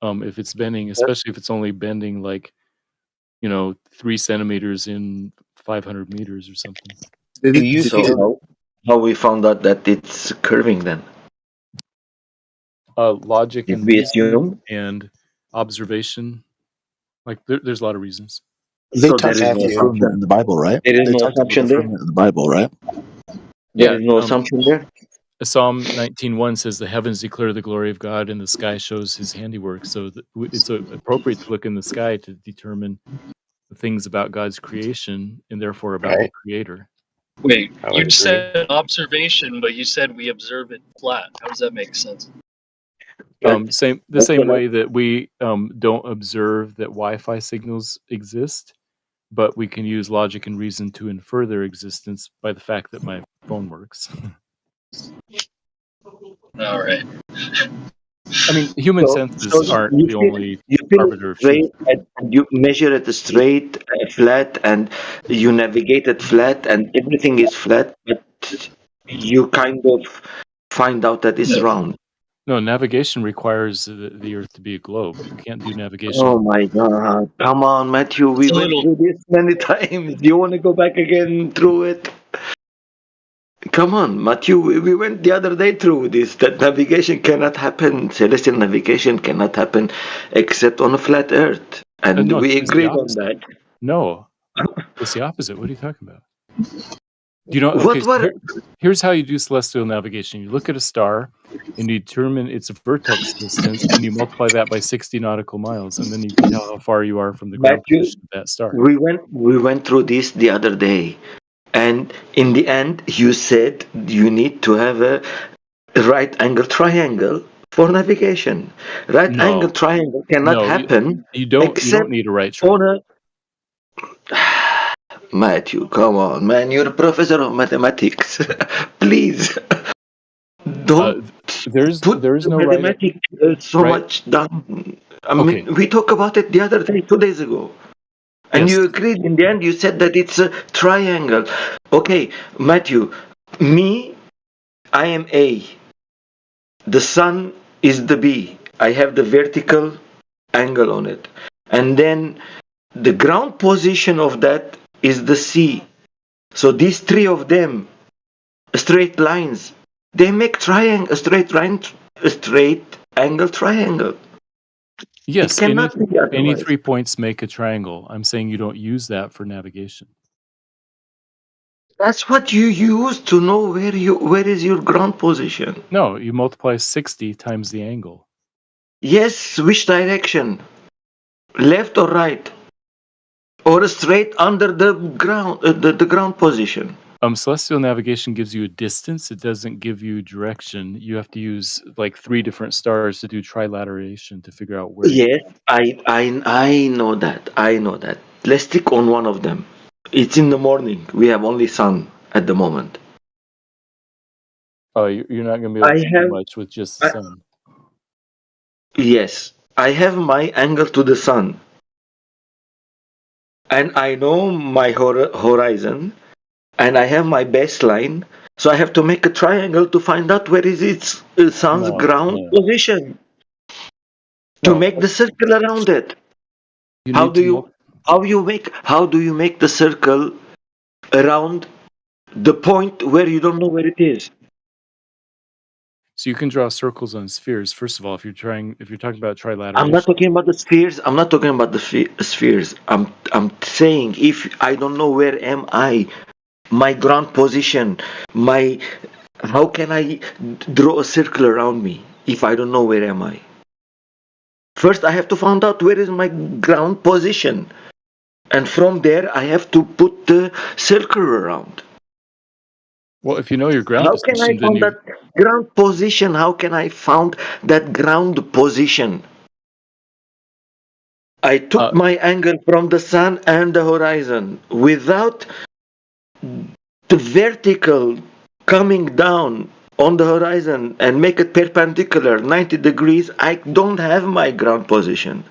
if it's bending, especially if it's only bending like 3 centimeters in 500 meters or something. So how we found out that it's curving then? Logic Did and we reason assume? and observation. Like there's a lot of reasons. They talked about the firmament in the Bible, right? There is They no talked about assumption the there. firmament in the Bible, right? There is no assumption there. Psalm 19:1 says the heavens declare the glory of God and the sky shows his handiwork. So it's appropriate to look in the sky to determine the things about God's creation and therefore about the creator. Wait, you said observation, but you said we observe it flat. How does that make sense? The same way that we don't observe that Wi-Fi signals exist, but we can use logic and reason to infer their existence by the fact that my phone works. All right. I mean, human senses aren't the only arbiter of truth. And you measure it straight, flat, and you navigate it flat, and everything is flat, but you kind of find out that it's round. No, navigation requires the Earth to be a globe. You can't do navigation. Oh my God! Come on, Matthew. We went through this many times. Do you want to go back again through it? Come on, Matthew. We went the other day through this. That navigation cannot happen. Celestial navigation cannot happen except on a flat Earth, and No, we it's the agreed on opposite. that. No, it's the opposite. What are you talking about? You know, okay, so here's how you do celestial navigation. You look at a star and you determine its vertex distance and you multiply that by 60 nautical miles, and then you can tell how far you are from the ground Matthew, position of that star. we went through this the other day, and in the end, you said you need to have a right angle triangle for navigation. Right angle triangle cannot happen. You don't need a right triangle. Matthew, come on, man. You're a professor of mathematics. Please. don't There's put the no right. mathematic so right. much down. I Okay. mean, we talked about it the other day, 2 days ago. And Yes. you agreed in the end, you said that it's a triangle. Okay, Matthew, me, I am A. The sun is the B. I have the vertical angle on it. And then the ground position of that is the C. So these three of them, straight lines, they make a straight angle triangle. Yes. It cannot be Any otherwise. 3 points make a triangle. I'm saying you don't use that for navigation. That's what you use to know where is your ground position. No, you multiply 60 times the angle. Yes, which direction? Left or right? Or straight under the ground, the ground position? Celestial navigation gives you a distance. It doesn't give you direction. You have to use like 3 different stars to do trilateration to figure out where. Yes, I know that. I know that. Let's stick on one of them. It's in the morning. We have only sun at the moment. Oh, you're not going to be able to do much with just the sun. Yes, I have my angle to the sun. And I know my horizon. And I have my baseline. So I have to make a triangle to find out where is its sun's ground position. To make the circle around it. How do you make the circle around the point where you don't know where it is? So you can draw circles on spheres. First of all, if you're talking about trilateration. I'm not talking about the spheres. I'm not talking about the spheres. I'm saying if I don't know where am I, my ground position, how can I draw a circle around me if I don't know where am I? First, I have to find out where is my ground position. And from there, I have to put the circle around. Well, if you know your ground How position, can I find that ground position? How can I find that ground position? I took my angle from the sun and the horizon without the vertical coming down on the horizon and make it perpendicular 90 degrees. I don't have my ground position.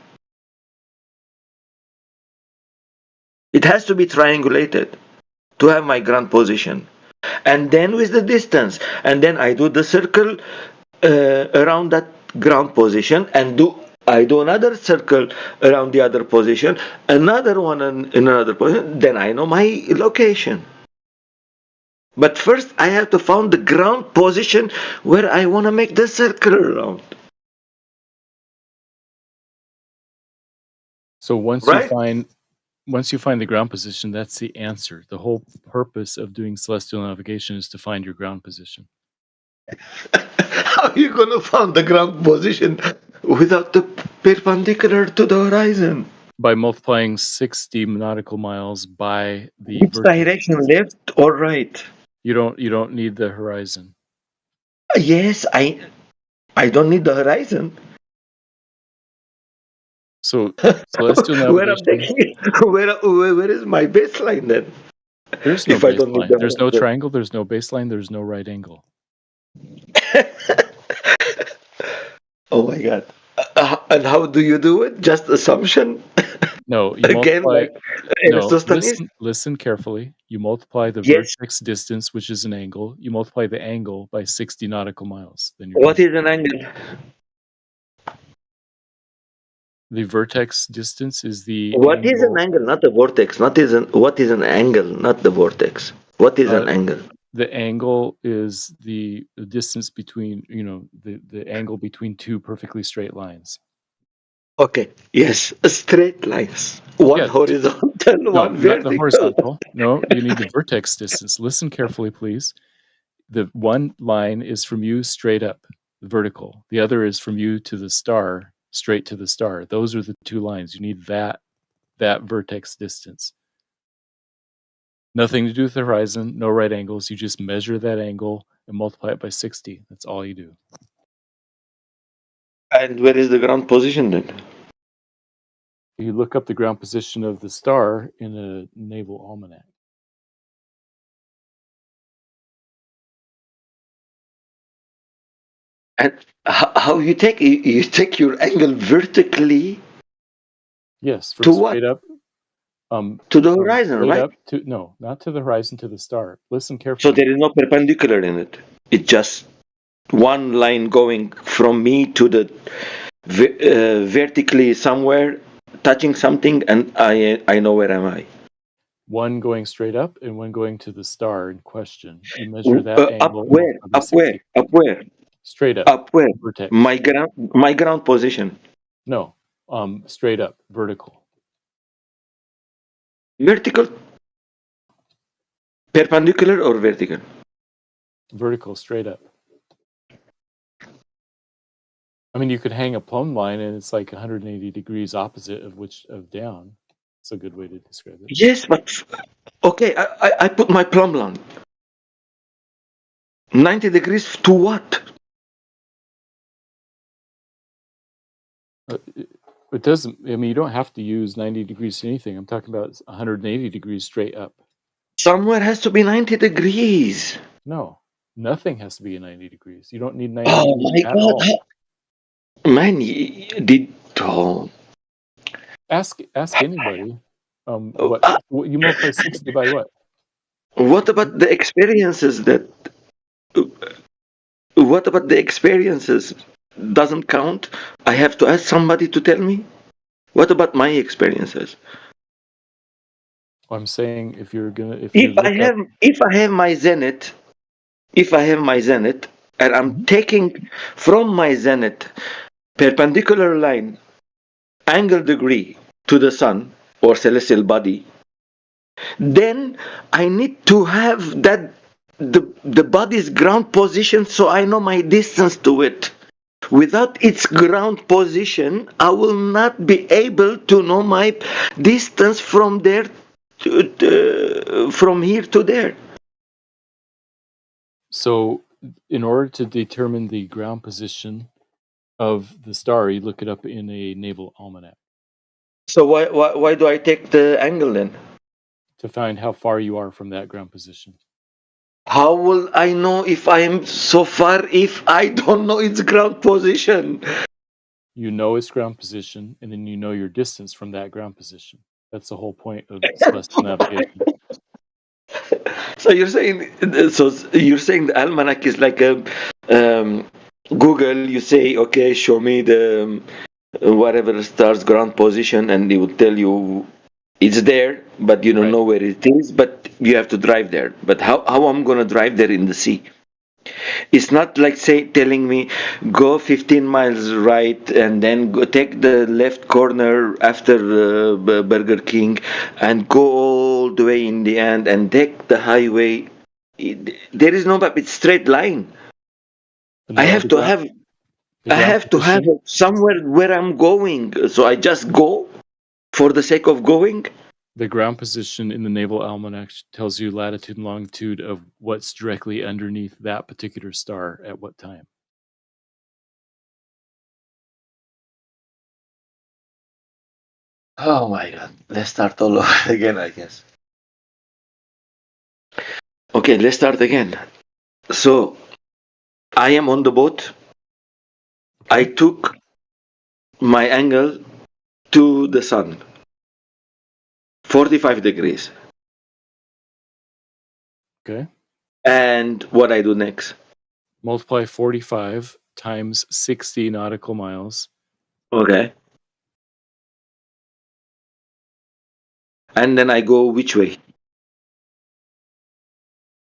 It has to be triangulated to have my ground position. And then with the distance. And then I do the circle around that ground position and I do another circle around the other position, another one in another position. Then I know my location. But first I have to find the ground position where I want to make the circle around. So once you find the ground position, that's the answer. The whole purpose of doing celestial navigation is to find your ground position. How are you going to find the ground position without the perpendicular to the horizon? By multiplying 60 nautical miles by the Which direction, left or right? You don't need the horizon. Yes, I don't need the horizon. So celestial navigation. Where is my baseline then? There's no If I don't need baseline. the There's no horizon. triangle. There's no baseline. There's no right angle. Oh my God! And how do you do it? Just assumption? No, you Again, multiply. Aristotle's? Listen carefully. You multiply the Yes. vertex distance, which is an angle. You multiply the angle by 60 nautical miles. Then What is an angle? The vertex distance is the. What is an angle? Not the vortex. What is an angle? Not the vortex. What is an angle? The angle is the distance between, the angle between two perfectly straight lines. Okay. Yes, straight lines. One horizontal, one vertical. Not the horizontal. No, you need the vertex distance. Listen carefully, please. The one line is from you straight up, vertical. The other is from you to the star, straight to the star. Those are the two lines. You need that vertex distance. Nothing to do with the horizon, no right angles. You just measure that angle and multiply it by 60. That's all you do. And where is the ground position then? You look up the ground position of the star in a naval almanac. And how you take your angle vertically Yes, from to what? straight up. To the horizon, Straight right? up to no, not to the horizon, to the star. Listen So carefully. there is no perpendicular in it. It's just one line going from me to the vertically somewhere, touching something, and I know where am I. One going straight up and one going to the star in question. You measure that Up angle. and where? it'll probably Up where? 60. Up where? Straight up. Up where? Vertex. My ground position. No. Straight up. Vertical. Vertical? Perpendicular or vertical? Vertical, straight up. I mean, you could hang a plumb line and it's like 180 degrees opposite of down. It's a good way to describe it. Yes, but okay, I put my plumb line. 90 degrees to what? It doesn't, I mean, you don't have to use 90 degrees to anything. I'm talking about 180 degrees straight up. Somewhere has to be 90 degrees. No, nothing has to be 90 degrees. You don't need 90 Oh degrees my at all. God. Man, did. Ask anybody. What you multiply 60 by what? What about the experiences that? What about the experiences? Doesn't count. I have to ask somebody to tell me. What about my experiences? I'm saying if you If I have my zenith, and I'm taking from my zenith perpendicular line, angle degree to the sun or celestial body, then I need to have that the body's ground position so I know my distance to it. Without its ground position, I will not be able to know my distance from there from here to there. So, in order to determine the ground position of the star, you look it up in a naval almanac. So why do I take the angle then? To find how far you are from that ground position. How will I know if I am so far if I don't know its ground position? You know its ground position, and then you know your distance from that ground position. That's the whole point of celestial navigation. So you're saying the almanac is like a Google. You say, okay, show me the whatever star's ground position, and it will tell you it's there, but you don't know where it is. But you have to drive there. But how I'm gonna drive there in the sea? It's not like telling me go 15 miles right and then go take the left corner after Burger King and go all the way in the end and take the highway. There is no map. It's straight line. I have to have it somewhere where I'm going. So I just go for the sake of going. The ground position in the naval almanac tells you latitude and longitude of what's directly underneath that particular star at what time. Oh my God. Let's start all over again, I guess. Okay, let's start again. So, I am on the boat. I took my angle to the sun. 45 degrees. Okay. And what I do next? Multiply 45 times 60 nautical miles. Okay. And then I go which way?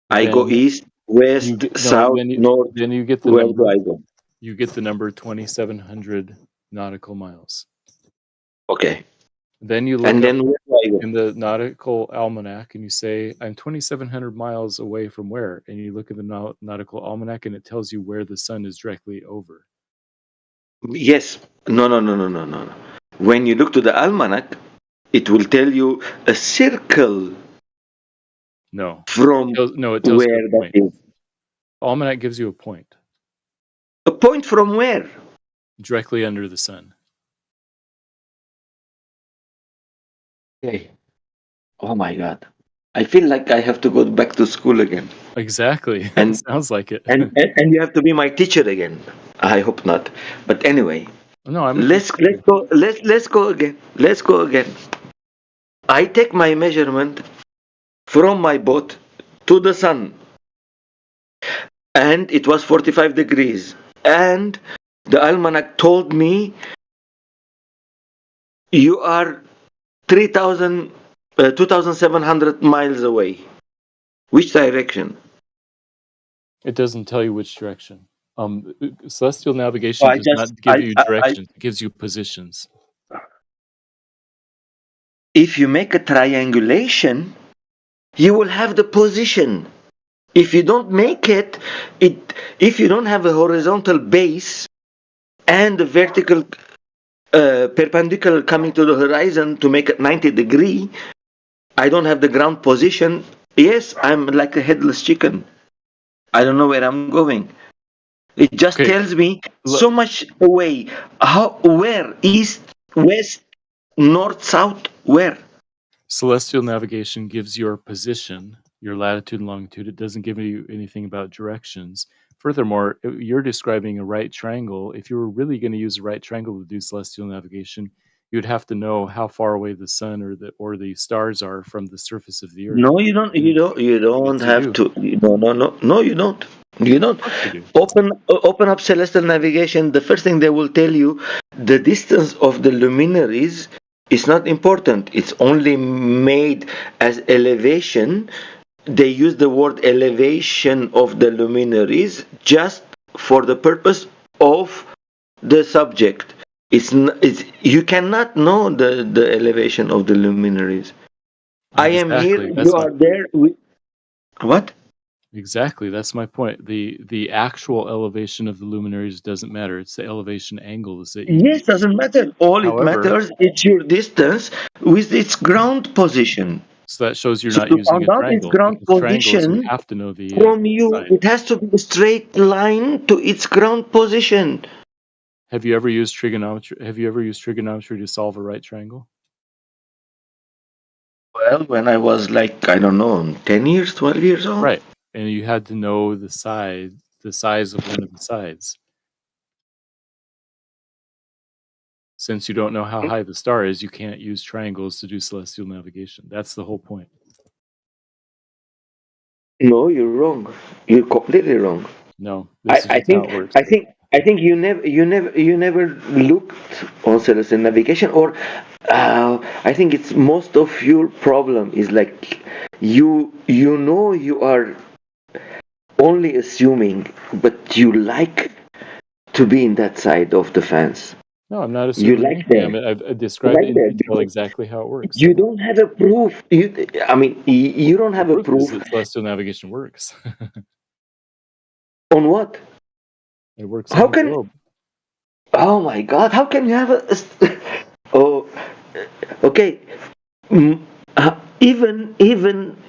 I go east, west, south, north. Then you get the where number. do I go? You get the number 2,700 nautical miles. Okay. Then you look And up then where do I go? in the nautical almanac and you say, I'm 2,700 miles away from where? And you look at the nautical almanac and it tells you where the sun is directly over. Yes. No. When you look to the almanac, it will tell you a circle. No. From it tells where you a that point. is. Almanac gives you a point. A point from where? Directly under the sun. Okay. Oh my God. I feel like I have to go back to school again. Exactly. And Sounds like it. and you have to be my teacher again. I I hope not. But anyway, No, I'm. let's go. Let's go again. Let's go again. I take my measurement from my boat to the sun, and it was 45 degrees. And the almanac told me you are 2,700 miles away. Which direction? It doesn't tell you which direction. Celestial navigation does not give you directions; it gives you positions. If you make a triangulation, you will have the position. If you don't make it, if you don't have a horizontal base and a vertical perpendicular coming to the horizon to make it 90 degree, I don't have the ground position. Yes, I'm like a headless chicken. I don't know where I'm going. It just tells me so much away. Where? East, west, north, south, where? Celestial navigation gives your position, your latitude and longitude. It doesn't give you anything about directions. Furthermore, you're describing a right triangle. If you were really going to use a right triangle to do celestial navigation, you'd have to know how far away the sun or the stars are from the surface of the earth. No, you don't. You don't have to. No, you don't. You don't. Open up celestial navigation. The first thing they will tell you, the distance of the luminaries is not important. It's only made as elevation. They use the word elevation of the luminaries just for the purpose of the subject. You cannot know the elevation of the luminaries. I am here. You are there. What? Exactly. That's my point. The actual elevation of the luminaries doesn't matter. It's the elevation angles that you Yes, doesn't matter. All it matters is your distance with its ground position. So that shows you're So not to using find a out its triangle. ground Because triangles, position you have to know the from you, side. it has to be a straight line to its ground position. Have you ever used trigonometry? Have you ever used trigonometry to solve a right triangle? Well, when I was like, I don't know, 10 years, 12 years old. Right. And you had to know the size of one of the sides. Since you don't know how high the star is, you can't use triangles to do celestial navigation. That's the whole point. No, you're wrong. You're completely wrong. No, this is I just think how it works. I think you never looked on celestial navigation, or I think it's most of your problem is like you know you are only assuming, but you like to be in that side of the fence. No, I'm not assuming You like anything. that. I've described Like in that detail because exactly how it works. you don't have a proof. You don't have a Proof is proof that celestial navigation works. on what? It works How on the can? globe. Oh my God! How can you have oh, okay. Even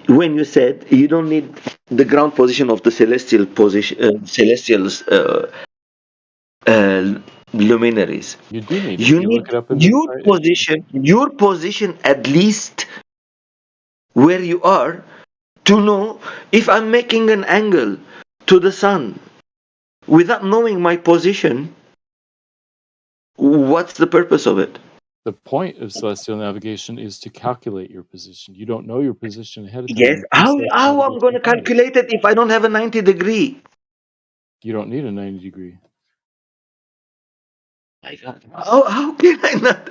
when you said you don't need the ground position of the celestial position, celestials luminaries. You do need it. You You need look it up in your position at least where you are to know if I'm making an angle to the sun without knowing my position. What's the purpose of it? The point of celestial navigation is to calculate your position. You don't know your position ahead of time. Yes. How I'm going to calculate it if I don't have a 90 degree? You don't need a 90 degree. My God. How can I not?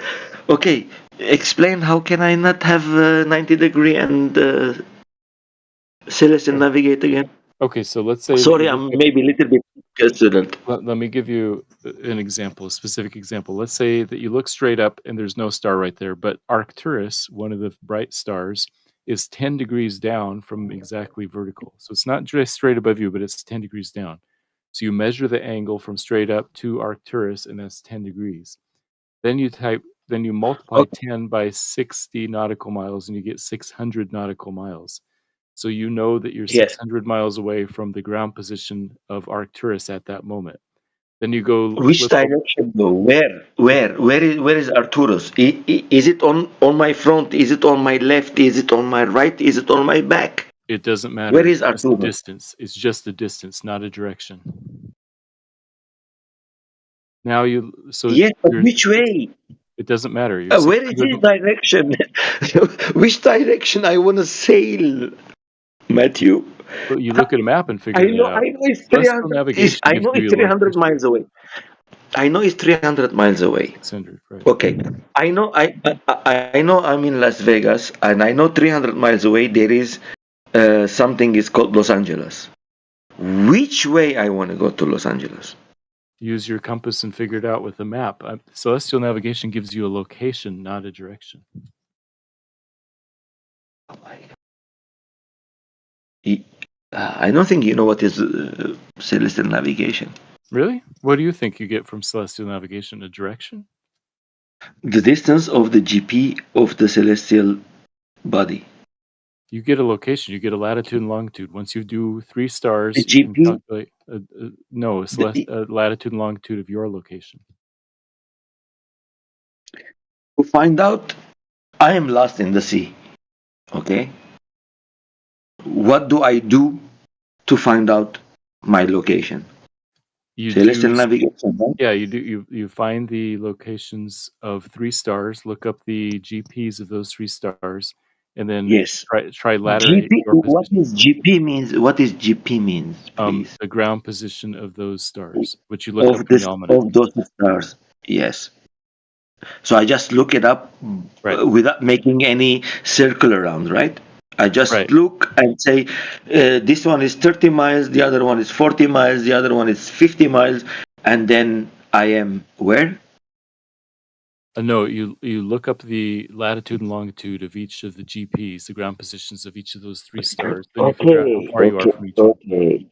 Okay, explain how can I not have a 90 degree and celestial navigate again? Okay, so let's say. Sorry, I'm maybe a little bit student. Let me give you an example, a specific example. Let's say that you look straight up and there's no star right there, but Arcturus, one of the bright stars, is 10 degrees down from exactly vertical. So it's not just straight above you, but it's 10 degrees down. So you measure the angle from straight up to Arcturus, and that's 10 degrees. Then you multiply 10 by 60 nautical miles, and you get 600 nautical miles. So you know that you're 600 miles away from the ground position of Arcturus at that moment. Then you go. Which direction though? Where is Arcturus? Is it on my front? Is it on my left? Is it on my right? Is it on my back? It doesn't matter. Where is It's the Arcturus? distance. It's just the distance, not a direction. Now you so Yes, but you're, which way? it doesn't matter. You're Where simply is looking. his direction? Which direction I want to sail, Matthew? Well, you look at a map and I figure that know, out. it's Celestial 300. navigation I gives know you it's a 300 location. miles away. I know it's 300 miles away. 600, right? Okay, I know. I know. I'm in Las Vegas, and I know 300 miles away there is something is called Los Angeles. Which way I want to go to Los Angeles? Use your compass and figure it out with a map. Celestial navigation gives you a location, not a direction. I don't think you know what is celestial navigation. Really? What do you think you get from celestial navigation? A direction? The distance of the GP of the celestial body. You get a location. You get a latitude and longitude. Once you do 3 stars, The you can GP. calculate a latitude and longitude of your location. To find out, I am lost in the sea. Okay. What do I do to find out my location? You Celestial do, navigation, right? yeah. You do. You find the locations of 3 stars. Look up the GPs of those 3 stars, and then Yes. try laterate GP. your What position. is GP means? What is GP means, please? The ground position of those stars, which you look up Of in this, the almanac. of those stars. Yes. So I just look it up Right. without making any circle around, right? I just Right. look and say, this one is 30 miles, the other one is 40 miles, the other one is 50 miles, and then I am where? No, you look up the latitude and longitude of each of the GPs, the ground positions of each of those 3 stars. Then you figure out how far you are from each one.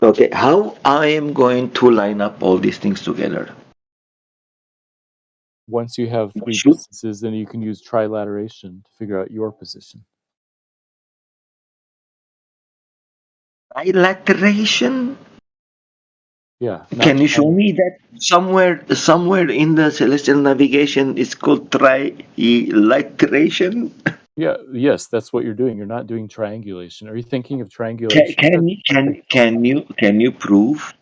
Okay. How I am going to line up all these things together? Once you have 3 Shoot. distances, then you can use trilateration to figure out your position. Trilateration? Yeah. Can you show me that somewhere in the celestial navigation it's called trilateration? Yeah. Yes, that's what you're doing. You're not doing triangulation. Are you thinking of triangulation? Can you prove?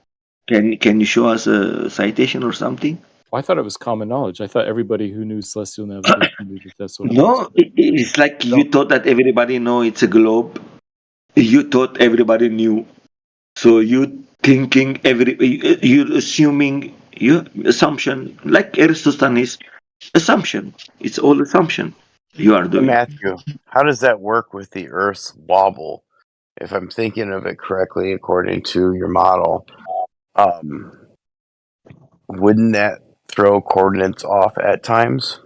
Can you show us a citation or something? I thought it was common knowledge. I thought everybody who knew celestial navigation knew that that's what it was. No, it's like you thought that everybody know it's a globe. You thought everybody knew. So you thinking you're assuming your assumption, like Aristophanes assumption. It's all assumption you are Hey, doing. Matthew, how does that work with the Earth's wobble? If I'm thinking of it correctly, according to your model, wouldn't that throw coordinates off at times?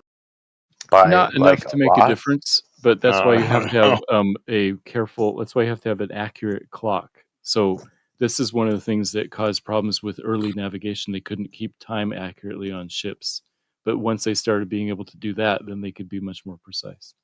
By Not like enough to make a lot? difference, but that's why you have to have that's why you have to have an accurate clock. So this is one of the things that caused problems with early navigation. They couldn't keep time accurately on ships. But once they started being able to do that, then they could be much more precise.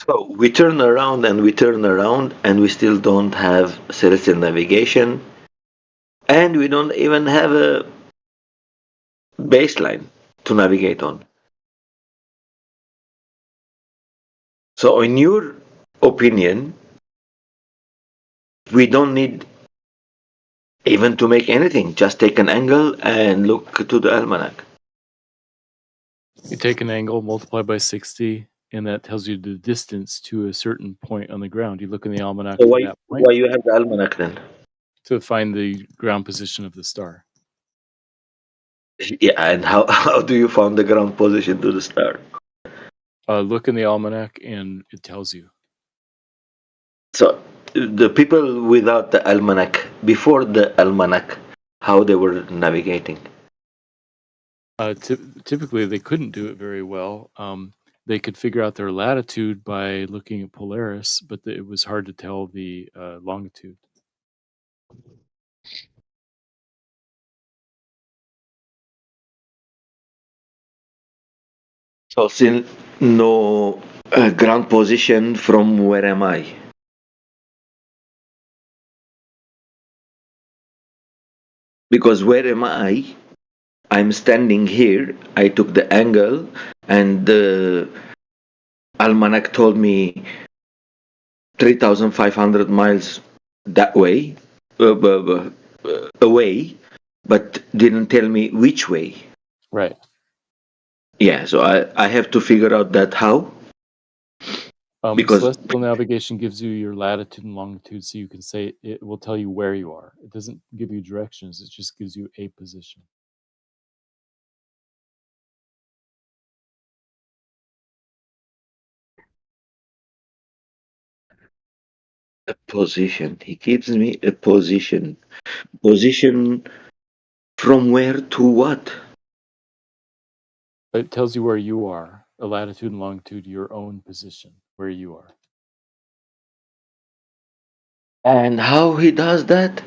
So we turn around and we turn around and we still don't have celestial navigation, and we don't even have a baseline to navigate on. So in your opinion, we don't need even to make anything, just take an angle and look to the almanac. You take an angle, multiply by 60, and that tells you the distance to a certain point on the ground. You look in the almanac So for that point why you have the almanac then? to find the ground position of the star. Yeah, and how do you find the ground position to the star? Look in the almanac and it tells you. So the people without the almanac, before the almanac, how they were navigating? Typically, they couldn't do it very well. They could figure out their latitude by looking at Polaris, but it was hard to tell the longitude. So still no ground position from where am I? Because where am I? I'm standing here. I took the angle, and the almanac told me 3,500 miles that way, away, but didn't tell me which way. Right. Yeah, so I have to figure out that how. Because celestial navigation gives you your latitude and longitude, so you can say it will tell you where you are. It doesn't give you directions; it just gives you a position. a position. He gives me a position. Position from where to what? It tells you where you are, a latitude and longitude, your own position, where you are. And how he does that?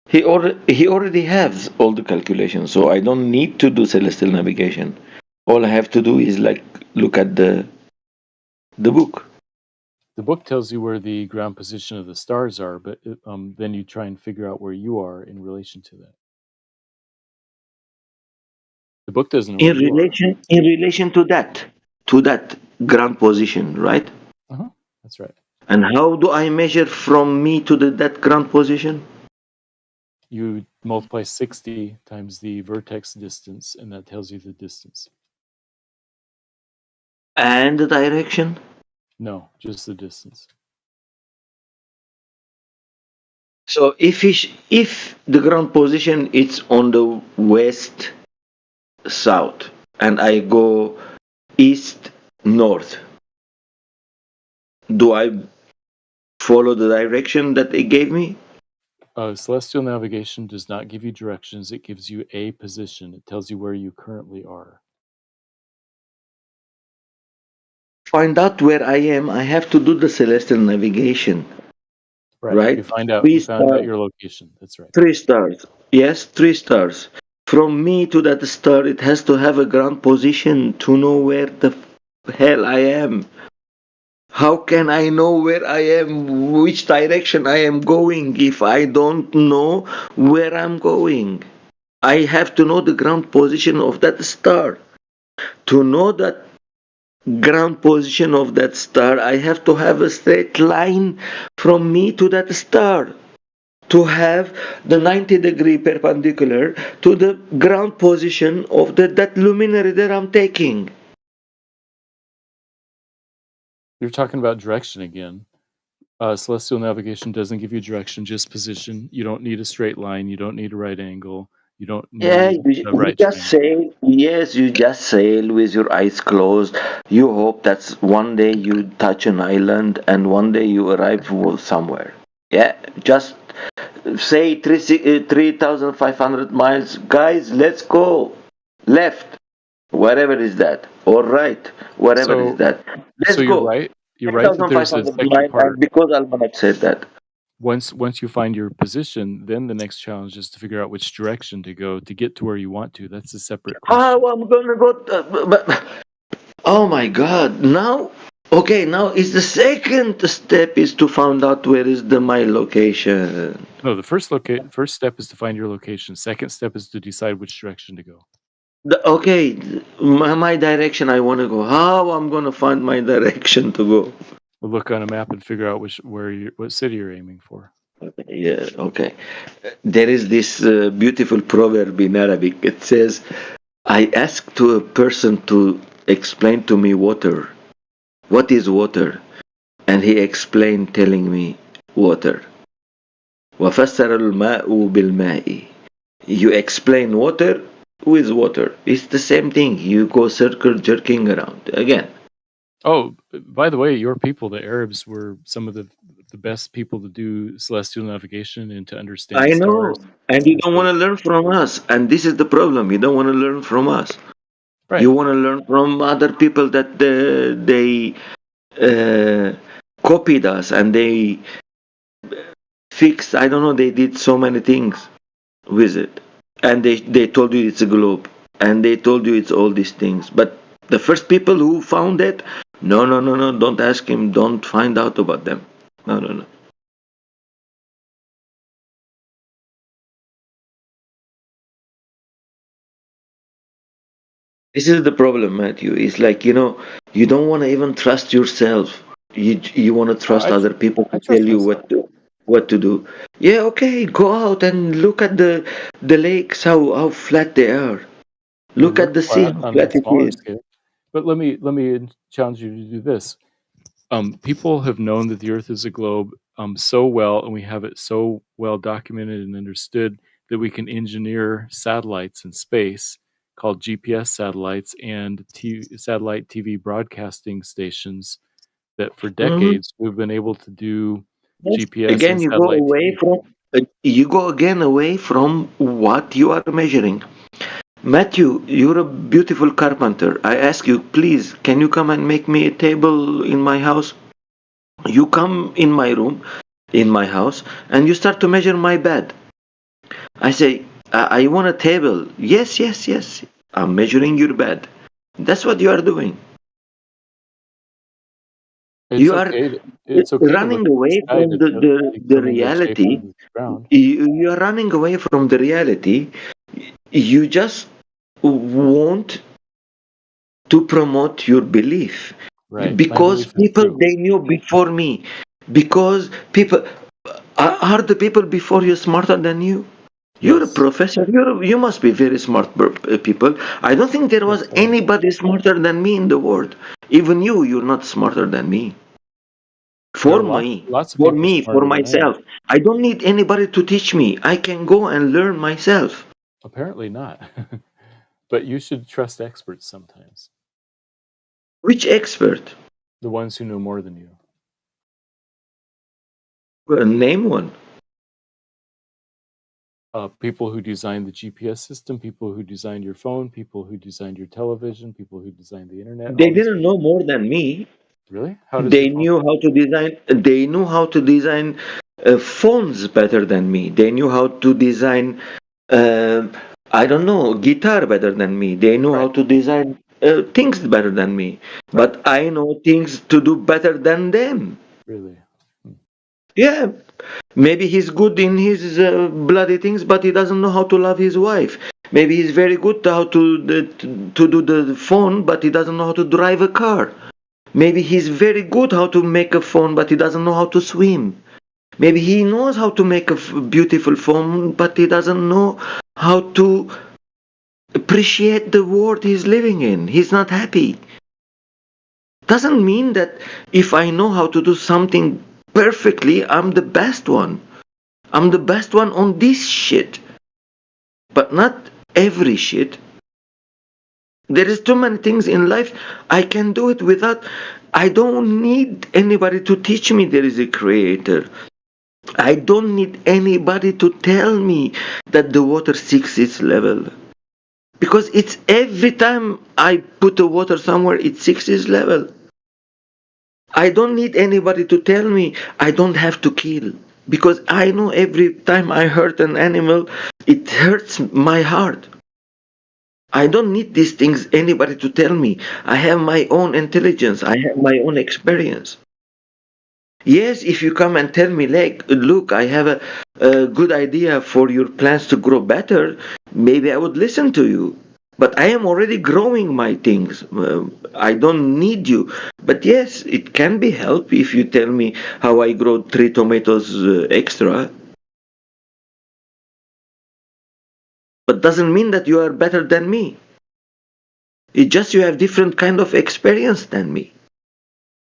He already has all the calculations, so I don't need to do celestial navigation. All I have to do is like look at the book. The book tells you where the ground position of the stars are, but then you try and figure out where you are in relation to that. The book doesn't know In relation to that ground position, right? That's right. And how do I measure from me to that ground position? You multiply 60 times the vertex distance, and that tells you the distance. And the direction? No, just the distance. So if the ground position is on the west south and I go east north, do I follow the direction that they gave me? Celestial navigation does not give you directions. It gives you a position. It tells you where you currently are. Find out where I am, I have to do the celestial navigation. Right? You find out your location. That's right. 3 stars. Yes, 3 stars. From me to that star, it has to have a ground position to know where the hell I am. How can I know where I am, which direction I am going, if I don't know where I'm going? I have to know the ground position of that star. To know that ground position of that star, I have to have a straight line from me to that star. To have the 90-degree perpendicular to the ground position of that luminary that I'm taking. You're talking about direction again. Celestial navigation doesn't give you direction, just position. You don't need a straight line. You don't need a right angle. You don't need a right you just sail. Yes, you just sail with your eyes closed. You hope that one day you touch an island and one day you arrive somewhere. Yeah, just say 3,500 miles. Guys, let's go. Left. Wherever is that. Or right. Wherever is that. Let's so go. You're right. You're right that there's a second part. Because Almanac said that. Once you find your position, then the next challenge is to figure out which direction to go to get to where you want to. That's a separate question. How I'm gonna go? Oh my God! Now is the second step is to find out where is my location. No, the first step is to find your location. Second step is to decide which direction to go. My direction I want to go. How I'm gonna find my direction to go? We'll look on a map and figure out what city you're aiming for. Yeah. Okay. There is this beautiful proverb in Arabic. It says, "I asked to a person to explain to me water. What is water?" And he explained, telling me water. وَفَسَّرَ الْمَاءُ بِالْمَاءِ. You explain water with water. It's the same thing. You go circle jerking around again. Oh, by the way, your people, the Arabs, were some of the the best people to do celestial navigation and to understand I know, stars. and you And don't so, want to learn from us, and this is the problem. You don't want to learn from us. right. You want to learn from other people that they copied us and they fixed. I don't know. They did so many things with it, and they told you it's a globe, and they told you it's all these things. But the first people who found it, no, no, no, no. Don't ask him. Don't find out about them. No, no, no. This is the problem, Matthew. It's like, you don't want to even trust yourself. You want to trust other people I to tell trust you myself. what to do. Yeah, okay, go out and look at the lakes, how flat they are. They Look at look the sea, flat how on a flat it smaller is. scale. But let me challenge you to do this. People have known that the Earth is a globe so well, and we have it so well documented and understood that we can engineer satellites in space called GPS satellites and satellite TV broadcasting stations that for decades we've been able to do Yes. GPS Again, and you go satellite away TV. from away from what you are measuring. Matthew, you're a beautiful carpenter. I ask you, please, can you come and make me a table in my house? You come in my room, in my house, and you start to measure my bed. I say, I want a table. Yes, yes, yes. I'm measuring your bed. That's what you are doing. It's You are okay. It's okay to look running at the away sky from to the determine the shape reality. of the ground. You are running away from the reality. You just want to promote your belief. Right. My Because belief is people, true. they knew before me. Because people, are the people before you smarter than you? You're a Yes. professor. You must be very smart people. I don't think there was Yes, I am. anybody smarter than me in the world. Even you're not smarter than me. There For are me, lots of for people me, for smarter than I am. myself. I don't need anybody to teach me. I can go and learn myself. Apparently not. But you should trust experts sometimes. Which expert? The ones who know more than you. Well, name one. People who designed the GPS system, people who designed your phone, people who designed your television, people who designed the internet. They All these didn't know more than me. Really? How does your They phone? knew how to design. They knew how to design phones better than me. They knew how to design. I don't know, guitar better than me. They know how to design things better than me. But I know things to do better than them. Really? Yeah, maybe he's good in his bloody things, but he doesn't know how to love his wife. Maybe he's very good how to do the phone, but he doesn't know how to drive a car. Maybe he's very good how to make a phone, but he doesn't know how to swim. Maybe he knows how to make a beautiful phone, but he doesn't know how to appreciate the world he's living in. He's not happy. Doesn't mean that if I know how to do something perfectly, I'm the best one. I'm the best one on this shit. But not every shit. There is too many things in life I can do it without. I don't need anybody to teach me there is a creator. I don't need anybody to tell me that the water seeks its level. Because it's every time I put the water somewhere, it seeks its level. I don't need anybody to tell me I don't have to kill. Because I know every time I hurt an animal, it hurts my heart. I don't need these things, anybody to tell me. I have my own intelligence. I have my own experience. Yes, if you come and tell me, like, look, I have a good idea for your plants to grow better, maybe I would listen to you. But I am already growing my things. I don't need you. But yes, it can be help if you tell me how I grow 3 tomatoes extra. But doesn't mean that you are better than me. It's just you have different kind of experience than me.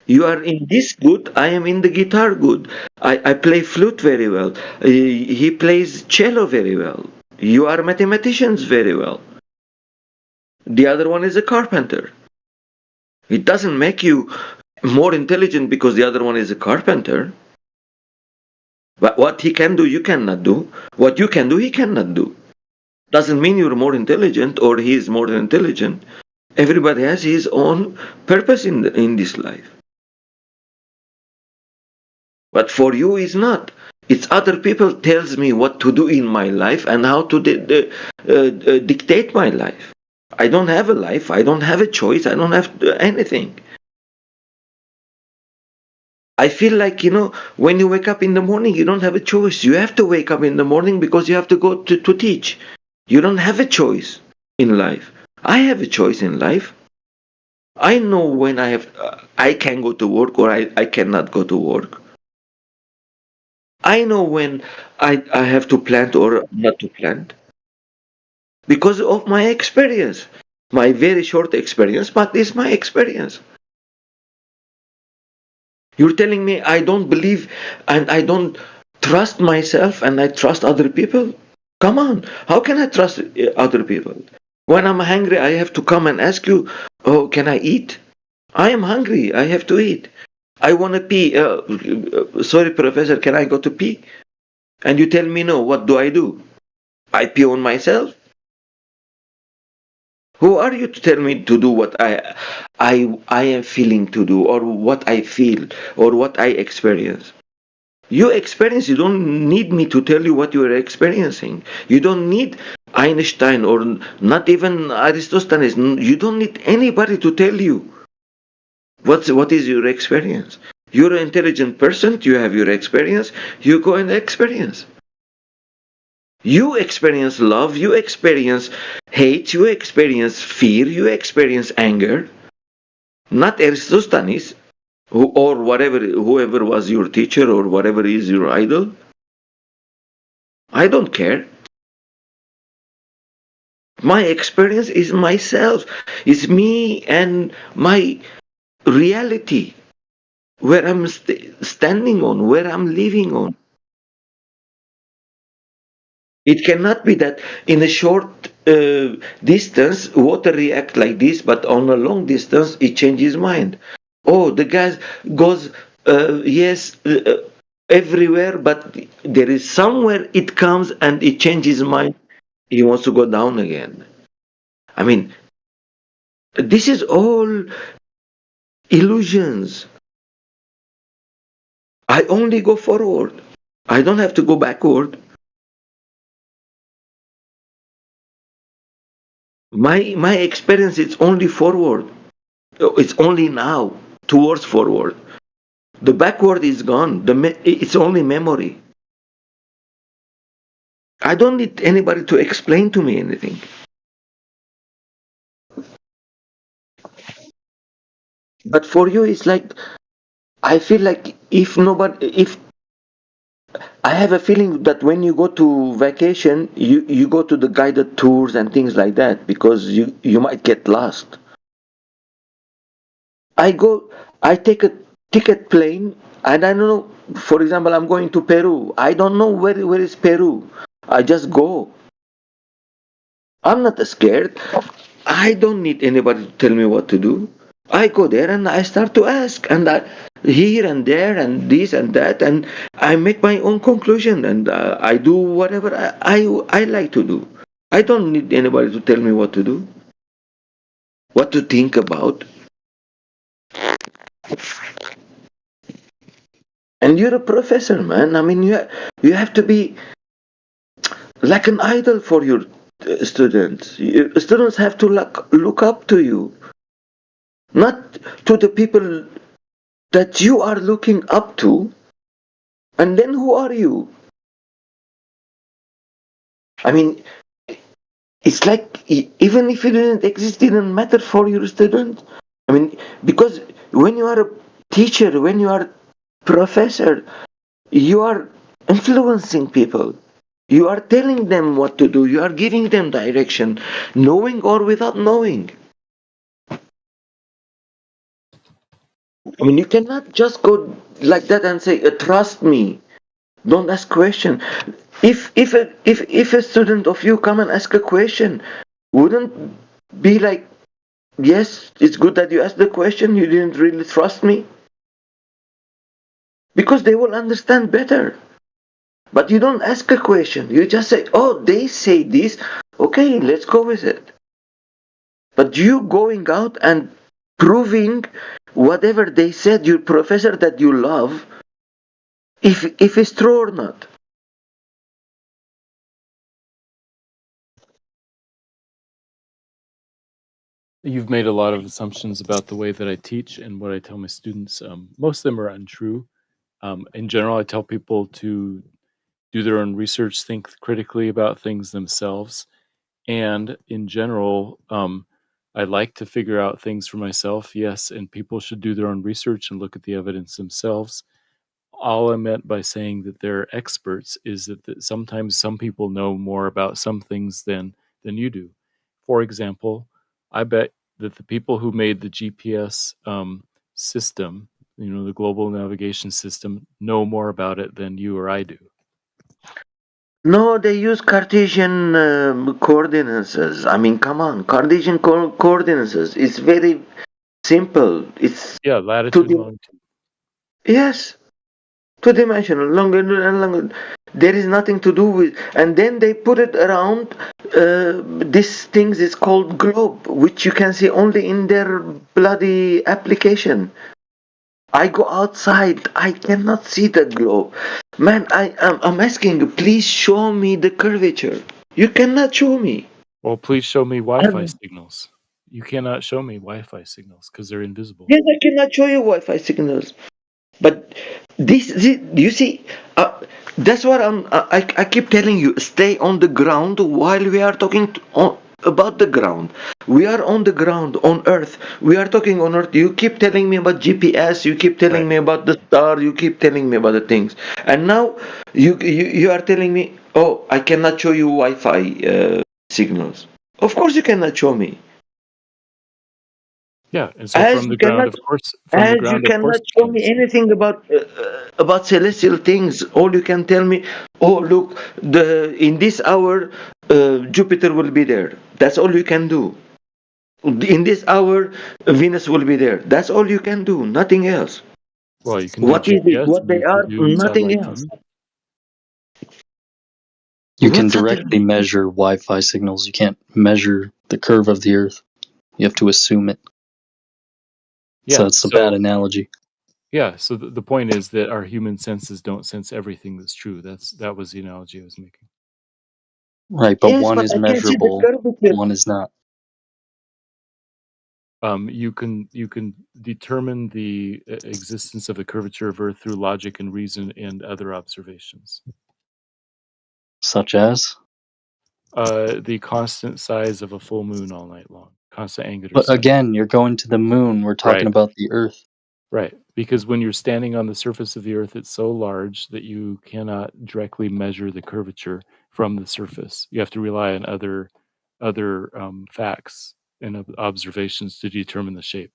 You are in this good, I am in the guitar good. I play flute very well. He plays cello very well. You are mathematicians very well. The other one is a carpenter. It doesn't make you more intelligent because the other one is a carpenter. But what he can do, you cannot do. What you can do, he cannot do. Doesn't mean you're more intelligent or he is more intelligent. Everybody has his own purpose in this life. But for you, it's not. It's other people tells me what to do in my life and how to dictate my life. I don't have a life. I don't have a choice. I don't have anything. I feel like, when you wake up in the morning, you don't have a choice. You have to wake up in the morning because you have to go to teach. You don't have a choice in life. I have a choice in life. I know when I can go to work or I cannot go to work. I know when I have to plant or not to plant. Because of my experience. My very short experience, but it's my experience. You're telling me I don't believe and I don't trust myself and I trust other people? Come on, how can I trust other people? When I'm hungry, I have to come and ask you, oh, can I eat? I am hungry, I have to eat. I want to pee. Sorry, professor, can I go to pee? And you tell me no, what do? I pee on myself? Who are you to tell me to do what I am feeling to do or what I feel or what I experience? You experience, you don't need me to tell you what you are experiencing. You don't need Einstein or not even Aristophanes. You don't need anybody to tell you what is your experience. You're an intelligent person, you have your experience, you go and experience. You experience love, you experience hate, you experience fear, you experience anger. Not Aristophanes or whoever was your teacher or whatever is your idol. I don't care. My experience is myself. It's me and my reality. Where I'm standing on, where I'm living on. It cannot be that in a short distance water reacts like this, but on a long distance it changes mind. Oh, the gas goes everywhere, but there is somewhere it comes and it changes mind. He wants to go down again. I mean, this is all illusions. I only go forward. I don't have to go backward. My experience is only forward. It's only now towards forward. The backward is gone. It's only memory. I don't need anybody to explain to me anything. But for you, it's like I feel like if I have a feeling that when you go to vacation, you go to the guided tours and things like that because you might get lost. I take a ticket plane and I don't know, for example, I'm going to Peru. I don't know where is Peru. I just go. I'm not scared. I don't need anybody to tell me what to do. I go there and I start to ask and here and there and this and that and I make my own conclusion and I do whatever I like to do. I don't need anybody to tell me what to do, what to think about. And you're a professor, man. I mean, you have to be like an idol for your students. Students have to look up to you, not to the people that you are looking up to. And then who are you? I mean, it's like even if you didn't exist, it didn't matter for your student. I mean, because when you are a teacher, when you are a professor, you are influencing people. You are telling them what to do. You are giving them direction, knowing or without knowing. I mean, you cannot just go like that and say, "Trust me." Don't ask question. If a student of you come and ask a question, wouldn't be like, yes, it's good that you asked the question. You didn't really trust me, because they will understand better. But you don't ask a question. You just say, "Oh, they say this. Okay, let's go with it." But you going out and proving whatever they said, your professor that you love, if it's true or not. You've made a lot of assumptions about the way that I teach and what I tell my students. Most of them are untrue. In general, I tell people to do their own research, think critically about things themselves, and in general, I like to figure out things for myself. Yes, and people should do their own research and look at the evidence themselves. All I meant by saying that they're experts is that sometimes some people know more about some things than you do. For example, I bet that the people who made the GPS system, the global navigation system, know more about it than you or I do. No, they use Cartesian coordinates. I mean, come on, Cartesian coordinates. It's very simple. It's latitude and longitude. Yes, two-dimensional, longer and longer. There is nothing to do with, and then they put it around. This thing is called globe, which you can see only in their bloody application. I go outside, I cannot see the globe. Man, I'm asking you, please show me the curvature. You cannot show me. Well, please show me Wi-Fi signals. You cannot show me Wi-Fi signals because they're invisible. Yes, I cannot show you Wi-Fi signals. But this you see, that's what I keep telling you. Stay on the ground while we are talking about the ground. We are on the ground, on Earth. We are talking on Earth. You keep telling me about GPS. You keep telling me about the star. You keep telling me about the things. And now you are telling me, oh, I cannot show you Wi-Fi signals. Of course you cannot show me. Yeah, and so from the ground, of course, you cannot show me anything about celestial things. All you can tell me, oh look, in this hour, Jupiter will be there. That's all you can do. In this hour, Venus will be there. That's all you can do. Nothing else. Well, you can What do is it? GPS, What and they you can are? do Nothing satellite else. TV. You can directly measure Wi-Fi signals. You can't measure the curve of the Earth. You have to assume it. Yeah, So it's a bad analogy. Yeah, so the point is that our human senses don't sense everything that's true. That was the analogy I was making. Right, but one is measurable, one is not. You can determine the existence of the curvature of Earth through logic and reason and other observations. Such as? The constant size of a full moon all night long. Constant angular But size. again, you're going to the moon. We're talking about the Earth. Right, because when you're standing on the surface of the Earth, it's so large that you cannot directly measure the curvature from the surface. You have to rely on other facts and observations to determine the shape.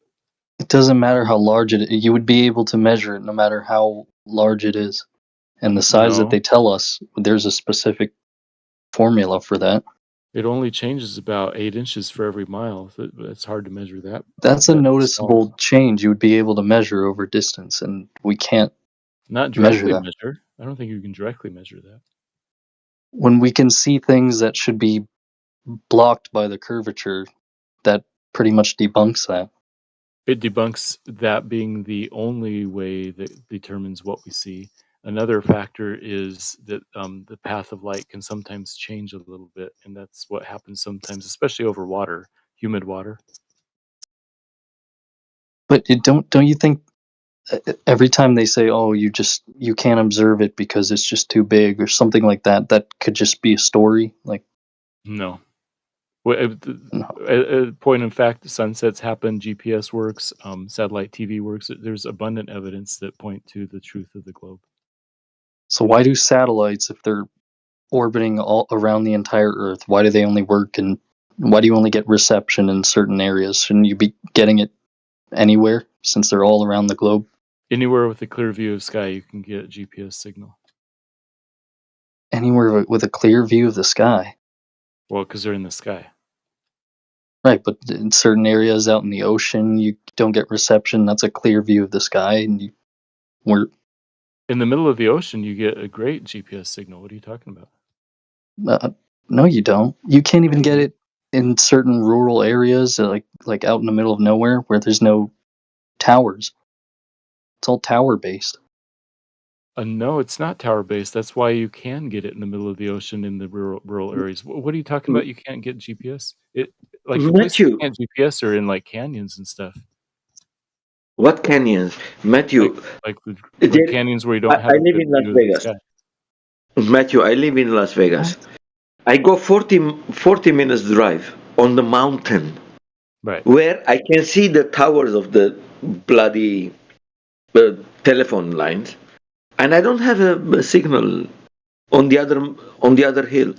It doesn't matter how large it is. You would be able to measure it no matter how large it is. And the size that No. they tell us, there's a specific formula for that. It only changes about 8 inches for every mile. It's hard to measure that. That's a that noticeable small. change you would be able to measure over distance, and we can't Not measure directly that. measure. I don't think you can directly measure that. When we can see things that should be blocked by the curvature, that pretty much debunks that. It debunks that being the only way that determines what we see. Another factor is that the path of light can sometimes change a little bit, and that's what happens sometimes, especially over water, humid water. But don't you think every time they say, "Oh, you can't observe it because it's just too big" or something like that, that could just be a story? Like, No. Point in fact, sunsets happen, GPS works, satellite TV works. There's abundant evidence that point to the truth of the globe. so why do satellites, if they're orbiting all around the entire Earth, why do they only work and why do you only get reception in certain areas? Shouldn't you be getting it anywhere since they're all around the globe? Anywhere with a clear view of sky, you can get a GPS signal. Anywhere with a clear view of the sky. Well, because they're in the sky. Right, but in certain areas out in the ocean, you don't get reception. That's a clear view of the sky, and In the middle of the ocean, you get a great GPS signal. What are you talking about? No, you don't. You can't even get it in certain rural areas, like out in the middle of nowhere where there's no towers. It's all tower based. No, it's not tower based. That's why you can get it in the middle of the ocean in the rural areas. What are you talking about? You can't get GPS? Like the places you Matthew, can't GPS are in like canyons and stuff. what canyons? Matthew, Like there, canyons where you don't have I a live good in Las view of the Vegas. sky. Matthew, I live in Las Vegas. I go 40 minutes drive on the mountain Right. where I can see the towers of the bloody telephone lines, and I don't have a signal on the other hill.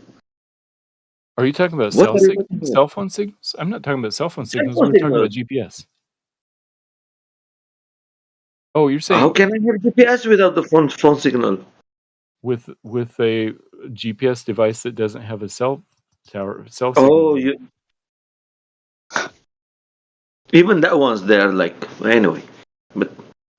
Are you talking about What are you talking about? cell phone signals? I'm not talking about cell phone signals. phone We're talking signal. about GPS. Oh, you're saying How can I have GPS without the phone signal? with a GPS device that doesn't have a cell signal? Oh, even that one's there. Like anyway, but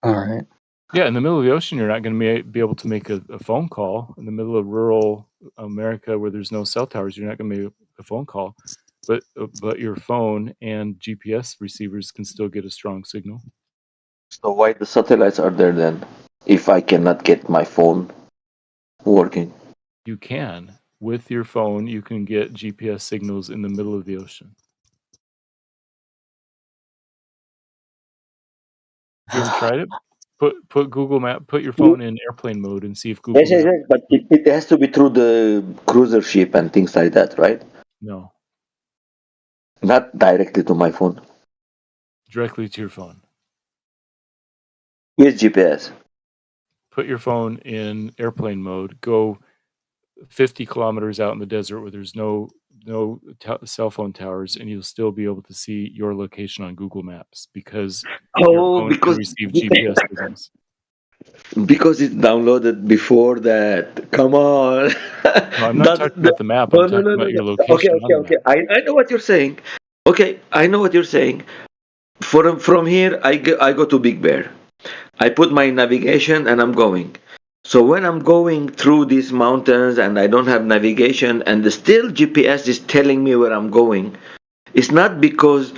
all right. Yeah, in the middle of the ocean, you're not going to be able to make a phone call. In the middle of rural America, where there's no cell towers, you're not going to make a phone call. But your phone and GPS receivers can still get a strong signal. So why the satellites are there then? If I cannot get my phone working, You can. With your phone, you can get GPS signals in the middle of the ocean. Have you ever tried it? Put Google Map. Put your phone in airplane mode and see if Google yes, Maps. but it has to be through the cruiser ship and things like that, right? No, Not directly to my phone directly to your phone. with GPS. Put your phone in airplane mode. Go 50 kilometers out in the desert where there's no cell phone towers, and you'll still be able to see your location on Google Maps because your phone can receive GPS signals. Because it's downloaded before that. Come on. No, I'm not talking about the map. I'm talking about your location on the map. Okay. I know what you're saying. Okay, I know what you're saying. From here, I go to Big Bear. I put my navigation and I'm going. So when I'm going through these mountains and I don't have navigation and still GPS is telling me where I'm going, it's not because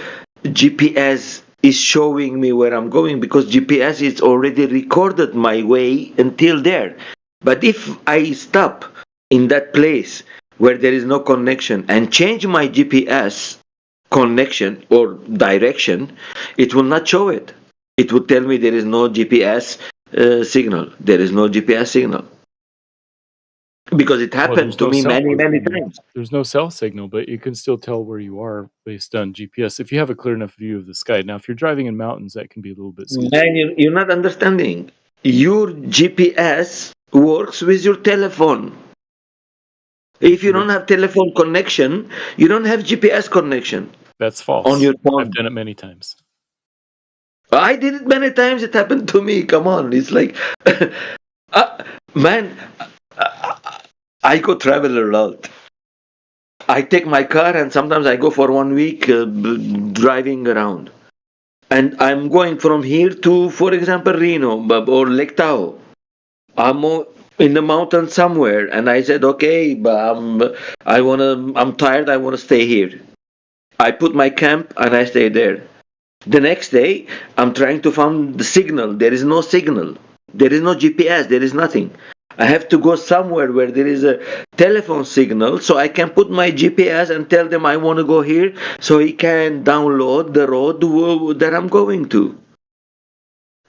GPS is showing me where I'm going, because GPS is already recorded my way until there. But if I stop in that place where there is no connection and change my GPS connection or direction, it will not show it. It would tell me there is no GPS signal. There is no GPS signal. Because it happened to me many times. There's no cell signal, but you can still tell where you are based on GPS if you have a clear enough view of the sky. Now, if you're driving in mountains, that can be a little bit sketchy. Man, you're not understanding. Your GPS works with your telephone. If you don't have telephone connection, you don't have GPS connection. That's false. On your phone. I've done it many times. I did it many times. It happened to me. Come on. It's like, man, I go travel a lot. I take my car and sometimes I go for 1 week driving around. And I'm going from here to, for example, Reno or Lake Tahoe. I'm in the mountain somewhere, and I said, okay, but I'm tired. I want to stay here. I put my camp and I stay there. The next day, I'm trying to find the signal. There is no signal. There is no GPS. There is nothing. I have to go somewhere where there is a telephone signal so I can put my GPS and tell them I want to go here so he can download the road that I'm going to.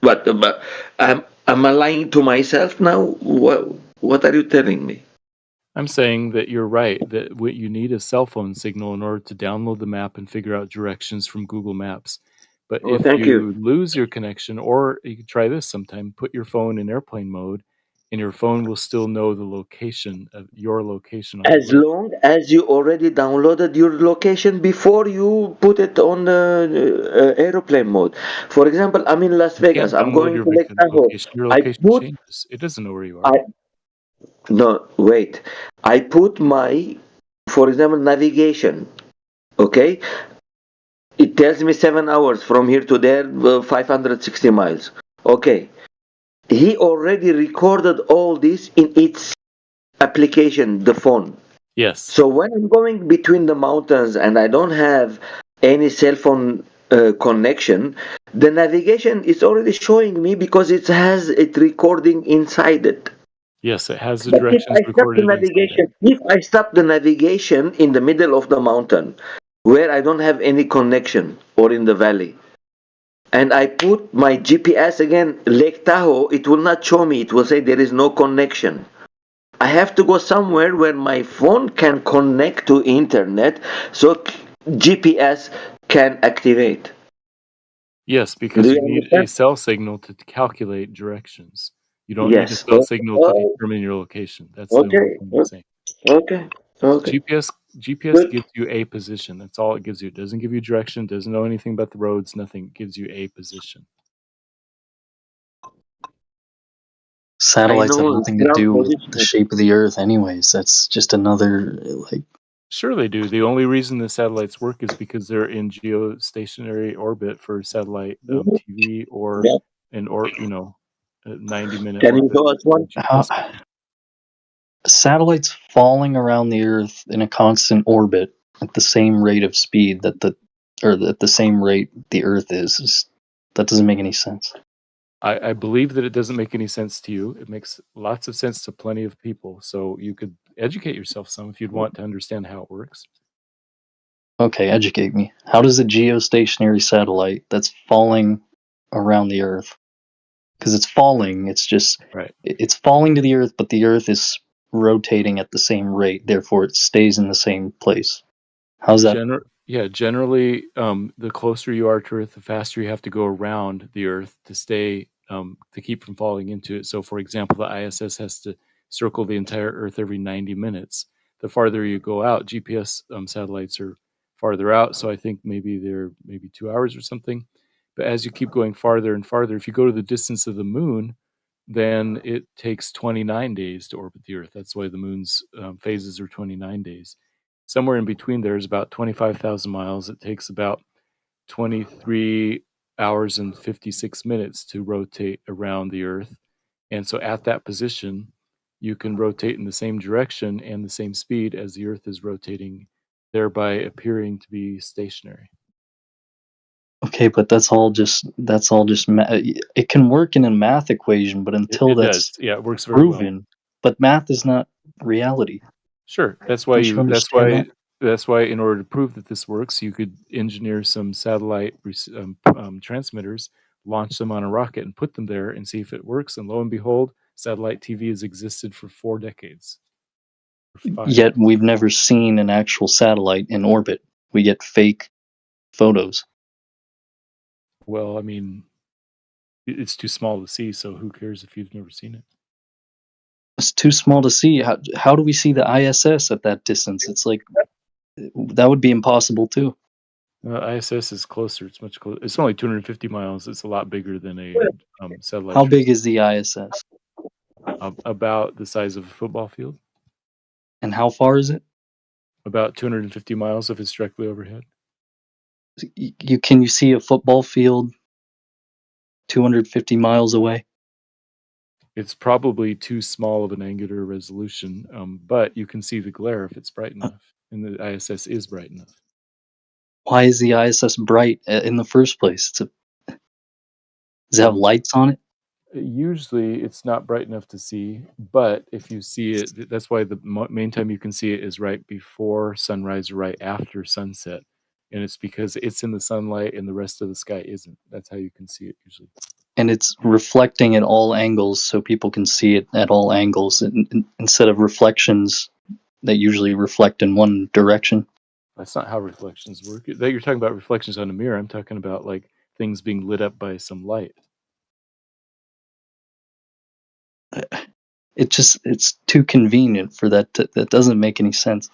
But am I lying to myself now? What are you telling me? I'm saying that you're right, that what you need is cell phone signal in order to download the map and figure out directions from Google Maps. But if you lose your connection, or you can try this sometime, put your phone in airplane mode, and your phone will still know the location of your location. As long as you already downloaded your location before you put it on the airplane mode. For example, I'm in Las Vegas. I'm going to Lake Tahoe. Your location changes. It doesn't know where you are. No, wait. I put my, for example, navigation. Okay? It tells me 7 hours from here to there, 560 miles. Okay. he already recorded all this in its application, the phone. Yes. So when I'm going between the mountains and I don't have any cell phone connection, the navigation is already showing me because it has it recording inside it. Yes, it has the But if directions I stop the recorded inside it. navigation, if I stop the navigation in the middle of the mountain, where I don't have any connection, or in the valley, and I put my GPS again, Lake Tahoe, it will not show me. It will say there is no connection. I have to go somewhere where my phone can connect to internet, so GPS can activate. Yes, because Do you you need understand? a cell signal to calculate directions. You don't need a Yes. cell signal to determine your location. That's the only Okay. thing I'm saying. Okay. Okay. GPS Good. gives you a position. That's all it gives you. It doesn't give you direction, doesn't know anything about the roads, nothing. It gives you a position. Satellites have know nothing to ground do with the position. shape of the Earth, anyways. That's just another like. Sure, they do. The only reason the satellites work is because they're in geostationary orbit for satellite TV or Yeah. a 90-minute Can you orbit. show us one? Satellites falling around the Earth in a constant orbit at the same rate of speed at the same rate the Earth is that doesn't make any sense. I believe that it doesn't make any sense to you. It makes lots of sense to plenty of people. So you could educate yourself some if you'd want to understand how it works. Okay, educate me. How does a geostationary satellite that's falling around the Earth, because it's falling, it's just right. It's falling to the Earth, but the Earth is rotating at the same rate, therefore it stays in the same place. How's that? Generally, the closer you are to Earth, the faster you have to go around the Earth to stay to keep from falling into it. So, for example, the ISS has to circle the entire Earth every 90 minutes. The farther you go out, GPS satellites are farther out, so I think they're 2 hours or something. But as you keep going farther and farther, if you go to the distance of the moon, then it takes 29 days to orbit the Earth. That's why the moon's phases are 29 days. Somewhere in between there is about 25,000 miles. It takes about 23 hours and 56 minutes to rotate around the Earth. And so at that position, you can rotate in the same direction and the same speed as the Earth is rotating, thereby appearing to be stationary. Okay, but that's all just it can work in a math equation, but until It that's does. Yeah, it works very well. proven, but math is not reality. Sure. That's why Don't you understand that's why in order to prove that this works, you could engineer some satellite transmitters, launch them on a rocket and put them there and see if it works. And lo and behold, satellite TV has existed for 4 decades. Yet we've never seen an actual satellite in orbit. We get fake photos. Well, I mean, it's too small to see, so who cares if you've never seen it? It's too small to see. How do we see the ISS at that distance? It's like that would be impossible too. ISS is closer. It's much closer. It's only 250 miles. It's a lot bigger than a satellite. How big is the ISS? About the size of a football field. And how far is it? About 250 miles if it's directly overhead. Can you see a football field 250 miles away? It's probably too small of an angular resolution, but you can see the glare if it's bright enough, and the ISS is bright enough. Why is the ISS bright in the first place? Does it have lights on it? Usually it's not bright enough to see, but if you see it, that's why the main time you can see it is right before sunrise or right after sunset. And it's because it's in the sunlight and the rest of the sky isn't. That's how you can see it usually. And it's reflecting at all angles so people can see it at all angles instead of reflections that usually reflect in one direction. That's not how reflections work. You're talking about reflections on a mirror. I'm talking about like things being lit up by some light. It's too convenient for that. That doesn't make any sense.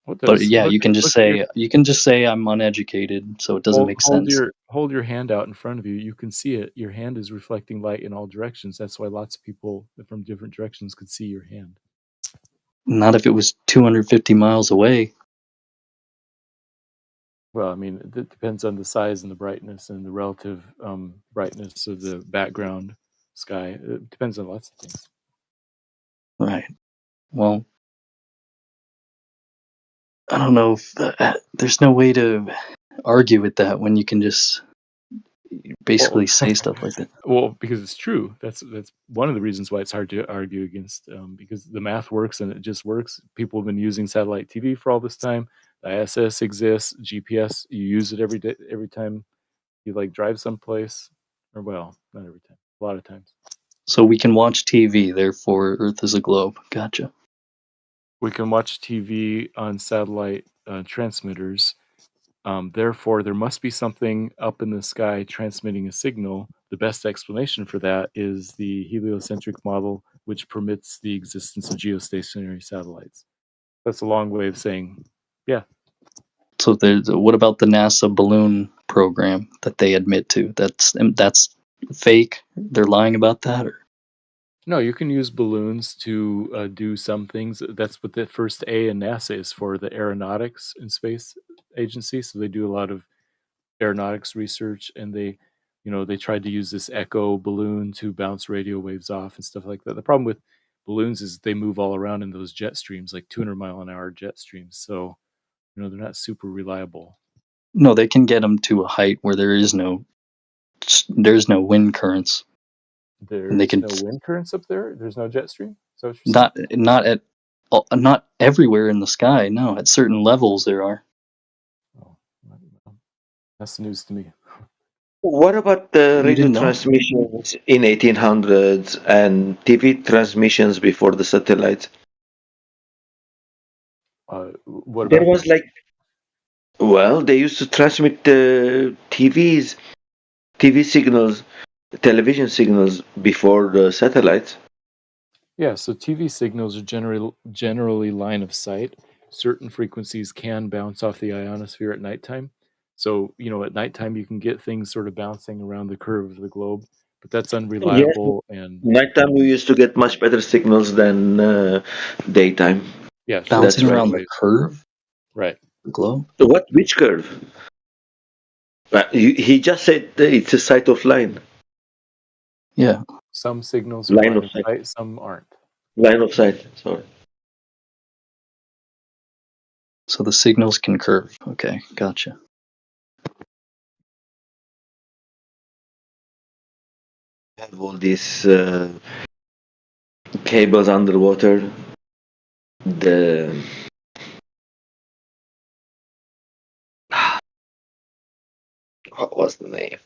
But yeah, you can just say I'm uneducated, so it doesn't make sense. Hold your hand out in front of you. You can see it. Your hand is reflecting light in all directions. That's why lots of people from different directions could see your hand. Not if it was 250 miles away. Well, I mean, it depends on the size and the brightness and the relative brightness of the background sky. It depends on lots of things. Right. Well, I don't know if there's no way to argue with that when you can just basically say stuff like that. Well, because it's true. That's one of the reasons why it's hard to argue against, because the math works and it just works. People have been using satellite TV for all this time. The ISS exists. GPS, you use it every day, every time you like drive someplace, or well, not every time, a lot of times. So we can watch TV, therefore Earth is a globe. Gotcha. We can watch TV on satellite transmitters. Therefore, there must be something up in the sky transmitting a signal. The best explanation for that is the heliocentric model, which permits the existence of geostationary satellites. That's a long way of saying, yeah. So what about the NASA balloon program that they admit to? That's fake. They're lying about that, or No, you can use balloons to do some things. That's what the first A in NASA is for, the Aeronautics and Space Agency. So they do a lot of aeronautics research, and they tried to use this echo balloon to bounce radio waves off and stuff like that. The problem with balloons is they move all around in those jet streams, like 200-mile-an-hour jet streams. So, they're not super reliable. no? They can get them to a height where there's no wind currents. There's no wind currents up there. There's no jet stream. So not everywhere in the sky. No, at certain levels there are. That's news to me. What about the You radio didn't know? transmissions in 1800s and TV transmissions before the satellites? What There about was that? they used to transmit the TV signals, television signals before the satellites. Yeah, so TV signals are generally line of sight. Certain frequencies can bounce off the ionosphere at nighttime. So, at nighttime you can get things sort of bouncing around the curve of the globe, but that's unreliable. And Nighttime we used to get much better signals than daytime. yeah, sure, Bouncing that's around right. the curve, Right. the globe. What? Which curve? He just said it's a sight of line. Yeah. Some signals are Line line of of sight. sight, some aren't. Line of sight. Sorry. So the signals can curve. Okay, gotcha. Have all these cables underwater. What was the name?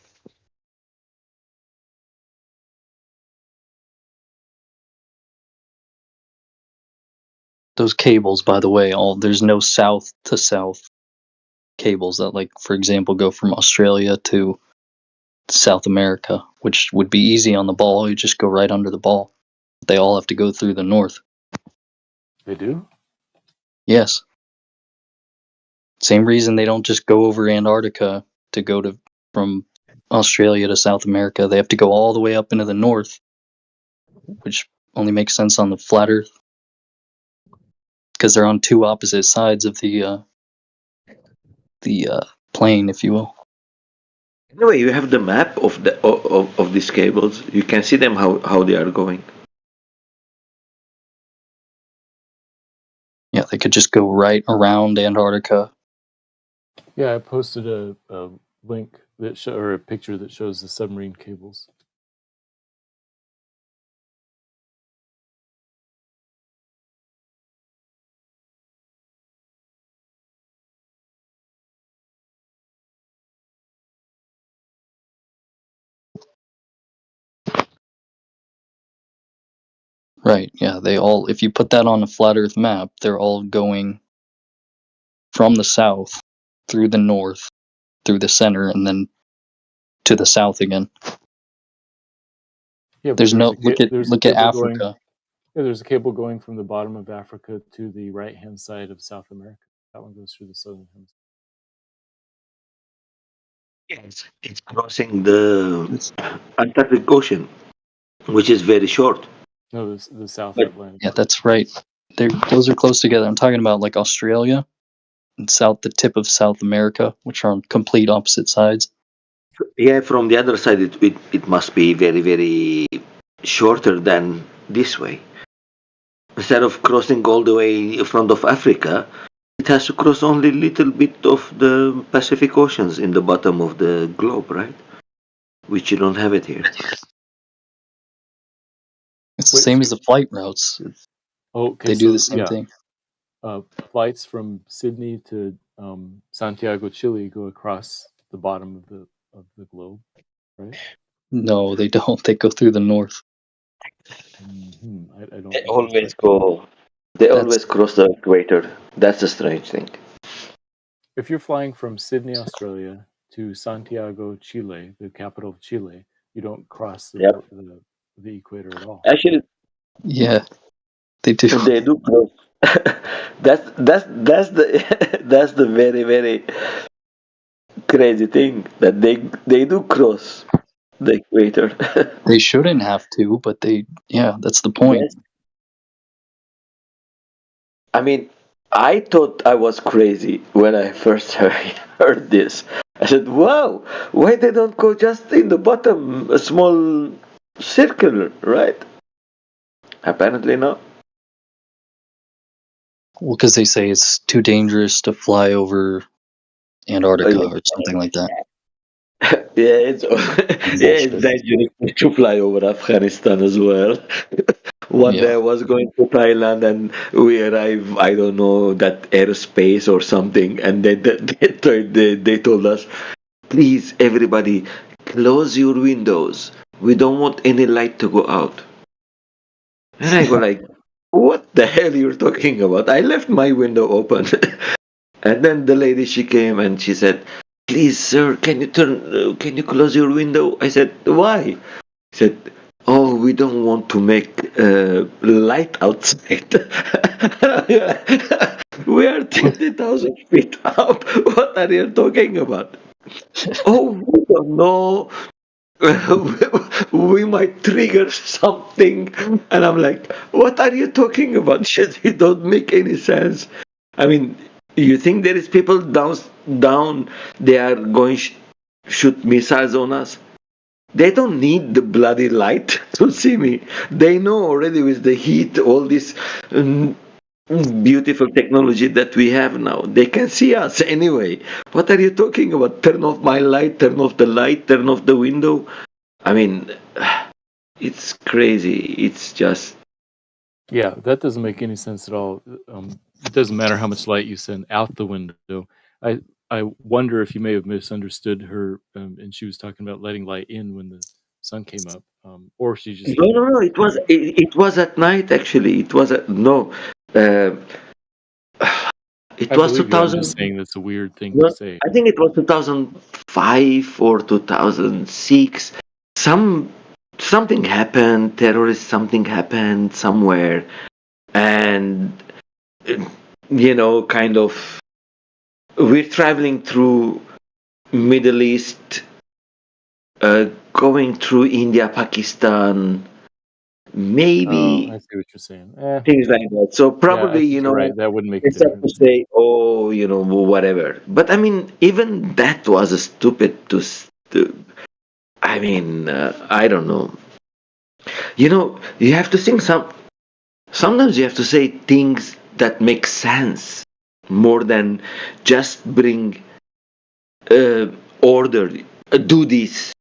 Those cables, by the way, there's no south to south cables that, like, for example, go from Australia to South America, which would be easy on the ball. You just go right under the ball. They all have to go through the north. They do? Yes. Same reason they don't just go over Antarctica to go from Australia to South America. They have to go all the way up into the north, which only makes sense on the flat Earth, because they're on two opposite sides of the plane, if you will. Anyway, you have the map of these cables. You can see them how they are going. Yeah, they could just go right around Antarctica. Yeah, I posted a link or a picture that shows the submarine cables. Right, yeah, if you put that on a flat Earth map, they're all going from the south, through the north, through the center, and then to the south again. Yeah, but There's no there's look at Africa. There's a cable going from the bottom of Africa to the right-hand side of South America. That one goes through the southern hemisphere. Yes, it's crossing the Atlantic Ocean, which is very short. No, the South Atlantic. Yeah, that's right. Those are close together. I'm talking about like Australia and the tip of South America, which are on complete opposite sides. Yeah, from the other side, it must be very, very shorter than this way. Instead of crossing all the way in front of Africa, it has to cross only a little bit of the Pacific Oceans in the bottom of the globe, right? Which you don't have it here. It's the same as the flight routes. Okay, They do the so same yeah, thing. flights from Sydney to Santiago, Chile, go across the bottom of the globe, right? No, they don't. They go through the north. I don't They think always that's right. go. They That's always cross the equator. That's a strange thing. If you're flying from Sydney, Australia, to Santiago, Chile, the capital of Chile, you don't cross Yep. the equator at all. Actually, yeah, they do. they do cross. that's the that's the very very crazy thing that they do cross the equator. They shouldn't have to, but that's the point. Yes. I mean, I thought I was crazy when I first heard this. I said, "Wow, why they don't go just in the bottom, a small circle, right?" Apparently not. Well, because they say it's too dangerous to fly over Antarctica or something like that. Yeah, it's dangerous to fly over Afghanistan as well. One day I was going to Thailand and we arrived, I don't know, that airspace or something, and they told us, please, everybody, close your windows. We don't want any light to go out. And I go like, what the hell you're talking about? I left my window open. And then the lady, she came and she said, please, sir, can you close your window? I said, why? She said, oh, we don't want to make light outside. We are 30,000 feet up. What are you talking about? Oh, we don't know. We might trigger something. And I'm like, what are you talking about? It don't make any sense. I mean, you think there is people down they are going shoot missiles on us? They don't need the bloody light to see me. They know already with the heat, all this beautiful technology that we have now. They can see us anyway. What are you talking about? Turn off my light, turn off the light, turn off the window. I mean, it's crazy. It's just. Yeah, that doesn't make any sense at all. It doesn't matter how much light you send out the window. I wonder if you may have misunderstood her, and she was talking about letting light in when the sun came up, or she just No. It was at night actually. It was no. It I was believe you. I'm 2000. just saying that's a weird thing No, to say. I think it was 2005 or 2006. Something happened. Something happened somewhere, and kind of we're traveling through Middle East, going through India, Pakistan, maybe I see what you're saying. things like that. So I probably, think you're right. That wouldn't make a it's up to difference. say, oh, whatever. But I mean, even that was stupid I mean, I don't know. You have to think sometimes you have to say things that make sense more than just bring order. Do this.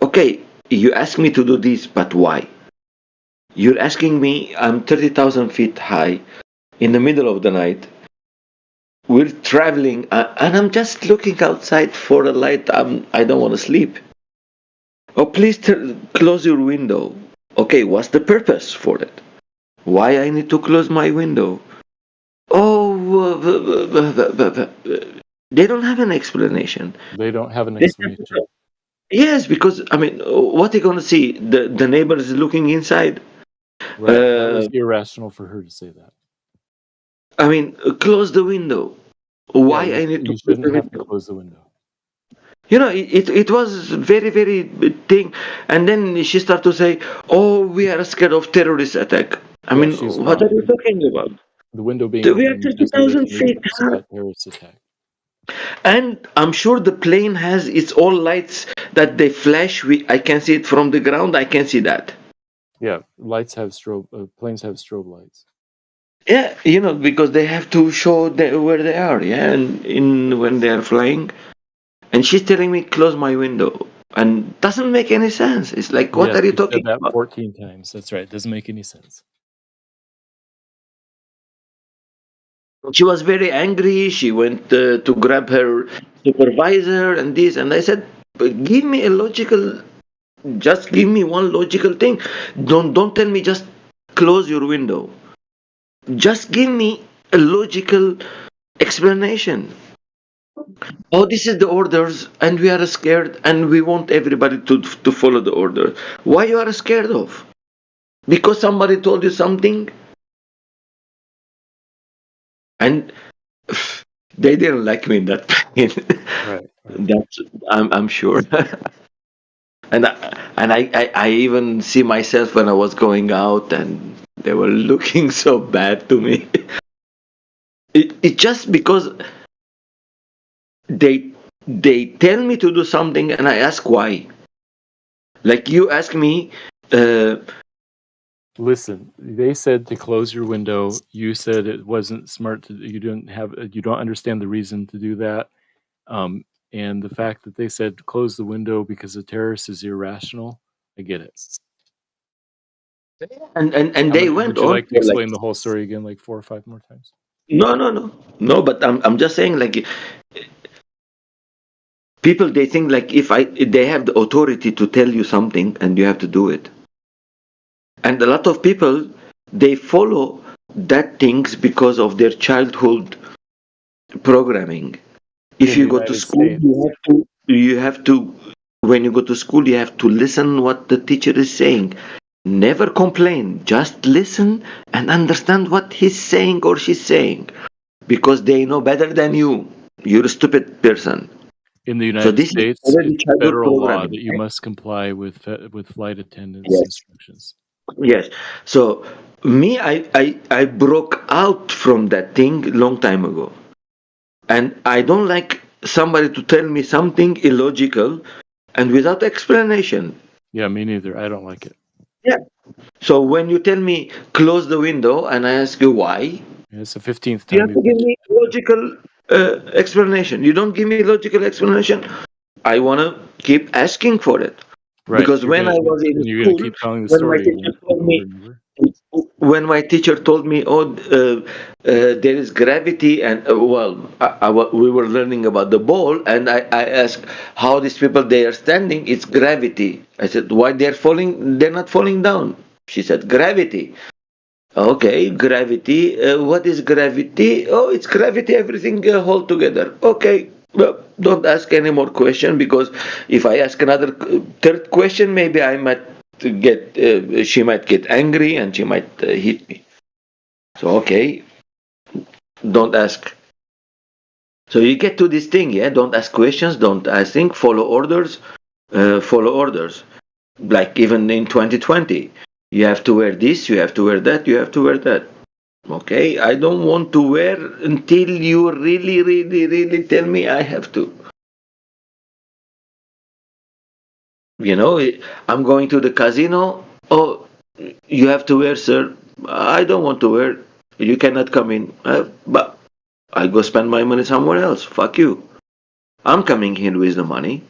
Okay, you ask me to do this, but why? You're asking me, I'm 30,000 feet high in the middle of the night. We're traveling, and I'm just looking outside for a light. I don't want to sleep. Oh, please close your window. Okay, what's the purpose for it? Why I need to close my window? Oh, they don't have an explanation. They don't have an explanation. Yes, because I mean, what are you going to see? The neighbor is looking inside. Right. That was irrational for her to say that. I mean, close the window. Why Yeah, I need to you close the shouldn't have to window? close the window. It was very, very thing. And then she started to say, oh, we are scared of terrorist attack. I mean, she's what wrong. are you talking about? The window being We are open doesn't make 30,000 any feet difference high. about terrorist attack. And I'm sure the plane has its own lights that they flash. I can see it from the ground. I can see that. Yeah, lights have planes have strobe lights. Yeah, because they have to show where they are. Yeah, and when they are flying, and she's telling me close my window, and doesn't make any sense. It's like, what Yes, are you you said talking that about? 14 times. That's right. It doesn't make any sense. She was very angry. She went to grab her supervisor and this, and I said, "But give me a logical. Just give me one logical thing. Don't tell me just close your window. Just give me a logical explanation. Oh, this is the orders, and we are scared, and we want everybody to follow the order. Why you are scared of? Because somebody told you something, and they didn't like me in that plane. Right. That's I'm sure. And I even see myself when I was going out, and they were looking so bad to me. It just because they tell me to do something, and I ask why. Like you ask me, Listen, they said to close your window. You said it wasn't smart to. You don't understand the reason to do that. And the fact that they said close the window because the terrorist is irrational, I get it. and they went Would you on like to for like, explain the whole story again, like 4 or 5 more times? no. But I'm just saying, like, people, they think like if they have the authority to tell you something and you have to do it. And a lot of people, they follow that things because of their childhood programming. If In you the go to United school, States. you have to when you go to school, you have to listen what the teacher is saying. Never complain, just listen and understand what he's saying or she's saying, because they know better than you. You're a stupid person. In the So United this is States, already it's childhood federal law programming, that you right? must comply with flight attendants' Yes. instructions. Yes. So me, I broke out from that thing long time ago, and I don't like somebody to tell me something illogical and without explanation. Yeah, me neither. I don't like it. Yeah. So when you tell me close the window and I ask you why, And it's the 15th you time have to you've give mentioned me logical explanation. You don't give me logical explanation, I want to keep asking for it. right. Because when I was in You're gonna school, keep telling the when my story teacher again told over me, and over. oh, there is gravity, and we were learning about the ball, and I asked how these people they are standing. It's gravity. I said, why they're falling? They're not falling down. She said, gravity. Okay, gravity. What is gravity? Oh, it's gravity. Everything hold together. Okay. Well, don't ask any more question, because if I ask another third question, maybe I might get. She might get angry and she might hit me. So okay, don't ask. So you get to this thing, yeah. Don't ask questions. Don't ask things. Follow orders. Follow orders. Like even in 2020, you have to wear this. You have to wear that. You have to wear that. Okay, I don't want to wear until you really, really, really tell me I have to. I'm going to the casino. Oh, you have to wear, sir. I don't want to wear. You cannot come in. But I go spend my money somewhere else. Fuck you. I'm coming here with the money.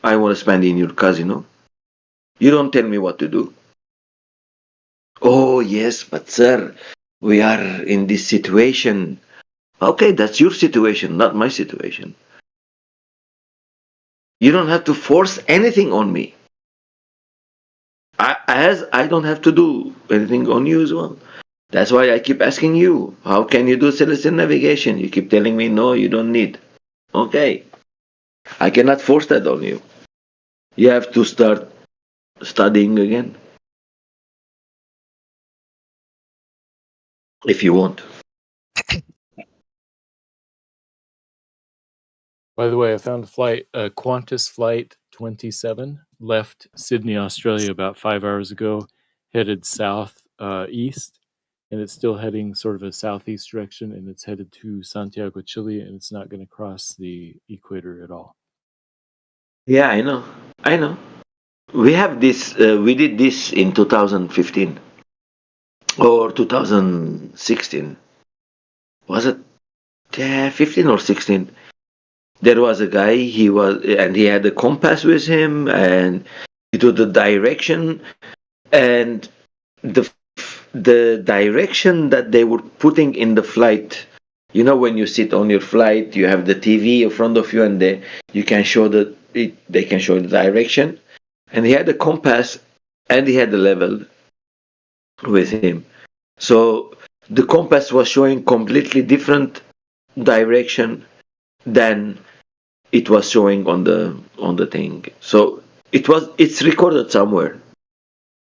I want to spend in your casino. You don't tell me what to do. Oh, yes, but sir, we are in this situation. Okay, that's your situation, not my situation. You don't have to force anything on me. As I don't have to do anything on you as well. That's why I keep asking you, how can you do celestial navigation? You keep telling me, no, you don't need. Okay. I cannot force that on you. You have to start studying again. If you want. By the way, I found a flight, Qantas Flight 27, left Sydney, Australia about 5 hours ago, headed south east, and it's still heading sort of a southeast direction, and it's headed to Santiago, Chile, and it's not going to cross the equator at all. Yeah, I know. we have this. We did this in 2015 or 2016. Was it 15 or 16? There was a guy. He had a compass with him, and he did the direction, and the direction that they were putting in the flight. You know, when you sit on your flight, you have the TV in front of you, and you can show they can show the direction. And he had a compass, and he had a level with him. So the compass was showing completely different direction than it was showing on the thing. So it's recorded somewhere.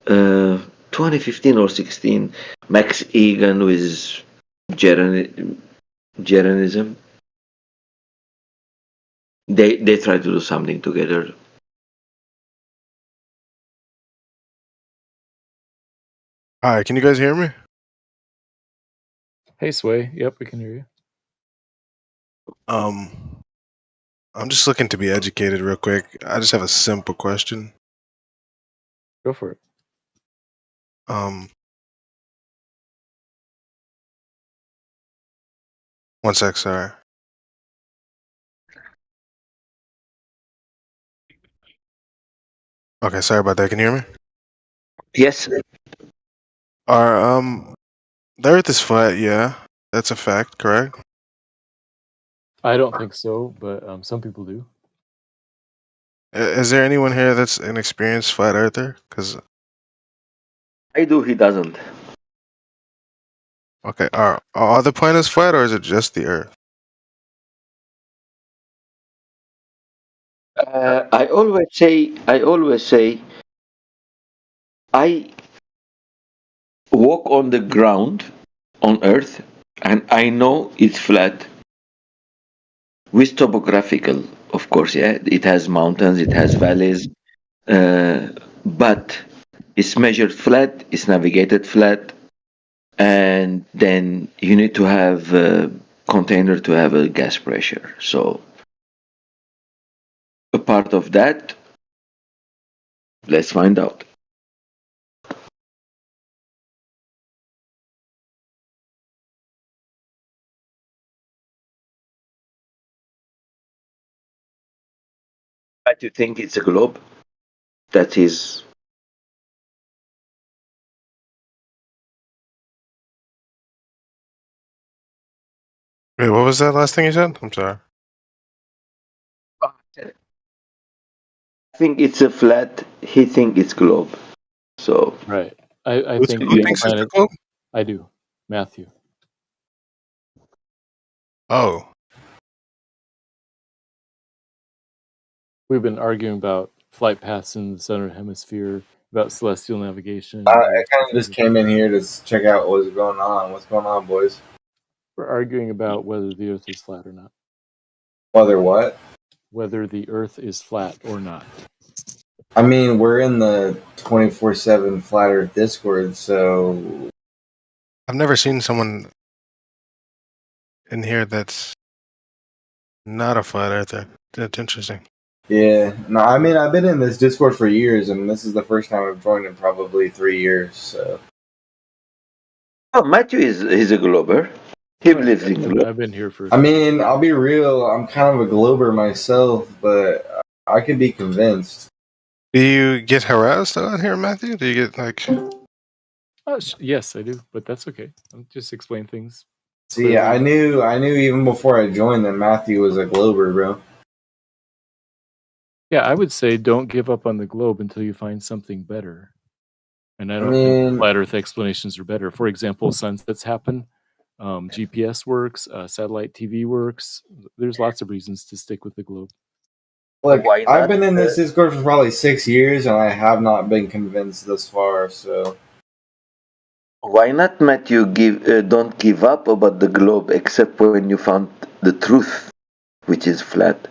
2015 or 16, Max Egan with Jeranism. They try to do something together. Hi, can you guys hear me? Hey, Sway. Yep, we can hear you. I'm just looking to be educated real quick. I just have a simple question. Go for it. One sec, sorry. Okay, sorry about that. Can you hear me? Yes. The Earth is flat, yeah. That's a fact, correct? I don't think so, but some people do. Is there anyone here that's an experienced flat earther? Because I do, he doesn't. okay, are all the planets flat, or is it just the Earth? I always say, I walk on the ground on Earth, and I know it's flat. With topographical, of course, yeah. It has mountains, it has valleys, but it's measured flat, it's navigated flat, and then you need to have a container to have a gas pressure. So a part of that, let's find out. But you think it's a globe? That is. Wait, what was that last thing you said? I'm sorry. I think it's a flat. He think it's globe. So right. I Who think thinks it's a globe? I do. Matthew. Oh. We've been arguing about flight paths in the southern hemisphere, about celestial navigation. I kind of just came in here to check out what's going on. What's going on, boys? We're arguing about whether the Earth is flat or not. Whether what? Whether the Earth is flat or not. I mean, we're in the 24/7 Flat Earth Discord, so I've never seen someone in here that's not a flat earther. That's interesting. yeah. No, I mean, I've been in this Discord for years, and this is the first time I've joined in probably 3 years. So. Oh, Matthew he's a glober. He lives in globe. I've been here for. I mean, I'll be real. I'm kind of a glober myself, but I can be convinced. Do you get harassed out here, Matthew? Do you get like? Yes, I do, but that's okay. I'll just explain things. See, I knew even before I joined that Matthew was a glober, bro. Yeah, I would say don't give up on the globe until you find something better. And I don't think flat Earth explanations are better. For example, sunsets happen. GPS works. Satellite TV works. There's lots of reasons to stick with the globe. Look, I've been in this Discord for probably 6 years, and I have not been convinced thus far. So, why not, Matthew? Don't give up about the globe, except when you found the truth, which is flat.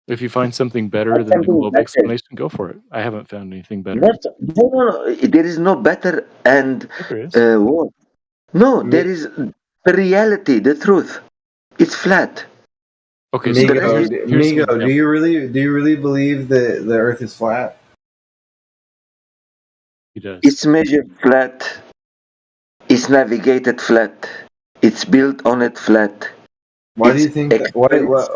If you find something better than the globe explanation, go for it. I haven't found anything better. No. There is no better and what? No, there is the reality, the truth. It's flat. Okay, Migo, do you really believe that the Earth is flat? He does. It's measured flat. It's navigated flat. It's built on it flat. Why do It's you think that? experienced flat.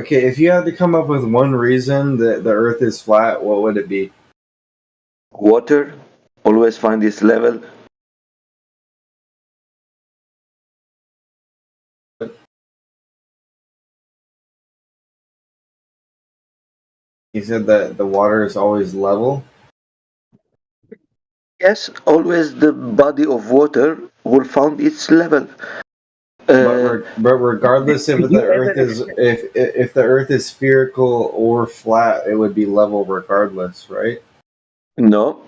Okay, if you had to come up with one reason that the Earth is flat, what would it be? Water always find its level. You said that the water is always level. Yes, always the body of water will find its level. But regardless if the Earth is if the Earth is spherical or flat, it would be level regardless, right? No.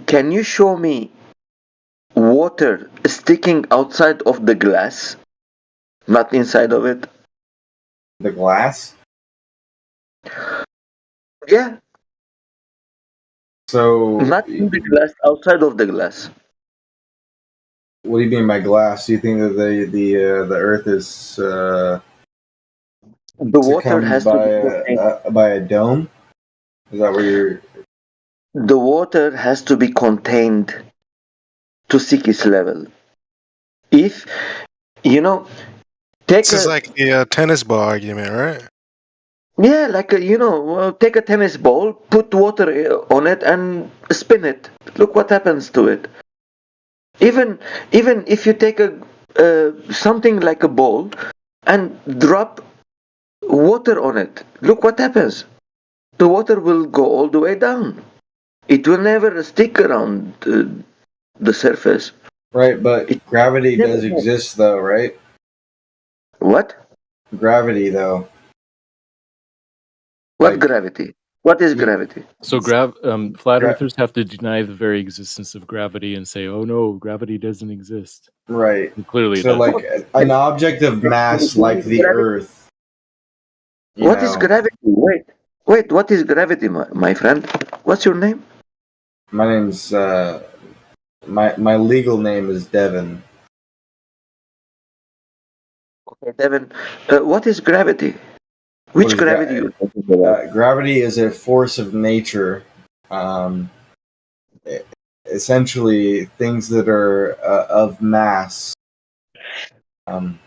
Can you show me water sticking outside of the glass, not inside of it? The glass? Yeah. So not in the glass, outside of the glass. What do you mean by glass? Do you think that the Earth is the water has to be by a dome? Is that where you're? The water has to be contained to seek its level. If take This is like the tennis ball argument, right? Yeah, like take a tennis ball, put water on it, and spin it. Look what happens to it. Even if you take something like a ball and drop water on it, look what happens. The water will go all the way down. It will never stick around the surface. Right, but gravity does exist, though, right? What? Gravity, though. What gravity? What is gravity? So flat earthers have to deny the very existence of gravity and say, "Oh no, gravity doesn't exist." Right. And clearly, So, it like doesn't. an object of mass, like the Earth. What is gravity? Wait. What is gravity, my friend? What's your name? My name's my legal name is Devin. Okay, Devin. What is gravity? Which gravity you talking about? Gravity is a force of nature. Essentially, things that are of mass. And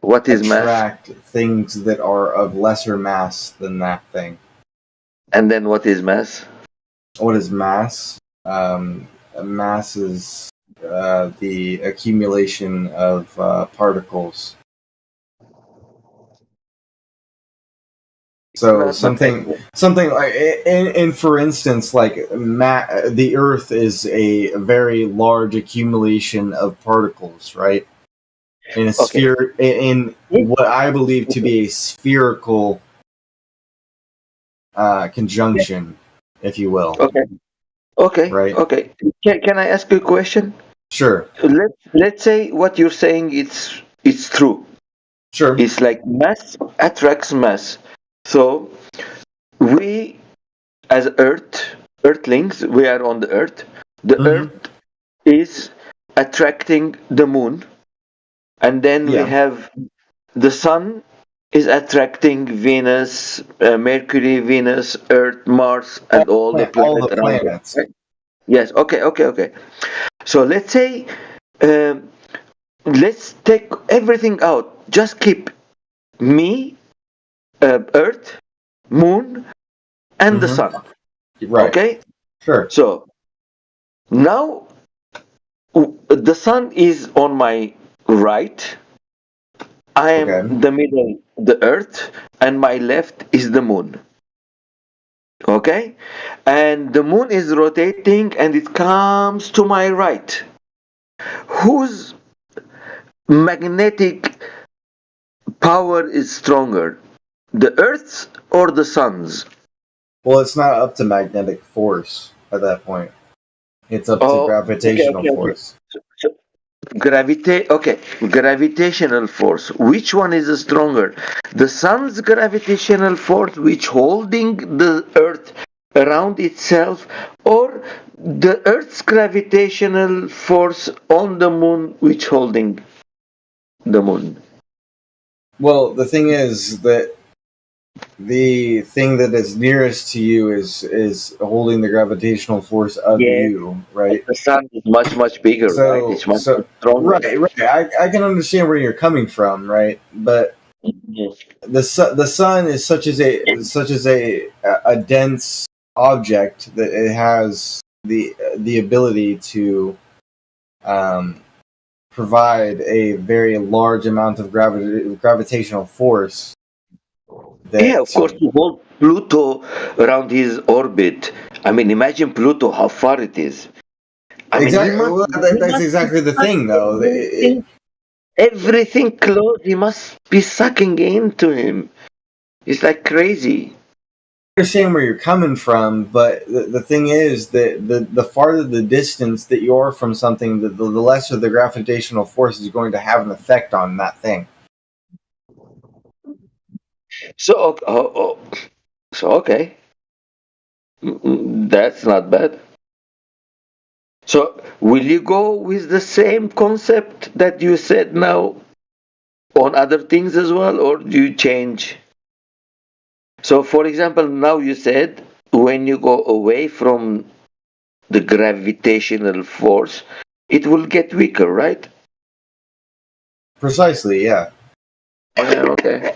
what is mass? Attract things that are of lesser mass than that thing. And then what is mass? What is mass? Mass is the accumulation of particles. So something like in for instance, like the Earth is a very large accumulation of particles, right? In a sphere, in what I believe to be a spherical conjunction, if you will. Okay. Right. Okay. Can I ask you a question? Sure. Let's say what you're saying it's true. Sure. It's like mass attracts mass. So we, as Earthlings, we are on the Earth. The Earth is attracting the moon, and then we have the sun is attracting Venus, Mercury, Venus, Earth, Mars, and all the planets. Right? Yes. Okay. So let's say, let's take everything out. Just keep me, Earth, Moon, and the Sun. Right. Okay? Sure. So now the Sun is on my right. I am the middle, the Earth, and my left is the Moon. Okay? And the Moon is rotating and it comes to my right. Whose magnetic power is stronger? The Earth's or the Sun's? Well, it's not up to magnetic force at that point. It's up to gravitational force. So, gravitational force. Which one is stronger? The Sun's gravitational force, which holding the Earth around itself, or the Earth's gravitational force on the Moon, which holding the Moon? Well, the thing is that the thing that is nearest to you is holding the gravitational force of you, right? The sun is much bigger, right? It's much stronger. Right. I can understand where you're coming from, right? But the sun is such as a dense object that it has the ability to provide a very large amount of gravitational force. Of course, to hold Pluto around his orbit. I mean, imagine Pluto, how far it is. That's exactly the thing, though. Everything close, he must be sucking into him. It's like crazy. I understand where you're coming from, but the thing is that the farther the distance that you are from something, the lesser the gravitational force is going to have an effect on that thing. So okay, that's not bad. So will you go with the same concept that you said now on other things as well, or do you change? So, for example, now you said when you go away from the gravitational force, it will get weaker, right? Precisely, yeah. Yeah, okay.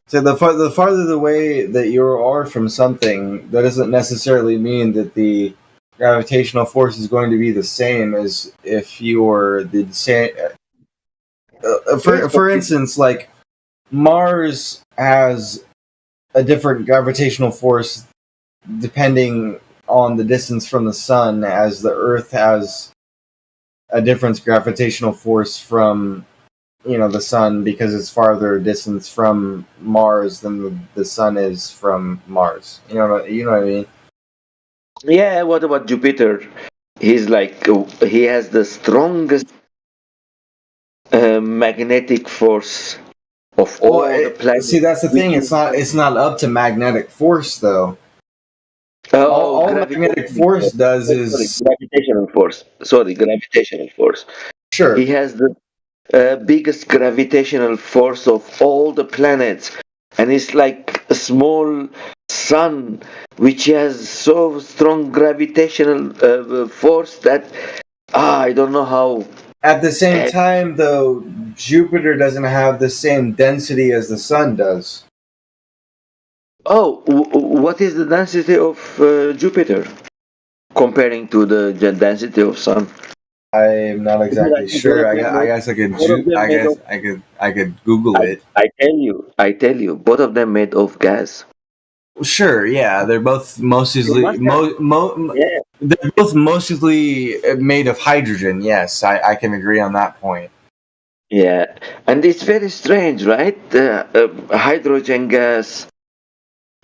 So the farther away that you are from something, that doesn't necessarily mean that the gravitational force is going to be the same as if you were the same. For instance, like Mars has a different gravitational force depending on the distance from the sun, as the Earth has a different gravitational force from the sun because it's farther distance from Mars than the sun is from Mars. You know what I mean? Yeah. What about Jupiter? He's like he has the strongest magnetic force of all the planets. See, that's the thing. It's not up to magnetic force though. All magnetic force does is gravitational force. Sorry, gravitational force. Sure. He has the biggest gravitational force of all the planets, and it's like a small sun which has so strong gravitational force that I don't know how. At the same time, though, Jupiter doesn't have the same density as the sun does. Oh, what is the density of Jupiter comparing to the density of Sun? I'm not exactly sure. I guess I could Google it. I tell you, both of them made of gas. Sure, yeah, they're both they're both mostly made of hydrogen. Yes, I can agree on that point. Yeah, and it's very strange, right? Hydrogen gas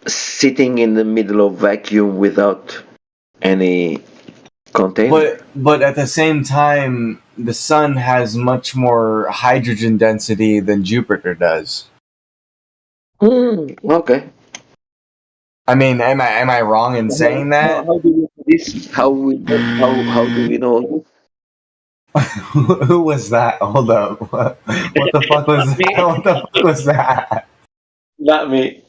sitting in the middle of vacuum without any container. But at the same time, the sun has much more hydrogen density than Jupiter does. Okay. I mean, am I wrong in saying that? How do we know this? How do we know? Who was that? Hold up. What the fuck was that? What the fuck was that? Not me.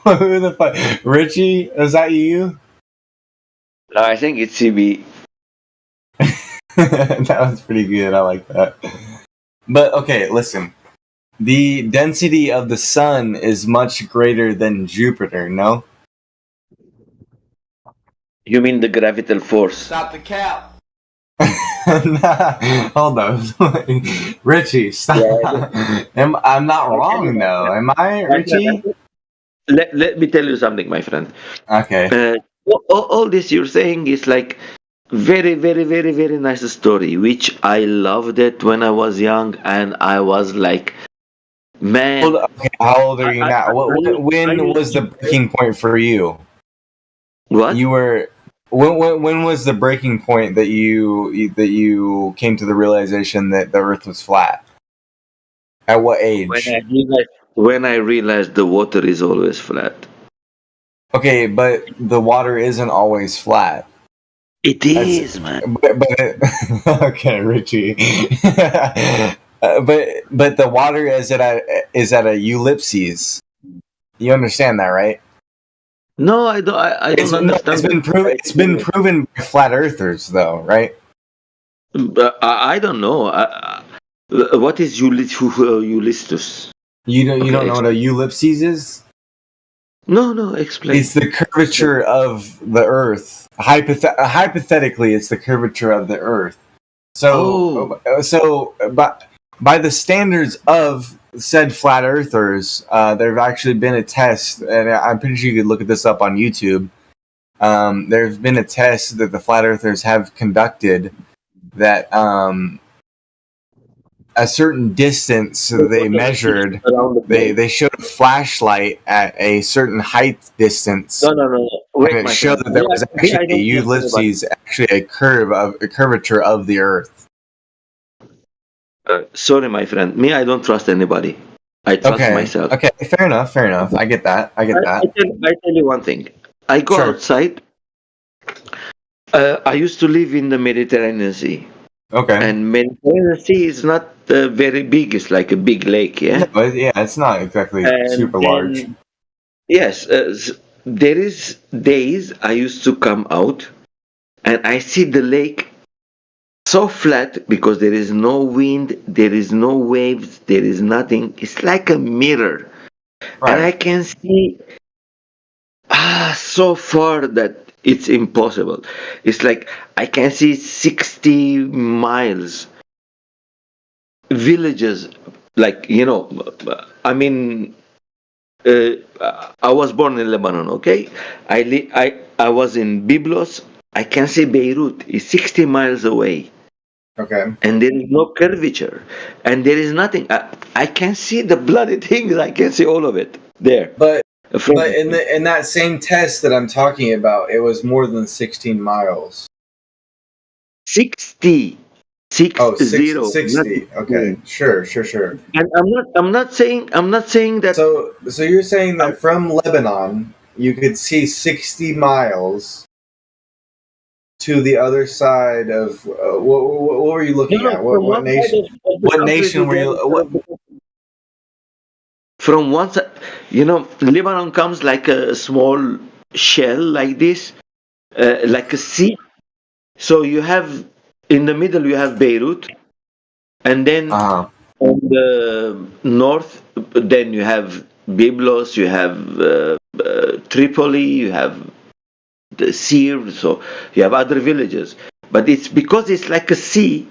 Who the fuck? Richie? Is that you? No, I think it's CB. That was pretty good. I like that. But okay, listen. The density of the sun is much greater than Jupiter, no? You mean the gravitational force? Stop the cap. Nah, hold on. Richie, stop. Yeah, I'm not wrong, though. Am I, Richie? Let me tell you something, my friend. Okay. All this you're saying is like very, very, very, very nice story, which I loved it when I was young, and I was like, man. Okay, how old are you now? When was the breaking point for you? What? You were. When was the breaking point that you came to the realization that the Earth was flat? At what age? When I realized the water is always flat. Okay, but the water isn't always flat. It is, man. But okay, Richie. But the water is at a ellipses. You understand that, right? No, I don't. I don't understand. It's been proven. It's been proven by flat earthers, though, right? But I don't know. What is Ulysses? You don't know what a ellipses is? No, explain. It's the curvature of the Earth. Hypothetically, it's the curvature of the Earth. So, by the standards of said flat earthers, there have actually been a test, and I'm pretty sure you could look at this up on YouTube. There's been a test that the flat earthers have conducted that a certain distance they measured, they showed a flashlight at a certain height distance. No. Wait, and it showed that there was actually a Ulysses, actually a curvature of the Earth. Sorry, my friend. Me, I don't trust anybody. I trust myself. Okay, fair enough. I get that. I tell you one thing. I go outside. I used to live in the Mediterranean Sea. Okay. And Mediterranean Sea is not very big. It's like a big lake, yeah? But it's not exactly super large. Yes. There is days I used to come out and I see the lake so flat because there is no wind, there is no waves, there is nothing. It's like a mirror. Right. And I can see so far that it's impossible. It's like I can see 60 miles. Villages, like, I mean, I was born in Lebanon, okay? I was in Byblos. I can see Beirut. It's 60 miles away. Okay. And there is no curvature. And there is nothing. I can see the bloody things. I can see all of it there. But in that same test that I'm talking about, it was more than 16 miles. 60. 60. 60. Okay. Sure. And I'm not saying that. So you're saying that from Lebanon you could see 60 miles to the other side of what were you looking at? What nation? What nation were you? From one side, Lebanon comes like a small shell like this, like a sea. So you have in the middle you have Beirut, and then on the north, then you have Byblos, you have Tripoli, you have the Sir, so you have other villages. But it's because it's like a sea,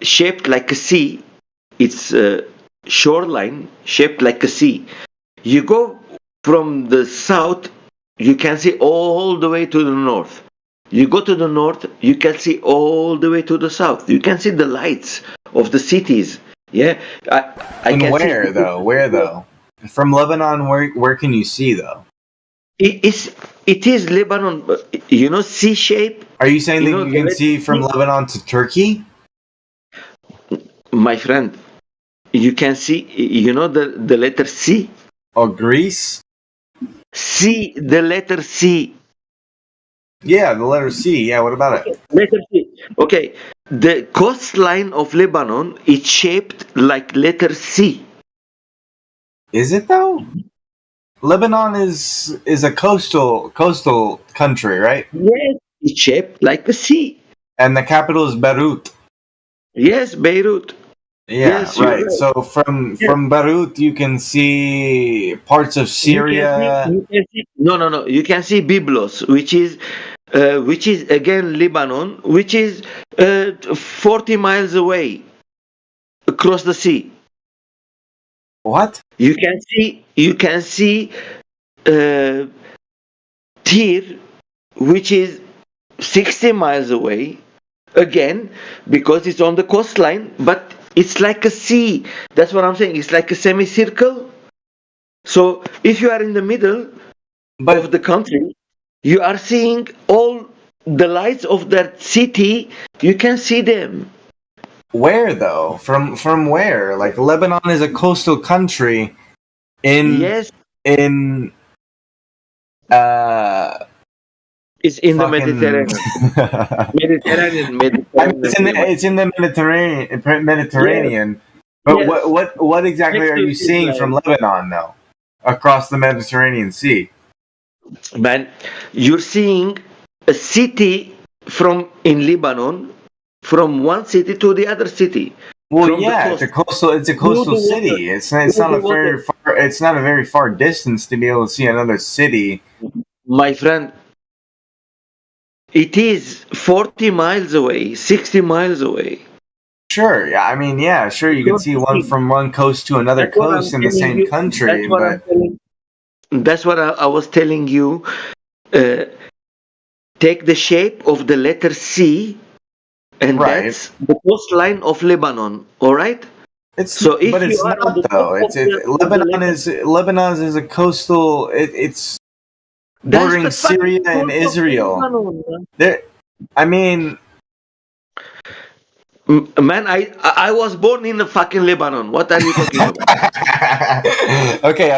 shaped like a sea. It's a shoreline shaped like a sea. You go from the south, you can see all the way to the north. You go to the north, you can see all the way to the south. You can see the lights of the cities. Yeah, Where though? From Lebanon, where can you see though? It is Lebanon. C shape. Are you saying that you can see from Lebanon to Turkey? My friend, you can see. The letter C. Or Greece? C, the letter C. Yeah, the letter C. Yeah, what about it? Letter C. Okay, the coastline of Lebanon is shaped like letter C. Is it though? Lebanon is a coastal country, right? Yes, it's shaped like a C. And the capital is Beirut. Yes, Beirut. Yeah, yes, right. So from Beirut, you can see parts of Syria. No. You can see Byblos, which is again Lebanon, which is 40 miles away across the sea. What? You can see Tyr, which is 60 miles away, again because it's on the coastline, but it's like a sea. That's what I'm saying. It's like a semicircle. So if you are in the middle of the country, you are seeing all the lights of that city. You can see them. Where though? From where? Like Lebanon is a coastal country. It's in the Mediterranean. It's in the Mediterranean. But yes. What exactly are you seeing from Lebanon, though? across the Mediterranean Sea. Man, you're seeing a city from in Lebanon, from one city to the other city. Well, from yeah, the it's a through coastal the water, city. It's not through a the water. very far distance to be able to see another city. My friend, it is 40 miles away, 60 miles away. Sure, yeah, I mean, yeah, sure, you can see one from one coast to another That's what I'm coast in the telling same you. country, but That's what I was telling you. Take the shape of the letter C, and right. that's the coastline of Lebanon. All right. It's So if but you it's are on not the though. top of the Lebanon is a coastal. It's That's bordering the fucking Syria and coast of Israel. Lebanon, man. There, I mean, Man, I was born in the fucking Lebanon. What are you talking about? okay.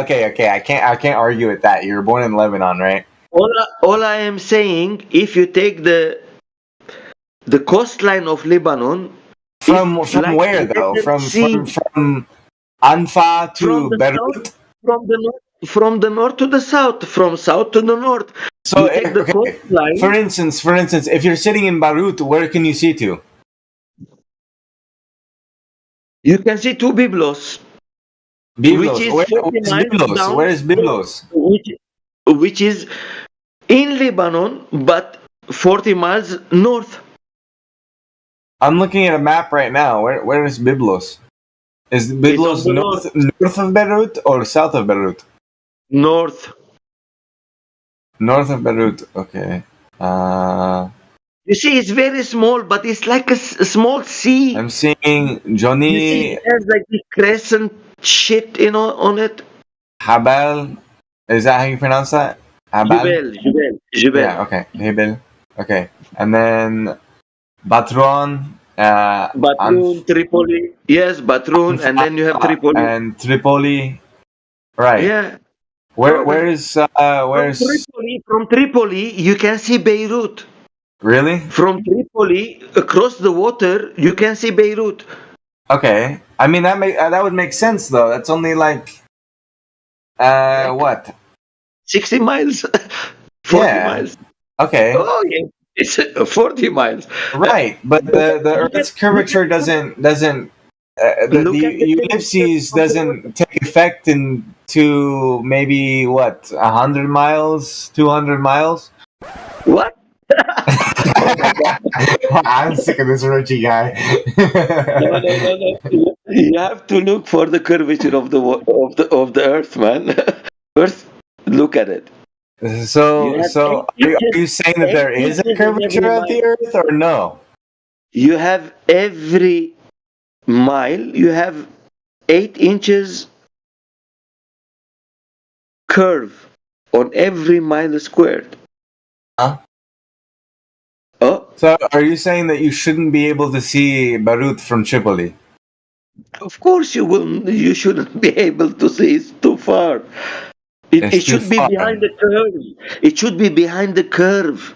I can't argue with that. You were born in Lebanon, right? All I am saying, if you take the coastline of Lebanon, From like where the though? letter From C, Anfa to from the Beirut. south, from the north to the south, from south to the north. So You take the coastline. For instance, if you're sitting in Beirut, where can you see to? You can see two Byblos, which is 40 Where's miles Byblos? down. Where is Byblos? Which is in Lebanon, but 40 miles north. I'm looking at a map right now. Where is Byblos? Is Byblos north of Beirut or south of Beirut? North. North of Beirut. Okay. You see, it's very small, but it's like a small sea. I'm seeing You see, Johnny it has like this crescent shit, on it. Habal. Is that how you pronounce that? Habal? Jubel. Yeah, okay. Hebel. Okay. And then Batron. Batroun, Tripoli. Yes, Batroun, and then you have Tripoli. And Tripoli. Right. Yeah. Where's From Tripoli, you can see Beirut. Really? From Tripoli, across the water, you can see Beirut. Okay. I mean that would make sense though. That's only like what? 60 miles. 40 Yeah. miles. Okay. Oh yeah. It's 40 miles. Right, but the Earth's curvature doesn't the ellipses doesn't take effect into maybe what 100 miles, 200 miles. What? I'm sick of this Richie guy. No. You have to look for the curvature of the Earth, man. First, look at it. So are you saying that there is a curvature of the Earth or no? You have every mile, you have 8 inches curve on every mile squared. Huh? Oh. So are you saying that you shouldn't be able to see Beirut from Tripoli? Of course you will. You shouldn't be able to see. It's too far. It should be behind the curve. It should be behind the curve.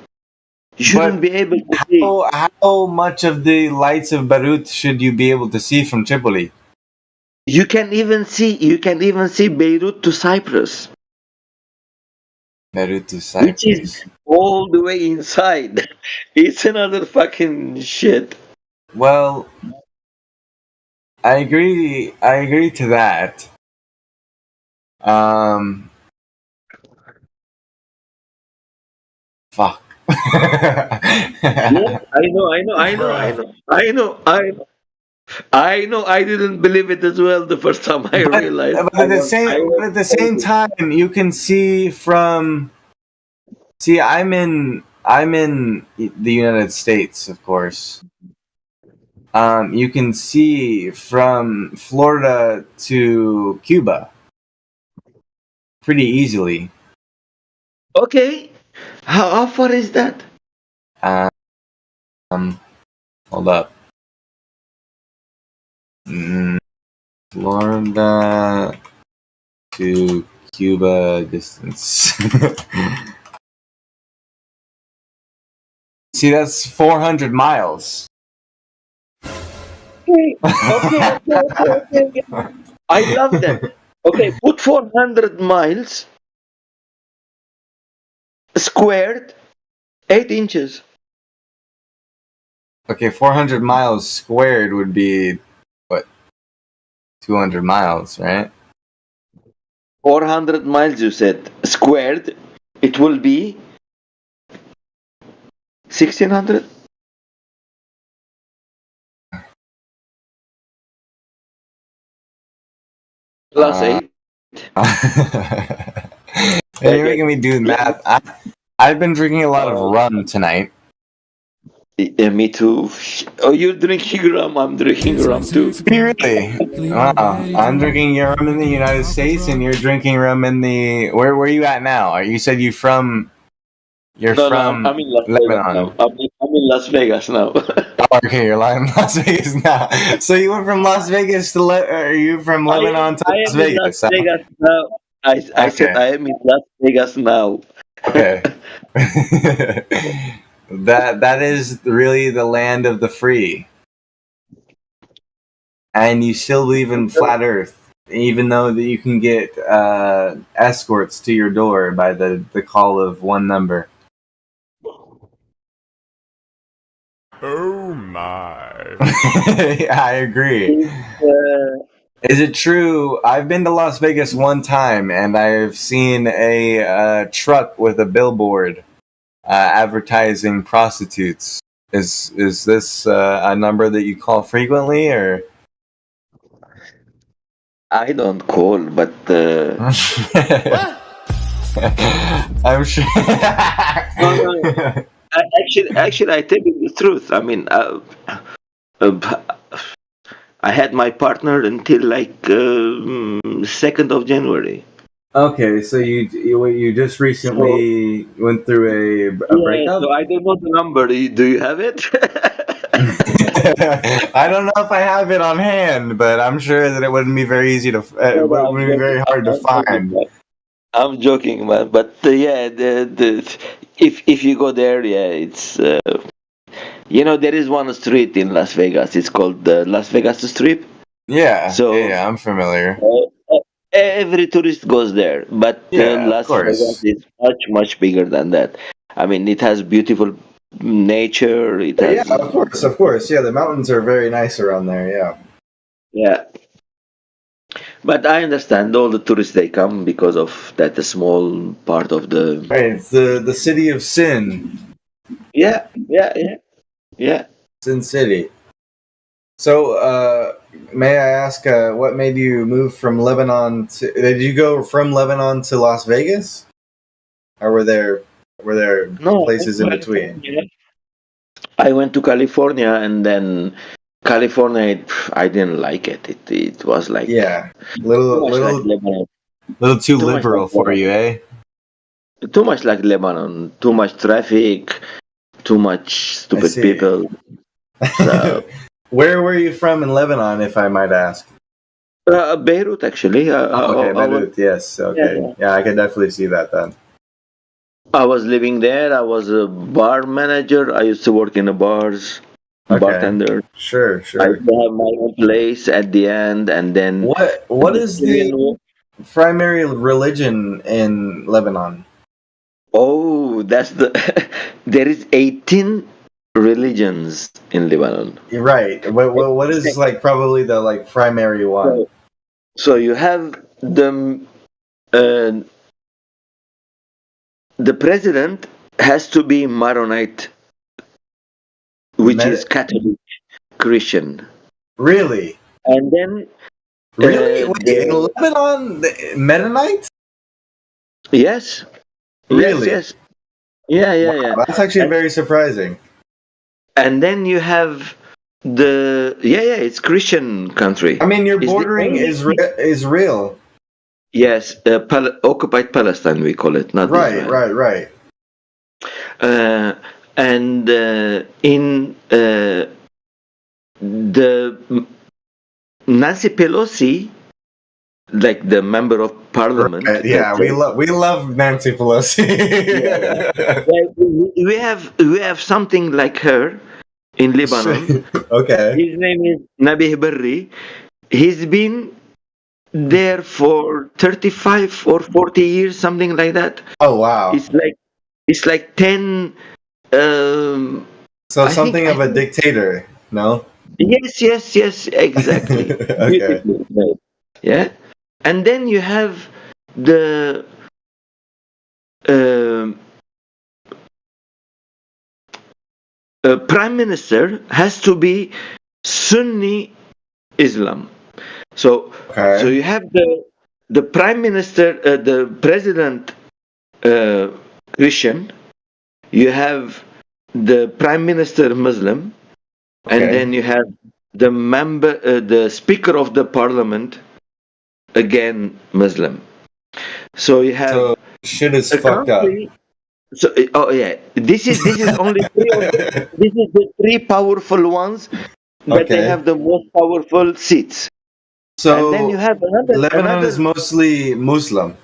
You shouldn't be able to see. How much of the lights of Beirut should you be able to see from Tripoli? You can even see Beirut to Cyprus. Beirut to Cyprus. Which is all the way inside. It's another fucking shit. Well, I agree to that. Fuck. Yeah, I know. I didn't believe it as well the first time I realized. But at the same time, you can see from. See, I'm in the United States, of course. You can see from Florida to Cuba pretty easily. Okay, how far is that? Hold up. Florida to Cuba distance. See, that's 400 miles. Okay. I love that. Okay, put 400 miles squared, 8 inches. Okay, 400 miles squared would be what? 200 miles, right? 400 miles, you said. Squared, it will be 1600 plus 8. And you're making me do math. I've been drinking a lot of rum tonight. Yeah, me too. Oh, you're drinking rum. I'm drinking rum too. Really? Wow. I'm drinking rum in the United States, and you're drinking rum in the. Where are you at now? You said you're from I'm in Las Vegas Lebanon. now. I'm in Las Vegas now. Okay, you're lying in Las Vegas now. So you went from Las Vegas to are you from Lebanon to Las I am in Las Vegas? Huh? Vegas now. I said I am in Las Vegas now. Okay. that is really the land of the free. And you still believe in flat Earth, even though that you can get escorts to your door by the call of one number. Oh my. Yeah, I agree. Is it true? I've been to Las Vegas one time, and I've seen a truck with a billboard advertising prostitutes. Is this a number that you call frequently, or? I don't call, but I'm sure. Actually, I tell you the truth. I mean, I had my partner until like 2nd of January. Okay, so you just recently went through a breakup? So I don't know the number. Do you have it? I don't know if I have it on hand, but I'm sure that it wouldn't be very easy to. It wouldn't be very hard to find. I'm joking, man. But yeah, if you go there, yeah, it's there is one street in Las Vegas. It's called the Las Vegas Strip. Yeah. So yeah, I'm familiar. Every tourist goes there, but Las Vegas is much bigger than that. I mean, it has beautiful nature. It has, Yeah, of course. Yeah, the mountains are very nice around there. Yeah. Yeah. But I understand all the tourists they come because of that small part of the. Right, it's the city of sin. Yeah. Sin City. So, may I ask, what made you move from Lebanon to? Did you go from Lebanon to Las Vegas, or were there places in between? I went to California, and then California, I didn't like it. It was like little too Too much liberal like for you, eh? too much like Lebanon. Too much traffic. Too much stupid see. people. So, Where were you from in Lebanon, if I might ask? Beirut, actually. Okay, Beirut. Yes. Okay. Yeah, I can definitely see that then. I was living there. I was a bar manager. I used to work in the bars, bartender. Sure. I used to have my own place at the end, and then What is the primary religion in Lebanon? Oh, that's the. There is 18 religions in Lebanon. You're right. What is like probably the primary one? So you have the president has to be Maronite, which is Catholic Christian. Really? And then Really? Wait, in Lebanon, Mennonite? Yes. Really? Yes. Yeah. That's actually very surprising. And then you have it's Christian country. I mean, you're It's the bordering only- Israel. Yes, occupied Palestine we call it, not Israel. Right. And in the Nancy Pelosi, like the member of parliament. Yeah, we love Nancy Pelosi. we have something like her in Lebanon. Okay. His name is Nabih Berri. He's been there for 35 or 40 years, something like that. Oh wow! It's like 10. So I think something of a dictator, no? yes, exactly. Okay. Beautifully made. Yeah, and then you have the um prime minister has to be Sunni Islam. So you have the prime minister, the president Christian. You have the prime minister Muslim, and Okay. then you have the the speaker of the parliament, again Muslim. So you have So shit is a fucked up. country. So this is only this is the three powerful ones that they Okay. have the most powerful seats. And then you So have Lebanon is mostly Muslim.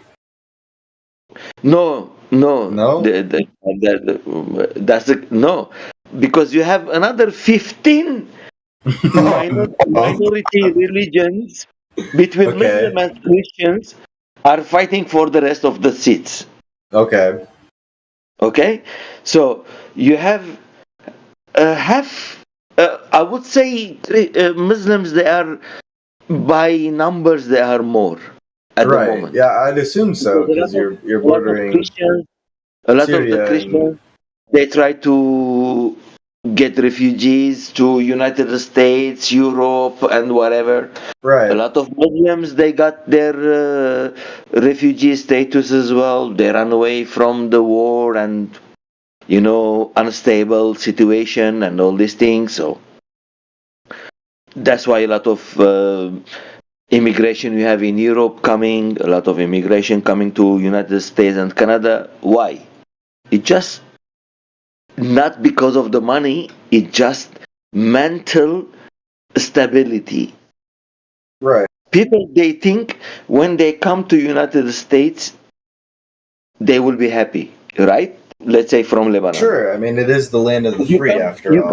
No. No? That's no, because you have another 15 minority religions between Okay. Muslim and Christians are fighting for the rest of the seats. Okay. Okay, so you have half. I would say Muslims, they are by numbers they are more at the Right. moment. Yeah, I'd assume so because you're bordering A lot of the Syria Christians, they try to get refugees to United States, Europe, and whatever. Right. A lot of Muslims, they got their refugee status as well. They ran away from the war and unstable situation and all these things. So that's why a lot of immigration we have in Europe coming, a lot of immigration coming to United States and Canada. Why? It just not because of the money, it just mental stability. Right. People, they think when they come to United States, they will be happy, right? Let's say from Lebanon. Sure. I mean, it is the land of the You free, come, after you all.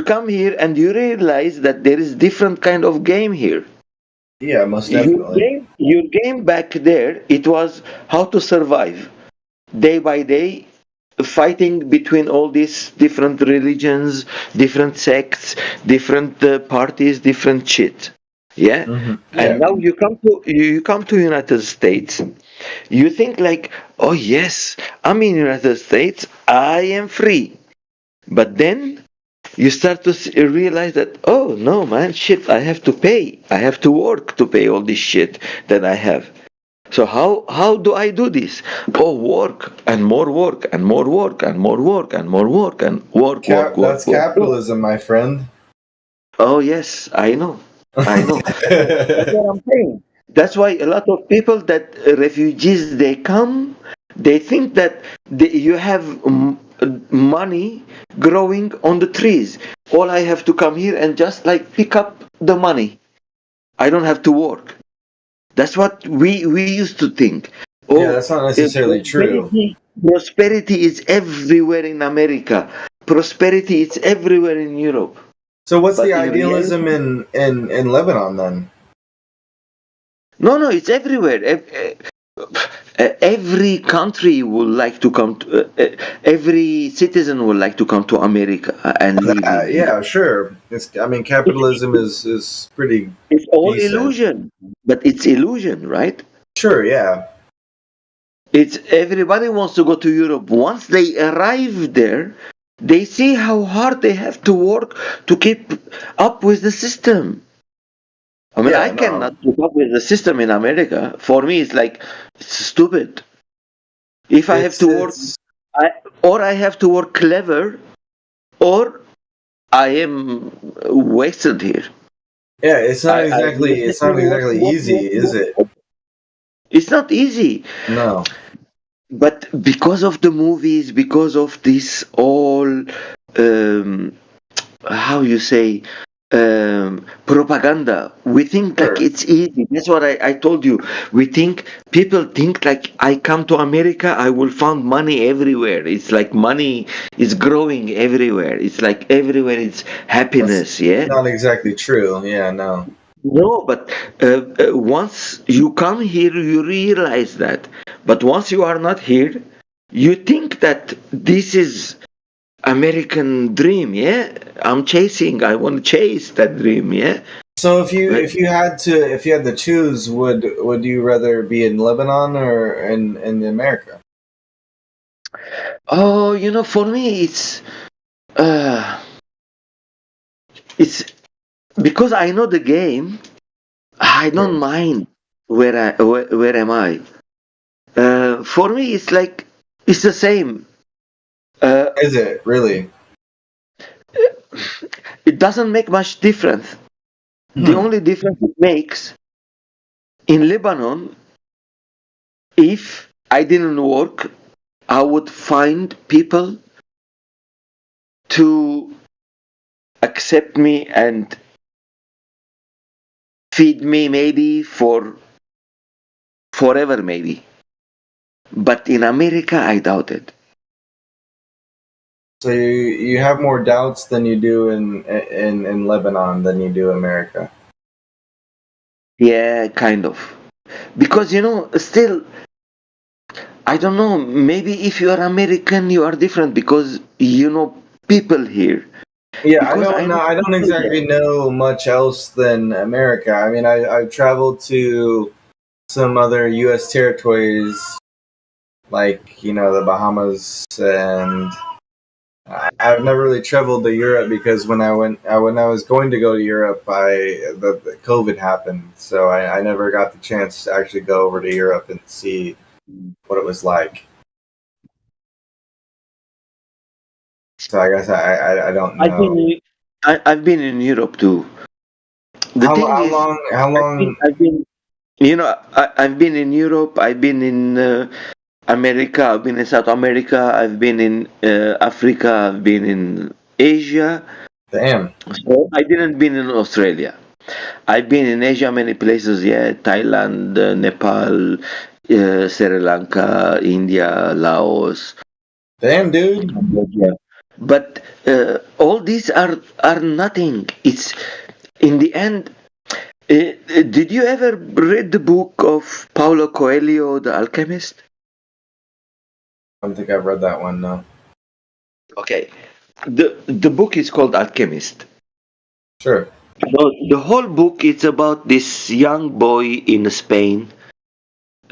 come here and you realize that there is different kind of game here. Yeah, most definitely. Your game back there, it was how to survive day by day, fighting between all these different religions, different sects, different parties, different shit. Yeah? And now you come to United States. You think like, oh yes, I'm in United States, I am free. But then you start to realize that, oh no man, shit, I have to pay. I have to work to pay all this shit that I have. So how do I do this? Oh, work and more work and more work and more work and more work and work. That's capitalism, my friend. Oh yes, I know. That's what I'm saying. That's why a lot of people that refugees they come, they think that you have money growing on the trees. All I have to come here and just like pick up the money. I don't have to work. That's what we used to think. Oh, Yeah, that's not necessarily true. Prosperity is everywhere in America. Prosperity is everywhere in Europe. So what's But the in idealism in Lebanon then? No, it's everywhere. Every country would like to come to, every citizen would like to come to America and live here. Yeah, sure. Capitalism is pretty. It's all decent. illusion, but it's illusion, right? Sure, yeah. It's everybody wants to go to Europe. Once they arrive there, they see how hard they have to work to keep up with the system. I mean, I cannot keep up with the system in America. For me, it's like it's stupid. If I have to work, I have to work clever, or I am wasted here. Yeah, it's not exactly easy, is it? It's not easy. No. But because of the movies, because of this all, how you say, propaganda, we think like it's easy. That's what I told you. People think like I come to America, I will find money everywhere. It's like money is growing everywhere. It's like everywhere it's happiness. Not exactly true. Yeah, no. No, but once you come here, you realize that. But once you are not here, you think that this is American dream. Yeah, I'm chasing. I want to chase that dream. Yeah. So if you had to choose, would you rather be in Lebanon or in America? Oh, for me, uh, it's because I know the game. I don't mind where am I. For me, it's like it's the same. Is it really? It doesn't make much difference. The only difference it makes in Lebanon, if I didn't work, I would find people to accept me and feed me maybe for forever maybe. But in America, I doubt it. So you have more doubts than you do in Lebanon than you do America. Yeah, kind of. Because still, I don't know, maybe if you are American you are different because you know people here. Yeah, Because I don't exactly know much else than America. I mean, I've traveled to some other U.S. territories, like the Bahamas, and I've never really traveled to Europe because when I was going to go to Europe, the COVID happened, so I never got the chance to actually go over to Europe and see what it was like. So I guess I don't know. I've been in Europe too. The thing How is, long? How long? I've been I've been in Europe. I've been in America. I've been in South America. I've been in Africa. I've been in Asia. Damn. So I didn't been in Australia. I've been in Asia many places. Yeah, Thailand, Nepal, Sri Lanka, India, Laos. Damn, dude. Cambodia. But all these are nothing. It's in the end. Did you ever read the book of Paulo Coelho, The Alchemist? I don't think I've read that one. No. Okay, the book is called Alchemist. Sure. So the whole book is about this young boy in Spain.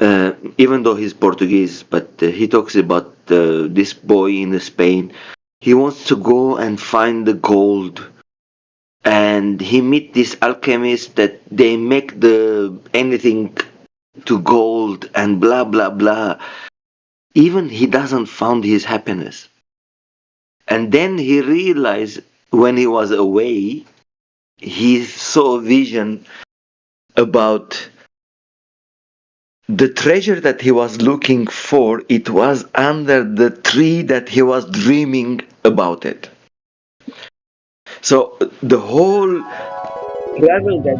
Even though he's Portuguese, but he talks about this boy in Spain. He wants to go and find the gold, and he meet this alchemist that they make the anything to gold and blah blah blah. Even he doesn't found his happiness, and then he realized when he was away, he saw a vision about the treasure that he was looking for. It was under the tree that he was dreaming about it. So the whole travel that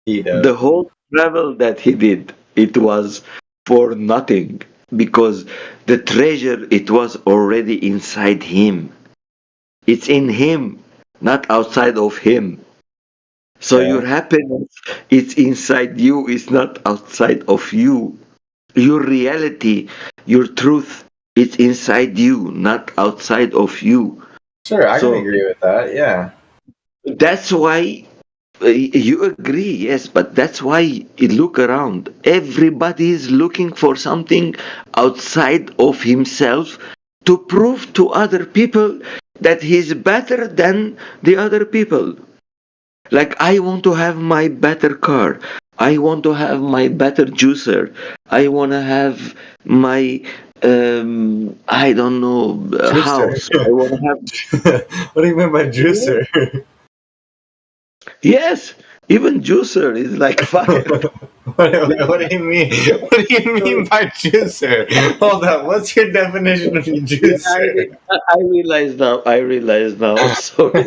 he did, the whole travel that he did, it was for nothing because the treasure, it was already inside him. It's in him, not outside of him. So your happiness, it's inside you, it's not outside of you. Your reality, your truth, it's inside you, not outside of you. Sure, I can agree with that. Yeah. That's why you agree, yes, but that's why you look around. Everybody is looking for something outside of himself to prove to other people that he's better than the other people. Like, I want to have my better car. I want to have my better juicer. I want to have my, I don't know, house. I want to have. What do you mean by juicer? Yes, even juicer is like fire. What do you mean? What do you mean by juicer? Hold on. What's your definition of juicer? I realize now. I realize now. Sorry.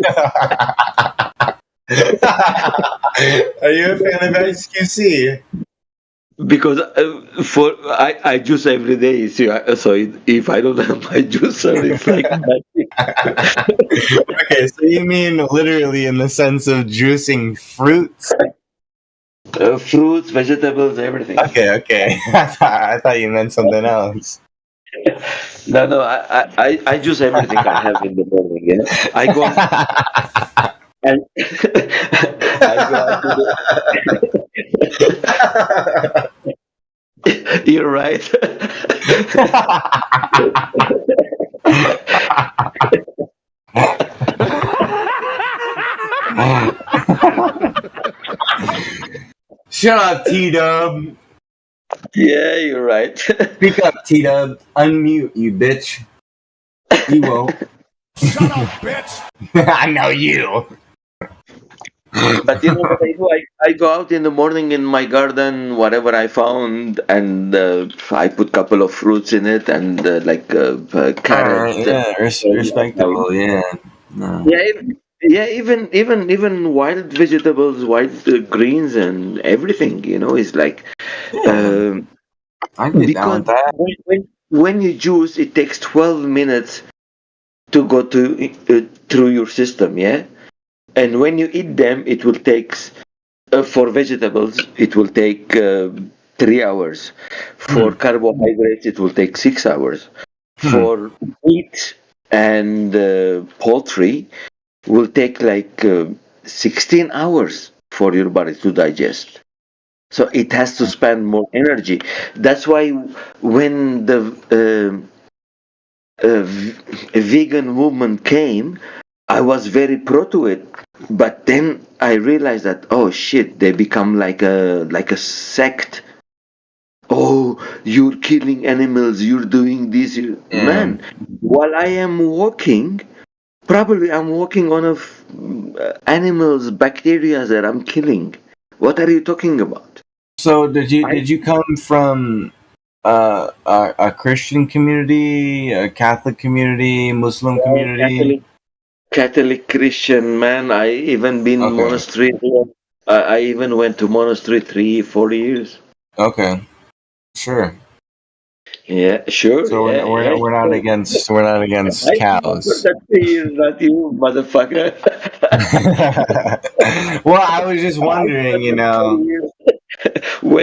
Are you a fan of XQC? because I juice every day. So if I don't have my juicer, it's like nothing. Okay, so you mean literally in the sense of juicing fruits? Fruits, vegetables, everything. Okay. I thought you meant something else. No, I juice everything I have in the morning. Yeah, I go and I go out to the. You're right. Shut up, T-Dub. Yeah, you're right. Speak up, T-Dub. Unmute, you bitch. You won't. Shut up, bitch! I know you. But you know what I do? I go out in the morning in my garden, whatever I found, and I put a couple of fruits in it, and carrots. Yeah, respectable. Yeah. No. Yeah, even wild vegetables, wild greens, and everything. You know, is like I get down because with that. when you juice, it takes 12 minutes to go through your system. Yeah, and when you eat them, it will take. For vegetables, it will take 3 hours. For carbohydrates, it will take 6 hours. For meat and poultry, will take like 16 hours for your body to digest. So it has to spend more energy. That's why when the vegan movement came, I was very pro to it. But then I realized that shit, they become like a sect. Oh, you're killing animals, you're doing this. Man, while I am walking, probably I'm walking on animals, bacteria that I'm killing. What are you talking about? So did you come from a Christian community, a Catholic community, Muslim community? Catholic Christian, man. I even been monastery. I even went to monastery 3-4 years. Okay, sure. Yeah, sure. So we're not against cows. That is not you, motherfucker. Well, I was just wondering,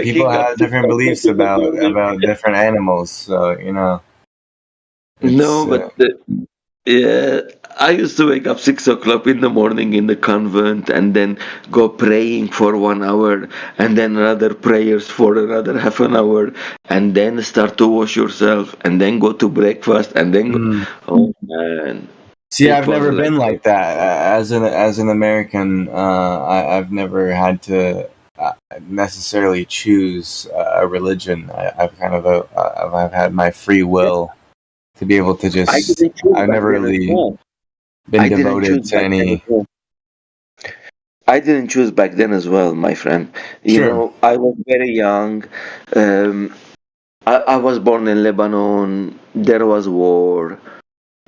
people have different beliefs about different animals, so No, but yeah, I used to wake up 6 o'clock in the morning in the convent and then go praying for 1 hour and then another prayers for another half an hour and then start to wash yourself and then go to breakfast and then go. Oh man. See, I've never been like that. As an American, I've never had to necessarily choose a religion. I've had my free will to be able to just. I've never really been devoted to any. I didn't choose back then as well, my friend. You know, I was very young. I was born in Lebanon. There was war.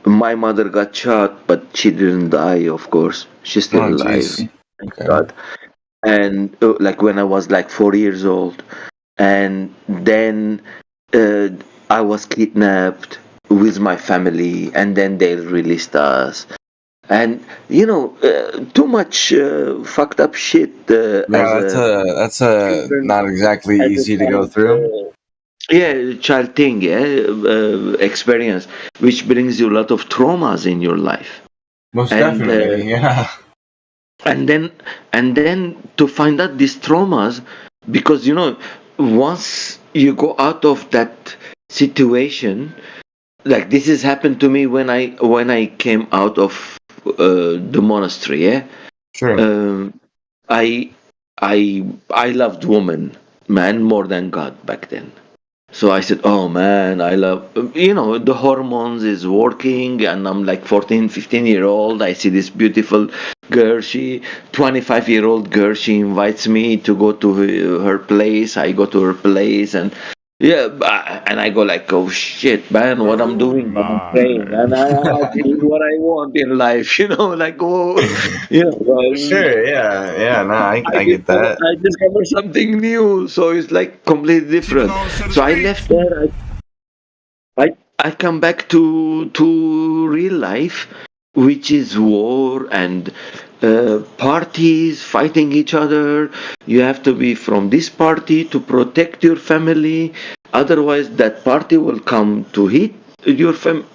My mother got shot, but she didn't die, of course. She's still alive. Thank God. And like when I was like 4 years old. And then I was kidnapped with my family, and then they released us. And too much fucked up shit. That's not exactly easy to go through. Child thing, experience, which brings you a lot of traumas in your life. Most definitely, yeah. And then to find out these traumas, because once you go out of that situation, like this has happened to me when I came out of the monastery. Yeah, sure. I loved women, man, more than God back then. So I said, oh man, I love, the hormones is working and I'm like 14, 15-year-old. I see this beautiful girl, 25-year-old girl, she invites me to go to her place. I go to her place and Yeah, and I go like, oh shit, man, what I'm doing, what I'm saying, and this is what I want in life, like, oh, Sure, yeah, no, I get that. I discover something new, so it's like completely different. So I left there. I come back to real life, which is war and parties fighting each other. You have to be from this party to protect your family, otherwise that party will come to hit your family.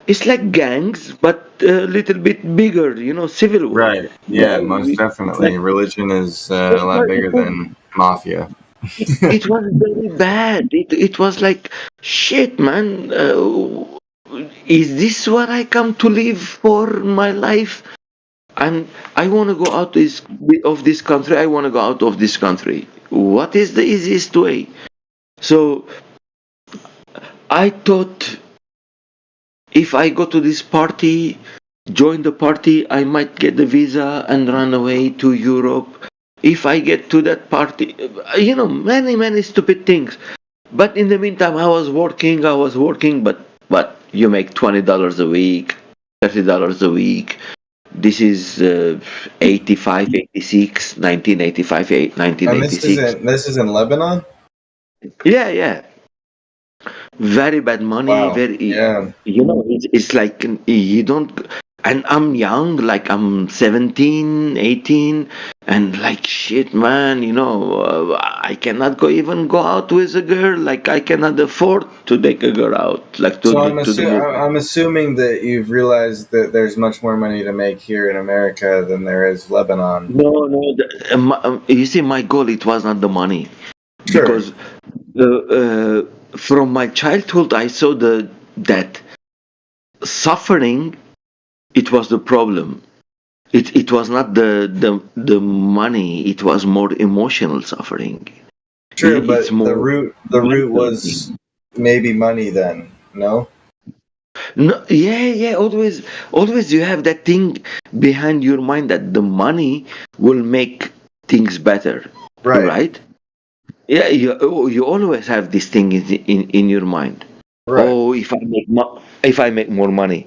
It's like gangs, but a little bit bigger, civil war. Right. Yeah, most definitely. Religion is a lot bigger than mafia. It was very bad. It was like, shit, man. Is this what I come to live for my life? And I want to go out of this country. I want to go out of this country. What is the easiest way? So I thought if I go to this party, join the party, I might get the visa and run away to Europe. If I get to that party, many stupid things. But in the meantime, I was working, but you make $20 a week, $30 a week. This is 85, 86, 1985, And 1986. this is in Lebanon? Yeah. Very bad money, Wow. Yeah. it's like you don't, and I'm young, like I'm 17, 18, and like shit, man, I cannot even go out with a girl, like I cannot afford to take a girl out, like So to I'm assuming that you've realized that there's much more money to make here in America than there is Lebanon. No, you see, my goal, it was not the money. Sure. Because from my childhood, I saw that suffering, it was the problem. It was not the money. It was more emotional suffering. True, but the root was maybe money then, no? No, yeah. Always you have that thing behind your mind that the money will make things better, right? Yeah, you always have this thing in your mind. Right. Oh, if I make more money,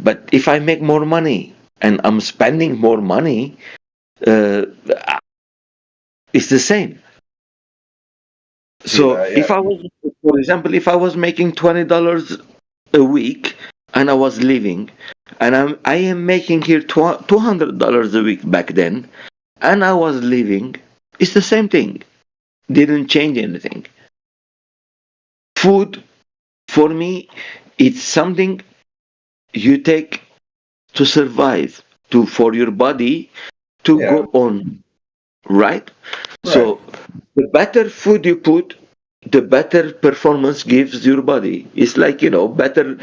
but if I make more money and I'm spending more money, it's the same. So if I was, for example, if I was making $20 a week and I was living, and I am making here $200 a week back then, and I was living, it's the same thing. Didn't change anything. Food, for me, it's something you take to survive, for your body to go on, right? So the better food you put, the better performance gives your body. It's like, better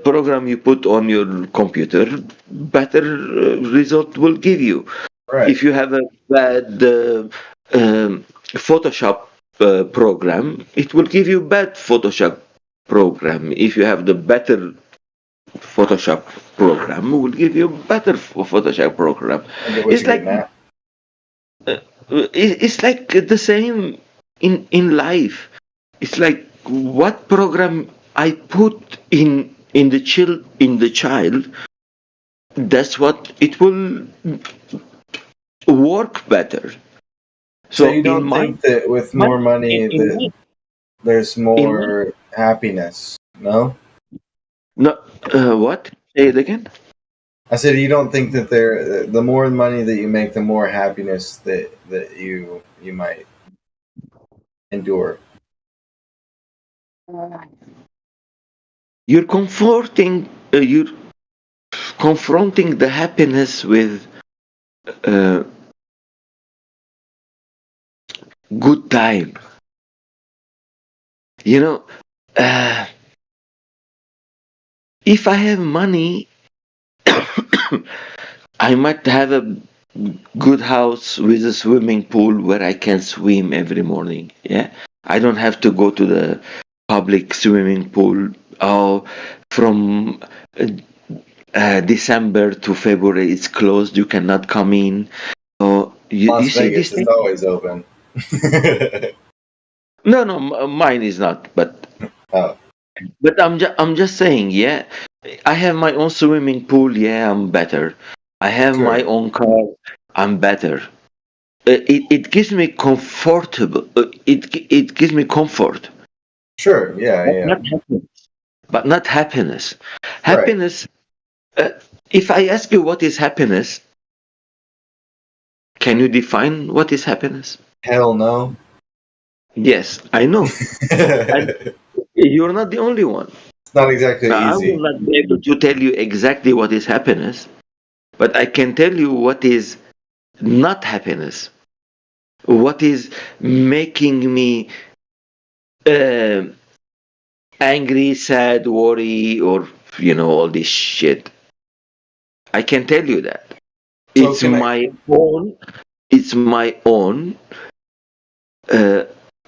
program you put on your computer, better result will give you. Right. If you have a bad Photoshop program, it will give you bad Photoshop program. If you have the better Photoshop program, will give you better Photoshop program. It's like it's like the same in life. It's like what program I put in the child, that's what it will work better. So you don't think that with more money that there's more happiness, no? No, what? Say it again. I said you don't think that the more money that you make, the more happiness that you might endure. You're you're confronting the happiness with good time. If I have money, I might have a good house with a swimming pool where I can swim every morning. Yeah, I don't have to go to the public swimming pool. Oh, from December to February it's closed. You cannot come in. So you Las see Vegas this is always open. No, no, mine is not. But I'm just saying, yeah. I have my own swimming pool. Yeah, I'm better. I have my own car. I'm better. It gives me comfortable. It gives me comfort. Sure. Yeah. But Yeah. not happiness. But not happiness. Right. Happiness. If I ask you what is happiness, can you define what is happiness? Hell no. Yes, I know. And you're not the only one. It's not exactly I easy. will not be able to tell you exactly what is happiness, but I can tell you what is not happiness. What is making me uh, angry, sad, worry, or all this shit. I can tell you that. So It's can I? my own. It's my own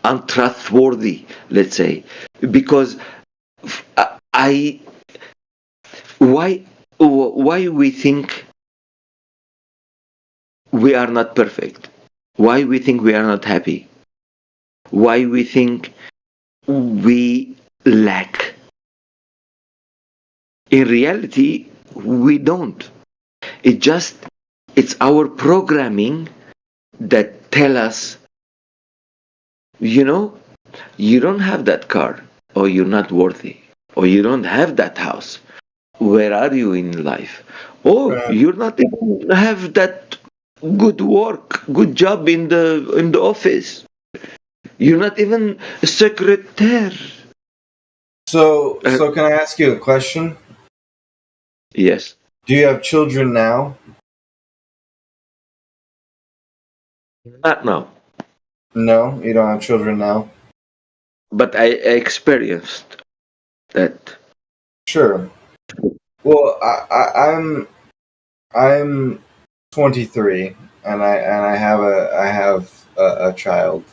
untrustworthy, let's say, because I why we think we are not perfect, why we think we are not happy, why we think we lack. In reality, we don't. It's our programming that tell us, you don't have that car, or you're not worthy, or you don't have that house. Where are you in life? Oh, you're not even have that good work, good job in the office. You're not even a secretary. So can I ask you a question? Yes. Do you have children now? Not now. No, you don't have children now. But I experienced that. Sure. Well, I'm 23, and I have a child.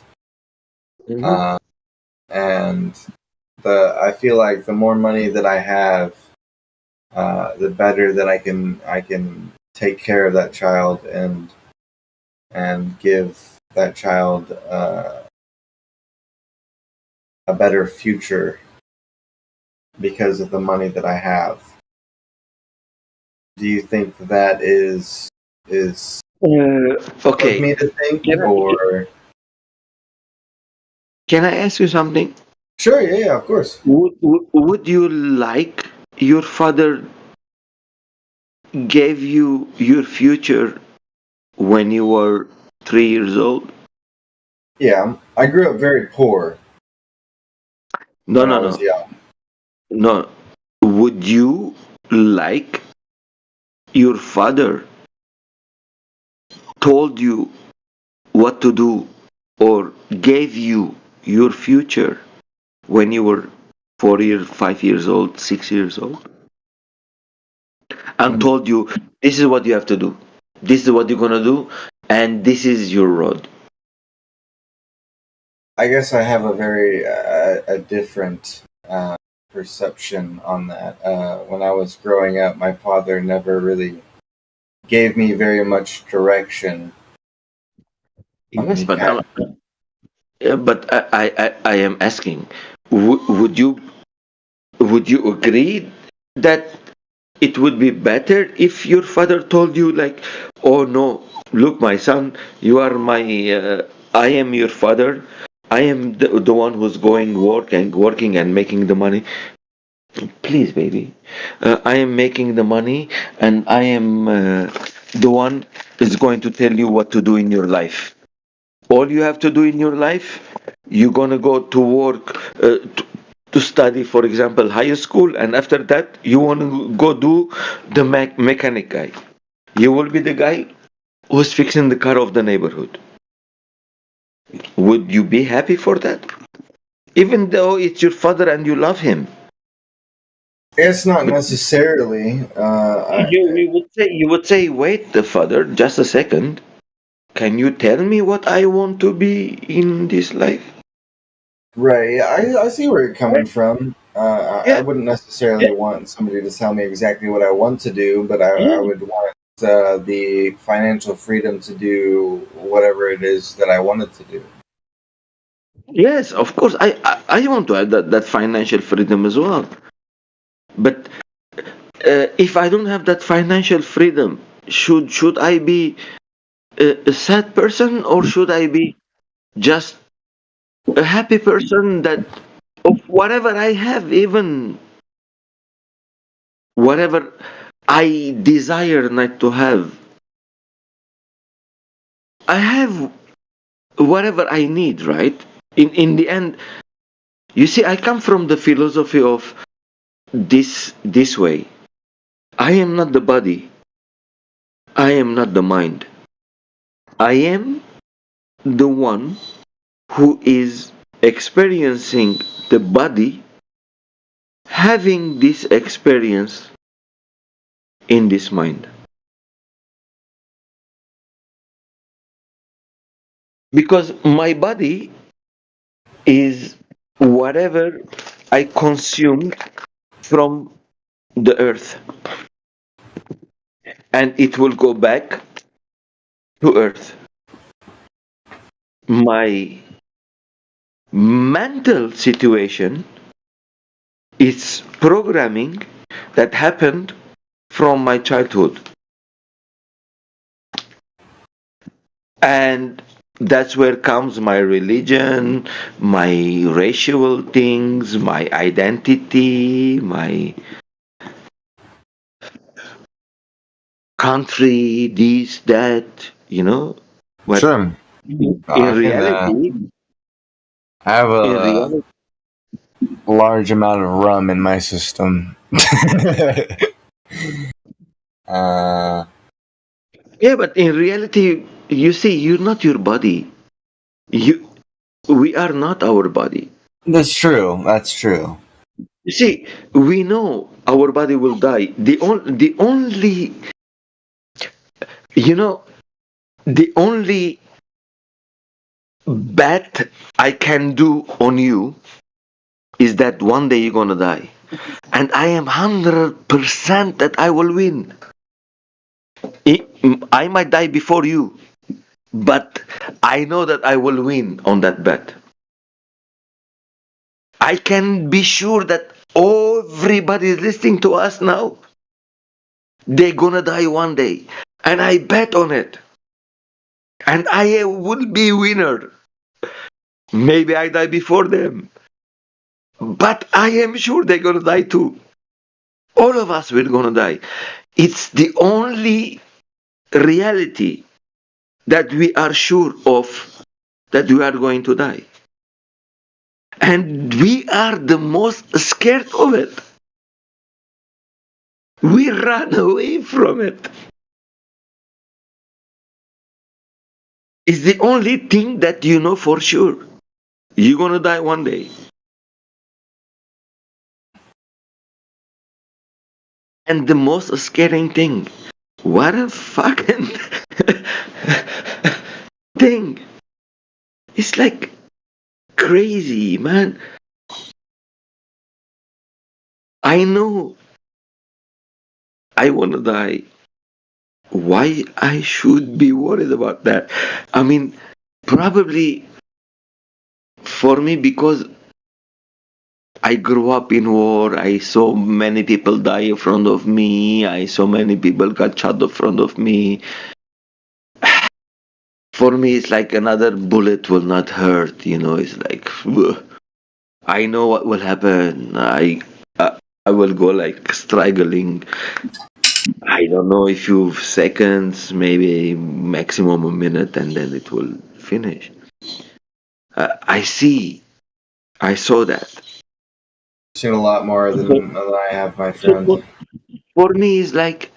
And I feel like the more money that I have, the better that I can take care of that child and give that child a better future because of the money that I have. Do you think that is okay? of me to think, Can I, or can I ask you something? Sure, yeah, of course. Would you like your father gave you your future when you were 3 years old? Yeah, I grew up very poor. No, when no, I was no. young. No. Would you like your father told you what to do or gave you your future when you were 4 years, 5 years old, 6 years old, and told you this is what you have to do, this is what you're gonna do, and this is your road? I guess I have a very a different perception on that. When I was growing up, my father never really gave me very much direction. Yes, but I am asking, would you agree that it would be better if your father told you like, oh no, look my son, you are my I am your father, I am the one who's working and making the money. Please, baby, I am making the money, and I am the one is going to tell you what to do in your life. All you have to do in your life, you're gonna go to work to study, for example, high school, and after that, you want to go do the mechanic guy. You will be the guy who's fixing the car of the neighborhood. Would you be happy for that? Even though it's your father and you love him. It's not necessarily. You would say, wait, the father, just a second. Can you tell me what I want to be in this life? Right. I see where you're coming from. I wouldn't necessarily want somebody to tell me exactly what I want to do, but I would want the financial freedom to do whatever it is that I wanted to do. Yes, of course. I want to have that financial freedom as well. But if I don't have that financial freedom, should I be a sad person, or should I be just a happy person that of whatever I have, even whatever I desire not to have, I have whatever I need, right? In the end, you see, I come from the philosophy of this way. I am not the body. I am not the mind. I am the one who is experiencing the body, having this experience in this mind. Because my body is whatever I consume from the earth, and it will go back to earth. My mental situation is programming that happened from my childhood, and that's where comes my religion, my racial things, my identity, my country, this, that, but Sure. in I can. reality, I have in a reality, large amount of rum in my system. uh, yeah, but in reality, you see, you're not your body. We are not our body. that's true. That's true. You see, we know our body will die. The only, you know, the only bet I can do on you is that one day you're gonna die, and I am 100% that I will win. I might die before you, but I know that I will win on that bet. I can be sure that everybody is listening to us now, they're gonna die one day, and I bet on it, and I will be winner. Maybe I die before them, but I am sure they're gonna die too. All of us will gonna die. It's the only reality that we are sure of, that we are going to die, and we are the most scared of it. We run away from it. It's the only thing that you know for sure. You're gonna die one day. And the most scaring thing, what a fucking thing. It's like crazy, man. I know I wanna die. Why I should be worried about that? I mean, probably for me, because I grew up in war. I saw many people die in front of me. I saw many people got shot in front of me. For me, it's like another bullet will not hurt. It's like, ugh. I know what will happen. I will go like struggling. I don't know, a few seconds, maybe maximum a minute, and then it will finish. I saw that. Seen a lot more than I have, my friend. For me, it's like,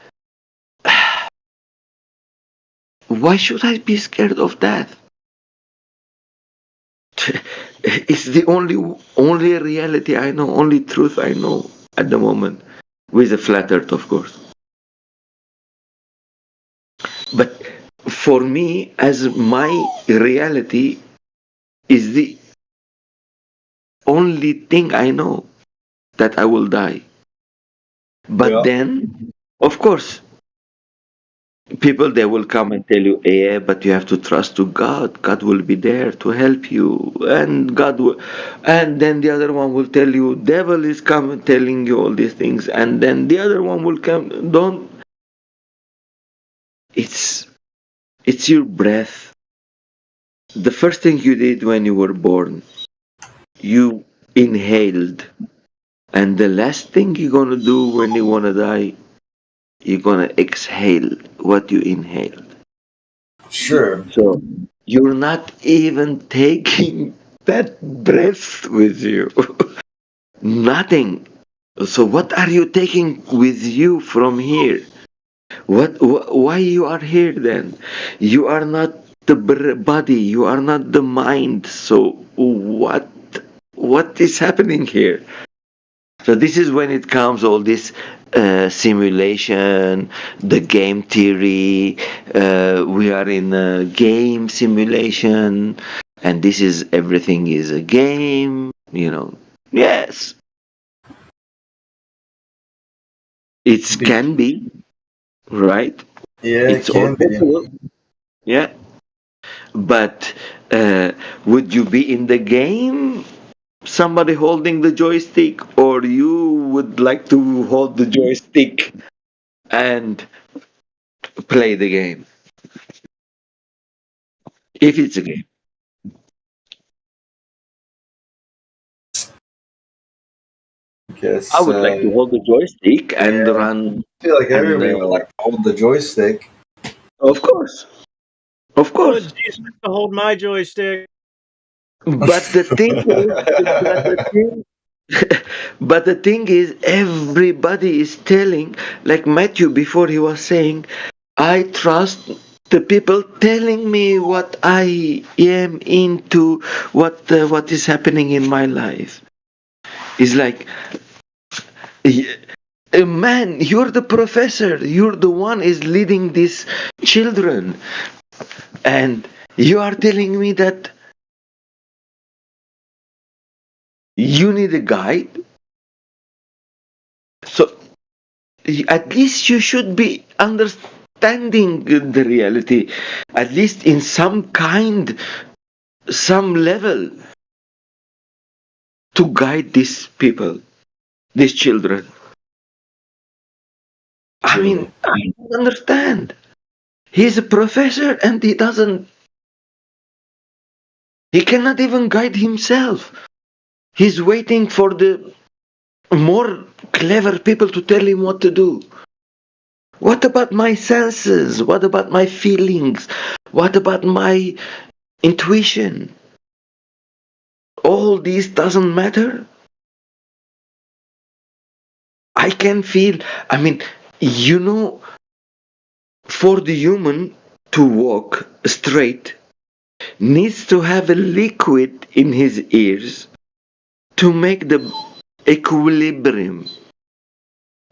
why should I be scared of death? It's the only reality I know, only truth I know at the moment, with a flat earth, of course. But for me, as my reality is the only thing I know, that I will die. But then, of course, people they will come and tell you, yeah, but you have to trust to God. God will be there to help you, and God will. And then the other one will tell you, devil is coming telling you all these things, and then the other one will come. Don't. It's your breath. The first thing you did when you were born, you inhaled, and the last thing you're gonna do when you wanna die, you're gonna exhale what you inhaled. Sure. So you're not even taking that breath with you. Nothing. So what are you taking with you from here? Why you are here then? You are not the body. You are not the mind. So what is happening here? So this is when it comes all this simulation, the game theory. We are in a game simulation, and this is everything is a game. Yes, it can be right. Yeah, it It's all can be. possible. Yeah, but would you be in the game? Somebody holding the joystick, or you would like to hold the joystick and play the game if it's a game. I guess. I would like to hold the joystick and Yeah. run. I feel like And everybody would like to hold the joystick. of course, I want Jesus to hold my joystick. but the thing but the thing is, everybody is telling, like Matthew before he was saying, I trust the people telling me what I am into, what is happening in my life. It's like, man, you're the professor. You're the one is leading these children, and you are telling me that you need a guide. So at least you should be understanding the reality, at least in some level, to guide these people, these children. I mean, I don't understand. He's a professor and he cannot even guide himself. He's waiting for the more clever people to tell him what to do. What about my senses? What about my feelings? What about my intuition? All these doesn't matter. I can feel, I mean, for the human to walk straight, needs to have a liquid in his ears to make the equilibrium.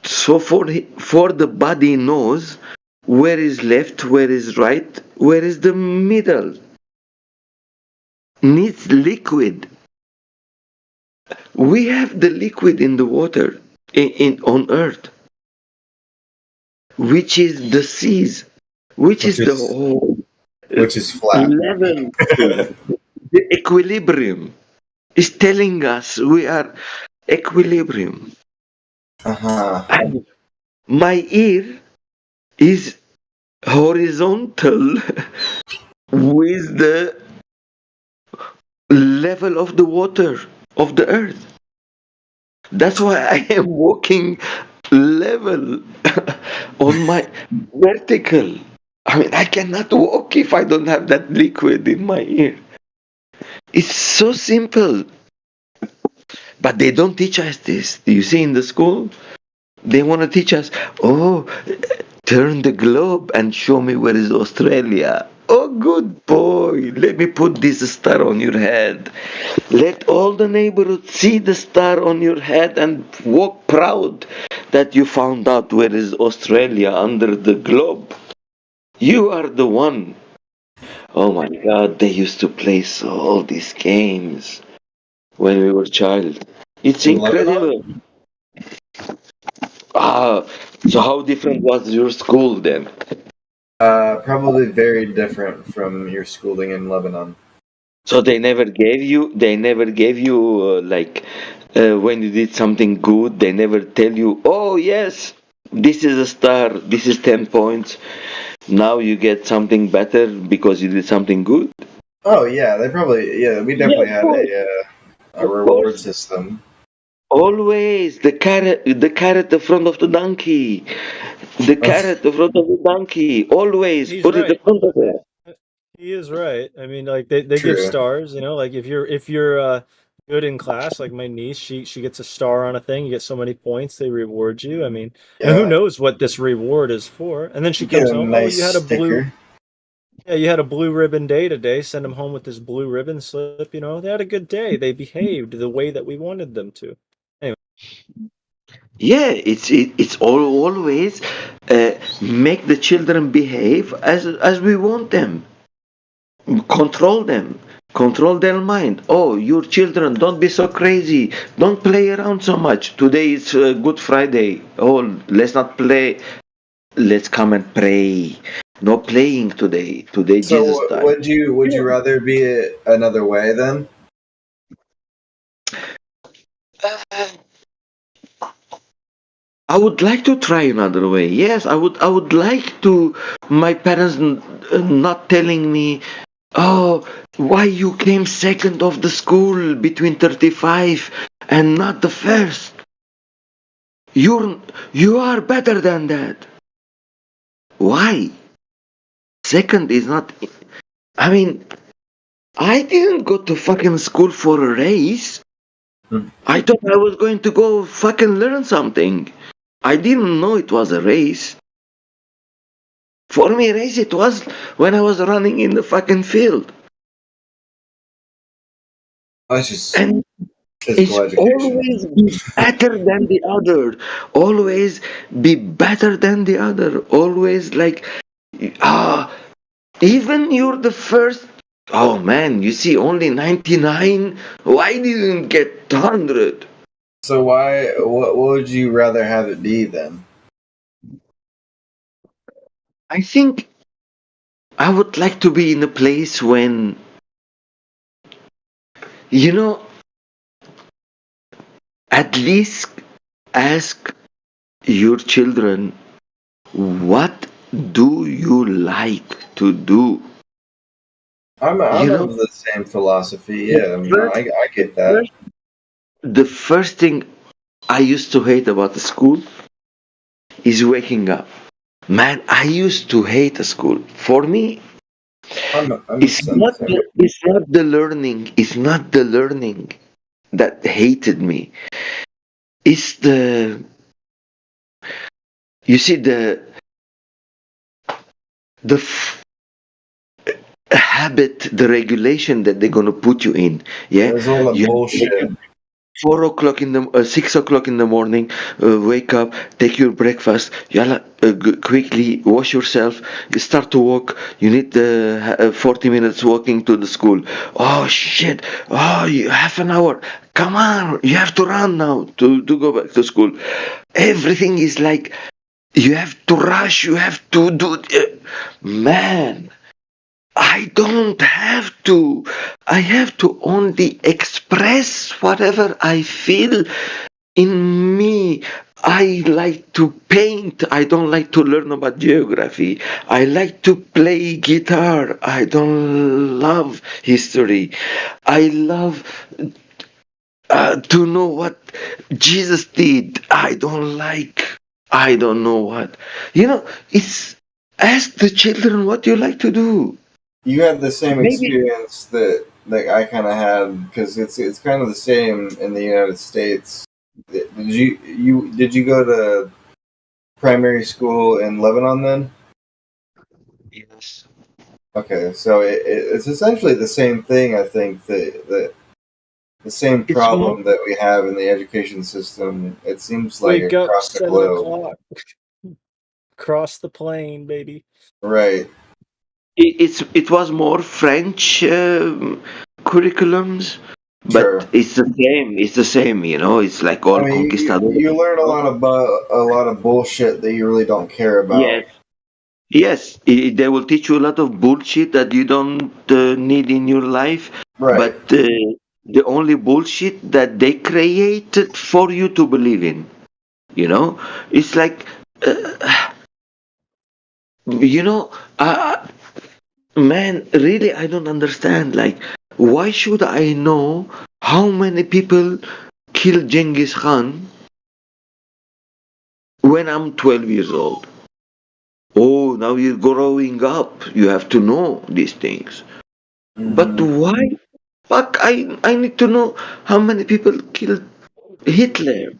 So for the body knows where is left, where is right, where is the middle. Needs liquid. We have the liquid in the water on earth, which is the seas, which is the whole which is flat. level. The equilibrium is telling us we are equilibrium. And my ear is horizontal with the level of the water of the earth. That's why I am walking level on my vertical. I mean, I cannot walk if I don't have that liquid in my ear. It's so simple. But they don't teach us this. You see, in the school, they want to teach us, turn the globe and show me where is Australia. Oh, good boy. Let me put this star on your head. Let all the neighborhood see the star on your head and walk proud that you found out where is Australia under the globe. You are the one. Oh my God, they used to play all these games when we were child. It's incredible. So how different was your school then? Probably very different from your schooling in Lebanon. So they never gave you when you did something good, they never tell you, oh yes, this is a star, this is 10 points. Now you get something better because you did something good. Oh yeah, we definitely had a reward system. Always the carrot in front of the donkey. The carrot in front of the donkey. Always He's put it in right. front of it. He is right. I mean, like they give True. stars, like if you're good in class, like my niece, she gets a star on a thing, you get so many points, they reward you. I mean, and who Yeah. knows what this reward is for? And then she You get comes a home, nice you had a sticker. you had a blue ribbon day today. Send them home with this blue ribbon slip. They had a good day. They behaved the way that we wanted them to. Anyway, Yeah, it's always make the children behave as we want them. Control their mind. Oh, your children, don't be so crazy. Don't play around so much. Today is Good Friday. Oh, let's not play. Let's come and pray. No playing today. Today So Jesus died. would you rather be it another way then? I would like to try another way. Yes, I would like to. My parents not telling me, oh, why you came second of the school between 35 and not the first. You are better than that. Why? Second is not. I mean, I didn't go to fucking school for a race. I thought I was going to go fucking learn something. I didn't know it was a race. For me, race it was when I was running in the fucking field. That's just And physical it's education. always be better than the other. Always be better than the other. Always like, even you're the first. Oh man, you see only 99. Why didn't get 100? So what would you rather have it be then? I think I would like to be in a place when, at least ask your children, what do you like to do? I'm of the same philosophy. Yeah, I get that. The first thing I used to hate about the school is waking up. Man, I used to hate the school. For me, it's not the learning. It's not the learning that hated me. It's you see habit, the regulation that they're gonna put you in. Yeah, It's all that you bullshit. 4 o'clock 6 o'clock in the morning, wake up, take your breakfast, yalla, quickly wash yourself, you start to walk, you need 40 minutes walking to the school. Oh shit, half an hour, come on, you have to run now to go back to school. Everything is like, you have to rush, you have to do, man, I don't have to. I have to only express whatever I feel in me. I like to paint. I don't like to learn about geography. I like to play guitar. I don't love history. I love to know what Jesus did. I don't know what. It's ask the children what you like to do. You had the same Maybe. experience that I kind of had because it's kind of the same in the United States. Did you go to primary school in Lebanon then? Yes. Okay, so it's essentially the same thing. I think that the same problem that we have in the education system. It seems like wake up across the 7 globe. o'clock. Cross the plane, baby. Right. It was more French curriculums, but Sure. it's the same. It's the same. It's like all conquistadors. You learn a lot of bullshit that you really don't care about. Yes, Yes, they will teach you a lot of bullshit that you don't need in your life, Right. but the only bullshit that they created for you to believe in. You know, it's like, you know, man, really, I don't understand. Like, why should I know how many people killed Genghis Khan when I'm 12 years old? Oh, now you're growing up. You have to know these things. But why? Fuck, I need to know how many people killed Hitler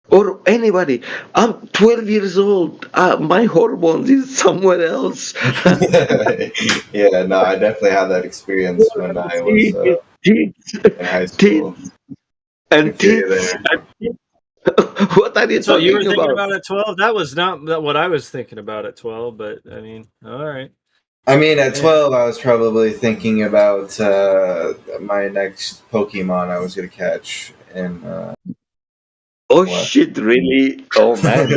or anybody. I'm 12 years old. My hormones is somewhere else. Yeah, no, I definitely had that experience when I was Teens, in high school. I and feel you teens. there. What are you That's what you were talking thinking about? about at 12. That was not what I was thinking about at 12. But I mean, all right. I mean, at Yeah. 12, I was probably thinking about my next Pokemon I was going to catch. And Oh shit! Really? Oh man.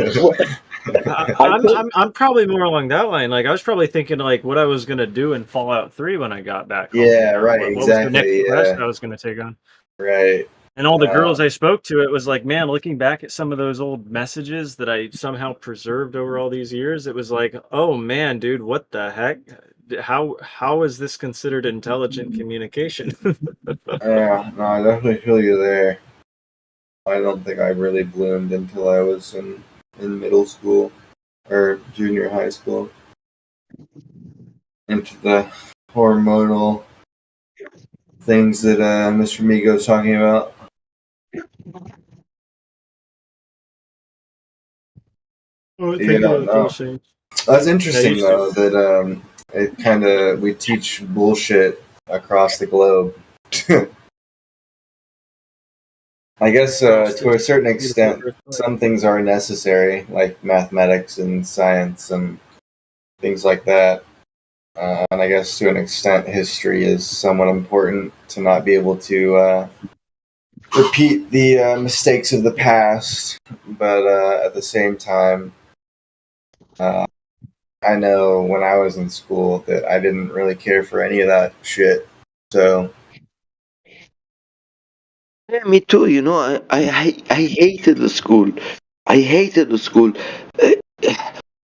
I'm probably more along that line. Like I was probably thinking like what I was gonna do in Fallout 3 when I got back home. Yeah, You know, right, what was the next exactly. quest Yeah, I was gonna take on? right. And all the girls I spoke to, it was like, man, looking back at some of those old messages that I somehow preserved over all these years, it was like, oh man, dude, what the heck? How is this considered intelligent communication? Yeah, no, I definitely feel you there. I don't think I really bloomed until I was in middle school or junior high school. Into the hormonal things that Mr. Migo's talking about. Oh, Yeah, think about no. those things. That's I interesting used to. though that it kind of we teach bullshit across the globe. I guess Across to this a certain beautiful extent, earth. some things are necessary, like mathematics and science and things like that. And I guess to an extent, history is somewhat important to not be able to repeat the mistakes of the past. But at the same time, I know when I was in school that I didn't really care for any of that shit. So Yeah, me too. You know, I hated the school. I hated the school. Uh,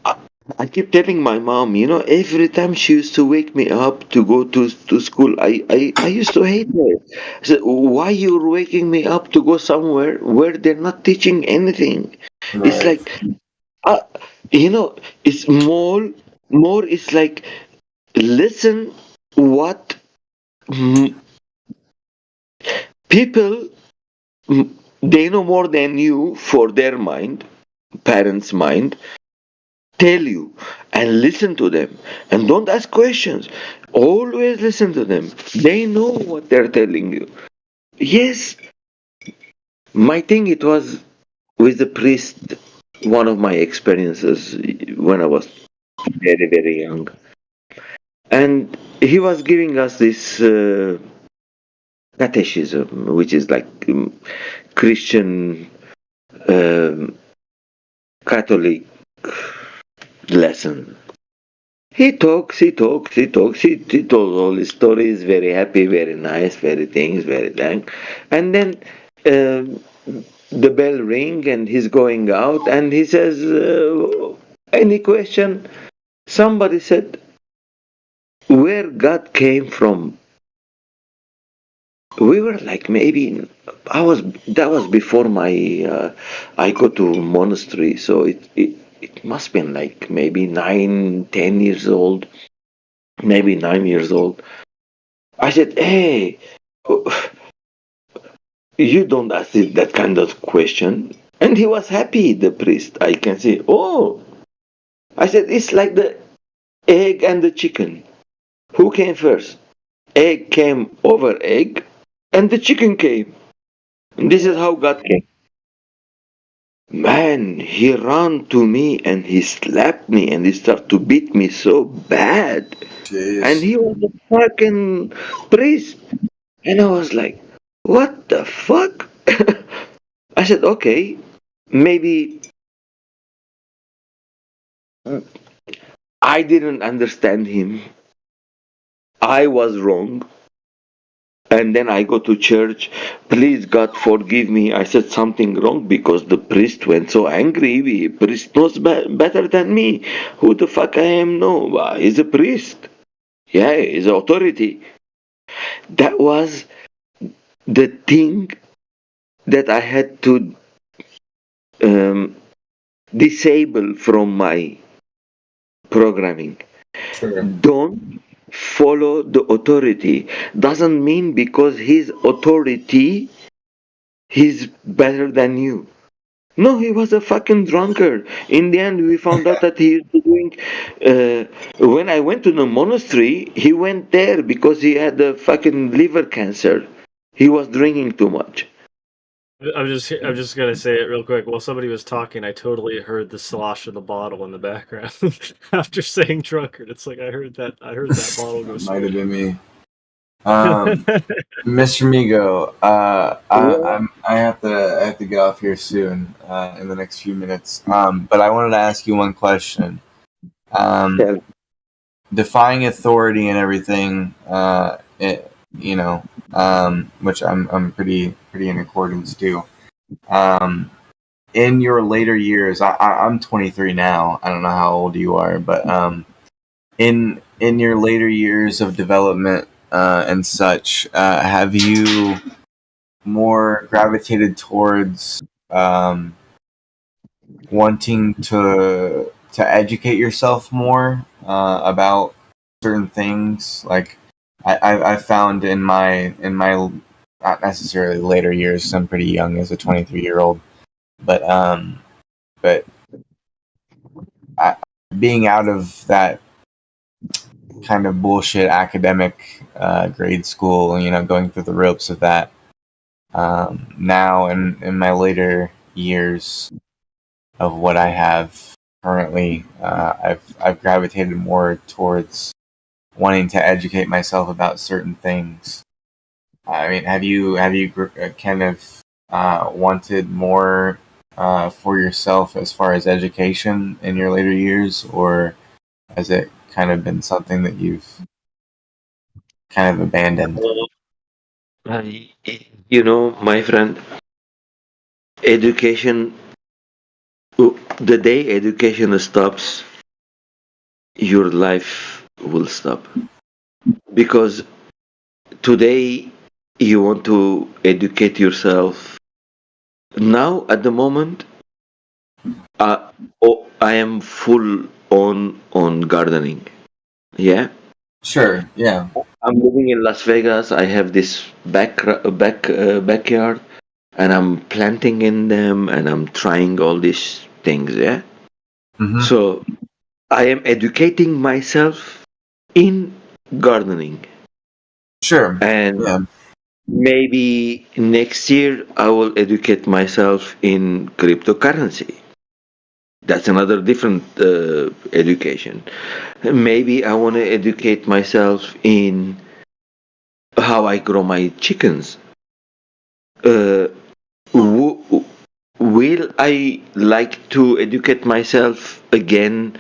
I, I keep telling my mom, you know, every time she used to wake me up to go to school, I used to hate her. I said, why you're waking me up to go somewhere where they're not teaching anything? It's right, like, uh, you know, it's more. It's like listen what mm, people they know more than you for their mind, parents' mind, tell you and listen to them and don't ask questions. Always listen to them. They know what they're telling you. Yes, my thing it was with the priest, one of my experiences when I was very, very young. And he was giving us this catechism, which is like Christian um, Catholic lesson. He told all his stories, very happy, very nice, very things, very thank. And then um the bell ring and he's going out and he says, any question? Somebody said, where God came from. We were like maybe that was before my I go to monastery, so it must been like maybe 9, 10 years old, maybe 9 years old. I said, hey, you don't ask that kind of question. And he was happy, the priest. I can say, oh, I said, it's like the egg and the chicken. Who came first? Egg came over egg, and the chicken came. And this is how God came. Man, he ran to me and he slapped me and he started to beat me so bad. And jeez. he was a fucking priest. And I was like, what the fuck? I said, okay, maybe I didn't understand him. I was wrong. And then I go to church. Please, God, forgive me. I said something wrong because the priest went so angry. The priest knows better than me. Who the fuck I am? No, he's a priest. Yeah, he's authority. That was the thing that I had to disable from my programming. Sure. Don't follow the authority. Doesn't mean because his authority he's better than you. No, he was a fucking drunkard. In the end, we found out that he was doing. When I went to the monastery, he went there because he had a fucking liver cancer. He was drinking too much. I'm just gonna say it real quick. While somebody was talking, I totally heard the slosh of the bottle in the background. After saying drunkard, it's like I heard that bottle go. Might have been me. Mr. Migo, I have to get off here soon in the next few minutes. But I wanted to ask you one question. Defying authority and everything, which I'm pretty in accordance to. In your later years, I'm 23 now. I don't know how old you are, but in your later years of development and such, have you more gravitated towards wanting to educate yourself more about certain things? Like I found in my not necessarily later years, 'cause I'm pretty young as a 23-year-old, but being out of that kind of bullshit academic grade school, going through the ropes of that. Now in my later years of what I have currently, I've gravitated more towards wanting to educate myself about certain things. I mean, have you kind of wanted more for yourself as far as education in your later years, or has it kind of been something that you've kind of abandoned? My friend, education, the day education stops, your life will stop. Because today you want to educate yourself. Now, at the moment, I am full on gardening. Yeah. Sure. Yeah. I'm living in Las Vegas. I have this backyard, and I'm planting in them, and I'm trying all these things. Yeah. Mm-hmm. So I am educating myself in gardening. Sure. And maybe next year I will educate myself in cryptocurrency. That's another different education. Maybe I want to educate myself in how I grow my chickens. Will I like to educate myself again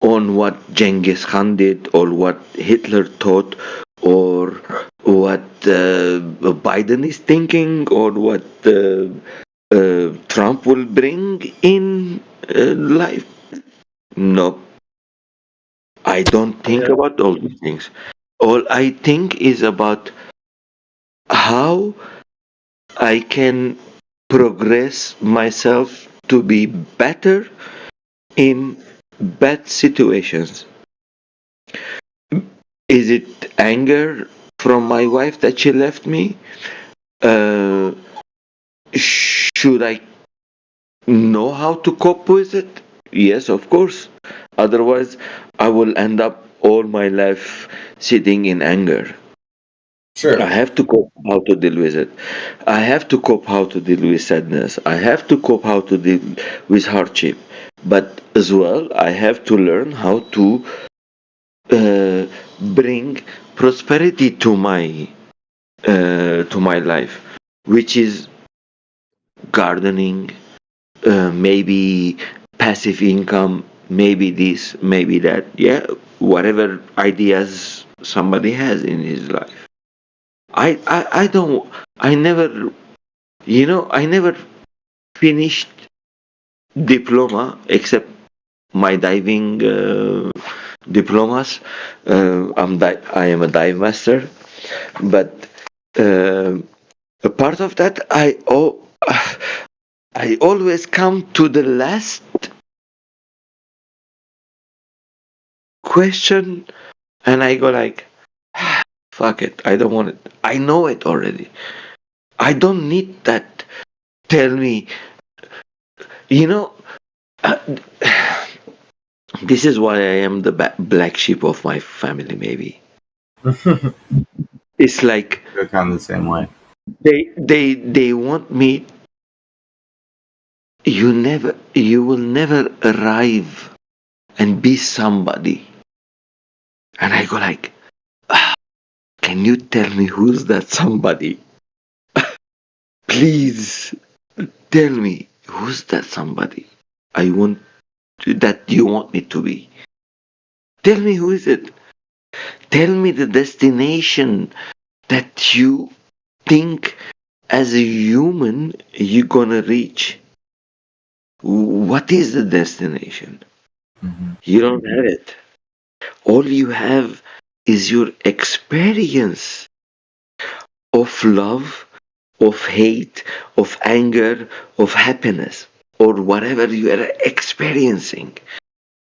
on what Genghis Khan did, or what Hitler taught, or what Biden is thinking, or what Trump will bring in life? No. I don't think about all these things. All I think is about how I can progress myself to be better in bad situations. Is it anger from my wife that she left me? Should I know how to cope with it? Yes, of course. Otherwise, I will end up all my life sitting in anger. Sure. I have to cope how to deal with it. I have to cope how to deal with sadness. I have to cope how to deal with hardship. But as well, I have to learn how to bring prosperity to my life, which is gardening, maybe passive income, maybe this, maybe that. Yeah, whatever ideas somebody has in his life. I don't. I never. I never finished diploma except my diving diplomas. I am a dive master, but a part of that, I always come to the last question, and I go like, fuck it, I don't want it. I know it already. I don't need that. Tell me, you know. Uh, this is why I am the black sheep of my family. Maybe it's like They're kind of the same way. they want me. You will never arrive and be somebody. And I go like, can you tell me who's that somebody? Please tell me who's that somebody that you want me to be. Tell me who is it. Tell me the destination that you think as a human you're gonna reach. What is the destination? You don't have it. All you have is your experience of love, of hate, of anger, of happiness, or whatever you are experiencing.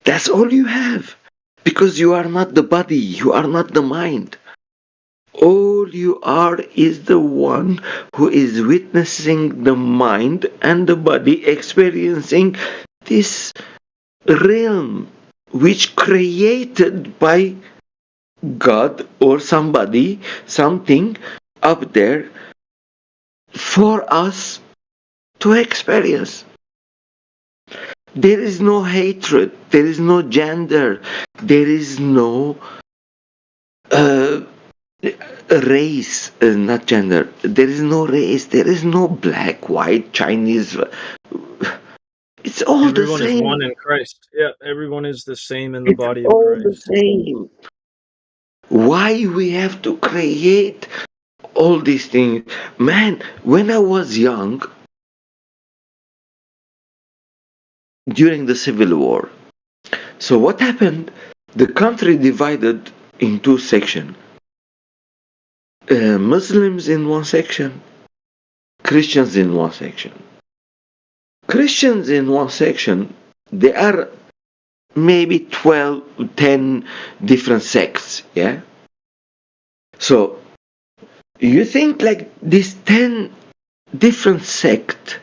That's all you have. Because you are not the body, you are not the mind. All you are is the one who is witnessing the mind and the body experiencing this realm which created by God or somebody, something up there for us to experience. There is no hatred, there is no gender, there is no race, not gender, there is no race, there is no black, white, Chinese. It's all Everyone the is same. one in Christ. Yeah, everyone is the same in the It's body of all the Christ. same. Why we have to create all these things? Man, when I was young, during the Civil War, so what happened? The country divided in two sections. Muslims in one section, Christians in one section. Christians in one section, there are maybe 12, 10 different sects, yeah? So, you think like these 10 different sects,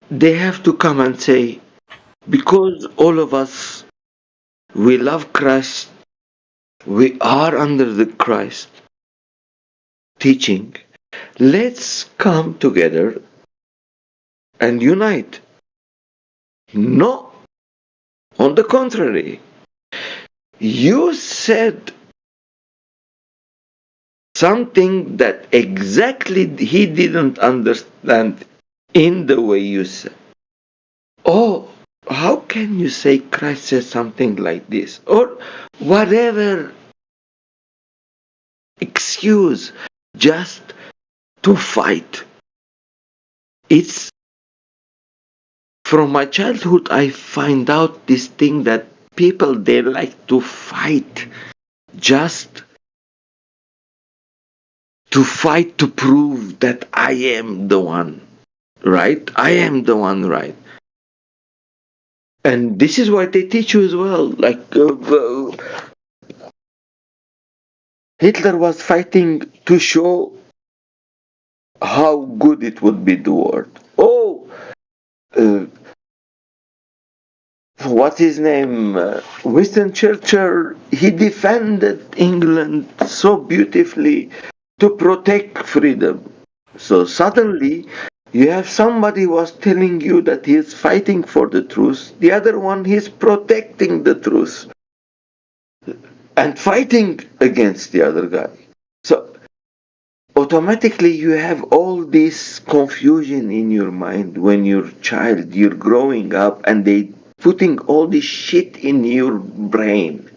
they have to come and say, because all of us, we love Christ, we are under the Christ teaching, let's come together and unite. No, on the contrary, you said something that exactly he didn't understand in the way you said. Oh, how can you say Christ said something like this? Or whatever excuse just to fight. It's from my childhood I find out this thing that people they like to fight just to prove that I am the one right. I am the one right. And this is what they teach you as well. Like Hitler was fighting to show how good it would be the world. Oh, what's his name? Winston Churchill. He defended England so beautifully to protect freedom. So suddenly, you have somebody was telling you that he is fighting for the truth. The other one, he's protecting the truth and fighting against the other guy. So automatically you have all this confusion in your mind when you're a child, you're growing up, and they putting all this shit in your brain.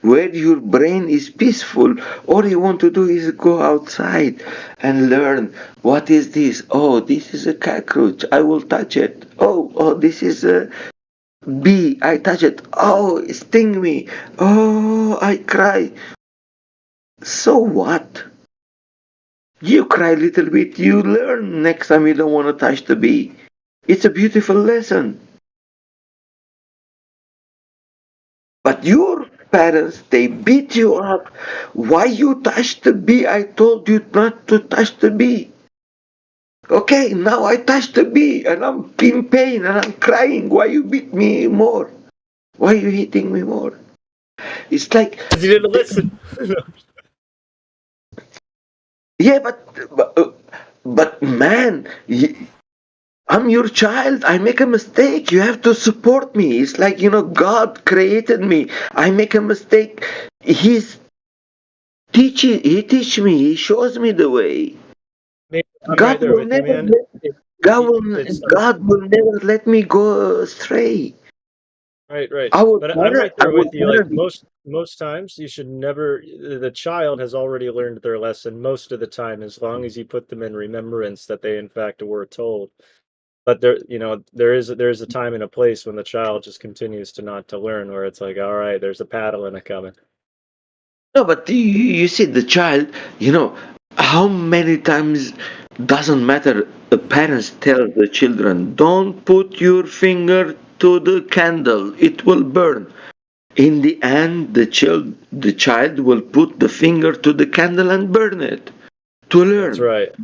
Where your brain is peaceful, all you want to do is go outside and learn. What is this? Oh, this is a cockroach. I will touch it. Oh, this is a bee. I touch it. Oh, it sting me. Oh, I cry. So what? You cry a little bit, you learn. Next time you don't want to touch the bee. It's a beautiful lesson. But your parents, they beat you up. Why you touch the bee? I told you not to touch the bee. Okay, now I touch the bee and I'm in pain and I'm crying. Why you beat me more? Why you hitting me more? It's like... Because you didn't listen. Yeah, but man, I'm your child. I make a mistake. You have to support me. It's like, God created me. I make a mistake. He teach me. He shows me the way. I'm God right there will with you, never man. God will never let me go astray. Right. Our But I'm right there with you. Like parents, most times, you should never. The child has already learned their lesson most of the time, as long as you put them in remembrance that they in fact were told. But there is a time and a place when the child just continues to learn, where it's like, all right, there's a paddle and a coming. No, but you see the child, how many times doesn't matter. The parents tell the children, don't put your finger to the candle, it will burn. In the end, the child will put the finger to the candle and burn it to learn. That's right.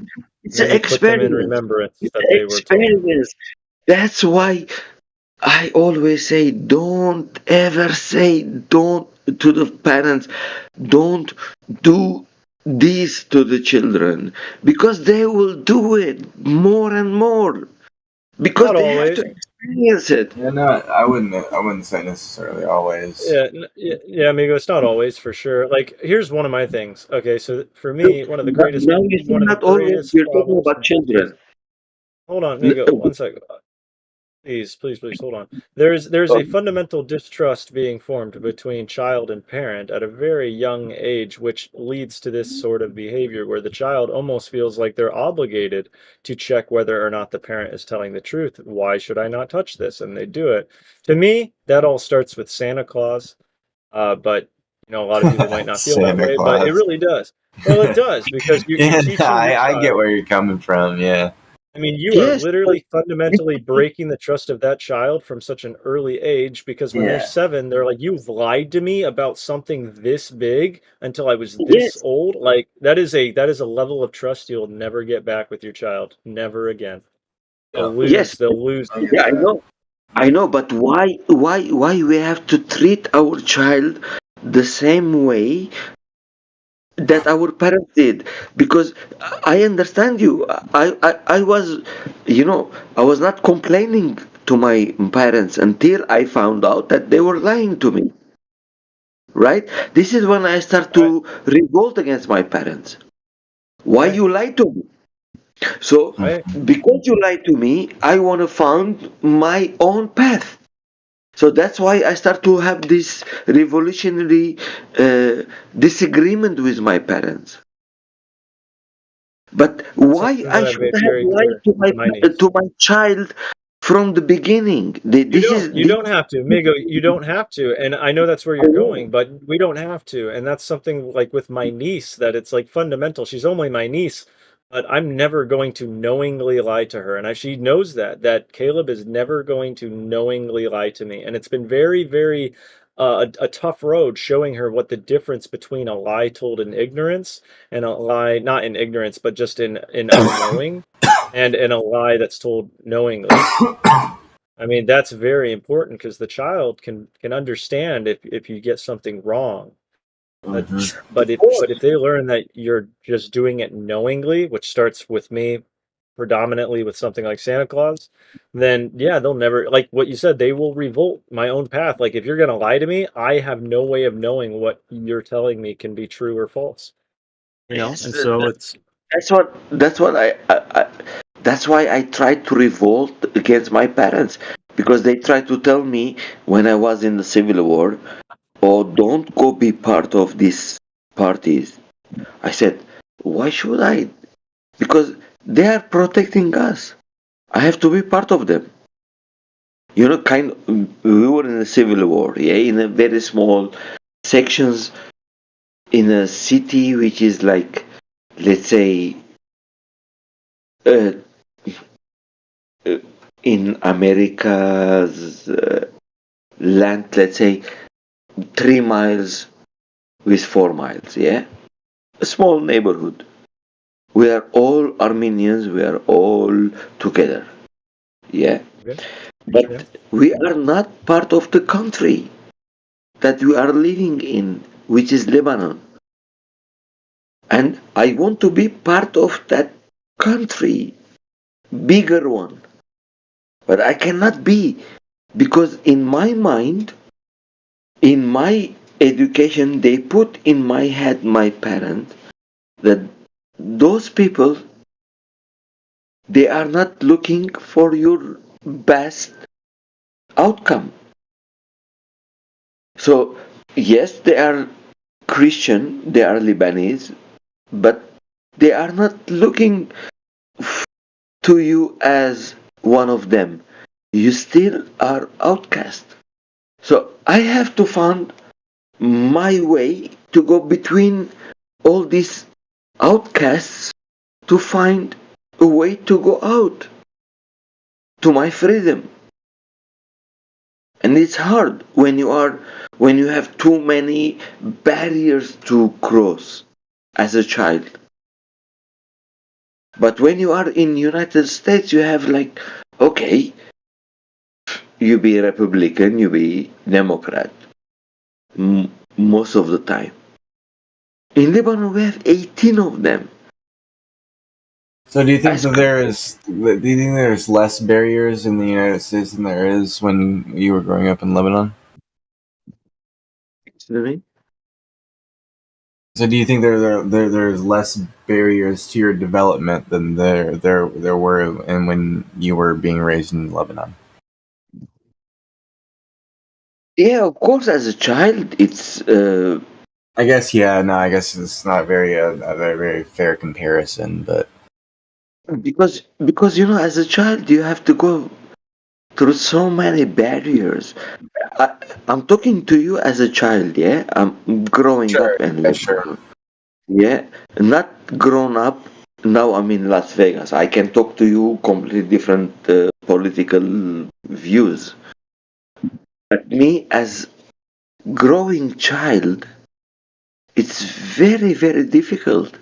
It's And an you put them in experiment. remembrance It's that an they were told. experiment. That's why I always say, don't ever say to the parents, don't do this to the children, because they will do it more and more, because Not they have always. to experience it. Yeah, no, I wouldn't say necessarily always. Yeah, amigo. It's not always for sure. Like, here's one of my things. Okay, so for me, one of the greatest Not always. We're talking problems. about children. Hold on, amigo. 1 second. Please, hold on. There's a fundamental distrust being formed between child and parent at a very young age, which leads to this sort of behavior where the child almost feels like they're obligated to check whether or not the parent is telling the truth. Why should I not touch this? And they do it. To me, that all starts with Santa Claus. But a lot of people might not feel that Santa way, but it Claus. really does. Well, it does, because you're Yeah, teaching the I get child. where you're coming from. Yeah. I mean, you are literally fundamentally breaking the trust of that child from such an early age, because when they're Yeah. 7, they're like, "You've lied to me about something this big until I was this Yes. old." Like, that is a level of trust you'll never get back with your child. Never again. They'll Yes. lose. They'll lose. Yeah, I know, but why we have to treat our child the same way that our parents did? Because I understand you. I was, I was not complaining to my parents until I found out that they were lying to me. Right? This is when I start to revolt against my parents. Why you lie to me? So, because you lied to me, I want to find my own path. So that's why I start to have this revolutionary disagreement with my parents. But why Something I that I've should made have very lied clear to my niece. to my child from the beginning? You don't have to, Migo. You don't have to, and I know that's where you're going, but we don't have to, and that's something like with my niece that it's like fundamental. She's only my niece, but I'm never going to knowingly lie to her, and she knows that Caleb is never going to knowingly lie to me, and it's been very, very a tough road showing her what the difference between a lie told in ignorance and a lie not in ignorance, but just in unknowing, and in a lie that's told knowingly. I mean, that's very important, because the child can understand if you get something wrong. But if they learn that you're just doing it knowingly, which starts with me predominantly with something like Santa Claus, then yeah, they'll never, like what you said, they will revolt my own path. Like, if you're gonna lie to me, I have no way of knowing what you're telling me can be true or false. Yes, And so it's that's what I that's why I tried to revolt against my parents, because they tried to tell me when I was in the Civil War, oh, don't go be part of these parties. I said, why should I? Because they are protecting us. I have to be part of them. You know, we were in a civil war, yeah, in a very small sections in a city which is like, let's say, uh, in America's land, let's say, 3 miles with 4 miles, yeah, a small neighborhood. We are all Armenians. We are all together, yeah. Okay. But Yeah. we are not part of the country that we are living in, which is Lebanon. And I want to be part of that country, bigger one. But I cannot be, because in my mind, in my education, they put in my head, my parents, that those people, they are not looking for your best outcome. So, yes, they are Christian, they are Lebanese, but they are not looking to you as one of them. You still are outcast. So I have to find my way to go between all these outcasts to find a way to go out to my freedom. And it's hard when you have too many barriers to cross as a child. But when you are in United States, you have like, okay, you be Republican, you be Democrat, most of the time. In Lebanon, we have 18 of them. So do you think there's less barriers in the United States than there is when you were growing up in Lebanon? Excuse me? So do you think there's less barriers to your development than there were and when you were being raised in Lebanon? Yeah, of course. As a child, it's. I guess I guess it's not a very fair comparison, but because as a child, you have to go through so many barriers. I'm talking to you as a child, yeah. I'm growing up in Lebanon, yeah, not grown up. Now I'm in Las Vegas. I can talk to you completely different political views. But me as growing child, it's very, very difficult.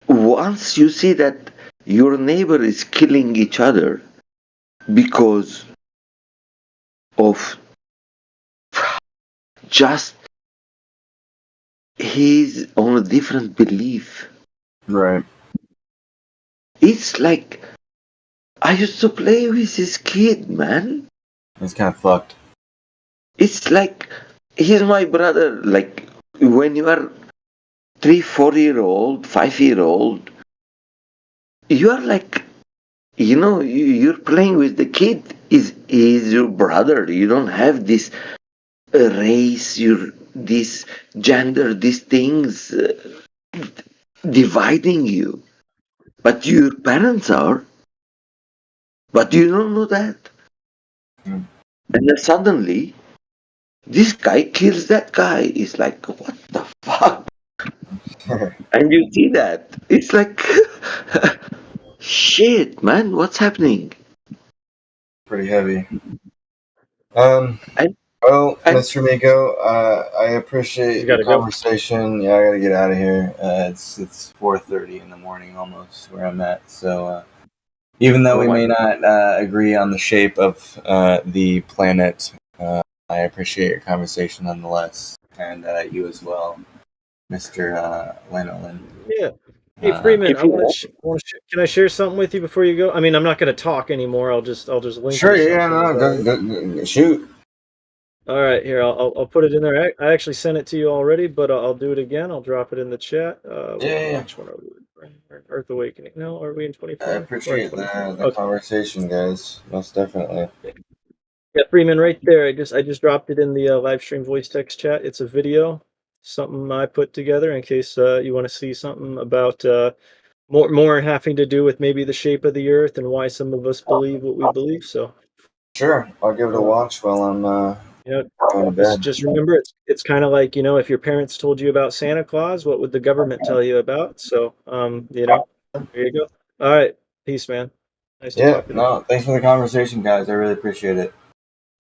Once you see that your neighbor is killing each other because of just he's on a different belief. Right. It's like I used to play with this kid, man. It's kind of fucked. It's like he's my brother. Like when you are 3, 4 year old, 5 year old, you are like, you're playing with the kid. Is your brother. You don't have this race, this gender, these things dividing you. But your parents are. But you don't know that. And then suddenly, this guy kills that guy. It's like, what the fuck? And you see that. It's like, shit, man, what's happening? Pretty heavy. Well, Mr. Miko, I appreciate the conversation. Yeah, I gotta get out of here. It's 4:30 in the morning almost where I'm at. So even though we may not agree on the shape of the planet, I appreciate your conversation nonetheless, and you as well, Mr. Lanolin. Yeah. Hey Freeman, I want to. Can I share something with you before you go? I mean, I'm not going to talk anymore. I'll just link. Sure. you Yeah. something, No. Go, shoot. All right, here I'll put it in there. I actually sent it to you already, but I'll do it again. I'll drop it in the chat. Which one are we? Earth Awakening. No, are we in 24? I appreciate the conversation, guys. Most definitely. Yeah, Freeman, right there. I just dropped it in the live stream voice text chat. It's a video, something I put together in case you want to see something about more having to do with maybe the shape of the Earth and why some of us believe what we believe. So Sure, I'll give it a watch while I'm you know, going to bed. just remember, it's kind of like, if your parents told you about Santa Claus, what would the government tell you about? So there you go. All right, peace, man. Nice to Yeah, talk with you. no, thanks for the conversation, guys. I really appreciate it.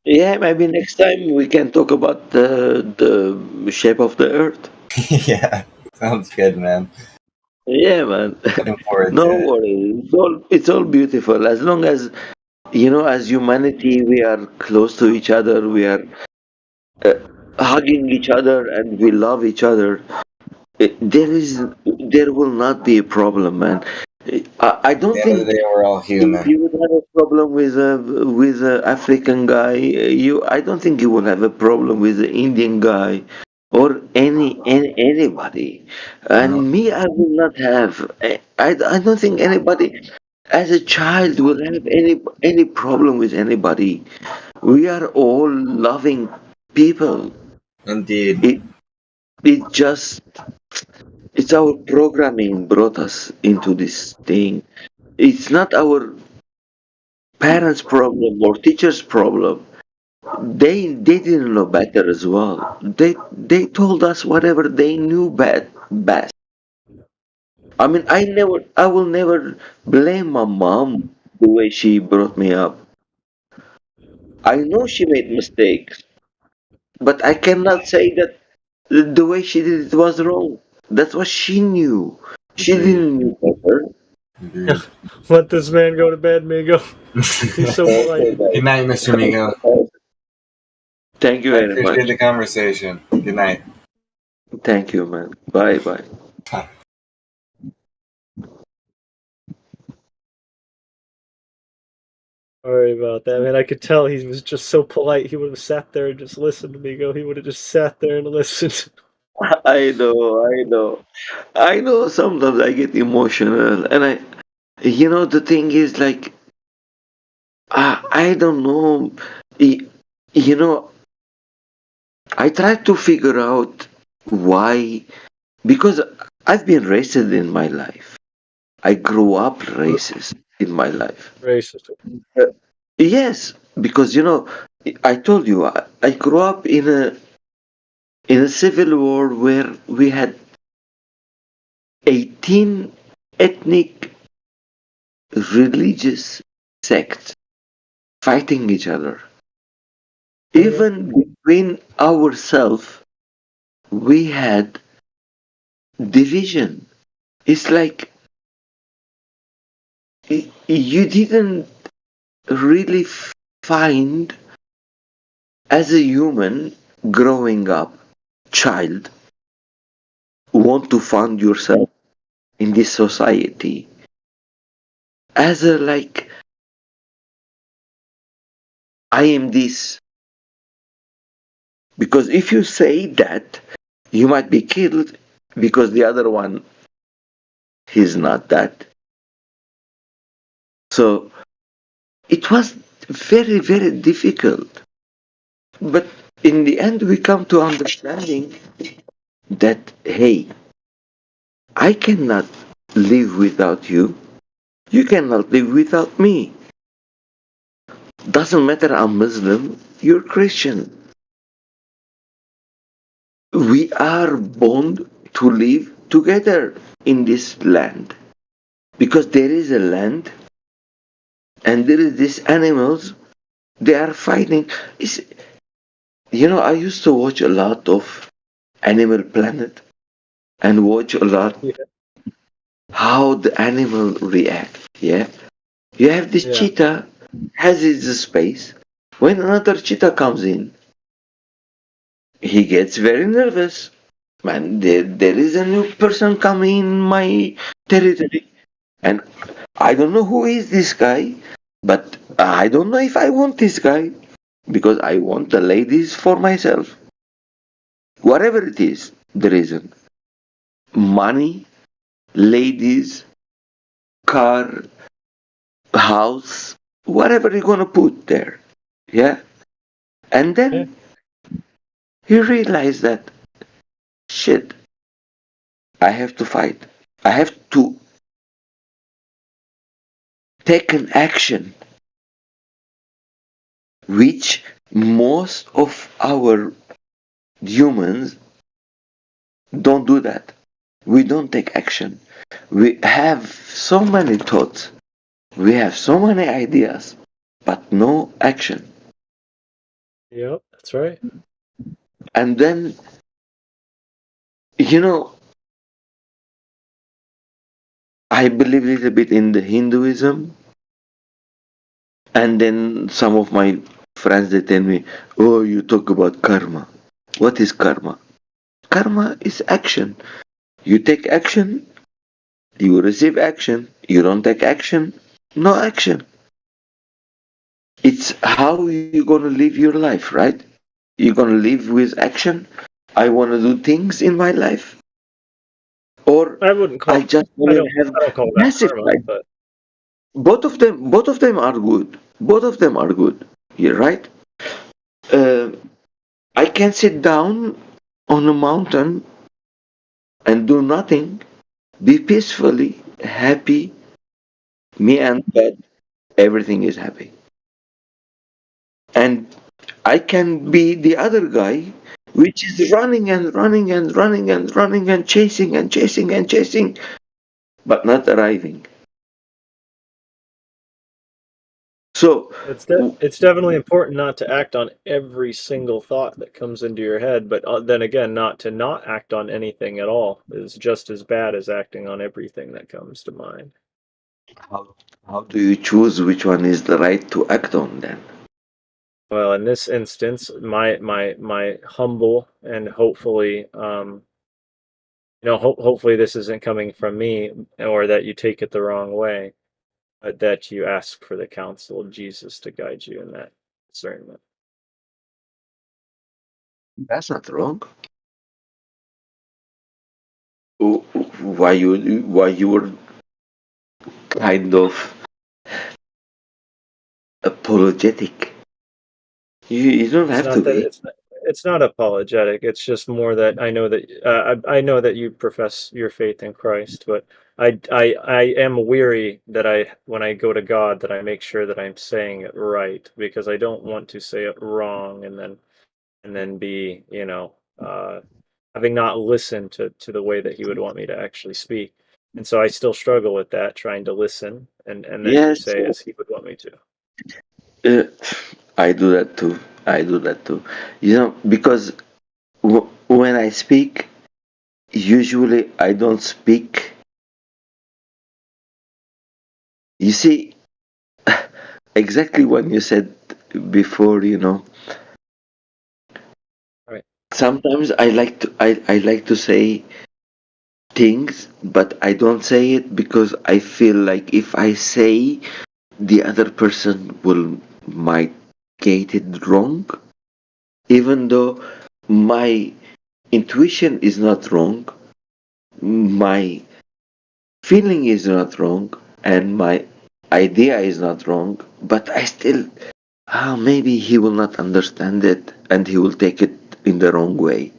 Yeah, maybe next time we can talk about the shape of the Earth. Yeah, sounds good, man. Yeah, man. Looking forward No to it. worries. It's all beautiful. As long as as humanity, we are close to each other. We are hugging each other, and we love each other. There will not be a problem, man. I At don't the end of think the day, we're all human. you would have a problem with a African guy. I don't think you will have a problem with the Indian guy or anybody. And me, I will not have. I don't think anybody as a child will have any problem with anybody. We are all loving people. Indeed. It just it's our programming brought us into this thing. It's not our parents' problem or teachers' problem. They didn't know better as well. They told us whatever they knew best. I mean, I will never blame my mom the way she brought me up. I know she made mistakes, but I cannot say that the way she did it was wrong. That's what she knew. She didn't know better. Let this man go to bed, Migo. He's so polite. Good night, Mr. Migo. Thank you I very appreciate much. the conversation. Good night. Thank you, man. Bye bye. Sorry about that, man. I could tell he was just so polite. He would have sat there and just listened to me go. He would have just sat there and listened. I know. Sometimes I get emotional, and the thing is, like, I don't know. Y- You know, I try to figure out why, because I've been racist in my life. I grew up racist in my life. Racist. Yes, because I told you I grew up in a civil war where we had 18 ethnic religious sects fighting each other. Even between ourselves, we had division. It's like you didn't really find, as a human growing up, child, want to find yourself in this society as a like, I am this. Because if you say that, you might be killed because the other one, he's not that. So it was very, very difficult. But in the end, we come to understanding that, hey, I cannot live without you. You cannot live without me. Doesn't matter, I'm Muslim, you're Christian. We are bound to live together in this land. Because there is a land and there is these animals, they are fighting. I used to watch a lot of Animal Planet and watch a lot how the animal react. Yeah, you have this cheetah has his space. When another cheetah comes in, he gets very nervous. Man, there is a new person coming in my territory, and I don't know who is this guy, but I don't know if I want this guy because I want the ladies for myself. Whatever it is, the reason. Money, ladies, car, house, whatever you're gonna put there. Yeah? And then you realize that shit, I have to fight. I have to take an action, which most of our humans don't do that. We don't take action. We have so many thoughts, we have so many ideas, but no action. Yep, that's right. And then, you know, I believe a little bit in the Hinduism, and then some of my friends they tell me, "Oh, you talk about karma. What is karma? Karma is action. You take action, you receive action. You don't take action, no action. It's how you're gonna live your life, right? You're gonna live with action. I wanna do things in my life, or I wouldn't I call. just I wanna don't. have I don't call that massive karma, life. but Both of them are good. Both of them are good. You're right. Uh, I can sit down on a mountain and do nothing, be peacefully happy. Me and God, everything is happy. And I can be the other guy, which is running and running and running and running and chasing and chasing and chasing, but not arriving. So, it's definitely important not to act on every single thought that comes into your head, but then again, not to not act on anything at all is just as bad as acting on everything that comes to mind. how do you choose which one is the right to act on then? Well, in this instance, my humble and hopefully, hopefully this isn't coming from me or that you take it the wrong way, but that you ask for the counsel of Jesus to guide you in that discernment. That's not wrong. Why you were kind of apologetic? You don't It's have to not that be. it's not apologetic. It's just more that I know that I know that you profess your faith in Christ, but I am weary that when I go to God that I make sure that I'm saying it right because I don't want to say it wrong and then be having not listened to the way that He would want me to actually speak, and so I still struggle with that, trying to listen and then to Yes, say as He would want me to. uh, I do that too. I do that too. Because when I speak, usually I don't speak. You see, exactly what you said before. Right. Sometimes I like to say things, but I don't say it because I feel like if I say, the other person might get it wrong, even though my intuition is not wrong, my feeling is not wrong, and my idea is not wrong, but I still, maybe he will not understand it and he will take it in the wrong way.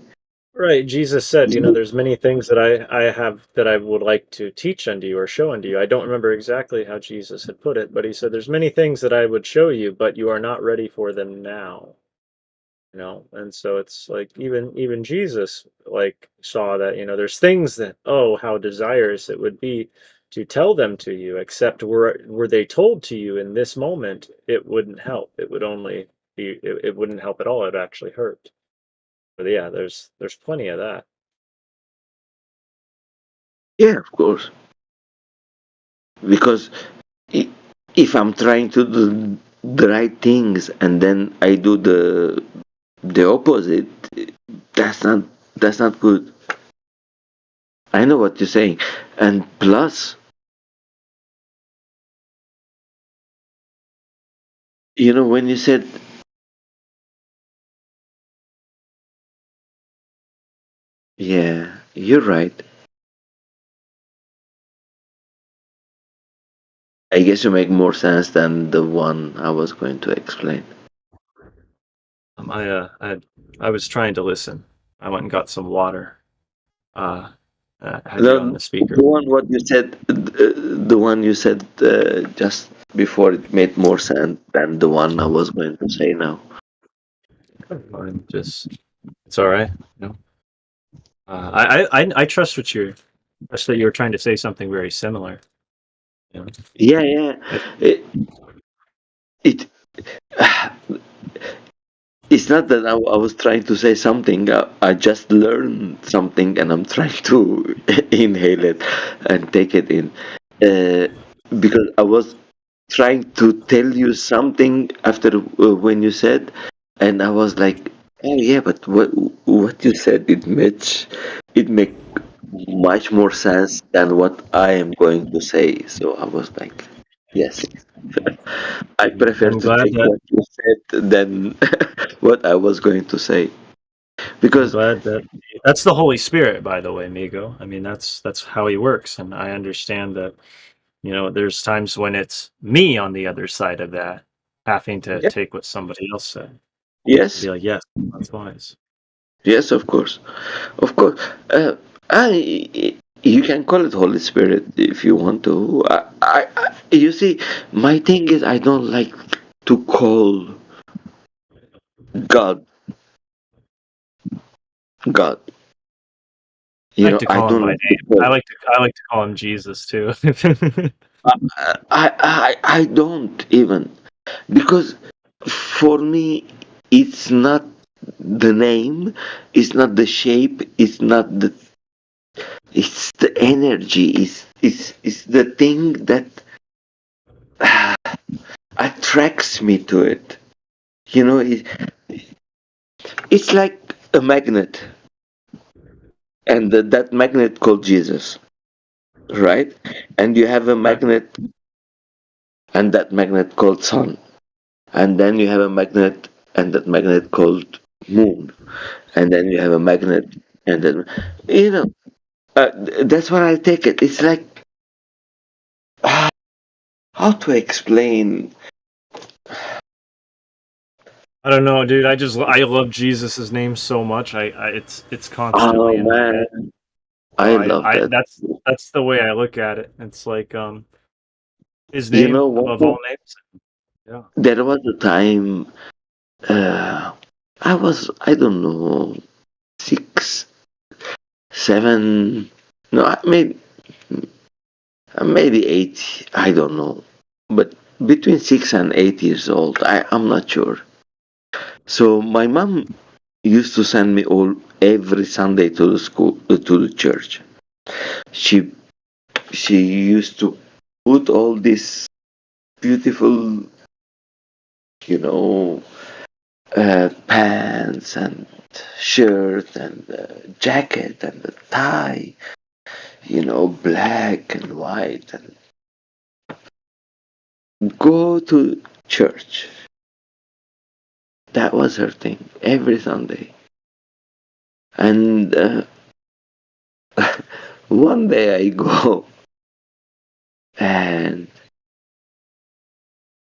Right. Jesus said, there's many things that I have that I would like to teach unto you or show unto you. I don't remember exactly how Jesus had put it, but he said, there's many things that I would show you, but you are not ready for them now. And so it's like even Jesus like saw that, there's things that, oh, how desirous it would be to tell them to you, except were they told to you in this moment, it wouldn't help. It would only it wouldn't help at all. It'd actually hurt. But yeah, there's plenty of that. Yeah, of course. Because if I'm trying to do the right things and then I do the opposite, that's not that's not good. I know what you're saying, and plus, when you said, yeah, you're right. I guess you make more sense than the one I was going to explain. I was trying to listen. I went and got some water. Had you on The, the speaker. the one what you said, the one you said just before, it made more sense than the one I was going to say now. I'm just, it's all right. You know, I trust what you're. Trust that you were trying to say something very similar. You know? Yeah. It it's not that I was trying to say something. I just learned something, and I'm trying to inhale it and take it in, because I was trying to tell you something after when you said, and I was like, oh yeah, but what you said, it make much more sense than what I am going to say. So I was like, yes. I prefer I'm to glad take that. what you said than what I was going to say, I'm because glad that that's the Holy Spirit, by the way, Migo. I mean, that's how he works, and I understand that. You know, there's times when it's me on the other side of that, having to yeah, take what somebody else said. Be yes, like, yes, that's wise. yes, of course, of course. I you can call it Holy Spirit if you want to. You see, my thing is I don't like to call God God. I You like know, to I call him don't by like to name. call. I like to call him Jesus too. I don't even, because for me it's not the name, it's not the shape, it's not the, it's the energy, it's the thing that attracts me to it. You know, it's like a magnet, and that magnet called Jesus, right? And you have a Right. magnet, and that magnet called sun, and then you have a magnet, and that magnet called moon, and then you have a magnet, and then, you know, that's what I take it. It's like, how to explain. I don't know, dude. I love Jesus' name so much. It's constantly Oh in my head. man, So I love I that. that's the way I look at it. It's like his You name know above what? all names. Yeah. There was a time, uh, I don't know, 6, 7, no, maybe 8, I don't know, but between 6 and 8 years old, I'm not sure. So my mom used to send me all every Sunday to the school, to the church. She she used to put all this beautiful, you know, pants and shirt and jacket and the tie, you know, black and white, and go to church. That was her thing every Sunday. And one day I go and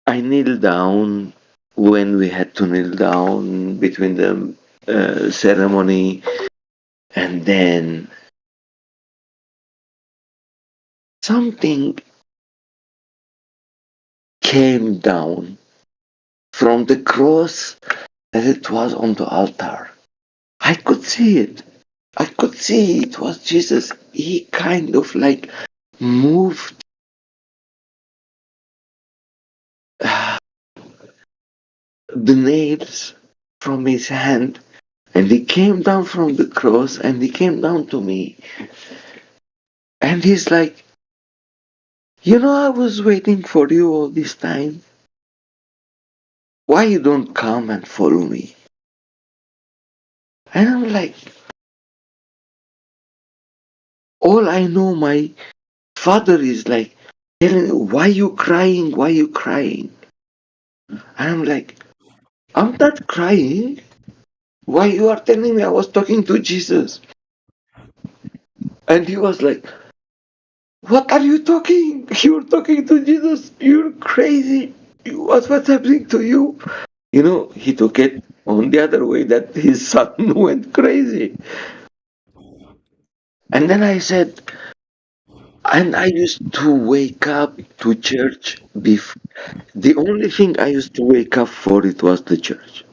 I kneel down when we had to kneel down between the ceremony, and then something came down from the cross that it was on the altar. I could see it. I could see it was Jesus. He kind of like moved the nails from his hand, and he came down from the cross and he came down to me. And he's like, you know, I was waiting for you all this time. Why you don't come and follow me? And I'm like, all I know, my father is like telling me, why you crying? Why you crying? And I'm like, I'm not crying. Why you are telling me I was talking to Jesus? And he was like, what are you talking? You're talking to Jesus. You're crazy. What's happening to you? he took it on the other way that his son went crazy. And then I said, and I used to wake up to church. The only thing I used to wake up for it was the church.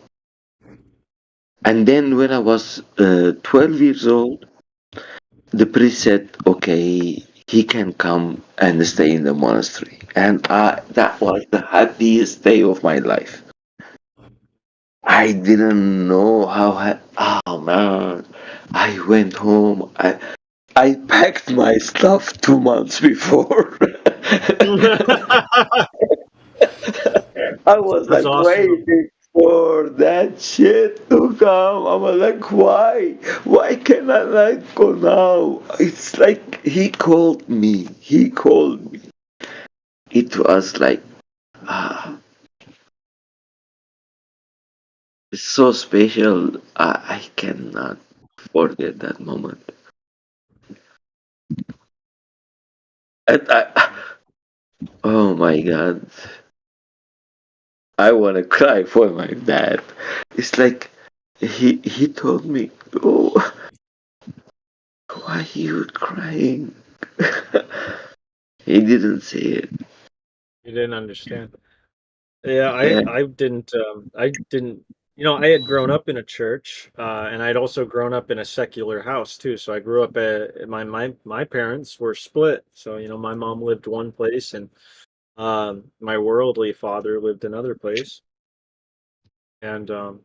And then when I was 12 years old, the priest said, okay, he can come and stay in the monastery. And that was the happiest day of my life. I didn't know oh man, I went home. I packed my stuff 2 months before. I was That's like awesome. waiting for that shit to come. I was like, why? Why can I not go now? It's like he called me. He called me. It was like, it's so special. I cannot forget that moment. Oh my god. I want to cry for my dad. It's like he told me, "Oh, why you crying?" He didn't say it. You didn't understand. Yeah, Yeah. I didn't, I had grown up in a church, and I'd also grown up in a secular house too. So I grew up my parents were split. So, my mom lived one place and my worldly father lived another place. And so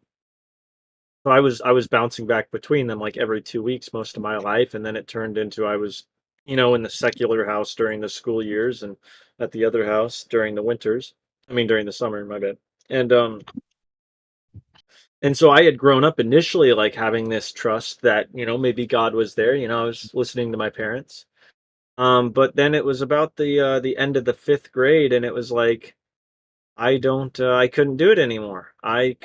I was bouncing back between them like every 2 weeks most of my life, and then it turned into I was, in the secular house during the school years and at the other house during the winters. I mean during the summer, my bad. And and so I had grown up initially like having this trust that, maybe God was there. I was listening to my parents. But then it was about the end of the 5th grade, and it was like I couldn't do it anymore. I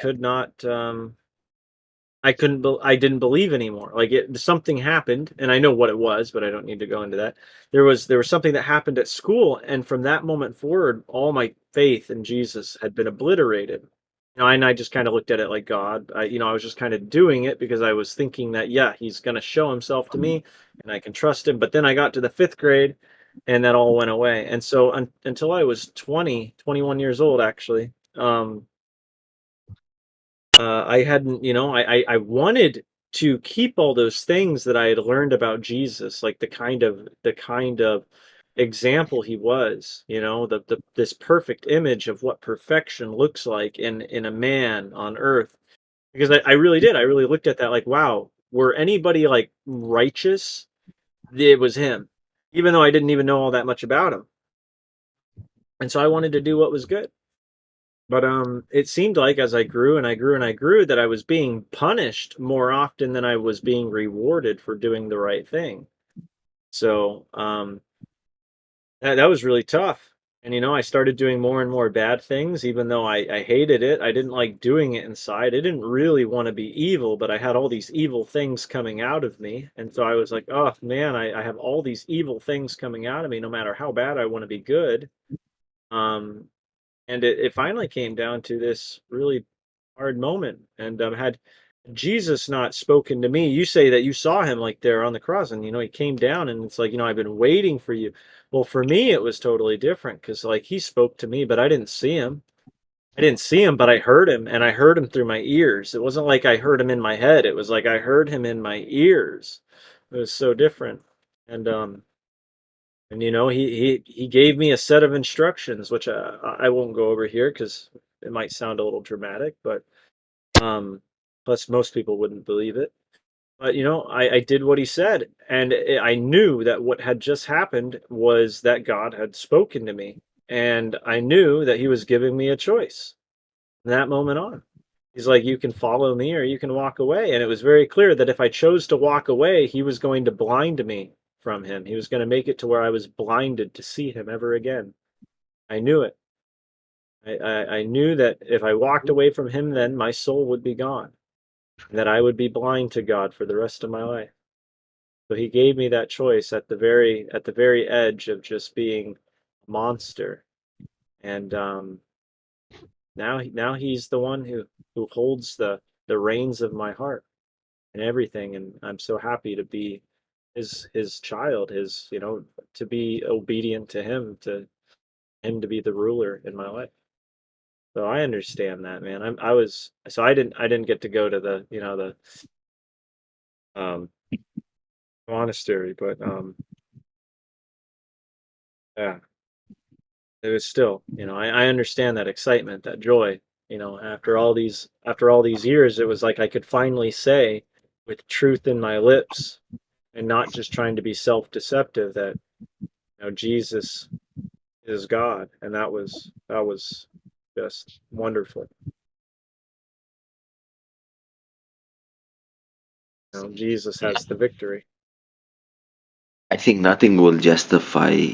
didn't believe anymore. Like something happened, and I know what it was, but I don't need to go into that. There was something that happened at school, and from that moment forward, all my faith in Jesus had been obliterated. And I just kind of looked at it like God. I was just kind of doing it because I was thinking that, yeah, he's going to show himself to me, and I can trust him. But then I got to the 5th grade, and that all went away. And so until I was 21 years old, actually, I hadn't, I wanted to keep all those things that I had learned about Jesus, like the kind of example he was, this perfect image of what perfection looks like in a man on earth. Because I really did. I really looked at that like, wow, were anybody like righteous? It was him, even though I didn't even know all that much about him. And so I wanted to do what was good. But it seemed like as I grew and I grew and I grew that I was being punished more often than I was being rewarded for doing the right thing. So that was really tough. And I started doing more and more bad things, even though I hated it. I didn't like doing it inside. I didn't really want to be evil, but I had all these evil things coming out of me. And so I was like, oh man, I have all these evil things coming out of me, no matter how bad I want to be good. Um, and it finally came down to this really hard moment. And had Jesus not spoken to me, you say that you saw him like there on the cross, and he came down, and it's like, I've been waiting for you. Well, for me, it was totally different because like he spoke to me, but I didn't see him. I didn't see him, but I heard him, and I heard him through my ears. It wasn't like I heard him in my head. It was like I heard him in my ears. It was so different. And he gave me a set of instructions, which I won't go over here because it might sound a little dramatic, but plus most people wouldn't believe it. But I did what he said, and I knew that what had just happened was that God had spoken to me, and I knew that he was giving me a choice from that moment on. He's like, you can follow me or you can walk away. And it was very clear that if I chose to walk away, he was going to blind me from him. He was going to make it to where I was blinded to see him ever again. I knew it. I knew that if I walked away from him, then my soul would be gone, and that I would be blind to God for the rest of my life. So he gave me that choice at the very edge of just being a monster. And now he's the one who holds the reins of my heart and everything, and I'm so happy to be his child, his, to be obedient to him, to him to be the ruler in my life. So I understand that, man. I didn't get to go to the um monastery, but yeah, it was still, I understand that excitement, that joy, after all these years, it was like I could finally say with truth in my lips and not just trying to be self-deceptive that, Jesus is God, and that was just wonderful. Jesus has the victory. I think nothing will justify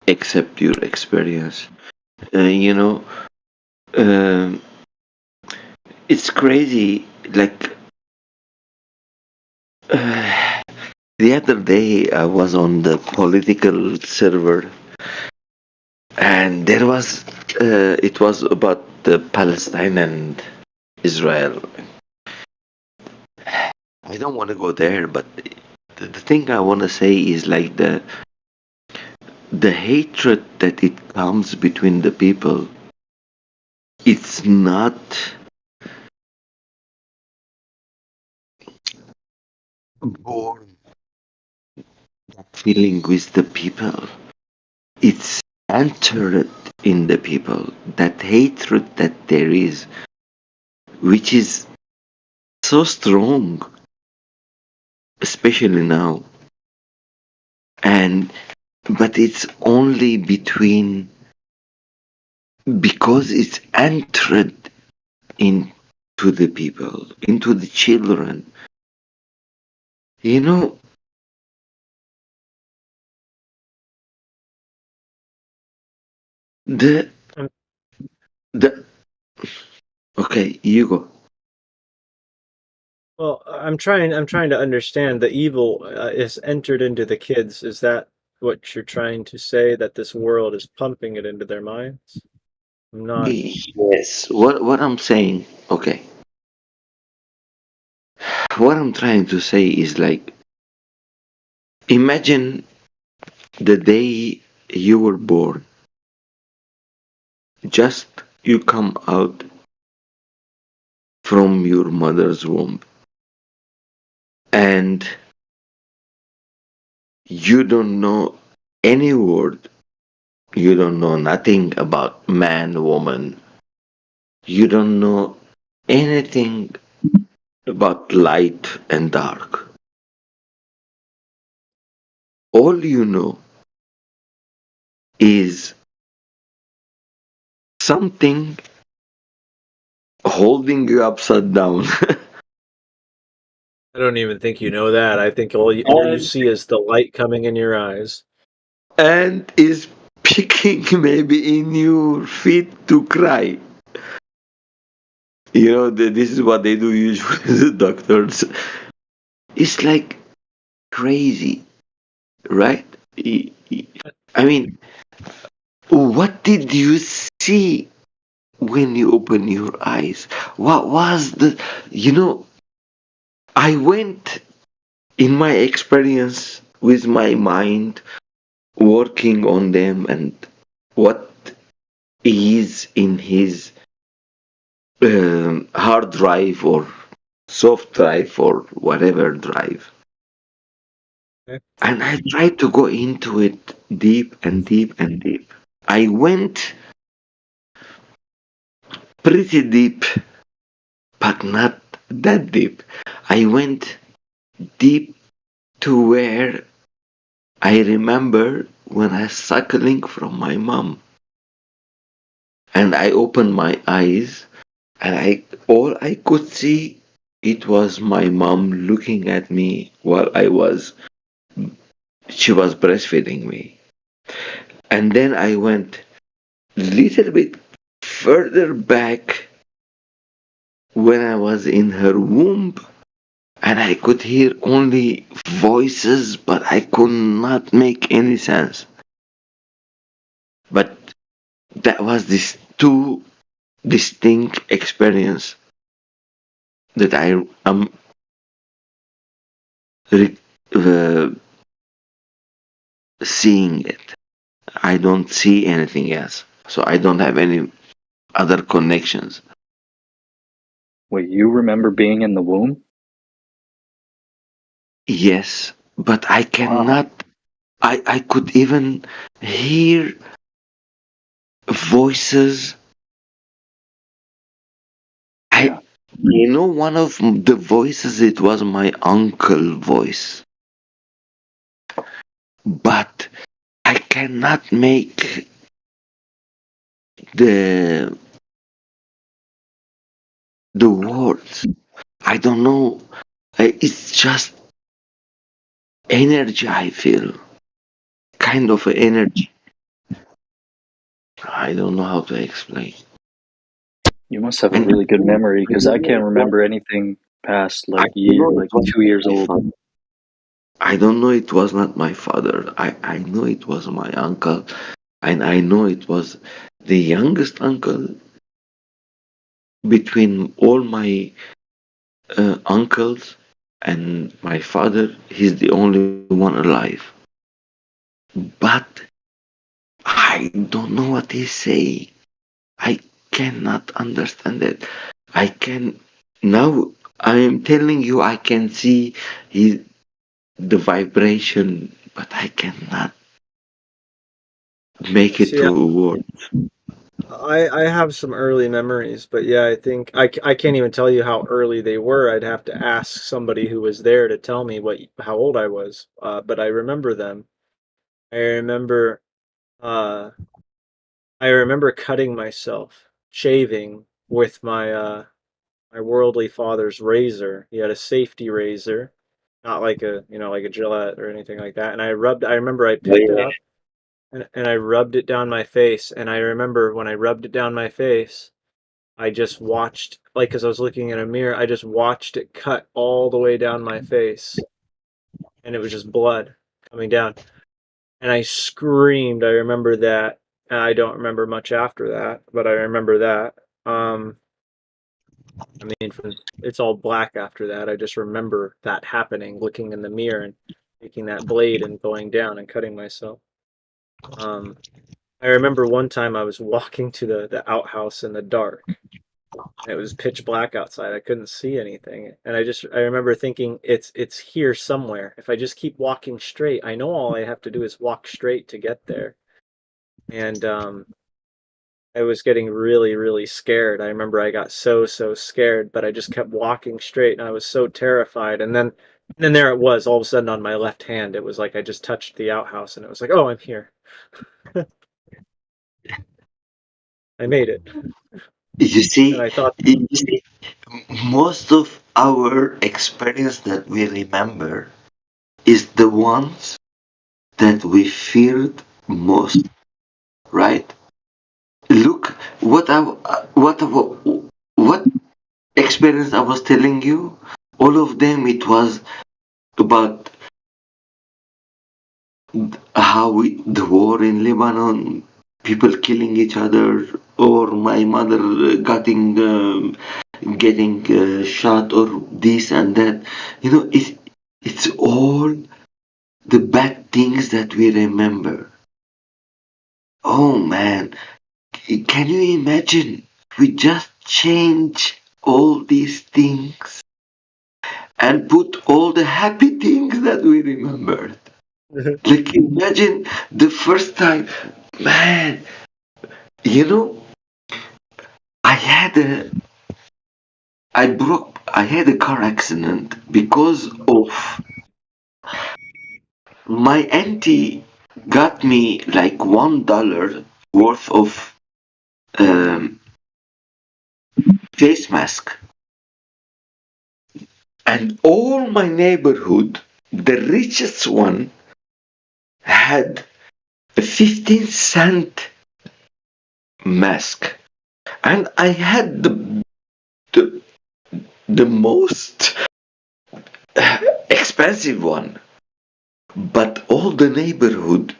except your experience. You know, um, it's crazy. Like the other day, I was on the political server, and there was it was about the Palestine and Israel. I don't want to go there, but the thing I want to say is like the hatred that it comes between the people. It's not born that feeling with the people. It's entered in the people. That hatred that there is, which is so strong, especially now. But it's only because it's entered into the people, into the children. You know, the okay, you go. Well, I'm trying to understand, the evil is entered into the kids. Is that what you're trying to say, that this world is pumping it into their minds? I'm not. Yes. What I'm saying, okay. What I'm trying to say is like, imagine the day you were born. Just you come out from your mother's womb, and you don't know any word. You don't know nothing about man, woman. You don't know anything about light and dark. All you know is something holding you upside down. I don't even think you know that. I think all you see is the light coming in your eyes. And is picking maybe in your feet to cry. You know, this is what they do usually, the doctors. It's like crazy, right? I mean, what did you see when you open your eyes? What was I went in my experience with my mind working on them and what is in his hard drive or soft drive or whatever drive. Okay. And I tried to go into it deep and deep and deep. I went pretty deep, but not that deep. I went deep to where I remember when I was suckling from my mom. And I opened my eyes and all I could see, it was my mom looking at me while she was breastfeeding me. And then I went little bit further back when I was in her womb, and I could hear only voices, but I could not make any sense. But that was this two distinct experience that I am seeing it. I don't see anything else. So I don't have any other connections. Wait, you remember being in the womb? Yes, but I cannot. I could even hear voices. One of the voices, it was my uncle voice. But I cannot make the words. I don't know. It's just energy I feel. Kind of energy. I don't know how to explain. You must have a really good memory because I can't remember anything past like 2 years old. I don't know it was not my father. I know it was my uncle. And I know it was the youngest uncle between all my uncles and my father. He's the only one alive. But I don't know what he's saying. I cannot understand it. I can now. I am telling you, I can see the vibration, but I cannot make it See, to a word. I have some early memories, but yeah, I think I can't even tell you how early they were. I'd have to ask somebody who was there to tell me how old I was. But I remember them. I remember uh, I remember cutting myself, shaving with my worldly father's razor. He had a safety razor, not like like a Gillette or anything like that. And I remember I picked it up and I rubbed it down my face. And I remember when I rubbed it down my face, I just watched, like, because I was looking in a mirror, I just watched it cut all the way down my face. And it was just blood coming down. And I screamed. I remember that. And I don't remember much after that, but I remember that. I mean, it's all black after that. I just remember that happening, looking in the mirror and taking that blade and going down and cutting myself. I remember one time I was walking to the outhouse in the dark. And it was pitch black outside. I couldn't see anything. And I remember thinking it's here somewhere. If I just keep walking straight, I know all I have to do is walk straight to get there. And I was getting really, really scared. I remember I got so scared, but I just kept walking straight and I was so terrified. And then there it was, all of a sudden on my left hand. It was like I just touched the outhouse and it was like, oh, I'm here. I made it. You see, And I thought, most of our experience that we remember is the ones that we feared most, right? Look, what experience I was telling you, all of them, it was about how the war in Lebanon, people killing each other, or my mother getting shot, or this and that. It's all the bad things that we remember. Oh man, can you imagine? We just change all these things and put all the happy things that we remembered. Like, imagine the first time, man, I had a car accident because of my auntie got me like $1 worth of face mask. And all my neighborhood, the richest one, had a 15-cent mask. And I had the most expensive one. But all the neighborhood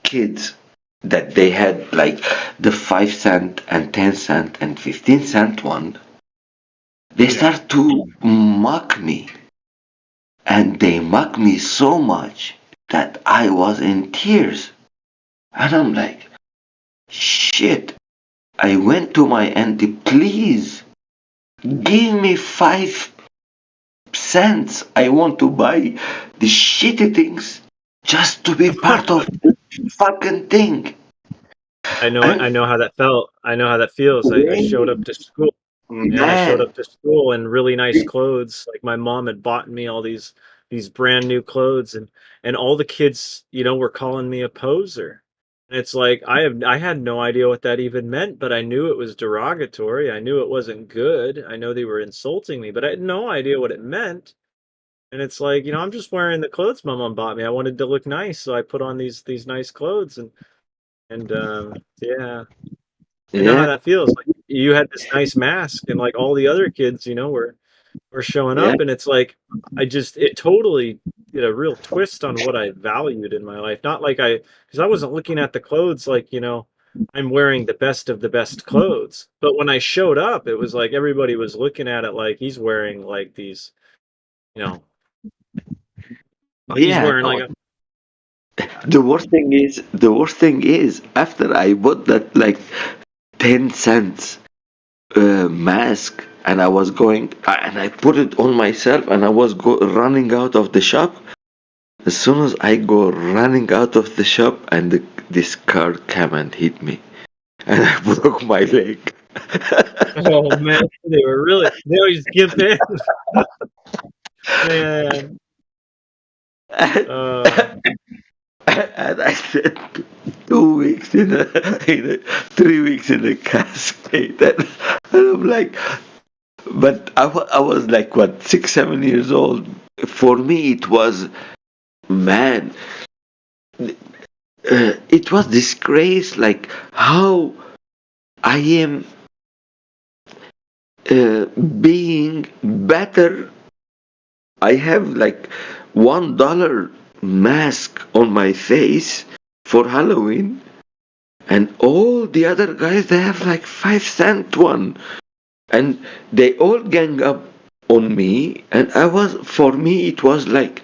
kids, that they had like the 5 cent and 10 cent and 15 cent one, they start to mock me. And they mocked me so much that I was in tears. And I'm like, shit. I went to my auntie, please give me 5 cents. I want to buy the shitty things just to be part of the fucking thing. I know how that felt. I know how that feels. I showed up to school. Man, I showed up to school in really nice clothes. Like my mom had bought me all these brand new clothes, and all the kids, were calling me a poser. And it's like I had no idea what that even meant, but I knew it was derogatory. I knew it wasn't good. I know they were insulting me, but I had no idea what it meant. And it's like, I'm just wearing the clothes my mom bought me. I wanted to look nice, so I put on these nice clothes, and yeah. I know how that feels. Like you had this nice mask, and like all the other kids, were showing up, and it's like it totally did a real twist on what I valued in my life. Not like because I wasn't looking at the clothes like, I'm wearing the best of the best clothes. But when I showed up, it was like everybody was looking at it like he's wearing like these, he's wearing like a The worst thing is, after I bought that like 10 cents mask, and I was going, and I put it on myself, and I was running out of the shop. As soon as I go running out of the shop, and this car came and hit me, and I broke my leg. Oh man, they always give in. Man. And I said 2 weeks 3 weeks in a cascade, and I'm like, but I was like what 6-7 years old. For me, it was, man, it was disgrace. Like how I am being better. I have like $1 mask on my face for Halloween, and all the other guys, they have like 5 cent one, and they all gang up on me. And for me, it was like,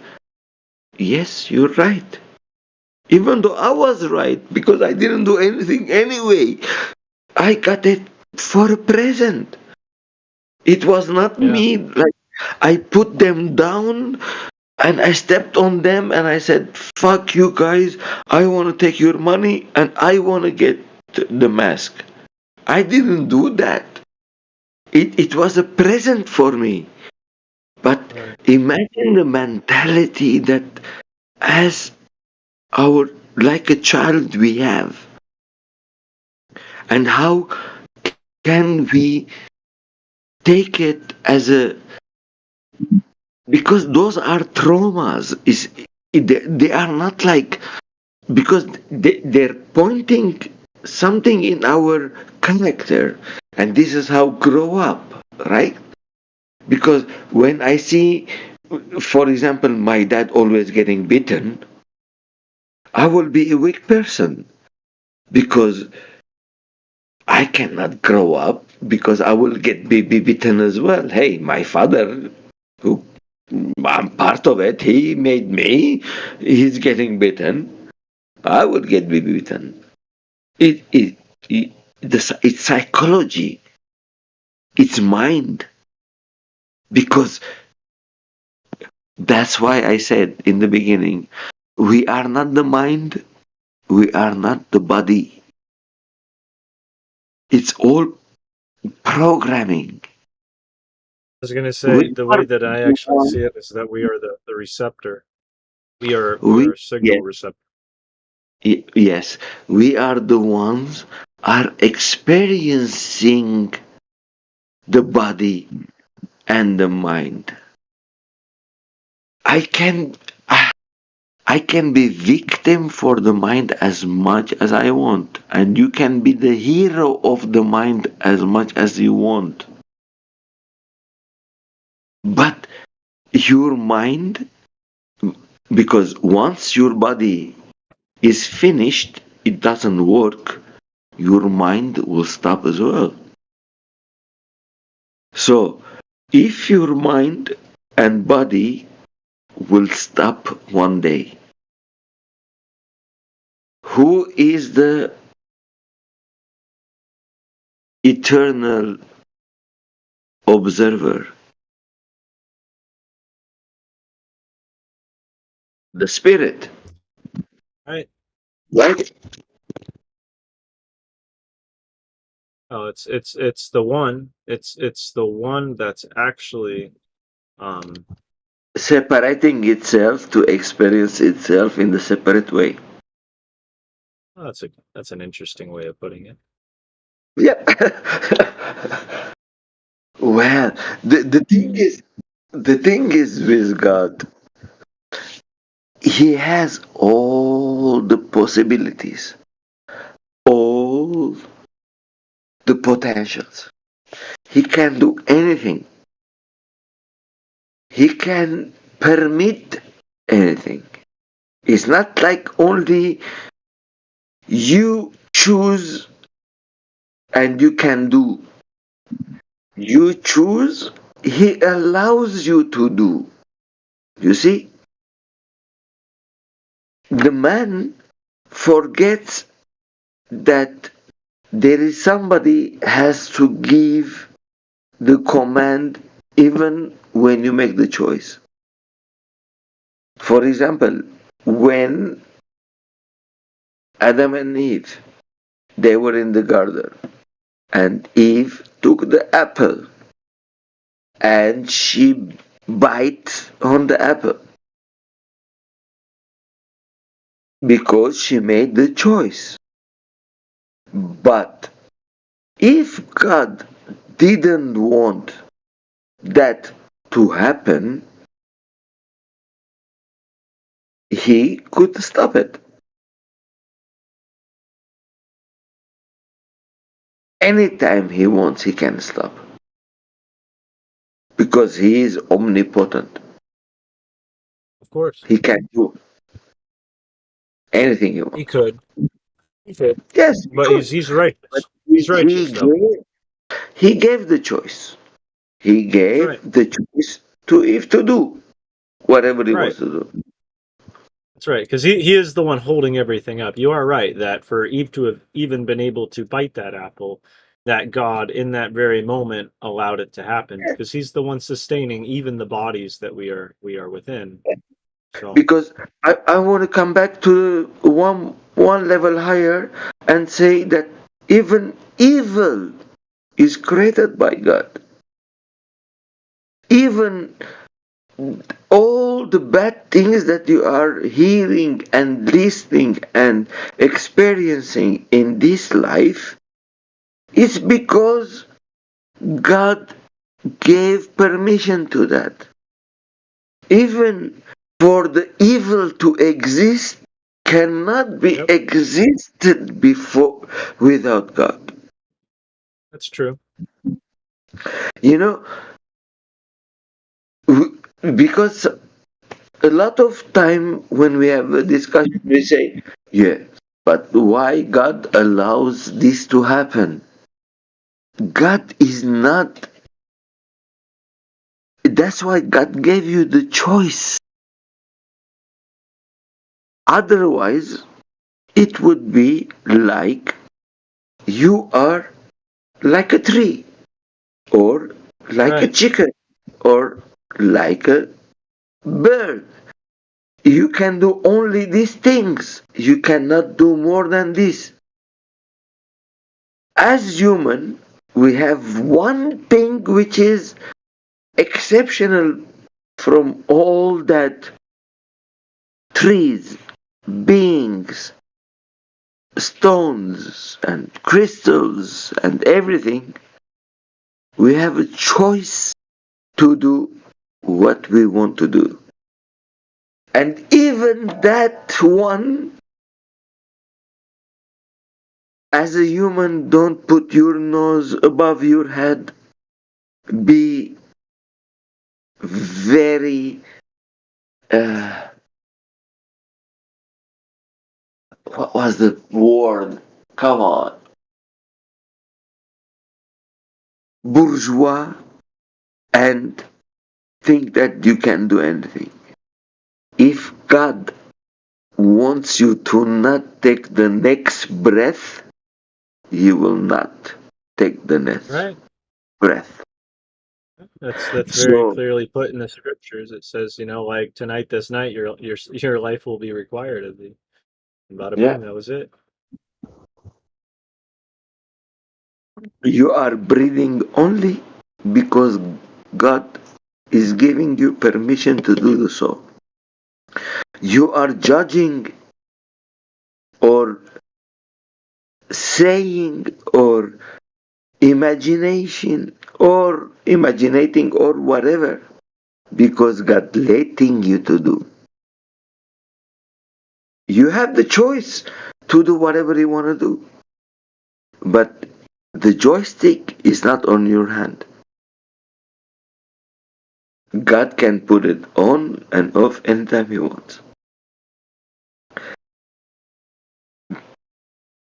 yes, you're right. Even though I was right, because I didn't do anything anyway. I got it for a present. It was not me. Like, I put them down, and I stepped on them, and I said, fuck you guys, I want to take your money, and I want to get the mask. I didn't do that. It was a present for me. But imagine the mentality that as like a child we have, and how can we take it as because those are traumas. They are not like, because they're pointing something in our character, and this is how grow up, right? Because when I see, for example, my dad always getting beaten, I will be a weak person, because I cannot grow up, because I will be beaten as well. Hey, my father, who I'm part of it, he made me, he's getting beaten, I will get beaten. It's psychology, it's mind. Because that's why I said in the beginning, we are not the mind, we are not the body. It's all programming. I was gonna say the way that I actually see it is that we are the receptor. We are a signal receptor. Yes, we are the ones are experiencing the body and the mind. I can be victim for the mind as much as I want, and you can be the hero of the mind as much as you want. But your mind, because once your body is finished, doesn't work, your mind will stop as well. So, if your mind and body will stop one day, who is the eternal observer? The spirit, Right. right? Oh, it's the one. It's the one that's actually um Separating itself to experience itself in the separate way. oh, that's an interesting way of putting it. Yeah. Well, the thing is with God, He has all the possibilities, all the potentials. He can do anything. He can permit anything. It's not like only you choose and you can do. You choose, He allows you to do. You see? The man forgets that there is somebody has to give the command even when you make the choice. For example, when Adam and Eve they were in the garden and Eve took the apple and she bite on the apple because she made the choice. But if God didn't want that to happen, He could stop it. Anytime He wants, He can stop. Because He is omnipotent. Of course. He can do anything He He wants. could. He could. Yes, But he's but righteous. He's righteous though. he gave the choice. He That's gave right. the choice to Eve to do whatever he Right. wants to do. That's right, because he is the one holding everything up. You are right that for Eve to have even been able to bite that apple, that God in that very moment allowed it to happen because he's the one sustaining even the bodies that we are within. So Because I want to come back to one level higher and say that even evil is created by God. Even all the bad things that you are hearing and listening and experiencing in this life is because God gave permission to that. Even for the evil to exist cannot be existed before without God. that's true. You know, because a lot of time when we have a discussion, we say, yeah, but why God allows this to happen? God is not. That's why God gave you the choice. Otherwise, it would be like you are like a tree, or like a Right. chicken, or like a bird. You can do only these things. You cannot do more than this. As human, we have one thing which is exceptional from all that trees, beings, stones and crystals and everything. We have a choice to do what we want to do. And even that one, as a human, don't put your nose above your head. Be very, what was the word? Come on. Bourgeois and think that you can do anything. If God wants you to not take the next breath, He will not take the next Right. breath. That's very So, clearly put in the scriptures. It says, you know, like tonight, this night, your life will be required of thee. And bada yeah, boom, that was it. you are breathing only because God is giving you permission to do so. You are judging or saying or imaginating or whatever because God letting you to do. You have the choice to do whatever you want to do, but the joystick is not on your hand. God can put it on and off anytime He wants.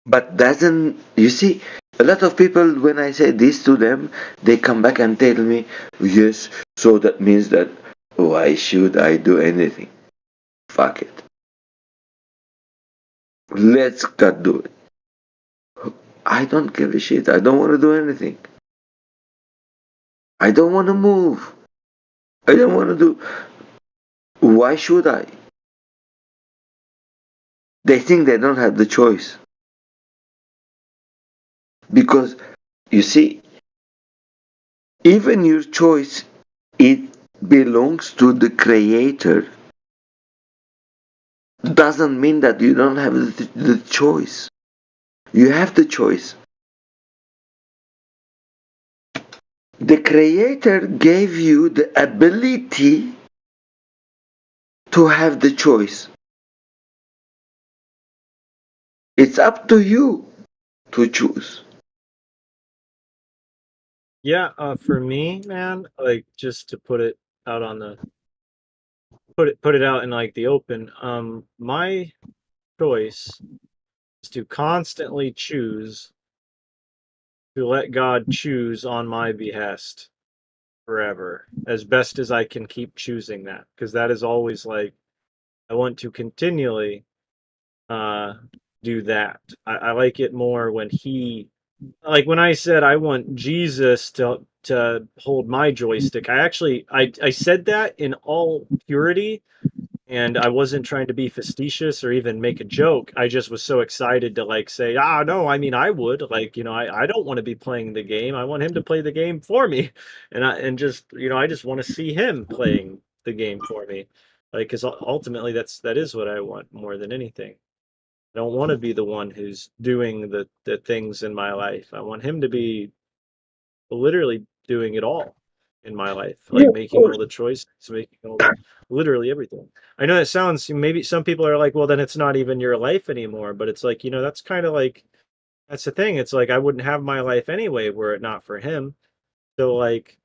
But doesn't, you see, a lot of people, when I say this to them, they come back and tell me, yes, so that means that why should I do anything? Fuck it. Let's God do it. I don't give a shit. I don't want to do anything. I don't want to move. I don't want to do. Why should I? They think they don't have the choice. Because, you see, even your choice, it belongs to the Creator. Doesn't mean that you don't have the choice. You have the choice. The Creator gave you the ability to have the choice. It's up to you to choose. Yeah, for me, man, like just to put it out on the put it out in like the open, my choice is to constantly choose to let God choose on my behest forever, as best as I can keep choosing that, because that is always like I want to continually do that. I like it more when he, like when I said I want Jesus to hold my joystick. I said that in all purity, and I wasn't trying to be facetious or even make a joke. I just was so excited to like say, ah, no, I mean, I would like, you know, I don't want to be playing the game. I want him to play the game for me, and just, you know, I just want to see him playing the game for me, like, because ultimately that is what I want more than anything. I don't want to be the one who's doing the things in my life. I want him to be literally doing it all in my life, Yeah, like of making course. all the choices, making all the literally everything. I know that sounds, maybe some people are like, well, then it's not even your life anymore. But it's like, you know, that's kind of like, that's the thing. It's like I wouldn't have my life anyway were it not for him. So like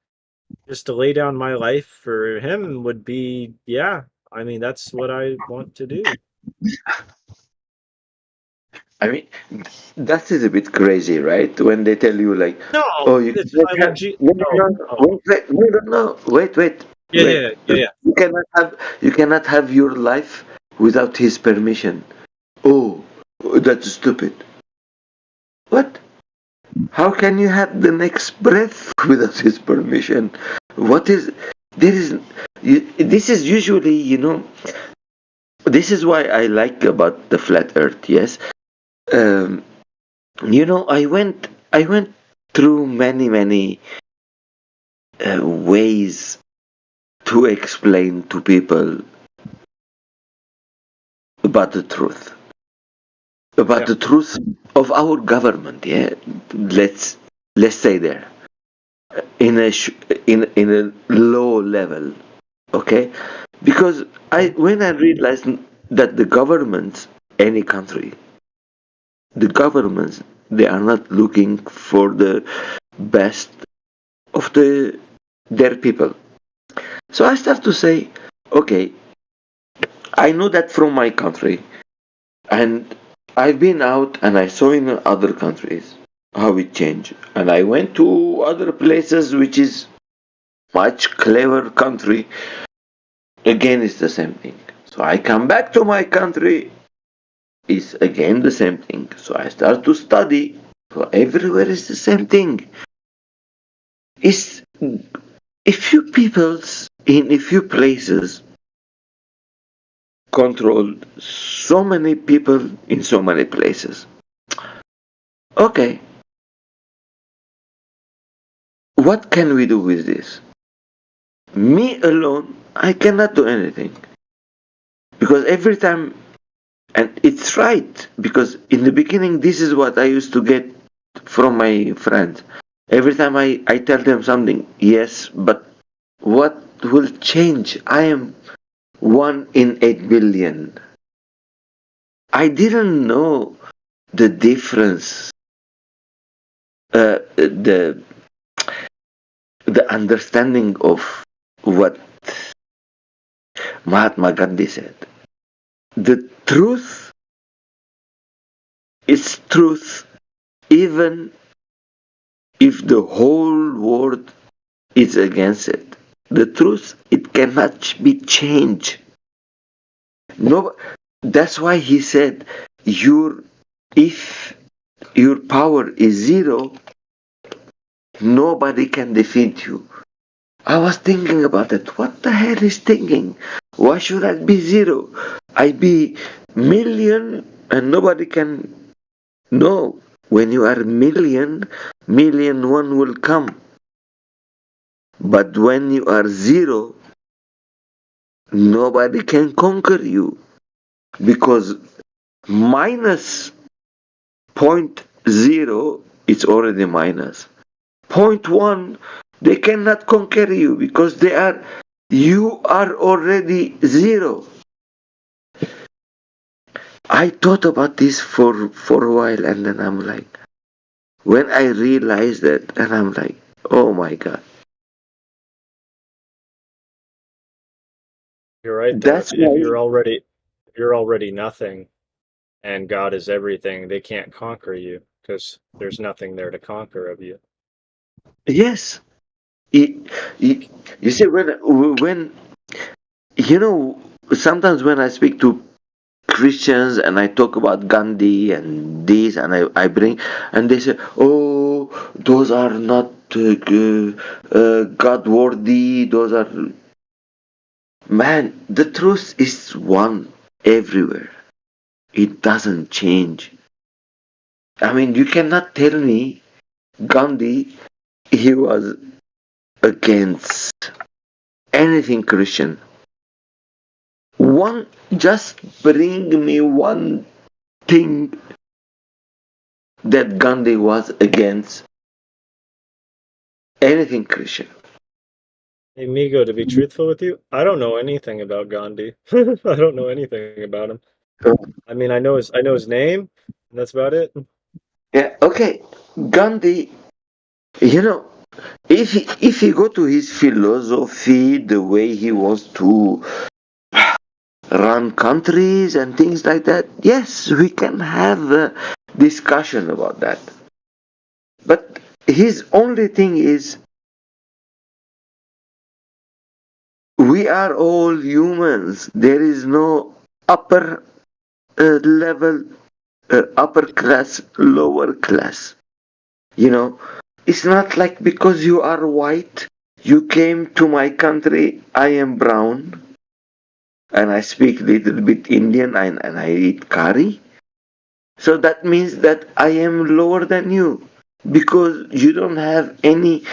just to lay down my life for him would be, yeah, I mean, that's what I want to do. I mean, that is a bit crazy, right? When they tell you like, No, oh, you it's cannot I have, want no, no. no, no, Oh, wait, yeah, yeah, yeah, yeah. you cannot have your life without his permission. Oh, that's stupid. What? How can you have the next breath without his permission? What is, there is, this is usually, you know, this is why I like about the flat earth, yes. Um, you know, I went through many ways to explain to people about the truth, about Yeah. the truth of our government. Yeah, let's say there in a in a low level, okay? Because when I realized that the governments, any country, the governments, they are not looking for the best of their people. So I start to say, okay, I know that from my country, and I've been out and I saw in other countries how it changed, and I went to other places which is much clever country. Again, it's the same thing. So I come back to my country, it's again the same thing. So I start to study. So everywhere is the same thing. It's a few peoples in a few places control so many people in so many places. Okay, what can we do with this? Me alone, I cannot do anything. Because every time, and it's right, because in the beginning, this is what I used to get from my friends. Every time I tell them something, yes, but what will change? I am 1 in 8 billion. I didn't know the difference, the understanding of what Mahatma Gandhi said. The truth is truth, even if the whole world is against it. The truth, it cannot be changed. No, that's why he said, if your power is 0, nobody can defeat you. I was thinking about it. What the hell is thinking? Why should I be 0? I be million and nobody can. No, when you are million, 1,000,001 will come. But when you are 0, nobody can conquer you, because minus 0.0, it's already minus. 0.1, they cannot conquer you because you are already 0. I thought about this for a while, and then I'm like, when I realized that, and I'm like, oh my God. You're right though. That's If why, you're already nothing and God is everything, they can't conquer you because there's nothing there to conquer of you. yes. You see, when sometimes when I speak to Christians and I talk about Gandhi and this, and I bring, and they say, oh, those are not God worthy, those are. Man, the truth is one everywhere. It doesn't change. I mean, you cannot tell me Gandhi, he was against anything Christian. Just bring me one thing that Gandhi was against anything Christian. Hey, Migo, to be truthful with you, I don't know anything about Gandhi. I don't know anything about him. I mean, I know his name, and that's about it. Yeah, okay. Gandhi, if you go to his philosophy, the way he wants to run countries and things like that, yes, we can have a discussion about that. But his only thing is, we are all humans. There is no upper level, upper class, lower class. It's not like because you are white, you came to my country, I am brown, and I speak little bit Indian, and I eat curry. So that means that I am lower than you, because you don't have any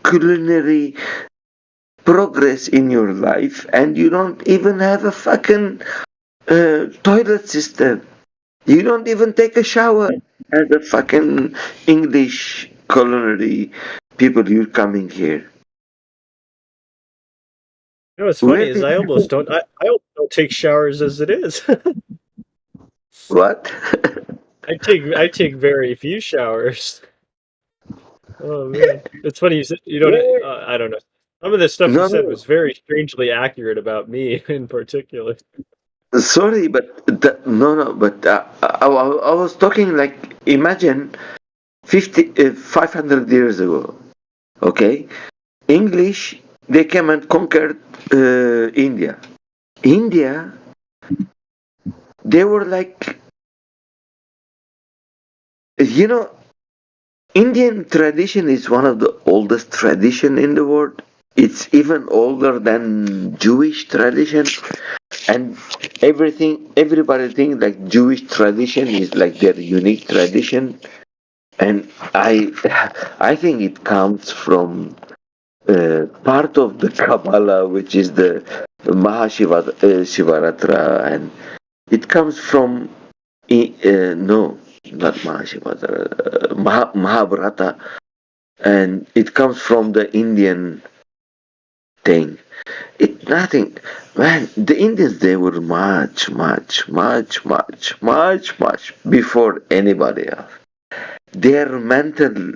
culinary progress in your life, and you don't even have a fucking toilet system. You don't even take a shower as a fucking English culinary people. You're coming here. You know what's funny is I almost don't take showers as it is. What? I take very few showers. Oh man, it's funny you don't. I don't know. Some of the stuff you said was very strangely accurate about me in particular. Sorry, but no. But I was talking like imagine 500 years ago. Okay, English they came and conquered India. India, they were like, you know, Indian tradition is one of the oldest tradition in the world. It's even older than Jewish tradition, and everybody thinks like Jewish tradition is like their unique tradition, and I think it comes from part of the Kabbalah, which is the Shivaratra, and it comes from no, not Mahashivaratra, Mahabharata, and it comes from the Indian thing. It nothing, man. The Indians they were much before anybody else. Their mental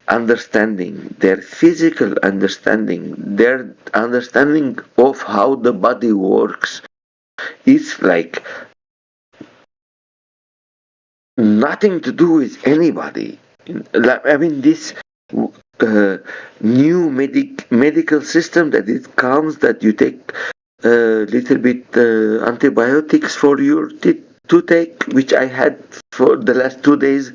understanding, their physical understanding, their understanding of how the body works is like nothing to do with anybody. I mean, this new medical system that it comes that you take a little bit antibiotics for your toothache, which I had for the last 2 days.